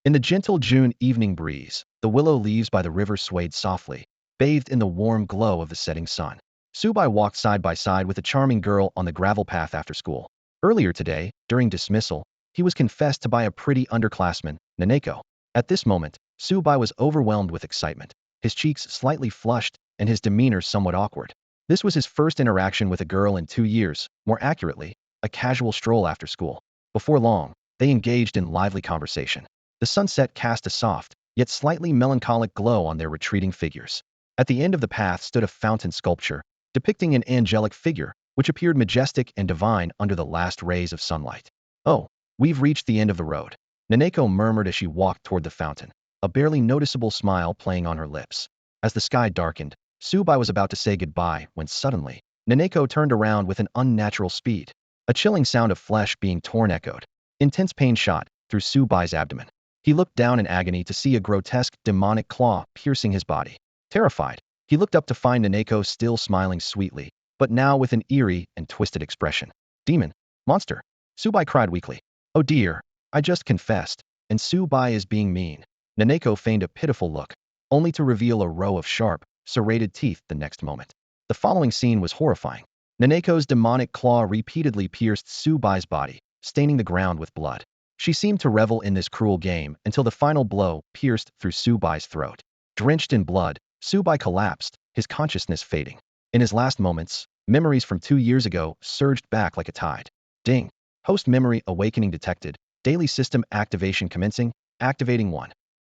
In the gentle June evening breeze, the willow leaves by the river swayed softly, bathed in the warm glow of the setting sun. Subai walked side by side with a charming girl on the gravel path after school. Earlier today, during dismissal, he was confessed to by a pretty underclassman, Naneko. At this moment, Subai was overwhelmed with excitement, his cheeks slightly flushed and his demeanor somewhat awkward. This was his first interaction with a girl in 2 years, more accurately, a casual stroll after school. Before long, they engaged in lively conversation. The sunset cast a soft, yet slightly melancholic glow on their retreating figures. At the end of the path stood a fountain sculpture, depicting an angelic figure, which appeared majestic and divine under the last rays of sunlight. "Oh, we've reached the end of the road," Naneko murmured as she walked toward the fountain, a barely noticeable smile playing on her lips. As the sky darkened, Subai was about to say goodbye when suddenly, Naneko turned around with an unnatural speed. A chilling sound of flesh being torn echoed. Intense pain shot through Subai's abdomen. He looked down in agony to see a grotesque, demonic claw piercing his body. Terrified, he looked up to find Naneko still smiling sweetly, but now with an eerie and twisted expression. "Demon! Monster!" Subai cried weakly. "Oh dear, I just confessed, and Subai is being mean." Naneko feigned a pitiful look, only to reveal a row of sharp, serrated teeth the next moment. The following scene was horrifying. Naneko's demonic claw repeatedly pierced Subai's body, staining the ground with blood. She seemed to revel in this cruel game until the final blow pierced through Subai's throat. Drenched in blood, Subai collapsed, his consciousness fading. In his last moments, memories from 2 years ago surged back like a tide. Ding! Host memory awakening detected. Daily system activation commencing. Activating 1.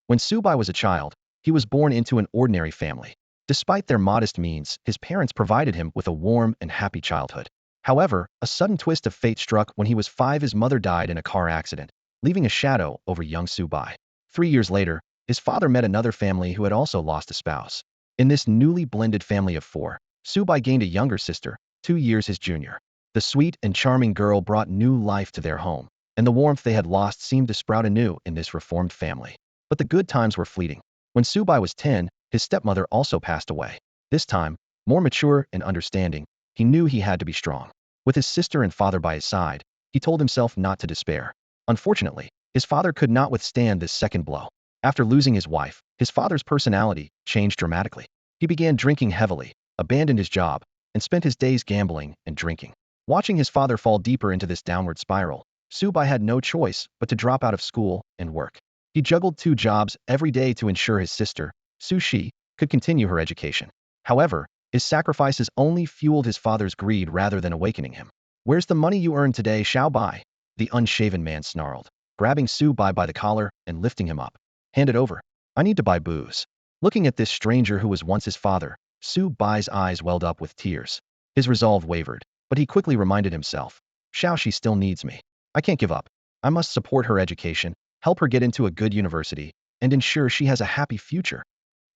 When Subai was a child, he was born into an ordinary family. Despite their modest means, his parents provided him with a warm and happy childhood. However, a sudden twist of fate struck when he was 5. His mother died in a car accident, leaving a shadow over young Subai. 3 years later, his father met another family who had also lost a spouse. In this newly blended family of 4, Subai gained a younger sister, 2 years his junior. The sweet and charming girl brought new life to their home, and the warmth they had lost seemed to sprout anew in this reformed family. But the good times were fleeting. When Subai was 10, his stepmother also passed away. This time, more mature and understanding, he knew he had to be strong. With his sister and father by his side, he told himself not to despair. Unfortunately, his father could not withstand this second blow. After losing his wife, his father's personality changed dramatically. He began drinking heavily, abandoned his job, and spent his days gambling and drinking. Watching his father fall deeper into this downward spiral, Subai had no choice but to drop out of school and work. He juggled 2 jobs every day to ensure his sister, Su-shi, could continue her education. However, his sacrifices only fueled his father's greed rather than awakening him. "Where's the money you earned today, Xiaobai?" The unshaven man snarled, grabbing Subai by the collar and lifting him up. "Hand it over. I need to buy booze." Looking at this stranger who was once his father, Subai's eyes welled up with tears. His resolve wavered, but he quickly reminded himself, "Xiaoxi still needs me. I can't give up. I must support her education, help her get into a good university, and ensure she has a happy future."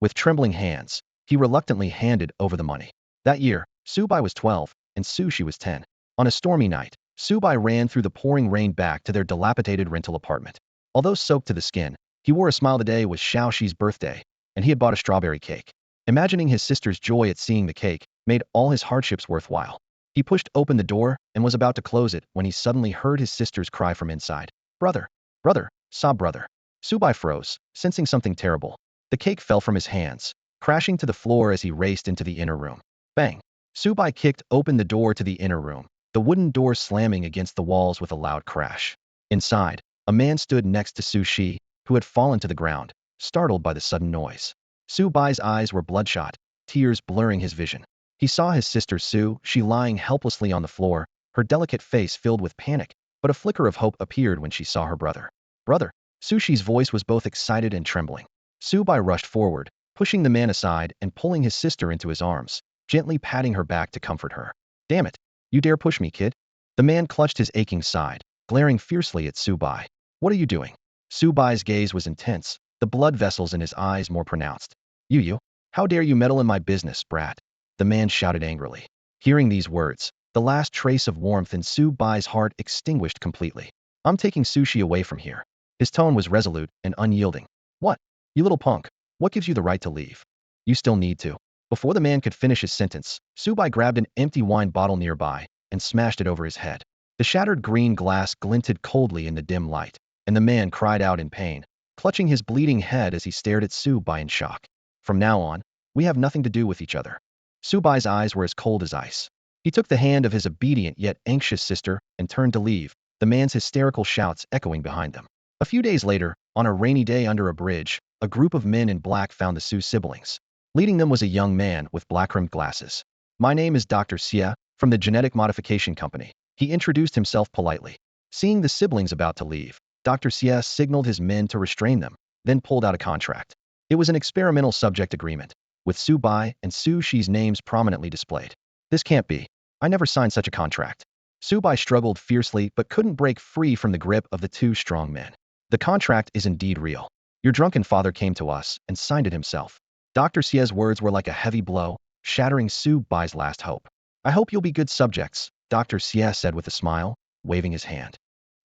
With trembling hands, he reluctantly handed over the money. That year, Subai was 12, and Su-shi was 10. On a stormy night, Subai ran through the pouring rain back to their dilapidated rental apartment. Although soaked to the skin, he wore a smile. The day was Xiaoxi's birthday, and he had bought a strawberry cake. Imagining his sister's joy at seeing the cake made all his hardships worthwhile. He pushed open the door and was about to close it when he suddenly heard his sister's cry from inside. "Brother! Brother!" sobbed brother. Subai froze, sensing something terrible. The cake fell from his hands, crashing to the floor as he raced into the inner room. Bang! Subai kicked open the door to the inner room, the wooden door slamming against the walls with a loud crash. Inside, a man stood next to Su-shi, who had fallen to the ground, startled by the sudden noise. Subai's eyes were bloodshot, tears blurring his vision. He saw his sister Su-shi lying helplessly on the floor, her delicate face filled with panic, but a flicker of hope appeared when she saw her brother. "Brother!" Su-shi's voice was both excited and trembling. Subai rushed forward, pushing the man aside and pulling his sister into his arms, gently patting her back to comfort her. "Damn it! You dare push me, kid?" The man clutched his aching side, glaring fiercely at Subai. "What are you doing?" Subai's gaze was intense, the blood vessels in his eyes more pronounced. You, how dare you meddle in my business, brat?" the man shouted angrily. Hearing these words, the last trace of warmth in Subai's heart extinguished completely. "I'm taking Su-shi away from here." His tone was resolute and unyielding. "What? You little punk, what gives you the right to leave? You still need to." Before the man could finish his sentence, Subai grabbed an empty wine bottle nearby and smashed it over his head. The shattered green glass glinted coldly in the dim light, and the man cried out in pain. clutching his bleeding head as he stared at Subai in shock. From now on, we have nothing to do with each other. Subai's eyes were as cold as ice. He took the hand of his obedient yet anxious sister and turned to leave, the man's hysterical shouts echoing behind them. A few days later, on a rainy day under a bridge, a group of men in black found the Su siblings. Leading them was a young man with black-rimmed glasses. My name is Dr. Xie, from the Genetic Modification Company. He introduced himself politely. Seeing the siblings about to leave, Dr. Xie signaled his men to restrain them, then pulled out a contract. It was an experimental subject agreement, with Su Bai and Su Shi's names prominently displayed. This can't be. I never signed such a contract. Su Bai struggled fiercely but couldn't break free from the grip of the two strong men. The contract is indeed real. Your drunken father came to us and signed it himself. Dr. Xie's words were like a heavy blow, shattering Su Bai's last hope. I hope you'll be good subjects, Dr. Xie said with a smile, waving his hand.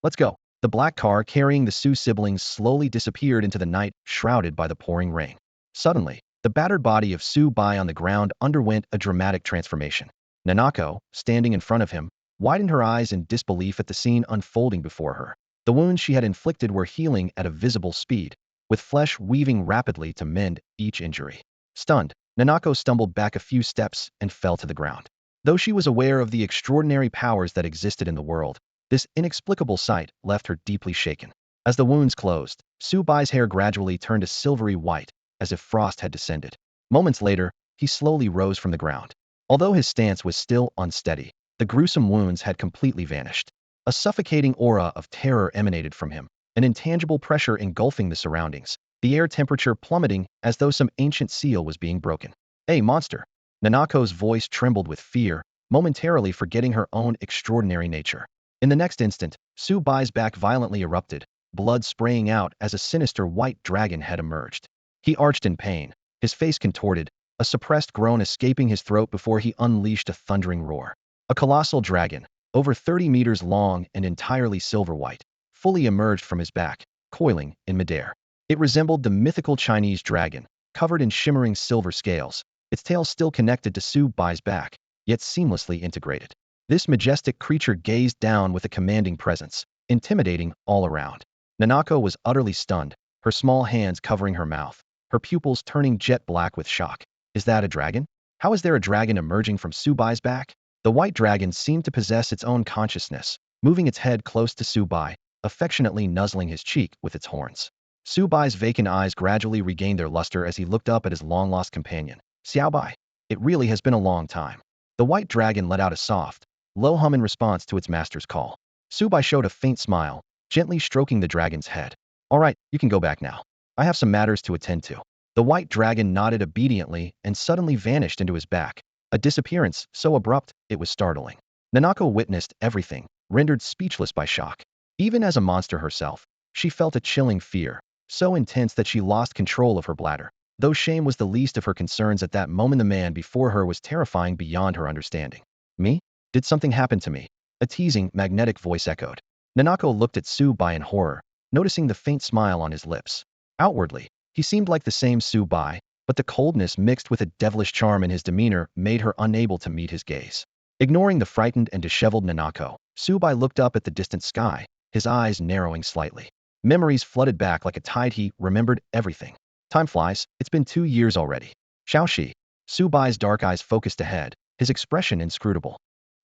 Let's go. The black car carrying the Su siblings slowly disappeared into the night, shrouded by the pouring rain. Suddenly, the battered body of Su Bai on the ground underwent a dramatic transformation. Nanako, standing in front of him, widened her eyes in disbelief at the scene unfolding before her. The wounds she had inflicted were healing at a visible speed, with flesh weaving rapidly to mend each injury. Stunned, Nanako stumbled back a few steps and fell to the ground. Though she was aware of the extraordinary powers that existed in the world, this inexplicable sight left her deeply shaken. As the wounds closed, Su Bai's hair gradually turned a silvery white, as if frost had descended. Moments later, he slowly rose from the ground. Although his stance was still unsteady, the gruesome wounds had completely vanished. A suffocating aura of terror emanated from him, an intangible pressure engulfing the surroundings, the air temperature plummeting as though some ancient seal was being broken. Hey, monster! Nanako's voice trembled with fear, momentarily forgetting her own extraordinary nature. In the next instant, Su Bai's back violently erupted, blood spraying out as a sinister white dragon had emerged. He arched in pain, his face contorted, a suppressed groan escaping his throat before he unleashed a thundering roar. A colossal dragon, over 30 meters long and entirely silver-white, fully emerged from his back, coiling in midair. It resembled the mythical Chinese dragon, covered in shimmering silver scales, its tail still connected to Su Bai's back, yet seamlessly integrated. This majestic creature gazed down with a commanding presence, intimidating all around. Nanako was utterly stunned, her small hands covering her mouth, her pupils turning jet black with shock. Is that a dragon? How is there a dragon emerging from Su Bai's back? The white dragon seemed to possess its own consciousness, moving its head close to Su Bai, affectionately nuzzling his cheek with its horns. Su Bai's vacant eyes gradually regained their luster as he looked up at his long-lost companion. Xiao Bai. It really has been a long time. The white dragon let out a soft, low hum in response to its master's call. Su Bai showed a faint smile, gently stroking the dragon's head. All right, you can go back now. I have some matters to attend to. The white dragon nodded obediently and suddenly vanished into his back, a disappearance so abrupt it was startling. Nanako witnessed everything, rendered speechless by shock. Even as a monster herself, she felt a chilling fear, so intense that she lost control of her bladder. Though shame was the least of her concerns at that moment, the man before her was terrifying beyond her understanding. Me? Did something happen to me? A teasing, magnetic voice echoed. Nanako looked at Su Bai in horror, noticing the faint smile on his lips. Outwardly, he seemed like the same Su Bai, but the coldness mixed with a devilish charm in his demeanor made her unable to meet his gaze. Ignoring the frightened and disheveled Nanako, Su Bai looked up at the distant sky, his eyes narrowing slightly. Memories flooded back like a tide. He remembered everything. Time flies, it's been 2 years already. Xiaoxi. Su Bai's dark eyes focused ahead, his expression inscrutable.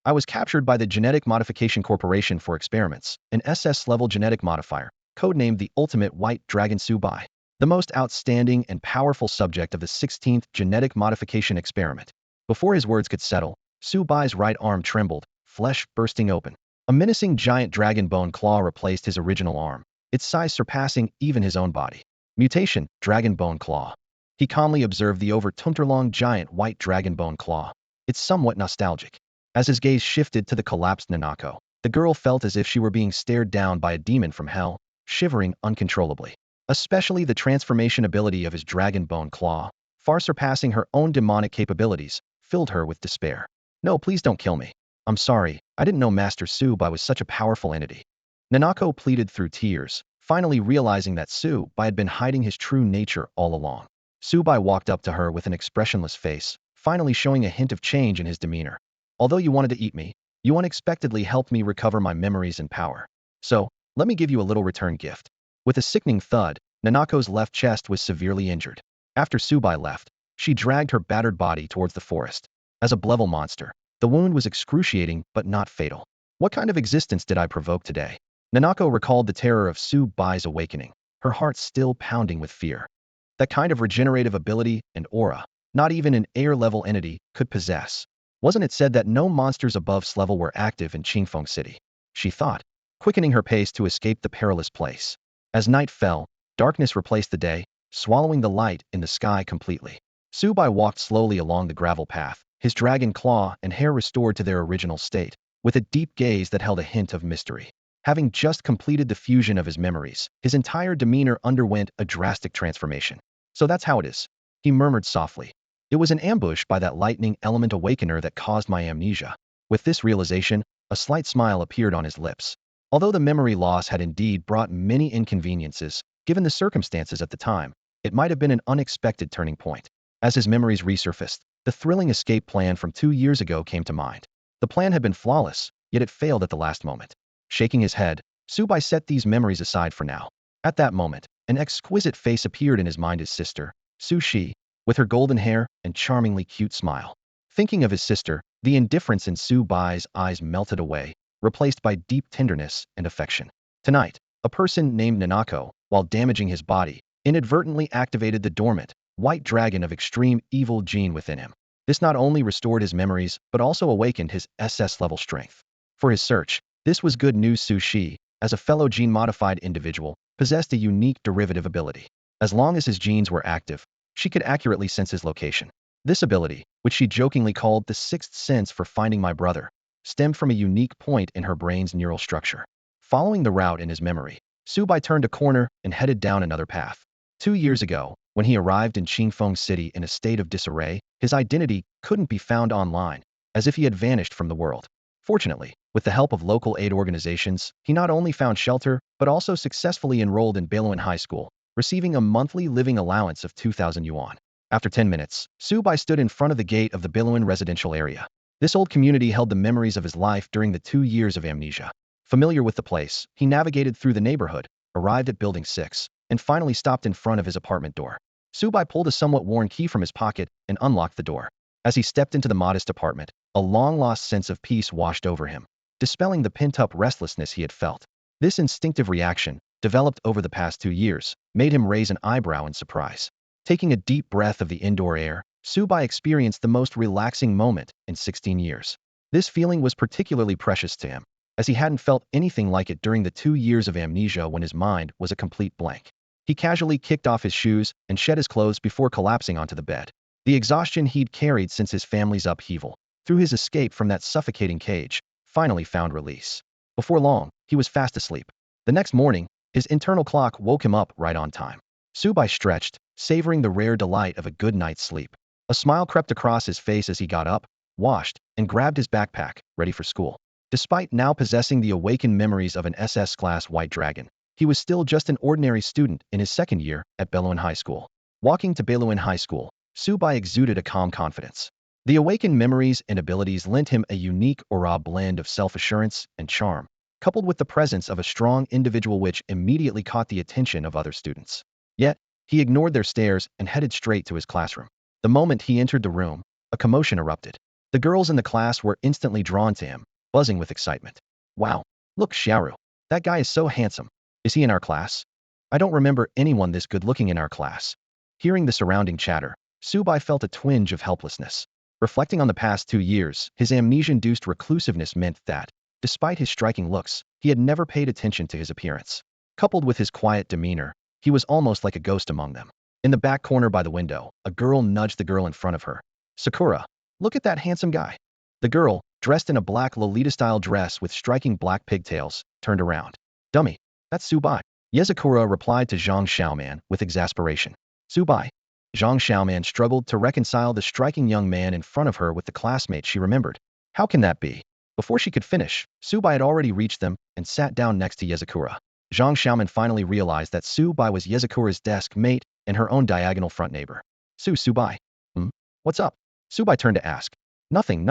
I was captured by the Genetic Modification Corporation for experiments, an SS-level genetic modifier, codenamed the Ultimate White Dragon Su Bai, the most outstanding and powerful subject of the 16th Genetic Modification Experiment. Before his words could settle, Su Bai's right arm trembled, flesh bursting open. A menacing giant dragon bone claw replaced his original arm, its size surpassing even his own body. Mutation, dragon bone claw. He calmly observed the over 2-meter-long giant white dragon bone claw. It's somewhat nostalgic. As his gaze shifted to the collapsed Nanako, the girl felt as if she were being stared down by a demon from hell, shivering uncontrollably. Especially the transformation ability of his dragon bone claw, far surpassing her own demonic capabilities, filled her with despair. No, please don't kill me. I'm sorry, I didn't know Master Su Bai was such a powerful entity. Nanako pleaded through tears, finally realizing that Su Bai had been hiding his true nature all along. Su Bai walked up to her with an expressionless face, finally showing a hint of change in his demeanor. Although you wanted to eat me, you unexpectedly helped me recover my memories and power. So, let me give you a little return gift. With a sickening thud, Nanako's left chest was severely injured. After Subai left, she dragged her battered body towards the forest. As a Blevel monster, the wound was excruciating but not fatal. What kind of existence did I provoke today? Nanako recalled the terror of Subai's awakening, her heart still pounding with fear. That kind of regenerative ability and aura, not even an air-level entity could possess. Wasn't it said that no monsters above S level were active in Qingfeng City? She thought, quickening her pace to escape the perilous place. As night fell, darkness replaced the day, swallowing the light in the sky completely. Subai walked slowly along the gravel path, his dragon claw and hair restored to their original state, with a deep gaze that held a hint of mystery. Having just completed the fusion of his memories, his entire demeanor underwent a drastic transformation. So that's how it is, he murmured softly. It was an ambush by that lightning element awakener that caused my amnesia. With this realization, a slight smile appeared on his lips. Although the memory loss had indeed brought many inconveniences, given the circumstances at the time, it might have been an unexpected turning point. As his memories resurfaced, the thrilling escape plan from 2 years ago came to mind. The plan had been flawless, yet it failed at the last moment. Shaking his head, Subai set these memories aside for now. At that moment, an exquisite face appeared in his mind, his sister, Su Shi, with her golden hair and charmingly cute smile. Thinking of his sister, the indifference in Subai's eyes melted away, replaced by deep tenderness and affection. Tonight, a person named Nanako, while damaging his body, inadvertently activated the dormant, white dragon of extreme evil gene within him. This not only restored his memories, but also awakened his SS level strength. For his search, this was good news. Su Shi, as a fellow gene-modified individual, possessed a unique derivative ability. As long as his genes were active, she could accurately sense his location. This ability, which she jokingly called the sixth sense for finding my brother, stemmed from a unique point in her brain's neural structure. Following the route in his memory, Subai turned a corner and headed down another path. 2 years ago, when he arrived in Qingfeng City in a state of disarray, his identity couldn't be found online, as if he had vanished from the world. Fortunately, with the help of local aid organizations, he not only found shelter, but also successfully enrolled in Beiluan High School, receiving a monthly living allowance of 2,000 yuan. After 10 minutes, Subai stood in front of the gate of the Beiluan residential area. This old community held the memories of his life during the 2 years of amnesia. Familiar with the place, he navigated through the neighborhood, arrived at Building 6, and finally stopped in front of his apartment door. Subai pulled a somewhat worn key from his pocket and unlocked the door. As he stepped into the modest apartment, a long-lost sense of peace washed over him, dispelling the pent-up restlessness he had felt. This instinctive reaction, developed over the past 2 years, made him raise an eyebrow in surprise. Taking a deep breath of the indoor air, Subai experienced the most relaxing moment in 16 years. This feeling was particularly precious to him, as he hadn't felt anything like it during the 2 years of amnesia when his mind was a complete blank. He casually kicked off his shoes and shed his clothes before collapsing onto the bed. The exhaustion he'd carried since his family's upheaval, through his escape from that suffocating cage, finally found release. Before long, he was fast asleep. The next morning, his internal clock woke him up right on time. Subai stretched, savoring the rare delight of a good night's sleep. A smile crept across his face as he got up, washed, and grabbed his backpack, ready for school. Despite now possessing the awakened memories of an SS-class white dragon, he was still just an ordinary student in his second year at Beiluan High School. Walking to Beiluan High School, Subai exuded a calm confidence. The awakened memories and abilities lent him a unique aura blend of self-assurance and charm, coupled with the presence of a strong individual which immediately caught the attention of other students. Yet, he ignored their stares and headed straight to his classroom. The moment he entered the room, a commotion erupted. The girls in the class were instantly drawn to him, buzzing with excitement. Wow, look, Xiaoru. That guy is so handsome. Is he in our class? I don't remember anyone this good-looking in our class. Hearing the surrounding chatter, Subai felt a twinge of helplessness. Reflecting on the past 2 years, his amnesia-induced reclusiveness meant that, despite his striking looks, he had never paid attention to his appearance. Coupled with his quiet demeanor, he was almost like a ghost among them. In the back corner by the window, a girl nudged the girl in front of her. Sakura, look at that handsome guy. The girl, dressed in a black Lolita-style dress with striking black pigtails, turned around. Dummy, that's Subai. Yezakura replied to Zhang Xiaoman with exasperation. Subai. Zhang Xiaoman struggled to reconcile the striking young man in front of her with the classmate she remembered. How can that be? Before she could finish, Subai had already reached them and sat down next to Yezakura. Zhang Xiaoman finally realized that Subai was Yezakura's desk mate and her own diagonal front neighbor. Subai. What's up? Subai turned to ask. Nothing.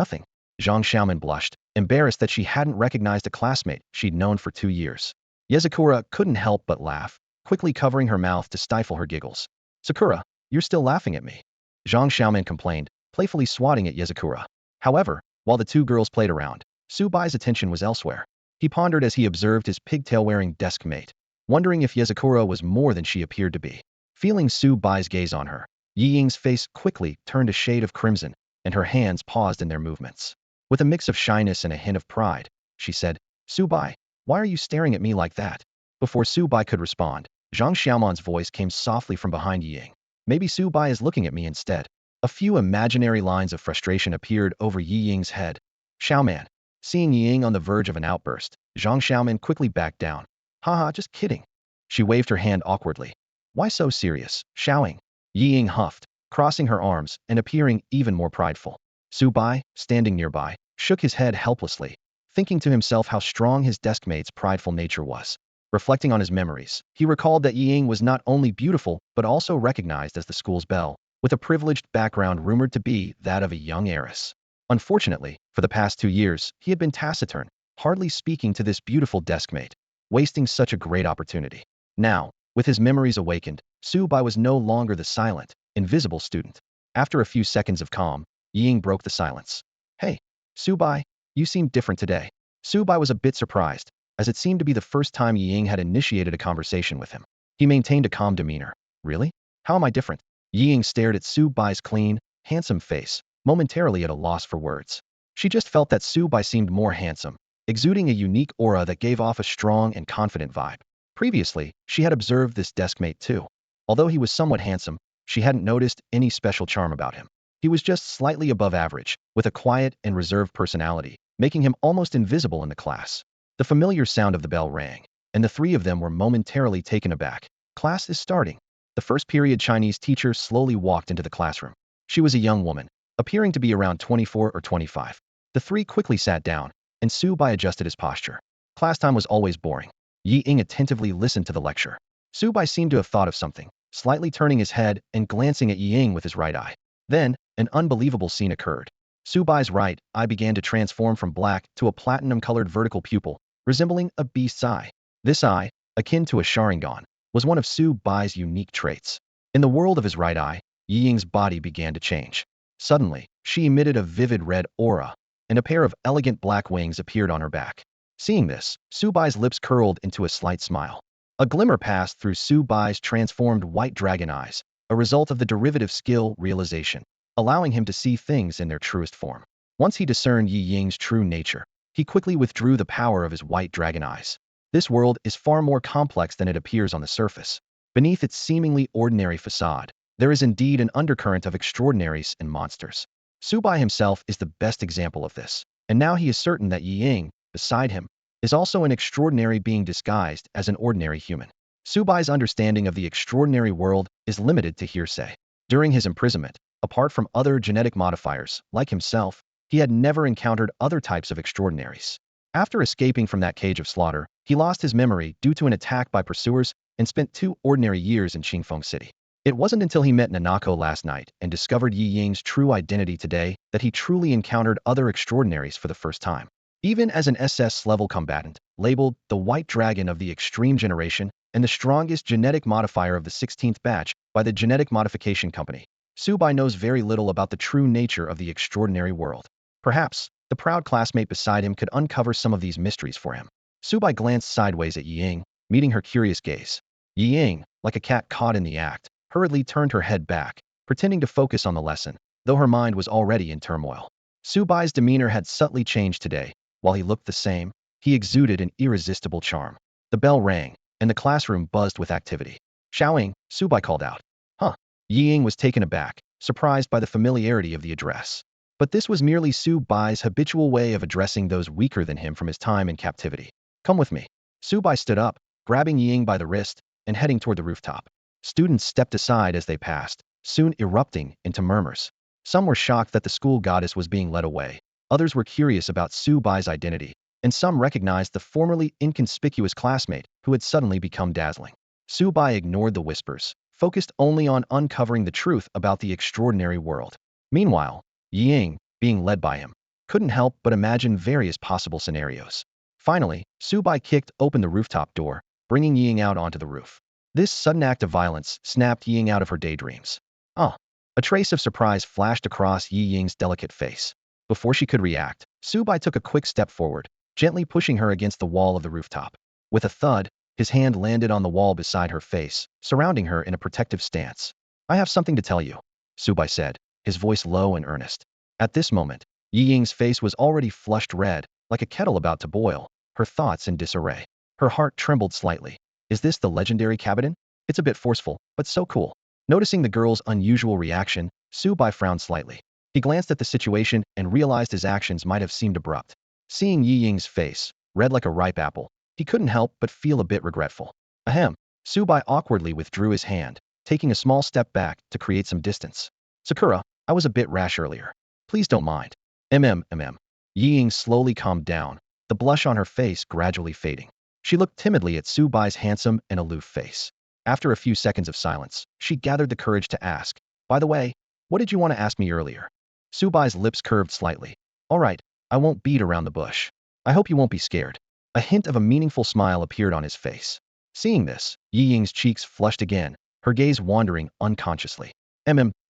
Zhang Xiaoman blushed, embarrassed that she hadn't recognized a classmate she'd known for 2 years. Yezakura couldn't help but laugh. quickly covering her mouth to stifle her giggles. Sakura, you're still laughing at me. Zhang Xiaoman complained, playfully swatting at Yuzakura. However, while the two girls played around, Su Bai's attention was elsewhere. He pondered as he observed his pigtail-wearing desk mate, wondering if Yuzakura was more than she appeared to be. Feeling Su Bai's gaze on her, Yi Ying's face quickly turned a shade of crimson, and her hands paused in their movements. With a mix of shyness and a hint of pride, she said, Su Bai, why are you staring at me like that? Before Su Bai could respond, Zhang Xiaoman's voice came softly from behind Yi Ying. Maybe Su Bai is looking at me instead. A few imaginary lines of frustration appeared over Yi Ying's head. Xiaoman. Seeing Yi Ying on the verge of an outburst, Zhang Xiaoman quickly backed down. Haha, just kidding. She waved her hand awkwardly. Why so serious, Xiaoying? Yi Ying huffed, crossing her arms and appearing even more prideful. Su Bai, standing nearby, shook his head helplessly, thinking to himself how strong his deskmate's prideful nature was. Reflecting on his memories, he recalled that Yi Ying was not only beautiful but also recognized as the school's belle, with a privileged background rumored to be that of a young heiress. Unfortunately, for the past 2 years, he had been taciturn, hardly speaking to this beautiful deskmate, wasting such a great opportunity. Now, with his memories awakened, Su Bai was no longer the silent, invisible student. After a few seconds of calm, Yi Ying broke the silence. Hey, Su Bai, you seem different today. Su Bai was a bit surprised, as it seemed to be the first time Yi Ying had initiated a conversation with him. He maintained a calm demeanor. Really? How am I different? Yi Ying stared at Su Bai's clean, handsome face, momentarily at a loss for words. She just felt that Su Bai seemed more handsome, exuding a unique aura that gave off a strong and confident vibe. Previously, she had observed this deskmate too. Although he was somewhat handsome, she hadn't noticed any special charm about him. He was just slightly above average, with a quiet and reserved personality, making him almost invisible in the class. The familiar sound of the bell rang, and the three of them were momentarily taken aback. Class is starting. The first period Chinese teacher slowly walked into the classroom. She was a young woman, appearing to be around 24 or 25. The three quickly sat down, and Su Bai adjusted his posture. Class time was always boring. Yi Ying attentively listened to the lecture. Su Bai seemed to have thought of something, slightly turning his head and glancing at Yi Ying with his right eye. Then, an unbelievable scene occurred. Su Bai's right eye began to transform from black to a platinum-colored vertical pupil, resembling a beast's eye. This eye, akin to a Sharingan, was one of Su Bai's unique traits. In the world of his right eye, Yi Ying's body began to change. Suddenly, she emitted a vivid red aura, and a pair of elegant black wings appeared on her back. Seeing this, Su Bai's lips curled into a slight smile. A glimmer passed through Su Bai's transformed white dragon eyes, a result of the derivative skill realization, allowing him to see things in their truest form. Once he discerned Yi Ying's true nature, he quickly withdrew the power of his white dragon eyes. This world is far more complex than it appears on the surface. Beneath its seemingly ordinary facade, there is indeed an undercurrent of extraordinaries and monsters. Su Bai himself is the best example of this, and now he is certain that Yi Ying, beside him, is also an extraordinary being disguised as an ordinary human. Su Bai's understanding of the extraordinary world is limited to hearsay. During his imprisonment, apart from other genetic modifiers, like himself, he had never encountered other types of extraordinaries. After escaping from that cage of slaughter, he lost his memory due to an attack by pursuers and spent 2 ordinary years in Qingfeng City. It wasn't until he met Nanako last night and discovered Yi Ying's true identity today that he truly encountered other extraordinaries for the first time. Even as an SS-level combatant, labeled the White Dragon of the Extreme Generation and the strongest genetic modifier of the 16th batch by the Genetic Modification Company, Su Bai knows very little about the true nature of the extraordinary world. Perhaps, the proud classmate beside him could uncover some of these mysteries for him. Su Bai glanced sideways at Yi Ying, meeting her curious gaze. Yi Ying, like a cat caught in the act, hurriedly turned her head back, pretending to focus on the lesson, though her mind was already in turmoil. Su Bai's demeanor had subtly changed today. While he looked the same, he exuded an irresistible charm. The bell rang, and the classroom buzzed with activity. Xiaoying, Su Bai called out. Huh. Yi Ying was taken aback, surprised by the familiarity of the address. But this was merely Su Bai's habitual way of addressing those weaker than him from his time in captivity. Come with me. Su Bai stood up, grabbing Yi Ying by the wrist, and heading toward the rooftop. Students stepped aside as they passed, soon erupting into murmurs. Some were shocked that the school goddess was being led away. Others were curious about Su Bai's identity, and some recognized the formerly inconspicuous classmate who had suddenly become dazzling. Su Bai ignored the whispers, focused only on uncovering the truth about the extraordinary world. Meanwhile, Yi Ying, being led by him, couldn't help but imagine various possible scenarios. Finally, Su Bai kicked open the rooftop door, bringing Yi Ying out onto the roof. This sudden act of violence snapped Yi Ying out of her daydreams. Ah! A trace of surprise flashed across Yi Ying's delicate face. Before she could react, Su Bai took a quick step forward, gently pushing her against the wall of the rooftop. With a thud, his hand landed on the wall beside her face, surrounding her in a protective stance. I have something to tell you, Su Bai said, his voice low and earnest. At this moment, Yi Ying's face was already flushed red, like a kettle about to boil, her thoughts in disarray. Her heart trembled slightly. Is this the legendary cabinet? It's a bit forceful, but so cool. Noticing the girl's unusual reaction, Su Bai frowned slightly. He glanced at the situation and realized his actions might have seemed abrupt. Seeing Yi Ying's face, red like a ripe apple, he couldn't help but feel a bit regretful. Ahem. Su Bai awkwardly withdrew his hand, taking a small step back to create some distance. Sakura, I was a bit rash earlier. Please don't mind. Yi Ying slowly calmed down, the blush on her face gradually fading. She looked timidly at Su Bai's handsome and aloof face. After a few seconds of silence, she gathered the courage to ask, by the way, what did you want to ask me earlier? Su Bai's lips curved slightly. All right, I won't beat around the bush. I hope you won't be scared. A hint of a meaningful smile appeared on his face. Seeing this, Yi Ying's cheeks flushed again, her gaze wandering unconsciously.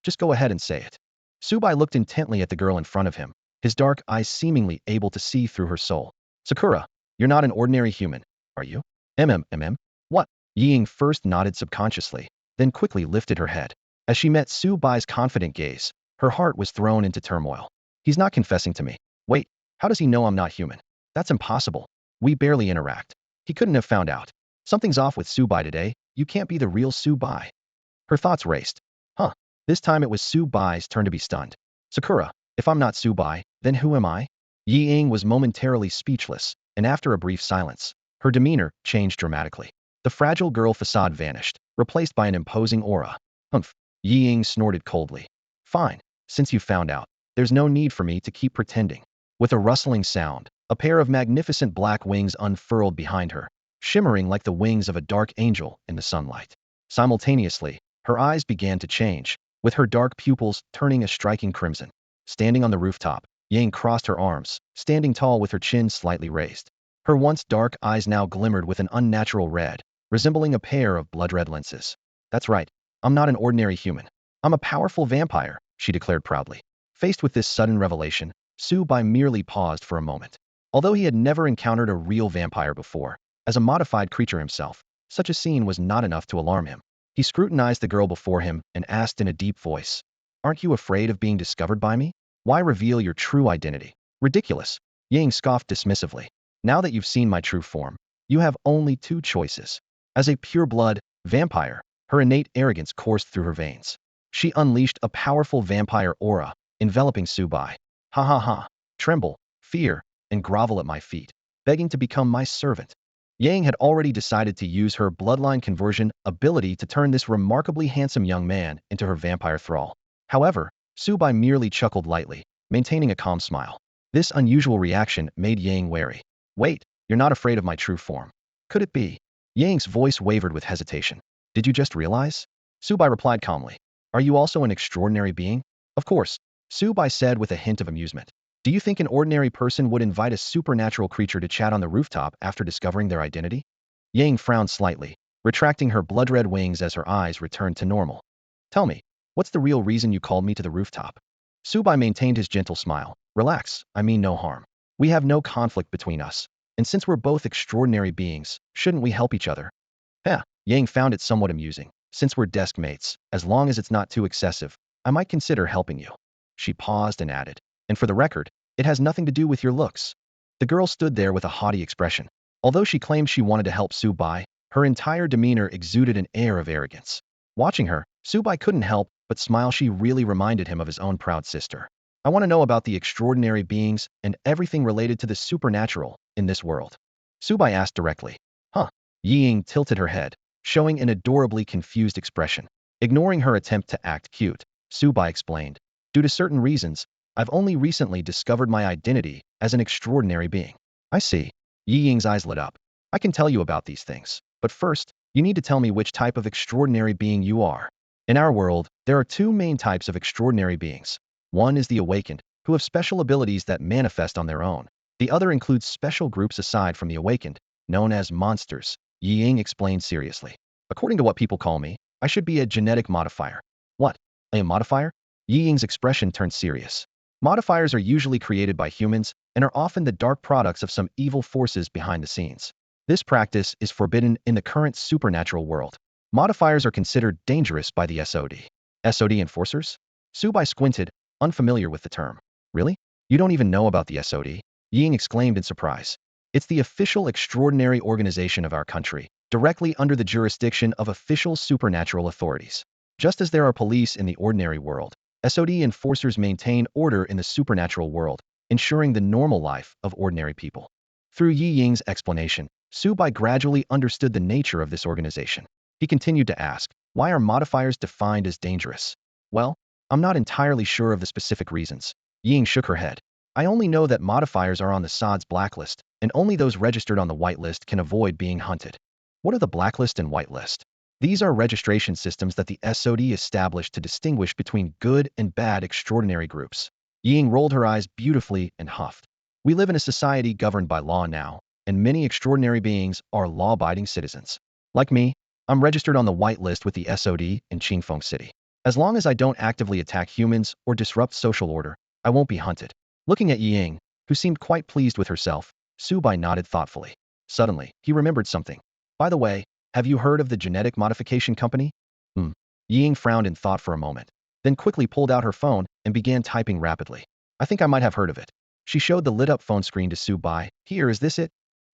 Just go ahead and say it. Su Bai looked intently at the girl in front of him, his dark eyes seemingly able to see through her soul. Sakura, you're not an ordinary human, are you? What? Yi Ying first nodded subconsciously, then quickly lifted her head. As she met Su Bai's confident gaze, her heart was thrown into turmoil. He's not confessing to me. Wait, how does he know I'm not human? That's impossible. We barely interact. He couldn't have found out. Something's off with Su Bai today. You can't be the real Su Bai. Her thoughts raced. Huh. This time it was Su Bai's turn to be stunned. Sakura, if I'm not Su Bai, then who am I? Yi Ying was momentarily speechless, and after a brief silence, her demeanor changed dramatically. The fragile girl facade vanished, replaced by an imposing aura. Humph. Yi Ying snorted coldly. Fine, since you found out, there's no need for me to keep pretending. With a rustling sound, a pair of magnificent black wings unfurled behind her, shimmering like the wings of a dark angel in the sunlight. Simultaneously, her eyes began to change, with her dark pupils turning a striking crimson. Standing on the rooftop, Ying crossed her arms, standing tall with her chin slightly raised. Her once dark eyes now glimmered with an unnatural red, resembling a pair of blood-red lenses. That's right, I'm not an ordinary human. I'm a powerful vampire, she declared proudly. Faced with this sudden revelation, Su Bai merely paused for a moment. Although he had never encountered a real vampire before, as a modified creature himself, such a scene was not enough to alarm him. He scrutinized the girl before him and asked in a deep voice, Aren't you afraid of being discovered by me? Why reveal your true identity? Ridiculous. Ying scoffed dismissively. Now that you've seen my true form, you have only two choices. As a pure-blood vampire, her innate arrogance coursed through her veins. She unleashed a powerful vampire aura, enveloping Su Bai. Ha ha ha. Tremble, fear, and grovel at my feet, begging to become my servant. Yang had already decided to use her bloodline conversion ability to turn this remarkably handsome young man into her vampire thrall. However, Su Bai merely chuckled lightly, maintaining a calm smile. This unusual reaction made Yang wary. Wait, you're not afraid of my true form. Could it be? Yang's voice wavered with hesitation. Did you just realize? Su Bai replied calmly. Are you also an extraordinary being? Of course, Su Bai said with a hint of amusement. Do you think an ordinary person would invite a supernatural creature to chat on the rooftop after discovering their identity? Yang frowned slightly, retracting her blood-red wings as her eyes returned to normal. Tell me, what's the real reason you called me to the rooftop? Su Bai maintained his gentle smile. Relax, I mean no harm. We have no conflict between us. And since we're both extraordinary beings, shouldn't we help each other? Yang found it somewhat amusing. Since we're desk mates, as long as it's not too excessive, I might consider helping you. She paused and added. And for the record, it has nothing to do with your looks. The girl stood there with a haughty expression. Although she claimed she wanted to help Su Bai, her entire demeanor exuded an air of arrogance. Watching her, Su Bai couldn't help but smile. She really reminded him of his own proud sister. I want to know about the extraordinary beings and everything related to the supernatural in this world. Su Bai asked directly. Yi Ying tilted her head, showing an adorably confused expression. Ignoring her attempt to act cute, Su Bai explained. Due to certain reasons, I've only recently discovered my identity as an extraordinary being. I see. Yi Ying's eyes lit up. I can tell you about these things, but first, you need to tell me which type of extraordinary being you are. In our world, there are two main types of extraordinary beings. One is the awakened, who have special abilities that manifest on their own. The other includes special groups aside from the awakened, known as monsters, Yi Ying explained seriously. According to what people call me, I should be a genetic modifier. What? A modifier? Yi Ying's expression turned serious. Modifiers are usually created by humans and are often the dark products of some evil forces behind the scenes. This practice is forbidden in the current supernatural world. Modifiers are considered dangerous by the SOD. SOD enforcers? Subai squinted, unfamiliar with the term. Really? You don't even know about the SOD? Ying exclaimed in surprise. It's the official extraordinary organization of our country, directly under the jurisdiction of official supernatural authorities. Just as there are police in the ordinary world, SOD enforcers maintain order in the supernatural world, ensuring the normal life of ordinary people. Through Yi Ying's explanation, Subai gradually understood the nature of this organization. He continued to ask, why are modifiers defined as dangerous? Well, I'm not entirely sure of the specific reasons. Ying shook her head. I only know that modifiers are on the SOD's blacklist, and only those registered on the whitelist can avoid being hunted. What are the blacklist and whitelist? These are registration systems that the SOD established to distinguish between good and bad extraordinary groups. Ying rolled her eyes beautifully and huffed. We live in a society governed by law now, and many extraordinary beings are law-abiding citizens. Like me, I'm registered on the whitelist with the SOD in Qingfeng City. As long as I don't actively attack humans or disrupt social order, I won't be hunted. Looking at Ying, who seemed quite pleased with herself, Subai nodded thoughtfully. Suddenly, he remembered something. By the way, have you heard of the genetic modification company? Ying frowned in thought for a moment, then quickly pulled out her phone and began typing rapidly. I think I might have heard of it. She showed the lit-up phone screen to Subai. Here, is this it?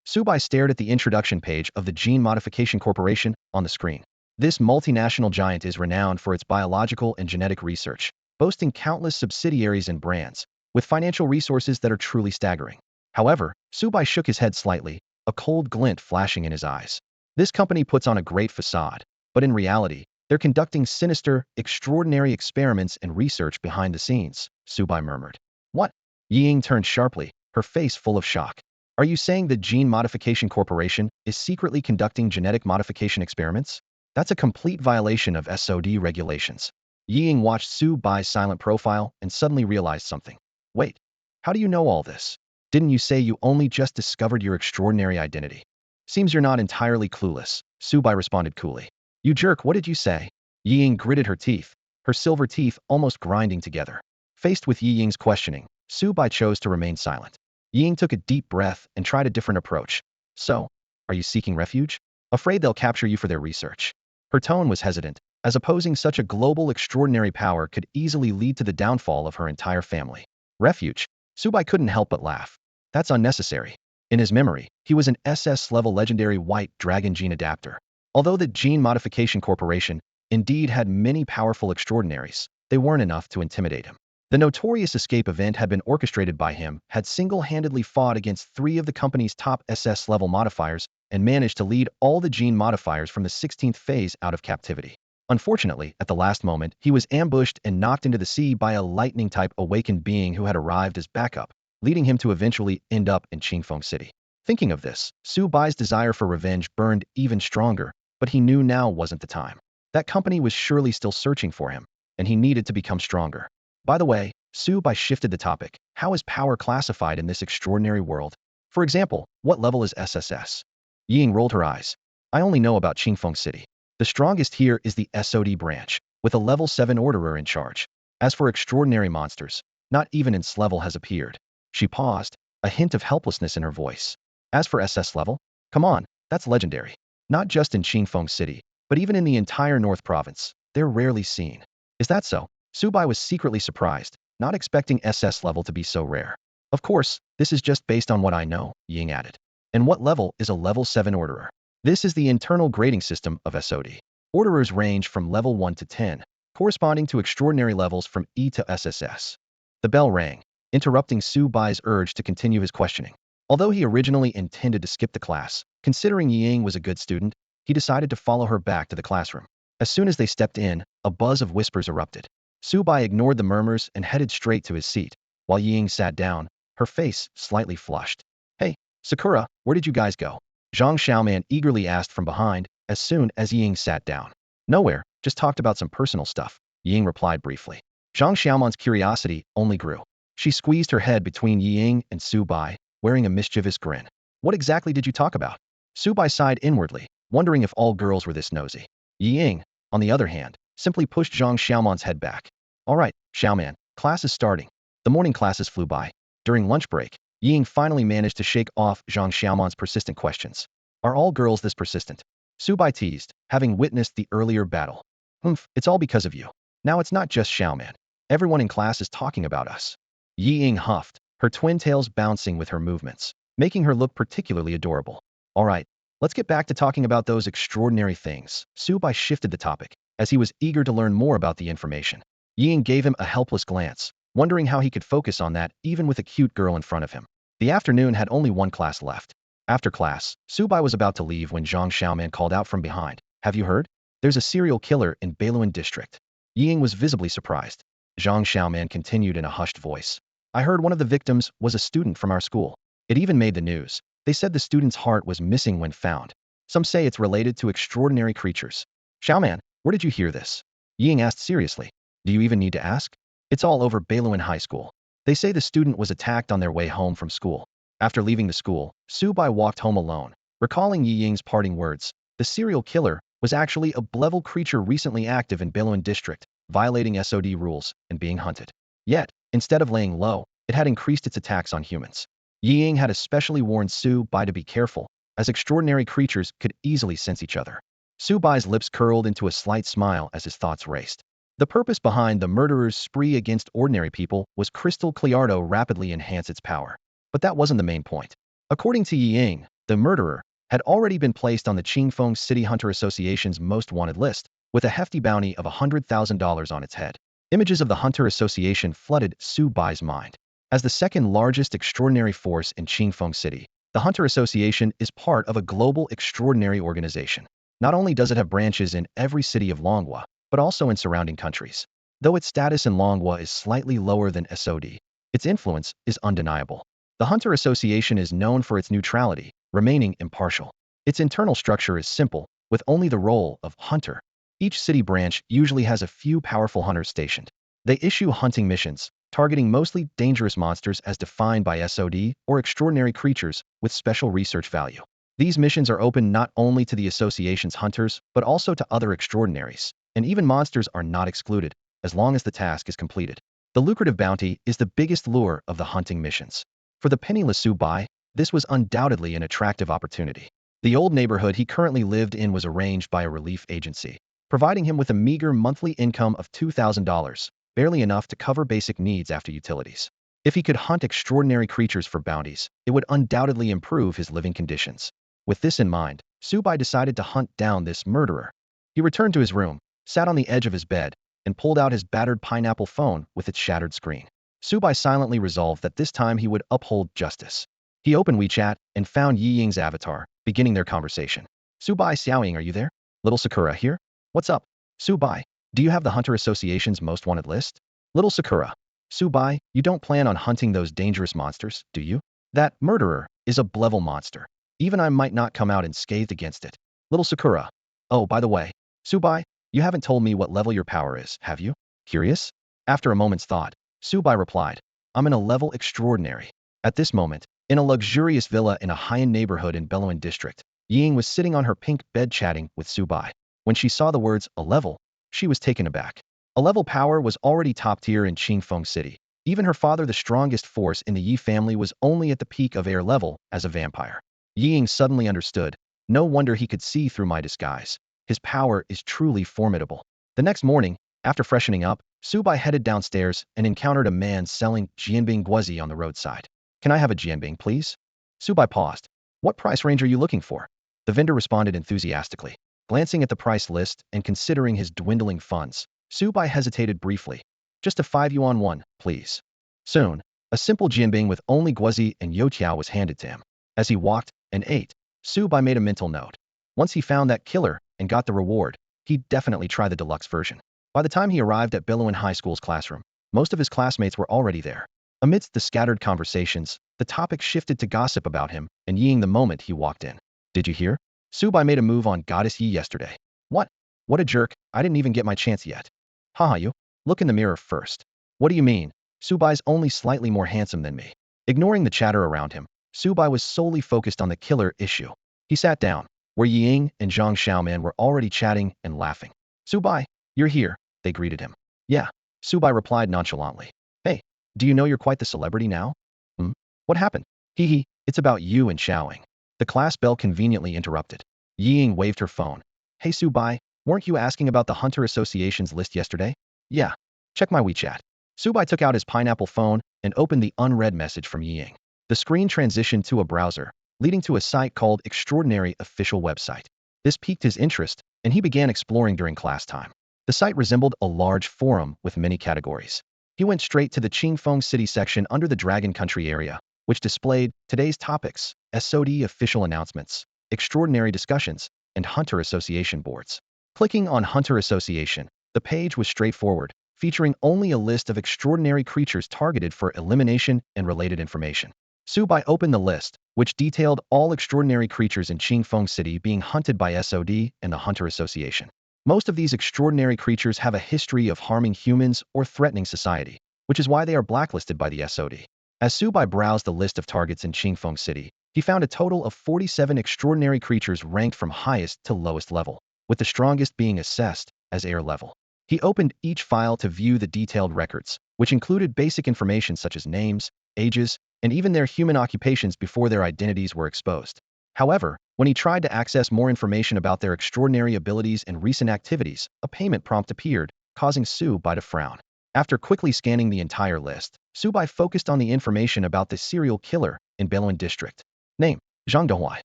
Subai stared at the introduction page of the Gene Modification Corporation on the screen. This multinational giant is renowned for its biological and genetic research, boasting countless subsidiaries and brands, with financial resources that are truly staggering. However, Subai shook his head slightly, a cold glint flashing in his eyes. This company puts on a great facade, but in reality, they're conducting sinister, extraordinary experiments and research behind the scenes, Subai murmured. What? Ying turned sharply, her face full of shock. Are you saying the Gene Modification Corporation is secretly conducting genetic modification experiments? That's a complete violation of SOD regulations. Ying watched Subai's silent profile and suddenly realized something. Wait, how do you know all this? Didn't you say you only just discovered your extraordinary identity? Seems you're not entirely clueless, Subai responded coolly. You jerk, what did you say? Ying gritted her teeth, her silver teeth almost grinding together. Faced with Yi Ying's questioning, Subai chose to remain silent. Ying took a deep breath and tried a different approach. So, are you seeking refuge? Afraid they'll capture you for their research? Her tone was hesitant, as opposing such a global extraordinary power could easily lead to the downfall of her entire family. Refuge? Subai couldn't help but laugh. That's unnecessary. In his memory, he was an SS-level legendary white dragon gene adapter. Although the Gene Modification Corporation indeed had many powerful extraordinaries, they weren't enough to intimidate him. The notorious escape event had been orchestrated by him, had single-handedly fought against 3 of the company's top SS-level modifiers, and managed to lead all the gene modifiers from the 16th phase out of captivity. Unfortunately, at the last moment, he was ambushed and knocked into the sea by a lightning-type awakened being who had arrived as backup, leading him to eventually end up in Qingfeng City. Thinking of this, Subai's desire for revenge burned even stronger, but he knew now wasn't the time. That company was surely still searching for him, and he needed to become stronger. By the way, Subai shifted the topic. How is power classified in this extraordinary world? For example, what level is SSS? Ying rolled her eyes. I only know about Qingfeng City. The strongest here is the SOD branch, with a level 7 orderer in charge. As for extraordinary monsters, not even its level has appeared. She paused, a hint of helplessness in her voice. As for SS level? Come on, that's legendary. Not just in Qingfeng City, but even in the entire North Province, they're rarely seen. Is that so? Subai was secretly surprised, not expecting SS level to be so rare. Of course, this is just based on what I know, Ying added. And what level is a level 7 orderer? This is the internal grading system of SOD. Orderers range from level 1 to 10, corresponding to extraordinary levels from E to SSS. The bell rang, interrupting Subai's urge to continue his questioning. Although he originally intended to skip the class, considering Ying was a good student, he decided to follow her back to the classroom. As soon as they stepped in, a buzz of whispers erupted. Subai ignored the murmurs and headed straight to his seat, while Ying sat down, her face slightly flushed. Hey, Sakura, where did you guys go? Zhang Xiaoman eagerly asked from behind, as soon as Ying sat down. Nowhere, just talked about some personal stuff, Ying replied briefly. Zhang Xiaoman's curiosity only grew. She squeezed her head between Ying and Subai, wearing a mischievous grin. What exactly did you talk about? Subai sighed inwardly, wondering if all girls were this nosy. Yi Ying, on the other hand, simply pushed Zhang Xiaoman's head back. All right, Xiaoman, class is starting. The morning classes flew by. During lunch break, Yi Ying finally managed to shake off Zhang Xiaoman's persistent questions. Are all girls this persistent? Su Bai teased, having witnessed the earlier battle. Humph, it's all because of you. Now it's not just Xiaoman. Everyone in class is talking about us. Yi Ying huffed, her twin tails bouncing with her movements, making her look particularly adorable. All right, let's get back to talking about those extraordinary things. Su Bai shifted the topic, as he was eager to learn more about the information. Yi Ying gave him a helpless glance, wondering how he could focus on that even with a cute girl in front of him. The afternoon had only one class left. After class, Su Bai was about to leave when Zhang Xiaoman called out from behind. Have you heard? There's a serial killer in Beiluan district. Yi Ying was visibly surprised. Zhang Xiaoman continued in a hushed voice. I heard one of the victims was a student from our school. It even made the news. They said the student's heart was missing when found. Some say it's related to extraordinary creatures. Xiaoman, where did you hear this? Yi Ying asked seriously. Do you even need to ask? It's all over Beiluan High School. They say the student was attacked on their way home from school. After leaving the school, Su Bai walked home alone, recalling Yi Ying's parting words. The serial killer was actually a level creature recently active in Beiluan district, violating SOD rules and being hunted. Yet, instead of laying low, it had increased its attacks on humans. Yi Ying had especially warned Su Bai to be careful, as extraordinary creatures could easily sense each other. Su Bai's lips curled into a slight smile as his thoughts raced. The purpose behind the murderer's spree against ordinary people was crystal clear to rapidly enhance its power. But that wasn't the main point. According to Yi Ying, the murderer had already been placed on the Qingfeng City Hunter Association's most wanted list, with a hefty bounty of $100,000 on its head. Images of the Hunter Association flooded Su Bai's mind. As the second largest extraordinary force in Qingfeng City, the Hunter Association is part of a global extraordinary organization. Not only does it have branches in every city of Longhua, but also in surrounding countries. Though its status in Longhua is slightly lower than SOD, its influence is undeniable. The Hunter Association is known for its neutrality, remaining impartial. Its internal structure is simple, with only the role of hunter. Each city branch usually has a few powerful hunters stationed. They issue hunting missions, targeting mostly dangerous monsters as defined by SOD or extraordinary creatures with special research value. These missions are open not only to the association's hunters, but also to other extraordinaries, and even monsters are not excluded, as long as the task is completed. The lucrative bounty is the biggest lure of the hunting missions. For the penniless Su Bai, this was undoubtedly an attractive opportunity. The old neighborhood he currently lived in was arranged by a relief agency, providing him with a meager monthly income of $2,000, barely enough to cover basic needs after utilities. If he could hunt extraordinary creatures for bounties, it would undoubtedly improve his living conditions. With this in mind, Su Bai decided to hunt down this murderer. He returned to his room, sat on the edge of his bed, and pulled out his battered pineapple phone with its shattered screen. Su Bai silently resolved that this time he would uphold justice. He opened WeChat and found Yi Ying's avatar, beginning their conversation. Su Bai, Xiaoying, are you there? Little Sakura here? What's up? Su Bai, do you have the Hunter Association's most wanted list? Little Sakura. Su Bai, you don't plan on hunting those dangerous monsters, do you? That murderer is a level monster. Even I might not come out unscathed against it. Little Sakura. Oh, by the way, Su Bai, you haven't told me what level your power is, have you? Curious? After a moment's thought, Su Bai replied, I'm in a level extraordinary. At this moment, in a luxurious villa in a high-end neighborhood in Beiluan district, Yi Ying was sitting on her pink bed chatting with Su Bai. When she saw the words, a level, she was taken aback. A level power was already top tier in Qingfeng City. Even her father, the strongest force in the Yi family, was only at the peak of air level as a vampire. Yi Ying suddenly understood. No wonder he could see through my disguise. His power is truly formidable. The next morning, after freshening up, Su Bai headed downstairs and encountered a man selling jianbing guozi on the roadside. Can I have a jianbing, please? Su Bai paused. What price range are you looking for? The vendor responded enthusiastically. Glancing at the price list and considering his dwindling funds, Su Bai hesitated briefly. Just a 5 yuan one, please. Soon, a simple jianbing with only guozi and youtiao was handed to him. As he walked and ate, Su Bai made a mental note. Once he found that killer and got the reward, he'd definitely try the deluxe version. By the time he arrived at Beiluan High School's classroom, most of his classmates were already there. Amidst the scattered conversations, the topic shifted to gossip about him and Yi Ying the moment he walked in. Did you hear? Su Bai made a move on Goddess Yi yesterday. What? What a jerk, I didn't even get my chance yet. Haha, you. Look in the mirror first. What do you mean? Su Bai's only slightly more handsome than me. Ignoring the chatter around him, Su Bai was solely focused on the killer issue. He sat down, where Ying and Zhang Xiaoman were already chatting and laughing. Subai, you're here, they greeted him. Yeah, Subai replied nonchalantly. Hey, do you know you're quite the celebrity now? Hmm? What happened? Hee hee, it's about you and Xiaoing. The class bell conveniently interrupted. Ying waved her phone. Hey Subai, weren't you asking about the Hunter Association's list yesterday? Yeah, check my WeChat. Subai took out his pineapple phone and opened the unread message from Ying. The screen transitioned to a browser, leading to a site called Extraordinary Official Website. This piqued his interest, and he began exploring during class time. The site resembled a large forum with many categories. He went straight to the Qingfeng City section under the Dragon Country area, which displayed today's topics, SOD official announcements, extraordinary discussions, and Hunter Association boards. Clicking on Hunter Association, the page was straightforward, featuring only a list of extraordinary creatures targeted for elimination and related information. Subai opened the list, which detailed all extraordinary creatures in Qingfeng City being hunted by SOD and the Hunter Association. Most of these extraordinary creatures have a history of harming humans or threatening society, which is why they are blacklisted by the SOD. As Subai browsed the list of targets in Qingfeng City, he found a total of 47 extraordinary creatures ranked from highest to lowest level, with the strongest being assessed as air level. He opened each file to view the detailed records, which included basic information such as names, ages, and even their human occupations before their identities were exposed. However, when he tried to access more information about their extraordinary abilities and recent activities, a payment prompt appeared, causing Subai to frown. After quickly scanning the entire list, Subai focused on the information about the serial killer in Beluan District. Name, Zhang Donghuai.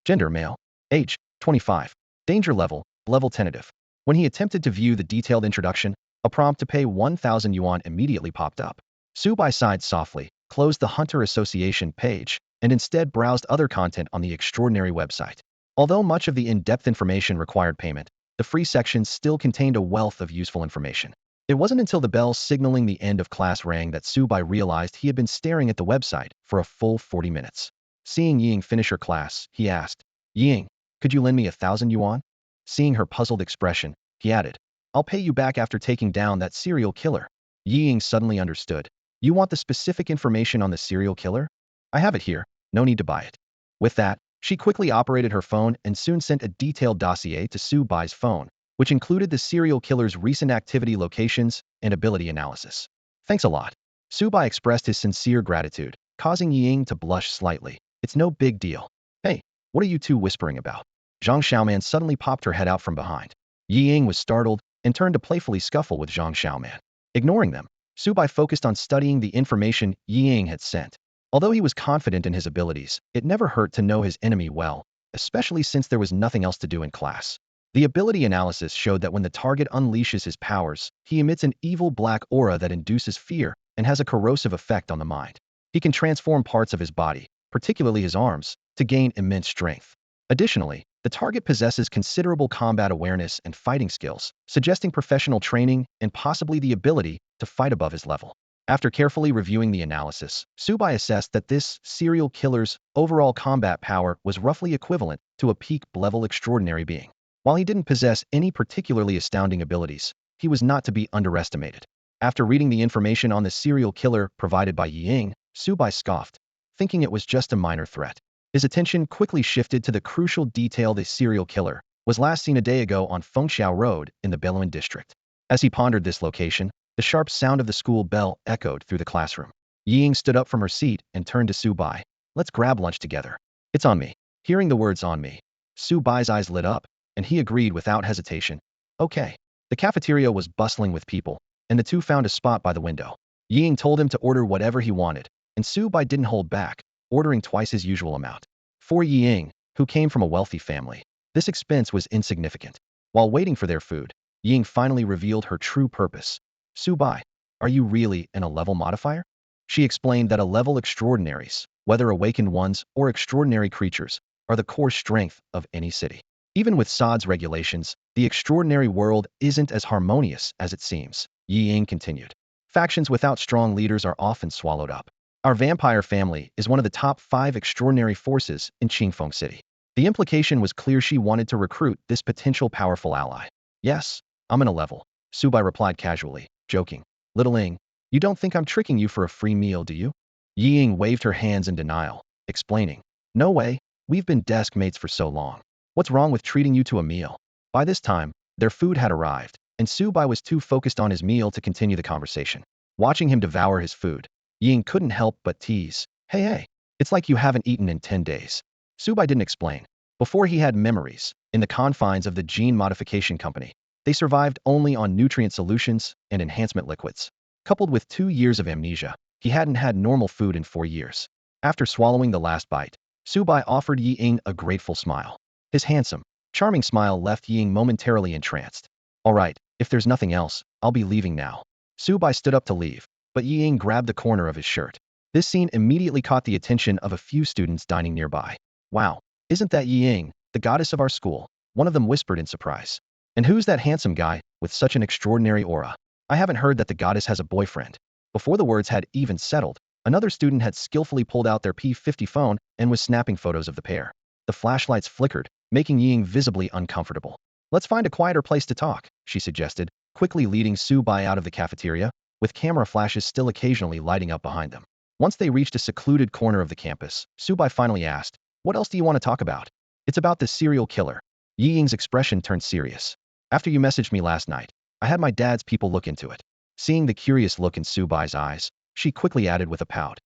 Gender, male. Age, 25. Danger level, level tentative. When he attempted to view the detailed introduction, a prompt to pay 1,000 yuan immediately popped up. Subai sighed softly, closed the Hunter Association page, and instead browsed other content on the extraordinary website. Although much of the in-depth information required payment, the free sections still contained a wealth of useful information. It wasn't until the bell signaling the end of class rang that Subai realized he had been staring at the website for a full 40 minutes. Seeing Ying finish her class, he asked, Ying, could you lend me 1,000 yuan? Seeing her puzzled expression, he added, I'll pay you back after taking down that serial killer. Ying suddenly understood. You want the specific information on the serial killer? I have it here, no need to buy it. With that, she quickly operated her phone and soon sent a detailed dossier to Subai's phone, which included the serial killer's recent activity locations and ability analysis. Thanks a lot. Subai expressed his sincere gratitude, causing Ying to blush slightly. It's no big deal. Hey, what are you two whispering about? Zhang Xiaoman suddenly popped her head out from behind. Ying was startled and turned to playfully scuffle with Zhang Xiaoman. Ignoring them, Subai focused on studying the information Ying had sent. Although he was confident in his abilities, it never hurt to know his enemy well, especially since there was nothing else to do in class. The ability analysis showed that when the target unleashes his powers, he emits an evil black aura that induces fear and has a corrosive effect on the mind. He can transform parts of his body, particularly his arms, to gain immense strength. Additionally, the target possesses considerable combat awareness and fighting skills, suggesting professional training and possibly the ability to fight above his level. After carefully reviewing the analysis, Subai assessed that this serial killer's overall combat power was roughly equivalent to a peak-level extraordinary being. While he didn't possess any particularly astounding abilities, he was not to be underestimated. After reading the information on the serial killer provided by Ying, Subai scoffed, thinking it was just a minor threat. His attention quickly shifted to the crucial detail: the serial killer was last seen a day ago on Fengxiao Road in the Beluan district. As he pondered this location, the sharp sound of the school bell echoed through the classroom. Ying stood up from her seat and turned to Subai. Let's grab lunch together. It's on me. Hearing the words on me, Subai's eyes lit up, and he agreed without hesitation. Okay. The cafeteria was bustling with people, and the two found a spot by the window. Ying told him to order whatever he wanted, and Subai didn't hold back, ordering twice his usual amount. For Ying, who came from a wealthy family, this expense was insignificant. While waiting for their food, Ying finally revealed her true purpose. Subai, are you really in a level modifier? She explained that a level extraordinaries, whether awakened ones or extraordinary creatures, are the core strength of any city. Even with SOD's regulations, the extraordinary world isn't as harmonious as it seems, Ying continued. Factions without strong leaders are often swallowed up. Our vampire family is one of the top 5 extraordinary forces in Qingfeng City. The implication was clear: she wanted to recruit this potential powerful ally. Yes, I'm in a level, Subai replied casually, joking. Little Ing, you don't think I'm tricking you for a free meal, do you? Ying waved her hands in denial, explaining. No way, we've been desk mates for so long. What's wrong with treating you to a meal? By this time, their food had arrived, and Subai was too focused on his meal to continue the conversation. Watching him devour his food, Ying couldn't help but tease. Hey, it's like you haven't eaten in 10 days. Subai didn't explain. Before he had memories, in the confines of the gene modification company, they survived only on nutrient solutions and enhancement liquids. Coupled with 2 years of amnesia, he hadn't had normal food in 4 years. After swallowing the last bite, Subai offered Ying a grateful smile. His handsome, charming smile left Ying momentarily entranced. All right, if there's nothing else, I'll be leaving now. Subai stood up to leave, but Ying grabbed the corner of his shirt. This scene immediately caught the attention of a few students dining nearby. Wow, isn't that Ying, the goddess of our school? One of them whispered in surprise. And who's that handsome guy with such an extraordinary aura? I haven't heard that the goddess has a boyfriend. Before the words had even settled, another student had skillfully pulled out their P50 phone and was snapping photos of the pair. The flashlights flickered, making Ying visibly uncomfortable. Let's find a quieter place to talk, she suggested, quickly leading Subai out of the cafeteria, with camera flashes still occasionally lighting up behind them. Once they reached a secluded corner of the campus, Subai finally asked, what else do you want to talk about? It's about this serial killer. Ying's expression turned serious. After you messaged me last night, I had my dad's people look into it. Seeing the curious look in Subai's eyes, she quickly added with a pout.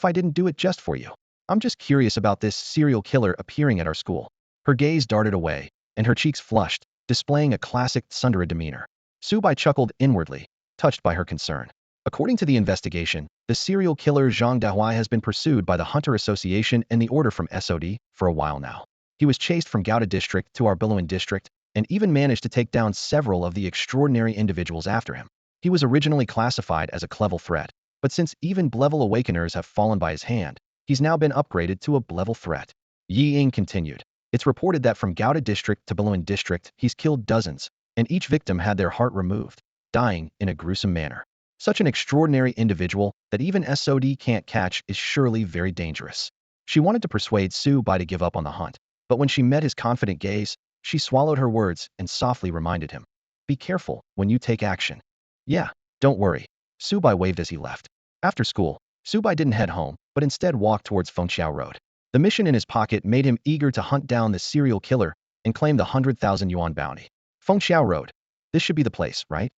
I didn't do it just for you. I'm just curious about this serial killer appearing at our school. Her gaze darted away, and her cheeks flushed, displaying a classic tsundere demeanor. Subai chuckled inwardly, touched by her concern. According to the investigation, the serial killer Zhang Dahuai has been pursued by the Hunter Association and the Order from SOD for a while now. He was chased from Gouda district to Arbeloan district, and even managed to take down several of the extraordinary individuals after him. He was originally classified as a clevel threat, but since even Blevel Awakeners have fallen by his hand, he's now been upgraded to a Blevel threat. Ying continued. It's reported that from Gouda district to Beloan district, he's killed dozens, and each victim had their heart removed, dying in a gruesome manner. Such an extraordinary individual that even SOD can't catch is surely very dangerous. She wanted to persuade Subai to give up on the hunt, but when she met his confident gaze, she swallowed her words and softly reminded him. Be careful when you take action. Yeah, don't worry. Subai waved as he left. After school, Subai didn't head home, but instead walked towards Fengxiao Road. The mission in his pocket made him eager to hunt down the serial killer and claim the 100,000 yuan bounty. Fengxiao Road. This should be the place, right?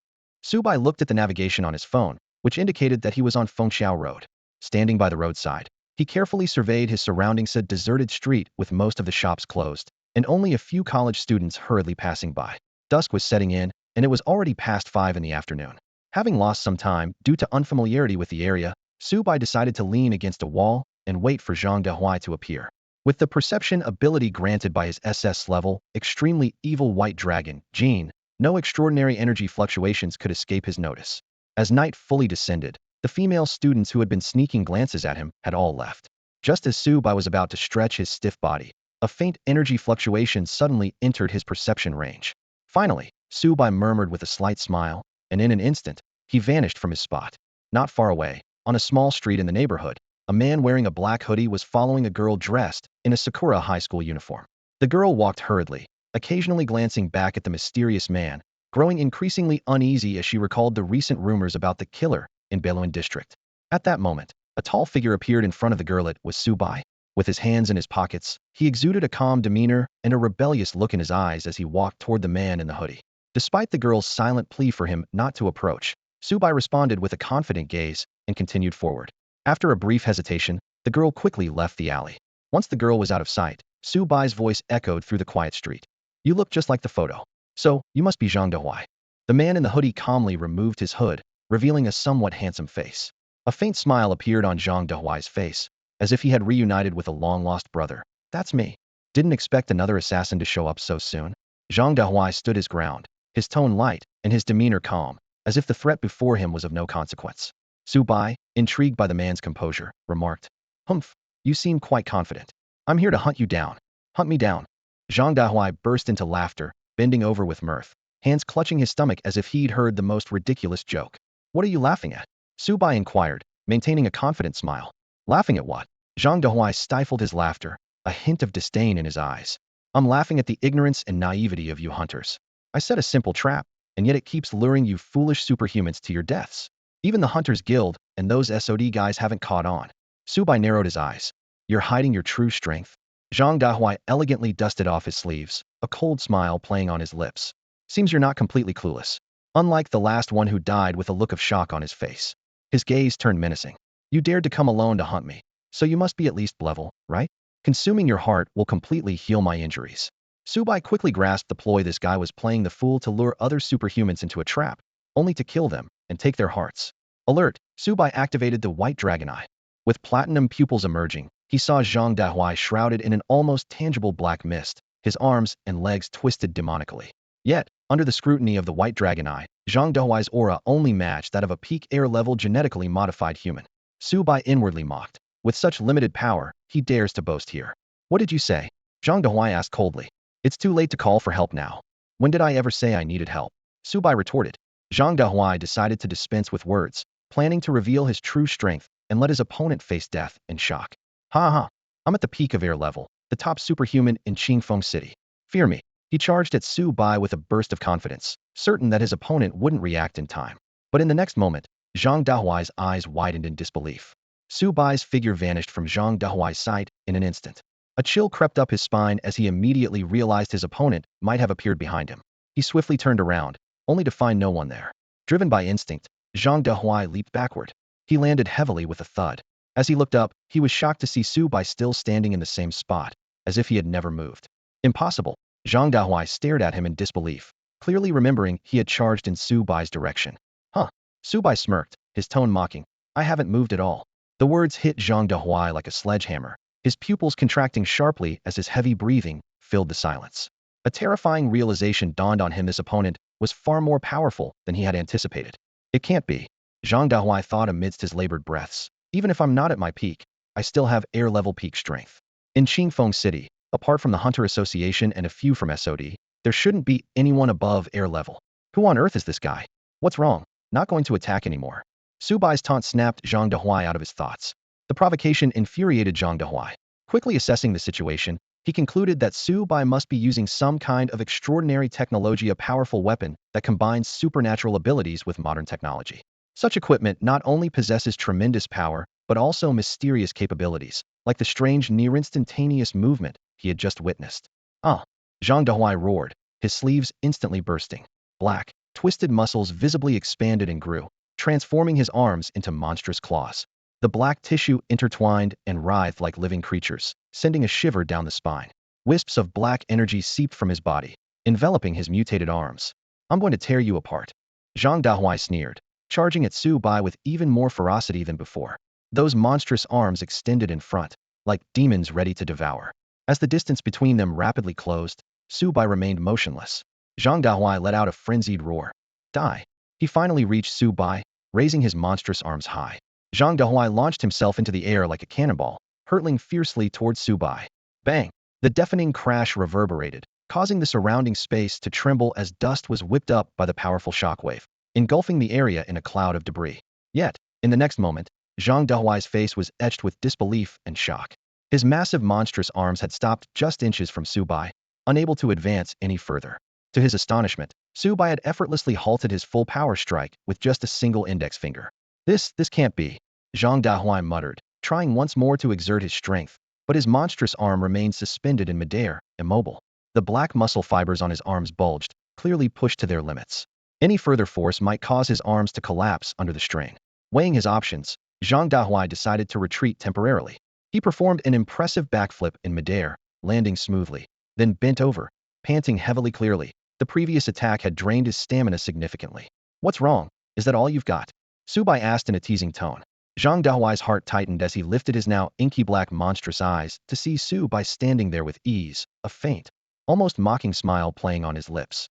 Subai looked at the navigation on his phone, which indicated that he was on Fengxiao Road. Standing by the roadside, he carefully surveyed his surroundings, a deserted street with most of the shops closed, and only a few college students hurriedly passing by. Dusk was setting in, and it was already past 5 in the afternoon. Having lost some time due to unfamiliarity with the area, Subai decided to lean against a wall and wait for Zhang Dahuai to appear. With the perception ability granted by his SS level, extremely evil white dragon, Jean, no extraordinary energy fluctuations could escape his notice. As night fully descended, the female students who had been sneaking glances at him had all left. Just as Subai was about to stretch his stiff body, a faint energy fluctuation suddenly entered his perception range. Finally, Subai murmured with a slight smile, and in an instant, he vanished from his spot. Not far away, on a small street in the neighborhood, a man wearing a black hoodie was following a girl dressed in a Sakura high school uniform. The girl walked hurriedly, occasionally glancing back at the mysterious man, growing increasingly uneasy as she recalled the recent rumors about the killer in Beloan district. At that moment, a tall figure appeared in front of the girl. It was Subai. With his hands in his pockets, he exuded a calm demeanor and a rebellious look in his eyes as he walked toward the man in the hoodie. Despite the girl's silent plea for him not to approach, Subai responded with a confident gaze and continued forward. After a brief hesitation, the girl quickly left the alley. Once the girl was out of sight, Subai's voice echoed through the quiet street. You look just like the photo. So, you must be Zhang Dahuai. The man in the hoodie calmly removed his hood, revealing a somewhat handsome face. A faint smile appeared on Zhang Dahuai's face, as if he had reunited with a long-lost brother. That's me. Didn't expect another assassin to show up so soon. Zhang Dahuai stood his ground, his tone light and his demeanor calm, as if the threat before him was of no consequence. Subai, intrigued by the man's composure, remarked, Humph, you seem quite confident. I'm here to hunt you down. Hunt me down. Zhang Dahuai burst into laughter, bending over with mirth, hands clutching his stomach as if he'd heard the most ridiculous joke. What are you laughing at? Subai inquired, maintaining a confident smile. Laughing at what? Zhang Dahuai stifled his laughter, a hint of disdain in his eyes. I'm laughing at the ignorance and naivety of you hunters. I set a simple trap, and yet it keeps luring you foolish superhumans to your deaths. Even the Hunters Guild and those SOD guys haven't caught on. Subai narrowed his eyes. You're hiding your true strength. Zhang Dahuai elegantly dusted off his sleeves, a cold smile playing on his lips. Seems you're not completely clueless. Unlike the last one who died with a look of shock on his face. His gaze turned menacing. You dared to come alone to hunt me, so you must be at least level, right? Consuming your heart will completely heal my injuries. Subai quickly grasped the ploy this guy was playing the fool to lure other superhumans into a trap, only to kill them and take their hearts. Alert! Subai activated the white dragon eye. With platinum pupils emerging, he saw Zhang Dahuai shrouded in an almost tangible black mist, his arms and legs twisted demonically. Yet, under the scrutiny of the white dragon eye, Zhang Dahuai's aura only matched that of a peak air-level genetically modified human. Subai inwardly mocked. With such limited power, he dares to boast here. What did you say? Zhang Dahuai asked coldly. It's too late to call for help now. When did I ever say I needed help? Subai retorted. Zhang Dahuai decided to dispense with words, planning to reveal his true strength and let his opponent face death in shock. Ha ha, I'm at the peak of air level, the top superhuman in Qingfeng City. Fear me. He charged at Subai with a burst of confidence, certain that his opponent wouldn't react in time. But in the next moment, Zhang Dahuai's eyes widened in disbelief. Subai's figure vanished from Zhang Dahuai's sight in an instant. A chill crept up his spine as he immediately realized his opponent might have appeared behind him. He swiftly turned around, only to find no one there. Driven by instinct, Zhang Dahuai leaped backward. He landed heavily with a thud. As he looked up, he was shocked to see Subai still standing in the same spot, as if he had never moved. Impossible. Zhang Dahuai stared at him in disbelief, clearly remembering he had charged in Subai's direction. Huh. Subai smirked, his tone mocking. I haven't moved at all. The words hit Zhang Dahuai like a sledgehammer, his pupils contracting sharply as his heavy breathing filled the silence. A terrifying realization dawned on him: this opponent was far more powerful than he had anticipated. It can't be, Zhang Dahuai thought amidst his labored breaths. Even if I'm not at my peak, I still have air-level peak strength. In Qingfeng City, apart from the Hunter Association and a few from SOD, there shouldn't be anyone above air level. Who on earth is this guy? What's wrong? Not going to attack anymore. Subai's taunt snapped Zhang Dahuai out of his thoughts. The provocation infuriated Zhang Dahuai. Quickly assessing the situation, he concluded that Subai must be using some kind of extraordinary technology, a powerful weapon that combines supernatural abilities with modern technology. Such equipment not only possesses tremendous power, but also mysterious capabilities, like the strange near-instantaneous movement he had just witnessed. Ah! Zhang Dahuai roared, his sleeves instantly bursting. Black, twisted muscles visibly expanded and grew, transforming his arms into monstrous claws. The black tissue intertwined and writhed like living creatures, sending a shiver down the spine. Wisps of black energy seeped from his body, enveloping his mutated arms. I'm going to tear you apart. Zhang Dahuai sneered, charging at Subai with even more ferocity than before. Those monstrous arms extended in front, like demons ready to devour. As the distance between them rapidly closed, Subai remained motionless. Zhang Dahuai let out a frenzied roar. Die. He finally reached Subai, raising his monstrous arms high. Zhang Dahuai launched himself into the air like a cannonball, hurtling fiercely towards Subai. Bang! The deafening crash reverberated, causing the surrounding space to tremble as dust was whipped up by the powerful shockwave, engulfing the area in a cloud of debris. Yet, in the next moment, Zhang Dahuai's face was etched with disbelief and shock. His massive monstrous arms had stopped just inches from Subai, unable to advance any further. To his astonishment, Subai had effortlessly halted his full power strike with just a single index finger. This can't be, Zhang Dahuai muttered, trying once more to exert his strength, but his monstrous arm remained suspended in midair, immobile. The black muscle fibers on his arms bulged, clearly pushed to their limits. Any further force might cause his arms to collapse under the strain. Weighing his options, Zhang Dahuai decided to retreat temporarily. He performed an impressive backflip in midair, landing smoothly, then bent over, panting heavily. Clearly, the previous attack had drained his stamina significantly. What's wrong? Is that all you've got? Subai asked in a teasing tone. Zhang Dahuai's heart tightened as he lifted his now inky black monstrous eyes to see Subai standing there with ease, a faint, almost mocking smile playing on his lips.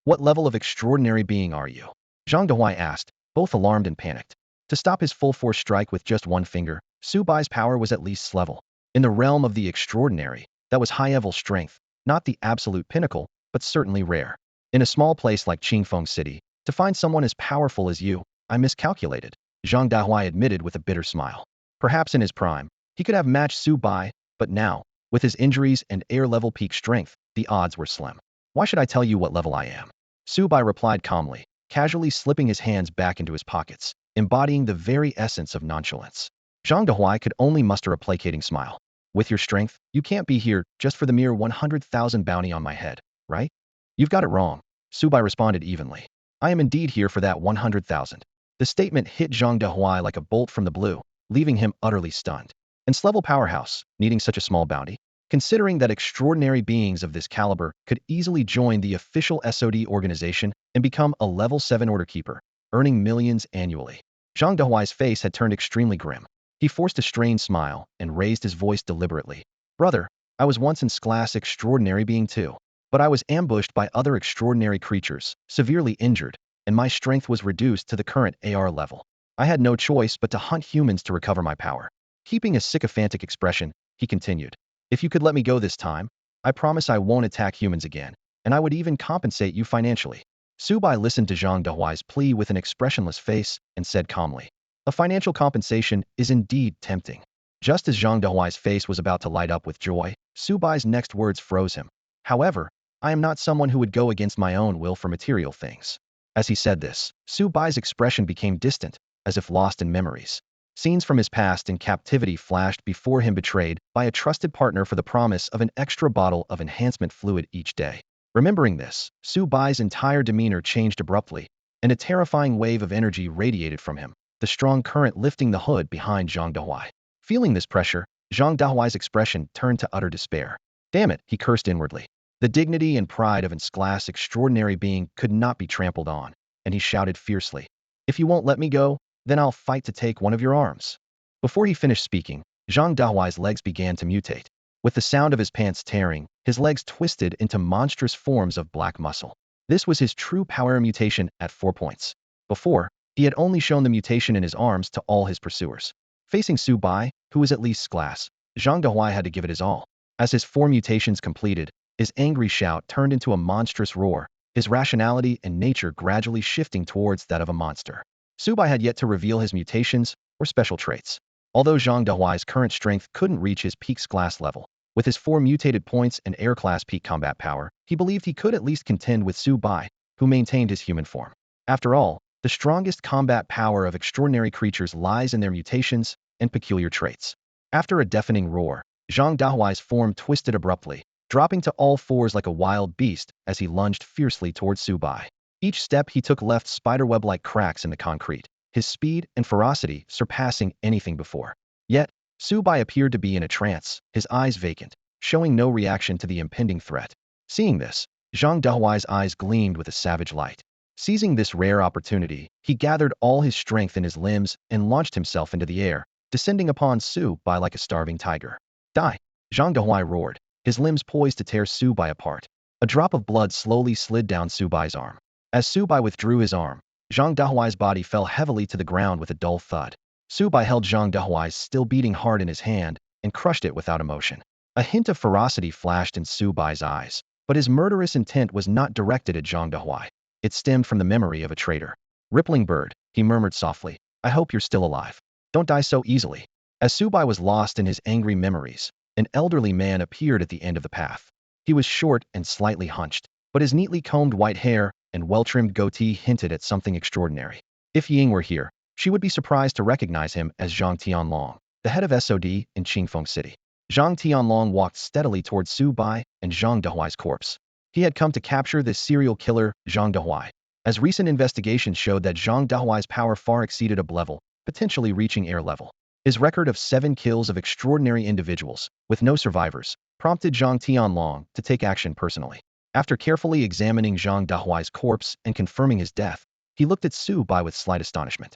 What level of extraordinary being are you? Zhang Dahuai asked, both alarmed and panicked. To stop his full-force strike with just one finger, Subai's power was at least level. In the realm of the extraordinary, that was high-level strength, not the absolute pinnacle, but certainly rare. In a small place like Qingfeng City, to find someone as powerful as you, I miscalculated, Zhang Dahuai admitted with a bitter smile. Perhaps in his prime, he could have matched Subai, but now, with his injuries and air-level peak strength, the odds were slim. Why should I tell you what level I am? Subai replied calmly, casually slipping his hands back into his pockets, embodying the very essence of nonchalance. Zhang Dahuai could only muster a placating smile. With your strength, you can't be here just for the mere 100,000 bounty on my head, right? You've got it wrong, Subai responded evenly. I am indeed here for that 100,000. The statement hit Zhang Dehuai like a bolt from the blue, leaving him utterly stunned. And level powerhouse, needing such a small bounty? Considering that extraordinary beings of this caliber could easily join the official SOD organization and become a level 7 order keeper, earning millions annually. Zhang Dehuai's face had turned extremely grim. He forced a strained smile and raised his voice deliberately. Brother, I was once in class extraordinary being too. But I was ambushed by other extraordinary creatures, severely injured, and my strength was reduced to the current AR level. I had no choice but to hunt humans to recover my power. Keeping a sycophantic expression, he continued. If you could let me go this time, I promise I won't attack humans again, and I would even compensate you financially. Subai listened to Zhang Dehuai's plea with an expressionless face and said calmly, a financial compensation is indeed tempting. Just as Zhang Dehuai's face was about to light up with joy, Subai's next words froze him. However, I am not someone who would go against my own will for material things. As he said this, Subai's expression became distant, as if lost in memories. Scenes from his past in captivity flashed before him, betrayed by a trusted partner for the promise of an extra bottle of enhancement fluid each day. Remembering this, Subai's entire demeanor changed abruptly, and a terrifying wave of energy radiated from him, the strong current lifting the hood behind Zhang Dehuai. Feeling this pressure, Zhang Dehuai's expression turned to utter despair. Damn it, he cursed inwardly. The dignity and pride of his class extraordinary being could not be trampled on, and he shouted fiercely, if you won't let me go, then I'll fight to take one of your arms. Before he finished speaking, Zhang Dehuai's legs began to mutate. With the sound of his pants tearing, his legs twisted into monstrous forms of black muscle. This was his true power mutation at 4 points. Before, he had only shown the mutation in his arms to all his pursuers. Facing Subai, who was at least class, Zhang Dehuai had to give it his all. As his 4 mutations completed, his angry shout turned into a monstrous roar, his rationality and nature gradually shifting towards that of a monster. Subai had yet to reveal his mutations or special traits. Although Zhang Dehuai's current strength couldn't reach his peak class level, with his 4 mutated points and air class peak combat power, he believed he could at least contend with Subai, who maintained his human form. After all, the strongest combat power of extraordinary creatures lies in their mutations and peculiar traits. After a deafening roar, Zhang Dehuai's form twisted abruptly, dropping to all fours like a wild beast as he lunged fiercely towards Subai. Each step he took left spiderweb-like cracks in the concrete, his speed and ferocity surpassing anything before. Yet, Subai appeared to be in a trance, his eyes vacant, showing no reaction to the impending threat. Seeing this, Zhang Dehuai's eyes gleamed with a savage light. Seizing this rare opportunity, he gathered all his strength in his limbs and launched himself into the air, descending upon Subai like a starving tiger. Die! Zhang Dehuai roared, his limbs poised to tear Subai apart. A drop of blood slowly slid down Subai's arm. As Subai withdrew his arm, Zhang Dehuai's body fell heavily to the ground with a dull thud. Subai held Zhang Dehuai's still beating heart in his hand and crushed it without emotion. A hint of ferocity flashed in Subai's eyes, but his murderous intent was not directed at Zhang Dehuai. It stemmed from the memory of a traitor. Rippling bird, he murmured softly, I hope you're still alive. Don't die so easily. As Subai was lost in his angry memories, an elderly man appeared at the end of the path. He was short and slightly hunched, but his neatly combed white hair and well-trimmed goatee hinted at something extraordinary. If Ying were here, she would be surprised to recognize him as Zhang Tianlong, the head of SOD in Qingfeng City. Zhang Tianlong walked steadily towards Subai and Zhang Dehuai's corpse. He had come to capture this serial killer, Zhang Dehuai, as recent investigations showed that Zhang Dehuai's power far exceeded a level, potentially reaching air level. His record of 7 kills of extraordinary individuals, with no survivors, prompted Zhang Tianlong to take action personally. After carefully examining Zhang Dehuai's corpse and confirming his death, he looked at Subai with slight astonishment.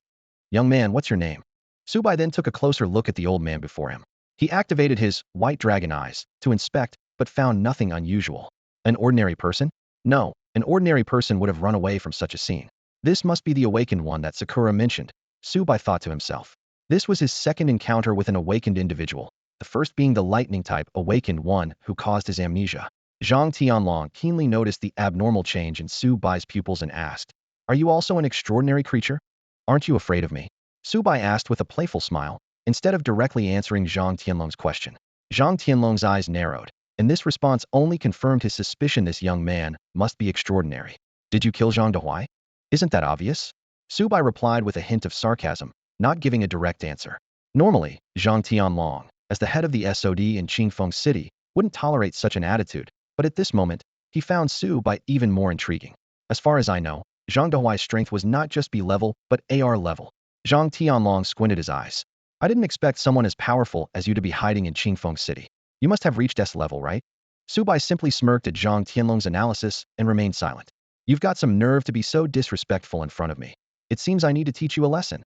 Young man, what's your name? Subai then took a closer look at the old man before him. He activated his white dragon eyes to inspect, but found nothing unusual. An ordinary person? No, an ordinary person would have run away from such a scene. This must be the awakened one that Sakura mentioned, Subai thought to himself. This was his second encounter with an awakened individual, the first being the lightning type awakened one who caused his amnesia. Zhang Tianlong keenly noticed the abnormal change in Subai's pupils and asked, Are you also an extraordinary creature? Aren't you afraid of me? Subai asked with a playful smile, instead of directly answering Zhang Tianlong's question. Zhang Tianlong's eyes narrowed, and this response only confirmed his suspicion this young man must be extraordinary. Did you kill Zhang Dehuai? Isn't that obvious? Subai replied with a hint of sarcasm, not giving a direct answer. Normally, Zhang Tianlong, as the head of the SOD in Qingfeng City, wouldn't tolerate such an attitude, but at this moment, he found Su Bai even more intriguing. As far as I know, Zhang Dehuai's strength was not just B level, but AR level. Zhang Tianlong squinted his eyes. I didn't expect someone as powerful as you to be hiding in Qingfeng City. You must have reached S level, right? Su Bai simply smirked at Zhang Tianlong's analysis and remained silent. You've got some nerve to be so disrespectful in front of me. It seems I need to teach you a lesson.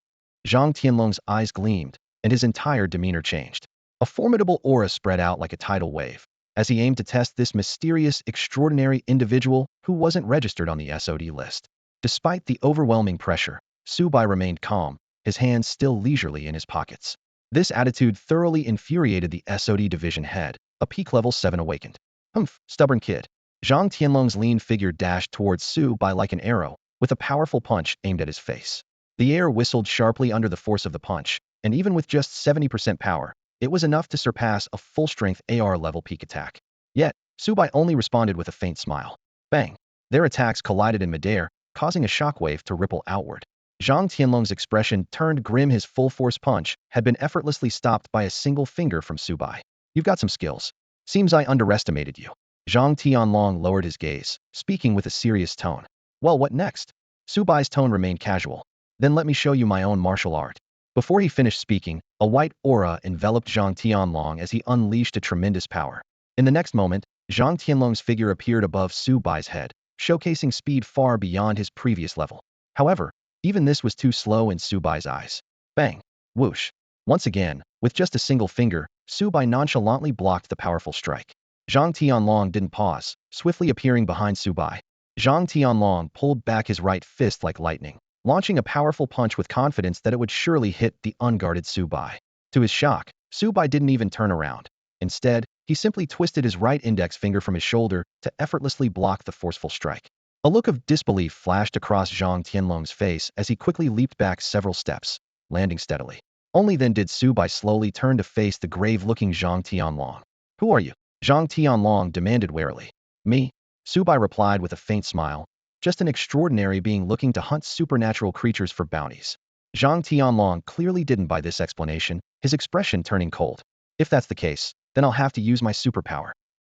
Zhang Tianlong's eyes gleamed, and his entire demeanor changed. A formidable aura spread out like a tidal wave, as he aimed to test this mysterious, extraordinary individual who wasn't registered on the SOD list. Despite the overwhelming pressure, Su Bai remained calm, his hands still leisurely in his pockets. This attitude thoroughly infuriated the SOD division head, a peak level 7 awakened. Humph, stubborn kid. Zhang Tianlong's lean figure dashed towards Su Bai like an arrow, with a powerful punch aimed at his face. The air whistled sharply under the force of the punch, and even with just 70% power, it was enough to surpass a full-strength AR level peak attack. Yet, Su Bai only responded with a faint smile. Bang! Their attacks collided in midair, causing a shockwave to ripple outward. Zhang Tianlong's expression turned grim. His full-force punch had been effortlessly stopped by a single finger from Su Bai. You've got some skills. Seems I underestimated you. Zhang Tianlong lowered his gaze, speaking with a serious tone. Well, what next? Su Bai's tone remained casual. Then let me show you my own martial art. Before he finished speaking, a white aura enveloped Zhang Tianlong as he unleashed a tremendous power. In the next moment, Zhang Tianlong's figure appeared above Su Bai's head, showcasing speed far beyond his previous level. However, even this was too slow in Su Bai's eyes. Bang! Whoosh! Once again, with just a single finger, Su Bai nonchalantly blocked the powerful strike. Zhang Tianlong didn't pause, swiftly appearing behind Su Bai. Zhang Tianlong pulled back his right fist like lightning, launching a powerful punch with confidence that it would surely hit the unguarded Su Bai. To his shock, Su Bai didn't even turn around. Instead, he simply twisted his right index finger from his shoulder to effortlessly block the forceful strike. A look of disbelief flashed across Zhang Tianlong's face as he quickly leaped back several steps, landing steadily. Only then did Su Bai slowly turn to face the grave-looking Zhang Tianlong. Who are you? Zhang Tianlong demanded warily. Me? Su Bai replied with a faint smile. Just an extraordinary being looking to hunt supernatural creatures for bounties. Zhang Tianlong clearly didn't buy this explanation, his expression turning cold. If that's the case, then I'll have to use my superpower.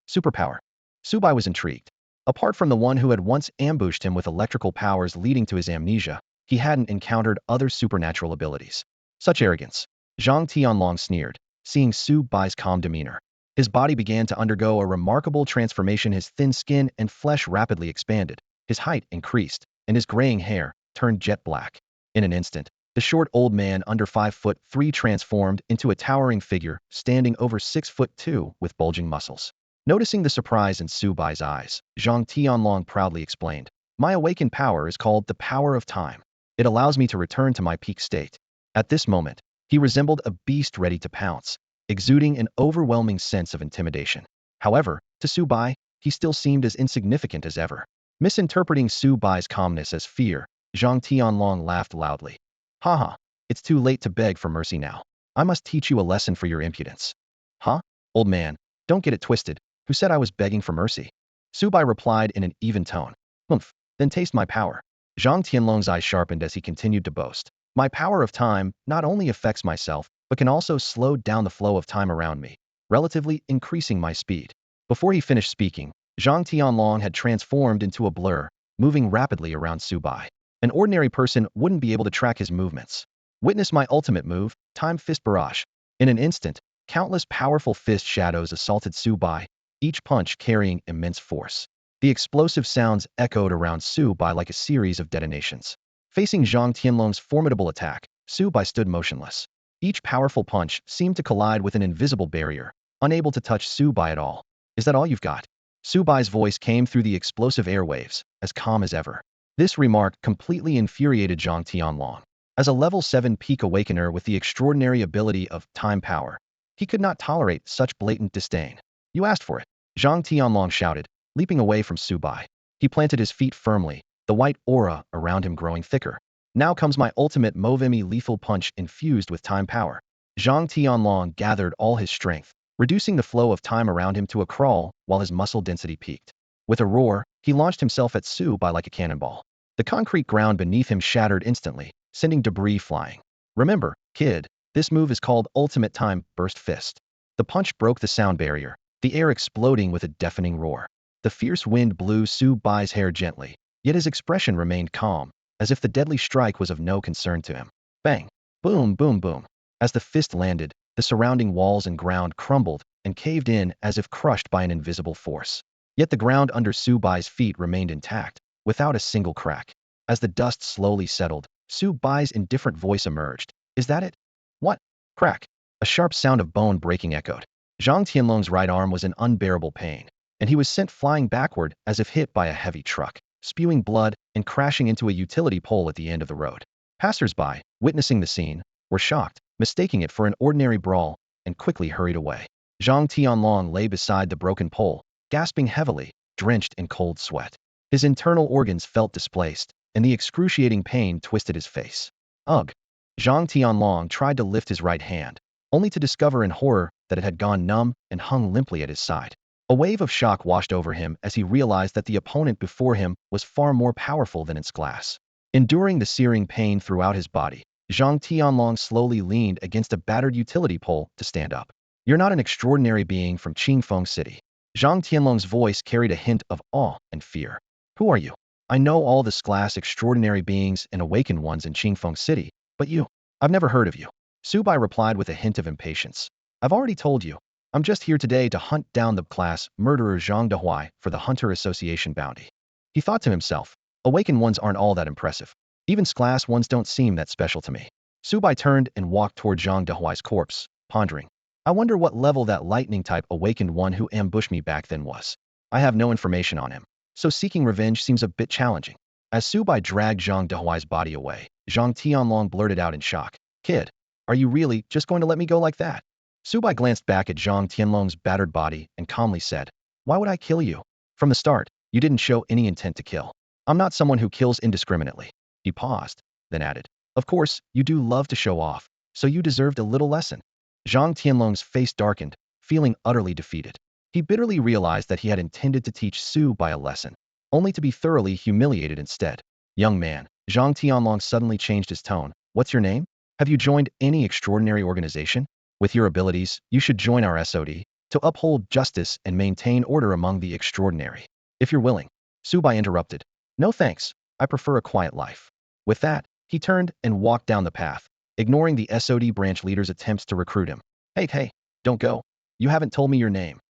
Superpower? Su Bai was intrigued. Apart from the one who had once ambushed him with electrical powers leading to his amnesia, he hadn't encountered other supernatural abilities. Such arrogance. Zhang Tianlong sneered, seeing Su Bai's calm demeanor. His body began to undergo a remarkable transformation. His thin skin and flesh rapidly expanded, his height increased, and his graying hair turned jet black. In an instant, the short old man under 5'3" transformed into a towering figure, standing over 6'2" with bulging muscles. Noticing the surprise in Su Bai's eyes, Zhang Tianlong proudly explained, "My awakened power is called the power of time. It allows me to return to my peak state." At this moment, he resembled a beast ready to pounce, exuding an overwhelming sense of intimidation. However, to Su Bai, he still seemed as insignificant as ever. Misinterpreting Su Bai's calmness as fear, Zhang Tianlong laughed loudly. Haha, it's too late to beg for mercy now. I must teach you a lesson for your impudence. Huh? Old man, don't get it twisted. Who said I was begging for mercy? Su Bai replied in an even tone. Humph, then taste my power. Zhang Tianlong's eyes sharpened as he continued to boast. My power of time not only affects myself, but can also slow down the flow of time around me, relatively increasing my speed. Before he finished speaking, Zhang Tianlong had transformed into a blur, moving rapidly around Su Bai. An ordinary person wouldn't be able to track his movements. Witness my ultimate move, Time Fist Barrage. In an instant, countless powerful fist shadows assaulted Su Bai, each punch carrying immense force. The explosive sounds echoed around Su Bai like a series of detonations. Facing Zhang Tianlong's formidable attack, Su Bai stood motionless. Each powerful punch seemed to collide with an invisible barrier, unable to touch Su Bai at all. Is that all you've got? Su Bai's voice came through the explosive airwaves, as calm as ever. This remark completely infuriated Zhang Tianlong. As a level 7 peak awakener with the extraordinary ability of time power, he could not tolerate such blatant disdain. You asked for it, Zhang Tianlong shouted, leaping away from Su Bai. He planted his feet firmly, the white aura around him growing thicker. Now comes my ultimate Movemi lethal punch infused with time power. Zhang Tianlong gathered all his strength, reducing the flow of time around him to a crawl while his muscle density peaked. With a roar, he launched himself at Su Bai like a cannonball. The concrete ground beneath him shattered instantly, sending debris flying. Remember, kid, this move is called Ultimate Time Burst Fist. The punch broke the sound barrier, the air exploding with a deafening roar. The fierce wind blew Su Bai's hair gently, yet his expression remained calm, as if the deadly strike was of no concern to him. Bang! Boom, boom, boom. As the fist landed, the surrounding walls and ground crumbled and caved in as if crushed by an invisible force. Yet the ground under Su Bai's feet remained intact, without a single crack. As the dust slowly settled, Su Bai's indifferent voice emerged. Is that it? What? Crack! A sharp sound of bone breaking echoed. Zhang Tianlong's right arm was in unbearable pain, and he was sent flying backward as if hit by a heavy truck, spewing blood and crashing into a utility pole at the end of the road. Passers-by, witnessing the scene, were shocked, mistaking it for an ordinary brawl, and quickly hurried away. Zhang Tianlong lay beside the broken pole, gasping heavily, drenched in cold sweat. His internal organs felt displaced, and the excruciating pain twisted his face. Ugh! Zhang Tianlong tried to lift his right hand, only to discover in horror that it had gone numb and hung limply at his side. A wave of shock washed over him as he realized that the opponent before him was far more powerful than its class. Enduring the searing pain throughout his body, Zhang Tianlong slowly leaned against a battered utility pole to stand up. You're not an extraordinary being from Qingfeng City. Zhang Tianlong's voice carried a hint of awe and fear. Who are you? I know all the class extraordinary beings and awakened ones in Qingfeng City, but you, I've never heard of you. Su Bai replied with a hint of impatience. I've already told you. I'm just here today to hunt down the class murderer Zhang Dehuai for the Hunter Association bounty. He thought to himself, awakened ones aren't all that impressive. Even class ones don't seem that special to me. Su Bai turned and walked toward Zhang Dehuai's corpse, pondering. I wonder what level that lightning-type awakened one who ambushed me back then was. I have no information on him, so seeking revenge seems a bit challenging. As Su Bai dragged Zhang Dehuai's body away, Zhang Tianlong blurted out in shock. Kid, are you really just going to let me go like that? Su Bai glanced back at Zhang Tianlong's battered body and calmly said, Why would I kill you? From the start, you didn't show any intent to kill. I'm not someone who kills indiscriminately. He paused, then added, Of course, you do love to show off, so you deserved a little lesson. Zhang Tianlong's face darkened, feeling utterly defeated. He bitterly realized that he had intended to teach Su Bai a lesson, only to be thoroughly humiliated instead. Young man, Zhang Tianlong suddenly changed his tone. What's your name? Have you joined any extraordinary organization? With your abilities, you should join our SOD to uphold justice and maintain order among the extraordinary. If you're willing. Su Bai interrupted. No thanks, I prefer a quiet life. With that, he turned and walked down the path, ignoring the SOD branch leader's attempts to recruit him. Hey, don't go. You haven't told me your name.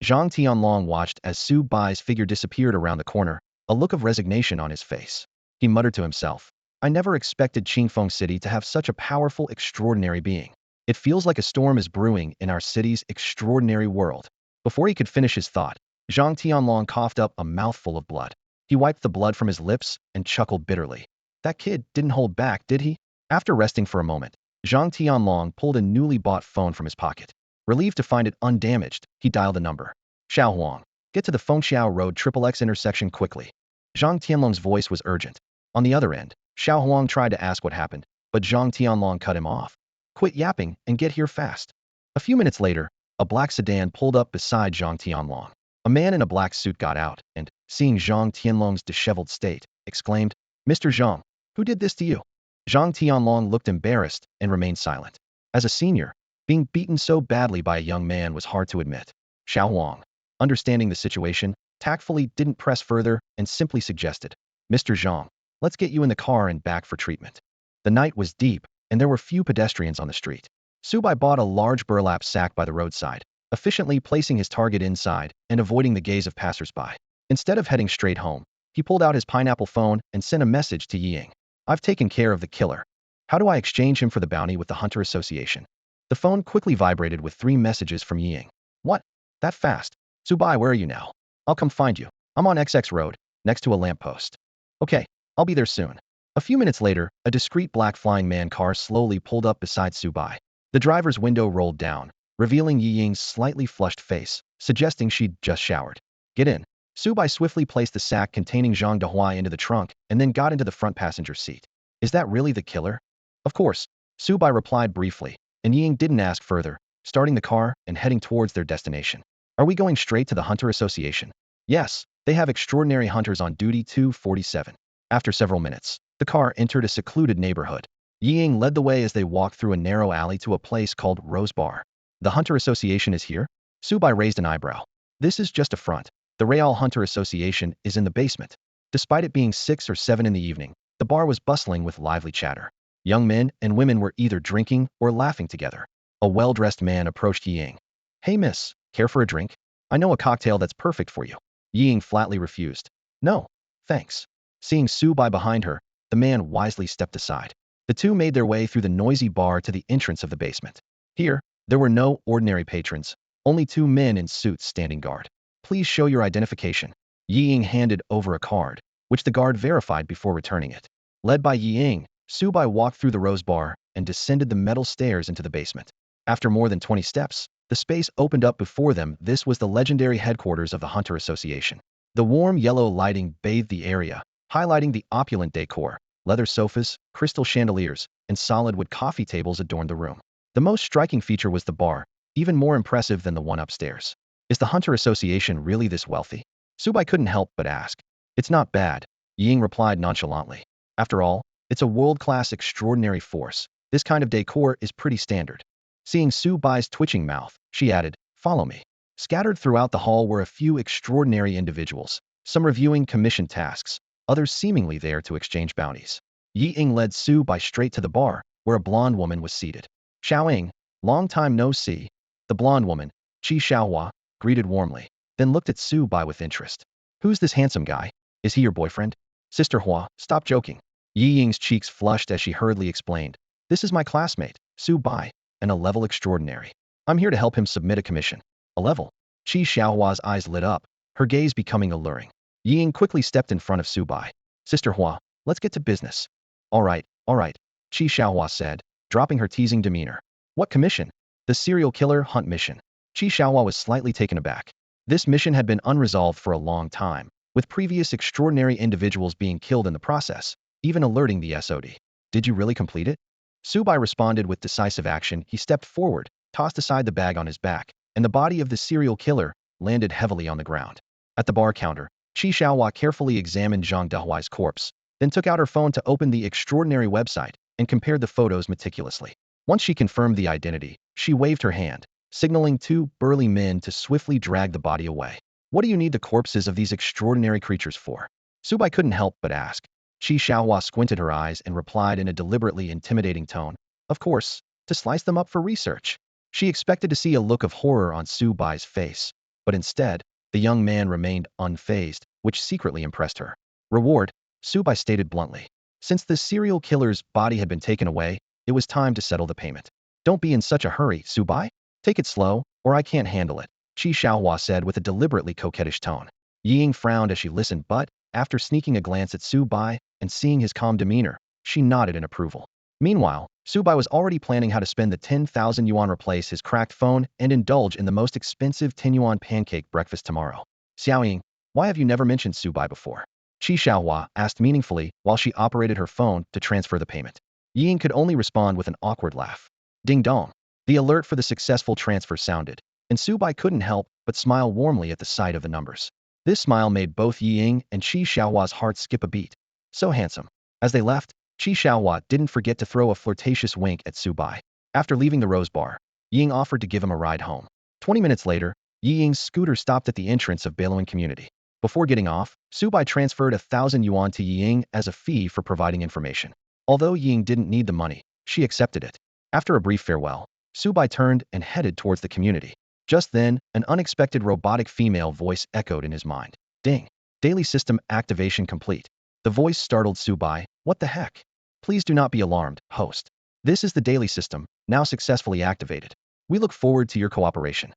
Zhang Tianlong watched as Su Bai's figure disappeared around the corner, a look of resignation on his face. He muttered to himself, I never expected Qingfeng City to have such a powerful, extraordinary being. It feels like a storm is brewing in our city's extraordinary world. Before he could finish his thought, Zhang Tianlong coughed up a mouthful of blood. He wiped the blood from his lips and chuckled bitterly. That kid didn't hold back, did he? After resting for a moment, Zhang Tianlong pulled a newly bought phone from his pocket. Relieved to find it undamaged, he dialed the number. Xiao Huang, get to the Fengxiao Road XXX intersection quickly. Zhang Tianlong's voice was urgent. On the other end, Xiao Huang tried to ask what happened, but Zhang Tianlong cut him off. Quit yapping and get here fast. A few minutes later, a black sedan pulled up beside Zhang Tianlong. A man in a black suit got out and, seeing Zhang Tianlong's disheveled state, exclaimed, Mr. Zhang, who did this to you? Zhang Tianlong looked embarrassed and remained silent. As a senior, being beaten so badly by a young man was hard to admit. Xiao Huang, understanding the situation, tactfully didn't press further and simply suggested, Mr. Zhang, let's get you in the car and back for treatment. The night was deep, and there were few pedestrians on the street. Su Bai bought a large burlap sack by the roadside, efficiently placing his target inside and avoiding the gaze of passers-by. Instead of heading straight home, he pulled out his pineapple phone and sent a message to Ying. I've taken care of the killer. How do I exchange him for the bounty with the Hunter Association? The phone quickly vibrated with 3 messages from Ying. What? That fast? Su Bai, where are you now? I'll come find you. I'm on XX Road, next to a lamppost. Okay, I'll be there soon. A few minutes later, a discreet black flying man car slowly pulled up beside Su Bai. The driver's window rolled down, revealing Yi Ying's slightly flushed face, suggesting she'd just showered. Get in. Su Bai swiftly placed the sack containing Zhang Dehuai into the trunk and then got into the front passenger seat. Is that really the killer? Of course, Su Bai replied briefly, and Yi Ying didn't ask further, starting the car and heading towards their destination. Are we going straight to the Hunter Association? Yes, they have extraordinary hunters on duty 247. After several minutes, the car entered a secluded neighborhood. Yi Ying led the way as they walked through a narrow alley to a place called Rose Bar. The Hunter Association is here? Subai raised an eyebrow. This is just a front. The Real Hunter Association is in the basement. Despite it being 6 or 7 in the evening, the bar was bustling with lively chatter. Young men and women were either drinking or laughing together. A well-dressed man approached Ying. Hey miss, care for a drink? I know a cocktail that's perfect for you. Ying flatly refused. No, thanks. Seeing Subai behind her, the man wisely stepped aside. The two made their way through the noisy bar to the entrance of the basement. Here, there were no ordinary patrons, only 2 men in suits standing guard. Please show your identification. Ying handed over a card, which the guard verified before returning it. Led by Ying, Subai walked through the rose bar and descended the metal stairs into the basement. After more than 20 steps, the space opened up before them. This was the legendary headquarters of the Hunter Association. The warm yellow lighting bathed the area, highlighting the opulent decor. Leather sofas, crystal chandeliers, and solid wood coffee tables adorned the room. The most striking feature was the bar, even more impressive than the one upstairs. Is the Hunter Association really this wealthy? Subai couldn't help but ask. It's not bad, Ying replied nonchalantly. After all, it's a world-class extraordinary force. This kind of decor is pretty standard. Seeing Subai's twitching mouth, she added, follow me. Scattered throughout the hall were a few extraordinary individuals, some reviewing commission tasks, others seemingly there to exchange bounties. Ying led Subai straight to the bar, where a blonde woman was seated. Xiaoying, long time no see. The blonde woman, Qi Xiaohua, greeted warmly, then looked at Subai with interest. Who's this handsome guy? Is he your boyfriend? Sister Hua, stop joking. Ying's cheeks flushed as she hurriedly explained. This is my classmate, Subai, and a level extraordinary. I'm here to help him submit a commission. A level? Qi Xiaohua's eyes lit up, her gaze becoming alluring. Ying quickly stepped in front of Subai. Sister Hua, let's get to business. All right, Qi Xiaohua said, dropping her teasing demeanor. What commission? The serial killer hunt mission. Qi Xiaohua was slightly taken aback. This mission had been unresolved for a long time, with previous extraordinary individuals being killed in the process, even alerting the SOD. Did you really complete it? Subai responded with decisive action. He stepped forward, tossed aside the bag on his back, and the body of the serial killer landed heavily on the ground. At the bar counter, Qi Xiaohua carefully examined Zhang Dehuai's corpse, then took out her phone to open the extraordinary website and compared the photos meticulously. Once she confirmed the identity, she waved her hand, signaling 2 burly men to swiftly drag the body away. What do you need the corpses of these extraordinary creatures for? Subai couldn't help but ask. Qi Xiaohua squinted her eyes and replied in a deliberately intimidating tone. Of course, to slice them up for research. She expected to see a look of horror on Subai's face, but instead, the young man remained unfazed, which secretly impressed her. Reward, Subai stated bluntly. Since the serial killer's body had been taken away, it was time to settle the payment. Don't be in such a hurry, Subai. Take it slow, or I can't handle it, Qi Xiaohua said with a deliberately coquettish tone. Ying frowned as she listened, but, after sneaking a glance at Subai and seeing his calm demeanor, she nodded in approval. Meanwhile, Subai was already planning how to spend the 10,000 yuan, replace his cracked phone, and indulge in the most expensive 10 yuan pancake breakfast tomorrow. Xiaoying, why have you never mentioned Subai before? Qi Xiaohua asked meaningfully while she operated her phone to transfer the payment. Ying could only respond with an awkward laugh. Ding dong. The alert for the successful transfer sounded, and Subai couldn't help but smile warmly at the sight of the numbers. This smile made both Ying and Qi Xiaohua's hearts skip a beat. So handsome. As they left, Qi Xiaohua didn't forget to throw a flirtatious wink at Subai. After leaving the Rose Bar, Ying offered to give him a ride home. 20 minutes later, Ying's scooter stopped at the entrance of Bailuan Community. Before getting off, Subai transferred 1,000 yuan to Ying as a fee for providing information. Although Ying didn't need the money, she accepted it. After a brief farewell, Subai turned and headed towards the community. Just then, an unexpected robotic female voice echoed in his mind. Ding! Daily system activation complete. The voice startled Subai. What the heck? Please do not be alarmed, host. This is the daily system, now successfully activated. We look forward to your cooperation.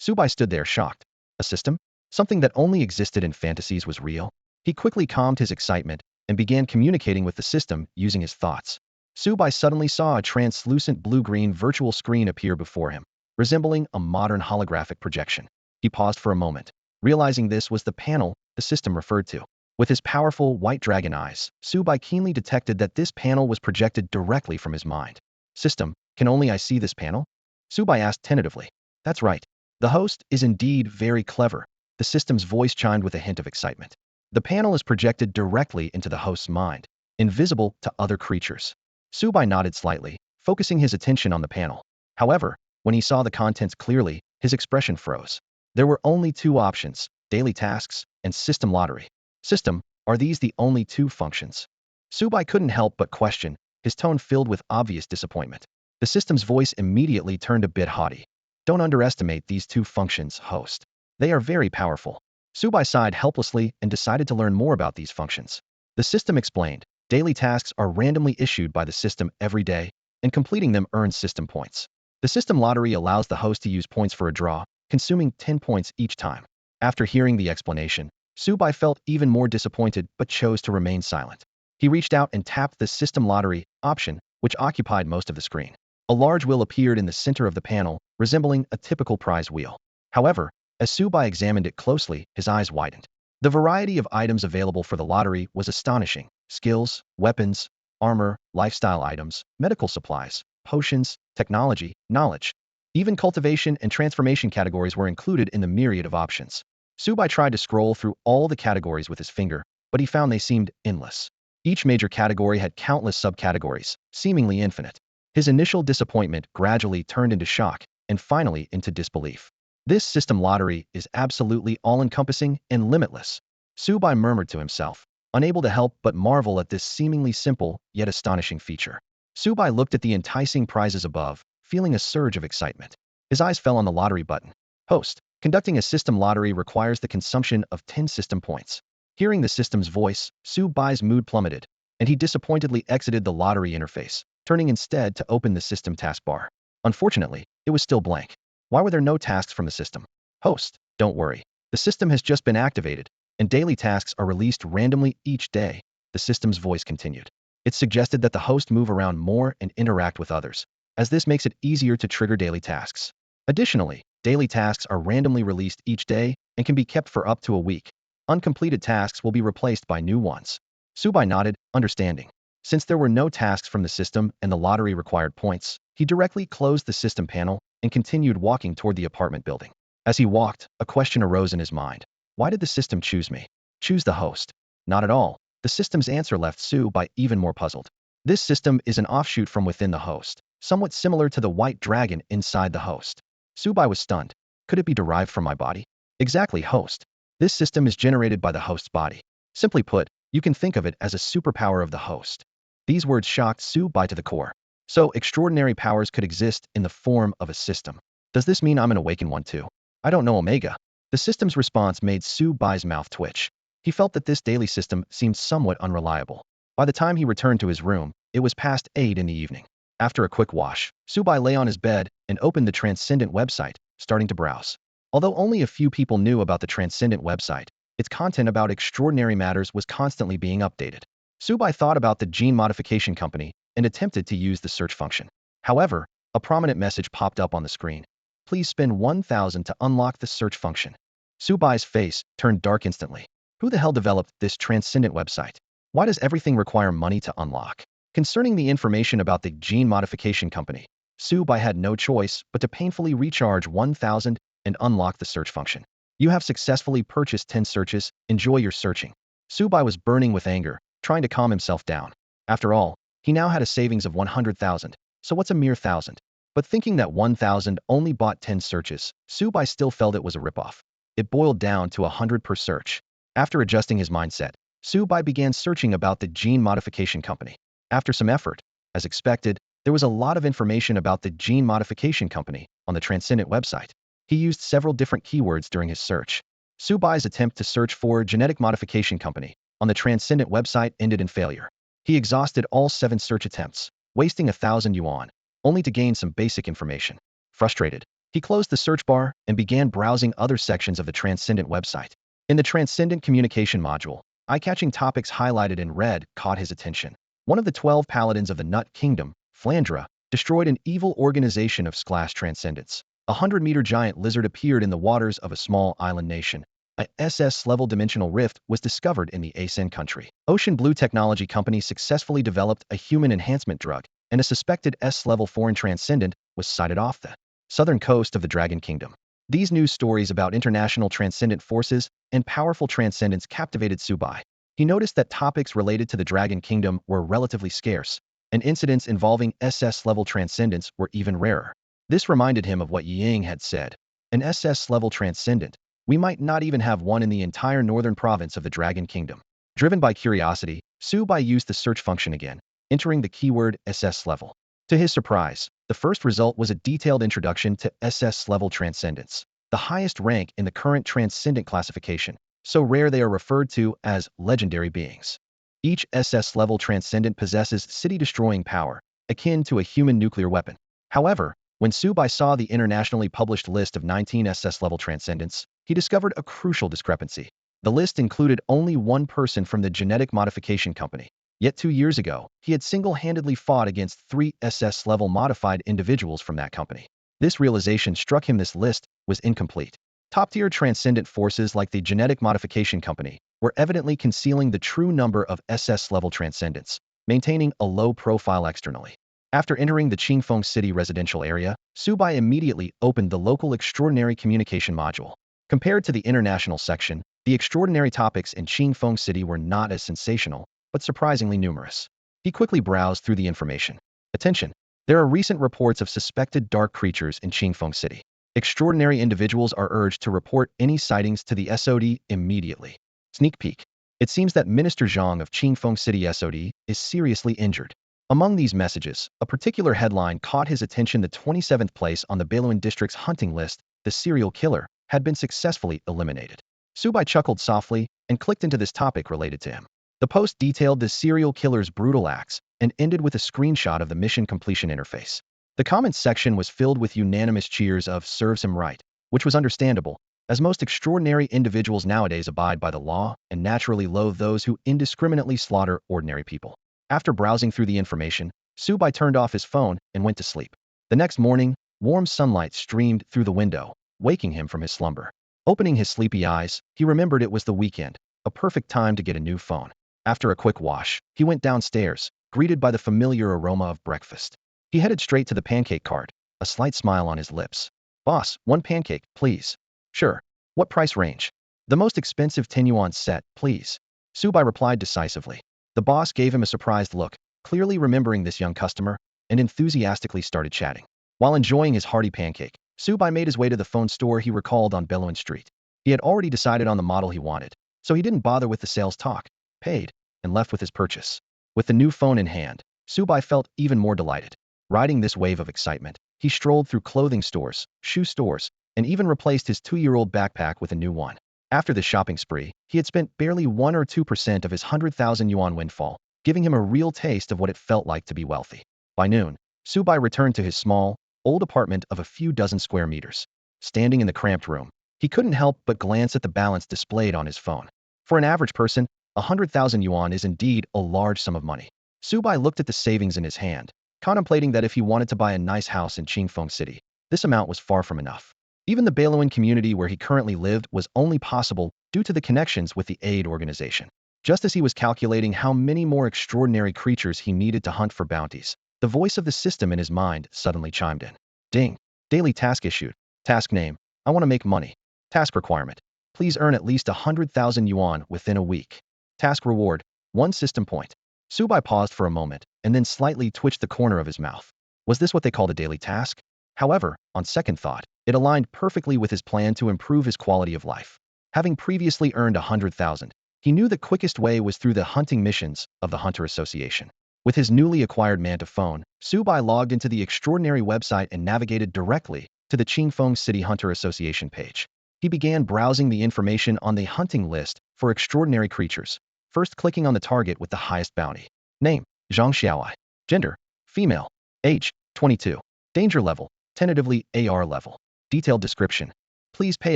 Subai stood there shocked. A system? Something that only existed in fantasies was real? He quickly calmed his excitement and began communicating with the system using his thoughts. Subai suddenly saw a translucent blue-green virtual screen appear before him, resembling a modern holographic projection. He paused for a moment, realizing this was the panel the system referred to. With his powerful white dragon eyes, Subai keenly detected that this panel was projected directly from his mind. System, can only I see this panel? Subai asked tentatively. That's right. The host is indeed very clever. The system's voice chimed with a hint of excitement. The panel is projected directly into the host's mind, invisible to other creatures. Subai nodded slightly, focusing his attention on the panel. However, When he saw the contents clearly, his expression froze. There were only two options: daily tasks and system lottery. System, are these the only two functions? Subai couldn't help but question, his tone filled with obvious disappointment. The system's voice immediately turned a bit haughty. Don't underestimate these two functions, host. They are very powerful. Subai sighed helplessly and decided to learn more about these functions. The system explained, daily tasks are randomly issued by the system every day, and completing them earns system points. The system lottery allows the host to use points for a draw, consuming 10 points each time. After hearing the explanation, Subai felt even more disappointed but chose to remain silent. He reached out and tapped the system lottery option, which occupied most of the screen. A large wheel appeared in the center of the panel, resembling a typical prize wheel. However, as Subai examined it closely, his eyes widened. The variety of items available for the lottery was astonishing: skills, weapons, armor, lifestyle items, medical supplies, potions, technology, knowledge. Even cultivation and transformation categories were included in the myriad of options. Subai tried to scroll through all the categories with his finger, but he found they seemed endless. Each major category had countless subcategories, seemingly infinite. His initial disappointment gradually turned into shock, and finally into disbelief. This system lottery is absolutely all-encompassing and limitless. Subai murmured to himself, unable to help but marvel at this seemingly simple yet astonishing feature. Subai looked at the enticing prizes above, feeling a surge of excitement. His eyes fell on the lottery button. Host, conducting a system lottery requires the consumption of 10 system points. Hearing the system's voice, Subai's mood plummeted, and he disappointedly exited the lottery interface, turning instead to open the system taskbar. Unfortunately, it was still blank. Why were there no tasks from the system? Host, don't worry. The system has just been activated, and daily tasks are released randomly each day, the system's voice continued. It suggested that the host move around more and interact with others, as this makes it easier to trigger daily tasks. Additionally, daily tasks are randomly released each day and can be kept for up to a week. Uncompleted tasks will be replaced by new ones. Subai nodded, understanding. Since there were no tasks from the system and the lottery required points, he directly closed the system panel and continued walking toward the apartment building. As he walked, a question arose in his mind. Why did the system choose me? Choose the host? Not at all. The system's answer left Subai even more puzzled. This system is an offshoot from within the host, somewhat similar to the white dragon inside the host. Subai was stunned. Could it be derived from my body? Exactly, host. This system is generated by the host's body. Simply put, you can think of it as a superpower of the host. These words shocked Subai to the core. So, extraordinary powers could exist in the form of a system. Does this mean I'm an awakened one too? I don't know, Omega. The system's response made Subai's mouth twitch. He felt that this daily system seemed somewhat unreliable. By the time he returned to his room, it was past 8 in the evening. After a quick wash, Subai lay on his bed and opened the Transcendent website, starting to browse. Although only a few people knew about the Transcendent website, its content about extraordinary matters was constantly being updated. Subai thought about the gene modification company and attempted to use the search function. However, a prominent message popped up on the screen. Please spend 1,000 to unlock the search function. Subai's face turned dark instantly. Who the hell developed this Transcendent website? Why does everything require money to unlock? Concerning the information about the gene modification company, Subai had no choice but to painfully recharge 1,000 and unlock the search function. You have successfully purchased 10 searches. Enjoy your searching. Subai was burning with anger, trying to calm himself down. After all, he now had a savings of 100,000, so what's a mere 1,000? But thinking that 1,000 only bought 10 searches, Subai still felt it was a ripoff. It boiled down to 100 per search. After adjusting his mindset, Subai began searching about the gene modification company. After some effort, as expected, there was a lot of information about the gene modification company on the Transcendent website. He used several different keywords during his search. Subai's attempt to search for genetic modification company on the Transcendent website ended in failure. He exhausted all 7 search attempts, wasting 1,000 yuan, only to gain some basic information. Frustrated, he closed the search bar and began browsing other sections of the Transcendent website. In the Transcendent communication module, eye-catching topics highlighted in red caught his attention. One of the 12 paladins of the Nut Kingdom, Flandra, destroyed an evil organization of Sklash Transcendence. A 100-meter giant lizard appeared in the waters of a small island nation. A SS-level dimensional rift was discovered in the Asen country. Ocean Blue Technology Company successfully developed a human enhancement drug, and a suspected S-level foreign transcendent was sighted off the southern coast of the Dragon Kingdom. These news stories about international transcendent forces and powerful transcendents captivated Subai. He noticed that topics related to the Dragon Kingdom were relatively scarce, and incidents involving SS-level transcendents were even rarer. This reminded him of what Ying had said. An SS-level transcendent. We might not even have one in the entire northern province of the Dragon Kingdom. Driven by curiosity, Subai used the search function again, entering the keyword SS level. To his surprise, the first result was a detailed introduction to SS-level transcendents, the highest rank in the current transcendent classification, so rare they are referred to as legendary beings. Each SS-level transcendent possesses city-destroying power, akin to a human nuclear weapon. However, when Subai saw the internationally published list of 19 SS-level transcendents, he discovered a crucial discrepancy. The list included only one person from the genetic modification company. Yet 2 years ago, he had single-handedly fought against 3 SS-level modified individuals from that company. This realization struck him: this list was incomplete. Top-tier transcendent forces like the genetic modification company were evidently concealing the true number of SS-level transcendents, maintaining a low profile externally. After entering the Qingfeng City residential area, Subai immediately opened the local extraordinary communication module. Compared to the international section, the extraordinary topics in Qingfeng City were not as sensational, but surprisingly numerous. He quickly browsed through the information. Attention! There are recent reports of suspected dark creatures in Qingfeng City. Extraordinary individuals are urged to report any sightings to the SOD immediately. Sneak peek. It seems that Minister Zhang of Qingfeng City SOD is seriously injured. Among these messages, a particular headline caught his attention: the 27th place on the Beiluan district's hunting list, the serial killer, had been successfully eliminated. Subai chuckled softly and clicked into this topic related to him. The post detailed the serial killer's brutal acts and ended with a screenshot of the mission completion interface. The comments section was filled with unanimous cheers of "serves him right," which was understandable, as most extraordinary individuals nowadays abide by the law and naturally loathe those who indiscriminately slaughter ordinary people. After browsing through the information, Subai turned off his phone and went to sleep. The next morning, warm sunlight streamed through the window, waking him from his slumber. Opening his sleepy eyes, he remembered it was the weekend, a perfect time to get a new phone. After a quick wash, he went downstairs, greeted by the familiar aroma of breakfast. He headed straight to the pancake cart, a slight smile on his lips. "Boss, 1 pancake, please." "Sure. What price range?" "The most expensive 10 yuan set, please." Subai replied decisively. The boss gave him a surprised look, clearly remembering this young customer, and enthusiastically started chatting. While enjoying his hearty pancake, Subai made his way to the phone store he recalled on Beiluan Street. He had already decided on the model he wanted, so he didn't bother with the sales talk, paid, and left with his purchase. With the new phone in hand, Subai felt even more delighted. Riding this wave of excitement, he strolled through clothing stores, shoe stores, and even replaced his 2-year-old backpack with a new one. After the shopping spree, he had spent barely 1 or 2% of his 100,000 yuan windfall, giving him a real taste of what it felt like to be wealthy. By noon, Subai returned to his small, old apartment of a few dozen square meters. Standing in the cramped room, he couldn't help but glance at the balance displayed on his phone. For an average person, 100,000 yuan is indeed a large sum of money. Subai looked at the savings in his hand, contemplating that if he wanted to buy a nice house in Qingfeng City, this amount was far from enough. Even the Beiluan community where he currently lived was only possible due to the connections with the aid organization. Just as he was calculating how many more extraordinary creatures he needed to hunt for bounties, the voice of the system in his mind suddenly chimed in. Ding! Daily task issued. Task name: I want to make money. Task requirement: please earn at least 100,000 yuan within a week. Task reward: 1 system point. Subai paused for a moment and then slightly twitched the corner of his mouth. Was this what they called a daily task? However, on second thought, it aligned perfectly with his plan to improve his quality of life. Having previously earned 100,000, he knew the quickest way was through the hunting missions of the Hunter Association. With his newly acquired Manta phone, Subai logged into the extraordinary website and navigated directly to the Qingfeng City Hunter Association page. He began browsing the information on the hunting list for extraordinary creatures, first clicking on the target with the highest bounty. Name: Zhang Xiaowai. Gender: female. Age: 22. Danger level: tentatively AR level. Detailed description: please pay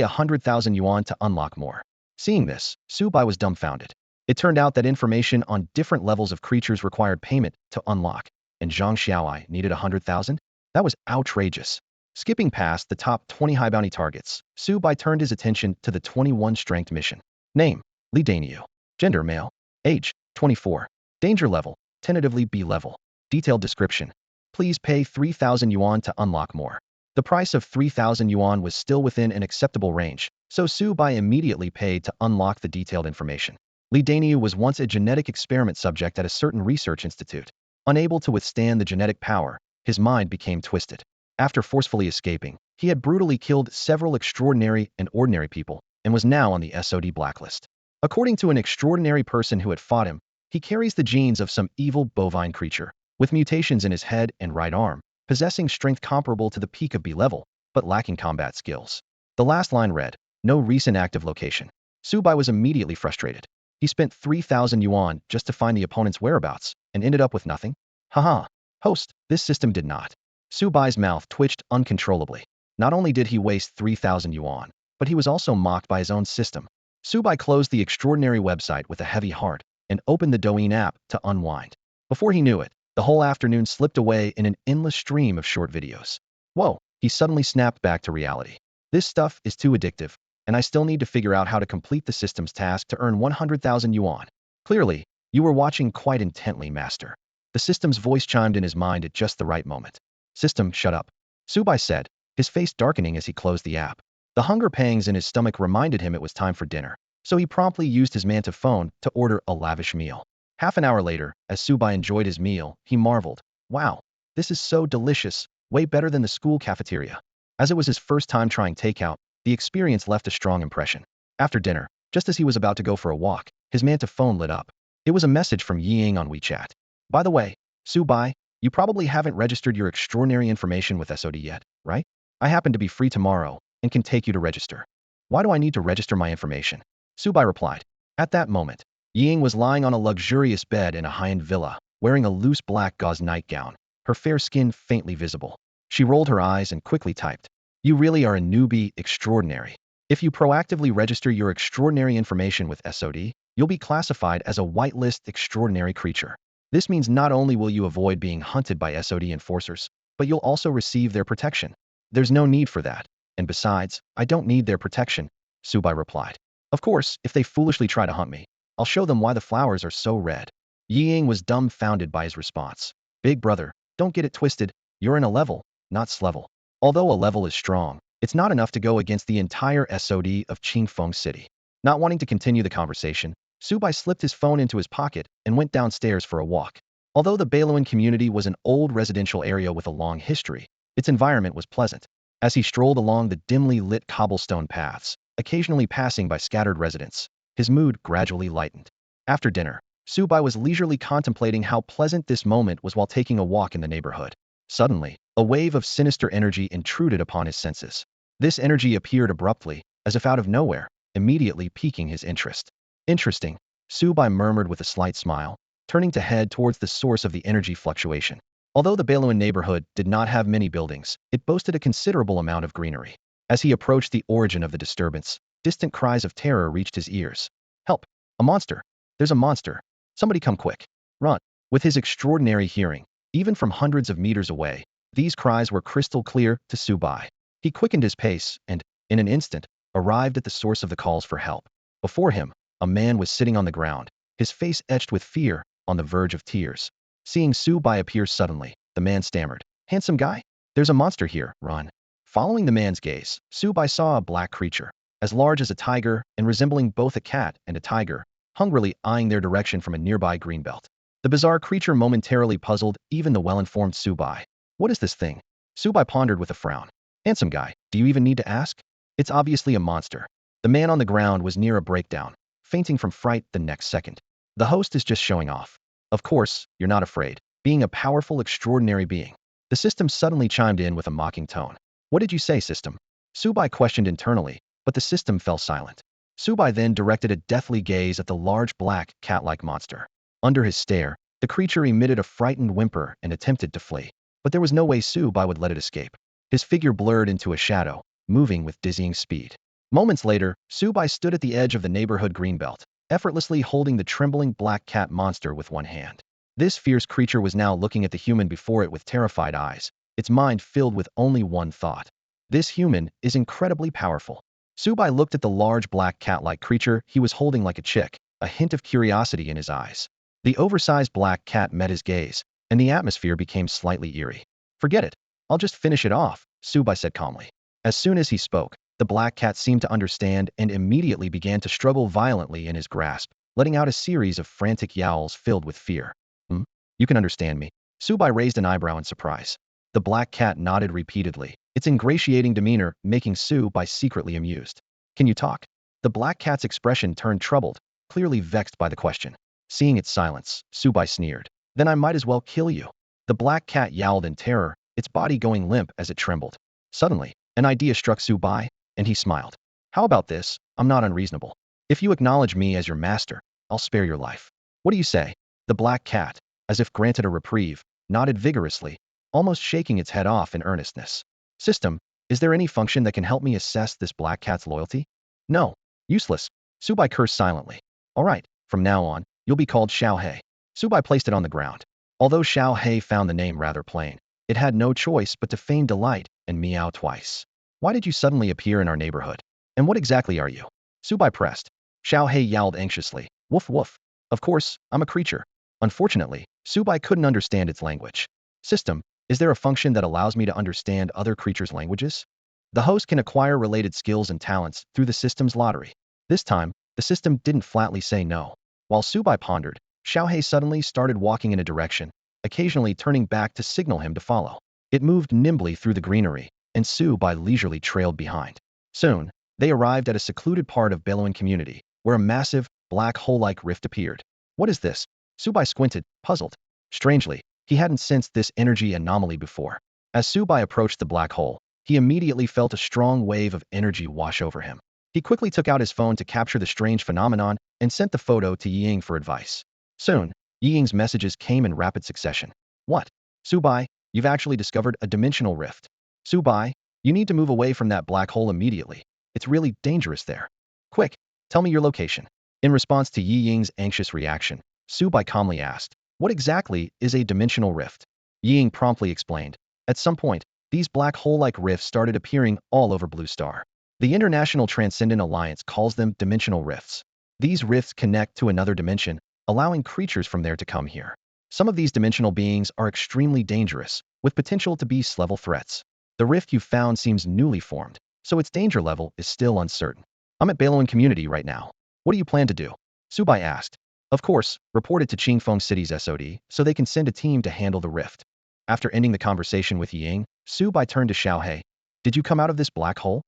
100,000 yuan to unlock more. Seeing this, Subai was dumbfounded. It turned out that information on different levels of creatures required payment to unlock, and Zhang Xiaowai needed 100,000? That was outrageous. Skipping past the top 20 high bounty targets, Subai turned his attention to the 21 strength mission. Name: Li Daniu. Gender: male. Age: 24. Danger level: tentatively B level. Detailed description: please pay 3,000 yuan to unlock more. The price of 3,000 yuan was still within an acceptable range, so Subai immediately paid to unlock the detailed information. Li Daniu was once a genetic experiment subject at a certain research institute. Unable to withstand the genetic power, his mind became twisted. After forcefully escaping, he had brutally killed several extraordinary and ordinary people and was now on the SOD blacklist. According to an extraordinary person who had fought him, he carries the genes of some evil bovine creature, with mutations in his head and right arm, possessing strength comparable to the peak of B level, but lacking combat skills. The last line read, "No recent active location." Subai was immediately frustrated. He spent 3,000 yuan just to find the opponent's whereabouts and ended up with nothing? Haha. Host, this system did not. Subai's mouth twitched uncontrollably. Not only did he waste 3,000 yuan, but he was also mocked by his own system. Subai closed the extraordinary website with a heavy heart and opened the Douyin app to unwind. Before he knew it, the whole afternoon slipped away in an endless stream of short videos. Whoa, he suddenly snapped back to reality. This stuff is too addictive, and I still need to figure out how to complete the system's task to earn 100,000 yuan. Clearly, you were watching quite intently, master. The system's voice chimed in his mind at just the right moment. System, shut up. Subai said, his face darkening as he closed the app. The hunger pangs in his stomach reminded him it was time for dinner, so he promptly used his Manta phone to order a lavish meal. Half an hour later, as Subai enjoyed his meal, he marveled. Wow, this is so delicious, way better than the school cafeteria. As it was his first time trying takeout, the experience left a strong impression. After dinner, just as he was about to go for a walk, his Manta phone lit up. It was a message from Ying on WeChat. By the way, Subai, you probably haven't registered your extraordinary information with SOD yet, right? I happen to be free tomorrow and can take you to register. Why do I need to register my information? Subai replied. At that moment, Ying was lying on a luxurious bed in a high-end villa, wearing a loose black gauze nightgown, her fair skin faintly visible. She rolled her eyes and quickly typed. You really are a newbie extraordinary. If you proactively register your extraordinary information with SOD, you'll be classified as a whitelist extraordinary creature. This means not only will you avoid being hunted by SOD enforcers, but you'll also receive their protection. There's no need for that. And besides, I don't need their protection, Subai replied. Of course, if they foolishly try to hunt me, I'll show them why the flowers are so red. Ying was dumbfounded by his response. Big brother, don't get it twisted. You're in a level, not S-level. Although a level is strong, it's not enough to go against the entire SOD of Qingfeng City. Not wanting to continue the conversation, Subai slipped his phone into his pocket and went downstairs for a walk. Although the Bailuan community was an old residential area with a long history, its environment was pleasant. As he strolled along the dimly lit cobblestone paths, occasionally passing by scattered residents, his mood gradually lightened. After dinner, Subai was leisurely contemplating how pleasant this moment was while taking a walk in the neighborhood. Suddenly, a wave of sinister energy intruded upon his senses. This energy appeared abruptly, as if out of nowhere, immediately piquing his interest. Interesting, Subai murmured with a slight smile, turning to head towards the source of the energy fluctuation. Although the Bailuan neighborhood did not have many buildings, it boasted a considerable amount of greenery. As he approached the origin of the disturbance, distant cries of terror reached his ears. Help! A monster! There's a monster! Somebody come quick! Run! With his extraordinary hearing, even from hundreds of meters away, these cries were crystal clear to Subai. He quickened his pace and, in an instant, arrived at the source of the calls for help. Before him, a man was sitting on the ground, his face etched with fear, on the verge of tears. Seeing Subai appear suddenly, the man stammered. Handsome guy? There's a monster here, run. Following the man's gaze, Subai saw a black creature, as large as a tiger and resembling both a cat and a tiger, hungrily eyeing their direction from a nearby greenbelt. The bizarre creature momentarily puzzled even the well-informed Subai. What is this thing? Subai pondered with a frown. Handsome guy, do you even need to ask? It's obviously a monster. The man on the ground was near a breakdown, fainting from fright the next second. The host is just showing off. Of course, you're not afraid, being a powerful, extraordinary being. The system suddenly chimed in with a mocking tone. What did you say, system? Subai questioned internally, but the system fell silent. Subai then directed a deathly gaze at the large black, cat-like monster. Under his stare, the creature emitted a frightened whimper and attempted to flee. But there was no way Subai would let it escape. His figure blurred into a shadow, moving with dizzying speed. Moments later, Subai stood at the edge of the neighborhood greenbelt, effortlessly holding the trembling black cat monster with one hand. This fierce creature was now looking at the human before it with terrified eyes, its mind filled with only one thought. This human is incredibly powerful. Subai looked at the large black cat-like creature he was holding like a chick, a hint of curiosity in his eyes. The oversized black cat met his gaze, and the atmosphere became slightly eerie. Forget it. I'll just finish it off, Subai said calmly. As soon as he spoke, the black cat seemed to understand and immediately began to struggle violently in his grasp, letting out a series of frantic yowls filled with fear. You can understand me. Subai raised an eyebrow in surprise. The black cat nodded repeatedly, its ingratiating demeanor making Su-bai secretly amused. Can you talk? The black cat's expression turned troubled, clearly vexed by the question. Seeing its silence, Su-bai sneered. Then I might as well kill you. The black cat yowled in terror, its body going limp as it trembled. Suddenly, an idea struck Su-bai, and he smiled. How about this? I'm not unreasonable. If you acknowledge me as your master, I'll spare your life. What do you say? The black cat, as if granted a reprieve, nodded vigorously, almost shaking its head off in earnestness. System, is there any function that can help me assess this black cat's loyalty? No. Useless. Su-bai cursed silently. All right, from now on, you'll be called Xiao He. Su-bai placed it on the ground. Although Xiao He found the name rather plain, it had no choice but to feign delight and meow twice. Why did you suddenly appear in our neighborhood? And what exactly are you? Su-bai pressed. Xiao He yowled anxiously. Woof woof. Of course, I'm a creature. Unfortunately, Su-bai couldn't understand its language. System, is there a function that allows me to understand other creatures' languages? The host can acquire related skills and talents through the system's lottery. This time, the system didn't flatly say no. While Su-bai pondered, Xiao He suddenly started walking in a direction, occasionally turning back to signal him to follow. It moved nimbly through the greenery, and Su-bai leisurely trailed behind. Soon, they arrived at a secluded part of Baloan community, where a massive, black hole-like rift appeared. What is this? Su-bai squinted, puzzled. Strangely, he hadn't sensed this energy anomaly before. As Su-bai approached the black hole, he immediately felt a strong wave of energy wash over him. He quickly took out his phone to capture the strange phenomenon and sent the photo to Ying for advice. Soon, Ying's messages came in rapid succession. What? Su-bai, you've actually discovered a dimensional rift. Su-bai, you need to move away from that black hole immediately. It's really dangerous there. Quick, tell me your location. In response to Yi Ying's anxious reaction, Su-bai calmly asked, what exactly is a dimensional rift? Yi Ying promptly explained. At some point, these black hole-like rifts started appearing all over Blue Star. The International Transcendent Alliance calls them dimensional rifts. These rifts connect to another dimension, allowing creatures from there to come here. Some of these dimensional beings are extremely dangerous, with potential to be level threats. The rift you found seems newly formed, so its danger level is still uncertain. I'm at Baloan Community right now. What do you plan to do? Su-bai asked. Of course, report it to Qingfeng City's SOD, so they can send a team to handle the rift. After ending the conversation with Ying, Su-bai turned to Xiao He. Did you come out of this black hole?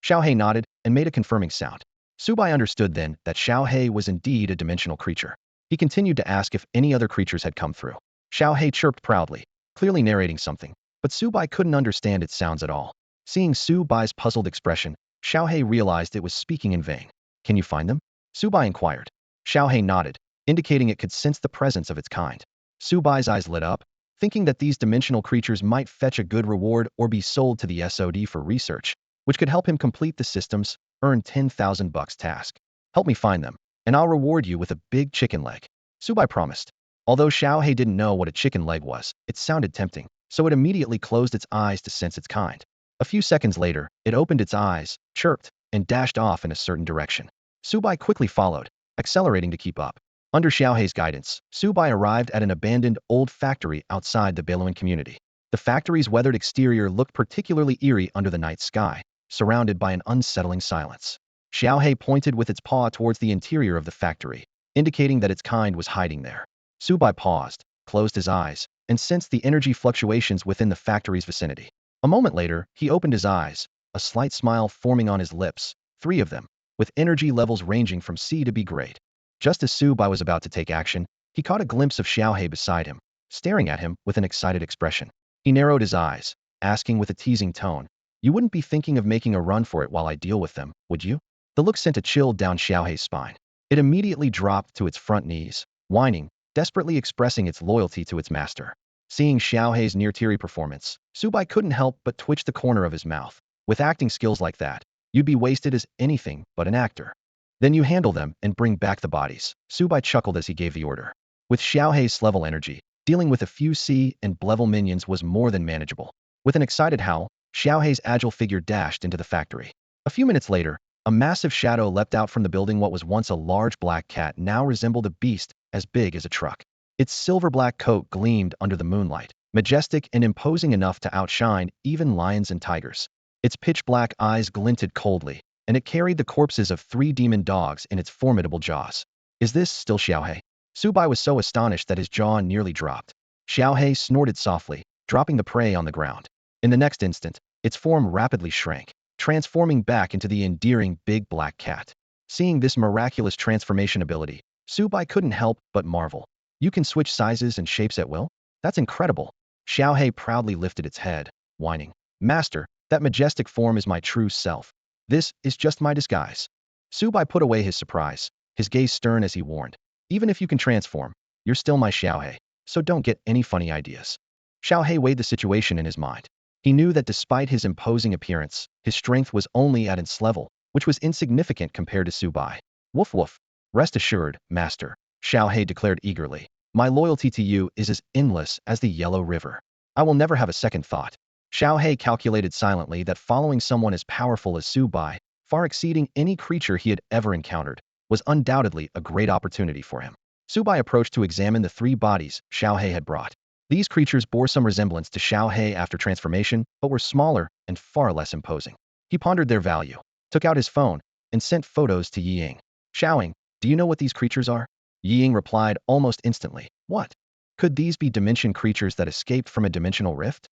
Xiao He nodded and made a confirming sound. Su-bai understood then that Xiao He was indeed a dimensional creature. He continued to ask if any other creatures had come through. Xiao He chirped proudly, clearly narrating something, but Su-bai couldn't understand its sounds at all. Seeing Su-bai's puzzled expression, Xiao He realized it was speaking in vain. Can you find them? Su-bai inquired. Xiao He nodded, indicating it could sense the presence of its kind. Su-bai's eyes lit up, thinking that these dimensional creatures might fetch a good reward or be sold to the SOD for research, which could help him complete the system's earn 10,000 bucks task. Help me find them, and I'll reward you with a big chicken leg. Su-bai promised. Although Xiao He didn't know what a chicken leg was, it sounded tempting, so it immediately closed its eyes to sense its kind. A few seconds later, it opened its eyes, chirped, and dashed off in a certain direction. Su-bai quickly followed, accelerating to keep up. Under Xiao He's guidance, Su-bai arrived at an abandoned old factory outside the Baloan community. The factory's weathered exterior looked particularly eerie under the night sky, surrounded by an unsettling silence. Xiao He pointed with its paw towards the interior of the factory, indicating that its kind was hiding there. Su-bai paused, closed his eyes, and sensed the energy fluctuations within the factory's vicinity. A moment later, he opened his eyes, a slight smile forming on his lips, 3 of them, with energy levels ranging from C to B grade. Just as Su-bai was about to take action, he caught a glimpse of Xiao He beside him, staring at him with an excited expression. He narrowed his eyes, asking with a teasing tone, you wouldn't be thinking of making a run for it while I deal with them, would you? The look sent a chill down Xiao He's spine. It immediately dropped to its front knees, whining, desperately expressing its loyalty to its master. Seeing Xiao He's near-teary performance, Su-bai couldn't help but twitch the corner of his mouth. With acting skills like that, you'd be wasted as anything but an actor. Then you handle them and bring back the bodies. Su-bai chuckled as he gave the order. With Xiao He's level energy, dealing with a few C and level minions was more than manageable. With an excited howl, Xiao He's agile figure dashed into the factory. A few minutes later, a massive shadow leapt out from the building. What was once a large black cat now resembled a beast as big as a truck. Its silver-black coat gleamed under the moonlight, majestic and imposing enough to outshine even lions and tigers. Its pitch-black eyes glinted coldly, and it carried the corpses of 3 demon dogs in its formidable jaws. Is this still Xiao He? Su-bai was so astonished that his jaw nearly dropped. Xiao He snorted softly, dropping the prey on the ground. In the next instant, its form rapidly shrank, transforming back into the endearing big black cat. Seeing this miraculous transformation ability, Subai couldn't help but marvel. You can switch sizes and shapes at will? That's incredible. Xiaohei proudly lifted its head, whining. Master, that majestic form is my true self. This is just my disguise. Subai put away his surprise, his gaze stern as he warned. Even if you can transform, you're still my Xiaohei, so don't get any funny ideas. Xiaohei weighed the situation in his mind. He knew that despite his imposing appearance, his strength was only at its level, which was insignificant compared to Subai. Woof woof. Rest assured, master, Xiaohei declared eagerly. My loyalty to you is as endless as the Yellow River. I will never have a second thought. Xiaohei calculated silently that following someone as powerful as Subai, far exceeding any creature he had ever encountered, was undoubtedly a great opportunity for him. Subai approached to examine the 3 bodies Xiaohei had brought. These creatures bore some resemblance to Xiaohei after transformation, but were smaller and far less imposing. He pondered their value, took out his phone, and sent photos to Ying. Xiaoying, do you know what these creatures are? Ying replied almost instantly. What? Could these be dimension creatures that escaped from a dimensional rift?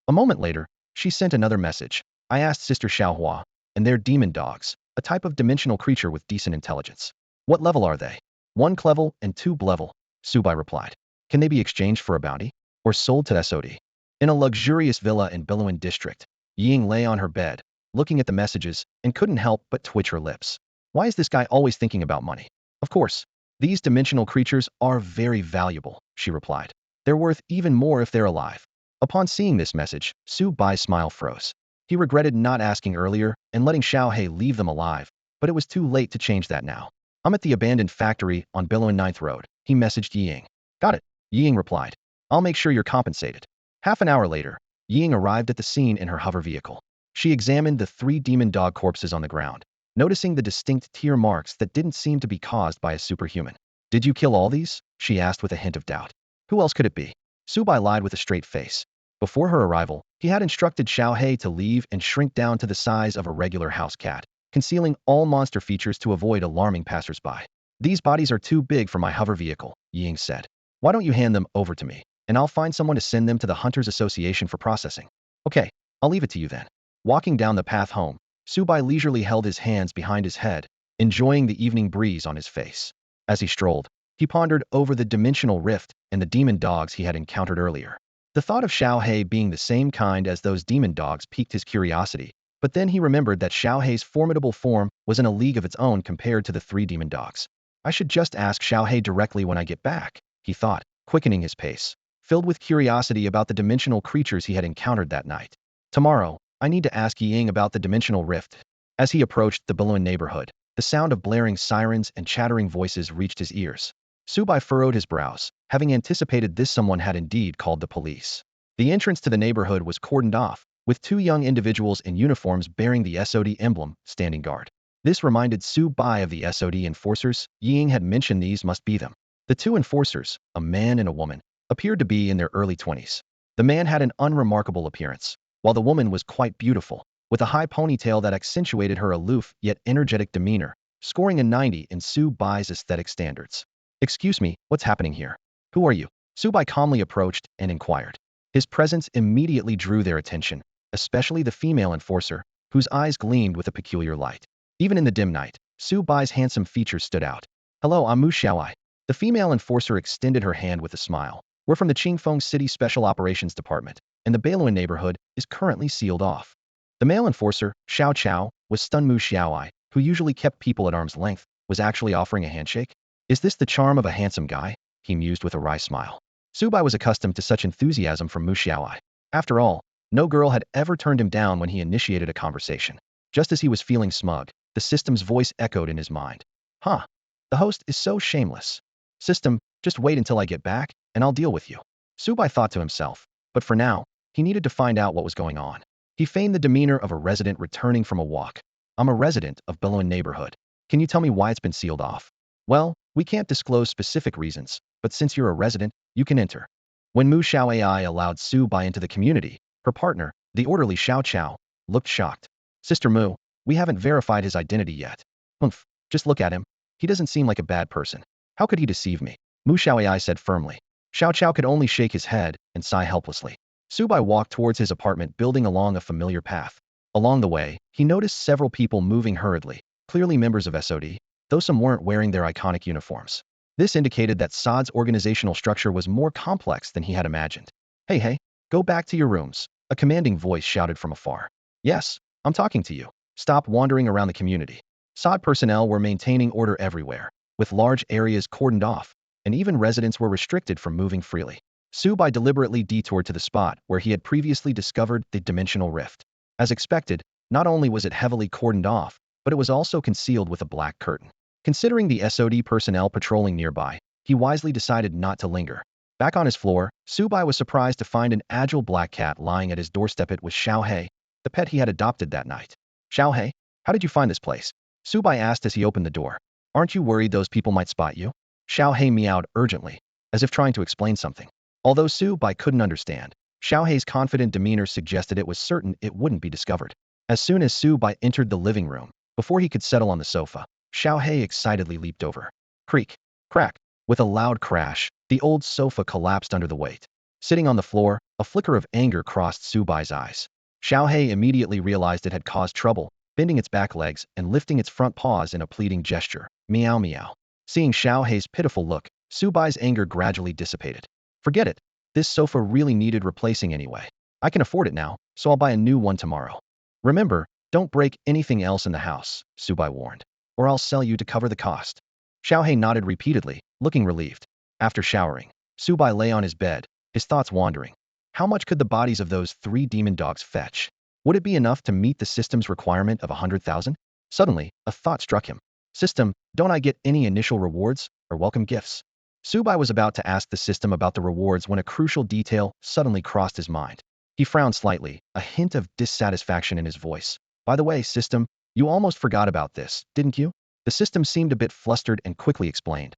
A moment later, she sent another message. I asked Sister Xiaohua, and they're demon dogs, a type of dimensional creature with decent intelligence. What level are they? 1 level and 2 level, Subai replied. Can they be exchanged for a bounty? Or sold to SOD? In a luxurious villa in Biluan district, Ying lay on her bed, looking at the messages, and couldn't help but twitch her lips. Why is this guy always thinking about money? Of course, these dimensional creatures are very valuable, she replied. They're worth even more if they're alive. Upon seeing this message, Subai's smile froze. He regretted not asking earlier and letting Xiaohei leave them alive, but it was too late to change that now. I'm at the abandoned factory on Biluan 9th Road, he messaged Ying. Got it, Ying replied. I'll make sure you're compensated. Half an hour later, Ying arrived at the scene in her hover vehicle. She examined the 3 demon dog corpses on the ground, noticing the distinct tear marks that didn't seem to be caused by a superhuman. Did you kill all these? She asked with a hint of doubt. Who else could it be? Subai lied with a straight face. Before her arrival, he had instructed Xiaohei to leave and shrink down to the size of a regular house cat, concealing all monster features to avoid alarming passersby. These bodies are too big for my hover vehicle, Ying said. Why don't you hand them over to me, and I'll find someone to send them to the Hunters Association for processing. Okay, I'll leave it to you then. Walking down the path home, Subai leisurely held his hands behind his head, enjoying the evening breeze on his face. As he strolled, he pondered over the dimensional rift and the demon dogs he had encountered earlier. The thought of Xiaohei being the same kind as those demon dogs piqued his curiosity, but then he remembered that Xiaohei's formidable form was in a league of its own compared to the 3 demon dogs. I should just ask Xiaohei directly when I get back, he thought, quickening his pace, filled with curiosity about the dimensional creatures he had encountered that night. Tomorrow, I need to ask Ying about the dimensional rift. As he approached the Biluan neighborhood, the sound of blaring sirens and chattering voices reached his ears. Subai furrowed his brows, having anticipated this someone had indeed called the police. The entrance to the neighborhood was cordoned off, with 2 young individuals in uniforms bearing the SOD emblem standing guard. This reminded Subai of the SOD enforcers. Ying had mentioned these must be them. The 2 enforcers, a man and a woman, appeared to be in their early 20s. The man had an unremarkable appearance, while the woman was quite beautiful, with a high ponytail that accentuated her aloof yet energetic demeanor, scoring a 90 in Subai's aesthetic standards. Excuse me, what's happening here? Who are you? Subai calmly approached and inquired. His presence immediately drew their attention, especially the female enforcer, whose eyes gleamed with a peculiar light. Even in the dim night, Subai's handsome features stood out. Hello, I'm Mu Xiaoai. The female enforcer extended her hand with a smile. We're from the Qingfeng City Special Operations Department, and the Beiluan neighborhood is currently sealed off. The male enforcer, Xiao Chao, was stunned. Mu Xiaoai, who usually kept people at arm's length, was actually offering a handshake. Is this the charm of a handsome guy? He mused with a wry smile. Subai was accustomed to such enthusiasm from Mu Xiaoai. After all, no girl had ever turned him down when he initiated a conversation. Just as he was feeling smug, the system's voice echoed in his mind. Huh. The host is so shameless. System, just wait until I get back, and I'll deal with you. Subai thought to himself, but for now, he needed to find out what was going on. He feigned the demeanor of a resident returning from a walk. I'm a resident of Biluan neighborhood. Can you tell me why it's been sealed off? Well, we can't disclose specific reasons, but since you're a resident, you can enter. When Mu Xiao AI allowed Subai into the community, her partner, the orderly Xiao Chao, looked shocked. Sister Mu, we haven't verified his identity yet. Humph, just look at him. He doesn't seem like a bad person. How could he deceive me? Mu Xiao AI said firmly. Xiao Chao could only shake his head and sigh helplessly. Subai walked towards his apartment building along a familiar path. Along the way, he noticed several people moving hurriedly, clearly members of SOD, though some weren't wearing their iconic uniforms. This indicated that SOD's organizational structure was more complex than he had imagined. Hey, go back to your rooms, a commanding voice shouted from afar. Yes, I'm talking to you. Stop wandering around the community. SOD personnel were maintaining order everywhere, with large areas cordoned off, and even residents were restricted from moving freely. Subai deliberately detoured to the spot where he had previously discovered the dimensional rift. As expected, not only was it heavily cordoned off, but it was also concealed with a black curtain. Considering the SOD personnel patrolling nearby, he wisely decided not to linger. Back on his floor, Subai was surprised to find an agile black cat lying at his doorstep. It was Xiaohei, the pet he had adopted that night. Xiaohei, how did you find this place? Subai asked as he opened the door. Aren't you worried those people might spot you? Xiaohei meowed urgently, as if trying to explain something. Although Subai couldn't understand, Xiaohei's confident demeanor suggested it was certain it wouldn't be discovered. As soon as Subai entered the living room, before he could settle on the sofa, Xiaohei excitedly leaped over. Creak, crack. With a loud crash, the old sofa collapsed under the weight. Sitting on the floor, a flicker of anger crossed Subai's eyes. Xiaohei immediately realized it had caused trouble, bending its back legs and lifting its front paws in a pleading gesture. Meow meow. Seeing Xiaohei's pitiful look, Subai's anger gradually dissipated. Forget it. This sofa really needed replacing anyway. I can afford it now, so I'll buy a new one tomorrow. Remember, don't break anything else in the house, Subai warned, or I'll sell you to cover the cost. Xiaohei nodded repeatedly, looking relieved. After showering, Subai lay on his bed, his thoughts wandering. How much could the bodies of those 3 demon dogs fetch? Would it be enough to meet the system's requirement of 100,000? Suddenly, a thought struck him. System, don't I get any initial rewards or welcome gifts? Subai was about to ask the system about the rewards when a crucial detail suddenly crossed his mind. He frowned slightly, a hint of dissatisfaction in his voice. By the way, system, you almost forgot about this, didn't you? The system seemed a bit flustered and quickly explained.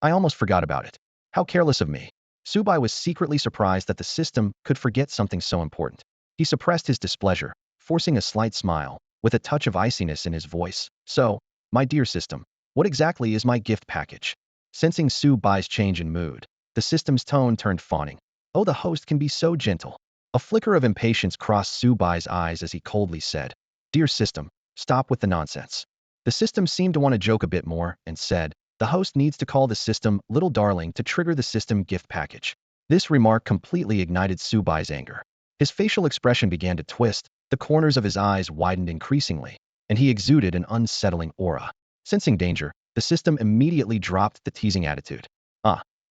I almost forgot about it. How careless of me. Subai was secretly surprised that the system could forget something so important. He suppressed his displeasure, forcing a slight smile, with a touch of iciness in his voice. So, my dear system, what exactly is my gift package? Sensing Subai's change in mood, the system's tone turned fawning. Oh, the host can be so gentle. A flicker of impatience crossed Subai's eyes as he coldly said, Dear system, stop with the nonsense. The system seemed to want to joke a bit more and said, the host needs to call the system little darling to trigger the system gift package. This remark completely ignited Subai's anger. His facial expression began to twist, the corners of his eyes widened increasingly, and he exuded an unsettling aura. Sensing danger, the system immediately dropped the teasing attitude.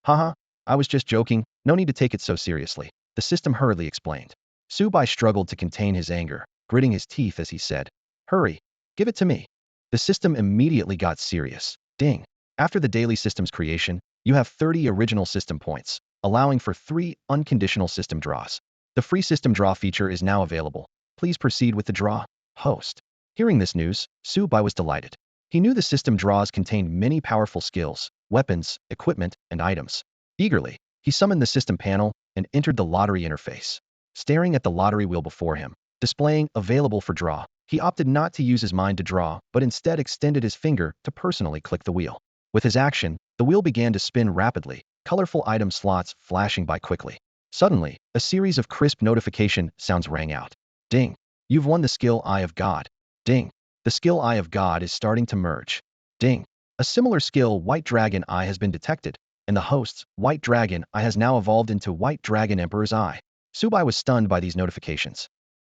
Haha, I was just joking, no need to take it so seriously, the system hurriedly explained. Subai struggled to contain his anger, gritting his teeth as he said, Hurry, give it to me. The system immediately got serious. Ding. After the daily system's creation, you have 30 original system points, allowing for 3 unconditional system draws. The free system draw feature is now available. Please proceed with the draw. Host. Hearing this news, Subai was delighted. He knew the system draws contained many powerful skills, weapons, equipment, and items. Eagerly, he summoned the system panel and entered the lottery interface. Staring at the lottery wheel before him, displaying available for draw, he opted not to use his mind to draw, but instead extended his finger to personally click the wheel. With his action, the wheel began to spin rapidly, colorful item slots flashing by quickly. Suddenly, a series of crisp notification sounds rang out. Ding. You've won the skill Eye of God. Ding. The skill Eye of God is starting to merge. Ding. A similar skill White Dragon Eye has been detected, and the host's White Dragon Eye has now evolved into White Dragon Emperor's Eye. Subai was stunned by these notifications.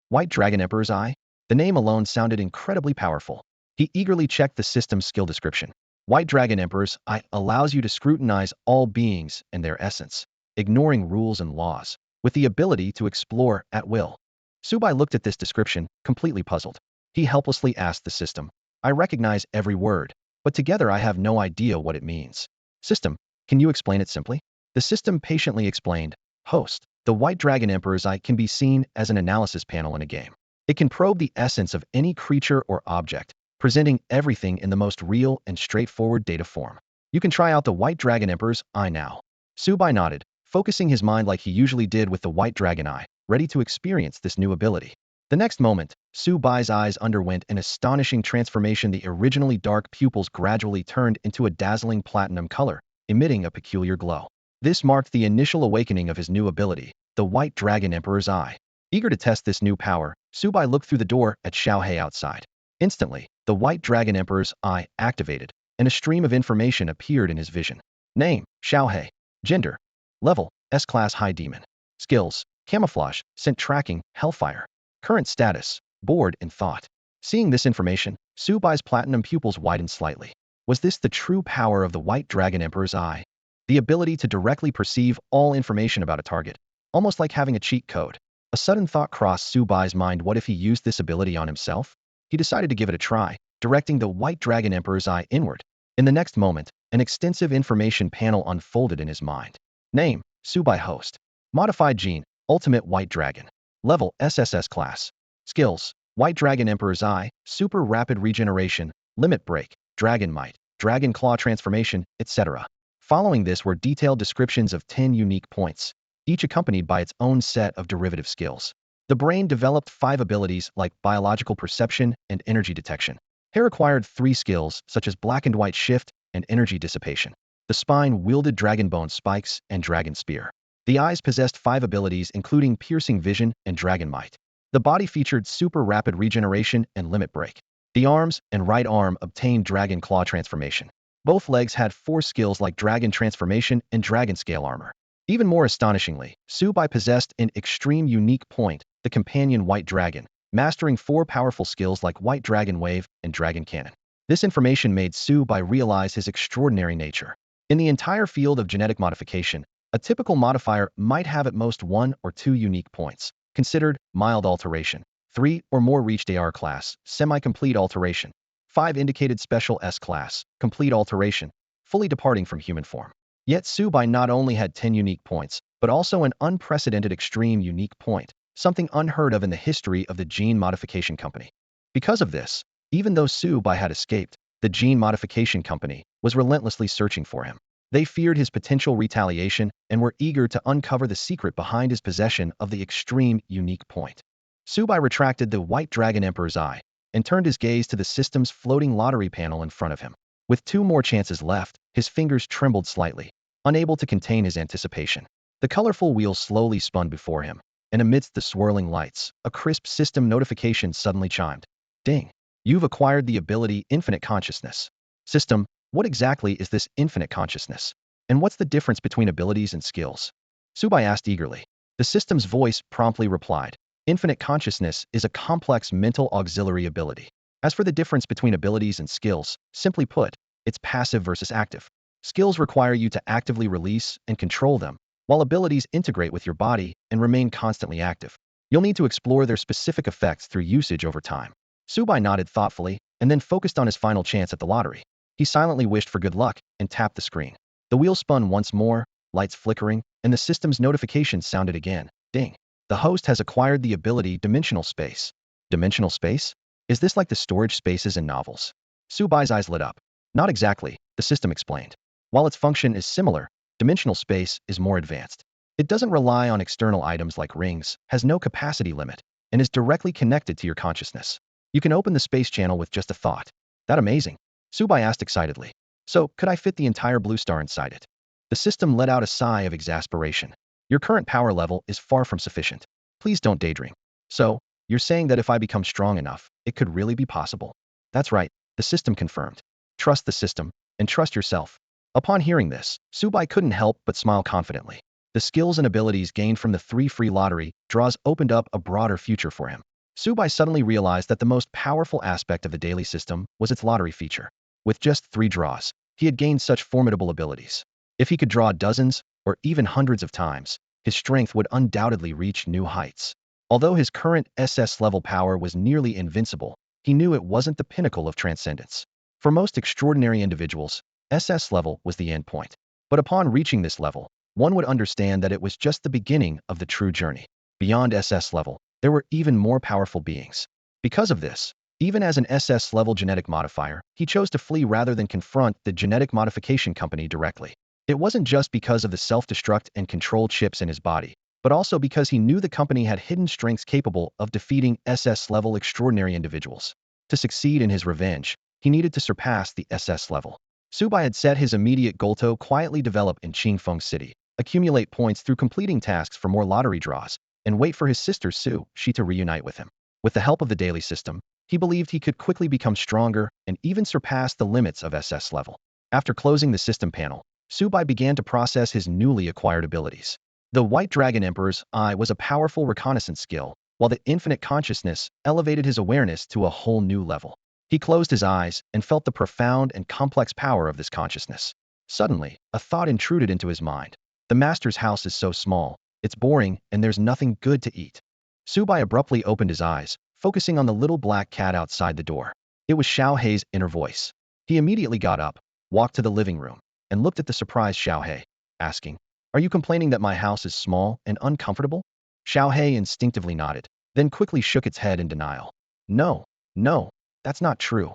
White Dragon Emperor's Eye? The name alone sounded incredibly powerful. He eagerly checked the system's skill description. White Dragon Emperor's Eye allows you to scrutinize all beings and their essence, ignoring rules and laws, with the ability to explore at will. Subai looked at this description, completely puzzled. He helplessly asked the system, I recognize every word, but together I have no idea what it means. System, can you explain it simply? The system patiently explained, Host, the White Dragon Emperor's Eye can be seen as an analysis panel in a game. It can probe the essence of any creature or object, presenting everything in the most real and straightforward data form. You can try out the White Dragon Emperor's Eye now. Subai nodded, focusing his mind like he usually did with the White Dragon Eye, ready to experience this new ability. The next moment, Subai's eyes underwent an astonishing transformation. The originally dark pupils gradually turned into a dazzling platinum color, emitting a peculiar glow. This marked the initial awakening of his new ability, the White Dragon Emperor's Eye. Eager to test this new power, Subai looked through the door at Xiaohei outside. Instantly, the White Dragon Emperor's Eye activated, and a stream of information appeared in his vision. Name, Xiaohei. Gender, level, S-class high demon. Skills, camouflage, scent tracking, hellfire. Current status, bored in thought. Seeing this information, Subai's platinum pupils widened slightly. Was this the true power of the White Dragon Emperor's Eye? The ability to directly perceive all information about a target, almost like having a cheat code. A sudden thought crossed Subai's mind. What if he used this ability on himself? He decided to give it a try, directing the White Dragon Emperor's Eye inward. In the next moment, an extensive information panel unfolded in his mind. Name, Subai host. Modified gene, Ultimate White Dragon. Level, SSS class. Skills, White Dragon Emperor's Eye, Super Rapid Regeneration, Limit Break, Dragon Might, Dragon Claw Transformation, etc. Following this were detailed descriptions of 10 unique points, each accompanied by its own set of derivative skills. The brain developed 5 abilities like biological perception and energy detection. Hair acquired 3 skills such as black and white shift and energy dissipation. The spine wielded dragon bone spikes and dragon spear. The eyes possessed 5 abilities including piercing vision and dragon might. The body featured super rapid regeneration and limit break. The arms and right arm obtained dragon claw transformation. Both legs had 4 skills like dragon transformation and dragon scale armor. Even more astonishingly, Subai possessed an extreme unique point, the companion White Dragon, mastering 4 powerful skills like White Dragon Wave and Dragon Cannon. This information made Subai realize his extraordinary nature. In the entire field of genetic modification, a typical modifier might have at most 1 or 2 unique points, considered mild alteration, 3 or more reached AR class, semi-complete alteration, 5 indicated special S class, complete alteration, fully departing from human form. Yet Subai not only had 10 unique points, but also an unprecedented extreme unique point, something unheard of in the history of the gene modification company. Because of this, even though Subai had escaped, the gene modification company was relentlessly searching for him. They feared his potential retaliation and were eager to uncover the secret behind his possession of the extreme unique point. Subai retracted the White Dragon Emperor's Eye and turned his gaze to the system's floating lottery panel in front of him. With 2 more chances left, his fingers trembled slightly, unable to contain his anticipation. The colorful wheel slowly spun before him, and amidst the swirling lights, a crisp system notification suddenly chimed. Ding! You've acquired the ability Infinite Consciousness. System, what exactly is this infinite consciousness? And what's the difference between abilities and skills? Subai asked eagerly. The system's voice promptly replied. Infinite consciousness is a complex mental auxiliary ability. As for the difference between abilities and skills, simply put, it's passive versus active. Skills require you to actively release and control them, while abilities integrate with your body and remain constantly active. You'll need to explore their specific effects through usage over time. Subai nodded thoughtfully and then focused on his final chance at the lottery. He silently wished for good luck and tapped the screen. The wheel spun once more, lights flickering, and the system's notification sounded again. Ding! The host has acquired the ability Dimensional Space. Dimensional Space? Is this like the storage spaces in novels? Subai's eyes lit up. Not exactly, the system explained. While its function is similar, Dimensional Space is more advanced. It doesn't rely on external items like rings, has no capacity limit, and is directly connected to your consciousness. You can open the space channel with just a thought. That amazing? Subai asked excitedly. So, could I fit the entire blue star inside it? The system let out a sigh of exasperation. Your current power level is far from sufficient. Please don't daydream. So, you're saying that if I become strong enough, it could really be possible? That's right, the system confirmed. Trust the system, and trust yourself. Upon hearing this, Subai couldn't help but smile confidently. The skills and abilities gained from the 3 free lottery draws opened up a broader future for him. Subai suddenly realized that the most powerful aspect of the daily system was its lottery feature. With just 3 draws, he had gained such formidable abilities. If he could draw dozens, or even hundreds of times, his strength would undoubtedly reach new heights. Although his current SS-level power was nearly invincible, he knew it wasn't the pinnacle of transcendence. For most extraordinary individuals, SS level was the end point. But upon reaching this level, one would understand that it was just the beginning of the true journey. Beyond SS level, there were even more powerful beings. Because of this, even as an SS-level genetic modifier, he chose to flee rather than confront the genetic modification company directly. It wasn't just because of the self-destruct and control chips in his body, but also because he knew the company had hidden strengths capable of defeating SS-level extraordinary individuals. To succeed in his revenge, he needed to surpass the SS level. Subai had set his immediate goal to quietly develop in Qingfeng City, accumulate points through completing tasks for more lottery draws, and wait for his sister She to reunite with him. With the help of the daily system, he believed he could quickly become stronger and even surpass the limits of SS level. After closing the system panel, Subai began to process his newly acquired abilities. The White Dragon Emperor's Eye was a powerful reconnaissance skill, while the Infinite Consciousness elevated his awareness to a whole new level. He closed his eyes and felt the profound and complex power of this consciousness. Suddenly, a thought intruded into his mind. The master's house is so small, it's boring, and there's nothing good to eat. Subai abruptly opened his eyes, focusing on the little black cat outside the door. It was Xiao Hei's inner voice. He immediately got up, walked to the living room, and looked at the surprised Xiao Hei, asking, "Are you complaining that my house is small and uncomfortable?" Xiao Hei instinctively nodded, then quickly shook its head in denial. No, no, that's not true.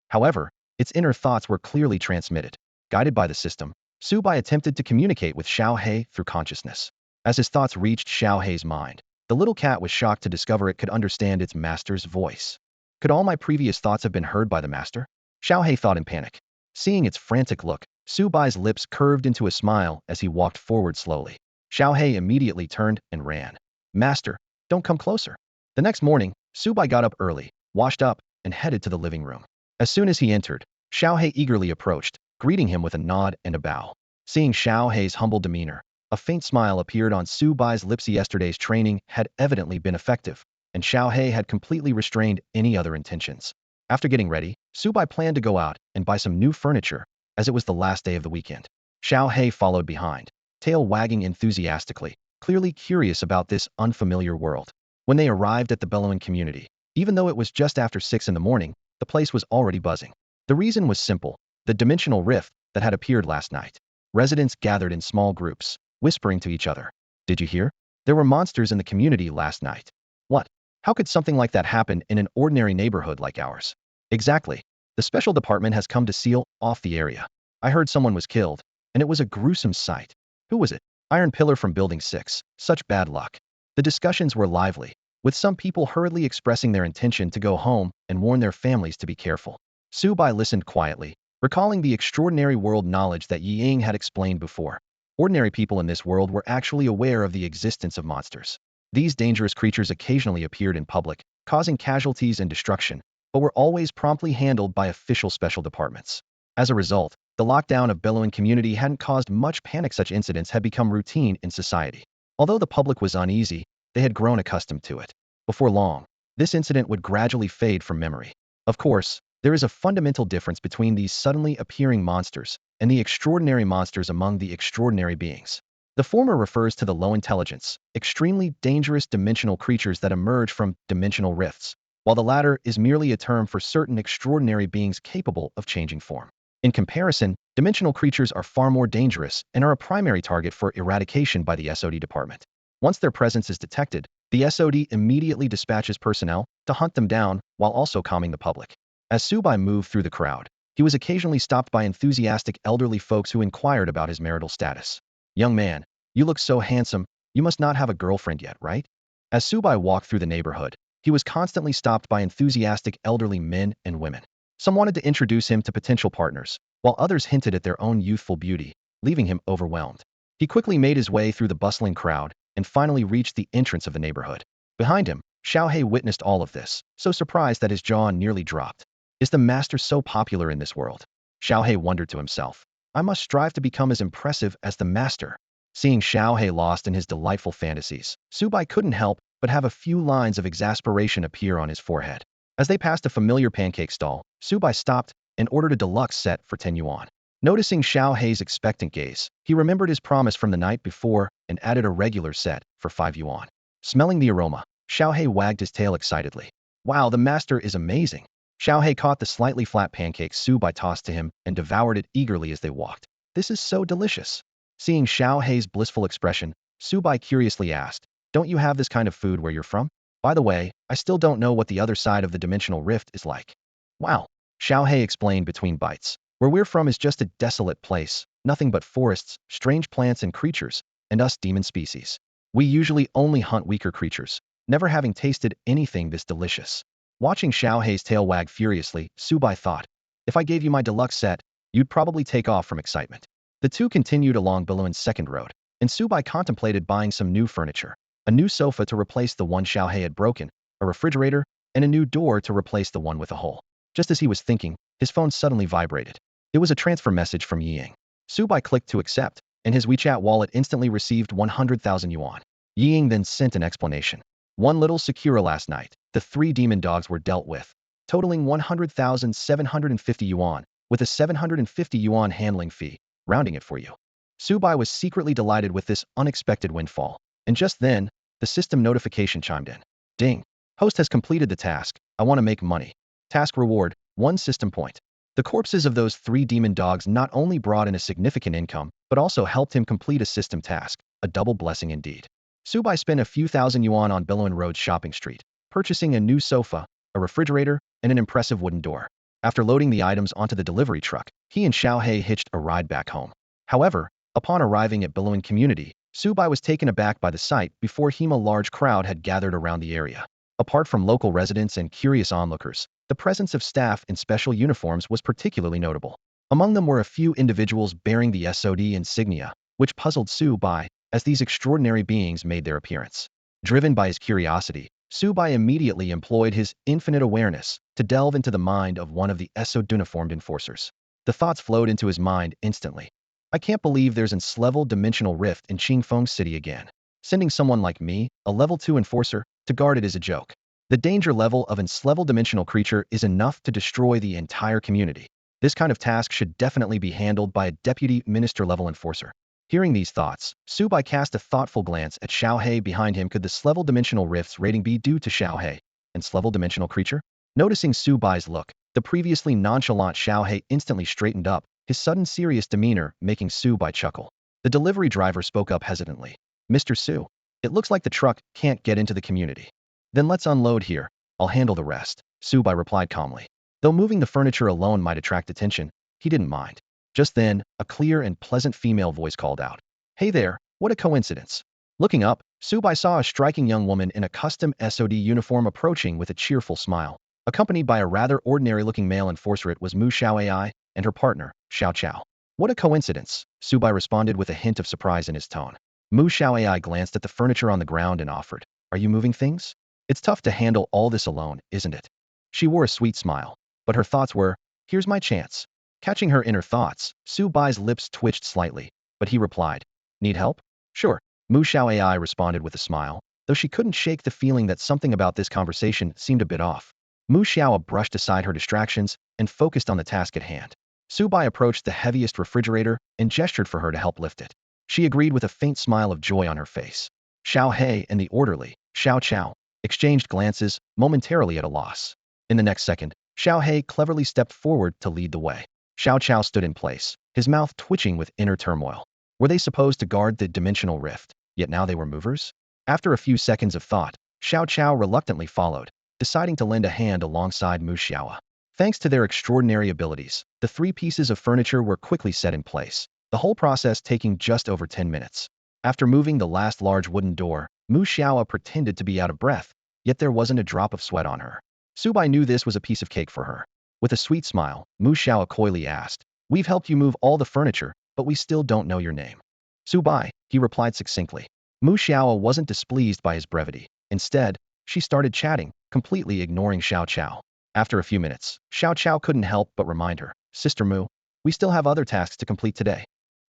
However, its inner thoughts were clearly transmitted. Guided by the system, Subai attempted to communicate with Xiao Hei through consciousness. As his thoughts reached Xiao Hei's mind, the little cat was shocked to discover it could understand its master's voice. Could all my previous thoughts have been heard by the master? Xiao Hei thought in panic. Seeing its frantic look, Subai's lips curved into a smile as he walked forward slowly. Xiao Hei immediately turned and ran. "Master, don't come closer." The next morning, Subai got up early, washed up, and headed to the living room. As soon as he entered, Xiao Hei eagerly approached, greeting him with a nod and a bow. Seeing Xiao Hei's humble demeanor, a faint smile appeared on Subai's lips. Yesterday's training had evidently been effective, and Xiao Hei had completely restrained any other intentions. After getting ready, Subai planned to go out and buy some new furniture, as it was the last day of the weekend. Xiao Hei followed behind, tail wagging enthusiastically, clearly curious about this unfamiliar world. When they arrived at the Bellowing community, even though it was just after 6 in the morning, the place was already buzzing. The reason was simple: the dimensional rift that had appeared last night. Residents gathered in small groups, whispering to each other. "Did you hear? There were monsters in the community last night." "What? How could something like that happen in an ordinary neighborhood like ours?" "Exactly. The special department has come to seal off the area. I heard someone was killed, and it was a gruesome sight." "Who was it?" "Iron Pillar from Building 6. Such bad luck." The discussions were lively, with some people hurriedly expressing their intention to go home and warn their families to be careful. Subai listened quietly, recalling the extraordinary world knowledge that Yi Ying had explained before. Ordinary people in this world were actually aware of the existence of monsters. These dangerous creatures occasionally appeared in public, causing casualties and destruction, but were always promptly handled by official special departments. As a result, the lockdown of Bellowing community hadn't caused much panic. Such incidents had become routine in society. Although the public was uneasy, they had grown accustomed to it. Before long, this incident would gradually fade from memory. Of course, there is a fundamental difference between these suddenly appearing monsters and the extraordinary monsters among the extraordinary beings. The former refers to the low intelligence, extremely dangerous dimensional creatures that emerge from dimensional rifts, while the latter is merely a term for certain extraordinary beings capable of changing form. In comparison, dimensional creatures are far more dangerous and are a primary target for eradication by the SOD department. Once their presence is detected, the SOD immediately dispatches personnel to hunt them down while also calming the public. As Subai moved through the crowd, he was occasionally stopped by enthusiastic elderly folks who inquired about his marital status. "Young man, you look so handsome, you must not have a girlfriend yet, right?" As Subai walked through the neighborhood, he was constantly stopped by enthusiastic elderly men and women. Some wanted to introduce him to potential partners, while others hinted at their own youthful beauty, leaving him overwhelmed. He quickly made his way through the bustling crowd and finally reached the entrance of the neighborhood. Behind him, Xiao Hei witnessed all of this, so surprised that his jaw nearly dropped. Is the master so popular in this world? Xiao Hei wondered to himself. I must strive to become as impressive as the master. Seeing Xiao Hei lost in his delightful fantasies, Subai couldn't help but have a few lines of exasperation appear on his forehead. As they passed a familiar pancake stall, Subai stopped and ordered a deluxe set for 10 yuan. Noticing Xiao Hei's expectant gaze, he remembered his promise from the night before and added a regular set for 5 yuan. Smelling the aroma, Xiao Hei wagged his tail excitedly. Wow, the master is amazing. Xiao Hei caught the slightly flat pancake Subai tossed to him and devoured it eagerly as they walked. This is so delicious. Seeing Xiao Hei's blissful expression, Subai curiously asked, don't you have this kind of food where you're from? By the way, I still don't know what the other side of the dimensional rift is like. Wow, Xiao Hei explained between bites. Where we're from is just a desolate place, nothing but forests, strange plants and creatures, and us demon species. We usually only hunt weaker creatures, never having tasted anything this delicious. Watching Xiao Hei's tail wag furiously, Subai thought, if I gave you my deluxe set, you'd probably take off from excitement. The two continued along Bellowing's second road. and Subai contemplated buying some new furniture. A new sofa to replace the one Xiaohei had broken, a refrigerator, and a new door to replace the one with a hole. Just as he was thinking, his phone suddenly vibrated. It was a transfer message from Ying. Subai clicked to accept, and his WeChat wallet instantly received 100,000 yuan. Ying then sent an explanation. One little Sakura last night, the 3 demon dogs were dealt with, totaling 100,750 yuan, with a 750 yuan handling fee, rounding it for you. Subai was secretly delighted with this unexpected windfall, and just then, the system notification chimed in. Ding. Host has completed the task. I want to make money. Task reward, 1 system point. The corpses of those 3 demon dogs not only brought in a significant income, but also helped him complete a system task, a double blessing indeed. Subai spent a few thousand yuan on Billowin Road's shopping street, purchasing a new sofa, a refrigerator, and an impressive wooden door. After loading the items onto the delivery truck, he and Xiaohei hitched a ride back home. However, upon arriving at Billowin Community, Subai was taken aback by the sight before him a large crowd had gathered around the area. Apart from local residents and curious onlookers, the presence of staff in special uniforms was particularly notable. Among them were a few individuals bearing the SOD insignia, which puzzled Subai as these extraordinary beings made their appearance. Driven by his curiosity, Subai immediately employed his infinite awareness to delve into the mind of one of the SOD uniformed enforcers. The thoughts flowed into his mind instantly. I can't believe there's an S-level dimensional rift in Qingfeng City again. Sending someone like me, a level 2 enforcer, to guard it is a joke. The danger level of an S-level dimensional creature is enough to destroy the entire community. This kind of task should definitely be handled by a deputy minister-level enforcer. Hearing these thoughts, Subai cast a thoughtful glance at Xiaohei behind him. Could the S-level dimensional rift's rating be due to Xiaohei, an S-level dimensional creature? Noticing Subai's look, the previously nonchalant Xiaohei instantly straightened up, his sudden serious demeanor making Subai chuckle. The delivery driver spoke up hesitantly. Mr. Su, it looks like the truck can't get into the community. Then let's unload here. I'll handle the rest, Subai replied calmly. Though moving the furniture alone might attract attention, he didn't mind. Just then, a clear and pleasant female voice called out. Hey there, what a coincidence. Looking up, Subai saw a striking young woman in a custom SOD uniform approaching with a cheerful smile. Accompanied by a rather ordinary-looking male enforcer, it was Mu Xiao Ai and her partner, Xiao Chao. What a coincidence, Subai responded with a hint of surprise in his tone. Mu Xiao Ai glanced at the furniture on the ground and offered, Are you moving things? It's tough to handle all this alone, isn't it? She wore a sweet smile, but her thoughts were, Here's my chance. Catching her inner thoughts, Subai's lips twitched slightly, but he replied, Need help? Sure, Mu Xiao Ai responded with a smile, though she couldn't shake the feeling that something about this conversation seemed a bit off. Mu Xiao brushed aside her distractions and focused on the task at hand. Subai approached the heaviest refrigerator and gestured for her to help lift it. She agreed with a faint smile of joy on her face. Xiaohei and the orderly, Xiao Chao, exchanged glances, momentarily at a loss. In the next second, Xiaohei cleverly stepped forward to lead the way. Xiao Chao stood in place, his mouth twitching with inner turmoil. Were they supposed to guard the dimensional rift, yet now they were movers? After a few seconds of thought, Xiao Chao reluctantly followed, deciding to lend a hand alongside Mu Xiao. Thanks to their extraordinary abilities, the 3 pieces of furniture were quickly set in place, the whole process taking just over 10 minutes. After moving the last large wooden door, Mu Xiao pretended to be out of breath, yet there wasn't a drop of sweat on her. Subai knew this was a piece of cake for her. With a sweet smile, Mu Xiao coyly asked, We've helped you move all the furniture, but we still don't know your name. Subai, he replied succinctly. Mu Xiao wasn't displeased by his brevity. Instead, she started chatting, completely ignoring Xiao Chao. After a few minutes, Xiao Chao couldn't help but remind her, Sister Mu, we still have other tasks to complete today.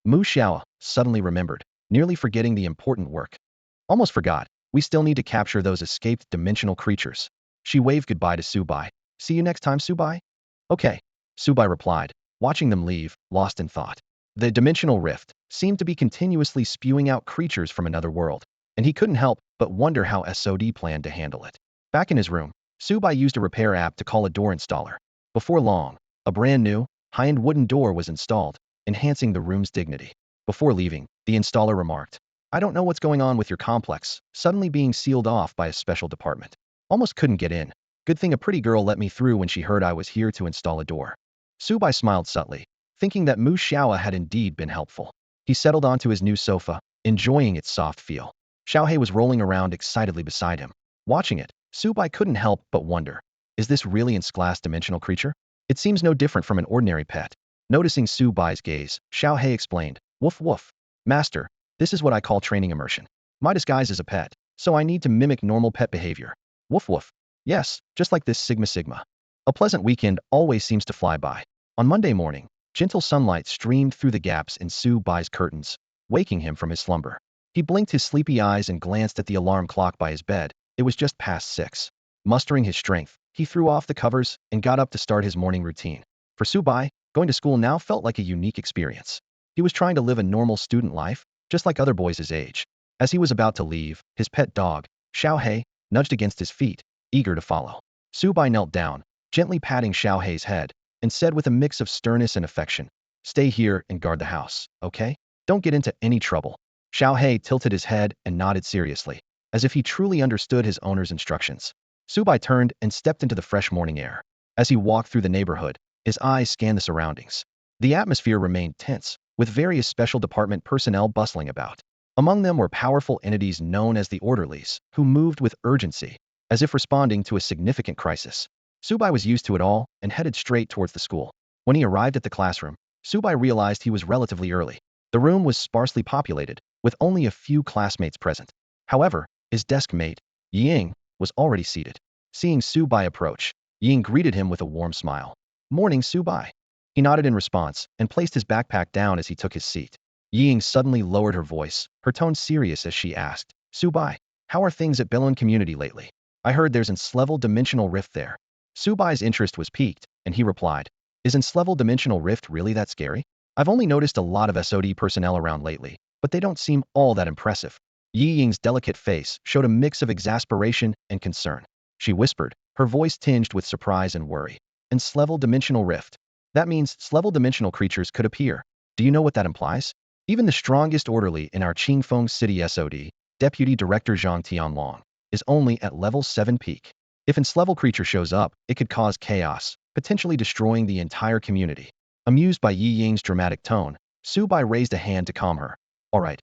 Mu Xiao suddenly remembered, nearly forgetting the important work. Almost forgot, we still need to capture those escaped dimensional creatures. She waved goodbye to Subai. See you next time, Subai? Okay, Subai replied, watching them leave, lost in thought. The dimensional rift seemed to be continuously spewing out creatures from another world, and he couldn't help but wonder how SOD planned to handle it. Back in his room, Subai used a repair app to call a door installer. Before long, a brand new, high-end wooden door was installed, enhancing the room's dignity. Before leaving, the installer remarked, I don't know what's going on with your complex, suddenly being sealed off by a special department. Almost couldn't get in. Good thing a pretty girl let me through when she heard I was here to install a door. Subai smiled subtly, thinking that Mu Xiao had indeed been helpful. He settled onto his new sofa, enjoying its soft feel. Xiaohei was rolling around excitedly beside him. Watching it, Subai couldn't help but wonder, is this really an S-class dimensional creature? It seems no different from an ordinary pet. Noticing Subai's gaze, Xiaohei explained, Woof woof. Master, This is what I call training immersion. My disguise is a pet, so I need to mimic normal pet behavior. Woof woof. Yes, just like this Sigma Sigma. A pleasant weekend always seems to fly by. On Monday morning, gentle sunlight streamed through the gaps in Su Bai's curtains, waking him from his slumber. He blinked his sleepy eyes and glanced at the alarm clock by his bed. It was just past 6. Mustering his strength, he threw off the covers and got up to start his morning routine. For Su Bai, going to school now felt like a unique experience. He was trying to live a normal student life, just like other boys his age. As he was about to leave, his pet dog, Xiaohei, nudged against his feet, eager to follow. Su Bai knelt down, gently patting Xiaohei's head, and said with a mix of sternness and affection, "Stay here and guard the house, okay? Don't get into any trouble." Xiaohei tilted his head and nodded seriously, as if he truly understood his owner's instructions. Su Bai turned and stepped into the fresh morning air. As he walked through the neighborhood, his eyes scanned the surroundings. The atmosphere remained tense, with various special department personnel bustling about. Among them were powerful entities known as the orderlies, who moved with urgency, as if responding to a significant crisis. Su Bai was used to it all and headed straight towards the school. When he arrived at the classroom, Su Bai realized he was relatively early. The room was sparsely populated, with only a few classmates present. However, his desk mate, Ying, was already seated. Seeing Su Bai approach, Ying greeted him with a warm smile. "Morning, Su Bai." He nodded in response and placed his backpack down as he took his seat. Ying suddenly lowered her voice, her tone serious as she asked, "Su Bai, how are things at Bellin community lately? I heard there's an S-level dimensional rift there." Su Bai's interest was piqued, and he replied, "Is an S-level dimensional rift really that scary? I've only noticed a lot of SOD personnel around lately, but they don't seem all that impressive." Yi Ying's delicate face showed a mix of exasperation and concern. She whispered, her voice tinged with surprise and worry. "An S-level dimensional rift. That means S-level dimensional creatures could appear. Do you know what that implies? Even the strongest orderly in our Qingfeng City SOD, Deputy Director Zhang Tianlong, is only at level 7 peak. If an S-level creature shows up, it could cause chaos, potentially destroying the entire community." Amused by Yi Ying's dramatic tone, Su Bai raised a hand to calm her. All right,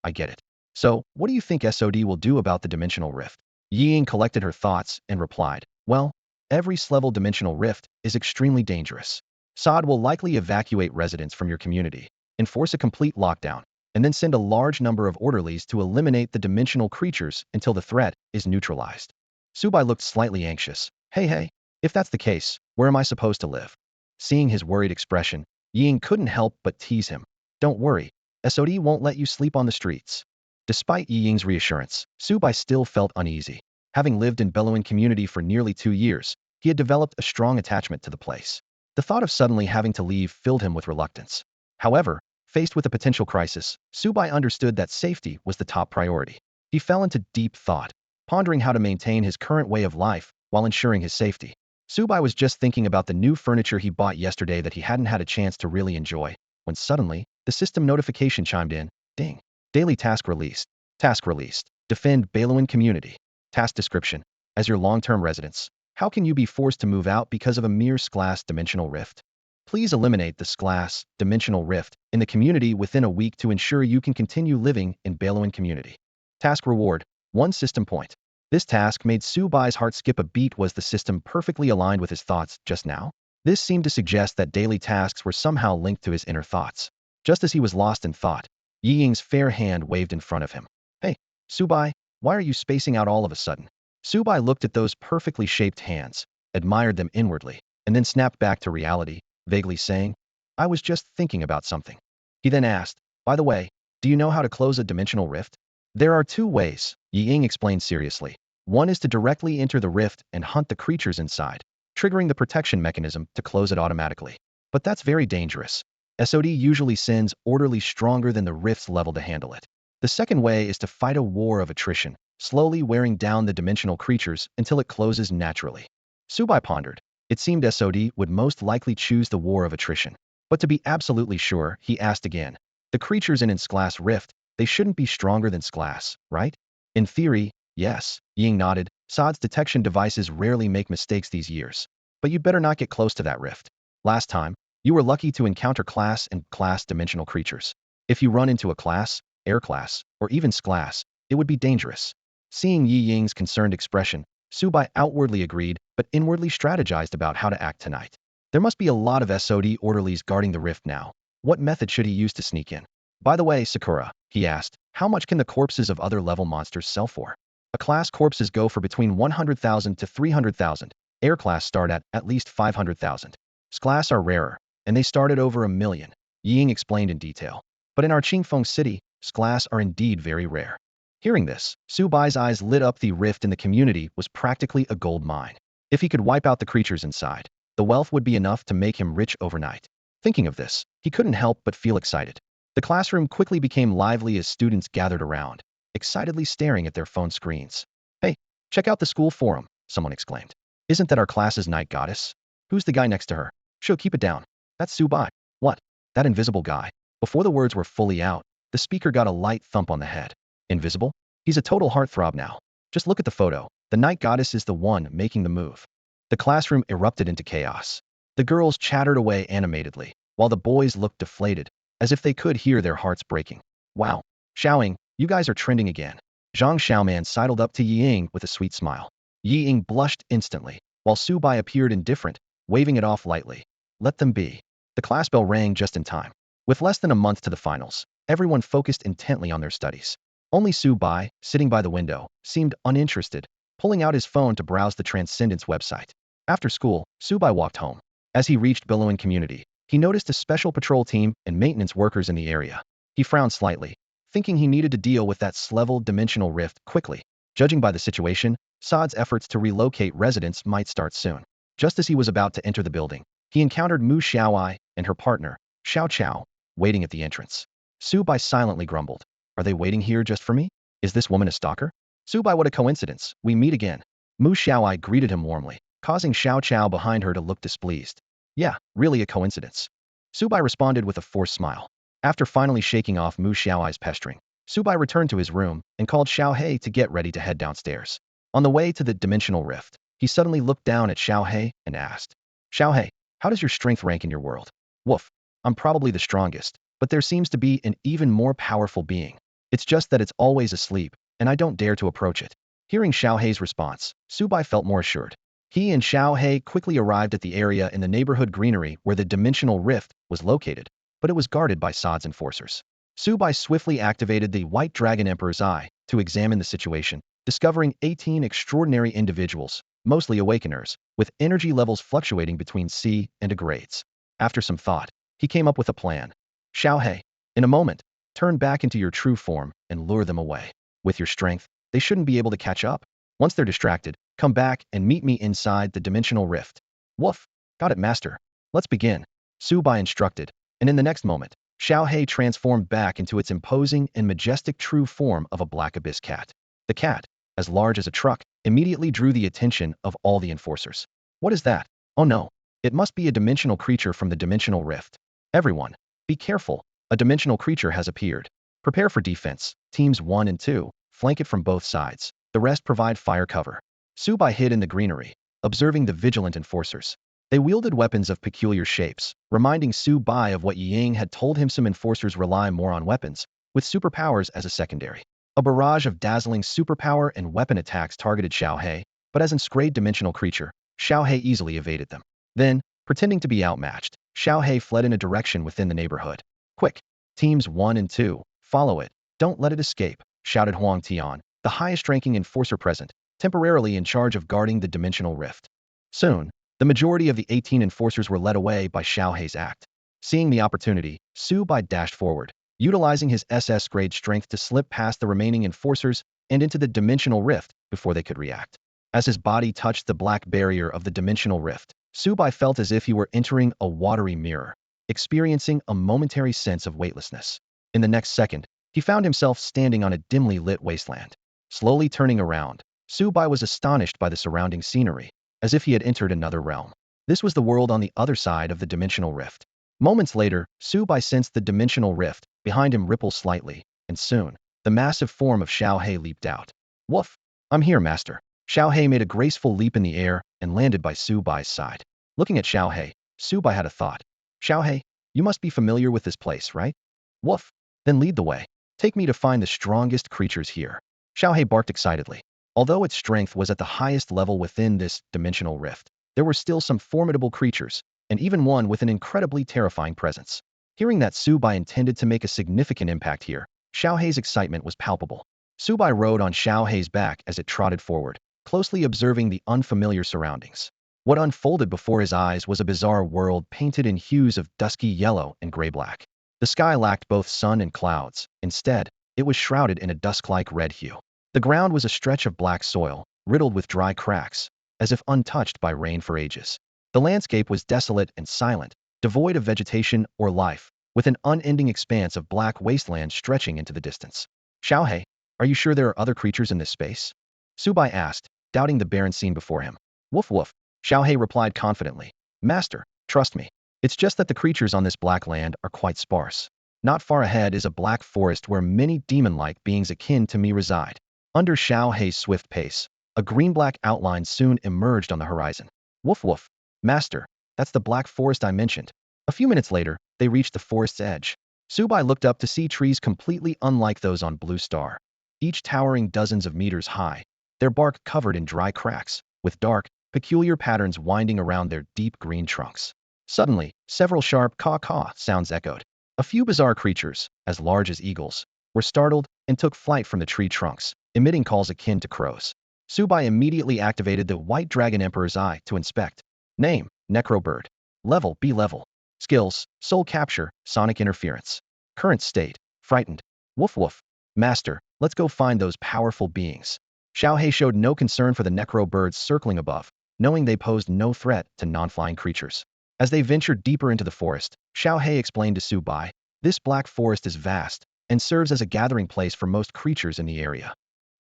I get it. So, what do you think SOD will do about the dimensional rift?" Yi Ying collected her thoughts and replied, "Well, every S-level dimensional rift is extremely dangerous. SOD will likely evacuate residents from your community, enforce a complete lockdown, and then send a large number of orderlies to eliminate the dimensional creatures until the threat is neutralized." Su Bai looked slightly anxious. Hey, if that's the case, where am I supposed to live?" Seeing his worried expression, Ying couldn't help but tease him. "Don't worry, SOD won't let you sleep on the streets." Despite Yi Ying's reassurance, Su Bai still felt uneasy. Having lived in Bellowing community for nearly 2 years, he had developed a strong attachment to the place. The thought of suddenly having to leave filled him with reluctance. However, faced with a potential crisis, Su Bai understood that safety was the top priority. He fell into deep thought, pondering how to maintain his current way of life while ensuring his safety. Su Bai was just thinking about the new furniture he bought yesterday that he hadn't had a chance to really enjoy, when suddenly, the system notification chimed in. Ding. Daily task released. Task released. Defend Baloan community. Task description. As your long-term residents, how can you be forced to move out because of a mere S-glass dimensional rift? Please eliminate the S-glass dimensional rift in the community within a week to ensure you can continue living in Baloan community. Task reward. 1 system point. This task made Su Bai's heart skip a beat. Was the system perfectly aligned with his thoughts just now? This seemed to suggest that daily tasks were somehow linked to his inner thoughts. Just as he was lost in thought, Yi Ying's fair hand waved in front of him. "Hey, Su Bai, why are you spacing out all of a sudden?" Su Bai looked at those perfectly shaped hands, admired them inwardly, and then snapped back to reality, vaguely saying, "I was just thinking about something." He then asked, "By the way, do you know how to close a dimensional rift?" "There are 2 ways," Yi Ying explained seriously. "One is to directly enter the rift and hunt the creatures inside, triggering the protection mechanism to close it automatically. But that's very dangerous. SOD usually sends orderlies stronger than the rift's level to handle it. The second way is to fight a war of attrition, slowly wearing down the dimensional creatures until it closes naturally." Su Bai pondered. It seemed SOD would most likely choose the war of attrition. But to be absolutely sure, he asked again, "The creatures in S-glass rift, they shouldn't be stronger than S-glass, right?" "In theory, yes," Ying nodded. "SOD's detection devices rarely make mistakes these years. But you'd better not get close to that rift. Last time, you were lucky to encounter class and class dimensional creatures. If you run into a class, air class, or even S-glass, it would be dangerous." Seeing Yi Ying's concerned expression, Su Bai outwardly agreed, but inwardly strategized about how to act tonight. There must be a lot of SOD orderlies guarding the rift now. What method should he use to sneak in? "By the way, Sakura," he asked. How much can the corpses of other level monsters sell for? A class corpses go for between 100,000 to 300,000. Air class start at least 500,000. S-class are rarer, and they start at over 1 million. Ying explained in detail. But in our Qingfeng city, S-class are indeed very rare. Hearing this, Su Bai's eyes lit up. The rift in the community was practically a gold mine. If he could wipe out the creatures inside, the wealth would be enough to make him rich overnight. Thinking of this, he couldn't help but feel excited. The classroom quickly became lively as students gathered around, excitedly staring at their phone screens. Hey, check out the school forum, someone exclaimed. Isn't that our class's night goddess? Who's the guy next to her? Sure, keep it down. That's Su Bai. What? That invisible guy? Before the words were fully out, the speaker got a light thump on the head. Invisible? He's a total heartthrob now. Just look at the photo. The night goddess is the one making the move. The classroom erupted into chaos. The girls chattered away animatedly, while the boys looked deflated, as if they could hear their hearts breaking. Wow. Xiaoying, you guys are trending again. Zhang Xiaoman sidled up to Ying with a sweet smile. Ying blushed instantly, while Su Bai appeared indifferent, waving it off lightly. Let them be. The class bell rang just in time. With less than a month to the finals, everyone focused intently on their studies. Only Su Bai, sitting by the window, seemed uninterested, pulling out his phone to browse the Transcendence website. After school, Su Bai walked home. As he reached Billowin Community, he noticed a special patrol team and maintenance workers in the area. He frowned slightly, thinking he needed to deal with that S-level dimensional rift quickly. Judging by the situation, Saad's efforts to relocate residents might start soon. Just as he was about to enter the building, he encountered Mu Xiaoai and her partner, Xiao Chao, waiting at the entrance. Su Bai silently grumbled. Are they waiting here just for me? Is this woman a stalker? Su Bai, what a coincidence. We meet again. Mu Xiaoai greeted him warmly, causing Xiao Chao behind her to look displeased. Yeah, really a coincidence. Su Bai responded with a forced smile. After finally shaking off Mu Xiaoai's pestering, Su Bai returned to his room and called Xiao He to get ready to head downstairs. On the way to the dimensional rift, he suddenly looked down at Xiao He and asked, Xiao He, how does your strength rank in your world? Woof. I'm probably the strongest, but there seems to be an even more powerful being. It's just that it's always asleep, and I don't dare to approach it. Hearing Xiao He's response, Su Bai felt more assured. He and Xiao He quickly arrived at the area in the neighborhood greenery where the dimensional rift was located, but it was guarded by Saad's enforcers. Su Bai swiftly activated the White Dragon Emperor's Eye to examine the situation, discovering 18 extraordinary individuals, mostly awakeners, with energy levels fluctuating between C and A grades. After some thought, he came up with a plan. Xiao He, in a moment, turn back into your true form and lure them away. With your strength, they shouldn't be able to catch up. Once they're distracted, come back and meet me inside the dimensional rift. Woof. Got it, master. Let's begin. Su Bai instructed, and in the next moment, Xiao He transformed back into its imposing and majestic true form of a black abyss cat. The cat, as large as a truck, immediately drew the attention of all the enforcers. What is that? Oh no. It must be a dimensional creature from the dimensional rift. Everyone, be careful. A dimensional creature has appeared. Prepare for defense. Teams 1 and 2, flank it from both sides. The rest provide fire cover. Su Bai hid in the greenery, observing the vigilant enforcers. They wielded weapons of peculiar shapes, reminding Su Bai of what Ying had told him. Some enforcers rely more on weapons, with superpowers as a secondary. A barrage of dazzling superpower and weapon attacks targeted Xiao He, but as an scrayed dimensional creature, Xiao He easily evaded them. Then, pretending to be outmatched, Xiao He fled in a direction within the neighborhood. Quick! Teams 1 and 2, follow it. Don't let it escape, shouted Huang Tian, the highest-ranking enforcer present, temporarily in charge of guarding the dimensional rift. Soon, the majority of the 18 enforcers were led away by Xiao He's act. Seeing the opportunity, Su Bai dashed forward, utilizing his SS-grade strength to slip past the remaining enforcers and into the dimensional rift before they could react. As his body touched the black barrier of the dimensional rift, Su Bai felt as if he were entering a watery mirror, experiencing a momentary sense of weightlessness. In the next second, he found himself standing on a dimly lit wasteland. Slowly turning around, Su Bai was astonished by the surrounding scenery, as if he had entered another realm. This was the world on the other side of the dimensional rift. Moments later, Su Bai sensed the dimensional rift behind him ripple slightly, and soon, the massive form of Xiao He leaped out. Woof! I'm here, master. Xiao He made a graceful leap in the air and landed by Su Bai's side. Looking at Xiao He, Su Bai had a thought. Xiao He, you must be familiar with this place, right? Woof! Then lead the way. Take me to find the strongest creatures here. Xiao He barked excitedly. Although its strength was at the highest level within this dimensional rift, there were still some formidable creatures, and even one with an incredibly terrifying presence. Hearing that Su Bai intended to make a significant impact here, Xiaohei's excitement was palpable. Subai rode on Xiaohei's back as it trotted forward, closely observing the unfamiliar surroundings. What unfolded before his eyes was a bizarre world painted in hues of dusky yellow and gray-black. The sky lacked both sun and clouds. Instead, it was shrouded in a dusk-like red hue. The ground was a stretch of black soil, riddled with dry cracks, as if untouched by rain for ages. The landscape was desolate and silent, devoid of vegetation or life, with an unending expanse of black wasteland stretching into the distance. Xiaohei, are you sure there are other creatures in this space? Subai asked, doubting the barren scene before him. Woof woof, Xiaohei replied confidently. Master, trust me. It's just that the creatures on this black land are quite sparse. Not far ahead is a black forest where many demon-like beings akin to me reside. Under Xiaohei's swift pace, a green-black outline soon emerged on the horizon. Woof woof, Master, that's the black forest I mentioned. A few minutes later, they reached the forest's edge. Subai looked up to see trees completely unlike those on Blue Star, each towering dozens of meters high, their bark covered in dry cracks, with dark, peculiar patterns winding around their deep green trunks. Suddenly, several sharp caw-caw sounds echoed. A few bizarre creatures, as large as eagles, were startled and took flight from the tree trunks, emitting calls akin to crows. Subai immediately activated the White Dragon Emperor's Eye to inspect. Name, Necrobird. Level, B level. Skills, Soul Capture, Sonic Interference. Current state, frightened. Woof woof. Master, let's go find those powerful beings. Xiaohei showed no concern for the Necrobirds circling above, knowing they posed no threat to non-flying creatures. As they ventured deeper into the forest, Xiaohei explained to Subai, this black forest is vast and serves as a gathering place for most creatures in the area.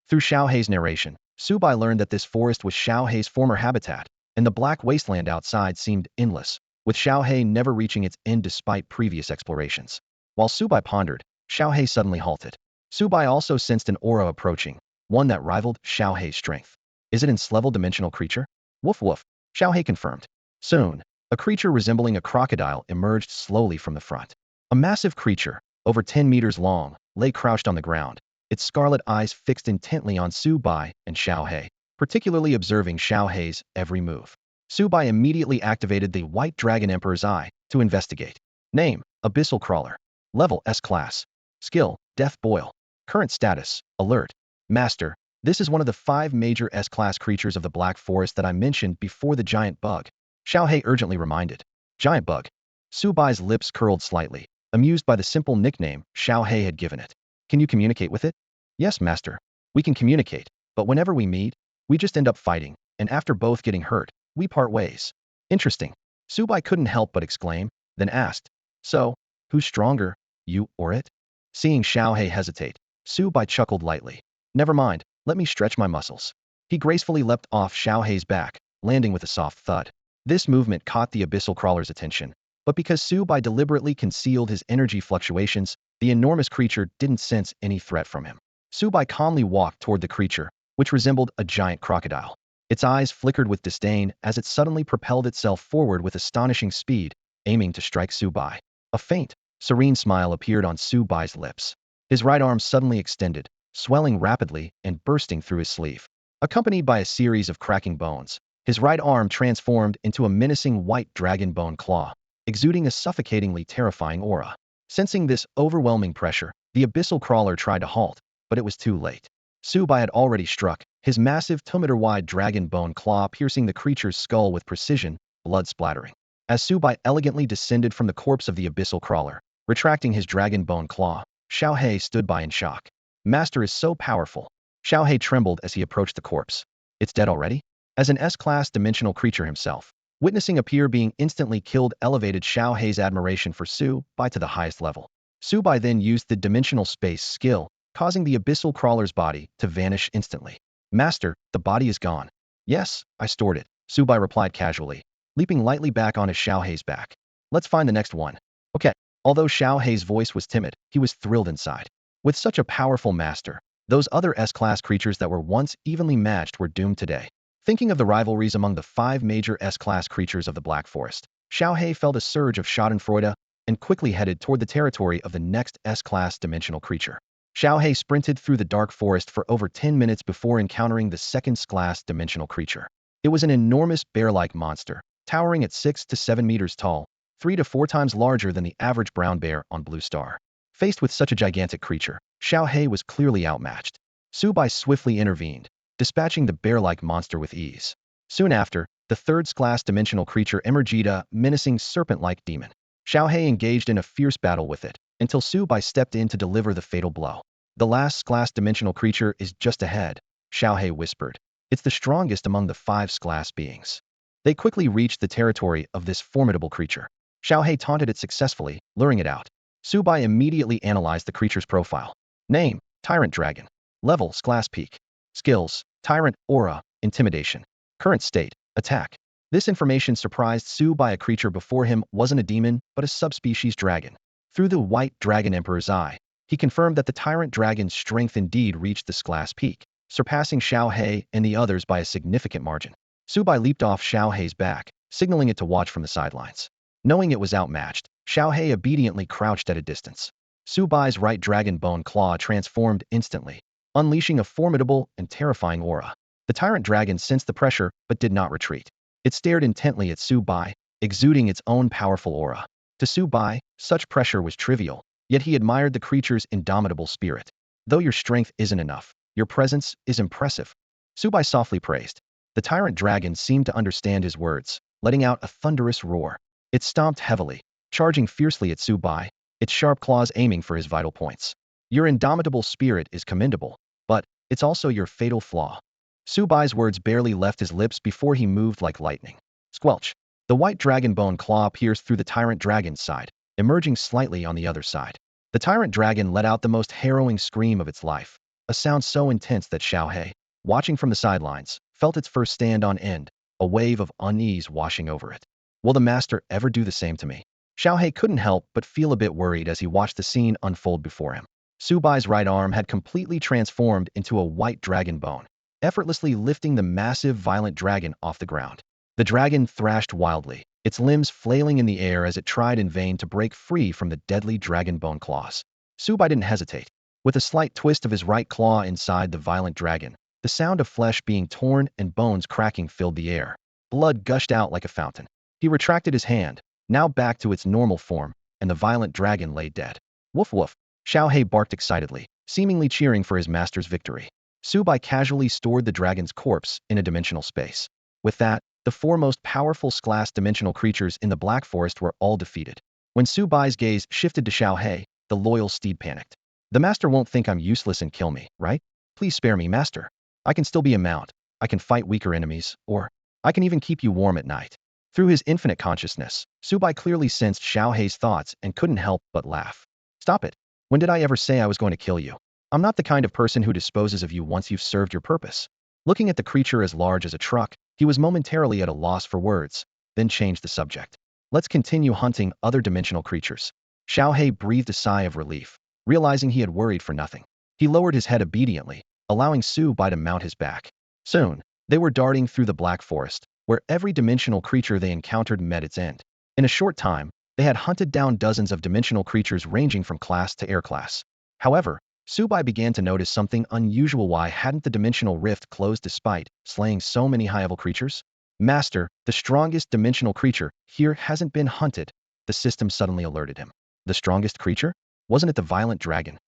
Through Xiaohei's narration, Subai learned that this forest was Xiaohei's former habitat, and the black wasteland outside seemed endless, with Xiaohei never reaching its end despite previous explorations. While Subai pondered, Xiaohei suddenly halted. Subai also sensed an aura approaching, one that rivaled Xiaohei's strength. Is it an S-level dimensional creature? Woof woof, Xiaohei confirmed. Soon, a creature resembling a crocodile emerged slowly from the front. A massive creature, over 10 meters long, lay crouched on the ground, its scarlet eyes fixed intently on Subai and Xiaohei, particularly observing Xiaohei's every move. Subai immediately activated the White Dragon Emperor's Eye to investigate. Name, Abyssal Crawler. Level, S-Class. Skill, Death Boil. Current status, Alert. Master, this is one of the 5 major S-Class creatures of the Black Forest that I mentioned before the giant bug. Xiaohei urgently reminded. Giant bug. Subai's lips curled slightly, amused by the simple nickname Xiaohei had given it. Can you communicate with it? Yes, Master. We can communicate, but whenever we meet, we just end up fighting, and after both getting hurt, we part ways. Interesting. Subai couldn't help but exclaim, then asked, so, who's stronger, you or it? Seeing Xiaohei hesitate, Subai chuckled lightly. Never mind, let me stretch my muscles. He gracefully leapt off Xiaohei's back, landing with a soft thud. This movement caught the abyssal crawler's attention, but because Subai deliberately concealed his energy fluctuations, the enormous creature didn't sense any threat from him. Subai calmly walked toward the creature, which resembled a giant crocodile. Its eyes flickered with disdain as it suddenly propelled itself forward with astonishing speed, aiming to strike Subai. A faint, serene smile appeared on Subai's lips. His right arm suddenly extended, swelling rapidly and bursting through his sleeve. Accompanied by a series of cracking bones, his right arm transformed into a menacing white dragon bone claw, exuding a suffocatingly terrifying aura. Sensing this overwhelming pressure, the abyssal crawler tried to halt, but it was too late. Subai had already struck, his massive 2-meter-wide dragon bone claw piercing the creature's skull with precision, blood splattering. As Subai elegantly descended from the corpse of the abyssal crawler, retracting his dragon bone claw, Xiaohei stood by in shock. Master is so powerful. Xiaohei trembled as he approached the corpse. It's dead already? As an S-class dimensional creature himself, witnessing a peer being instantly killed elevated Xiaohei's admiration for Subai to the highest level. Subai then used the dimensional space skill, causing the abyssal crawler's body to vanish instantly. Master, the body is gone. Yes, I stored it, Subai replied casually, leaping lightly back onto Xiaohei's back. Let's find the next one. Okay. Although Xiaohei's voice was timid, he was thrilled inside. With such a powerful master, those other S-class creatures that were once evenly matched were doomed today. Thinking of the rivalries among the 5 major S-class creatures of the Black Forest, Xiaohei felt a surge of schadenfreude and quickly headed toward the territory of the next S-class dimensional creature. Xiaohei sprinted through the dark forest for over 10 minutes before encountering the second S-class dimensional creature. It was an enormous bear-like monster, towering at 6 to 7 meters tall, 3 to 4 times larger than the average brown bear on Blue Star. Faced with such a gigantic creature, Xiao He was clearly outmatched. Su Bai swiftly intervened, dispatching the bear-like monster with ease. Soon after, the third class dimensional creature emerged, a menacing serpent-like demon. Xiao He engaged in a fierce battle with it, until Su Bai stepped in to deliver the fatal blow. The last class dimensional creature is just ahead, Xiao He whispered. It's the strongest among the 5 class beings. They quickly reached the territory of this formidable creature. Xiao He taunted it successfully, luring it out. Su Bai immediately analyzed the creature's profile. Name: Tyrant Dragon. Levels: Class Peak. Skills: Tyrant, Aura, Intimidation. Current state: Attack. This information surprised Su Bai. A creature before him wasn't a demon, but a subspecies dragon. Through the White Dragon Emperor's eye, he confirmed that the Tyrant Dragon's strength indeed reached this class peak, surpassing Xiao He and the others by a significant margin. Su Bai leaped off Xiao He's back, signaling it to watch from the sidelines. Knowing it was outmatched, Xiao He obediently crouched at a distance. Su Bai's right dragon bone claw transformed instantly, unleashing a formidable and terrifying aura. The Tyrant Dragon sensed the pressure but did not retreat. It stared intently at Su Bai, exuding its own powerful aura. To Su Bai, such pressure was trivial, yet he admired the creature's indomitable spirit. Though your strength isn't enough, your presence is impressive, Su Bai softly praised. The Tyrant Dragon seemed to understand his words, letting out a thunderous roar. It stomped heavily, charging fiercely at Su Bai, its sharp claws aiming for his vital points. Your indomitable spirit is commendable, but it's also your fatal flaw. Su Bai's words barely left his lips before he moved like lightning. Squelch! The white dragon bone claw pierced through the Tyrant Dragon's side, emerging slightly on the other side. The Tyrant Dragon let out the most harrowing scream of its life, a sound so intense that Xiao He, watching from the sidelines, felt its first stand on end, a wave of unease washing over it. Will the master ever do the same to me? Xiao He couldn't help but feel a bit worried as he watched the scene unfold before him. Su Bai's right arm had completely transformed into a white dragon bone, effortlessly lifting the massive violent dragon off the ground. The dragon thrashed wildly, its limbs flailing in the air as it tried in vain to break free from the deadly dragon bone claws. Su Bai didn't hesitate. With a slight twist of his right claw inside the violent dragon, the sound of flesh being torn and bones cracking filled the air. Blood gushed out like a fountain. He retracted his hand, now back to its normal form, and the violent dragon lay dead. Woof woof! Xiao He barked excitedly, seemingly cheering for his master's victory. Su Bai casually stored the dragon's corpse in a dimensional space. With that, the 4 most powerful class dimensional creatures in the Black Forest were all defeated. When Su Bai's gaze shifted to Xiao He, the loyal steed panicked. The master won't think I'm useless and kill me, right? Please spare me, master. I can still be a mount. I can fight weaker enemies, or I can even keep you warm at night. Through his infinite consciousness, Su Bai clearly sensed Xiao He's thoughts and couldn't help but laugh. Stop it. When did I ever say I was going to kill you? I'm not the kind of person who disposes of you once you've served your purpose. Looking at the creature as large as a truck, he was momentarily at a loss for words, then changed the subject. Let's continue hunting other dimensional creatures. Xiao He breathed a sigh of relief, realizing he had worried for nothing. He lowered his head obediently, allowing Su Bai to mount his back. Soon, they were darting through the Black Forest, where every dimensional creature they encountered met its end. In a short time, they had hunted down dozens of dimensional creatures ranging from class to air class. However, Su Bai began to notice something unusual. Why hadn't the dimensional rift closed despite slaying so many high-level creatures? Master, the strongest dimensional creature here hasn't been hunted, the system suddenly alerted him. The strongest creature? Wasn't it the violent dragon?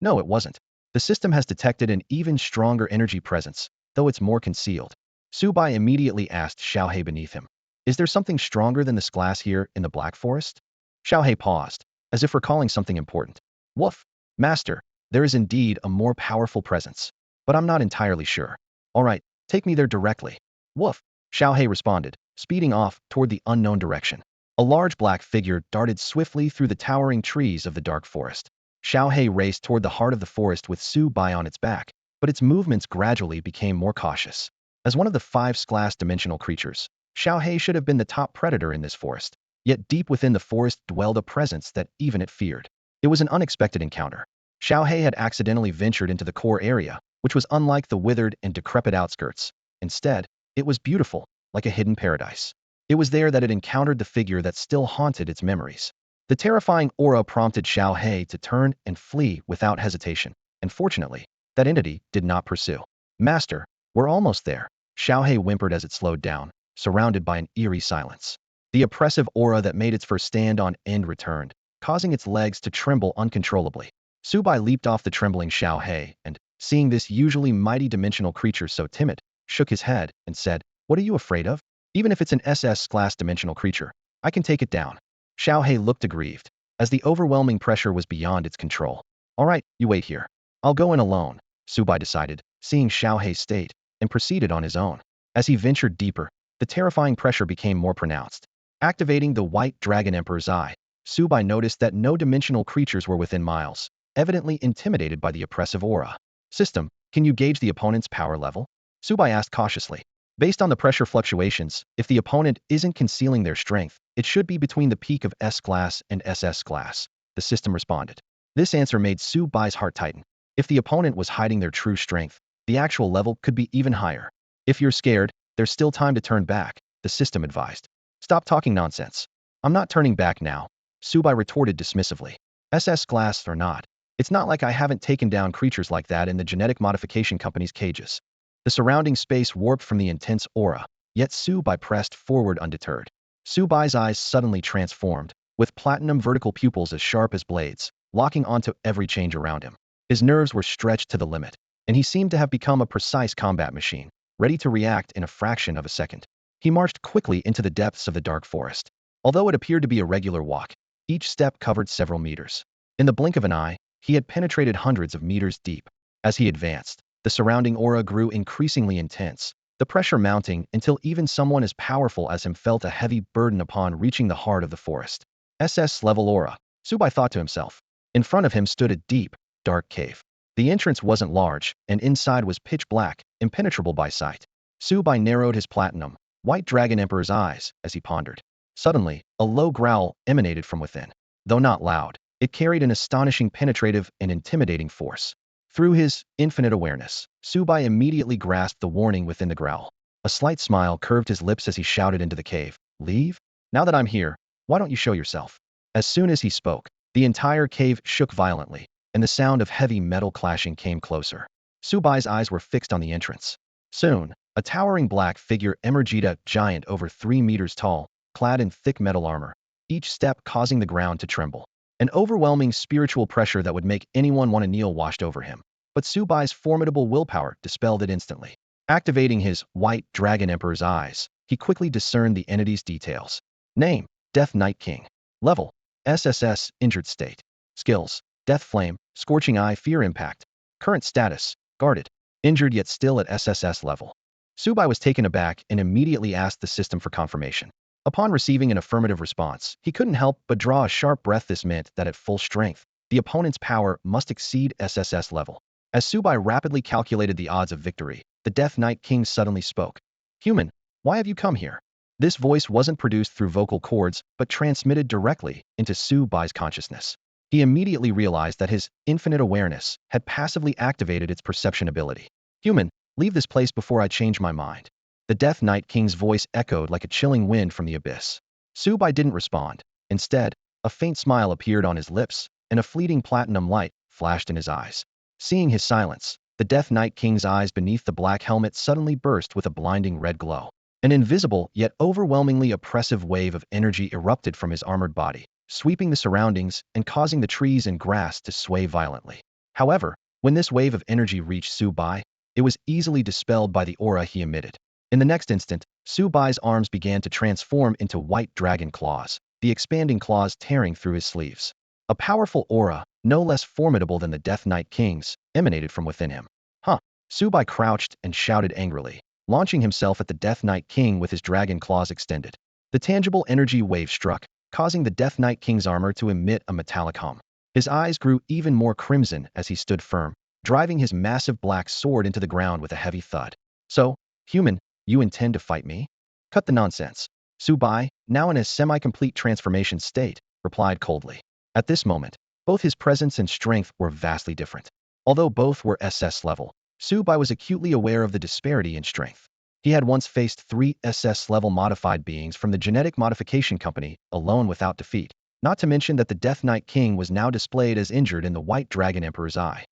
No, it wasn't. The system has detected an even stronger energy presence, though it's more concealed. Su Bai immediately asked Xiao He beneath him. Is there something stronger than this glass here in the Black Forest? Xiao He paused, as if recalling something important. Woof! Master, there is indeed a more powerful presence, but I'm not entirely sure. All right, take me there directly. Woof! Xiao He responded, speeding off toward the unknown direction. A large black figure darted swiftly through the towering trees of the dark forest. Xiao He raced toward the heart of the forest with Su Bai on its back, but its movements gradually became more cautious. As one of the 5 class dimensional creatures, Xiao He should have been the top predator in this forest. Yet deep within the forest dwelled a presence that even it feared. It was an unexpected encounter. Xiao He had accidentally ventured into the core area, which was unlike the withered and decrepit outskirts. Instead, it was beautiful, like a hidden paradise. It was there that it encountered the figure that still haunted its memories. The terrifying aura prompted Xiao He to turn and flee without hesitation, and fortunately, that entity did not pursue. Master, we're almost there, Xiao He whimpered as it slowed down, surrounded by an eerie silence. The oppressive aura that made its first stand on end returned, causing its legs to tremble uncontrollably. Subai leaped off the trembling Xiao He and, seeing this usually mighty dimensional creature so timid, shook his head and said, "What are you afraid of? Even if it's an SS-class dimensional creature, I can take it down." Xiao He looked aggrieved, as the overwhelming pressure was beyond its control. "All right, you wait here. I'll go in alone," Subai decided, seeing Xiao He's state, and proceeded on his own. As he ventured deeper, the terrifying pressure became more pronounced. Activating the White Dragon Emperor's Eye, Subai noticed that no dimensional creatures were within miles, evidently intimidated by the oppressive aura. "System, can you gauge the opponent's power level?" Subai asked cautiously. "Based on the pressure fluctuations, if the opponent isn't concealing their strength, it should be between the peak of S-class and SS-class," the system responded. This answer made Subai's heart tighten. If the opponent was hiding their true strength, the actual level could be even higher. "If you're scared, there's still time to turn back," the system advised. "Stop talking nonsense." "I'm not turning back now," Subai retorted dismissively. "SS-class or not, it's not like I haven't taken down creatures like that in the genetic modification company's cages." The surrounding space warped from the intense aura, yet Subai pressed forward undeterred. Subai's eyes suddenly transformed, with platinum vertical pupils as sharp as blades, locking onto every change around him. His nerves were stretched to the limit, and he seemed to have become a precise combat machine, ready to react in a fraction of a second. He marched quickly into the depths of the dark forest. Although it appeared to be a regular walk, each step covered several meters. In the blink of an eye, he had penetrated hundreds of meters deep. As he advanced, the surrounding aura grew increasingly intense, the pressure mounting until even someone as powerful as him felt a heavy burden upon reaching the heart of the forest. SS-level aura, Subai thought to himself. In front of him stood a deep, dark cave. The entrance wasn't large, and inside was pitch black, impenetrable by sight. Subai narrowed his platinum, White Dragon Emperor's eyes as he pondered. Suddenly, a low growl emanated from within. Though not loud, it carried an astonishing penetrative and intimidating force. Through his infinite awareness, Subai immediately grasped the warning within the growl. A slight smile curved his lips as he shouted into the cave, "Leave? Now that I'm here, why don't you show yourself?" As soon as he spoke, the entire cave shook violently, and the sound of heavy metal clashing came closer. Subai's eyes were fixed on the entrance. Soon, a towering black figure emerged, a giant over 3 meters tall, clad in thick metal armor, each step causing the ground to tremble. An overwhelming spiritual pressure that would make anyone want to kneel washed over him. But Subai's formidable willpower dispelled it instantly. Activating his White Dragon Emperor's eyes, he quickly discerned the entity's details. Name: Death Knight King. Level: SSS, injured state. Skills: Death Flame, Scorching Eye, Fear Impact. Current status: guarded. Injured yet still at SSS level. Subai was taken aback and immediately asked the system for confirmation. Upon receiving an affirmative response, he couldn't help but draw a sharp breath. This meant that at full strength, the opponent's power must exceed SSS level. As Subai rapidly calculated the odds of victory, the Death Knight King suddenly spoke. "Human, why have you come here?" This voice wasn't produced through vocal cords, but transmitted directly into Subai's consciousness. He immediately realized that his infinite awareness had passively activated its perception ability. "Human, leave this place before I change my mind." The Death Knight King's voice echoed like a chilling wind from the abyss. Subai didn't respond. Instead, a faint smile appeared on his lips, and a fleeting platinum light flashed in his eyes. Seeing his silence, the Death Knight King's eyes beneath the black helmet suddenly burst with a blinding red glow. An invisible yet overwhelmingly oppressive wave of energy erupted from his armored body, sweeping the surroundings and causing the trees and grass to sway violently. However, when this wave of energy reached Subai, it was easily dispelled by the aura he emitted. In the next instant, Subai's arms began to transform into white dragon claws, the expanding claws tearing through his sleeves. A powerful aura, no less formidable than the Death Knight King's, emanated from within him. "Huh!" Subai crouched and shouted angrily, launching himself at the Death Knight King with his dragon claws extended. The tangible energy wave struck, causing the Death Knight King's armor to emit a metallic hum. His eyes grew even more crimson as he stood firm, driving his massive black sword into the ground with a heavy thud. "So, human, you intend to fight me?" "Cut the nonsense." Subai, now in a semi-complete transformation state, replied coldly. At this moment, both his presence and strength were vastly different. Although both were SS level, Subai was acutely aware of the disparity in strength. He had once faced 3 SS-level modified beings from the genetic modification company, alone without defeat, not to mention that the Death Knight King was now displayed as injured in the White Dragon Emperor's eye.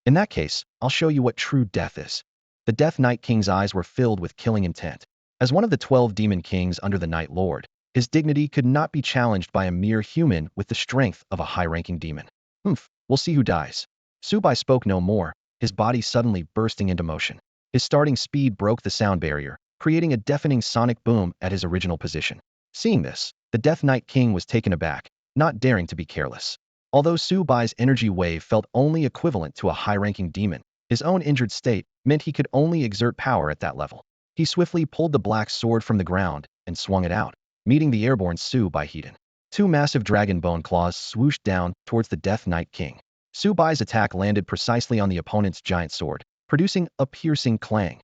"In that case, I'll show you what true death is." The Death Knight King's eyes were filled with killing intent. As one of the 12 demon kings under the Night Lord, His dignity could not be challenged by a mere human with the strength of a high-ranking demon. We'll see who dies. Subai spoke no more, his body suddenly bursting into motion. His starting speed broke the sound barrier, creating a deafening sonic boom at his original position. Seeing this, the Death Knight King was taken aback, not daring to be careless. Although Subai's energy wave felt only equivalent to a high-ranking demon, his own injured state meant he could only exert power at that level. He swiftly pulled the black sword from the ground and swung it out, meeting the airborne Subai Heaton. Two massive dragon bone claws swooshed down towards the Death Knight King. Subai's attack landed precisely on the opponent's giant sword, producing a piercing clang,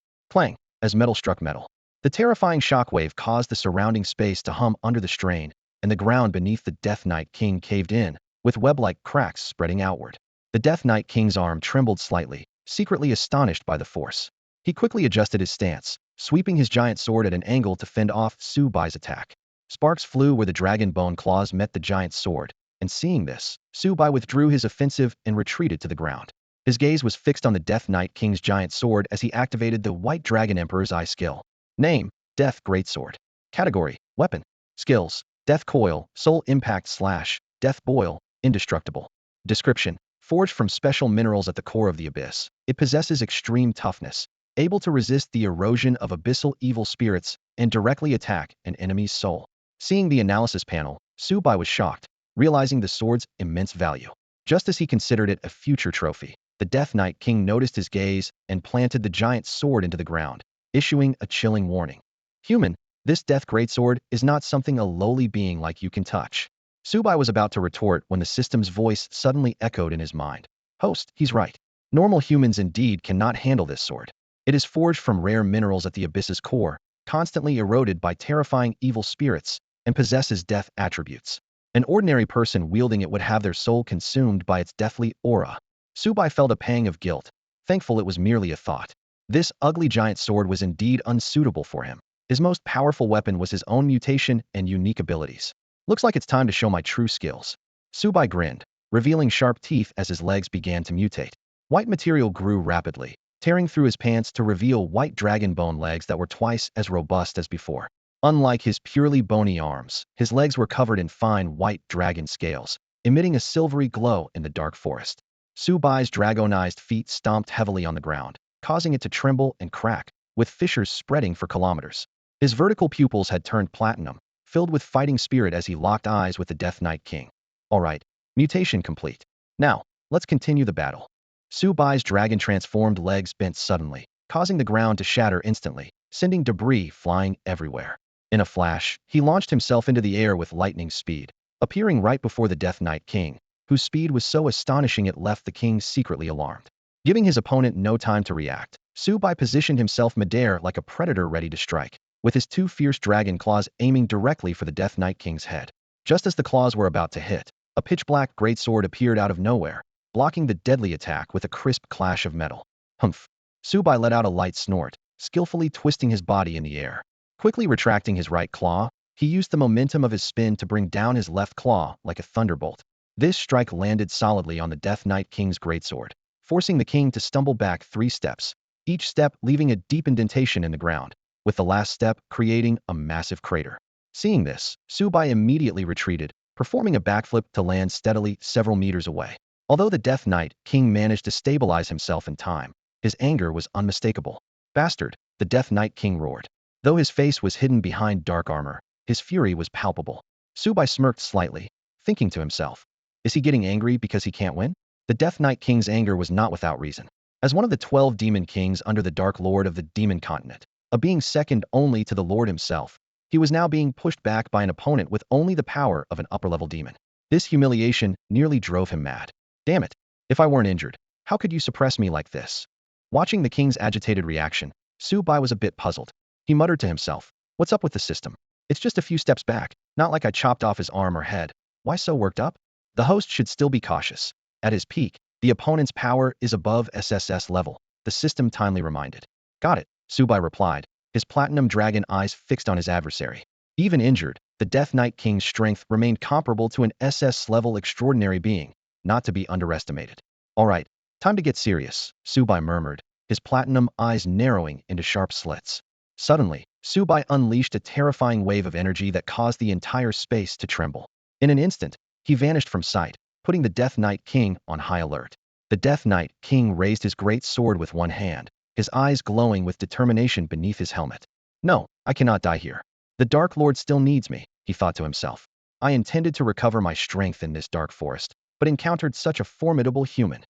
as metal struck metal. The terrifying shockwave caused the surrounding space to hum under the strain, and the ground beneath the Death Knight King caved in, with web-like cracks spreading outward. The Death Knight King's arm trembled slightly, secretly astonished by the force. He quickly adjusted his stance, sweeping his giant sword at an angle to fend off Subai's attack. Sparks flew where the dragon bone claws met the giant sword, and seeing this, Subai withdrew his offensive and retreated to the ground. His gaze was fixed on the Death Knight King's giant sword as he activated the White Dragon Emperor's Eye skill. Name: Death Greatsword. Category: Weapon. Skills: Death Coil, Soul Impact / Death Boil, Indestructible. Description: Forged from special minerals at the core of the abyss, it possesses extreme toughness, able to resist the erosion of abyssal evil spirits and directly attack an enemy's soul. Seeing the analysis panel, Subai was shocked, realizing the sword's immense value. Just as he considered it a future trophy, the Death Knight King noticed his gaze and planted the giant sword into the ground, issuing a chilling warning. Human, this Death Greatsword is not something a lowly being like you can touch. Subai was about to retort when the system's voice suddenly echoed in his mind. Host, he's right. Normal humans indeed cannot handle this sword. It is forged from rare minerals at the abyss's core, constantly eroded by terrifying evil spirits, and possesses death attributes. An ordinary person wielding it would have their soul consumed by its deathly aura. Subai felt a pang of guilt, thankful it was merely a thought. This ugly giant sword was indeed unsuitable for him. His most powerful weapon was his own mutation and unique abilities. Looks like it's time to show my true skills. Subai grinned, revealing sharp teeth as his legs began to mutate. White material grew rapidly, tearing through his pants to reveal white dragon bone legs that were twice as robust as before. Unlike his purely bony arms, his legs were covered in fine white dragon scales, emitting a silvery glow in the dark forest. Subai's dragonized feet stomped heavily on the ground, causing it to tremble and crack, with fissures spreading for kilometers. His vertical pupils had turned platinum, filled with fighting spirit as he locked eyes with the Death Knight King. Alright, mutation complete. Now, let's continue the battle. Subai's dragon-transformed legs bent suddenly, causing the ground to shatter instantly, sending debris flying everywhere. In a flash, he launched himself into the air with lightning speed, appearing right before the Death Knight King, whose speed was so astonishing it left the king secretly alarmed. Giving his opponent no time to react, Subai positioned himself midair like a predator ready to strike, with his two fierce dragon claws aiming directly for the Death Knight King's head. Just as the claws were about to hit, a pitch-black greatsword appeared out of nowhere, blocking the deadly attack with a crisp clash of metal. Humph! Subai let out a light snort, skillfully twisting his body in the air. Quickly retracting his right claw, he used the momentum of his spin to bring down his left claw like a thunderbolt. This strike landed solidly on the Death Knight King's greatsword, forcing the king to stumble back 3 steps, each step leaving a deep indentation in the ground, with the last step creating a massive crater. Seeing this, Subai immediately retreated, performing a backflip to land steadily several meters away. Although the Death Knight King managed to stabilize himself in time, his anger was unmistakable. Bastard, the Death Knight King roared. Though his face was hidden behind dark armor, his fury was palpable. Subai smirked slightly, thinking to himself, is he getting angry because he can't win? The Death Knight King's anger was not without reason. As one of the 12 demon kings under the Dark Lord of the Demon Continent, a being second only to the Lord himself, he was now being pushed back by an opponent with only the power of an upper-level demon. This humiliation nearly drove him mad. Damn it! If I weren't injured, how could you suppress me like this? Watching the king's agitated reaction, Subai was a bit puzzled. He muttered to himself, what's up with the system? It's just a few steps back, not like I chopped off his arm or head. Why so worked up? The host should still be cautious. At his peak, the opponent's power is above SSS level, the system timely reminded. Got it, Subai replied, his platinum dragon eyes fixed on his adversary. Even injured, the Death Knight King's strength remained comparable to an SS-level extraordinary being, not to be underestimated. Alright, time to get serious, Subai murmured, his platinum eyes narrowing into sharp slits. Suddenly, Subai unleashed a terrifying wave of energy that caused the entire space to tremble. In an instant, he vanished from sight, putting the Death Knight King on high alert. The Death Knight King raised his great sword with one hand, his eyes glowing with determination beneath his helmet. No, I cannot die here. The Dark Lord still needs me, he thought to himself. I intended to recover my strength in this dark forest, but encountered such a formidable human.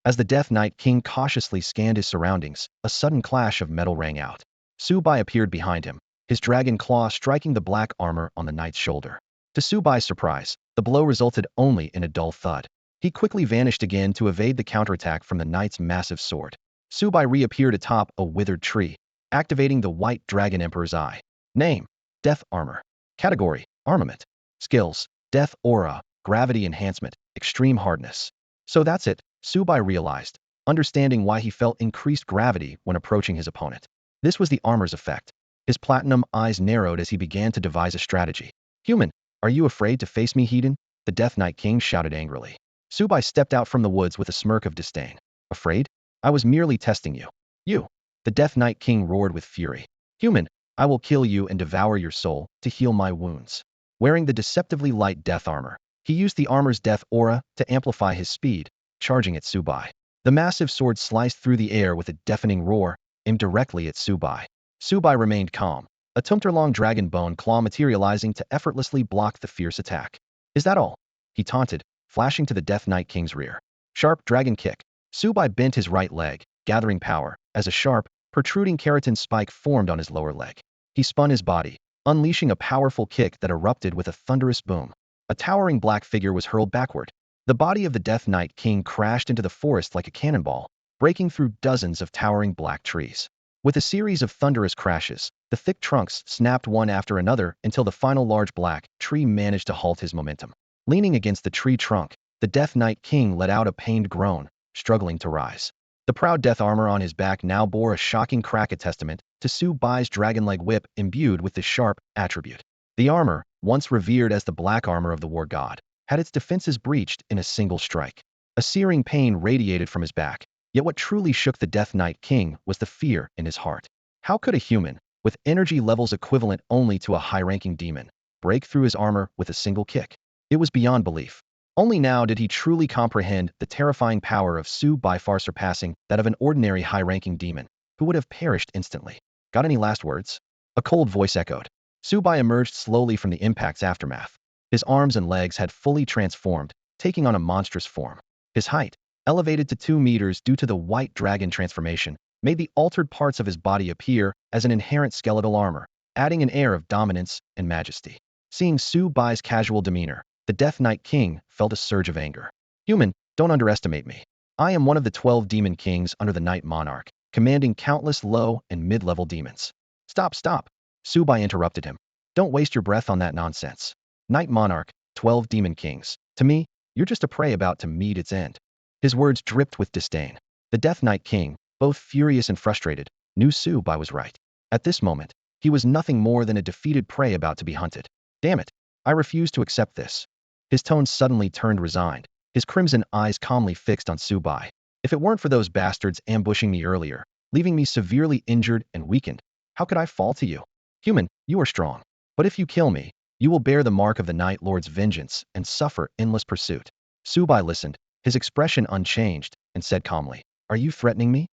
As the Death Knight King cautiously scanned his surroundings, a sudden clash of metal rang out. Subai appeared behind him, his dragon claw striking the black armor on the knight's shoulder. To Subai's surprise, the blow resulted only in a dull thud. He quickly vanished again to evade the counterattack from the knight's massive sword. Subai reappeared atop a withered tree, activating the White Dragon Emperor's Eye. Name: Death Armor. Category: Armament. Skills: Death Aura, Gravity Enhancement, Extreme Hardness. So that's it, Subai realized, understanding why he felt increased gravity when approaching his opponent. This was the armor's effect. His platinum eyes narrowed as he began to devise a strategy. Human, are you afraid to face me, Hedon? The Death Knight King shouted angrily. Subai stepped out from the woods with a smirk of disdain. Afraid? I was merely testing you. You! The Death Knight King roared with fury. Human, I will kill you and devour your soul to heal my wounds. Wearing the deceptively light death armor, he used the armor's death aura to amplify his speed, charging at Subai. The massive sword sliced through the air with a deafening roar, aimed directly at Subai. Subai remained calm, a tumtor-long dragon bone claw materializing to effortlessly block the fierce attack. Is that all? He taunted, flashing to the Death Knight King's rear. Sharp dragon kick. Subai bent his right leg, gathering power, as a sharp, protruding keratin spike formed on his lower leg. He spun his body, unleashing a powerful kick that erupted with a thunderous boom. A towering black figure was hurled backward. The body of the Death Knight King crashed into the forest like a cannonball, breaking through dozens of towering black trees. With a series of thunderous crashes, the thick trunks snapped one after another until the final large black tree managed to halt his momentum. Leaning against the tree trunk, the Death Knight King let out a pained groan, struggling to rise. The proud death armor on his back now bore a shocking crack, a testament to Subai's dragon-leg whip imbued with this sharp attribute. The armor, once revered as the black armor of the war god, had its defenses breached in a single strike. A searing pain radiated from his back, yet what truly shook the Death Knight King was the fear in his heart. How could a human, with energy levels equivalent only to a high-ranking demon, break through his armor with a single kick? It was beyond belief. Only now did he truly comprehend the terrifying power of Subai, far surpassing that of an ordinary high-ranking demon, who would have perished instantly. Got any last words? A cold voice echoed. Subai emerged slowly from the impact's aftermath. His arms and legs had fully transformed, taking on a monstrous form. His height, elevated to 2 meters due to the White Dragon transformation, made the altered parts of his body appear as an inherent skeletal armor, adding an air of dominance and majesty. Seeing Subai's casual demeanor, the Death Knight King felt a surge of anger. Human, don't underestimate me. I am one of the 12 demon kings under the Night Monarch, commanding countless low and mid-level demons. Stop! Subai interrupted him. Don't waste your breath on that nonsense. Night Monarch, 12 demon kings. To me, you're just a prey about to meet its end. His words dripped with disdain. The Death Knight King, both furious and frustrated, knew Subai was right. At this moment, he was nothing more than a defeated prey about to be hunted. Damn it, I refuse to accept this. His tone suddenly turned resigned, his crimson eyes calmly fixed on Subai. If it weren't for those bastards ambushing me earlier, leaving me severely injured and weakened, how could I fall to you? Human, you are strong. But if you kill me, you will bear the mark of the Night Lord's vengeance and suffer endless pursuit. Subai listened, his expression unchanged, and said calmly, Are you threatening me?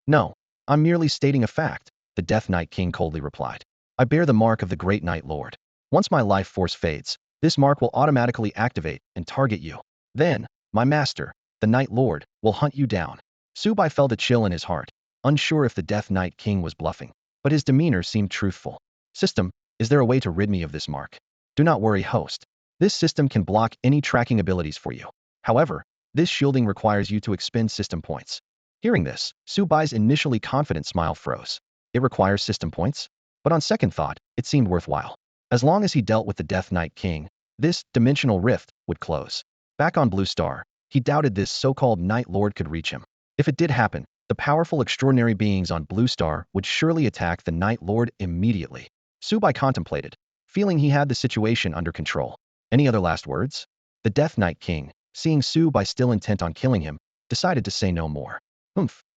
No, I'm merely stating a fact, the Death Knight King coldly replied. I bear the mark of the Great Night Lord. Once my life force fades, this mark will automatically activate and target you. Then, my master, the Night Lord, will hunt you down. Subai felt a chill in his heart, unsure if the Death Knight King was bluffing, but his demeanor seemed truthful. System, is there a way to rid me of this mark? Do not worry, host. This system can block any tracking abilities for you. However, this shielding requires you to expend system points. Hearing this, Subai's initially confident smile froze. It requires system points? But on second thought, it seemed worthwhile. As long as he dealt with the Death Knight King, this dimensional rift would close. Back on Blue Star, he doubted this so-called Night Lord could reach him. If it did happen, the powerful extraordinary beings on Blue Star would surely attack the Night Lord immediately. Subai contemplated, feeling he had the situation under control. Any other last words? The Death Knight King, seeing Subai still intent on killing him, decided to say no more.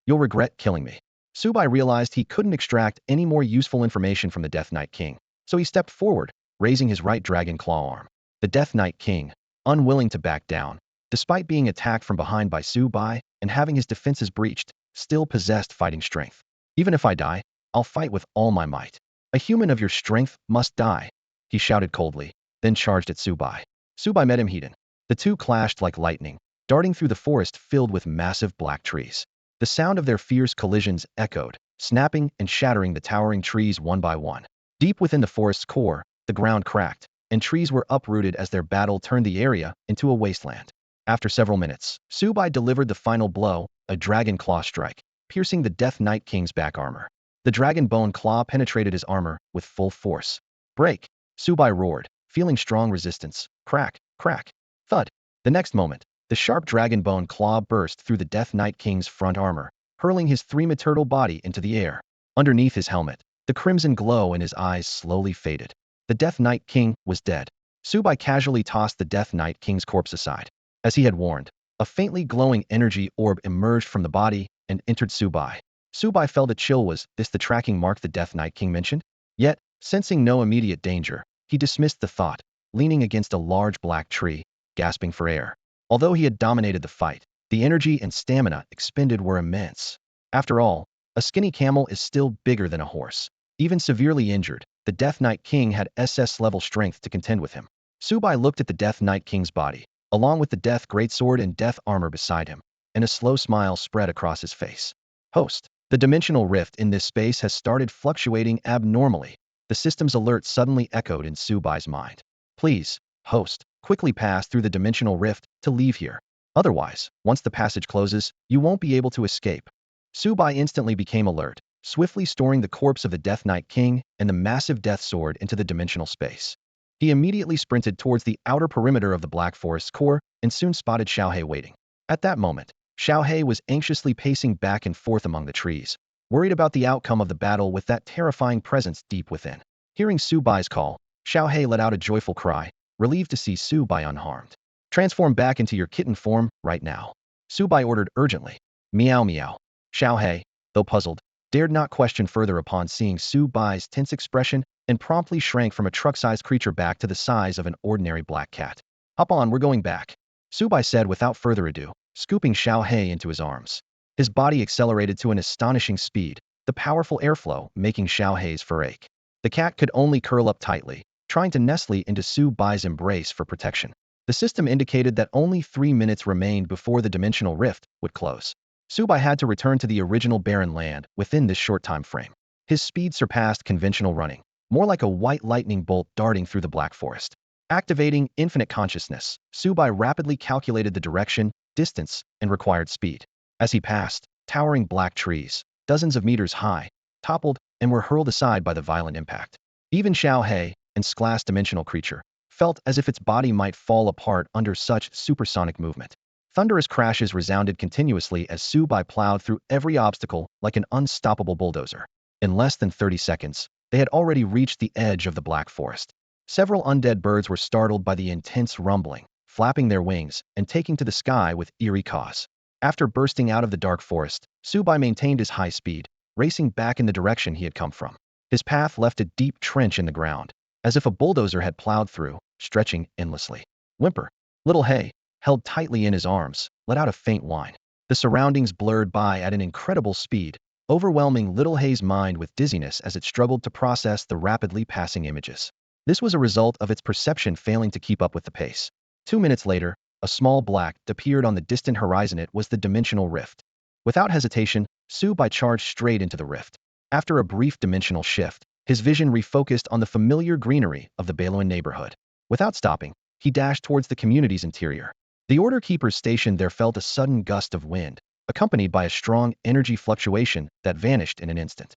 You'll regret killing me. Subai realized he couldn't extract any more useful information from the Death Knight King, so he stepped forward, raising his right dragon claw arm. The Death Knight King, unwilling to back down, despite being attacked from behind by Subai and having his defenses breached, still possessed fighting strength. Even if I die, I'll fight with all my might. A human of your strength must die, he shouted coldly, then charged at Subai. Subai met him heat. The two clashed like lightning, darting through the forest filled with massive black trees. The sound of their fierce collisions echoed, snapping and shattering the towering trees one by one. Deep within the forest's core, the ground cracked, and trees were uprooted as their battle turned the area into a wasteland. After several minutes, Subai delivered the final blow, a dragon claw strike, piercing the Death Knight King's back armor. The dragon bone claw penetrated his armor with full force. Break! Subai roared, feeling strong resistance. Crack, crack, thud. The next moment, the sharp dragon bone claw burst through the Death Knight King's front armor, hurling his three-meter-tall body into the air. Underneath his helmet, the crimson glow in his eyes slowly faded. The Death Knight King was dead. Subai casually tossed the Death Knight King's corpse aside. As he had warned, a faintly glowing energy orb emerged from the body and entered Subai. Subai felt a chill. Was this the tracking mark the Death Knight King mentioned? Yet, sensing no immediate danger, he dismissed the thought, leaning against a large black tree, gasping for air. Although he had dominated the fight, the energy and stamina expended were immense. After all, a skinny camel is still bigger than a horse. Even severely injured, the Death Knight King had SS-level strength to contend with him. Subai looked at the Death Knight King's body, along with the Death Greatsword and Death Armor beside him, and a slow smile spread across his face. Host, the dimensional rift in this space has started fluctuating abnormally. The system's alert suddenly echoed in Subai's mind. Please, host, quickly pass through the dimensional rift to leave here. Otherwise, once the passage closes, you won't be able to escape. Subai instantly became alert, swiftly storing the corpse of the Death Knight King and the massive Death Sword into the dimensional space. He immediately sprinted towards the outer perimeter of the Black Forest's core and soon spotted Xiaohe waiting. At that moment, Xiaohe was anxiously pacing back and forth among the trees, worried about the outcome of the battle with that terrifying presence deep within. Hearing Subai's call, Xiaohe let out a joyful cry, relieved to see Subai unharmed. Transform back into your kitten form right now, Subai ordered urgently. Meow meow. Xiaohe, though puzzled, dared not question further upon seeing Subai's tense expression and promptly shrank from a truck-sized creature back to the size of an ordinary black cat. Hop on, we're going back, Subai said without further ado, scooping Xiaohe into his arms. His body accelerated to an astonishing speed, the powerful airflow making Xiaohe's fur ache. The cat could only curl up tightly, trying to nestle into Subai's embrace for protection. The system indicated that only 3 minutes remained before the dimensional rift would close. Subai had to return to the original barren land within this short time frame. His speed surpassed conventional running, more like a white lightning bolt darting through the Black Forest. Activating infinite consciousness, Subai rapidly calculated the direction, distance, and required speed. As he passed, towering black trees, dozens of meters high, toppled and were hurled aside by the violent impact. Even Xiaohe, an glass-dimensional creature, felt as if its body might fall apart under such supersonic movement. Thunderous crashes resounded continuously as Subai plowed through every obstacle like an unstoppable bulldozer. In less than 30 seconds, they had already reached the edge of the Black Forest. Several undead birds were startled by the intense rumbling, flapping their wings and taking to the sky with eerie caws. After bursting out of the dark forest, Subai maintained his high speed, racing back in the direction he had come from. His path left a deep trench in the ground, as if a bulldozer had plowed through, stretching endlessly. Whimper. Little Hay, held tightly in his arms, let out a faint whine. The surroundings blurred by at an incredible speed, overwhelming Little Hay's mind with dizziness as it struggled to process the rapidly passing images. This was a result of its perception failing to keep up with the pace. 2 minutes later, a small black appeared on the distant horizon. It was the dimensional rift. Without hesitation, Subai charged straight into the rift. After a brief dimensional shift, his vision refocused on the familiar greenery of the Baloan neighborhood. Without stopping, he dashed towards the community's interior. The Order Keepers stationed there felt a sudden gust of wind, accompanied by a strong energy fluctuation that vanished in an instant.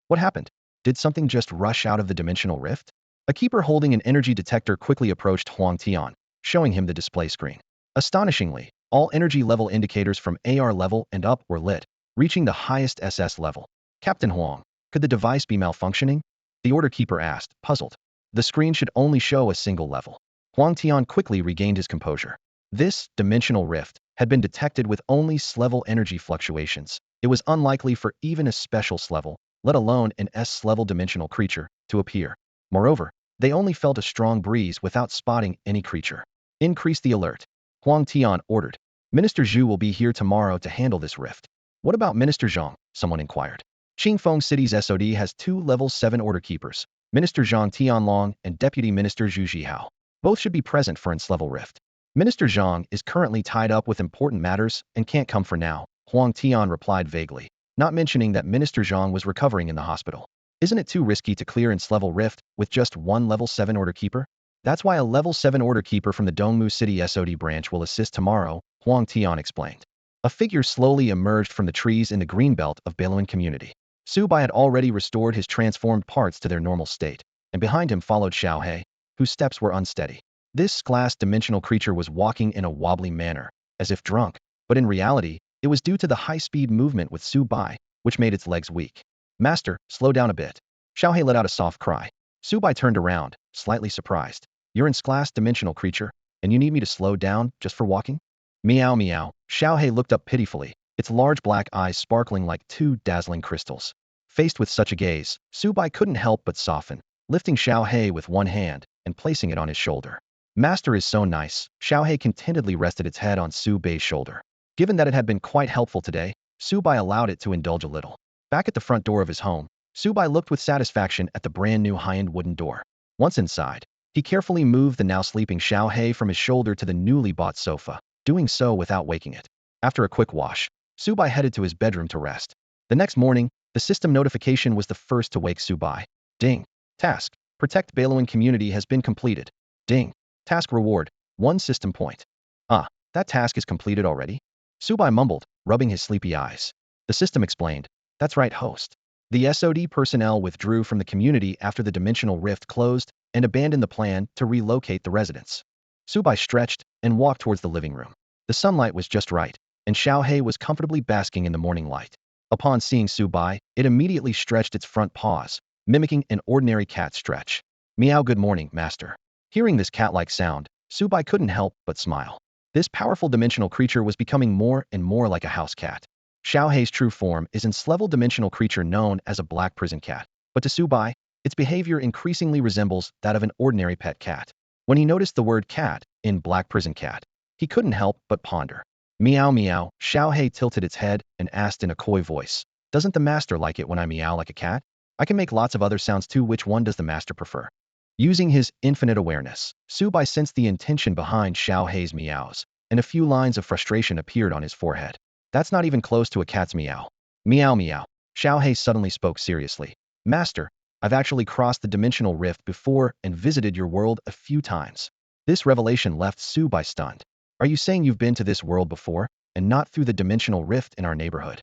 What happened? Did something just rush out of the dimensional rift? A keeper holding an energy detector quickly approached Huang Tian, showing him the display screen. Astonishingly, all energy level indicators from AR level and up were lit, reaching the highest SS level. Captain Huang, could the device be malfunctioning? The Order Keeper asked, puzzled. The screen should only show a single level. Huang Tian quickly regained his composure. This dimensional rift had been detected with only S-level energy fluctuations, It was unlikely for even a special level, let alone an S-level dimensional creature, to appear. Moreover, they only felt a strong breeze without spotting any creature. Increase the alert. Huang Tian ordered. Minister Zhu will be here tomorrow to handle this rift. What about Minister Zhang? Someone inquired. Qingfeng City's SOD has 2 level 7 order keepers, Minister Zhang Tianlong and Deputy Minister Zhu Zhihao. Both should be present for its level rift. Minister Zhang is currently tied up with important matters and can't come for now, Huang Tian replied vaguely, not mentioning that Minister Zhang was recovering in the hospital. Isn't it too risky to clear its level rift with just one level 7 order keeper? That's why a level 7 order keeper from the Dongmu City SOD branch will assist tomorrow, Huang Tian explained. A figure slowly emerged from the trees in the greenbelt of Bailuan community. Su Bai had already restored his transformed parts to their normal state, and behind him followed Xiaohe, whose steps were unsteady. This glass-dimensional creature was walking in a wobbly manner, as if drunk, but in reality, it was due to the high-speed movement with Su Bai, which made its legs weak. Master, slow down a bit. Xiaohe let out a soft cry. Su Bai turned around, slightly surprised. You're in glass-dimensional creature, and you need me to slow down just for walking? Meow meow. Xiaohe looked up pitifully, its large black eyes sparkling like 2 dazzling crystals. Faced with such a gaze, Su Bai couldn't help but soften, lifting Xiaohe with one hand and placing it on his shoulder. Master is so nice. Xiaohe contentedly rested its head on Su Bai's shoulder. Given that it had been quite helpful today, Su Bai allowed it to indulge a little. Back at the front door of his home, Su Bai looked with satisfaction at the brand new high-end wooden door. Once inside, he carefully moved the now sleeping Xiaohe from his shoulder to the newly bought sofa, doing so without waking it. After a quick wash, Su Bai headed to his bedroom to rest. The next morning, the system notification was the first to wake Su Bai. Ding. Task. Protect Bailuan community has been completed. Ding. Task reward. 1 system point. Ah, that task is completed already? Su Bai mumbled, rubbing his sleepy eyes. The system explained. That's right, host. The SOD personnel withdrew from the community after the dimensional rift closed and abandoned the plan to relocate the residents. Su Bai stretched and walked towards the living room. The sunlight was just right, and Xiaohe was comfortably basking in the morning light. Upon seeing Su Bai, it immediately stretched its front paws, mimicking an ordinary cat stretch. Meow, good morning, master. Hearing this cat-like sound, Su Bai couldn't help but smile. This powerful dimensional creature was becoming more and more like a house cat. Xiaohe's true form is an S-level dimensional creature known as a black prison cat, but to Su Bai, its behavior increasingly resembles that of an ordinary pet cat. When he noticed the word cat in black prison cat, he couldn't help but ponder. Meow meow, Xiaohe tilted its head and asked in a coy voice. Doesn't the master like it when I meow like a cat? I can make lots of other sounds too. Which one does the master prefer? Using his infinite awareness, Su Bai sensed the intention behind Xiaohe's meows, and a few lines of frustration appeared on his forehead. That's not even close to a cat's meow. Meow meow. Xiaohe suddenly spoke seriously. Master, I've actually crossed the dimensional rift before and visited your world a few times. This revelation left Su Bai stunned. Are you saying you've been to this world before, and not through the dimensional rift in our neighborhood?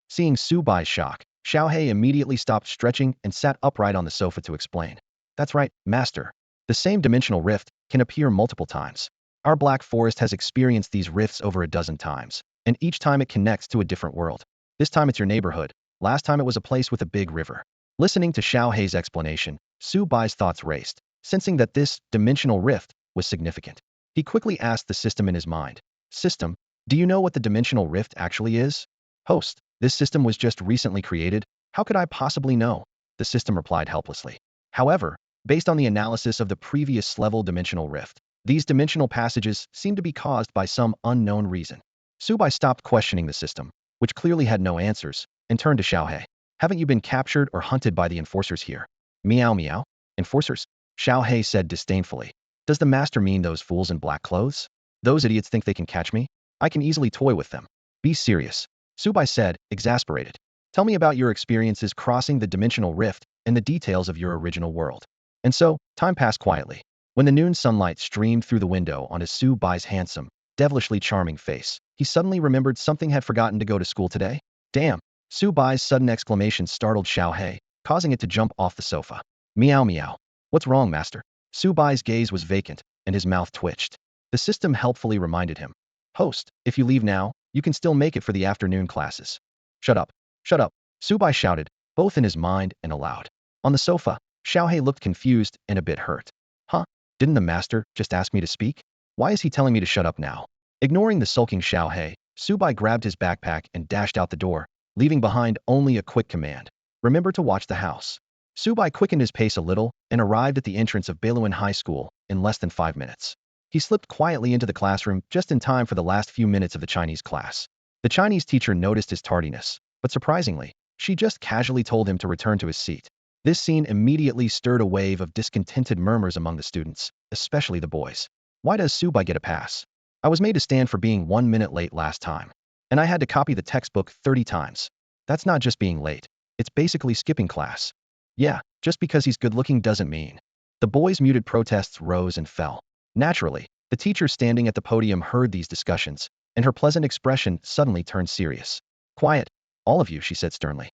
Seeing Su Bai's shock, Xiaohe immediately stopped stretching and sat upright on the sofa to explain. That's right, master. The same dimensional rift can appear multiple times. Our Black Forest has experienced these rifts over a dozen times, and each time it connects to a different world. This time it's your neighborhood. Last time it was a place with a big river. Listening to Xiaohe's explanation, Su Bai's thoughts raced, sensing that this dimensional rift was significant. He quickly asked the system in his mind. System, do you know what the dimensional rift actually is? Host, this system was just recently created. How could I possibly know? The system replied helplessly. However, based on the analysis of the previous level dimensional rift, these dimensional passages seem to be caused by some unknown reason. Su Bai stopped questioning the system, which clearly had no answers, and turned to Xiaohe. Haven't you been captured or hunted by the enforcers here? Meow meow. Enforcers? Xiaohe said disdainfully. Does the master mean those fools in black clothes? Those idiots think they can catch me? I can easily toy with them. Be serious. Su Bai said, exasperated. Tell me about your experiences crossing the dimensional rift and the details of your original world. And so, time passed quietly. When the noon sunlight streamed through the window onto Su Bai's handsome, devilishly charming face, he suddenly remembered something had forgotten to go to school today. Damn! Su Bai's sudden exclamation startled Xiaohe, causing it to jump off the sofa. Meow meow. What's wrong, master? Su Bai's gaze was vacant, and his mouth twitched. The system helpfully reminded him. Host, if you leave now, you can still make it for the afternoon classes. Shut up. Shut up. Su Bai shouted, both in his mind and aloud. On the sofa, Xiaohe looked confused and a bit hurt. Huh? Didn't the master just ask me to speak? Why is he telling me to shut up now? Ignoring the sulking Xiaohe, Su Bai grabbed his backpack and dashed out the door, leaving behind only a quick command. Remember to watch the house. Subai quickened his pace a little and arrived at the entrance of Bailuan High School in less than 5 minutes. He slipped quietly into the classroom just in time for the last few minutes of the Chinese class. The Chinese teacher noticed his tardiness, but surprisingly, she just casually told him to return to his seat. This scene immediately stirred a wave of discontented murmurs among the students, especially the boys. Why does Subai get a pass? I was made to stand for being 1 minute late last time. And I had to copy the textbook 30 times. That's not just being late. It's basically skipping class. Yeah, just because he's good-looking doesn't mean. The boys' muted protests rose and fell. Naturally, the teacher standing at the podium heard these discussions, and her pleasant expression suddenly turned serious. Quiet, all of you, she said sternly.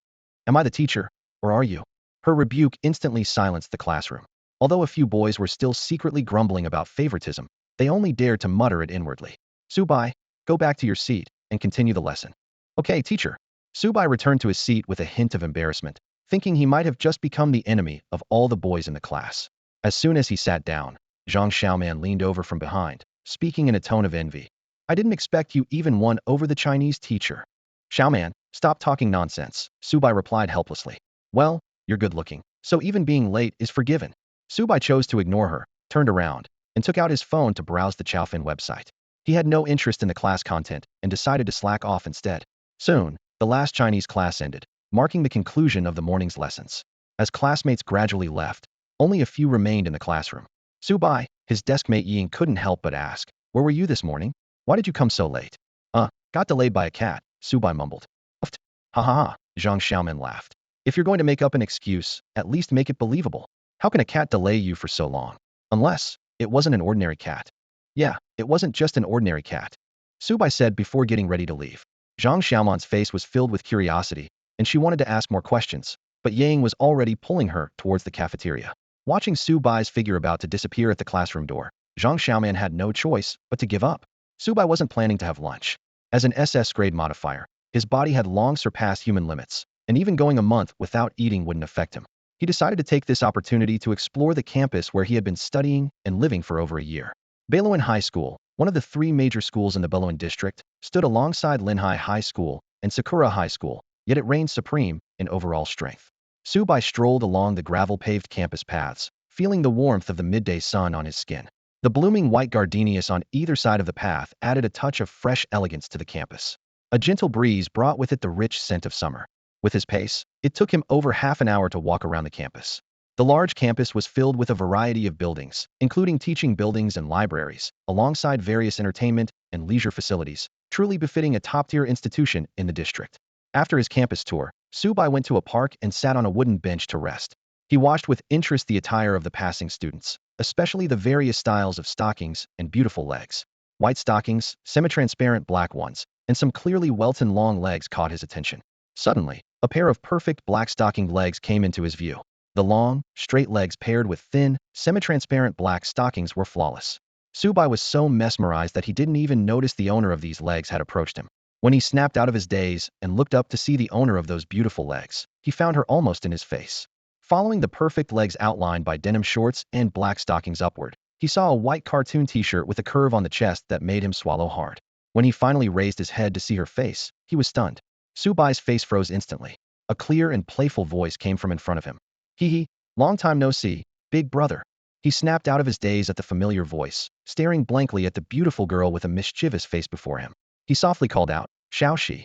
Am I the teacher, or are you? Her rebuke instantly silenced the classroom. Although a few boys were still secretly grumbling about favoritism, they only dared to mutter it inwardly. Subai, go back to your seat and continue the lesson. Okay, teacher. Subai returned to his seat with a hint of embarrassment, thinking he might have just become the enemy of all the boys in the class. As soon as he sat down, Zhang Xiaoman leaned over from behind, speaking in a tone of envy. I didn't expect you even won over the Chinese teacher. Xiaoman, stop talking nonsense, Subai replied helplessly. Well, you're good-looking, so even being late is forgiven. Subai chose to ignore her, turned around, and took out his phone to browse the Chaofin website. He had no interest in the class content and decided to slack off instead. Soon, the last Chinese class ended, marking the conclusion of the morning's lessons. As classmates gradually left, only a few remained in the classroom. Subai, his deskmate Ying couldn't help but ask, where were you this morning? Why did you come so late? Got delayed by a cat, Subai mumbled. Ha ha ha, Zhang Xiaoman laughed. If you're going to make up an excuse, at least make it believable. How can a cat delay you for so long? Unless, it wasn't an ordinary cat. Yeah, it wasn't just an ordinary cat. Subai said before getting ready to leave. Zhang Xiaoman's face was filled with curiosity, and she wanted to ask more questions, but Yang was already pulling her towards the cafeteria. Watching Subai's figure about to disappear at the classroom door, Zhang Xiaoman had no choice but to give up. Subai wasn't planning to have lunch. As an SS grade modifier, his body had long surpassed human limits, and even going a month without eating wouldn't affect him. He decided to take this opportunity to explore the campus where he had been studying and living for over a year. Bailuan High School, one of the 3 major schools in the Bailuan district, stood alongside Linhai High School and Sakura High School, yet it reigned supreme in overall strength. Subai strolled along the gravel-paved campus paths, feeling the warmth of the midday sun on his skin. The blooming white gardenias on either side of the path added a touch of fresh elegance to the campus. A gentle breeze brought with it the rich scent of summer. With his pace, it took him over half an hour to walk around the campus. The large campus was filled with a variety of buildings, including teaching buildings and libraries, alongside various entertainment and leisure facilities, truly befitting a top-tier institution in the district. After his campus tour, Subai went to a park and sat on a wooden bench to rest. He watched with interest the attire of the passing students, especially the various styles of stockings and beautiful legs. White stockings, semi-transparent black ones, and some clearly welted long legs caught his attention. Suddenly, a pair of perfect black stocking legs came into his view. The long, straight legs paired with thin, semi-transparent black stockings were flawless. Subai was so mesmerized that he didn't even notice the owner of these legs had approached him. When he snapped out of his daze and looked up to see the owner of those beautiful legs, he found her almost in his face. Following the perfect legs outlined by denim shorts and black stockings upward, he saw a white cartoon t-shirt with a curve on the chest that made him swallow hard. When he finally raised his head to see her face, he was stunned. Subai's face froze instantly. A clear and playful voice came from in front of him. Hee, long time no see, big brother. He snapped out of his daze at the familiar voice, staring blankly at the beautiful girl with a mischievous face before him. He softly called out, Xiaoxi.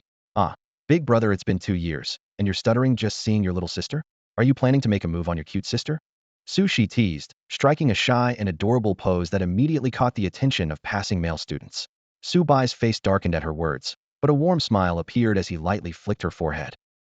Big brother, it's been 2 years, and you're stuttering just seeing your little sister? Are you planning to make a move on your cute sister? Sushi teased, striking a shy and adorable pose that immediately caught the attention of passing male students. Subai's face darkened at her words, but a warm smile appeared as he lightly flicked her forehead.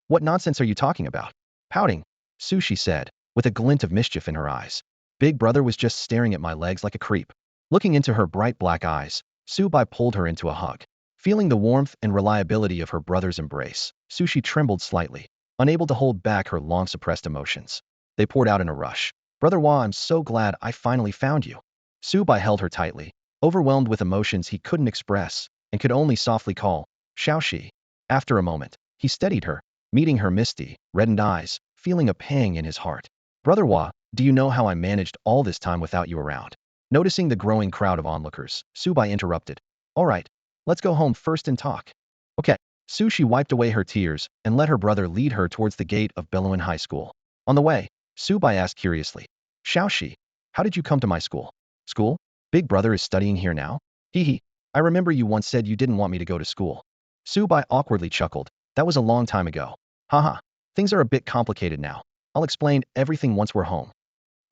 What nonsense are you talking about? Pouting, Sushi said, with a glint of mischief in her eyes. Big brother was just staring at my legs like a creep. Looking into her bright black eyes, Subai pulled her into a hug. Feeling the warmth and reliability of her brother's embrace, Sushi trembled slightly, unable to hold back her long-suppressed emotions. They poured out in a rush. Brother Hua, I'm so glad I finally found you. Subai held her tightly, overwhelmed with emotions he couldn't express, and could only softly call, Xiaoxi. After a moment, he steadied her, meeting her misty, reddened eyes, feeling a pang in his heart. Brother Hua, do you know how I managed all this time without you around? Noticing the growing crowd of onlookers, Subai interrupted. All right, let's go home first and talk. Okay. Sushi wiped away her tears and let her brother lead her towards the gate of Belouin High School. On the way, Subai asked curiously, Xiaoxi, how did you come to my school? School? Big brother is studying here now? Hee hee, I remember you once said you didn't want me to go to school. Subai awkwardly chuckled. That was a long time ago. Haha, things are a bit complicated now. I'll explain everything once we're home.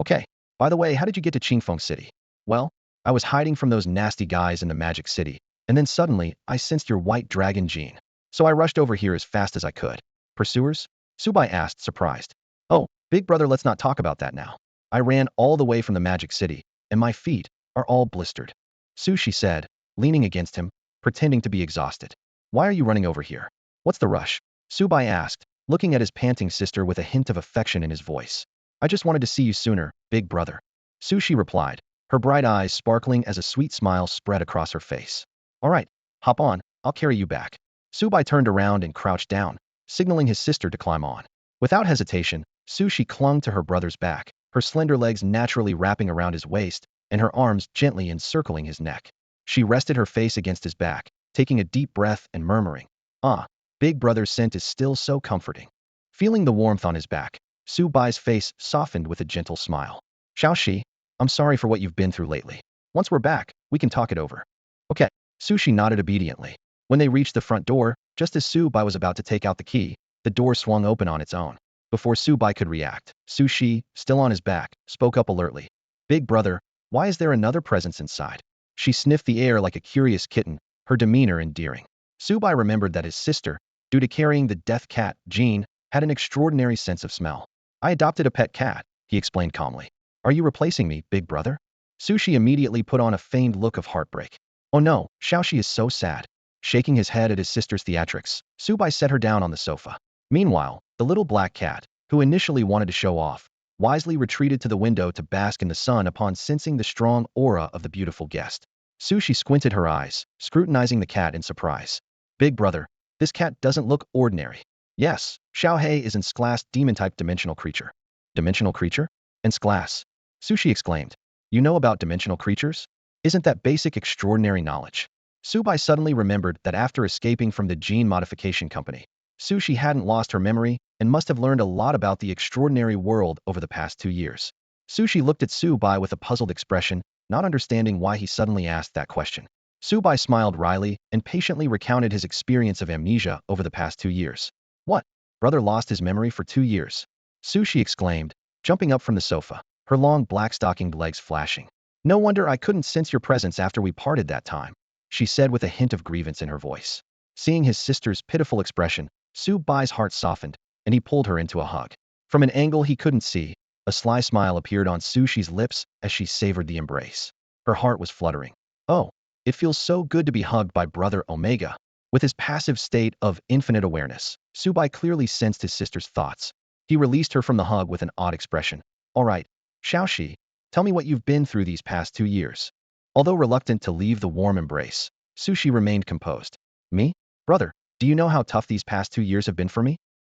Okay, by the way, how did you get to Qingfeng City? Well, I was hiding from those nasty guys in the Magic City, and then suddenly, I sensed your white dragon gene. So I rushed over here as fast as I could. Pursuers? Subai asked, surprised. Oh, big brother, let's not talk about that now. I ran all the way from the Magic City, and my feet are all blistered. Sushi said, leaning against him, pretending to be exhausted. Why are you running over here? What's the rush? Subai asked, looking at his panting sister with a hint of affection in his voice. I just wanted to see you sooner, big brother. Sushi replied, her bright eyes sparkling as a sweet smile spread across her face. All right, hop on, I'll carry you back. Subai turned around and crouched down, signaling his sister to climb on. Without hesitation, Sushi clung to her brother's back, her slender legs naturally wrapping around his waist, and her arms gently encircling his neck. She rested her face against his back, taking a deep breath and murmuring, Ah, big brother's scent is still so comforting. Feeling the warmth on his back, Subai's face softened with a gentle smile. Xiaoxi, I'm sorry for what you've been through lately. Once we're back, we can talk it over. Okay. Sushi nodded obediently. When they reached the front door, just as Subai was about to take out the key, the door swung open on its own. Before Subai could react, Sushi, still on his back, spoke up alertly. Big brother, why is there another presence inside? She sniffed the air like a curious kitten, her demeanor endearing. Subai remembered that his sister, due to carrying the death cat gene, had an extraordinary sense of smell. I adopted a pet cat, he explained calmly. Are you replacing me, big brother? Sushi immediately put on a feigned look of heartbreak. Oh no, Xiaoxi is so sad. Shaking his head at his sister's theatrics, Subai set her down on the sofa. Meanwhile, the little black cat, who initially wanted to show off, wisely retreated to the window to bask in the sun upon sensing the strong aura of the beautiful guest. Sushi squinted her eyes, scrutinizing the cat in surprise. Big brother, this cat doesn't look ordinary. Yes, Xiaohei is Ensclass demon-type dimensional creature. Dimensional creature? Ensclass. Sushi exclaimed. You know about dimensional creatures? Isn't that basic extraordinary knowledge? Subai suddenly remembered that after escaping from the gene modification company, Sushi hadn't lost her memory and must have learned a lot about the extraordinary world over the past 2 years. Sushi looked at Subai with a puzzled expression, not understanding why he suddenly asked that question. Subai smiled wryly and patiently recounted his experience of amnesia over the past 2 years. What? Brother lost his memory for 2 years? Sushi exclaimed, jumping up from the sofa, her long black-stockinged legs flashing. No wonder I couldn't sense your presence after we parted that time, she said with a hint of grievance in her voice. Seeing his sister's pitiful expression, Subai's heart softened, and he pulled her into a hug. From an angle he couldn't see, a sly smile appeared on Sushi's lips as she savored the embrace. Her heart was fluttering. Oh, it feels so good to be hugged by Brother Omega. With his passive state of infinite awareness, Subai clearly sensed his sister's thoughts. He released her from the hug with an odd expression. All right, Xiaoxi, tell me what you've been through these past 2 years. Although reluctant to leave the warm embrace, Sushi remained composed. Me? Brother, do you know how tough these past 2 years have been for me?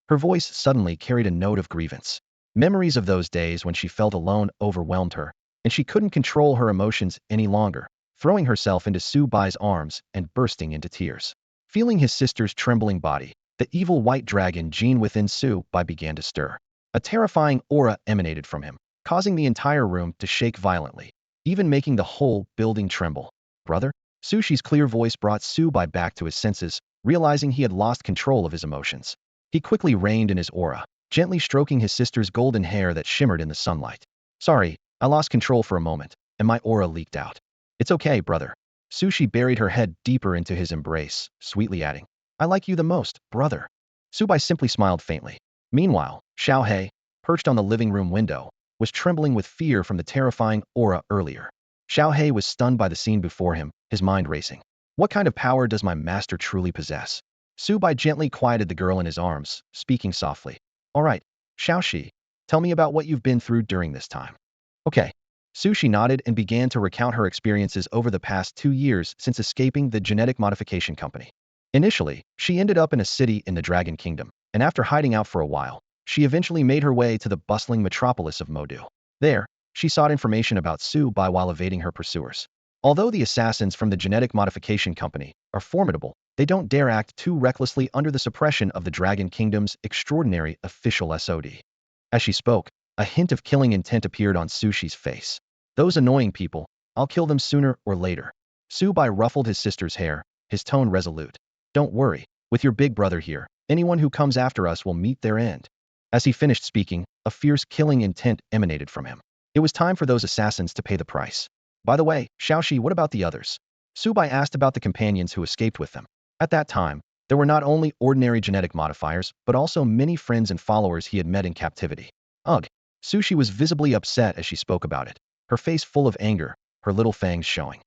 Her voice suddenly carried a note of grievance. Memories of those days when she felt alone overwhelmed her, and she couldn't control her emotions any longer, throwing herself into Subai's arms and bursting into tears. Feeling his sister's trembling body, the evil white dragon gene within Subai began to stir. A terrifying aura emanated from him, causing the entire room to shake violently, even making the whole building tremble. Brother? Sushi's clear voice brought Subai back to his senses, realizing he had lost control of his emotions. He quickly reined in his aura, gently stroking his sister's golden hair that shimmered in the sunlight. Sorry, I lost control for a moment, and my aura leaked out. It's okay, brother. Sushi buried her head deeper into his embrace, sweetly adding, I like you the most, brother. Subai simply smiled faintly. Meanwhile, Xiaohei, perched on the living room window, was trembling with fear from the terrifying aura earlier. Xiaohei was stunned by the scene before him, his mind racing. What kind of power does my master truly possess? Subai gently quieted the girl in his arms, speaking softly. All right, Xiaoxi, tell me about what you've been through during this time. Okay. Sushi nodded and began to recount her experiences over the past 2 years since escaping the genetic modification company. Initially, she ended up in a city in the Dragon Kingdom, and after hiding out for a while, she eventually made her way to the bustling metropolis of Modu. There, she sought information about Subai while evading her pursuers. Although the assassins from the genetic modification company are formidable, They don't dare act too recklessly under the suppression of the Dragon Kingdom's extraordinary official SOD. As she spoke, a hint of killing intent appeared on Sushi's face. Those annoying people, I'll kill them sooner or later. Subai ruffled his sister's hair, his tone resolute. Don't worry, with your big brother here, anyone who comes after us will meet their end. As he finished speaking, a fierce killing intent emanated from him. It was time for those assassins to pay the price. By the way, Xiaoxi, what about the others? Subai asked about the companions who escaped with them. At that time, there were not only ordinary genetic modifiers, but also many friends and followers he had met in captivity. Ugh. Sushi was visibly upset as she spoke about it, her face full of anger, her little fangs showing.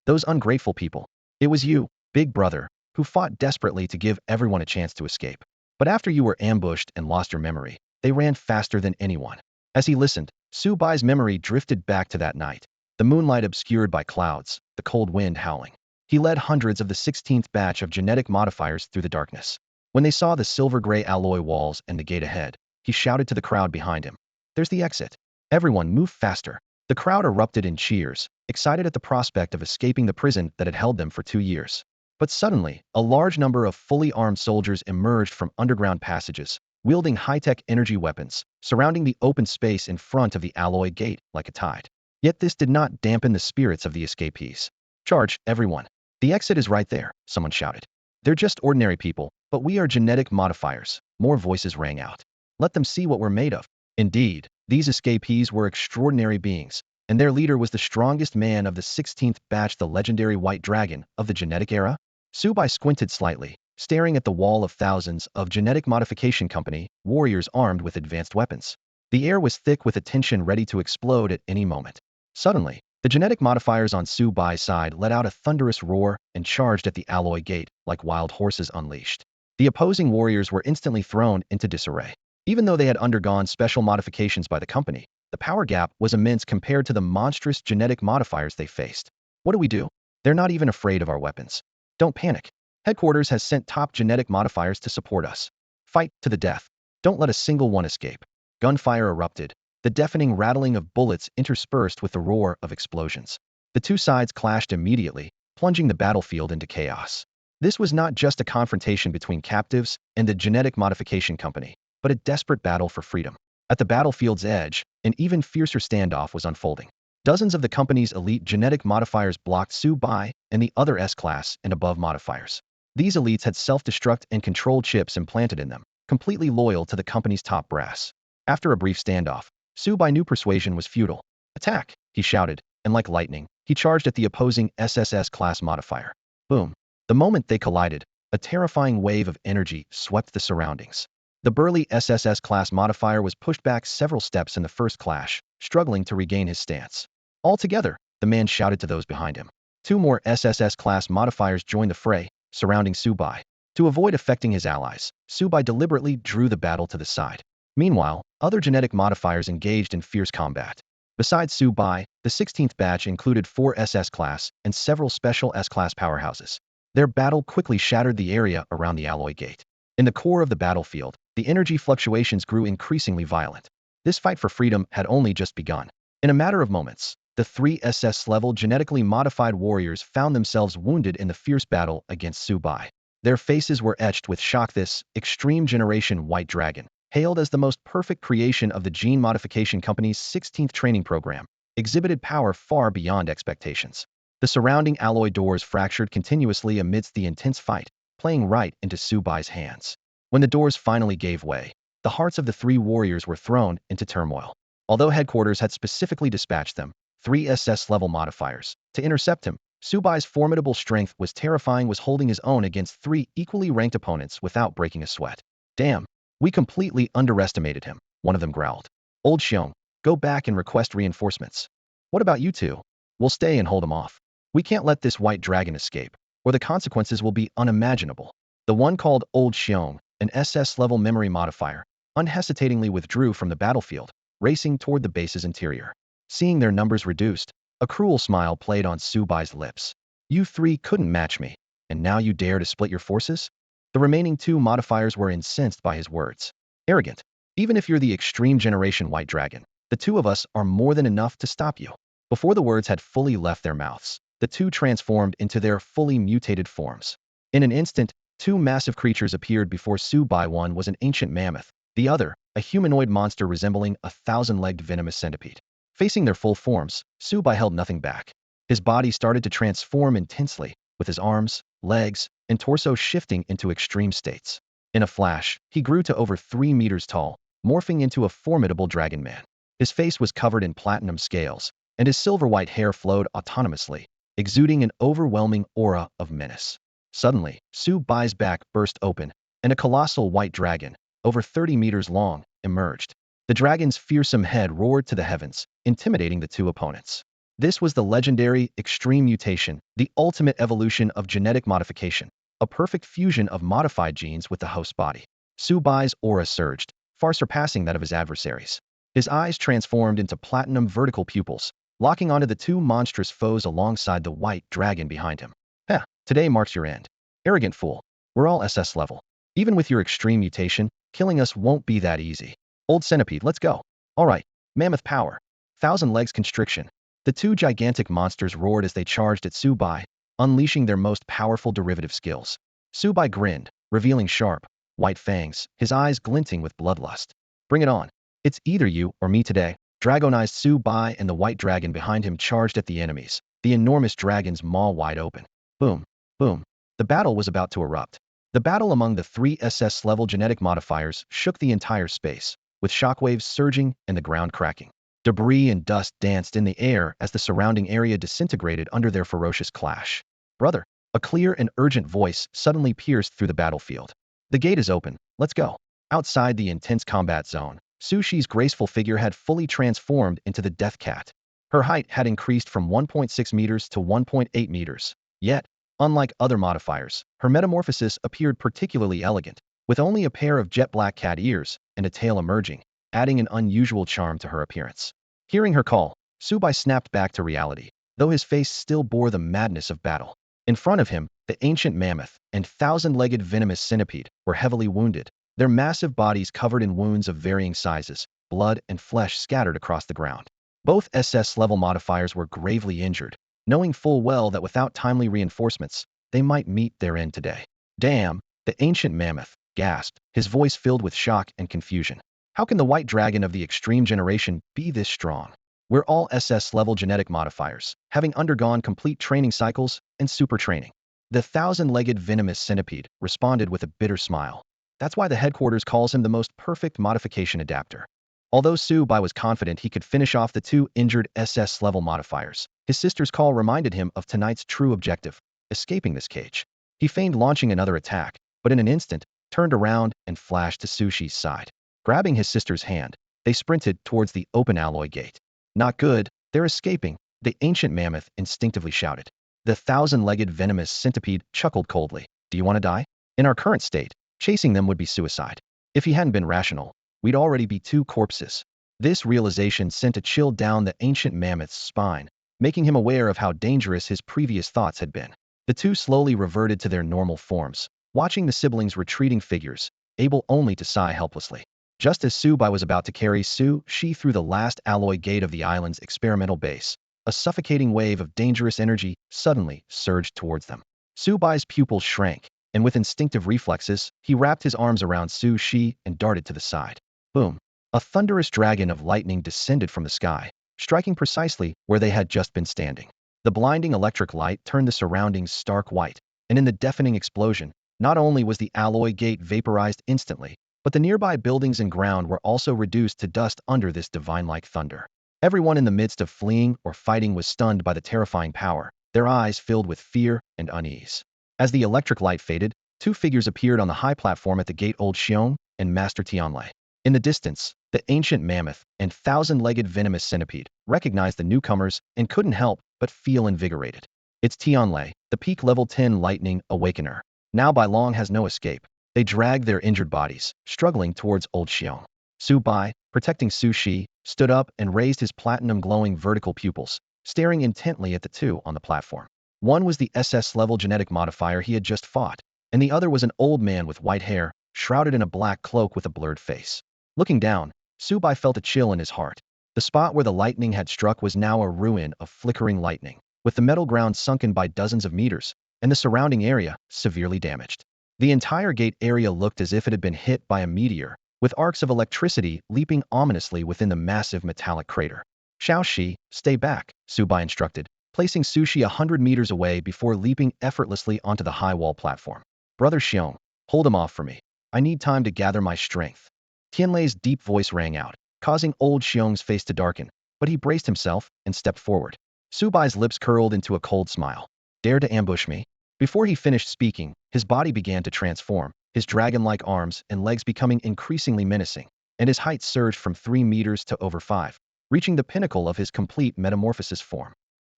Those ungrateful people. It was you, big brother, who fought desperately to give everyone a chance to escape. But after you were ambushed and lost your memory, they ran faster than anyone. As he listened, Subai's memory drifted back to that night, the moonlight obscured by clouds, the cold wind howling. He led hundreds of the 16th batch of genetic modifiers through the darkness. When they saw the silver-gray alloy walls and the gate ahead, he shouted to the crowd behind him. There's the exit. Everyone move faster. The crowd erupted in cheers, excited at the prospect of escaping the prison that had held them for 2 years. But suddenly, a large number of fully armed soldiers emerged from underground passages, wielding high-tech energy weapons, surrounding the open space in front of the alloy gate like a tide. Yet this did not dampen the spirits of the escapees. Charge, everyone. The exit is right there, someone shouted. They're just ordinary people, but we are genetic modifiers. More voices rang out. Let them see what we're made of. Indeed, these escapees were extraordinary beings, and their leader was the strongest man of the 16th batch, the legendary White Dragon of the genetic era. Subai squinted slightly, staring at the wall of thousands of genetic modification company warriors armed with advanced weapons. The air was thick with a tension ready to explode at any moment. Suddenly, the genetic modifiers on Subai's side let out a thunderous roar and charged at the alloy gate like wild horses unleashed. The opposing warriors were instantly thrown into disarray. Even though they had undergone special modifications by the company, the power gap was immense compared to the monstrous genetic modifiers they faced. What do? They're not even afraid of our weapons. Don't panic. Headquarters has sent top genetic modifiers to support us. Fight to the death. Don't let a single one escape. Gunfire erupted, the deafening rattling of bullets interspersed with the roar of explosions. The two sides clashed immediately, plunging the battlefield into chaos. This was not just a confrontation between captives and the genetic modification company, but a desperate battle for freedom. At the battlefield's edge, an even fiercer standoff was unfolding. Dozens of the company's elite genetic modifiers blocked Subai and the other S-class and above modifiers. These elites had self-destruct and control chips implanted in them, completely loyal to the company's top brass. After a brief standoff, Subai knew persuasion was futile. Attack, he shouted, and like lightning, he charged at the opposing SSS-class modifier. Boom. The moment they collided, a terrifying wave of energy swept the surroundings. The burly SSS-class modifier was pushed back several steps in the first clash, struggling to regain his stance. All together, the man shouted to those behind him. 2 more SSS-class modifiers joined the fray, surrounding Subai. To avoid affecting his allies, Subai deliberately drew the battle to the side. Meanwhile, other genetic modifiers engaged in fierce combat. Besides Subai, the 16th batch included 4 SS-class and several special S-class powerhouses. Their battle quickly shattered the area around the alloy gate. In the core of the battlefield, the energy fluctuations grew increasingly violent. This fight for freedom had only just begun. In a matter of moments, the 3 SS-level genetically modified warriors found themselves wounded in the fierce battle against Subai. Their faces were etched with shock. This extreme generation White Dragon, hailed as the most perfect creation of the Gene Modification Company's 16th training program, exhibited power far beyond expectations. The surrounding alloy doors fractured continuously amidst the intense fight, playing right into Subai's hands. When the doors finally gave way, the hearts of the 3 warriors were thrown into turmoil. Although headquarters had specifically dispatched them, 3 SS-level modifiers, to intercept him, Subai's formidable strength was terrifying, was holding his own against 3 equally ranked opponents without breaking a sweat. Damn, we completely underestimated him, one of them growled. Old Xiong, go back and request reinforcements. What about you two? We'll stay and hold him off. We can't let this White Dragon escape, or the consequences will be unimaginable. The one called Old Xiong, an SS-level memory modifier, unhesitatingly withdrew from the battlefield, racing toward the base's interior. Seeing their numbers reduced, a cruel smile played on Subai's lips. You 3 couldn't match me, and now you dare to split your forces? The remaining 2 modifiers were incensed by his words. Arrogant. Even if you're the extreme generation White Dragon, the 2 of us are more than enough to stop you. Before the words had fully left their mouths, the 2 transformed into their fully mutated forms. In an instant, two massive creatures appeared before Subai. One was an ancient mammoth, the other, a humanoid monster resembling a thousand-legged venomous centipede. Facing their full forms, Subai held nothing back. His body started to transform intensely, with his arms, legs, and torso shifting into extreme states. In a flash, he grew to over 3 meters tall, morphing into a formidable dragon man. His face was covered in platinum scales, and his silver-white hair flowed autonomously, exuding an overwhelming aura of menace. Suddenly, Su Bai's back burst open, and a colossal white dragon, over 30 meters long, emerged. The dragon's fearsome head roared to the heavens, intimidating the two opponents. This was the legendary extreme mutation, the ultimate evolution of genetic modification, a perfect fusion of modified genes with the host body. Su Bai's aura surged, far surpassing that of his adversaries. His eyes transformed into platinum vertical pupils, locking onto the two monstrous foes alongside the white dragon behind him. Heh, today marks your end. Arrogant fool. We're all SS level. Even with your extreme mutation, killing us won't be that easy. Old centipede, let's go. Alright, mammoth power. Thousand legs constriction. The two gigantic monsters roared as they charged at Subai, unleashing their most powerful derivative skills. Subai grinned, revealing sharp, white fangs, his eyes glinting with bloodlust. Bring it on. It's either you or me today. Dragonized Subai and the white dragon behind him charged at the enemies, the enormous dragon's maw wide open. Boom, boom. The battle was about to erupt. The battle among the three SS-level genetic modifiers shook the entire space, with shockwaves surging and the ground cracking. Debris and dust danced in the air as the surrounding area disintegrated under their ferocious clash. Brother, a clear and urgent voice suddenly pierced through the battlefield. The gate is open, let's go. Outside the intense combat zone, Sushi's graceful figure had fully transformed into the Death Cat. Her height had increased from 1.6 meters to 1.8 meters. Yet, unlike other modifiers, her metamorphosis appeared particularly elegant, with only a pair of jet black cat ears and a tail emerging, adding an unusual charm to her appearance. Hearing her call, Subai snapped back to reality, though his face still bore the madness of battle. In front of him, the ancient mammoth and thousand-legged venomous centipede were heavily wounded, their massive bodies covered in wounds of varying sizes, blood and flesh scattered across the ground. Both SS-level modifiers were gravely injured, knowing full well that without timely reinforcements, they might meet their end today. Damn, the ancient mammoth gasped, his voice filled with shock and confusion. How can the white dragon of the extreme generation be this strong? We're all SS-level genetic modifiers, having undergone complete training cycles and super training. The thousand-legged venomous centipede responded with a bitter smile. That's why the headquarters calls him the most perfect modification adapter. Although Subai was confident he could finish off the two injured SS-level modifiers, his sister's call reminded him of tonight's true objective, escaping this cage. He feigned launching another attack, but in an instant, turned around and flashed to Sushi's side. Grabbing his sister's hand, they sprinted towards the open alloy gate. Not good, they're escaping, the ancient mammoth instinctively shouted. The thousand-legged venomous centipede chuckled coldly. Do you want to die? In our current state, chasing them would be suicide. If he hadn't been rational, we'd already be two corpses. This realization sent a chill down the ancient mammoth's spine, making him aware of how dangerous his previous thoughts had been. The two slowly reverted to their normal forms, watching the siblings' retreating figures, able only to sigh helplessly. Just as Subai was about to carry Shi through the last alloy gate of the island's experimental base, a suffocating wave of dangerous energy suddenly surged towards them. Subai's pupils shrank, and with instinctive reflexes, he wrapped his arms around Shi and darted to the side. Boom! A thunderous dragon of lightning descended from the sky, striking precisely where they had just been standing. The blinding electric light turned the surroundings stark white, and in the deafening explosion, not only was the alloy gate vaporized instantly, but the nearby buildings and ground were also reduced to dust under this divine-like thunder. Everyone in the midst of fleeing or fighting was stunned by the terrifying power, their eyes filled with fear and unease. As the electric light faded, two figures appeared on the high platform at the gate, Old Xiong and Master Tianlei. In the distance, the ancient mammoth and thousand-legged venomous centipede recognized the newcomers and couldn't help but feel invigorated. It's Tianlei, the peak level 10 lightning awakener. Now by long has no escape. They dragged their injured bodies, struggling towards Old Xiong. Subai, protecting Shi, stood up and raised his platinum-glowing vertical pupils, staring intently at the two on the platform. One was the SS-level genetic modifier he had just fought, and the other was an old man with white hair, shrouded in a black cloak with a blurred face. Looking down, Subai felt a chill in his heart. The spot where the lightning had struck was now a ruin of flickering lightning, with the metal ground sunken by dozens of meters. and the surrounding area severely damaged. The entire gate area looked as if it had been hit by a meteor, with arcs of electricity leaping ominously within the massive metallic crater. Xiaoxi, stay back, Subai instructed, placing Sushi 100 meters away before leaping effortlessly onto the high wall platform. Brother Xiong, hold him off for me. I need time to gather my strength. Tianlei's deep voice rang out, causing old Xiong's face to darken, but he braced himself and stepped forward. Subai's lips curled into a cold smile. Dare to ambush me? Before he finished speaking, his body began to transform, his dragon-like arms and legs becoming increasingly menacing, and his height surged from 3 meters to over 5, reaching the pinnacle of his complete metamorphosis form.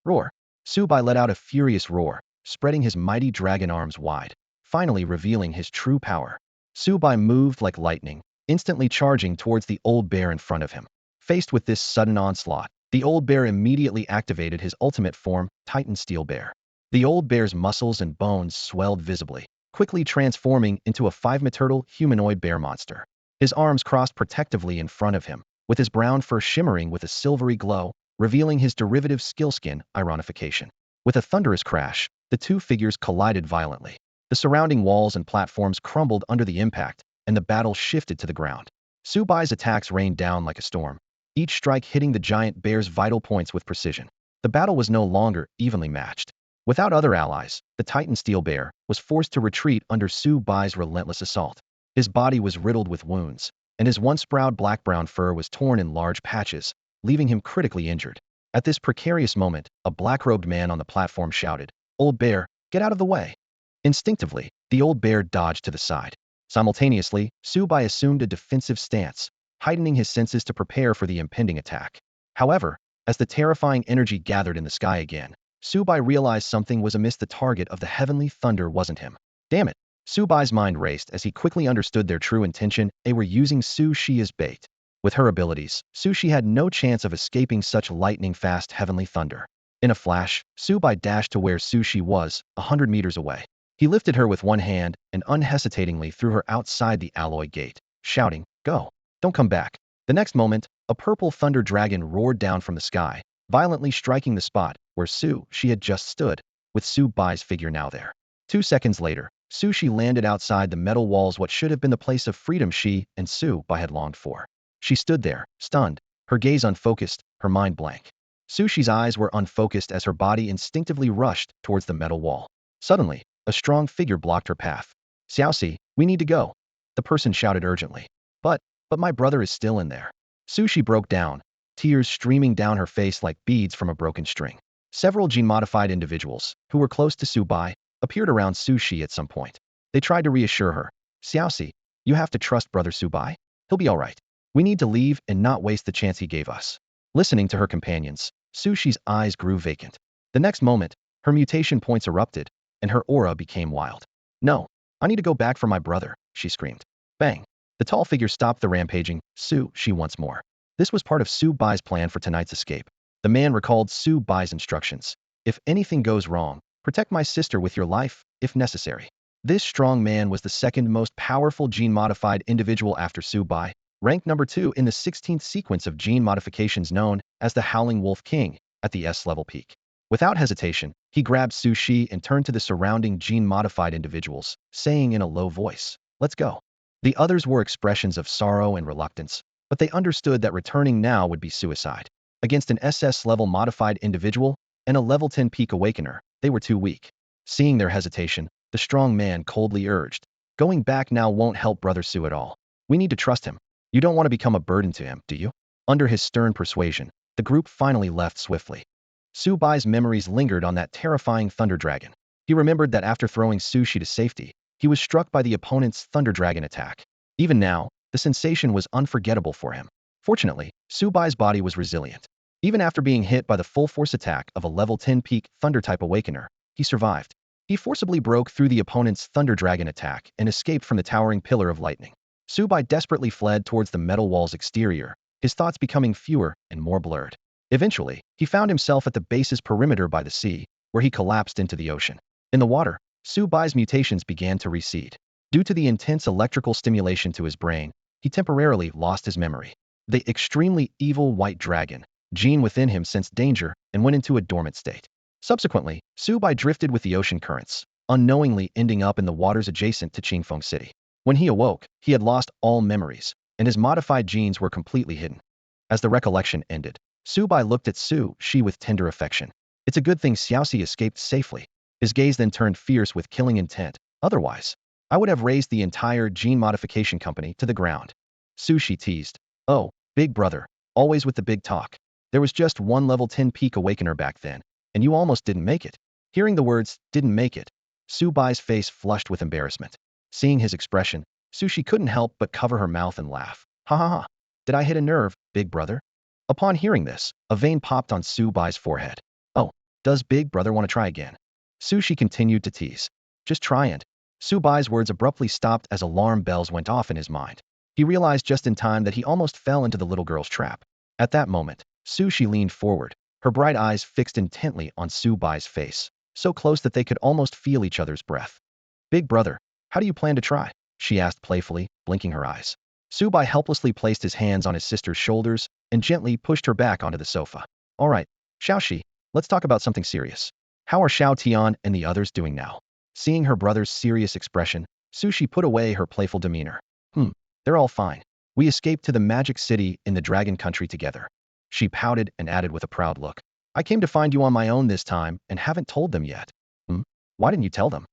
Roar! Subai let out a furious roar, spreading his mighty dragon arms wide, finally revealing his true power. Subai moved like lightning, instantly charging towards the old bear in front of him. Faced with this sudden onslaught, the old bear immediately activated his ultimate form, Titan Steel Bear. The old bear's muscles and bones swelled visibly, quickly transforming into a 5-meter humanoid bear monster. His arms crossed protectively in front of him, with his brown fur shimmering with a silvery glow, revealing his derivative skill skin, Ironification. With a thunderous crash, the two figures collided violently. The surrounding walls and platforms crumbled under the impact, and the battle shifted to the ground. Subai's attacks rained down like a storm, each strike hitting the giant bear's vital points with precision. The battle was no longer evenly matched. Without other allies, the Titan Steel Bear was forced to retreat under Subai's relentless assault. His body was riddled with wounds, and his once proud black-brown fur was torn in large patches, leaving him critically injured. At this precarious moment, a black-robed man on the platform shouted, "Old bear, get out of the way!" Instinctively, the old bear dodged to the side. Simultaneously, Subai assumed a defensive stance, heightening his senses to prepare for the impending attack. However, as the terrifying energy gathered in the sky again, Subai realized something was amiss. The target of the heavenly thunder wasn't him. Damn it! Subai's mind raced as he quickly understood their true intention. They were using Su Shi as bait. With her abilities, Su Shi had no chance of escaping such lightning-fast heavenly thunder. In a flash, Subai dashed to where Su Shi was, 100 meters away. He lifted her with one hand and unhesitatingly threw her outside the alloy gate, shouting, "Go! Don't come back!" The next moment, a purple thunder dragon roared down from the sky, violently striking the spot where Su Shi had just stood, with Subai's figure now there. 2 seconds later, Su Shi landed outside the metal walls, what should have been the place of freedom she and Subai had longed for. She stood there, stunned, her gaze unfocused, her mind blank. Su Shi's eyes were unfocused as her body instinctively rushed towards the metal wall. Suddenly, a strong figure blocked her path. "Xiaoxi, we need to go," the person shouted urgently. But my brother is still in there." Su Shi broke down, tears streaming down her face like beads from a broken string. Several gene-modified individuals, who were close to Subai, appeared around Su Shi at some point. They tried to reassure her. "Xiaoxi, you have to trust Brother Subai. He'll be all right. We need to leave and not waste the chance he gave us." Listening to her companions, Su Shi's eyes grew vacant. The next moment, her mutation points erupted, and her aura became wild. "No, I need to go back for my brother," she screamed. Bang! The tall figure stopped the rampaging Su Shi once more. This was part of Subai's plan for tonight's escape. The man recalled Subai's instructions. "If anything goes wrong, protect my sister with your life, if necessary." This strong man was the second most powerful gene-modified individual after Subai, ranked number 2 in the 16th sequence of gene modifications known as the Howling Wolf King, at the S-level peak. Without hesitation, he grabbed Su Shi and turned to the surrounding gene-modified individuals, saying in a low voice, "Let's go." The others wore expressions of sorrow and reluctance, but they understood that returning now would be suicide. Against an SS-level modified individual and a level 10 peak awakener, they were too weak. Seeing their hesitation, the strong man coldly urged, "Going back now won't help Brother Su at all. We need to trust him. You don't want to become a burden to him, do you?" Under his stern persuasion, the group finally left swiftly. Subai's memories lingered on that terrifying Thunder Dragon. He remembered that after throwing Su Shi to safety, he was struck by the opponent's Thunder Dragon attack. Even now, the sensation was unforgettable for him. Fortunately, Subai's body was resilient. Even after being hit by the full force attack of a level 10 peak Thunder-type Awakener, he survived. He forcibly broke through the opponent's Thunder Dragon attack and escaped from the towering pillar of lightning. Subai desperately fled towards the metal wall's exterior, his thoughts becoming fewer and more blurred. Eventually, he found himself at the base's perimeter by the sea, where he collapsed into the ocean. In the water, Subai's mutations began to recede. Due to the intense electrical stimulation to his brain, he temporarily lost his memory. The extremely evil white dragon gene within him sensed danger and went into a dormant state. Subsequently, Subai drifted with the ocean currents, unknowingly ending up in the waters adjacent to Qingfeng City. When he awoke, he had lost all memories, and his modified genes were completely hidden. As the recollection ended, Su Bai looked at Su Shi with tender affection. It's a good thing Xiaoxi escaped safely. His gaze then turned fierce with killing intent. Otherwise, I would have razed the entire gene modification company to the ground. Su Shi teased. Oh, big brother, always with the big talk. There was just one level 10 peak awakener back then, and you almost didn't make it. Hearing the words, didn't make it, Su Bai's face flushed with embarrassment. Seeing his expression, Su Shi couldn't help but cover her mouth and laugh. Ha ha ha. Did I hit a nerve, big brother? Upon hearing this, a vein popped on Su Bai's forehead. Oh, does big brother want to try again? Su Shi continued to tease. Just try and. Su Bai's words abruptly stopped as alarm bells went off in his mind. He realized just in time that he almost fell into the little girl's trap. At that moment, Su Shi leaned forward, her bright eyes fixed intently on Su Bai's face, so close that they could almost feel each other's breath. Big brother, how do you plan to try? She asked playfully, blinking her eyes. Su Bai helplessly placed his hands on his sister's shoulders and gently pushed her back onto the sofa. All right, Xiaoxi, let's talk about something serious. How are Xiao Tian and the others doing now? Seeing her brother's serious expression, Su Shi put away her playful demeanor. They're all fine. We escaped to the magic city in the dragon country together. She pouted and added with a proud look. I came to find you on my own this time and haven't told them yet. Why didn't you tell them?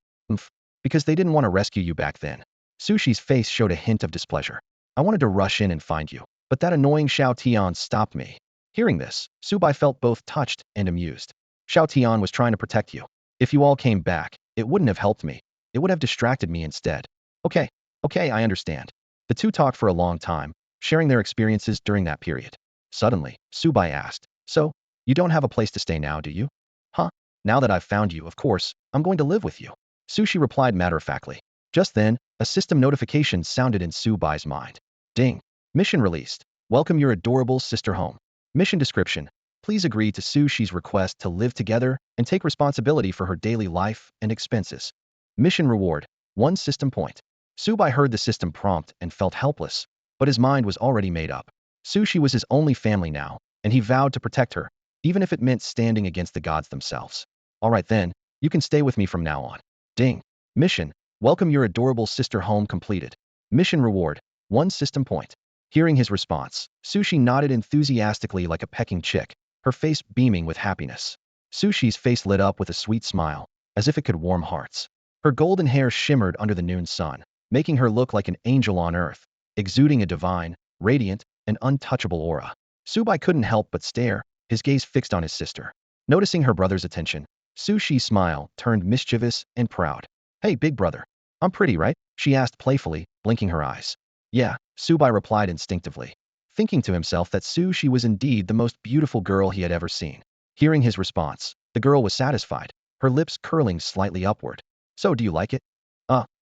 Because they didn't want to rescue you back then. Su Shi's face showed a hint of displeasure. I wanted to rush in and find you, but that annoying Xiao Tian stopped me. Hearing this, Su Bai felt both touched and amused. Xiao Tian was trying to protect you. If you all came back, it wouldn't have helped me. It would have distracted me instead. Okay, I understand. The two talked for a long time, sharing their experiences during that period. Suddenly, Su Bai asked, so, you don't have a place to stay now, do you? Huh? Now that I've found you, of course, I'm going to live with you. Su Shi replied matter-of-factly. Just then, a system notification sounded in Su Bai's mind. Ding. Mission released. Welcome your adorable sister home. Mission description. Please agree to Su Shi's request to live together and take responsibility for her daily life and expenses. Mission reward. 1 system point. Su Bai heard the system prompt and felt helpless, but his mind was already made up. Su Shi was his only family now, and he vowed to protect her, even if it meant standing against the gods themselves. All right then, you can stay with me from now on. Ding. Mission. Welcome your adorable sister home completed. Mission reward. 1 system point. Hearing his response, Su Shi nodded enthusiastically like a pecking chick, her face beaming with happiness. Su Shi's face lit up with a sweet smile, as if it could warm hearts. Her golden hair shimmered under the noon sun, making her look like an angel on earth, exuding a divine, radiant, and untouchable aura. Su Bai couldn't help but stare, his gaze fixed on his sister. Noticing her brother's attention, Su Shi's smile turned mischievous and proud. Hey, big brother. I'm pretty, right? She asked playfully, blinking her eyes. Yeah, Su Bai replied instinctively, thinking to himself that Su Shi was indeed the most beautiful girl he had ever seen. Hearing his response, the girl was satisfied, her lips curling slightly upward. So do you like it?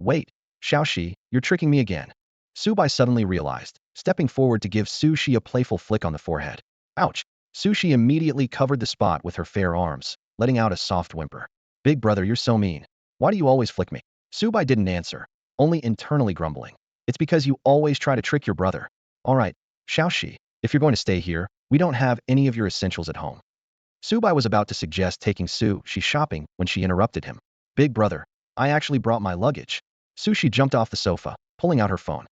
Wait. Xiaoxi, you're tricking me again. Su Bai suddenly realized, stepping forward to give Su Shi a playful flick on the forehead. Ouch! Su Shi immediately covered the spot with her fair arms, letting out a soft whimper. Big brother, you're so mean. Why do you always flick me? Su Bai didn't answer, only internally grumbling. It's because you always try to trick your brother. All right, Xiaoxi, if you're going to stay here, we don't have any of your essentials at home. Su Bai was about to suggest taking Su Shi shopping when she interrupted him. Big brother, I actually brought my luggage. Su Shi jumped off the sofa, pulling out her phone.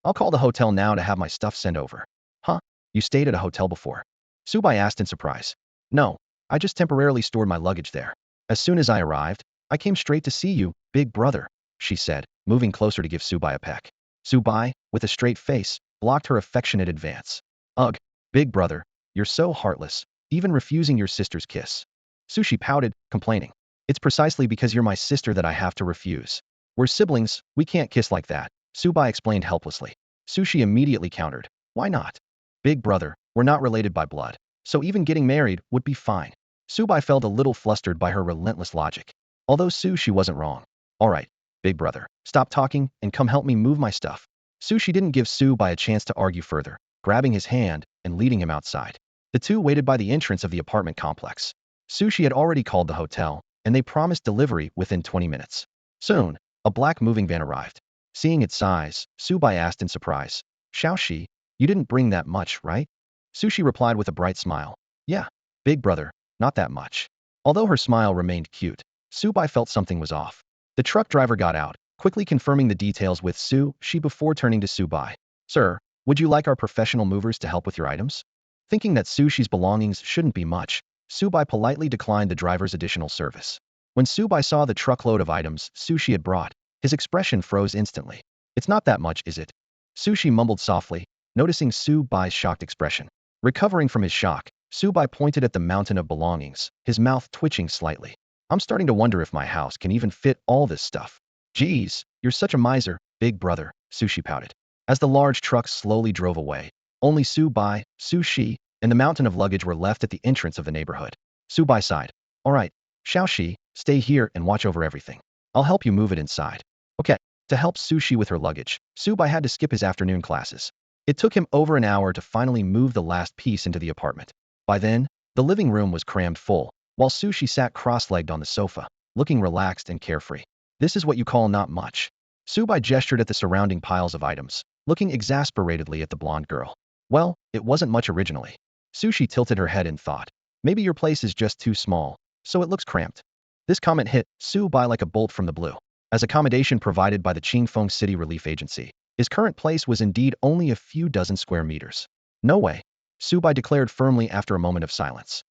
I'll call the hotel now to have my stuff sent over. Huh? You stayed at a hotel before? Su Bai asked in surprise. No, I just temporarily stored my luggage there. As soon as I arrived, I came straight to see you, big brother, she said, moving closer to give Su Bai a peck. Su Bai, with a straight face, blocked her affectionate advance. Ugh, big brother, you're so heartless, even refusing your sister's kiss. Su Shi pouted, complaining. It's precisely because you're my sister that I have to refuse. We're siblings, we can't kiss like that, Su Bai explained helplessly. Su Shi immediately countered. Why not? Big brother, we're not related by blood, so even getting married would be fine. Su Bai felt a little flustered by her relentless logic. Although Su Shi wasn't wrong. All right, big brother, stop talking and come help me move my stuff. Su Shi didn't give Su Bai a chance to argue further, grabbing his hand and leading him outside. The two waited by the entrance of the apartment complex. Su Shi had already called the hotel, and they promised delivery within 20 minutes. Soon, a black moving van arrived. Seeing its size, Su Bai asked in surprise. Xiaoxi, you didn't bring that much, right? Su Shi replied with a bright smile. Yeah, big brother, not that much. Although her smile remained cute, Su Bai felt something was off. The truck driver got out, quickly confirming the details with She before turning to Subai. Sir, would you like our professional movers to help with your items? Thinking that Sushi's belongings shouldn't be much, Subai politely declined the driver's additional service. When Subai saw the truckload of items Sushi had brought, his expression froze instantly. It's not that much, is it? Sushi mumbled softly, noticing Subai's shocked expression. Recovering from his shock, Subai pointed at the mountain of belongings, his mouth twitching slightly. I'm starting to wonder if my house can even fit all this stuff. Geez, you're such a miser, big brother, Sushi pouted. As the large truck slowly drove away, only Subai, Sushi, and the mountain of luggage were left at the entrance of the neighborhood. Subai sighed. All right, Xiaoxi, stay here and watch over everything. I'll help you move it inside. Okay. To help Sushi with her luggage, Subai had to skip his afternoon classes. It took him over an hour to finally move the last piece into the apartment. By then, the living room was crammed full, while Sushi sat cross-legged on the sofa, looking relaxed and carefree. This is what you call not much. Subai gestured at the surrounding piles of items, looking exasperatedly at the blonde girl. Well, it wasn't much originally. Sushi tilted her head in thought. Maybe your place is just too small, so it looks cramped. This comment hit Subai like a bolt from the blue. As accommodation provided by the Qingfeng City Relief Agency, his current place was indeed only a few dozen square meters. No way, Subai declared firmly after a moment of silence.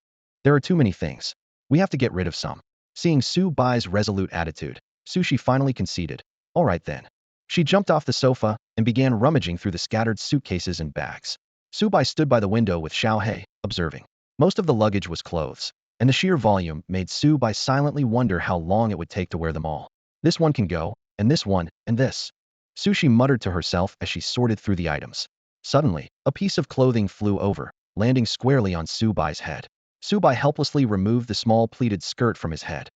There are too many things. We have to get rid of some. Seeing Subai's resolute attitude, Sushi finally conceded. All right then. She jumped off the sofa and began rummaging through the scattered suitcases and bags. Subai stood by the window with Xiaohei, observing. Most of the luggage was clothes, and the sheer volume made Subai silently wonder how long it would take to wear them all. This one can go, and this one, and this. Sushi muttered to herself as she sorted through the items. Suddenly, a piece of clothing flew over, landing squarely on Subai's head. Subai helplessly removed the small pleated skirt from his head.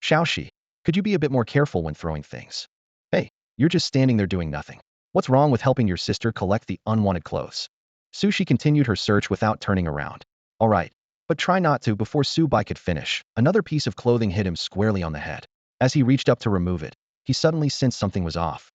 Xiaoxi, could you be a bit more careful when throwing things? Hey, you're just standing there doing nothing. What's wrong with helping your sister collect the unwanted clothes? Sushi continued her search without turning around. All right, but try not to. Before Subai could finish, another piece of clothing hit him squarely on the head. As he reached up to remove it, he suddenly sensed something was off.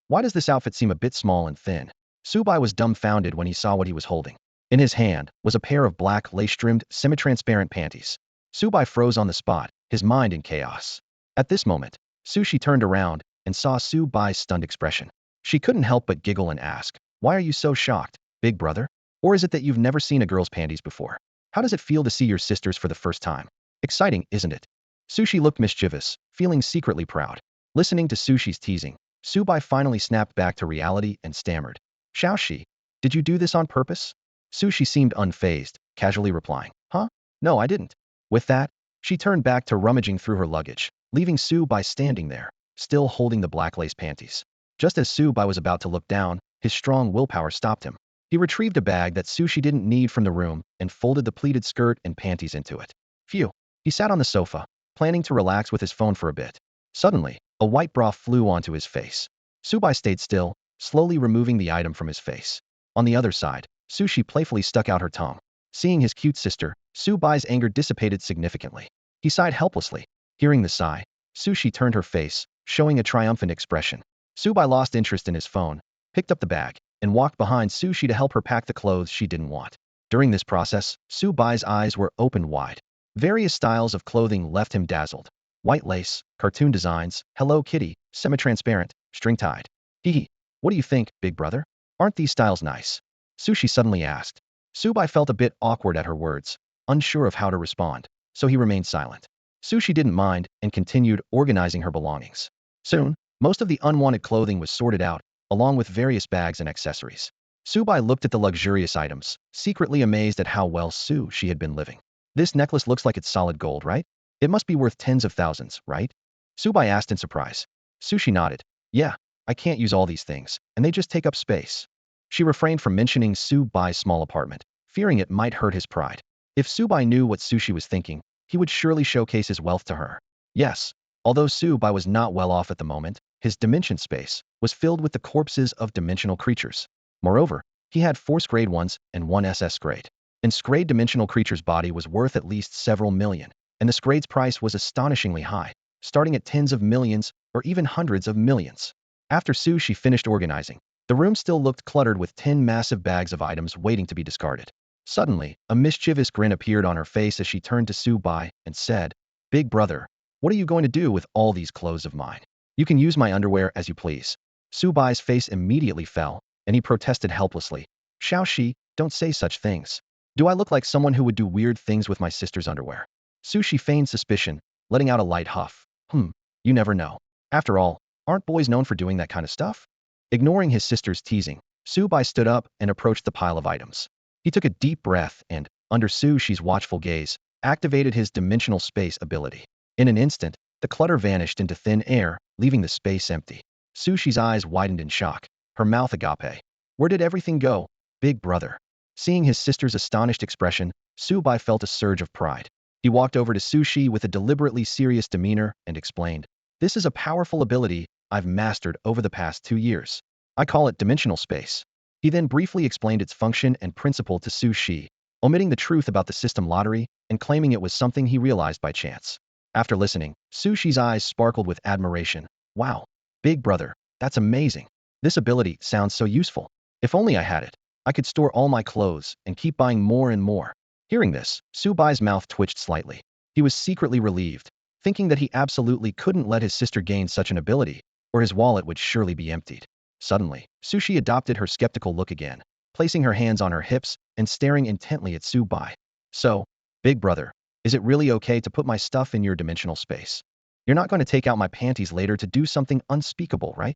Why does this outfit seem a bit small and thin? Subai was dumbfounded when he saw what he was holding. In his hand was a pair of black lace-trimmed, semi-transparent panties. Subai froze on the spot, his mind in chaos. At this moment, Sushi turned around and saw Subai's stunned expression. She couldn't help but giggle and ask, why are you so shocked, big brother? Or is it that you've never seen a girl's panties before? How does it feel to see your sisters for the first time? Exciting, isn't it? Sushi looked mischievous, feeling secretly proud. Listening to Sushi's teasing, Subai finally snapped back to reality and stammered. Xiaoxi, did you do this on purpose? Sushi seemed unfazed, casually replying, huh? No, I didn't. With that, she turned back to rummaging through her luggage, leaving Subai standing there, still holding the black lace panties. Just as Subai was about to look down, his strong willpower stopped him. He retrieved a bag that Sushi didn't need from the room and folded the pleated skirt and panties into it. Phew. He sat on the sofa, planning to relax with his phone for a bit. Suddenly, a white bra flew onto his face. Subai stayed still, slowly removing the item from his face. On the other side, Sushi playfully stuck out her tongue. Seeing his cute sister, Subai's anger dissipated significantly. He sighed helplessly. Hearing the sigh, Sushi turned her face, showing a triumphant expression. Subai lost interest in his phone, picked up the bag, and walked behind Sushi to help her pack the clothes she didn't want. During this process, Subai's eyes were opened wide. Various styles of clothing left him dazzled. White lace, cartoon designs, Hello Kitty, semi-transparent, string-tied. Hee. What do you think, big brother? Aren't these styles nice? Sushi suddenly asked. Subai felt a bit awkward at her words, unsure of how to respond, so he remained silent. Sushi didn't mind and continued organizing her belongings. Soon, most of the unwanted clothing was sorted out, along with various bags and accessories. Subai looked at the luxurious items, secretly amazed at how well Sushi had been living. This necklace looks like it's solid gold, right? It must be worth tens of thousands, right? Subai asked in surprise. Sushi nodded. Yeah, I can't use all these things, and they just take up space. She refrained from mentioning Subai's small apartment, fearing it might hurt his pride. If Subai knew what Sushi was thinking, he would surely showcase his wealth to her. Yes, although Subai was not well off at the moment, his dimension space was filled with the corpses of dimensional creatures. Moreover, he had 4 Scrade ones and 1 SS Scrade. And Scrade dimensional creature's body was worth at least several million, and the Scrade's price was astonishingly high, starting at tens of millions or even hundreds of millions. After Sushi finished organizing, the room still looked cluttered with 10 massive bags of items waiting to be discarded. Suddenly, a mischievous grin appeared on her face as she turned to Subai and said, Big brother, What are you going to do with all these clothes of mine? You can use my underwear as you please. Subai's face immediately fell, and he protested helplessly. Xiaoxi, don't say such things. Do I look like someone who would do weird things with my sister's underwear? Sushi feigned suspicion, letting out a light huff. You never know. After all, aren't boys known for doing that kind of stuff? Ignoring his sister's teasing, Subai stood up and approached the pile of items. He took a deep breath and, under Sushi's watchful gaze, activated his dimensional space ability. In an instant, the clutter vanished into thin air, leaving the space empty. Sushi's eyes widened in shock, her mouth agape. Where did everything go, big brother? Seeing his sister's astonished expression, Subai felt a surge of pride. He walked over to Sushi with a deliberately serious demeanor and explained, "This is a powerful ability I've mastered over the past 2 years. I call it dimensional space." He then briefly explained its function and principle to Sushi, omitting the truth about the system lottery and claiming it was something he realized by chance. After listening, Sushi's eyes sparkled with admiration. Wow, big brother, that's amazing. This ability sounds so useful. If only I had it, I could store all my clothes and keep buying more and more. Hearing this, Subai's mouth twitched slightly. He was secretly relieved, thinking that he absolutely couldn't let his sister gain such an ability, or his wallet would surely be emptied. Suddenly, Sushi adopted her skeptical look again, placing her hands on her hips and staring intently at Subai. So, big brother, is it really okay to put my stuff in your dimensional space? You're not going to take out my panties later to do something unspeakable, right?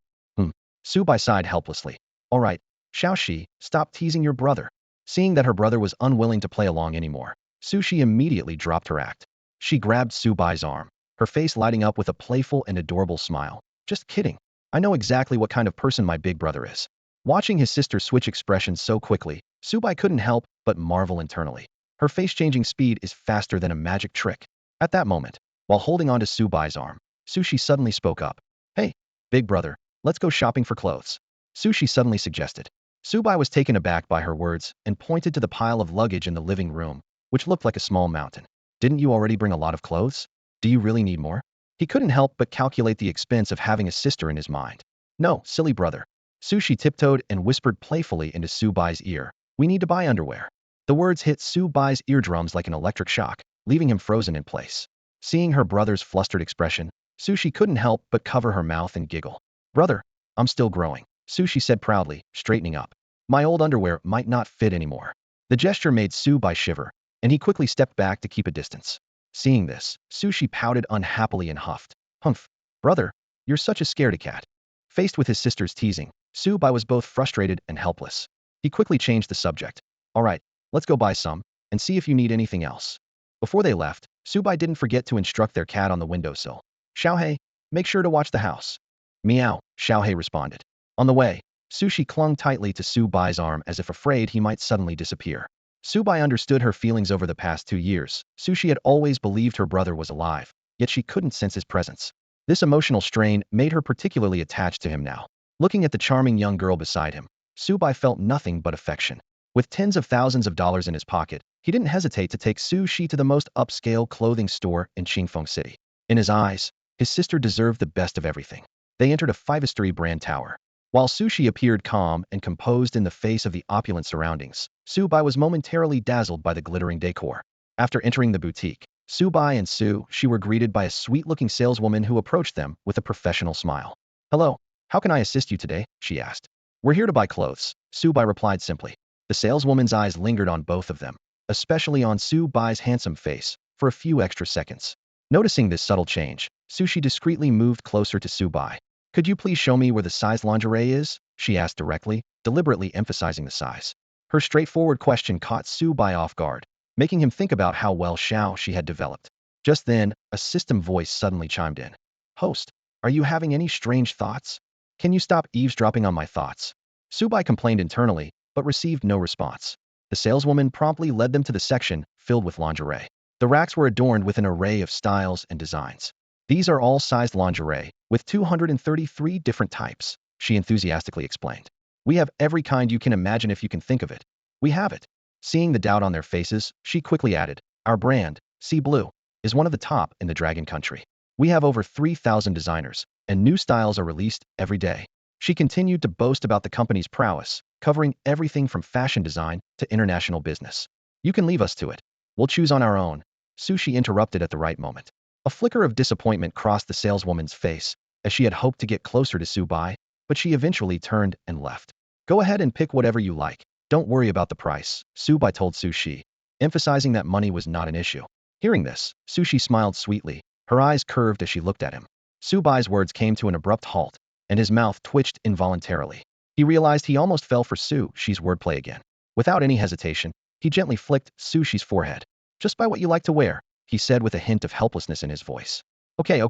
Subai sighed helplessly. All right, Xiaoxi, stop teasing your brother. Seeing that her brother was unwilling to play along anymore, Sushi immediately dropped her act. She grabbed Subai's arm, her face lighting up with a playful and adorable smile. Just kidding. I know exactly what kind of person my big brother is. Watching his sister switch expressions so quickly, Subai couldn't help but marvel internally. Her face-changing speed is faster than a magic trick. At that moment, while holding onto Subai's arm, Sushi suddenly spoke up. Hey, big brother, let's go shopping for clothes. Sushi suddenly suggested. Subai was taken aback by her words and pointed to the pile of luggage in the living room, which looked like a small mountain. Didn't you already bring a lot of clothes? Do you really need more? He couldn't help but calculate the expense of having a sister in his mind. No, silly brother. Sushi tiptoed and whispered playfully into Subai's ear. We need to buy underwear. The words hit Subai's eardrums like an electric shock, leaving him frozen in place. Seeing her brother's flustered expression, Sushi couldn't help but cover her mouth and giggle. Brother, I'm still growing, Sushi said proudly, straightening up. My old underwear might not fit anymore. The gesture made Subai shiver, and he quickly stepped back to keep a distance. Seeing this, Sushi pouted unhappily and huffed. Humph, brother, you're such a scaredy cat. Faced with his sister's teasing, Subai was both frustrated and helpless. He quickly changed the subject. All right, let's go buy some, and see if you need anything else. Before they left, Subai didn't forget to instruct their cat on the windowsill. Xiaohei, make sure to watch the house. Meow, Xiaohei responded. On the way, Sushi clung tightly to Subai's arm as if afraid he might suddenly disappear. Subai understood her feelings over the past 2 years. Sushi had always believed her brother was alive, yet she couldn't sense his presence. This emotional strain made her particularly attached to him now. Looking at the charming young girl beside him, Subai felt nothing but affection. With tens of thousands of dollars in his pocket, he didn't hesitate to take Sushi to the most upscale clothing store in Qingfeng City. In his eyes, his sister deserved the best of everything. They entered a five-story brand tower. While Sushi appeared calm and composed in the face of the opulent surroundings, Subai was momentarily dazzled by the glittering decor. After entering the boutique, Subai and Sushi were greeted by a sweet-looking saleswoman who approached them with a professional smile. Hello, how can I assist you today? She asked. We're here to buy clothes, Subai replied simply. The saleswoman's eyes lingered on both of them, especially on Subai's handsome face, for a few extra seconds. Noticing this subtle change, Sushi discreetly moved closer to Subai. Could you please show me where the size lingerie is? She asked directly, deliberately emphasizing the size. Her straightforward question caught Subai off guard, making him think about how well she had developed. Just then, a system voice suddenly chimed in. Host, are you having any strange thoughts? Can you stop eavesdropping on my thoughts? Subai complained internally, but received no response. The saleswoman promptly led them to the section filled with lingerie. The racks were adorned with an array of styles and designs. These are all sized lingerie, with 233 different types, she enthusiastically explained. We have every kind you can imagine if you can think of it. We have it. Seeing the doubt on their faces, she quickly added, our brand, Sea Blue, is one of the top in the Dragon Country. We have over 3,000 designers, and new styles are released every day. She continued to boast about the company's prowess, covering everything from fashion design to international business. You can leave us to it. We'll choose on our own. Sushi interrupted at the right moment. A flicker of disappointment crossed the saleswoman's face, as she had hoped to get closer to Subai, but she eventually turned and left. Go ahead and pick whatever you like. Don't worry about the price, Subai told Sushi, emphasizing that money was not an issue. Hearing this, Sushi smiled sweetly, her eyes curved as she looked at him. Subai's words came to an abrupt halt, and his mouth twitched involuntarily. He realized he almost fell for Sushi's wordplay again. Without any hesitation, he gently flicked Sushi's forehead. Just buy what you like to wear, he said with a hint of helplessness in his voice. Okay,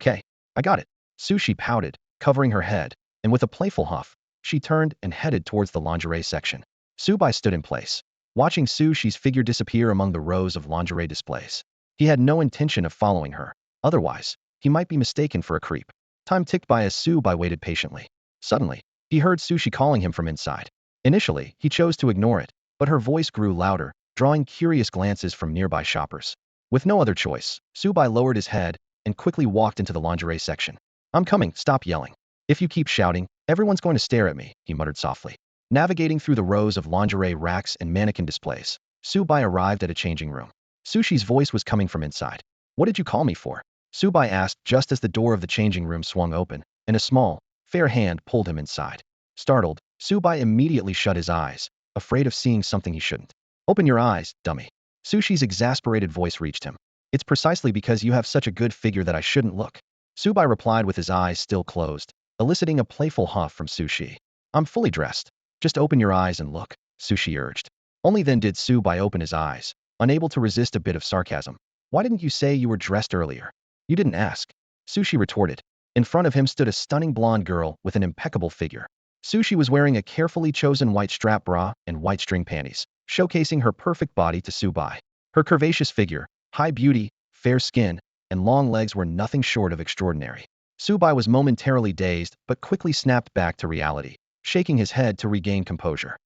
I got it. Sushi pouted, covering her head, and with a playful huff, she turned and headed towards the lingerie section. Subai stood in place, watching Sushi's figure disappear among the rows of lingerie displays. He had no intention of following her. Otherwise, he might be mistaken for a creep. Time ticked by as Subai waited patiently. Suddenly, he heard Sushi calling him from inside. Initially, he chose to ignore it, but her voice grew louder, drawing curious glances from nearby shoppers. With no other choice, Subai lowered his head and quickly walked into the lingerie section. I'm coming, stop yelling. If you keep shouting, everyone's going to stare at me, he muttered softly. Navigating through the rows of lingerie racks and mannequin displays, Subai arrived at a changing room. Sushi's voice was coming from inside. What did you call me for? Subai asked just as the door of the changing room swung open, and a small, fair hand pulled him inside. Startled, Subai immediately shut his eyes, afraid of seeing something he shouldn't. Open your eyes, dummy. Sushi's exasperated voice reached him. It's precisely because you have such a good figure that I shouldn't look. Subai replied with his eyes still closed, eliciting a playful huff from Sushi. I'm fully dressed. Just open your eyes and look, Sushi urged. Only then did Subai open his eyes, unable to resist a bit of sarcasm. Why didn't you say you were dressed earlier? You didn't ask. Sushi retorted. In front of him stood a stunning blonde girl with an impeccable figure. Sushi was wearing a carefully chosen white strap bra and white string panties, showcasing her perfect body to Subai. Her curvaceous figure, high beauty, fair skin, and long legs were nothing short of extraordinary. Subai was momentarily dazed but quickly snapped back to reality, shaking his head to regain composure.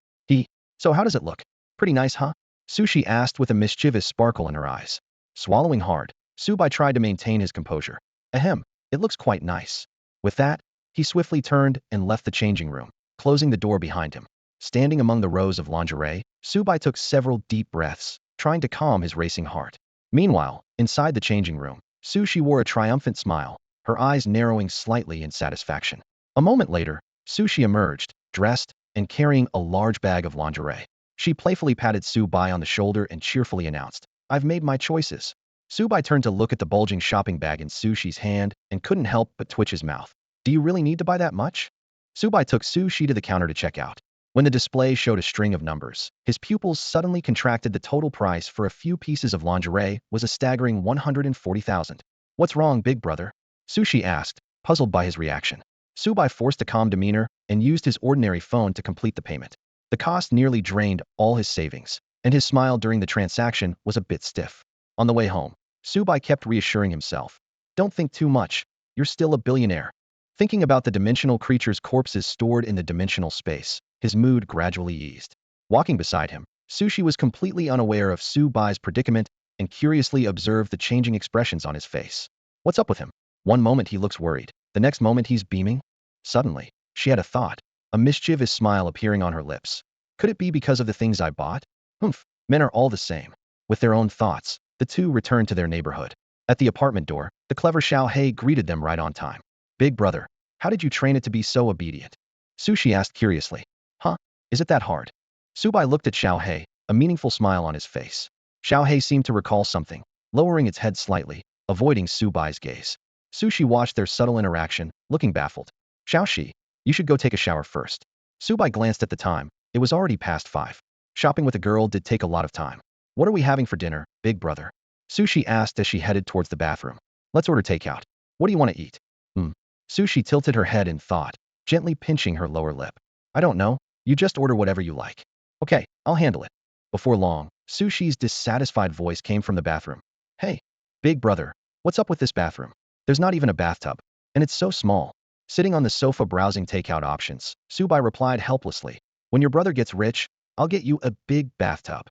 So how does it look? Pretty nice, huh? Sushi asked with a mischievous sparkle in her eyes. Swallowing hard, Subai tried to maintain his composure. Ahem, it looks quite nice. With that, he swiftly turned and left the changing room, closing the door behind him. Standing among the rows of lingerie, Subai took several deep breaths, trying to calm his racing heart. Meanwhile, inside the changing room, Sushi wore a triumphant smile, her eyes narrowing slightly in satisfaction. A moment later, Sushi emerged, dressed, and carrying a large bag of lingerie. She playfully patted Subai on the shoulder and cheerfully announced, I've made my choices. Subai turned to look at the bulging shopping bag in Sushi's hand and couldn't help but twitch his mouth. Do you really need to buy that much? Subai took Sushi to the counter to check out. When the display showed a string of numbers, his pupils suddenly contracted. The total price for a few pieces of lingerie was a staggering 140,000. What's wrong, big brother? Sushi asked, puzzled by his reaction. Subai forced a calm demeanor and used his ordinary phone to complete the payment. The cost nearly drained all his savings, and his smile during the transaction was a bit stiff. On the way home, Subai kept reassuring himself. Don't think too much. You're still a billionaire. Thinking about the dimensional creatures' corpses stored in the dimensional space, his mood gradually eased. Walking beside him, Sushi was completely unaware of Subai's predicament and curiously observed the changing expressions on his face. What's up with him? One moment he looks worried, the next moment he's beaming. Suddenly, she had a thought, a mischievous smile appearing on her lips. Could it be because of the things I bought? Humph, men are all the same. With their own thoughts, the two returned to their neighborhood. At the apartment door, the clever Xiao Hei greeted them right on time. Big brother, how did you train it to be so obedient? Sushi asked curiously. Huh? Is it that hard? Subai looked at Xiao Hei, a meaningful smile on his face. Xiao Hei seemed to recall something, lowering its head slightly, avoiding Subai's gaze. Sushi watched their subtle interaction, looking baffled. Xiaoxi, you should go take a shower first. Subai glanced at the time. It was already past 5. Shopping with a girl did take a lot of time. What are we having for dinner, big brother? Sushi asked as she headed towards the bathroom. Let's order takeout. What do you want to eat? Sushi tilted her head in thought, gently pinching her lower lip. I don't know. You just order whatever you like. Okay, I'll handle it. Before long, Sushi's dissatisfied voice came from the bathroom. Hey, big brother, what's up with this bathroom? There's not even a bathtub, and it's so small. Sitting on the sofa browsing takeout options, Subai replied helplessly. When your brother gets rich, I'll get you a big bathtub.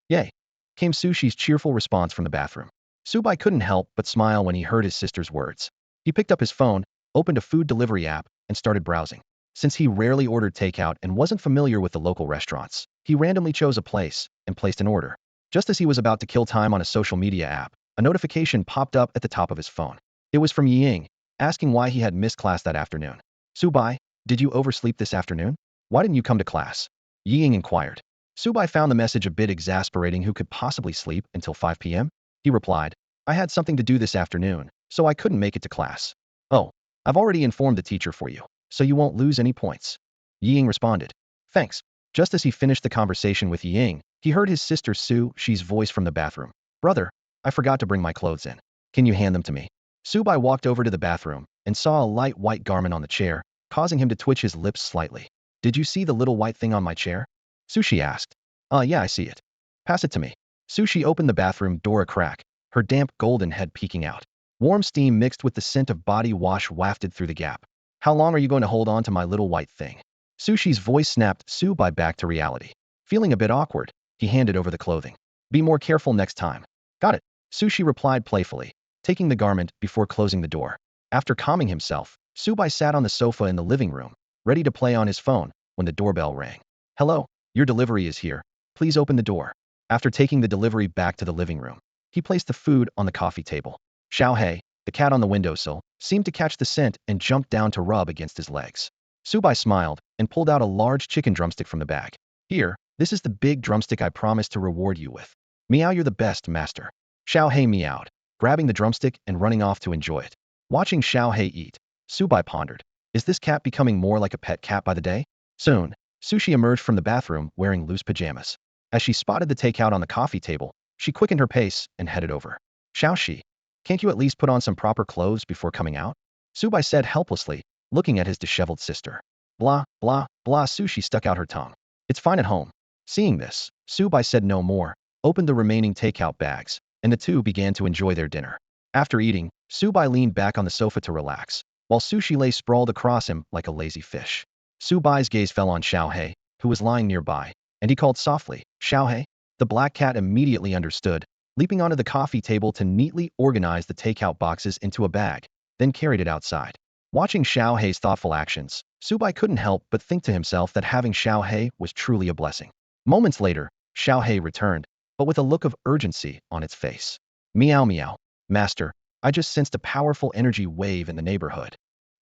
Yay, came Sushi's cheerful response from the bathroom. Subai couldn't help but smile when he heard his sister's words. He picked up his phone, opened a food delivery app, and started browsing. Since he rarely ordered takeout and wasn't familiar with the local restaurants, he randomly chose a place and placed an order. Just as he was about to kill time on a social media app, a notification popped up at the top of his phone. It was from Ying, asking why he had missed class that afternoon. Subai, did you oversleep this afternoon? Why didn't you come to class? Ying inquired. Subai found the message a bit exasperating. Who could possibly sleep until 5 p.m.? He replied, I had something to do this afternoon, so I couldn't make it to class. Oh, I've already informed the teacher for you, so you won't lose any points. Ying responded. Thanks. Just as he finished the conversation with Ying, he heard his sister Su Shi's voice from the bathroom. Brother, I forgot to bring my clothes in. Can you hand them to me? Subai walked over to the bathroom and saw a light white garment on the chair, causing him to twitch his lips slightly. Did you see the little white thing on my chair? Sushi asked. Yeah, I see it. Pass it to me. Sushi opened the bathroom door a crack, her damp golden head peeking out. Warm steam mixed with the scent of body wash wafted through the gap. How long are you going to hold on to my little white thing? Sushi's voice snapped Subai back to reality. Feeling a bit awkward, he handed over the clothing. Be more careful next time. Got it. Sushi replied playfully, taking the garment before closing the door. After calming himself, Subai sat on the sofa in the living room, ready to play on his phone, when the doorbell rang. Hello, your delivery is here. Please open the door. After taking the delivery back to the living room, he placed the food on the coffee table. Xiaohei, the cat on the windowsill, seemed to catch the scent and jumped down to rub against his legs. Subai smiled and pulled out a large chicken drumstick from the bag. Here, this is the big drumstick I promised to reward you with. Meow, you're the best, master. Xiaohei meowed, grabbing the drumstick and running off to enjoy it. Watching Xiaohei eat, Subai pondered, is this cat becoming more like a pet cat by the day? Soon, Sushi emerged from the bathroom wearing loose pajamas. As she spotted the takeout on the coffee table, she quickened her pace and headed over. Xiaoxi, can't you at least put on some proper clothes before coming out? Subai said helplessly, looking at his disheveled sister. Blah, blah, blah. Sushi stuck out her tongue. It's fine at home. Seeing this, Subai said no more, opened the remaining takeout bags, and the two began to enjoy their dinner. After eating, Subai leaned back on the sofa to relax, while Sushi lay sprawled across him like a lazy fish. Subai's gaze fell on Xiaohei, who was lying nearby, and he called softly, Xiaohei? The black cat immediately understood, leaping onto the coffee table to neatly organize the takeout boxes into a bag, then carried it outside. Watching Xiaohei's thoughtful actions, Subai couldn't help but think to himself that having Xiaohei was truly a blessing. Moments later, Xiaohei returned, but with a look of urgency on its face. Meow meow. Master, I just sensed a powerful energy wave in the neighborhood.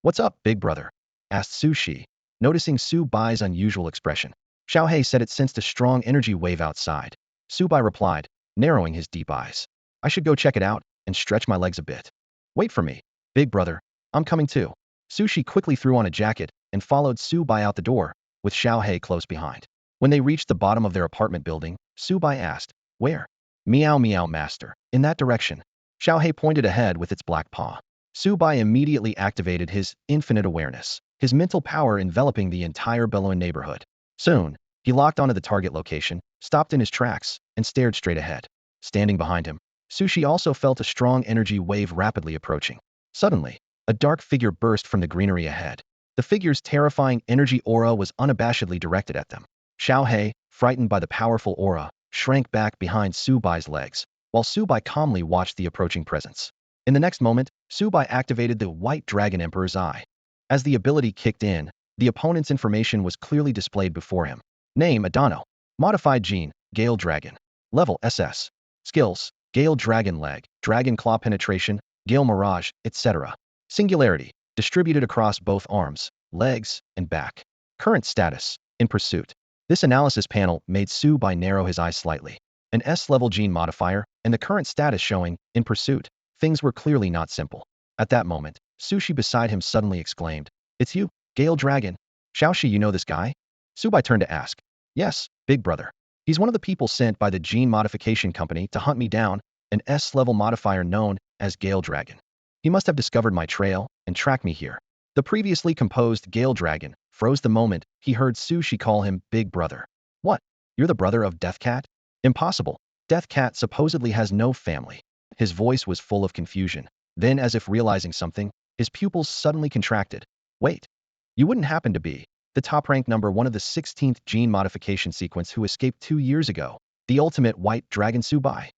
What's up, big brother? Asked Sushi, noticing Subai's unusual expression. Xiaohei said it sensed a strong energy wave outside. Subai replied, narrowing his deep eyes. I should go check it out and stretch my legs a bit. Wait for me, big brother. I'm coming too. Sushi quickly threw on a jacket and followed Subai out the door, with Xiaohei close behind. When they reached the bottom of their apartment building, Subai asked, where? Meow meow, master. In that direction. Xiaohei pointed ahead with its black paw. Subai immediately activated his infinite awareness, his mental power enveloping the entire Beloan neighborhood. Soon, he locked onto the target location, stopped in his tracks, and stared straight ahead. Standing behind him, Sushi also felt a strong energy wave rapidly approaching. Suddenly, a dark figure burst from the greenery ahead. The figure's terrifying energy aura was unabashedly directed at them. Xiaohei, frightened by the powerful aura, shrank back behind Subai's legs, while Subai calmly watched the approaching presence. In the next moment, Subai activated the White Dragon Emperor's Eye. As the ability kicked in, the opponent's information was clearly displayed before him. Name, Adano. Modified gene, Gale Dragon. Level, SS. Skills, Gale Dragon Leg, Dragon Claw Penetration, Gale Mirage, etc. Singularity, distributed across both arms, legs, and back. Current status, in pursuit. This analysis panel made Subai narrow his eyes slightly. An S-level gene modifier, and the current status showing, in pursuit. Things were clearly not simple. At that moment, Sushi beside him suddenly exclaimed, It's you, Gale Dragon. Xiaoxi, you know this guy? Subai turned to ask. Yes, big brother. He's one of the people sent by the gene modification company to hunt me down, an S-level modifier known as Gale Dragon. He must have discovered my trail and tracked me here. The previously composed Gale Dragon froze the moment he heard Sushi call him big brother. What? You're the brother of Death Cat? Impossible. Death Cat supposedly has no family. His voice was full of confusion. Then, as if realizing something, his pupils suddenly contracted. Wait. You wouldn't happen to be the top-ranked number 1 of the 16th gene modification sequence who escaped 2 years ago, the ultimate white dragon Subai?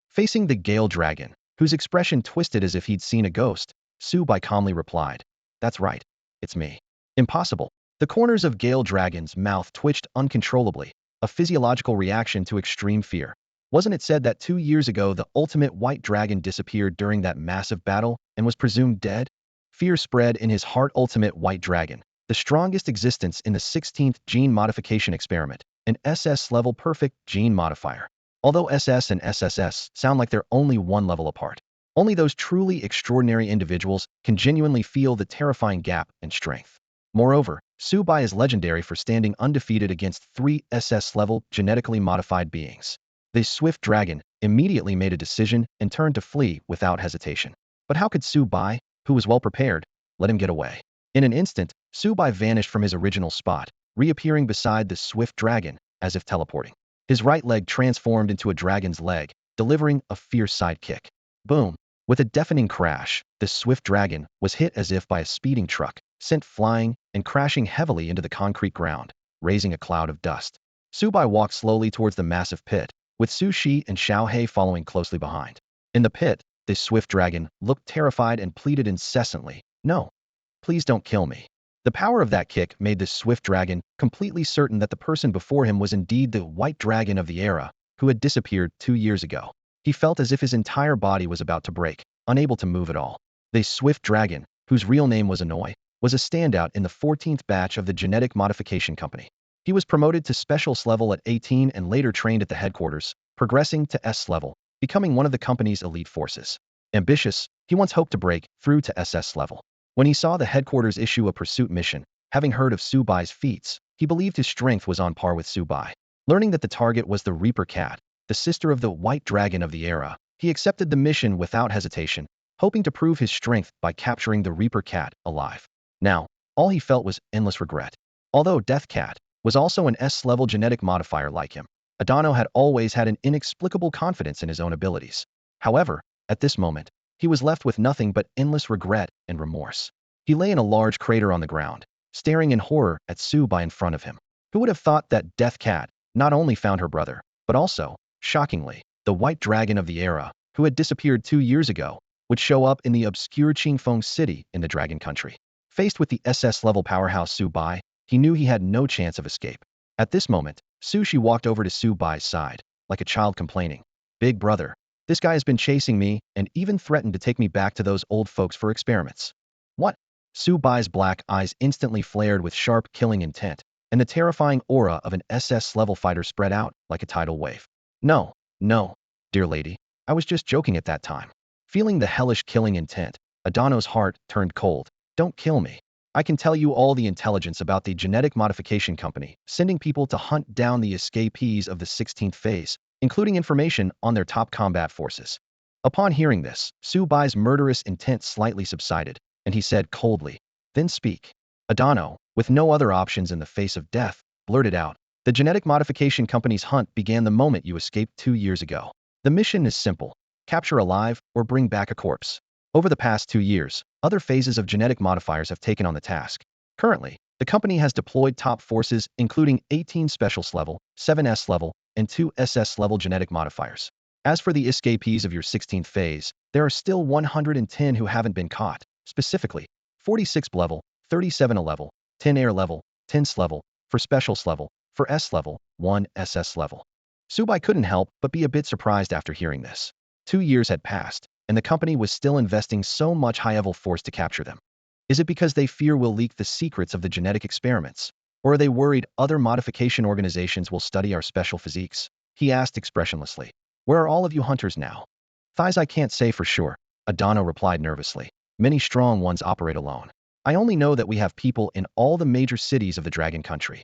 Facing the Gale Dragon, whose expression twisted as if he'd seen a ghost, Subai calmly replied, That's right. It's me. Impossible. The corners of Gale Dragon's mouth twitched uncontrollably, a physiological reaction to extreme fear. Wasn't it said that 2 years ago the ultimate white dragon disappeared during that massive battle and was presumed dead? Fear spread in his heart. Ultimate white dragon, the strongest existence in the 16th gene modification experiment, an SS-level perfect gene modifier. Although SS and SSS sound like they're only one level apart, only those truly extraordinary individuals can genuinely feel the terrifying gap in strength. Moreover, Subai is legendary for standing undefeated against 3 SS-level genetically modified beings. The swift dragon immediately made a decision and turned to flee without hesitation. But how could Subai, who was well prepared, let him get away? In an instant, Subai vanished from his original spot, reappearing beside the swift dragon, as if teleporting. His right leg transformed into a dragon's leg, delivering a fierce side kick. Boom! With a deafening crash, the swift dragon was hit as if by a speeding truck, sent flying and crashing heavily into the concrete ground, raising a cloud of dust. Subai walked slowly towards the massive pit, with Su Shi and Xiao He following closely behind. In the pit, the swift dragon looked terrified and pleaded incessantly, "No, please don't kill me." The power of that kick made the swift dragon completely certain that the person before him was indeed the white dragon of the era, who had disappeared 2 years ago. He felt as if his entire body was about to break, unable to move at all. The swift dragon, whose real name was Anoi, was a standout in the 14th batch of the genetic modification company. He was promoted to specialist level at 18 and later trained at the headquarters, progressing to S level, becoming one of the company's elite forces. Ambitious, he once hoped to break through to SS level. When he saw the headquarters issue a pursuit mission, having heard of Subai's feats, he believed his strength was on par with Subai. Learning that the target was the Reaper Cat, the sister of the white dragon of the era, he accepted the mission without hesitation, hoping to prove his strength by capturing the Reaper Cat alive. Now, all he felt was endless regret. Although Death Cat was also an S-level genetic modifier like him, Adano had always had an inexplicable confidence in his own abilities. However, at this moment, he was left with nothing but endless regret and remorse. He lay in a large crater on the ground, staring in horror at Subai in front of him. Who would have thought that Death Cat not only found her brother, but also, shockingly, the white dragon of the era, who had disappeared 2 years ago, would show up in the obscure Qingfeng city in the Dragon Country. Faced with the SS-level powerhouse Subai, he knew he had no chance of escape. At this moment, Sushi walked over to Subai's side, like a child complaining. "Big brother, this guy has been chasing me and even threatened to take me back to those old folks for experiments." "What?" Subai's black eyes instantly flared with sharp killing intent, and the terrifying aura of an SS-level fighter spread out like a tidal wave. "No, no, dear lady, I was just joking at that time." Feeling the hellish killing intent, Adano's heart turned cold. "Don't kill me. I can tell you all the intelligence about the genetic modification company, sending people to hunt down the escapees of the 16th phase, including information on their top combat forces." Upon hearing this, Subai's murderous intent slightly subsided, and he said coldly, "Then speak." Adano, with no other options in the face of death, blurted out, "The genetic modification company's hunt began the moment you escaped 2 years ago. The mission is simple: capture alive or bring back a corpse." Over the past 2 years, other phases of genetic modifiers have taken on the task. Currently, the company has deployed top forces including 18 specialist level, 7 S level, and 2 SS level genetic modifiers. As for the escapees of your 16th phase, there are still 110 who haven't been caught, specifically 46 level, 37 A level, 10 air level, 10 S level, for specialist level, for S level, 1 SS level. Subai couldn't help but be a bit surprised after hearing this. 2 years had passed, and the company was still investing so much high-level force to capture them. Is it because they fear we'll leak the secrets of the genetic experiments? Or are they worried other modification organizations will study our special physiques? He asked expressionlessly. "Where are all of you hunters now?" "Thighs, I can't say for sure," Adano replied nervously. "Many strong ones operate alone. I only know that we have people in all the major cities of the Dragon Country."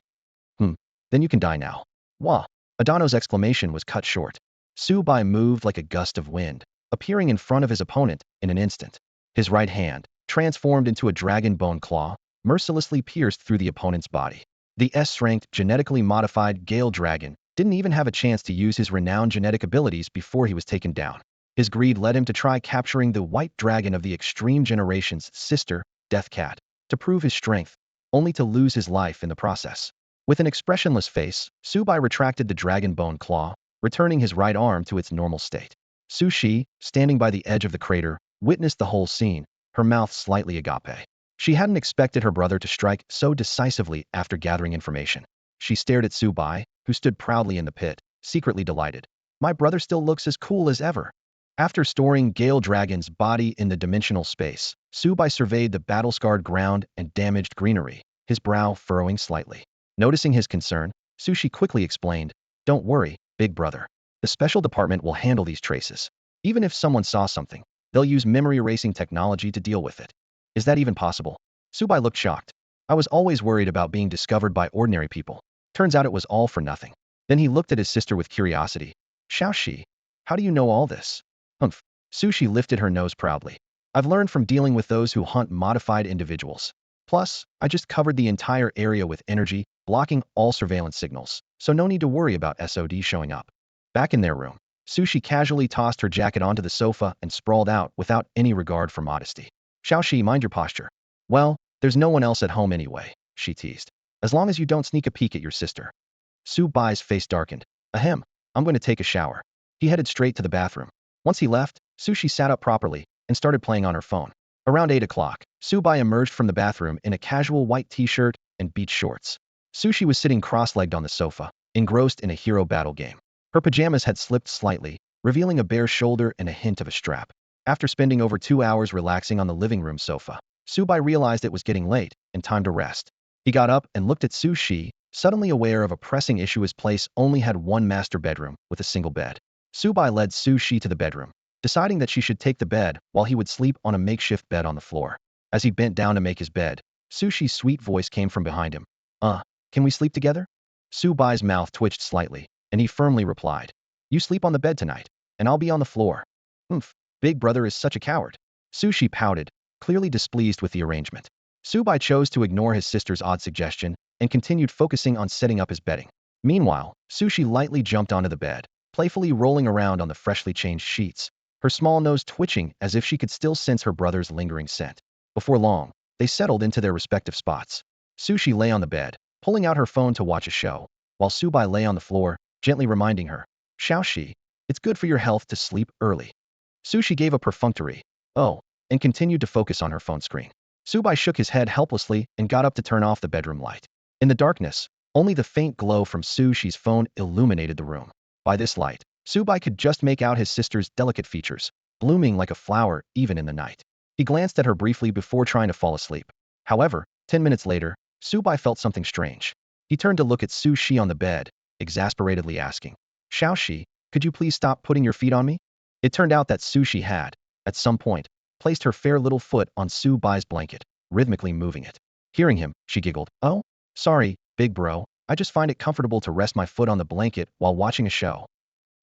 Then you can die now." "Wah!" Adano's exclamation was cut short. Subai moved like a gust of wind, appearing in front of his opponent in an instant. His right hand, transformed into a dragon bone claw, mercilessly pierced through the opponent's body. The S-ranked, genetically modified Gale Dragon didn't even have a chance to use his renowned genetic abilities before he was taken down. His greed led him to try capturing the white dragon of the Extreme Generation's sister, Death Cat, to prove his strength, only to lose his life in the process. With an expressionless face, Subai retracted the dragon bone claw, returning his right arm to its normal state. Su Shi, standing by the edge of the crater, witnessed the whole scene, her mouth slightly agape. She hadn't expected her brother to strike so decisively after gathering information. She stared at Subai, who stood proudly in the pit, secretly delighted. My brother still looks as cool as ever. After storing Gale Dragon's body in the dimensional space, Subai surveyed the battle-scarred ground and damaged greenery, his brow furrowing slightly. Noticing his concern, Sushi quickly explained, "Don't worry, big brother. The special department will handle these traces. Even if someone saw something, they'll use memory erasing technology to deal with it." "Is that even possible?" Subai looked shocked. "I was always worried about being discovered by ordinary people. Turns out it was all for nothing." Then he looked at his sister with curiosity. "Xiaoxi, how do you know all this?" "Humph." Sushi lifted her nose proudly. "I've learned from dealing with those who hunt modified individuals. Plus, I just covered the entire area with energy, blocking all surveillance signals, so no need to worry about SOD showing up." Back in their room, Sushi casually tossed her jacket onto the sofa and sprawled out without any regard for modesty. "Xiaoxi, mind your posture." "Well, there's no one else at home anyway," she teased. "As long as you don't sneak a peek at your sister." Su Bai's face darkened. "Ahem, I'm going to take a shower." He headed straight to the bathroom. Once he left, Sushi sat up properly and started playing on her phone. Around 8 o'clock, Su Bai emerged from the bathroom in a casual white t-shirt and beach shorts. Sushi was sitting cross-legged on the sofa, engrossed in a hero battle game. Her pajamas had slipped slightly, revealing a bare shoulder and a hint of a strap. After spending over 2 hours relaxing on the living room sofa, Subai realized it was getting late and time to rest. He got up and looked at Sushi, suddenly aware of a pressing issue. His place only had one master bedroom with a single bed. Subai led Sushi to the bedroom, deciding that she should take the bed while he would sleep on a makeshift bed on the floor. As he bent down to make his bed, Sushi's sweet voice came from behind him. Can we sleep together?" Subai's mouth twitched slightly, and he firmly replied, "You sleep on the bed tonight, and I'll be on the floor." "Humph, big brother is such a coward." Sushi pouted, clearly displeased with the arrangement. Subai chose to ignore his sister's odd suggestion and continued focusing on setting up his bedding. Meanwhile, Sushi lightly jumped onto the bed, playfully rolling around on the freshly changed sheets, her small nose twitching as if she could still sense her brother's lingering scent. Before long, they settled into their respective spots. Sushi lay on the bed, pulling out her phone to watch a show, while Subai lay on the floor, gently reminding her, "Xiaoxi, it's good for your health to sleep early." Sushi gave a perfunctory, "Oh," and continued to focus on her phone screen. Subai shook his head helplessly and got up to turn off the bedroom light. In the darkness, only the faint glow from Sushi's phone illuminated the room. By this light, Subai could just make out his sister's delicate features, blooming like a flower even in the night. He glanced at her briefly before trying to fall asleep. However, 10 minutes later, Subai felt something strange. He turned to look at Sushi on the bed, exasperatedly asking, "Xiaoxi, could you please stop putting your feet on me?" It turned out that Sushi had, at some point, placed her fair little foot on Subai's blanket, rhythmically moving it. Hearing him, she giggled, "Oh, sorry, big bro, I just find it comfortable to rest my foot on the blanket while watching a show."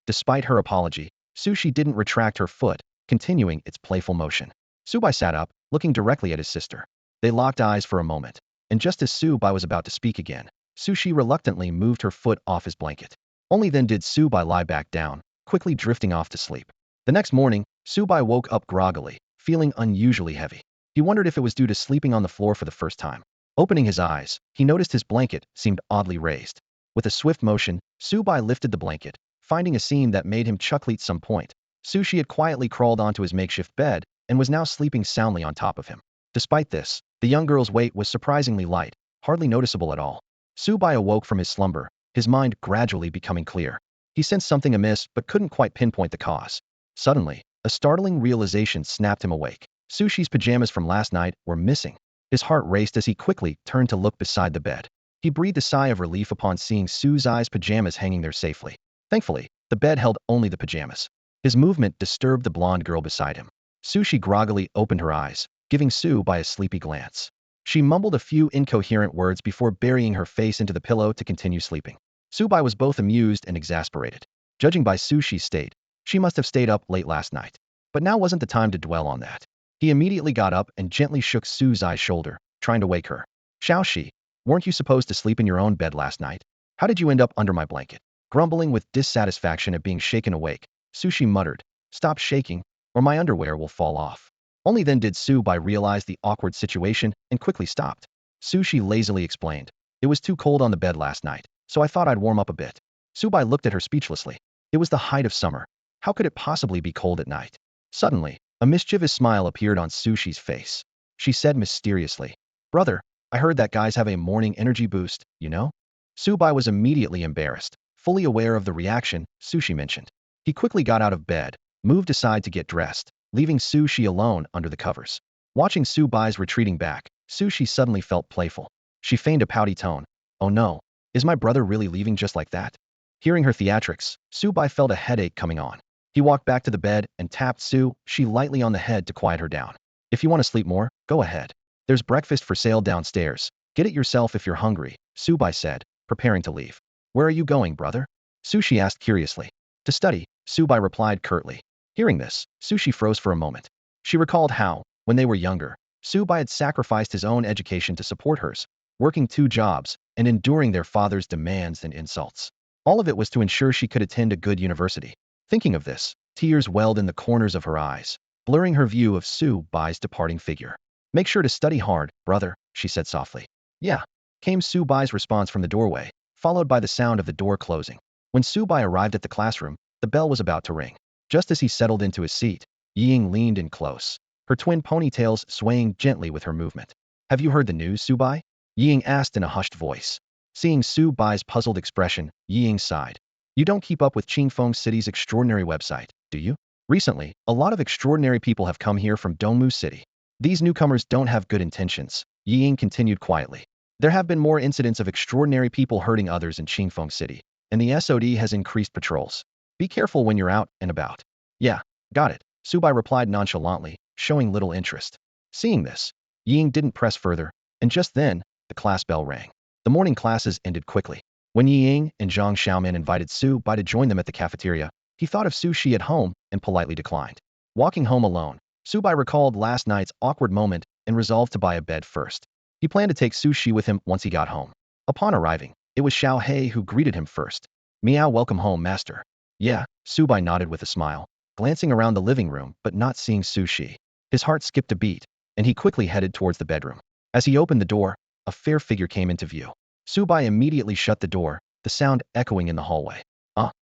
Despite her apology, Sushi didn't retract her foot, continuing its playful motion. Subai sat up, looking directly at his sister. They locked eyes for a moment, and just as Subai was about to speak again, Sushi reluctantly moved her foot off his blanket. Only then did Subai lie back down, quickly drifting off to sleep. The next morning, Subai woke up groggily, feeling unusually heavy. He wondered if it was due to sleeping on the floor for the first time. Opening his eyes, he noticed his blanket seemed oddly raised. With a swift motion, Subai lifted the blanket, finding a seam that made him chuckle at some point. Sushi had quietly crawled onto his makeshift bed and was now sleeping soundly on top of him. Despite this, the young girl's weight was surprisingly light, hardly noticeable at all. Subai awoke from his slumber, his mind gradually becoming clear. He sensed something amiss but couldn't quite pinpoint the cause. Suddenly, a startling realization snapped him awake. Sushi's pajamas from last night were missing. His heart raced as he quickly turned to look beside the bed. He breathed a sigh of relief upon seeing Su's pajamas hanging there safely. Thankfully, the bed held only the pajamas. His movement disturbed the blonde girl beside him. Sushi groggily opened her eyes, giving Subai a sleepy glance. She mumbled a few incoherent words before burying her face into the pillow to continue sleeping. Subai was both amused and exasperated. Judging by Sushi's state, she must have stayed up late last night. But now wasn't the time to dwell on that. He immediately got up and gently shook Su's shoulder, trying to wake her. "Xiaoxi, weren't you supposed to sleep in your own bed last night? How did you end up under my blanket?" Grumbling with dissatisfaction at being shaken awake, Sushi muttered, "Stop shaking, or my underwear will fall off." Only then did Subai realize the awkward situation and quickly stopped. Sushi lazily explained, "It was too cold on the bed last night, so I thought I'd warm up a bit." Subai looked at her speechlessly. It was the height of summer. How could it possibly be cold at night? Suddenly, a mischievous smile appeared on Sushi's face. She said mysteriously, "Brother, I heard that guys have a morning energy boost, you know?" Subai was immediately embarrassed, fully aware of the reaction Sushi mentioned. He quickly got out of bed, moved aside to get dressed, leaving Sushi alone under the covers. Watching Su-bai's retreating back, Sushi suddenly felt playful. She feigned a pouty tone. Oh no, is my brother really leaving just like that? Hearing her theatrics, Su-bai felt a headache coming on. He walked back to the bed and tapped Su-shi lightly on the head to quiet her down. If you want to sleep more, go ahead. There's breakfast for sale downstairs. Get it yourself if you're hungry, Su-bai said, preparing to leave. Where are you going, brother? Sushi asked curiously. To study, Su-bai replied curtly. Hearing this, Sushi froze for a moment. She recalled how, when they were younger, Su-bai had sacrificed his own education to support hers, working 2 jobs and enduring their father's demands and insults. All of it was to ensure she could attend a good university. Thinking of this, tears welled in the corners of her eyes, blurring her view of Su-bai's departing figure. Make sure to study hard, brother, she said softly. Yeah, came Su-bai's response from the doorway, followed by the sound of the door closing. When Su-bai arrived at the classroom, the bell was about to ring. Just as he settled into his seat, Ying leaned in close, her twin ponytails swaying gently with her movement. Have you heard the news, Su-bai? Ying asked in a hushed voice. Seeing Su-bai's puzzled expression, Ying sighed. You don't keep up with Qingfeng City's extraordinary website, do you? Recently, a lot of extraordinary people have come here from Dongmu City. These newcomers don't have good intentions, Ying continued quietly. There have been more incidents of extraordinary people hurting others in Qingfeng City, and the SOD has increased patrols. Be careful when you're out and about. Yeah, got it, Su-bai replied nonchalantly, showing little interest. Seeing this, Ying didn't press further, and just then, the class bell rang. The morning classes ended quickly. When Ying and Zhang Xiaoman invited Su-bai to join them at the cafeteria, he thought of Sushi at home and politely declined. Walking home alone, Su-bai recalled last night's awkward moment and resolved to buy a bed first. He planned to take Sushi with him once he got home. Upon arriving, it was Xiao Hei who greeted him first. Meow, welcome home, master. Yeah, Su-bai nodded with a smile, glancing around the living room but not seeing Sushi. His heart skipped a beat, and he quickly headed towards the bedroom. As he opened the door, a fair figure came into view. Su-bai immediately shut the door, the sound echoing in the hallway.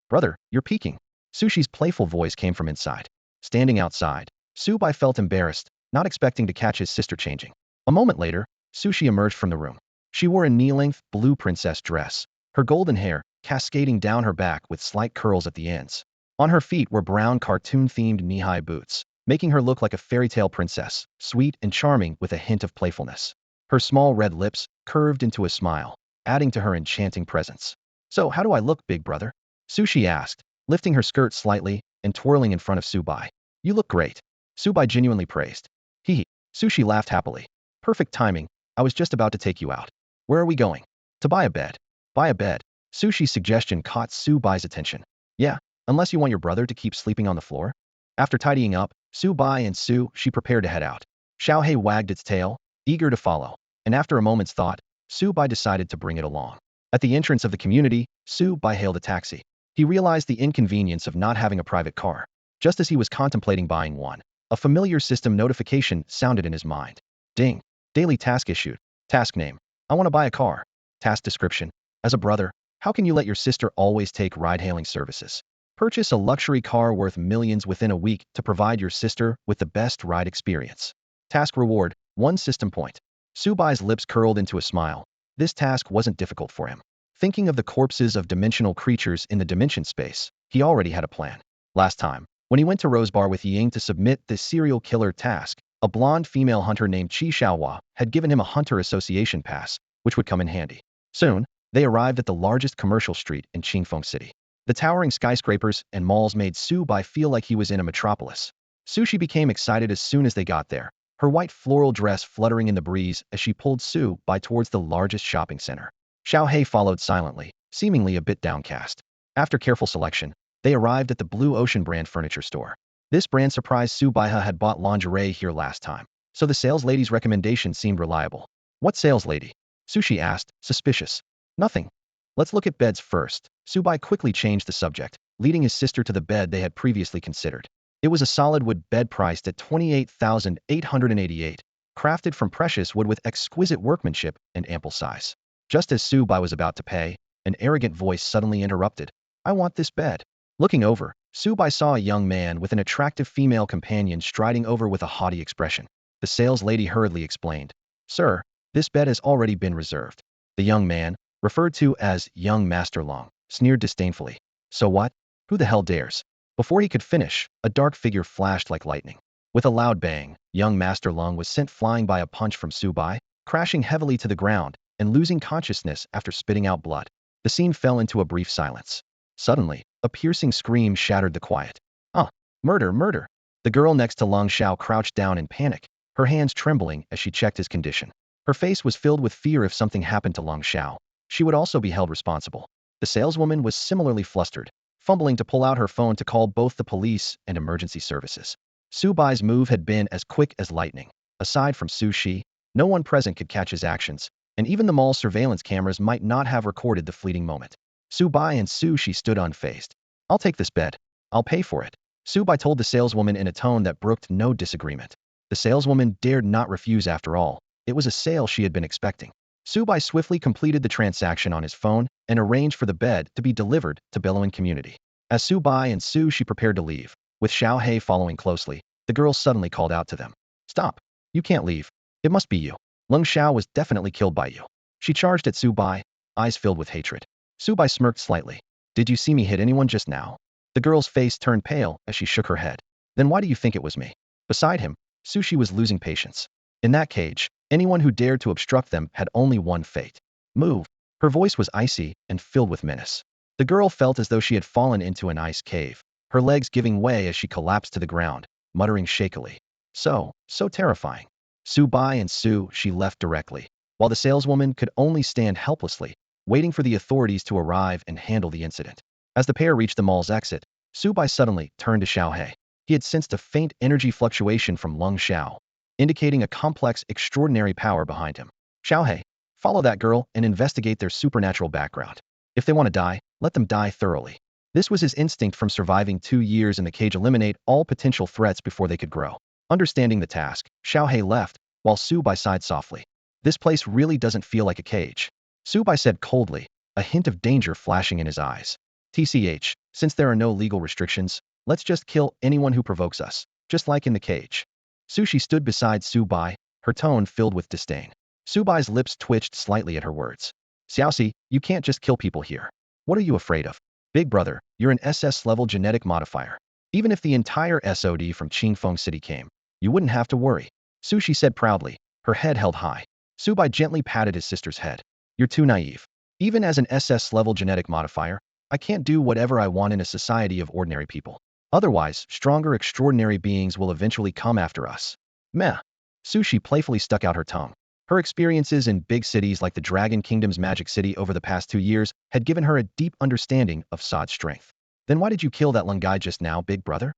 Brother, you're peeking. Sushi's playful voice came from inside. Standing outside, Su-bai felt embarrassed, not expecting to catch his sister changing. A moment later, Sushi emerged from the room. She wore a knee-length blue princess dress, her golden hair cascading down her back with slight curls at the ends. On her feet were brown cartoon-themed knee-high boots, making her look like a fairy tale princess, sweet and charming with a hint of playfulness. Her small red lips curved into a smile, adding to her enchanting presence. So how do I look, big brother? Sushi asked, lifting her skirt slightly and twirling in front of Su-bai. You look great. Su-bai genuinely praised. Hee. Sushi laughed happily. Perfect timing. I was just about to take you out. Where are we going? To buy a bed. Buy a bed. Sushi's suggestion caught Su-bai's attention. Yeah, unless you want your brother to keep sleeping on the floor. After tidying up, Su-bai and Su-shi prepared to head out. Xiao Hei wagged its tail, eager to follow, and after a moment's thought, Su-bai decided to bring it along. At the entrance of the community, Su-bai hailed a taxi. He realized the inconvenience of not having a private car. Just as he was contemplating buying one, a familiar system notification sounded in his mind. Ding. Daily task issued. Task name. I want to buy a car. Task description. As a brother, how can you let your sister always take ride-hailing services? Purchase a luxury car worth millions within a week to provide your sister with the best ride experience. Task reward. 1 system point. Su-bai's lips curled into a smile. This task wasn't difficult for him. Thinking of the corpses of dimensional creatures in the dimension space, he already had a plan. Last time, when he went to Rose Bar with Ying to submit this serial killer task, a blonde female hunter named Qi Xiaohua had given him a Hunter Association pass, which would come in handy. Soon, they arrived at the largest commercial street in Qingfeng City. The towering skyscrapers and malls made Su-bai feel like he was in a metropolis. Sushi became excited as soon as they got there, her white floral dress fluttering in the breeze as she pulled Su-bai towards the largest shopping center. Xiao Hei followed silently, seemingly a bit downcast. After careful selection, they arrived at the Blue Ocean brand furniture store. This brand surprised Su-bai had bought lingerie here last time, so the sales lady's recommendation seemed reliable. What sales lady? Sushi asked, suspicious. Nothing. Let's look at beds first. Su-bai quickly changed the subject, leading his sister to the bed they had previously considered. It was a solid wood bed priced at 28,888, crafted from precious wood with exquisite workmanship and ample size. Just as Su-bai was about to pay, an arrogant voice suddenly interrupted. I want this bed. Looking over, Su-bai saw a young man with an attractive female companion striding over with a haughty expression. The sales lady hurriedly explained. Sir, this bed has already been reserved. The young man, referred to as young Master Long, sneered disdainfully. So what? Who the hell dares? Before he could finish, a dark figure flashed like lightning. With a loud bang, young Master Lung was sent flying by a punch from Su Bai, crashing heavily to the ground and losing consciousness after spitting out blood. The scene fell into a brief silence. Suddenly, a piercing scream shattered the quiet. Ah! Murder, murder! The girl next to Lung Xiao crouched down in panic, her hands trembling as she checked his condition. Her face was filled with fear if something happened to Lung Xiao. She would also be held responsible. The saleswoman was similarly flustered, fumbling to pull out her phone to call both the police and emergency services. Su Bai's move had been as quick as lightning. Aside from Su Shi, no one present could catch his actions, and even the mall's surveillance cameras might not have recorded the fleeting moment. Su Bai and Su Shi stood unfazed. I'll take this bed. I'll pay for it. Su Bai told the saleswoman in a tone that brooked no disagreement. The saleswoman dared not refuse after all. It was a sale she had been expecting. Su Bai swiftly completed the transaction on his phone and arranged for the bed to be delivered to bellowing community. As Su Bai and Su Shi prepared to leave, with Xiao He following closely, the girl suddenly called out to them. Stop. You can't leave. It must be you. Lung Xiao was definitely killed by you. She charged at Su Bai, eyes filled with hatred. Su Bai smirked slightly. Did you see me hit anyone just now? The girl's face turned pale as she shook her head. Then why do you think it was me? Beside him, Su Shi was losing patience. In that cage, anyone who dared to obstruct them had only one fate. Move. Her voice was icy and filled with menace. The girl felt as though she had fallen into an ice cave, her legs giving way as she collapsed to the ground, muttering shakily. So terrifying. Su Bai and Su Shi left directly, while the saleswoman could only stand helplessly, waiting for the authorities to arrive and handle the incident. As the pair reached the mall's exit, Su Bai suddenly turned to Xiao He. He had sensed a faint energy fluctuation from Lung Xiao, indicating a complex, extraordinary power behind him. Xiao He, follow that girl and investigate their supernatural background. If they want to die, let them die thoroughly. This was his instinct from surviving 2 years in the cage. Eliminate all potential threats before they could grow. Understanding the task, Xiao He left, while Su Bai sighed softly. This place really doesn't feel like a cage. Su Bai said coldly, a hint of danger flashing in his eyes. TCH, since there are no legal restrictions, let's just kill anyone who provokes us, just like in the cage. Su Shi stood beside Su Bai, her tone filled with disdain. Su Bai's lips twitched slightly at her words. Xiaoxi, you can't just kill people here. What are you afraid of? Big brother, you're an SS-level genetic modifier. Even if the entire SOD from Qingfeng City came, you wouldn't have to worry. Su Shi said proudly, her head held high. Su Bai gently patted his sister's head. You're too naive. Even as an SS-level genetic modifier, I can't do whatever I want in a society of ordinary people. Otherwise, stronger extraordinary beings will eventually come after us. Meh. Su Shi playfully stuck out her tongue. Her experiences in big cities like the Dragon Kingdom's Magic City over the past 2 years had given her a deep understanding of Sod's strength. Then why did you kill that Lung guy just now, big brother?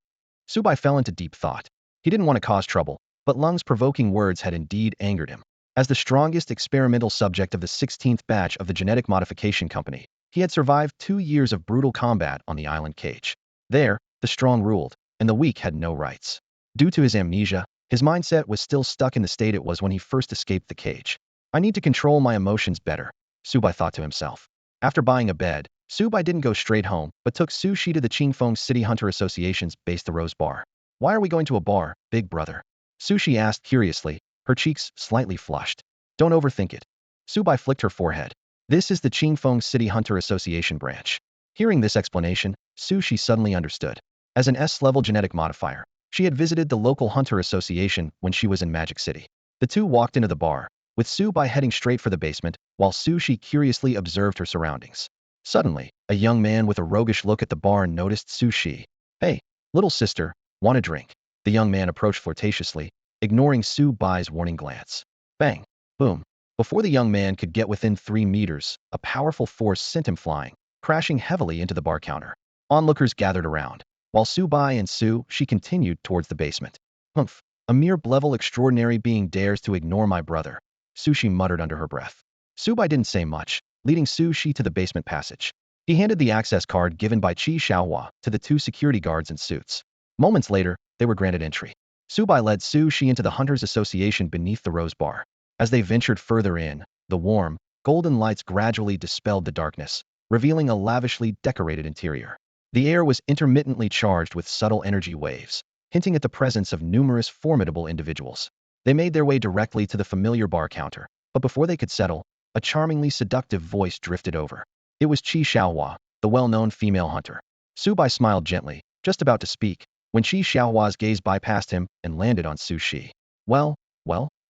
Su Bai fell into deep thought. He didn't want to cause trouble, but Lung's provoking words had indeed angered him. As the strongest experimental subject of the 16th batch of the Genetic Modification Company, he had survived 2 years of brutal combat on the island cage. There, the strong ruled, and the weak had no rights. Due to his amnesia, his mindset was still stuck in the state it was when he first escaped the cage. I need to control my emotions better, Su Bai thought to himself. After buying a bed, Su Bai didn't go straight home, but took Su Shi to the Qingfeng City Hunter Association's base, the Rose Bar. Why are we going to a bar, big brother? Su Shi asked curiously, her cheeks slightly flushed. Don't overthink it. Su Bai flicked her forehead. This is the Qingfeng City Hunter Association branch. Hearing this explanation, Su Shi suddenly understood. As an S-level genetic modifier, she had visited the local Hunter Association when she was in Magic City. The two walked into the bar, with Su Bai heading straight for the basement, while Su Shi curiously observed her surroundings. Suddenly, a young man with a roguish look at the bar noticed Su Shi. Hey, little sister, want a drink? The young man approached flirtatiously, ignoring Su Bai's warning glance. Bang! Boom! Before the young man could get within 3 meters, a powerful force sent him flying, crashing heavily into the bar counter. Onlookers gathered around, while Su Bai and Su Shi continued towards the basement. Humph! A mere level extraordinary being dares to ignore my brother, Su Shi muttered under her breath. Su Bai didn't say much, leading Su Shi to the basement passage. He handed the access card given by Qi Xiaohua to the 2 security guards in suits. Moments later, they were granted entry. Su Bai led Su Shi into the Hunters Association beneath the Rose Bar. As they ventured further in, the warm, golden lights gradually dispelled the darkness, revealing a lavishly decorated interior. The air was intermittently charged with subtle energy waves, hinting at the presence of numerous formidable individuals. They made their way directly to the familiar bar counter, but before they could settle, a charmingly seductive voice drifted over. It was Qi Xiaohua, the well-known female hunter. Su Bai smiled gently, just about to speak, when Qi Xiaohua's gaze bypassed him and landed on Su Shi. Well,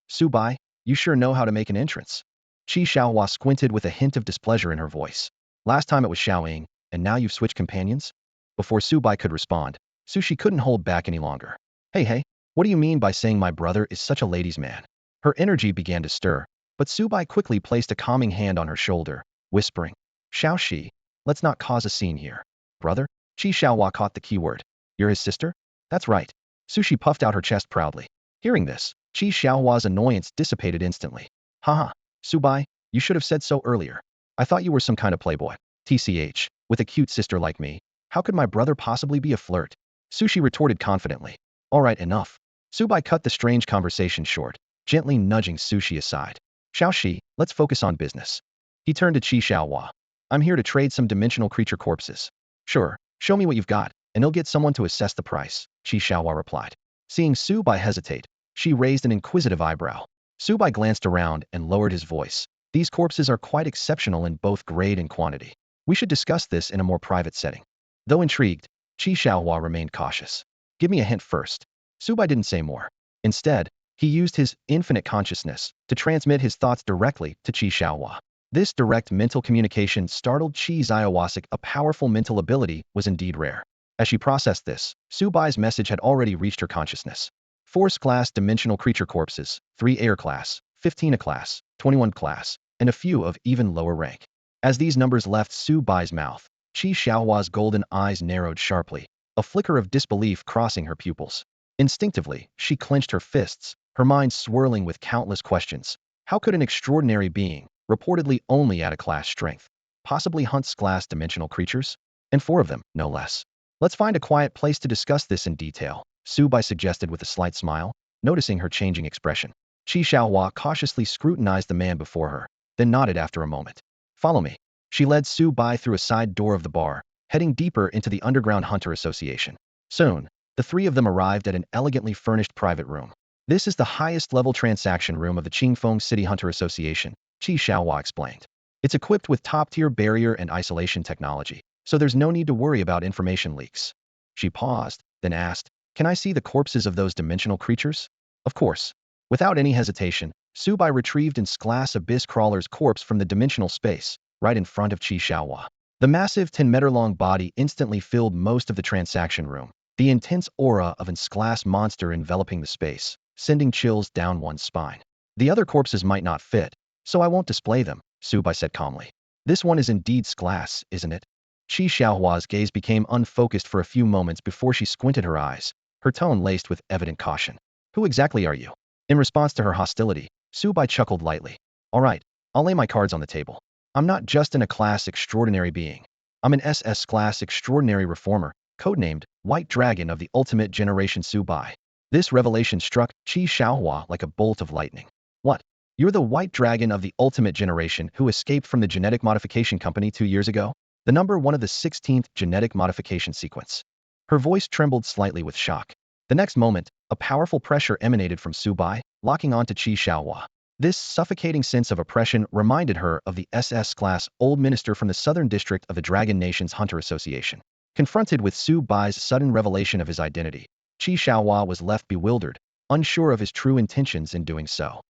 Su Bai, you sure know how to make an entrance. Qi Xiaohua squinted with a hint of displeasure in her voice. Last time it was Xiaoying, and now you've switched companions? Before Su Bai could respond, Su Shi couldn't hold back any longer. Hey, what do you mean by saying my brother is such a ladies' man? Her energy began to stir, but Su Bai quickly placed a calming hand on her shoulder, whispering, Xiao Shi, let's not cause a scene here. Brother? Qi Xiaohua caught the keyword. You're his sister? That's right. Su Shi puffed out her chest proudly. Hearing this, Qi Xiaohua's annoyance dissipated instantly. Haha, Su Bai, you should have said so earlier. I thought you were some kind of playboy. TCH, with a cute sister like me, how could my brother possibly be a flirt? Su Shi retorted confidently. All right, enough. Su Bai cut the strange conversation short, gently nudging Su Shi aside. Xiao Shi, let's focus on business. He turned to Qi Xiaohua. I'm here to trade some dimensional creature corpses. Sure, show me what you've got, and I'll get someone to assess the price, Qi Xiaohua replied. Seeing Su Bai hesitate, she raised an inquisitive eyebrow. Su Bai glanced around and lowered his voice. These corpses are quite exceptional in both grade and quantity. We should discuss this in a more private setting. Though intrigued, Qi Xiaohua remained cautious. Give me a hint first. Su Bai didn't say more. Instead, he used his infinite consciousness to transmit his thoughts directly to Qi Xiaohua. This direct mental communication startled Qi Xiaohua. A powerful mental ability was indeed rare. As she processed this, Su Bai's message had already reached her consciousness. 4 class dimensional creature corpses, 3 air class, 15 a class, 21 class, and a few of even lower rank. As these numbers left Su Bai's mouth, Qi Xiaohua's golden eyes narrowed sharply, a flicker of disbelief crossing her pupils. Instinctively, she clenched her fists, her mind swirling with countless questions. How could an extraordinary being, reportedly only at a class strength, possibly hunt class dimensional creatures? And 4 of them, no less. Let's find a quiet place to discuss this in detail, Su Bai suggested with a slight smile, noticing her changing expression. Qi Xiaohua cautiously scrutinized the man before her, then nodded after a moment. Follow me. She led Su Bai through a side door of the bar, heading deeper into the underground hunter association. Soon, the 3 of them arrived at an elegantly furnished private room. This is the highest level transaction room of the Qingfeng City Hunter Association, Qi Xiaohua explained. It's equipped with top-tier barrier and isolation technology, so there's no need to worry about information leaks. She paused, then asked, Can I see the corpses of those dimensional creatures? Of course. Without any hesitation, Su Bai retrieved and glass abyss crawler's corpse from the dimensional space, right in front of Qi Xiaohua. The massive 10-meter-long body instantly filled most of the transaction room, the intense aura of an glass monster enveloping the space, sending chills down one's spine. The other corpses might not fit, so I won't display them, Su Bai said calmly. This one is indeed glass, isn't it? Qi Xiaohua's gaze became unfocused for a few moments before she squinted her eyes, her tone laced with evident caution. Who exactly are you? In response to her hostility, Su Bai chuckled lightly. All right, I'll lay my cards on the table. I'm not just a class extraordinary being. I'm an SS class extraordinary reformer, codenamed White Dragon of the Ultimate Generation Su Bai. This revelation struck Qi Xiaohua like a bolt of lightning. What? You're the White Dragon of the Ultimate Generation who escaped from the genetic modification company 2 years ago? The number 1 of the 16th genetic modification sequence. Her voice trembled slightly with shock. The next moment, a powerful pressure emanated from Su Bai, locking onto Qi Xiaohua. This suffocating sense of oppression reminded her of the SS-class old minister from the southern district of the Dragon Nation's Hunter Association. Confronted with Su Bai's sudden revelation of his identity, Qi Xiaohua was left bewildered, unsure of his true intentions in doing so.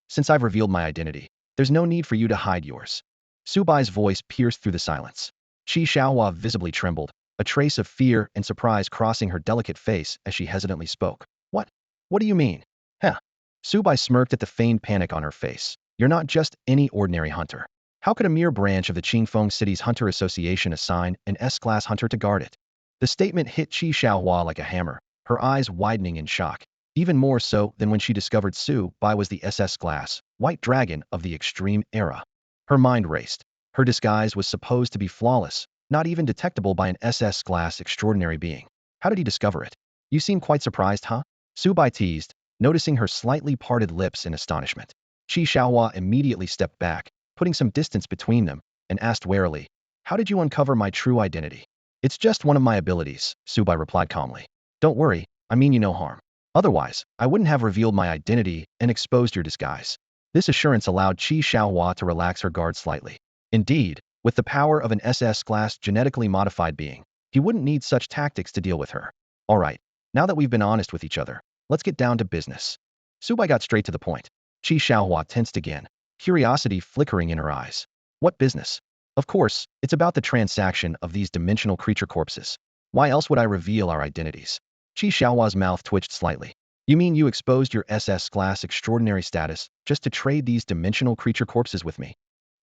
Since I've revealed my identity, there's no need for you to hide yours. Su Bai's voice pierced through the silence. Qi Xiaohua visibly trembled, a trace of fear and surprise crossing her delicate face as she hesitantly spoke. What? What do you mean? Huh? Su Bai smirked at the feigned panic on her face. You're not just any ordinary hunter. How could a mere branch of the Qingfeng City's Hunter Association assign an S-class hunter to guard it? The statement hit Qi Xiaohua like a hammer, her eyes widening in shock, even more so than when she discovered Su Bai was the SS-class White Dragon of the Extreme Era. Her mind raced. Her disguise was supposed to be flawless, not even detectable by an SS-class extraordinary being. How did he discover it? You seem quite surprised, huh? Su Bai teased, noticing her slightly parted lips in astonishment. Qi Xiaohua immediately stepped back, putting some distance between them, and asked warily, How did you uncover my true identity? It's just one of my abilities, Su Bai replied calmly. Don't worry, I mean you no harm. Otherwise, I wouldn't have revealed my identity and exposed your disguise. This assurance allowed Qi Xiaohua to relax her guard slightly. Indeed, with the power of an SS-class genetically modified being, He wouldn't need such tactics to deal with her. All right, now that we've been honest with each other, let's get down to business. Subai got straight to the point. Qi Xiaohua tensed again, curiosity flickering in her eyes. What business? Of course, it's about the transaction of these dimensional creature corpses. Why else would I reveal our identities? Qi Xiaohua's mouth twitched slightly. You mean you exposed your SS class extraordinary status just to trade these dimensional creature corpses with me?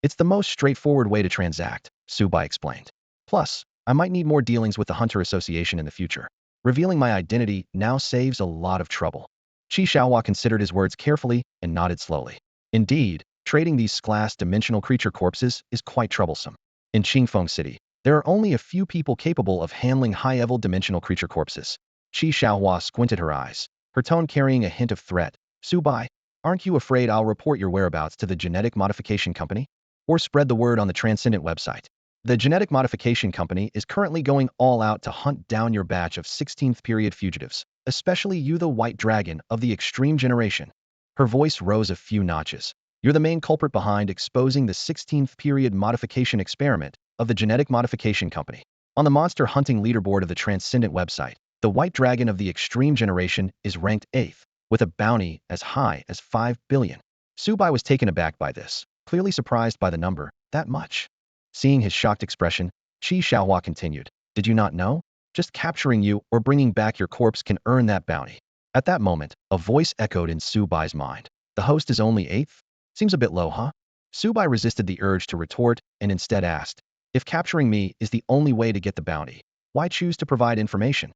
It's the most straightforward way to transact, Subai explained. Plus, I might need more dealings with the Hunter Association in the future. Revealing my identity now saves a lot of trouble. Qi Xiaohua considered his words carefully and nodded slowly. Indeed, trading these class dimensional creature corpses is quite troublesome. In Qingfeng City, there are only a few people capable of handling high-level dimensional creature corpses. Qi Xiaohua squinted her eyes, her tone carrying a hint of threat. Subai, aren't you afraid I'll report your whereabouts to the genetic modification company? Or spread the word on the Transcendent website? The genetic modification company is currently going all out to hunt down your batch of 16th period fugitives, especially you, the White Dragon of the Extreme Generation. Her voice rose a few notches. You're the main culprit behind exposing the 16th period modification experiment of the genetic modification company. On the monster hunting leaderboard of the Transcendent website, the White Dragon of the Extreme Generation is ranked 8th, with a bounty as high as 5 billion. Subai was taken aback by this, clearly surprised by the number, that much. Seeing his shocked expression, Qi Xiaohua continued, Did you not know? Just capturing you or bringing back your corpse can earn that bounty. At that moment, a voice echoed in Subai's mind. The host is only 8th? Seems a bit low, huh? Subai resisted the urge to retort and instead asked, If capturing me is the only way to get the bounty, why choose to provide information?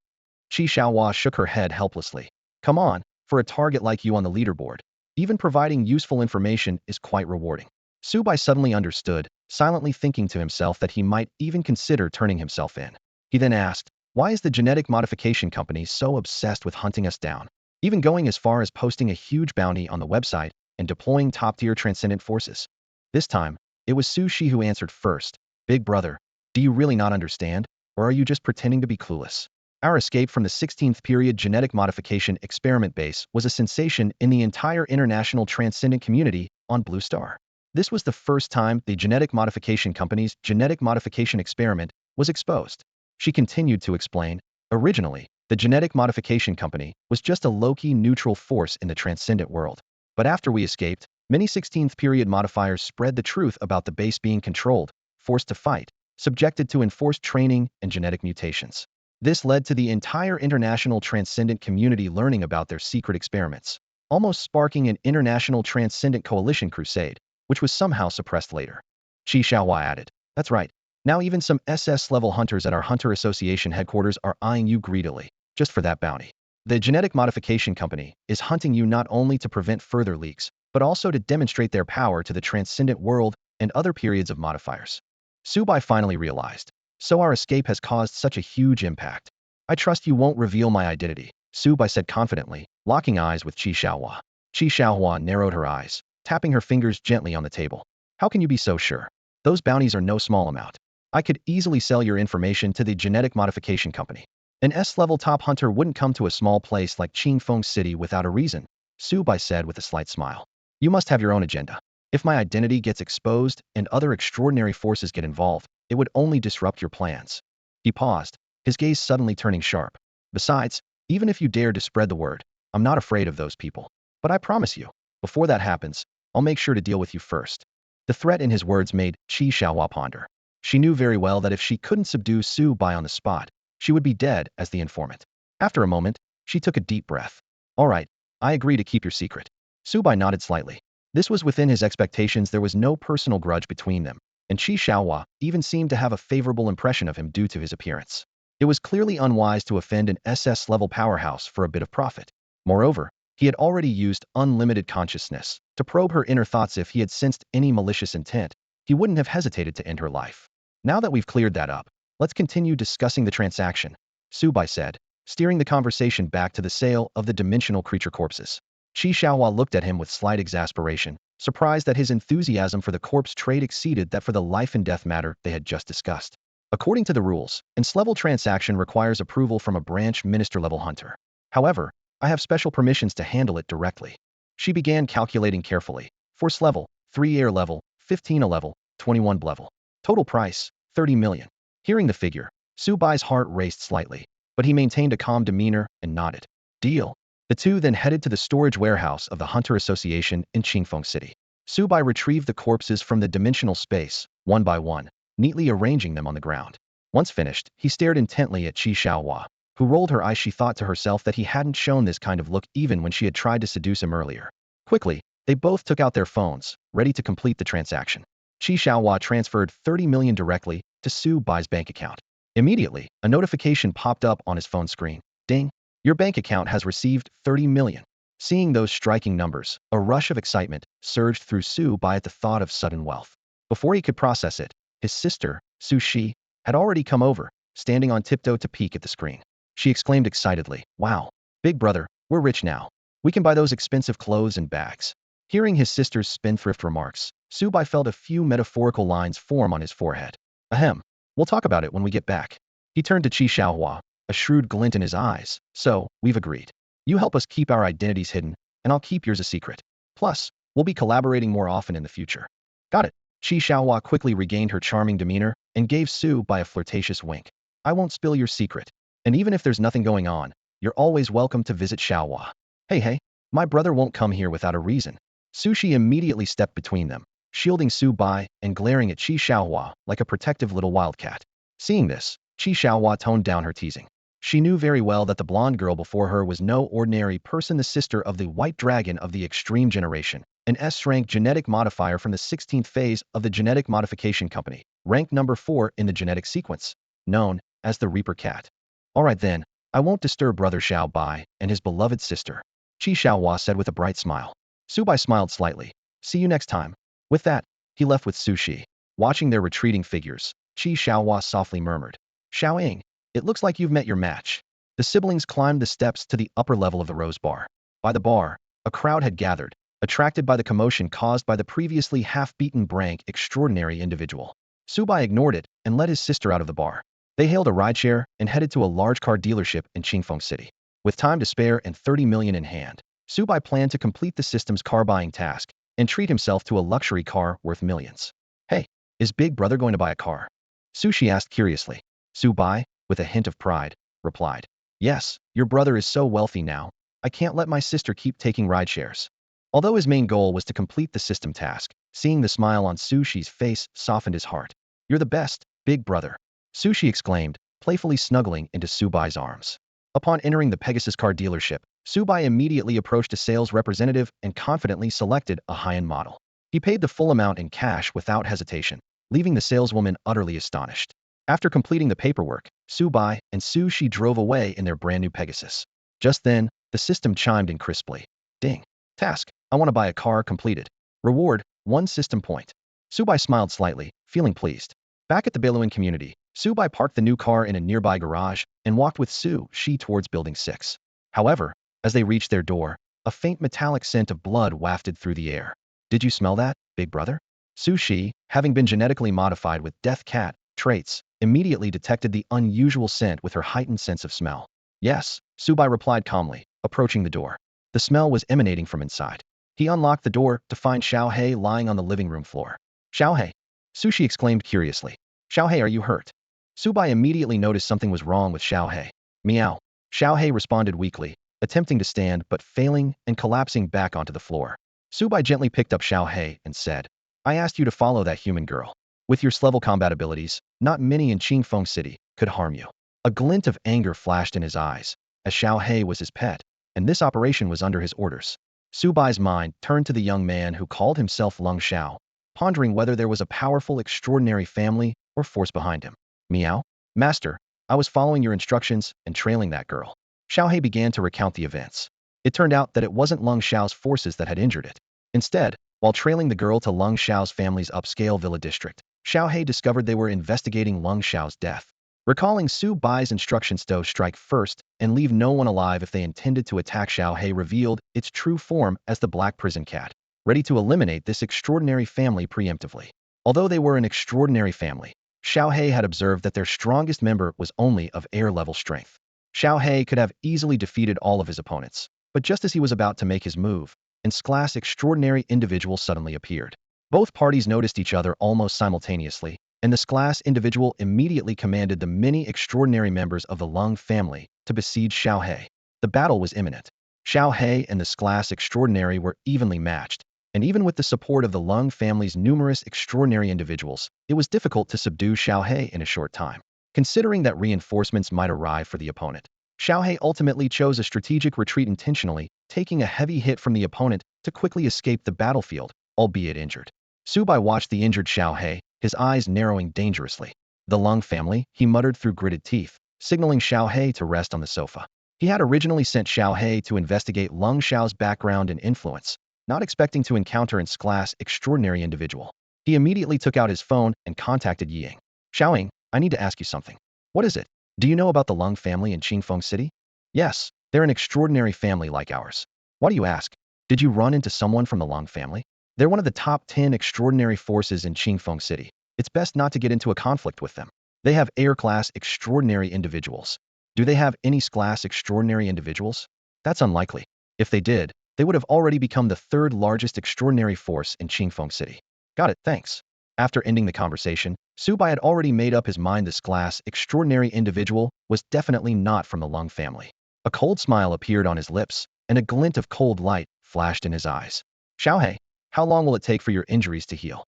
Qi Xiaohua shook her head helplessly. Come on, for a target like you on the leaderboard, even providing useful information is quite rewarding. Subai suddenly understood, silently thinking to himself that he might even consider turning himself in. He then asked, Why is the genetic modification company so obsessed with hunting us down, even going as far as posting a huge bounty on the website and deploying top-tier transcendent forces? This time, it was Su Shi who answered first. Big brother, do you really not understand, or are you just pretending to be clueless? Our escape from the 16th period genetic modification experiment base was a sensation in the entire international transcendent community on Blue Star. This was the first time the genetic modification company's genetic modification experiment was exposed. She continued to explain, originally, the genetic modification company was just a low-key neutral force in the transcendent world. But after we escaped, many 16th period modifiers spread the truth about the base being controlled, forced to fight, subjected to enforced training and genetic mutations. This led to the entire international transcendent community learning about their secret experiments, almost sparking an international transcendent coalition crusade, which was somehow suppressed later. Qi Xiaohua added, That's right. Now even some SS-level hunters at our Hunter Association headquarters are eyeing you greedily, just for that bounty. The genetic modification company is hunting you not only to prevent further leaks, but also to demonstrate their power to the transcendent world and other periods of modifiers. Subai finally realized. So our escape has caused such a huge impact. I trust you won't reveal my identity, Subai said confidently, locking eyes with Qi Xiaohua. Qi Xiaohua narrowed her eyes, tapping her fingers gently on the table. How can you be so sure? Those bounties are no small amount. I could easily sell your information to the genetic modification company. An S-level top hunter wouldn't come to a small place like Qingfeng City without a reason, Subai said with a slight smile. You must have your own agenda. If my identity gets exposed and other extraordinary forces get involved, it would only disrupt your plans. He paused, his gaze suddenly turning sharp. Besides, even if you dare to spread the word, I'm not afraid of those people. But I promise you, before that happens, I'll make sure to deal with you first. The threat in his words made Qi Xiaohua ponder. She knew very well that if she couldn't subdue Subai on the spot, she would be dead as the informant. After a moment, she took a deep breath. All right, I agree to keep your secret. Subai nodded slightly. This was within his expectations. There was no personal grudge between them, and Qi Xiaohua even seemed to have a favorable impression of him due to his appearance. It was clearly unwise to offend an SS-level powerhouse for a bit of profit. Moreover, he had already used unlimited consciousness to probe her inner thoughts. If he had sensed any malicious intent, he wouldn't have hesitated to end her life. Now that we've cleared that up, let's continue discussing the transaction, Subai said, steering the conversation back to the sale of the dimensional creature corpses. Qi Xiaohua looked at him with slight exasperation, surprised that his enthusiasm for the corpse trade exceeded that for the life and death matter they had just discussed. According to the rules, an S-level transaction requires approval from a branch minister-level hunter. However, I have special permissions to handle it directly. She began calculating carefully. Force level, 3 air level, 15 a level, 21 B level. Total price, 30 million. Hearing the figure, Su Bai's heart raced slightly, but he maintained a calm demeanor and nodded. Deal. The two then headed to the storage warehouse of the Hunter Association in Qingfeng City. Su Bai retrieved the corpses from the dimensional space, one by one, neatly arranging them on the ground. Once finished, he stared intently at Qi Xiaohua, who rolled her eyes. She thought to herself that he hadn't shown this kind of look even when she had tried to seduce him earlier. Quickly, they both took out their phones, ready to complete the transaction. Qi Xiaohua transferred 30 million directly to Su Bai's bank account. Immediately, a notification popped up on his phone screen. Ding! Your bank account has received 30 million. Seeing those striking numbers, a rush of excitement surged through Su Bai at the thought of sudden wealth. Before he could process it, his sister, Su Shi, had already come over, standing on tiptoe to peek at the screen. She exclaimed excitedly, "Wow, big brother, we're rich now. We can buy those expensive clothes and bags." Hearing his sister's spendthrift remarks, Su Bai felt a few metaphorical lines form on his forehead. Ahem. We'll talk about it when we get back. He turned to Qi Xiaohua, a shrewd glint in his eyes. So, we've agreed. You help us keep our identities hidden, and I'll keep yours a secret. Plus, we'll be collaborating more often in the future. Got it. Qi Xiaohua quickly regained her charming demeanor and gave Su Bai a flirtatious wink. I won't spill your secret. And even if there's nothing going on, you're always welcome to visit Xiaohua. Hey, my brother won't come here without a reason. Su Shi immediately stepped between them, shielding Su Bai and glaring at Qi Xiaohua like a protective little wildcat. Seeing this, Qi Xiaohua toned down her teasing. She knew very well that the blonde girl before her was no ordinary person, the sister of the white dragon of the extreme generation, an S-rank genetic modifier from the 16th phase of the genetic modification company, ranked number 4 in the genetic sequence, known as the Reaper Cat. Alright then, I won't disturb brother Xiao Bai and his beloved sister, Qi Xiaohua said with a bright smile. Su Bai smiled slightly. See you next time. With that, he left with Su Shi. Watching their retreating figures, Qi Xiaohua softly murmured, Xiaoying, it looks like you've met your match. The siblings climbed the steps to the upper level of the Rose Bar. By the bar, a crowd had gathered, attracted by the commotion caused by the previously half-beaten Brank extraordinary individual. Su Bai ignored it and led his sister out of the bar. They hailed a rideshare and headed to a large car dealership in Qingfeng City. With time to spare and 30 million in hand, Su Bai planned to complete the system's car-buying task and treat himself to a luxury car worth millions. Hey, is big brother going to buy a car? Su Shi asked curiously. Su Bai, with a hint of pride, replied, Yes, your brother is so wealthy now, I can't let my sister keep taking rideshares. Although his main goal was to complete the system task, seeing the smile on Su Shi's face softened his heart. You're the best, big brother, Su Shi exclaimed, playfully snuggling into Su Bai's arms. Upon entering the Pegasus car dealership, Su Bai immediately approached a sales representative and confidently selected a high-end model. He paid the full amount in cash without hesitation, leaving the saleswoman utterly astonished. After completing the paperwork, Su Bai and Su Shi drove away in their brand-new Pegasus. Just then, the system chimed in crisply. Ding. Task, I want to buy a car completed. Reward, 1 system point. Su Bai smiled slightly, feeling pleased. Back at the Bailuan community, Su Bai parked the new car in a nearby garage and walked with Su Shi towards Building 6. However, as they reached their door, a faint metallic scent of blood wafted through the air. Did you smell that, big brother? Su Shi, having been genetically modified with death cat traits, immediately detected the unusual scent with her heightened sense of smell. Yes, Su Bai replied calmly, approaching the door. The smell was emanating from inside. He unlocked the door to find Xiao He lying on the living room floor. Xiao He? Su Shi exclaimed curiously. Xiao He, are you hurt? Su Bai immediately noticed something was wrong with Xiao He. Meow. Xiao He responded weakly, attempting to stand but failing and collapsing back onto the floor. Su Bai gently picked up Xiao He and said, I asked you to follow that human girl. With your level combat abilities, not many in Qingfeng City could harm you. A glint of anger flashed in his eyes, as Xiao He was his pet, and this operation was under his orders. Su Bai's mind turned to the young man who called himself Lung Xiao, pondering whether there was a powerful, extraordinary family or force behind him. Meow? Master, I was following your instructions and trailing that girl. Xiao He began to recount the events. It turned out that it wasn't Lung Xiao's forces that had injured it. Instead, while trailing the girl to Lung Xiao's family's upscale villa district, Xiao He discovered they were investigating Lung Xiao's death. Recalling Su Bai's instructions to strike first and leave no one alive if they intended to attack, Xiao He revealed its true form as the Black Prison Cat, ready to eliminate this extraordinary family preemptively. Although they were an extraordinary family, Xiao He had observed that their strongest member was only of air-level strength. Xiao He could have easily defeated all of his opponents, but just as he was about to make his move, an S-class extraordinary individual suddenly appeared. Both parties noticed each other almost simultaneously, and this class individual immediately commanded the many extraordinary members of the Lung family to besiege Xiaohe. The battle was imminent. Xiaohe and this class extraordinary were evenly matched, and even with the support of the Lung family's numerous extraordinary individuals, it was difficult to subdue Xiaohe in a short time. Considering that reinforcements might arrive for the opponent, Xiaohe ultimately chose a strategic retreat intentionally, taking a heavy hit from the opponent to quickly escape the battlefield, albeit injured. Subai watched the injured Xiaohe, his eyes narrowing dangerously. The Lung family, he muttered through gritted teeth, signaling Xiaohe to rest on the sofa. He had originally sent Xiaohe to investigate Lung Xiao's background and influence, not expecting to encounter an class extraordinary individual. He immediately took out his phone and contacted Ying. Xiaoying, I need to ask you something. What is it? Do you know about the Lung family in Qingfeng City? Yes, they're an extraordinary family like ours. Why do you ask? Did you run into someone from the Lung family? They're one of the top 10 extraordinary forces in Qingfeng City. It's best not to get into a conflict with them. They have air-class extraordinary individuals. Do they have any class extraordinary individuals? That's unlikely. If they did, they would have already become the third largest extraordinary force in Qingfeng City. Got it, thanks. After ending the conversation, Subai had already made up his mind this class extraordinary individual was definitely not from the Lung family. A cold smile appeared on his lips, and a glint of cold light flashed in his eyes. Xiaohe, how long will it take for your injuries to heal?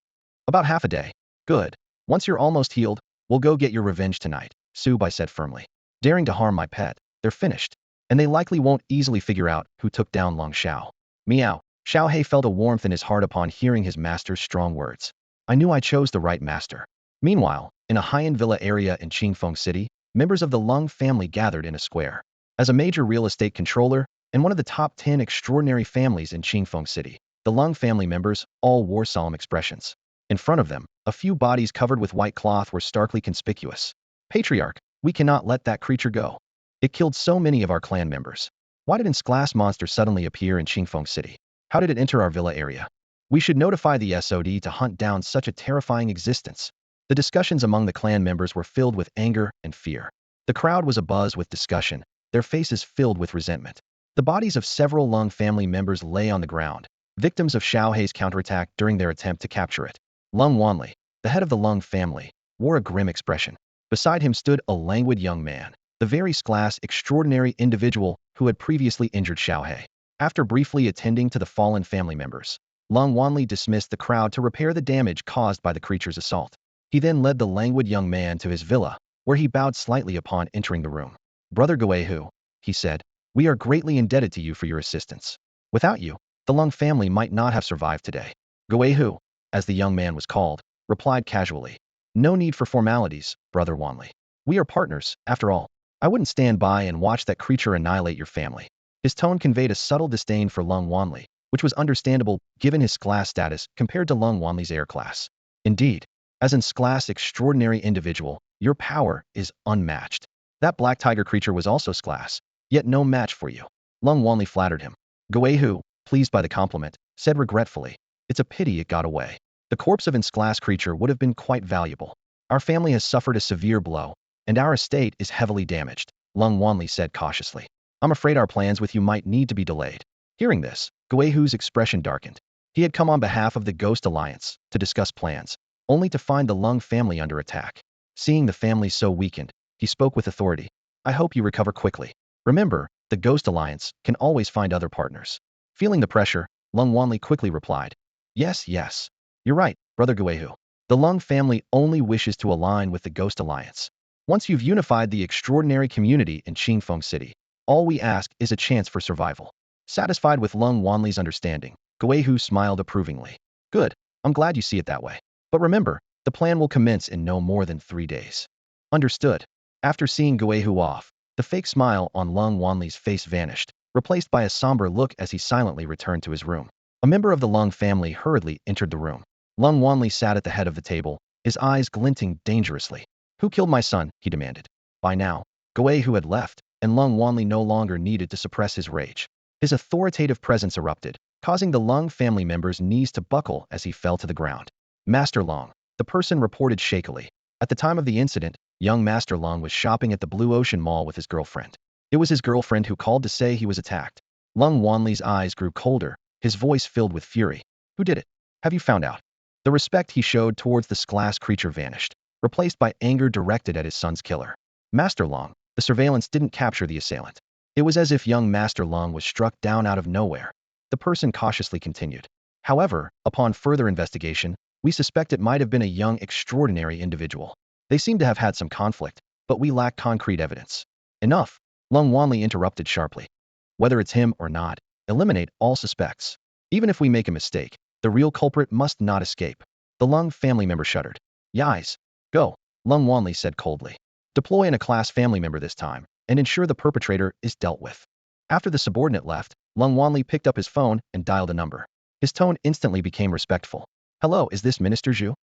About half a day. Good. Once you're almost healed, we'll go get your revenge tonight, Subai said firmly. Daring to harm my pet, they're finished. And they likely won't easily figure out who took down Long Xiao. Meow. Xiaohe felt a warmth in his heart upon hearing his master's strong words. I knew I chose the right master. Meanwhile, in a high-end villa area in Qingfeng City, members of the Lung family gathered in a square. As a major real estate controller and one of the top 10 extraordinary families in Qingfeng City, the Lung family members all wore solemn expressions. In front of them, a few bodies covered with white cloth were starkly conspicuous. Patriarch, we cannot let that creature go. It killed so many of our clan members. Why did its glass monster suddenly appear in Qingfeng City? How did it enter our villa area? We should notify the SOD to hunt down such a terrifying existence. The discussions among the clan members were filled with anger and fear. The crowd was abuzz with discussion, their faces filled with resentment. The bodies of several Lung family members lay on the ground, victims of Xiaohe's counterattack during their attempt to capture it. Lung Wanli, the head of the Lung family, wore a grim expression. Beside him stood a languid young man, the very class extraordinary individual who had previously injured Xiaohe. After briefly attending to the fallen family members, Lung Wanli dismissed the crowd to repair the damage caused by the creature's assault. He then led the languid young man to his villa, where he bowed slightly upon entering the room. Brother Guehu, he said, we are greatly indebted to you for your assistance. Without you, the Lung family might not have survived today. Guehu, as the young man was called, replied casually. No need for formalities, Brother Wanli. We are partners, after all. I wouldn't stand by and watch that creature annihilate your family. His tone conveyed a subtle disdain for Lung Wanli, which was understandable given his class status compared to Lung Wanli's air class. Indeed, as an class extraordinary individual, your power is unmatched. That black tiger creature was also class, yet no match for you. Lung Wanli flattered him. Guehu, pleased by the compliment, said regretfully, it's a pity it got away. The corpse of an class creature would have been quite valuable. Our family has suffered a severe blow, and our estate is heavily damaged, Lung Wanli said cautiously. I'm afraid our plans with you might need to be delayed. Hearing this, Guehu's expression darkened. He had come on behalf of the Ghost Alliance to discuss plans, only to find the Lung family under attack. Seeing the family so weakened, he spoke with authority. I hope you recover quickly. Remember, the Ghost Alliance can always find other partners. Feeling the pressure, Lung Wanli quickly replied. Yes. You're right, Brother Guehu. The Lung family only wishes to align with the Ghost Alliance. Once you've unified the extraordinary community in Qingfeng City, all we ask is a chance for survival. Satisfied with Lung Wanli's understanding, Guehu smiled approvingly. Good, I'm glad you see it that way. But remember, the plan will commence in no more than 3 days. Understood. After seeing Guehu off, the fake smile on Lung Wanli's face vanished, replaced by a somber look as he silently returned to his room. A member of the Lung family hurriedly entered the room. Lung Wanli sat at the head of the table, his eyes glinting dangerously. Who killed my son? He demanded. By now, Guehu had left, and Lung Wanli no longer needed to suppress his rage. His authoritative presence erupted, causing the Lung family members' knees to buckle as he fell to the ground. Master Long, the person reported shakily. At the time of the incident, young Master Long was shopping at the Blue Ocean Mall with his girlfriend. It was his girlfriend who called to say he was attacked. Lung Wanli's eyes grew colder, his voice filled with fury. Who did it? Have you found out? The respect he showed towards this glass creature vanished. replaced by anger directed at his son's killer. Master Long. The surveillance didn't capture the assailant. It was as if young Master Long was struck down out of nowhere. The person cautiously continued. However, upon further investigation, we suspect it might have been a young, extraordinary individual. They seem to have had some conflict, but we lack concrete evidence. Enough, Lung Wanli interrupted sharply. Whether it's him or not, eliminate all suspects. Even if we make a mistake, the real culprit must not escape. The Lung family member shuddered. Yais. Go, Lung Wanli said coldly. Deploy a class family member this time, and ensure the perpetrator is dealt with. After the subordinate left, Lung Wanli picked up his phone and dialed a number. His tone instantly became respectful. Hello, is this Minister Zhu?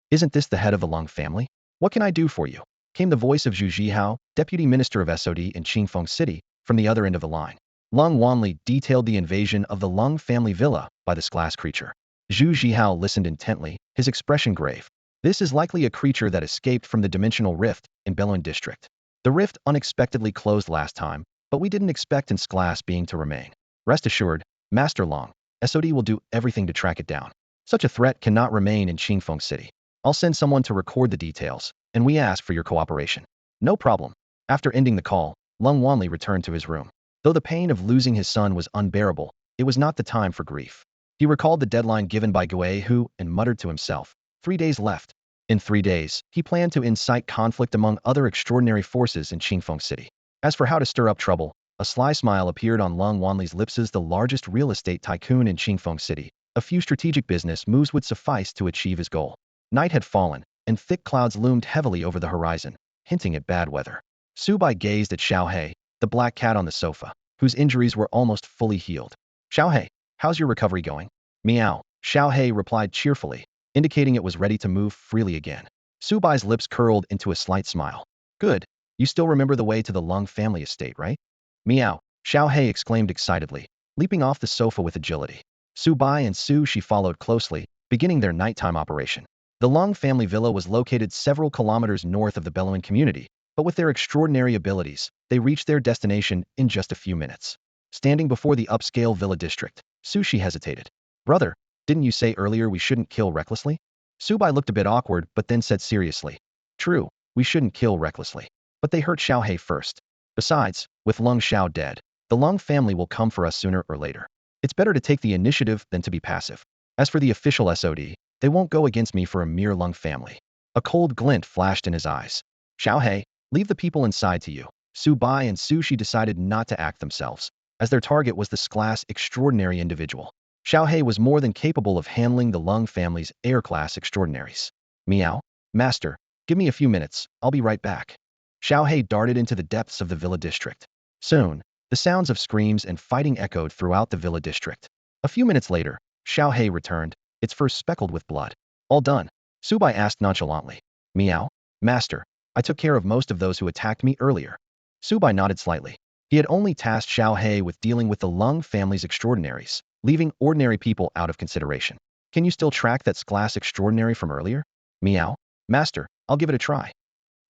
Isn't this the head of the Lung family? What can I do for you? Came the voice of Zhu Zhihao, Deputy Minister of SOD in Qingfeng City, from the other end of the line. Lung Wanli detailed the invasion of the Lung family villa by this glass creature. Zhu Zhihao listened intently, his expression grave. This is likely a creature that escaped from the dimensional rift in Belun district. The rift unexpectedly closed last time, but we didn't expect its glass being to remain. Rest assured, Master Long, SOD will do everything to track it down. Such a threat cannot remain in Qingfeng City. I'll send someone to record the details, and we ask for your cooperation. No problem. After ending the call, Lung Wanli returned to his room. Though the pain of losing his son was unbearable, it was not the time for grief. He recalled the deadline given by Gui Hu and muttered to himself, 3 days left. In 3 days, he planned to incite conflict among other extraordinary forces in Qingfeng City. As for how to stir up trouble, a sly smile appeared on Lung Wanli's lips. As the largest real estate tycoon in Qingfeng City, a few strategic business moves would suffice to achieve his goal. Night had fallen, and thick clouds loomed heavily over the horizon, hinting at bad weather. Su Bai gazed at Xiao He, the black cat on the sofa, whose injuries were almost fully healed. Xiao He, how's your recovery going? Meow. Xiao He replied cheerfully, indicating it was ready to move freely again. Su Bai's lips curled into a slight smile. Good. You still remember the way to the Lung family estate, right? Meow. Xiao He exclaimed excitedly, leaping off the sofa with agility. Su Bai and Su Shi followed closely, beginning their nighttime operation. The Lung family villa was located several kilometers north of the Beluan community, but with their extraordinary abilities, they reached their destination in just a few minutes. Standing before the upscale villa district, Su Shi hesitated. Brother, didn't you say earlier we shouldn't kill recklessly? Su Bai looked a bit awkward but then said seriously. True, we shouldn't kill recklessly. But they hurt Xiao He first. Besides, with Lung Xiao dead, the Lung family will come for us sooner or later. It's better to take the initiative than to be passive. As for the official SOD, they won't go against me for a mere Lung family. A cold glint flashed in his eyes. Xiao He, leave the people inside to you. Su Bai and Su Shi decided not to act themselves, as their target was this class extraordinary individual. Xiao He was more than capable of handling the Lung family's air-class extraordinaries. Meow. Master, give me a few minutes, I'll be right back. Xiao He darted into the depths of the villa district. Soon, the sounds of screams and fighting echoed throughout the villa district. A few minutes later, Xiao He returned, its fur speckled with blood. All done? Su Bai asked nonchalantly. Meow. Master, I took care of most of those who attacked me earlier. Su Bai nodded slightly. He had only tasked Xiao He with dealing with the Lung family's extraordinaries, leaving ordinary people out of consideration. Can you still track that glass extraordinary from earlier? Meow. Master, I'll give it a try.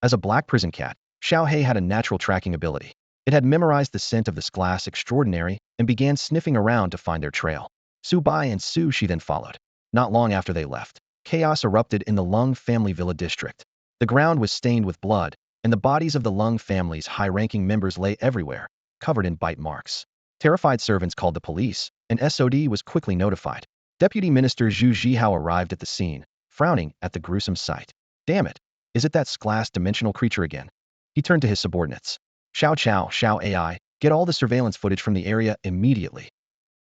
As a black prison cat, Xiao He had a natural tracking ability. It had memorized the scent of this glass extraordinary and began sniffing around to find their trail. Su Bai and Su Shi then followed. Not long after they left, chaos erupted in the Lung family villa district. The ground was stained with blood, and the bodies of the Lung family's high-ranking members lay everywhere, covered in bite marks. Terrified servants called the police, and SOD was quickly notified. Deputy Minister Zhu Zhihao arrived at the scene, frowning at the gruesome sight. Damn it! Is it that glass dimensional creature again? He turned to his subordinates. Xiao Chao, Xiao AI, get all the surveillance footage from the area immediately.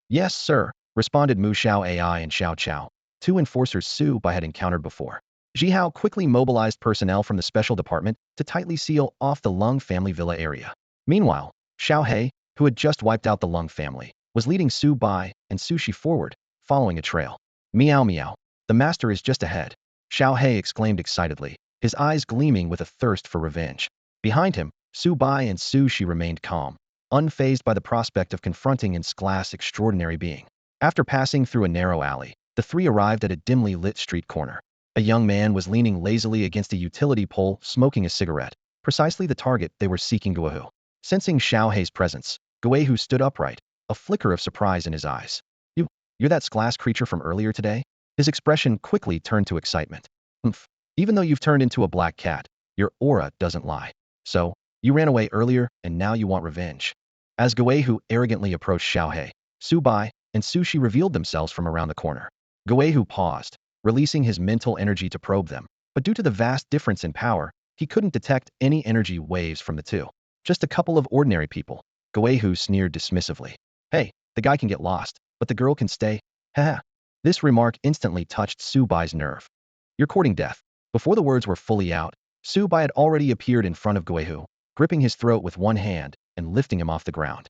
Yes, sir, responded Mu Xiao AI and Xiao Chao, two enforcers Su Bai had encountered before. Zhihao quickly mobilized personnel from the special department to tightly seal off the Lung family villa area. Meanwhile, Xiao He, who had just wiped out the Lung family, was leading Su Bai and Su Shi forward, following a trail. Meow meow. The master is just ahead. Xiao He exclaimed excitedly, his eyes gleaming with a thirst for revenge. Behind him, Su Bai and Su Shi remained calm, unfazed by the prospect of confronting this glass extraordinary being. After passing through a narrow alley, the three arrived at a dimly lit street corner. A young man was leaning lazily against a utility pole, smoking a cigarette, precisely the target they were seeking. Guihu. Sensing Xiao He's presence, Guihu stood upright, a flicker of surprise in his eyes. You're that glass creature from earlier today? His expression quickly turned to excitement. Umph. Even though you've turned into a black cat, your aura doesn't lie. So, you ran away earlier and now you want revenge. As Goehu arrogantly approached Xiaohei, Subai and Sushi revealed themselves from around the corner. Goehu paused, releasing his mental energy to probe them, but due to the vast difference in power, he couldn't detect any energy waves from the two. Just a couple of ordinary people. Goehu sneered dismissively. Hey, the guy can get lost, but the girl can stay. Haha. This remark instantly touched Subai's nerve. You're courting death. Before the words were fully out, Subai had already appeared in front of Goehu, gripping his throat with one hand and lifting him off the ground.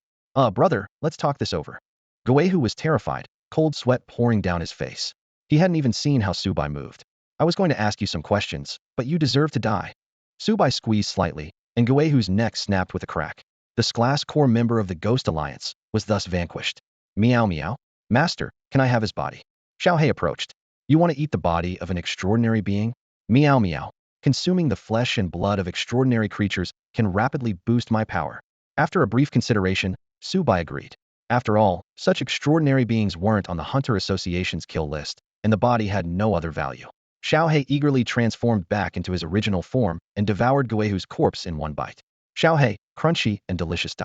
Brother, let's talk this over. Goehu was terrified, cold sweat pouring down his face. He hadn't even seen how Subai moved. I was going to ask you some questions, but you deserve to die. Subai squeezed slightly, and Goehu's neck snapped with a crack. The Sklass core member of the Ghost Alliance was thus vanquished. Meow meow. Master, can I have his body? Xiaohei approached. You want to eat the body of an extraordinary being? Meow meow. Consuming the flesh and blood of extraordinary creatures can rapidly boost my power. After a brief consideration, Subai agreed. After all, such extraordinary beings weren't on the Hunter Association's kill list, and the body had no other value. Xiaohei eagerly transformed back into his original form and devoured Goehu's corpse in one bite. Xiaohei, crunchy and delicious.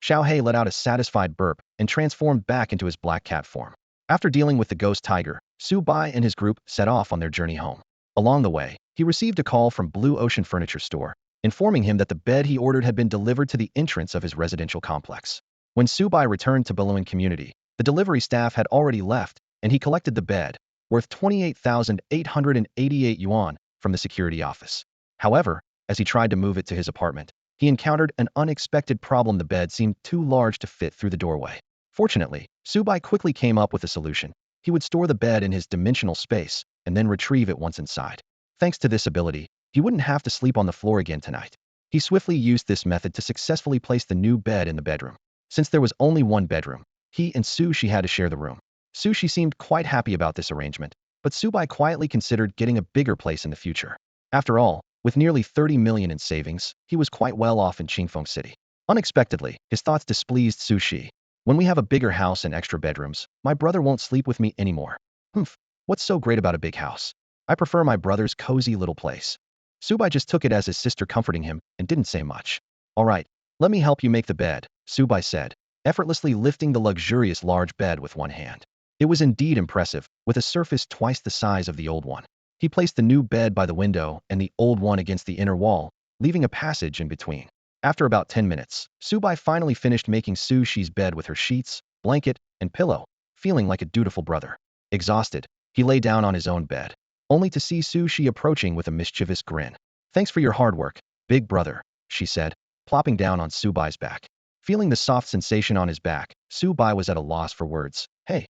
Xiaohei let out a satisfied burp and transformed back into his black cat form. After dealing with the ghost tiger, Subai and his group set off on their journey home. Along the way, he received a call from Blue Ocean Furniture Store, informing him that the bed he ordered had been delivered to the entrance of his residential complex. When Subai returned to Billowing Community, the delivery staff had already left, and he collected the bed, worth 28,888 yuan, from the security office. However, as he tried to move it to his apartment, he encountered an unexpected problem. The bed seemed too large to fit through the doorway. Fortunately, Subai quickly came up with a solution. He would store the bed in his dimensional space, and then retrieve it once inside. Thanks to this ability, he wouldn't have to sleep on the floor again tonight. He swiftly used this method to successfully place the new bed in the bedroom. Since there was only one bedroom, he and Sushi had to share the room. Sushi seemed quite happy about this arrangement, but Subai quietly considered getting a bigger place in the future. After all, with nearly 30 million in savings, he was quite well off in Qingfeng City. Unexpectedly, his thoughts displeased Sushi. When we have a bigger house and extra bedrooms, my brother won't sleep with me anymore. Humph, what's so great about a big house? I prefer my brother's cozy little place. Subai just took it as his sister comforting him and didn't say much. All right, let me help you make the bed, Subai said, effortlessly lifting the luxurious large bed with one hand. It was indeed impressive, with a surface twice the size of the old one. He placed the new bed by the window and the old one against the inner wall, leaving a passage in between. After about 10 minutes, Subai finally finished making Sushi's bed with her sheets, blanket, and pillow, feeling like a dutiful brother. Exhausted, he lay down on his own bed, only to see Sushi approaching with a mischievous grin. Thanks for your hard work, big brother, she said, plopping down on Subai's back. Feeling the soft sensation on his back, Subai was at a loss for words. Hey,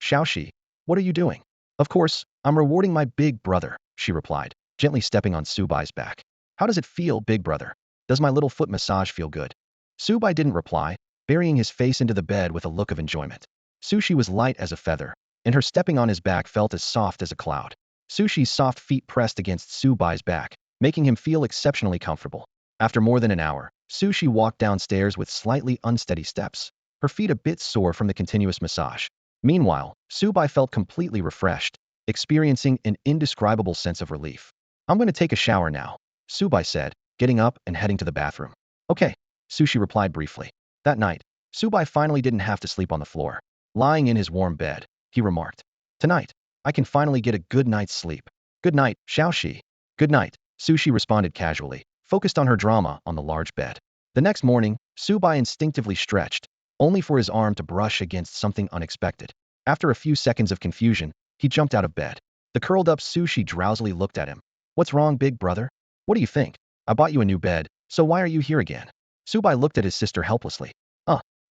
Xiaoxi, what are you doing? Of course, I'm rewarding my big brother, she replied, gently stepping on Subai's back. How does it feel, big brother? Does my little foot massage feel good? Subai didn't reply, burying his face into the bed with a look of enjoyment. Sushi was light as a feather, and her stepping on his back felt as soft as a cloud. Sushi's soft feet pressed against Subai's back, making him feel exceptionally comfortable. After more than an hour, Sushi walked downstairs with slightly unsteady steps, her feet a bit sore from the continuous massage. Meanwhile, Subai felt completely refreshed, experiencing an indescribable sense of relief. I'm going to take a shower now, Subai said, getting up and heading to the bathroom. Okay, Sushi replied briefly. That night, Subai finally didn't have to sleep on the floor. Lying in his warm bed, he remarked, Tonight, I can finally get a good night's sleep. Good night, Xiaoxi. Good night, Sushi responded casually, focused on her drama on the large bed. The next morning, Subai instinctively stretched, only for his arm to brush against something unexpected. After a few seconds of confusion, he jumped out of bed. The curled-up Sushi drowsily looked at him. What's wrong, big brother? What do you think? I bought you a new bed, so why are you here again? Subai looked at his sister helplessly.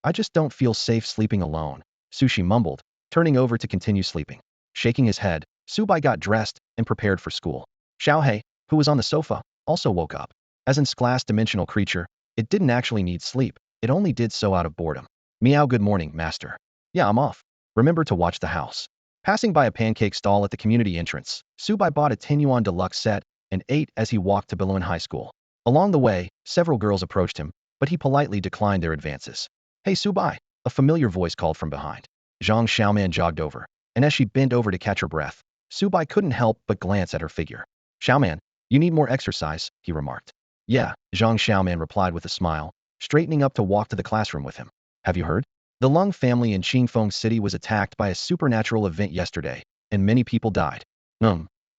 I just don't feel safe sleeping alone, Sushi mumbled, turning over to continue sleeping. Shaking his head, Subai got dressed and prepared for school. Xiaohei, who was on the sofa, also woke up. As in Sklass dimensional creature, it didn't actually need sleep, it only did so out of boredom. Meow, good morning, master. Yeah, I'm off. Remember to watch the house. Passing by a pancake stall at the community entrance, Subai bought a 10 yuan deluxe set and ate as he walked to Billowin High School. Along the way, several girls approached him, but he politely declined their advances. Hey Subai, a familiar voice called from behind. Zhang Xiaoman jogged over, and as she bent over to catch her breath, Subai couldn't help but glance at her figure. Xiaoman, you need more exercise, he remarked. Yeah, Zhang Xiaoman replied with a smile, straightening up to walk to the classroom with him. Have you heard? The Lung family in Qingfeng City was attacked by a supernatural event yesterday, and many people died.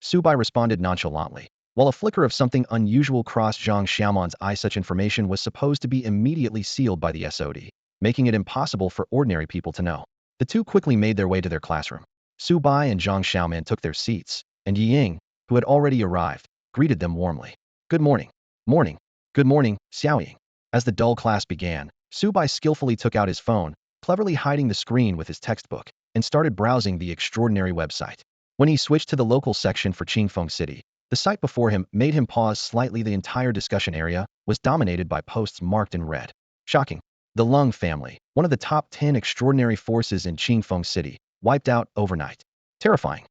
Su Bai responded nonchalantly. While a flicker of something unusual crossed Zhang Xiaoman's eye, such information was supposed to be immediately sealed by the SOD, making it impossible for ordinary people to know. The two quickly made their way to their classroom. Su Bai and Zhang Xiaoman took their seats, and Yi Ying, who had already arrived, greeted them warmly. Good morning. Morning. Good morning, Xiaoying. As the dull class began, Su Bai skillfully took out his phone, cleverly hiding the screen with his textbook, and started browsing the extraordinary website. When he switched to the local section for Qingfeng City, the sight before him made him pause slightly. The entire discussion area was dominated by posts marked in red. Shocking. The Lung family, one of the top 10 extraordinary forces in Qingfeng City, wiped out overnight. Terrifying.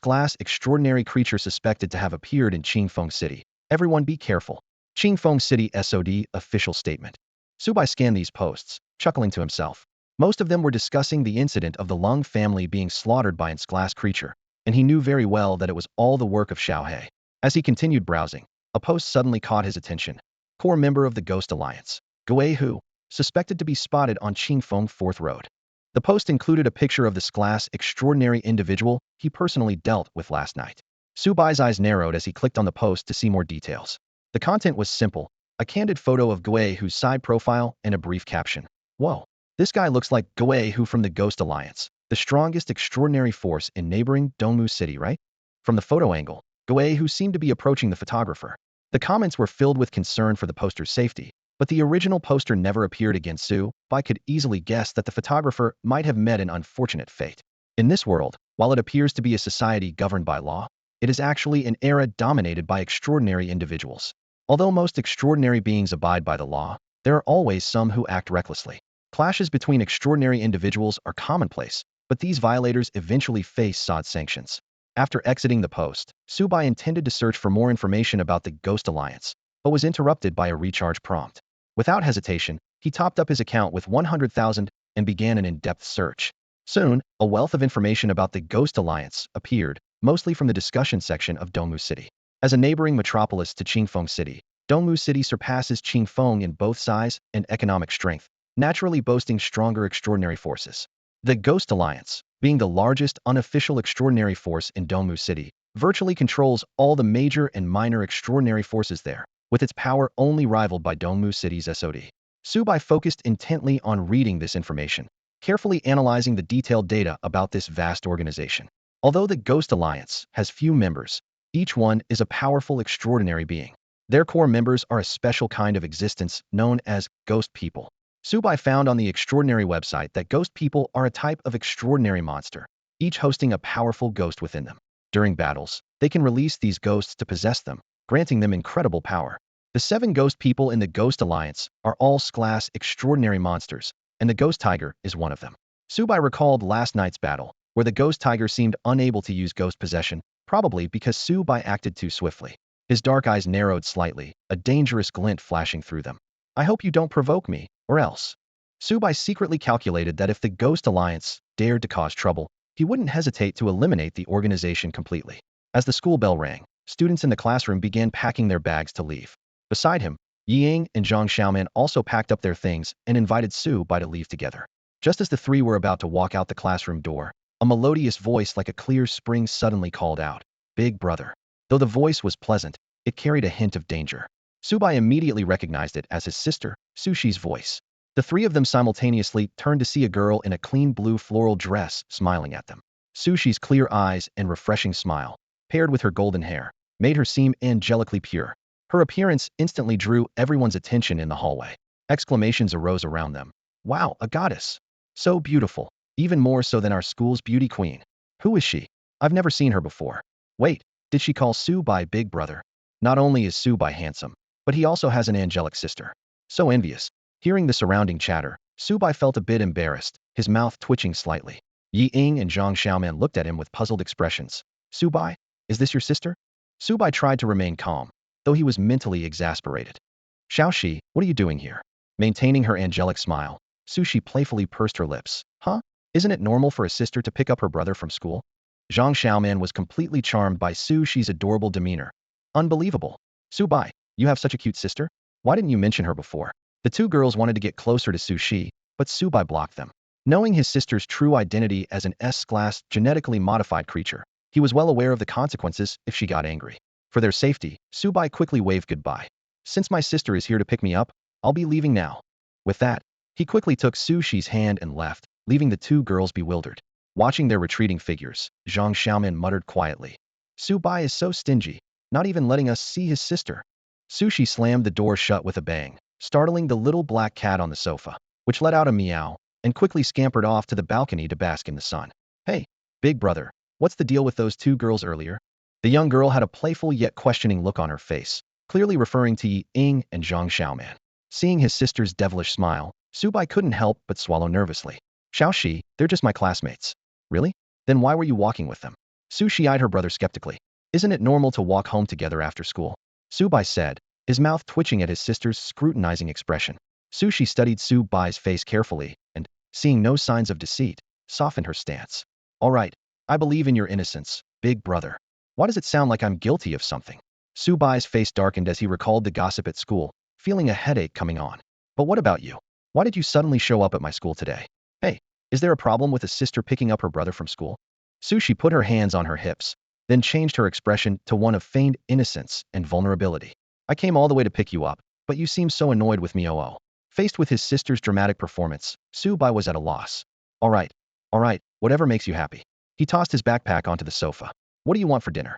Class extraordinary creature suspected to have appeared in Qingfeng City. Everyone be careful. Qingfeng City SOD official statement. Su Bai scanned these posts, chuckling to himself. Most of them were discussing the incident of the Lung family being slaughtered by glass creature, and he knew very well that it was all the work of Xiaohe. As he continued browsing, a post suddenly caught his attention. Core member of the Ghost Alliance, Gui Hu, suspected to be spotted on Qingfeng 4th Road. The post included a picture of this glass extraordinary individual he personally dealt with last night. Su Bai's eyes narrowed as he clicked on the post to see more details. The content was simple, a candid photo of Gui Hu's side profile and a brief caption. Whoa, this guy looks like Gui Hu from the Ghost Alliance, the strongest extraordinary force in neighboring Dongmu City, right? From the photo angle, Gui Hu seemed to be approaching the photographer. The comments were filled with concern for the poster's safety, but the original poster never appeared again. Su Bai could easily guess that the photographer might have met an unfortunate fate. In this world, while it appears to be a society governed by law, it is actually an era dominated by extraordinary individuals. Although most extraordinary beings abide by the law, there are always some who act recklessly. Clashes between extraordinary individuals are commonplace, but these violators eventually face SOD sanctions. After exiting the post, Su Bai intended to search for more information about the Ghost Alliance, but was interrupted by a recharge prompt. Without hesitation, he topped up his account with 100,000 and began an in-depth search. Soon, a wealth of information about the Ghost Alliance appeared, mostly from the discussion section of Dongmu City. As a neighboring metropolis to Qingfeng City, Dongmu City surpasses Qingfeng in both size and economic strength, naturally boasting stronger extraordinary forces. The Ghost Alliance, being the largest unofficial extraordinary force in Dongmu City, virtually controls all the major and minor extraordinary forces there, with its power only rivaled by Dongmu City's SOD. Su Bai focused intently on reading this information, carefully analyzing the detailed data about this vast organization. Although the Ghost Alliance has few members, each one is a powerful extraordinary being. Their core members are a special kind of existence known as ghost people. Su Bai found on the extraordinary website that ghost people are a type of extraordinary monster, each hosting a powerful ghost within them. During battles, they can release these ghosts to possess them, granting them incredible power. The 7 ghost people in the Ghost Alliance are all class extraordinary monsters, and the Ghost Tiger is one of them. Su Bai recalled last night's battle, where the Ghost Tiger seemed unable to use ghost possession, probably because Su Bai acted too swiftly. His dark eyes narrowed slightly, a dangerous glint flashing through them. I hope you don't provoke me, or else. Su Bai secretly calculated that if the Ghost Alliance dared to cause trouble, he wouldn't hesitate to eliminate the organization completely. As the school bell rang, students in the classroom began packing their bags to leave. Beside him, Yi Ying and Zhang Xiaoman also packed up their things and invited Su Bai to leave together. Just as the three were about to walk out the classroom door, a melodious voice like a clear spring suddenly called out, "Big brother." Though the voice was pleasant, it carried a hint of danger. Su Bai immediately recognized it as his sister, Sushi's voice. The three of them simultaneously turned to see a girl in a clean blue floral dress smiling at them. Sushi's clear eyes and refreshing smile, paired with her golden hair, made her seem angelically pure. Her appearance instantly drew everyone's attention in the hallway. Exclamations arose around them. Wow, a goddess! So beautiful, even more so than our school's beauty queen. Who is she? I've never seen her before. Wait, did she call Su Bai big brother? Not only is Su Bai handsome, but he also has an angelic sister. So envious. Hearing the surrounding chatter, Su Bai felt a bit embarrassed, his mouth twitching slightly. Yi Ying and Zhang Xiaoman looked at him with puzzled expressions. Su Bai, is this your sister? Su Bai tried to remain calm, though he was mentally exasperated. Xiaoxi, what are you doing here? Maintaining her angelic smile, Sushi playfully pursed her lips. Huh? Isn't it normal for a sister to pick up her brother from school? Zhang Xiaoman was completely charmed by Sushi's adorable demeanor. Unbelievable. Subai, you have such a cute sister? Why didn't you mention her before? The two girls wanted to get closer to Sushi, but Subai blocked them. Knowing his sister's true identity as an S-class genetically modified creature, he was well aware of the consequences if she got angry. For their safety, Subai quickly waved goodbye. Since my sister is here to pick me up, I'll be leaving now. With that, he quickly took Sushi's hand and left, leaving the two girls bewildered. Watching their retreating figures, Zhang Xiaomin muttered quietly. Subai is so stingy, not even letting us see his sister. Sushi slammed the door shut with a bang, startling the little black cat on the sofa, which let out a meow, and quickly scampered off to the balcony to bask in the sun. Hey, big brother, what's the deal with those two girls earlier? The young girl had a playful yet questioning look on her face, clearly referring to Yi Ying and Zhang Xiaoman. Seeing his sister's devilish smile, Subai couldn't help but swallow nervously. Xiaoxi, they're just my classmates. Really? Then why were you walking with them? Sushi eyed her brother skeptically. Isn't it normal to walk home together after school? Subai said, his mouth twitching at his sister's scrutinizing expression. Sushi studied Subai's face carefully, and, seeing no signs of deceit, softened her stance. All right, I believe in your innocence, big brother. Why does it sound like I'm guilty of something? Subai's face darkened as he recalled the gossip at school, feeling a headache coming on. But what about you? Why did you suddenly show up at my school today? Hey, is there a problem with a sister picking up her brother from school? Sushi put her hands on her hips, then changed her expression to one of feigned innocence and vulnerability. I came all the way to pick you up, but you seem so annoyed with me. Faced with his sister's dramatic performance, Subai was at a loss. All right, whatever makes you happy. He tossed his backpack onto the sofa. What do you want for dinner?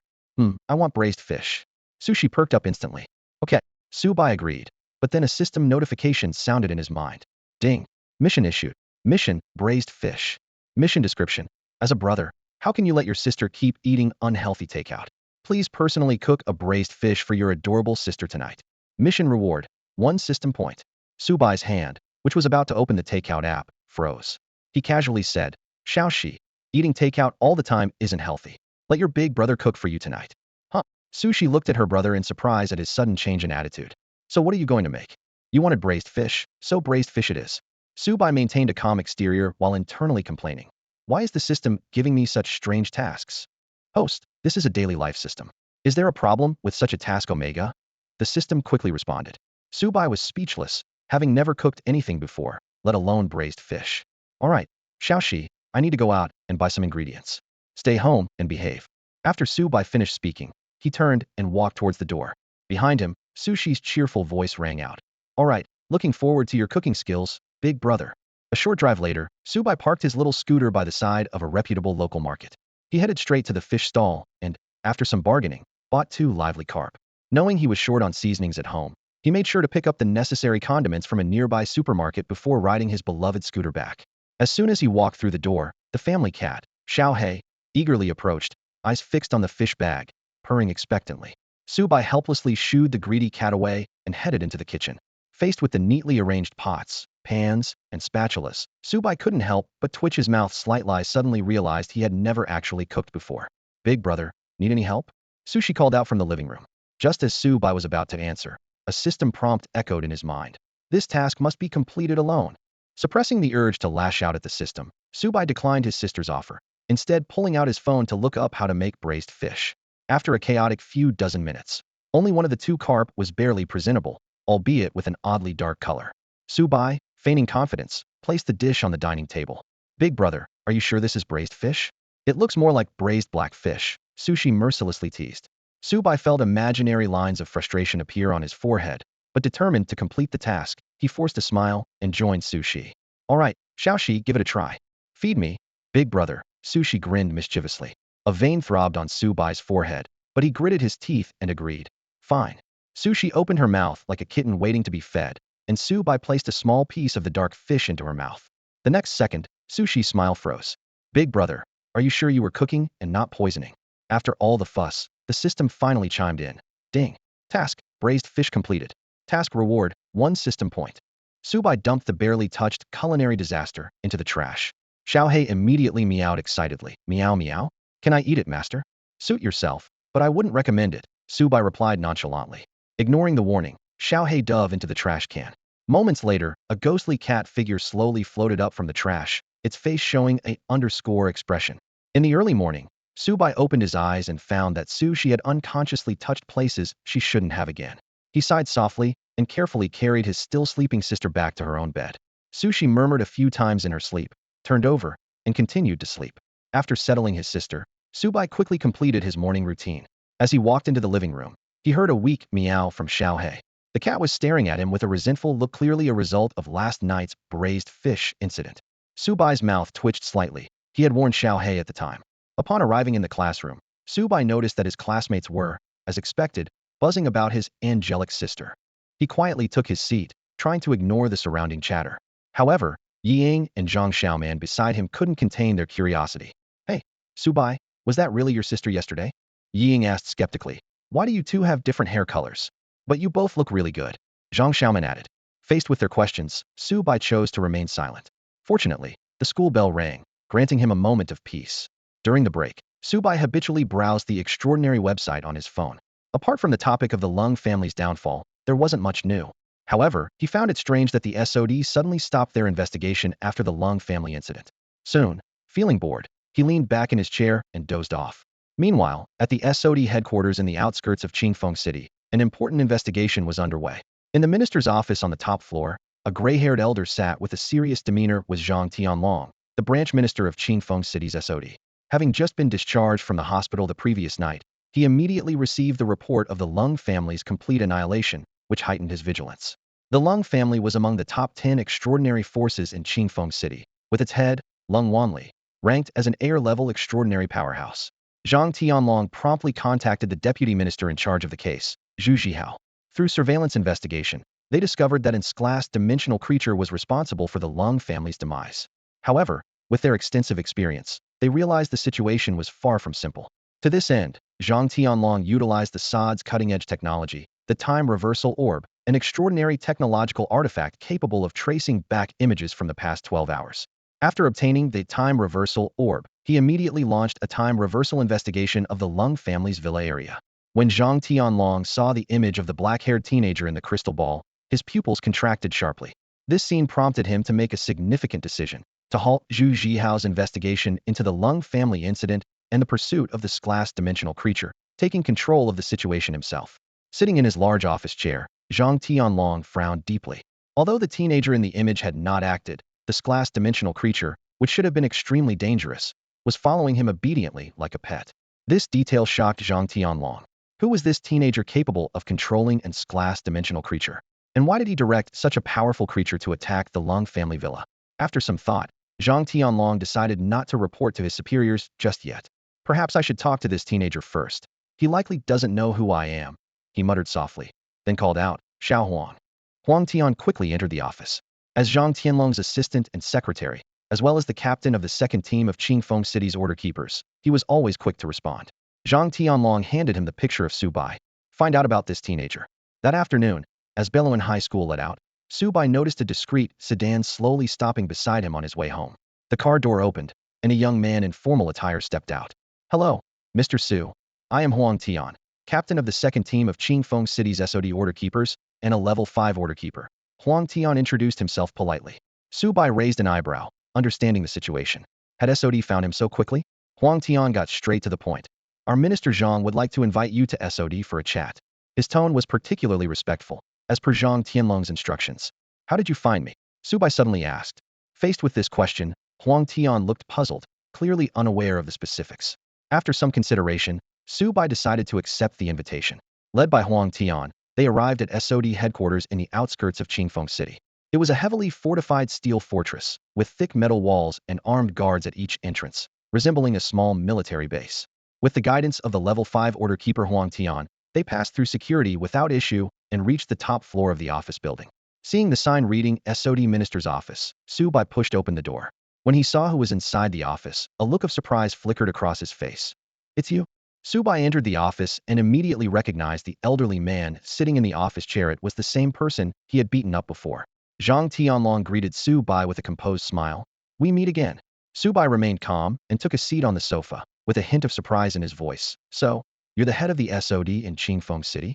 I want braised fish. Sushi perked up instantly. Okay, Subai agreed, but then a system notification sounded in his mind. Ding. Mission issued. Mission, braised fish. Mission description. As a brother, how can you let your sister keep eating unhealthy takeout? Please personally cook a braised fish for your adorable sister tonight. Mission reward, 1 system point. Subai's hand, which was about to open the takeout app, froze. He casually said, Xiaoxi, eating takeout all the time isn't healthy. Let your big brother cook for you tonight. Huh? Sushi looked at her brother in surprise at his sudden change in attitude. So what are you going to make? You wanted braised fish, so braised fish it is. Subai maintained a calm exterior while internally complaining. Why is the system giving me such strange tasks? Host, this is a daily life system. Is there a problem with such a task, Omega? The system quickly responded. Subai was speechless, having never cooked anything before, let alone braised fish. All right, Xiaoxi, I need to go out and buy some ingredients. Stay home and behave. After Subai finished speaking, he turned and walked towards the door. Behind him, Sushi's cheerful voice rang out. All right, looking forward to your cooking skills, big brother. A short drive later, Subai parked his little scooter by the side of a reputable local market. He headed straight to the fish stall and, after some bargaining, bought 2 lively carp. Knowing he was short on seasonings at home, he made sure to pick up the necessary condiments from a nearby supermarket before riding his beloved scooter back. As soon as he walked through the door, the family cat, Xiaohei, eagerly approached, eyes fixed on the fish bag, purring expectantly. Subai helplessly shooed the greedy cat away and headed into the kitchen. Faced with the neatly arranged pots, pans, and spatulas, Subai couldn't help but twitch his mouth slightly. Suddenly realized he had never actually cooked before. Big brother, need any help? Sushi called out from the living room. Just as Subai was about to answer, a system prompt echoed in his mind. This task must be completed alone. Suppressing the urge to lash out at the system, Subai declined his sister's offer, instead pulling out his phone to look up how to make braised fish. After a chaotic few dozen minutes, only one of the 2 carp was barely presentable, albeit with an oddly dark color. Subai, feigning confidence, placed the dish on the dining table. Big brother, are you sure this is braised fish? It looks more like braised black fish, Sushi mercilessly teased. Subai felt imaginary lines of frustration appear on his forehead, but determined to complete the task, he forced a smile and joined Sushi. All right, Xiaoxi, give it a try. Feed me, big brother, Sushi grinned mischievously. A vein throbbed on Subai's forehead, but he gritted his teeth and agreed. Fine. Sushi opened her mouth like a kitten waiting to be fed, and Subai placed a small piece of the dark fish into her mouth. The next second, Sushi's smile froze. Big brother, are you sure you were cooking and not poisoning? After all the fuss, the system finally chimed in. Ding. Task, braised fish completed. Task reward, 1 system point. Subai dumped the barely touched culinary disaster into the trash. Xiaohei immediately meowed excitedly. Meow meow? Can I eat it, master? Suit yourself, but I wouldn't recommend it, Subai replied nonchalantly. Ignoring the warning, Xiaohei dove into the trash can. Moments later, a ghostly cat figure slowly floated up from the trash, its face showing a underscore expression. In the early morning, Subai opened his eyes and found that She had unconsciously touched places she shouldn't have again. He sighed softly and carefully carried his still sleeping sister back to her own bed. She murmured a few times in her sleep, turned over, and continued to sleep. After settling his sister, Subai quickly completed his morning routine. As he walked into the living room, he heard a weak meow from Xiaohei. The cat was staring at him with a resentful look, clearly a result of last night's braised fish incident. Subai's mouth twitched slightly. He had warned Xiaohei at the time. Upon arriving in the classroom, Subai noticed that his classmates were, as expected, buzzing about his angelic sister. He quietly took his seat, trying to ignore the surrounding chatter. However, Ying and Zhang Xiaoman beside him couldn't contain their curiosity. Hey, Subai, was that really your sister yesterday? Ying asked skeptically. Why do you two have different hair colors? But you both look really good. Zhang Xiaoman added. Faced with their questions, Subai chose to remain silent. Fortunately, the school bell rang, granting him a moment of peace. During the break, Subai habitually browsed the extraordinary website on his phone. Apart from the topic of the Lung family's downfall, there wasn't much new. However, he found it strange that the SOD suddenly stopped their investigation after the Lung family incident. Soon, feeling bored, he leaned back in his chair and dozed off. Meanwhile, at the SOD headquarters in the outskirts of Qingfeng City, an important investigation was underway. In the minister's office on the top floor, a gray-haired elder sat with a serious demeanor with Zhang Tianlong, the branch minister of Qingfeng City's SOD. Having just been discharged from the hospital the previous night, he immediately received the report of the Lung family's complete annihilation, which heightened his vigilance. The Lung family was among the top 10 extraordinary forces in Qingfeng City, with its head, Lung Wanli, ranked as an air-level extraordinary powerhouse. Zhang Tianlong promptly contacted the deputy minister in charge of the case, Zhu Zhihao. Through surveillance investigation, they discovered that an escalates dimensional creature was responsible for the Lung family's demise. However, with their extensive experience, they realized the situation was far from simple. To this end, Zhang Tianlong utilized the SOD's cutting-edge technology, the Time Reversal Orb, an extraordinary technological artifact capable of tracing back images from the past 12 hours. After obtaining the Time Reversal Orb, he immediately launched a time reversal investigation of the Lung family's villa area. When Zhang Tianlong saw the image of the black-haired teenager in the crystal ball, his pupils contracted sharply. This scene prompted him to make a significant decision: to halt Zhu Zhihao's investigation into the Lung family incident and the pursuit of the escalates dimensional creature, taking control of the situation himself. Sitting in his large office chair, Zhang Tianlong frowned deeply. Although the teenager in the image had not acted, the escalates dimensional creature, which should have been extremely dangerous, was following him obediently like a pet. This detail shocked Zhang Tianlong. Who was this teenager capable of controlling an escalates dimensional creature? And why did he direct such a powerful creature to attack the Lung family villa? After some thought, Zhang Tianlong decided not to report to his superiors just yet. Perhaps I should talk to this teenager first. He likely doesn't know who I am, he muttered softly, then called out, Xiao Huang. Huang Tian quickly entered the office. As Zhang Tianlong's assistant and secretary, as well as the captain of the second team of Qingfeng City's order keepers, he was always quick to respond. Zhang Tianlong handed him the picture of Subai. Find out about this teenager. That afternoon, as Beloan High School let out, Subai noticed a discreet sedan slowly stopping beside him on his way home. The car door opened, and a young man in formal attire stepped out. Hello, Mr. Su. I am Huang Tian, captain of the second team of Qingfeng City's SOD order keepers and a level 5 order keeper. Huang Tian introduced himself politely. Subai raised an eyebrow, understanding the situation. Had SOD found him so quickly? Huang Tian got straight to the point. Our Minister Zhang would like to invite you to SOD for a chat. His tone was particularly respectful, as per Zhang Tianlong's instructions. How did you find me? Subai suddenly asked. Faced with this question, Huang Tian looked puzzled, clearly unaware of the specifics. After some consideration, Subai decided to accept the invitation. Led by Huang Tian, they arrived at SOD headquarters in the outskirts of Qingfeng City. It was a heavily fortified steel fortress, with thick metal walls and armed guards at each entrance, resembling a small military base. With the guidance of the level 5 order keeper Huang Tian, they passed through security without issue and reached the top floor of the office building. Seeing the sign reading SOD Minister's Office, Subai pushed open the door. When he saw who was inside the office, a look of surprise flickered across his face. It's you? Subai entered the office and immediately recognized the elderly man sitting in the office chair. It was the same person he had beaten up before. Zhang Tianlong greeted Subai with a composed smile. We meet again. Subai remained calm and took a seat on the sofa, with a hint of surprise in his voice. So, you're the head of the SOD in Qingfeng City?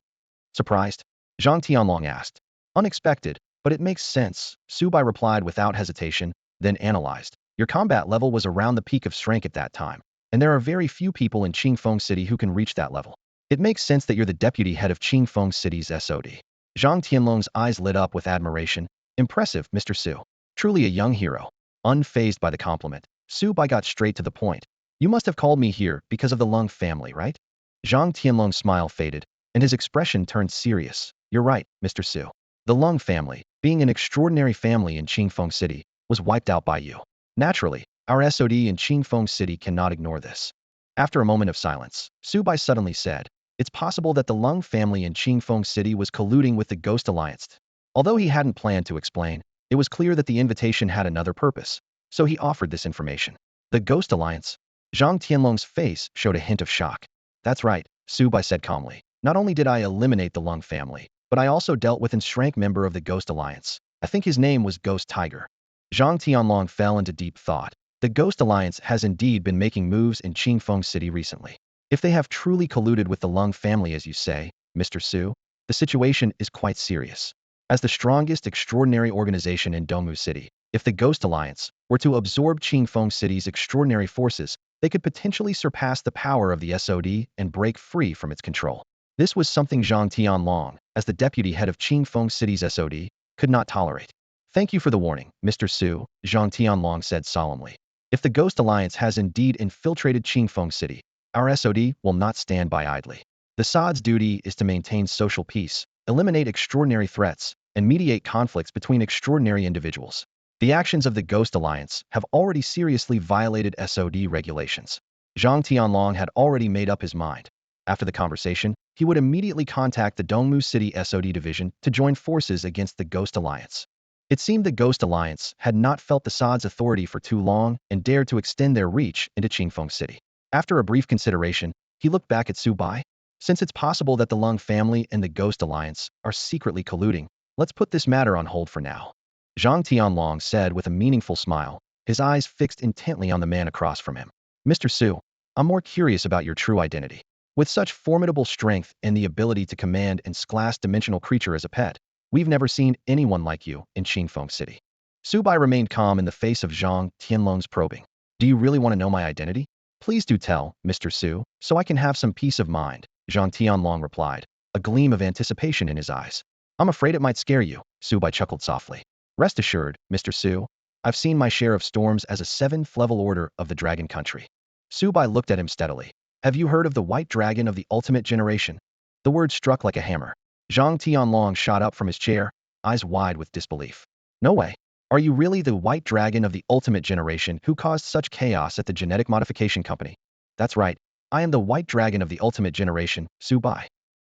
Surprised? Zhang Tianlong asked. Unexpected, but it makes sense, Subai replied without hesitation, then analyzed. Your combat level was around the peak of strength at that time, and there are very few people in Qingfeng City who can reach that level. It makes sense that you're the deputy head of Qingfeng City's SOD. Zhang Tianlong's eyes lit up with admiration. Impressive, Mr. Su. Truly a young hero. Unfazed by the compliment, Su Bai got straight to the point. You must have called me here because of the Lung family, right? Zhang Tianlong's smile faded, and his expression turned serious. You're right, Mr. Su. The Lung family, being an extraordinary family in Qingfeng City, was wiped out by you. Naturally, our SOD in Qingfeng City cannot ignore this. After a moment of silence, Su Bai suddenly said, it's possible that the Lung family in Qingfeng City was colluding with the Ghost Alliance. Although he hadn't planned to explain, it was clear that the invitation had another purpose, so he offered this information. The Ghost Alliance? Zhang Tianlong's face showed a hint of shock. That's right, Su Bai said calmly. Not only did I eliminate the Lung family, but I also dealt with an Shrank member of the Ghost Alliance. I think his name was Ghost Tiger. Zhang Tianlong fell into deep thought. The Ghost Alliance has indeed been making moves in Qingfeng City recently. If they have truly colluded with the Lung family as you say, Mr. Su, the situation is quite serious. As the strongest extraordinary organization in Dongmu City, if the Ghost Alliance were to absorb Qingfeng City's extraordinary forces, they could potentially surpass the power of the SOD and break free from its control. This was something Zhang Tianlong, as the deputy head of Qingfeng City's SOD, could not tolerate. Thank you for the warning, Mr. Su, Zhang Tianlong said solemnly. If the Ghost Alliance has indeed infiltrated Qingfeng City, our SOD will not stand by idly. The SOD's duty is to maintain social peace, eliminate extraordinary threats, and mediate conflicts between extraordinary individuals. The actions of the Ghost Alliance have already seriously violated SOD regulations. Zhang Tianlong had already made up his mind. After the conversation, he would immediately contact the Dongmu City SOD division to join forces against the Ghost Alliance. It seemed the Ghost Alliance had not felt the SOD's authority for too long and dared to extend their reach into Qingfeng City. After a brief consideration, he looked back at Su Bai. Since it's possible that the Lung family and the Ghost Alliance are secretly colluding, let's put this matter on hold for now. Zhang Tianlong said with a meaningful smile, his eyes fixed intently on the man across from him. Mr. Su, I'm more curious about your true identity. With such formidable strength and the ability to command an class-dimensional creature as a pet, we've never seen anyone like you in Qingfeng City. Su Bai remained calm in the face of Zhang Tianlong's probing. Do you really want to know my identity? Please do tell, Mr. Su, so I can have some peace of mind, Zhang Tianlong replied, a gleam of anticipation in his eyes. I'm afraid it might scare you, Su Bai chuckled softly. Rest assured, Mr. Su, I've seen my share of storms as a 7th-level order of the Dragon Country. Su Bai looked at him steadily. Have you heard of the White Dragon of the Ultimate Generation? The word struck like a hammer. Zhang Tianlong shot up from his chair, eyes wide with disbelief. No way. Are you really the White Dragon of the Ultimate Generation who caused such chaos at the Genetic Modification Company? That's right. I am the White Dragon of the Ultimate Generation, Su Bai.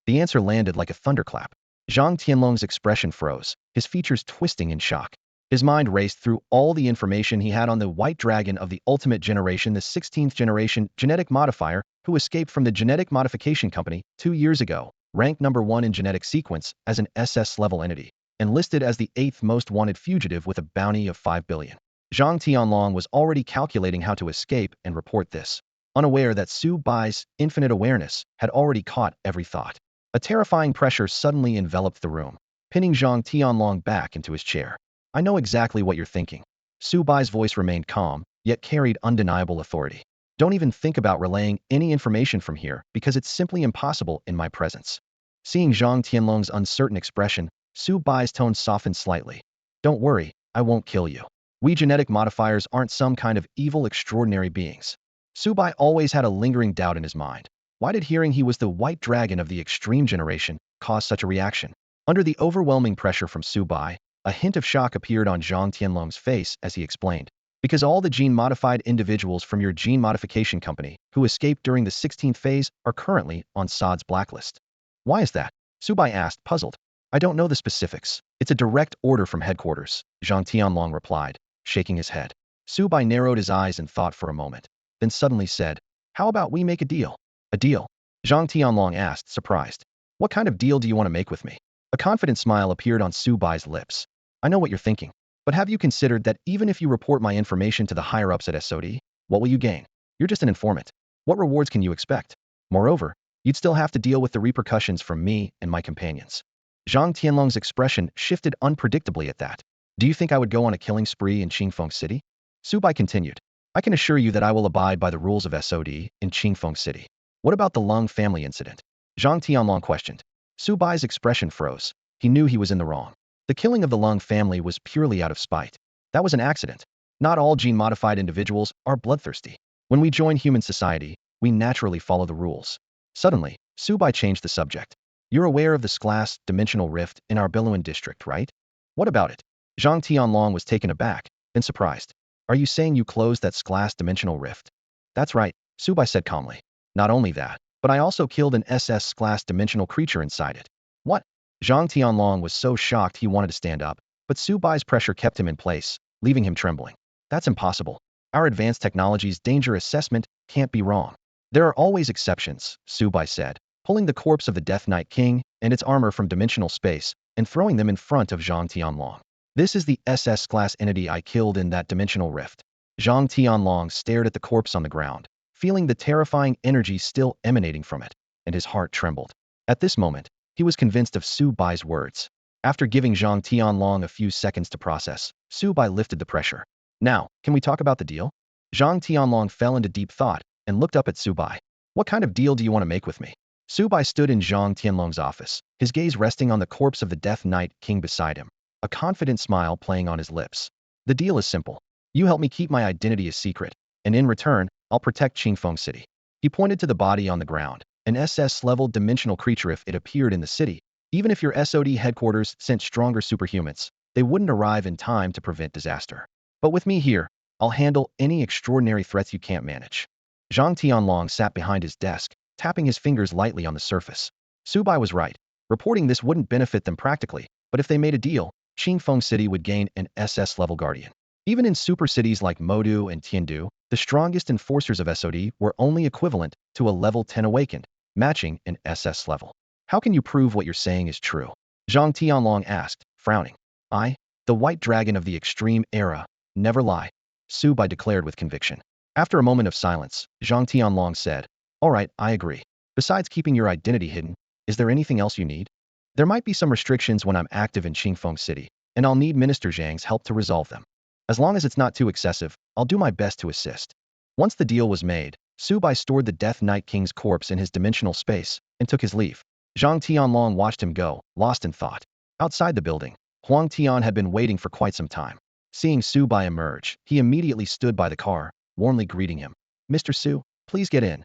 The answer landed like a thunderclap. Zhang Tianlong's expression froze, his features twisting in shock. His mind raced through all the information he had on the White Dragon of the Ultimate Generation, the 16th generation genetic modifier who escaped from the Genetic Modification Company 2 years ago, ranked number 1 in genetic sequence as an SS-level entity, and listed as the 8th most wanted fugitive with a bounty of 5 billion. Zhang Tianlong was already calculating how to escape and report this, unaware that Su Bai's infinite awareness had already caught every thought. A terrifying pressure suddenly enveloped the room, pinning Zhang Tianlong back into his chair. I know exactly what you're thinking. Su Bai's voice remained calm, yet carried undeniable authority. Don't even think about relaying any information from here because it's simply impossible in my presence. Seeing Zhang Tianlong's uncertain expression, Su Bai's tone softened slightly. Don't worry, I won't kill you. We genetic modifiers aren't some kind of evil extraordinary beings. Su Bai always had a lingering doubt in his mind. Why did hearing he was the White Dragon of the Extreme Generation cause such a reaction? Under the overwhelming pressure from Su Bai, a hint of shock appeared on Zhang Tianlong's face as he explained. Because all the gene-modified individuals from your gene modification company who escaped during the 16th phase are currently on SOD's blacklist. Why is that? Su Bai asked, puzzled. I don't know the specifics. It's a direct order from headquarters, Zhang Tianlong replied, shaking his head. Su Bai narrowed his eyes in thought for a moment, then suddenly said, how about we make a deal? A deal? Zhang Tianlong asked, surprised. What kind of deal do you want to make with me? A confident smile appeared on Su Bai's lips. I know what you're thinking, but have you considered that even if you report my information to the higher-ups at SOD, what will you gain? You're just an informant. What rewards can you expect? Moreover, you'd still have to deal with the repercussions from me and my companions. Zhang Tianlong's expression shifted unpredictably at that. Do you think I would go on a killing spree in Qingfeng City? Su Bai continued. I can assure you that I will abide by the rules of SOD in Qingfeng City. What about the Lung family incident? Zhang Tianlong questioned. Su Bai's expression froze. He knew he was in the wrong. The killing of the Lung family was purely out of spite. That was an accident. Not all gene-modified individuals are bloodthirsty. When we join human society, we naturally follow the rules. Suddenly, Su Bai changed the subject. You're aware of the SSS dimensional rift in our Biluan district, right? What about it? Zhang Tianlong was taken aback, then surprised. Are you saying you closed that SSS dimensional rift? That's right, Su Bai said calmly. Not only that, but I also killed an SS-class dimensional creature inside it. What? Zhang Tianlong was so shocked he wanted to stand up, but Su Bai's pressure kept him in place, leaving him trembling. That's impossible. Our advanced technology's danger assessment can't be wrong. There are always exceptions, Su Bai said, pulling the corpse of the Death Knight King and its armor from dimensional space and throwing them in front of Zhang Tianlong. This is the SS-class entity I killed in that dimensional rift. Zhang Tianlong stared at the corpse on the ground, feeling the terrifying energy still emanating from it, and his heart trembled. At this moment, he was convinced of Su Bai's words. After giving Zhang Tianlong a few seconds to process, Su Bai lifted the pressure. Now, can we talk about the deal? Zhang Tianlong fell into deep thought and looked up at Su Bai. What kind of deal do you want to make with me? Su Bai stood in Zhang Tianlong's office, his gaze resting on the corpse of the Death Knight King beside him, a confident smile playing on his lips. The deal is simple. You help me keep my identity a secret, and in return, I'll protect Qingfeng City. He pointed to the body on the ground, an SS-level dimensional creature. If it appeared in the city, even if your SOD headquarters sent stronger superhumans, they wouldn't arrive in time to prevent disaster. But with me here, I'll handle any extraordinary threats you can't manage. Zhang Tianlong sat behind his desk, tapping his fingers lightly on the surface. Su Bai was right. Reporting this wouldn't benefit them practically, but if they made a deal, Qingfeng City would gain an SS-level guardian. Even in super cities like Modu and Tiandu, the strongest enforcers of SOD were only equivalent to a level 10 awakened, matching an SS level. How can you prove what you're saying is true? Zhang Tianlong asked, frowning. I, the White Dragon of the Extreme Era, never lie, Su Bai declared with conviction. After a moment of silence, Zhang Tianlong said, all right, I agree. Besides keeping your identity hidden, is there anything else you need? There might be some restrictions when I'm active in Qingfeng City, and I'll need Minister Zhang's help to resolve them. As long as it's not too excessive, I'll do my best to assist. Once the deal was made, Su Bai stored the Death Knight King's corpse in his dimensional space and took his leave. Zhang Tianlong watched him go, lost in thought. Outside the building, Huang Tian had been waiting for quite some time. Seeing Su Bai emerge, he immediately stood by the car, warmly greeting him. Mr. Su, please get in.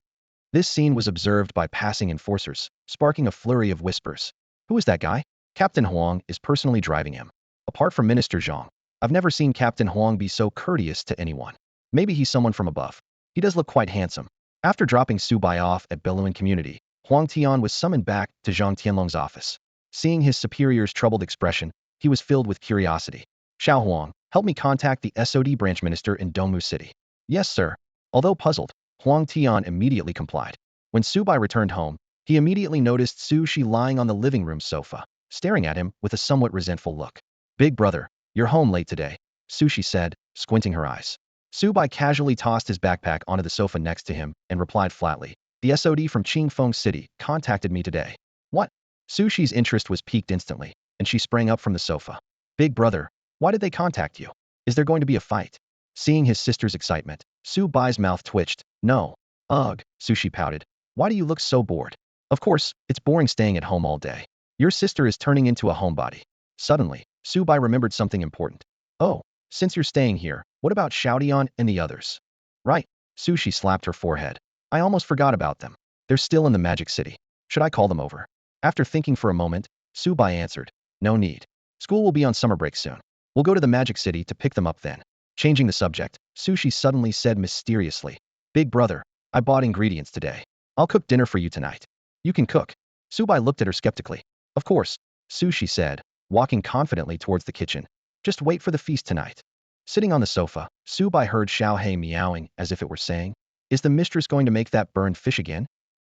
This scene was observed by passing enforcers, sparking a flurry of whispers. Who is that guy? Captain Huang is personally driving him. Apart from Minister Zhang, I've never seen Captain Huang be so courteous to anyone. Maybe he's someone from above. He does look quite handsome. After dropping Su Bai off at Biluan Community, Huang Tian was summoned back to Zhang Tianlong's office. Seeing his superior's troubled expression, he was filled with curiosity. Xiao Huang, help me contact the SOD branch minister in Dongmu City. Yes, sir. Although puzzled, Huang Tian immediately complied. When Su Bai returned home, he immediately noticed Su Shi lying on the living room sofa, staring at him with a somewhat resentful look. Big brother, you're home late today, Su Shi said, squinting her eyes. Su Bai casually tossed his backpack onto the sofa next to him and replied flatly, the SOD from Qingfeng City contacted me today. What? Su Shi's interest was piqued instantly, and she sprang up from the sofa. Big brother, why did they contact you? Is there going to be a fight? Seeing his sister's excitement, Su Bai's mouth twitched. No. Ugh, Su Shi pouted. Why do you look so bored? Of course, it's boring staying at home all day. Your sister is turning into a homebody. Suddenly, Su Bai remembered something important. Oh, since you're staying here, what about Xiaodian and the others? Right, Su Shi slapped her forehead. I almost forgot about them. They're still in the Magic City. Should I call them over? After thinking for a moment, Su Bai answered, no need. School will be on summer break soon. We'll go to the Magic City to pick them up then. Changing the subject, Su Shi suddenly said mysteriously, Big brother, I bought ingredients today. I'll cook dinner for you tonight. You can cook. Su Bai looked at her skeptically. Of course, Su Shi said, walking confidently towards the kitchen. Just wait for the feast tonight. Sitting on the sofa, Su Bai heard Xiao He meowing as if it were saying, is the mistress going to make that burned fish again?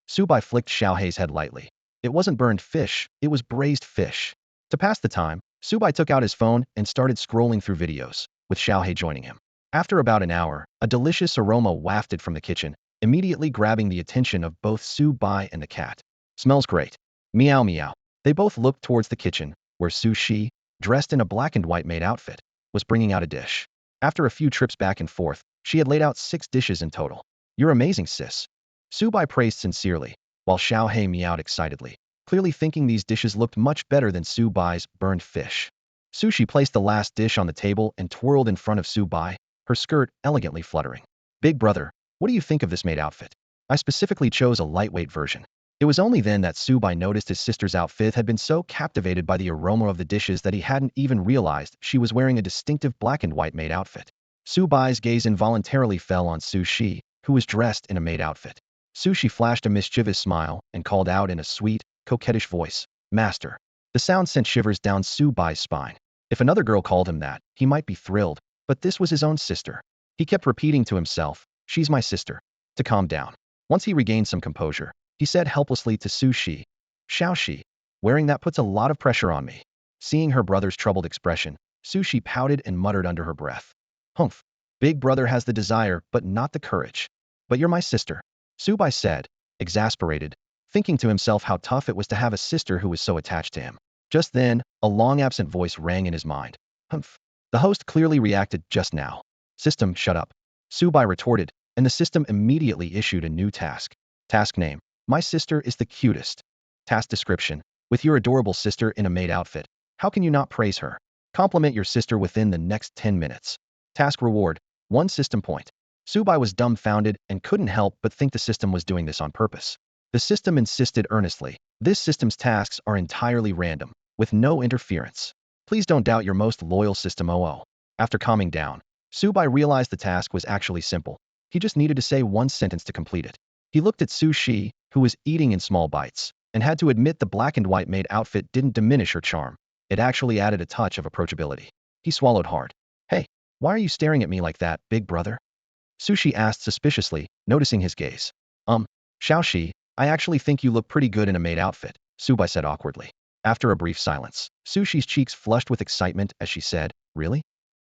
Su Bai flicked Xiao He's head lightly. It wasn't burned fish, it was braised fish. To pass the time, Su Bai took out his phone and started scrolling through videos, with Xiao He joining him. After about an hour, a delicious aroma wafted from the kitchen, immediately grabbing the attention of both Su Bai and the cat. Smells great. Meow meow. They both looked towards the kitchen, where Su Shi, dressed in a black and white maid outfit, was bringing out a dish. After a few trips back and forth, she had laid out 6 dishes in total. You're amazing, sis. Subai praised sincerely, while Xiaohei meowed excitedly, clearly thinking these dishes looked much better than Subai's burned fish. Sushi placed the last dish on the table and twirled in front of Subai, her skirt elegantly fluttering. Big brother, what do you think of this maid outfit? I specifically chose a lightweight version. It was only then that Subai noticed his sister's outfit had been so captivated by the aroma of the dishes that he hadn't even realized she was wearing a distinctive black and white maid outfit. Subai's gaze involuntarily fell on Sushi, who was dressed in a maid outfit. Sushi flashed a mischievous smile and called out in a sweet, coquettish voice, "Master." The sound sent shivers down Subai's spine. If another girl called him that, he might be thrilled, but this was his own sister. He kept repeating to himself, "She's my sister," to calm down. Once he regained some composure, he said helplessly to Sushi, "Xiaoxi, wearing that puts a lot of pressure on me." Seeing her brother's troubled expression, Sushi pouted and muttered under her breath, "Humph, big brother has the desire but not the courage." "But you're my sister," Subai said, exasperated, thinking to himself how tough it was to have a sister who was so attached to him. Just then, a long-absent voice rang in his mind. "Humph." The host clearly reacted just now. "System, shut up," Subai retorted, and the system immediately issued a new task. Task name: My sister is the cutest. Task description: With your adorable sister in a maid outfit, how can you not praise her? Compliment your sister within the next 10 minutes. Task reward: 1 system point. Subai was dumbfounded and couldn't help but think the system was doing this on purpose. The system insisted earnestly, "This system's tasks are entirely random, with no interference. Please don't doubt your most loyal system OO." After calming down, Subai realized the task was actually simple. He just needed to say 1 sentence to complete it. He looked at Sushi, who was eating in small bites, and had to admit the black and white maid outfit didn't diminish her charm. It actually added a touch of approachability. He swallowed hard. "Hey, why are you staring at me like that, big brother?" Sushi asked suspiciously, noticing his gaze. Xiaoxi, I actually think you look pretty good in a maid outfit," Subai said awkwardly. After a brief silence, Sushi's cheeks flushed with excitement as she said, "Really?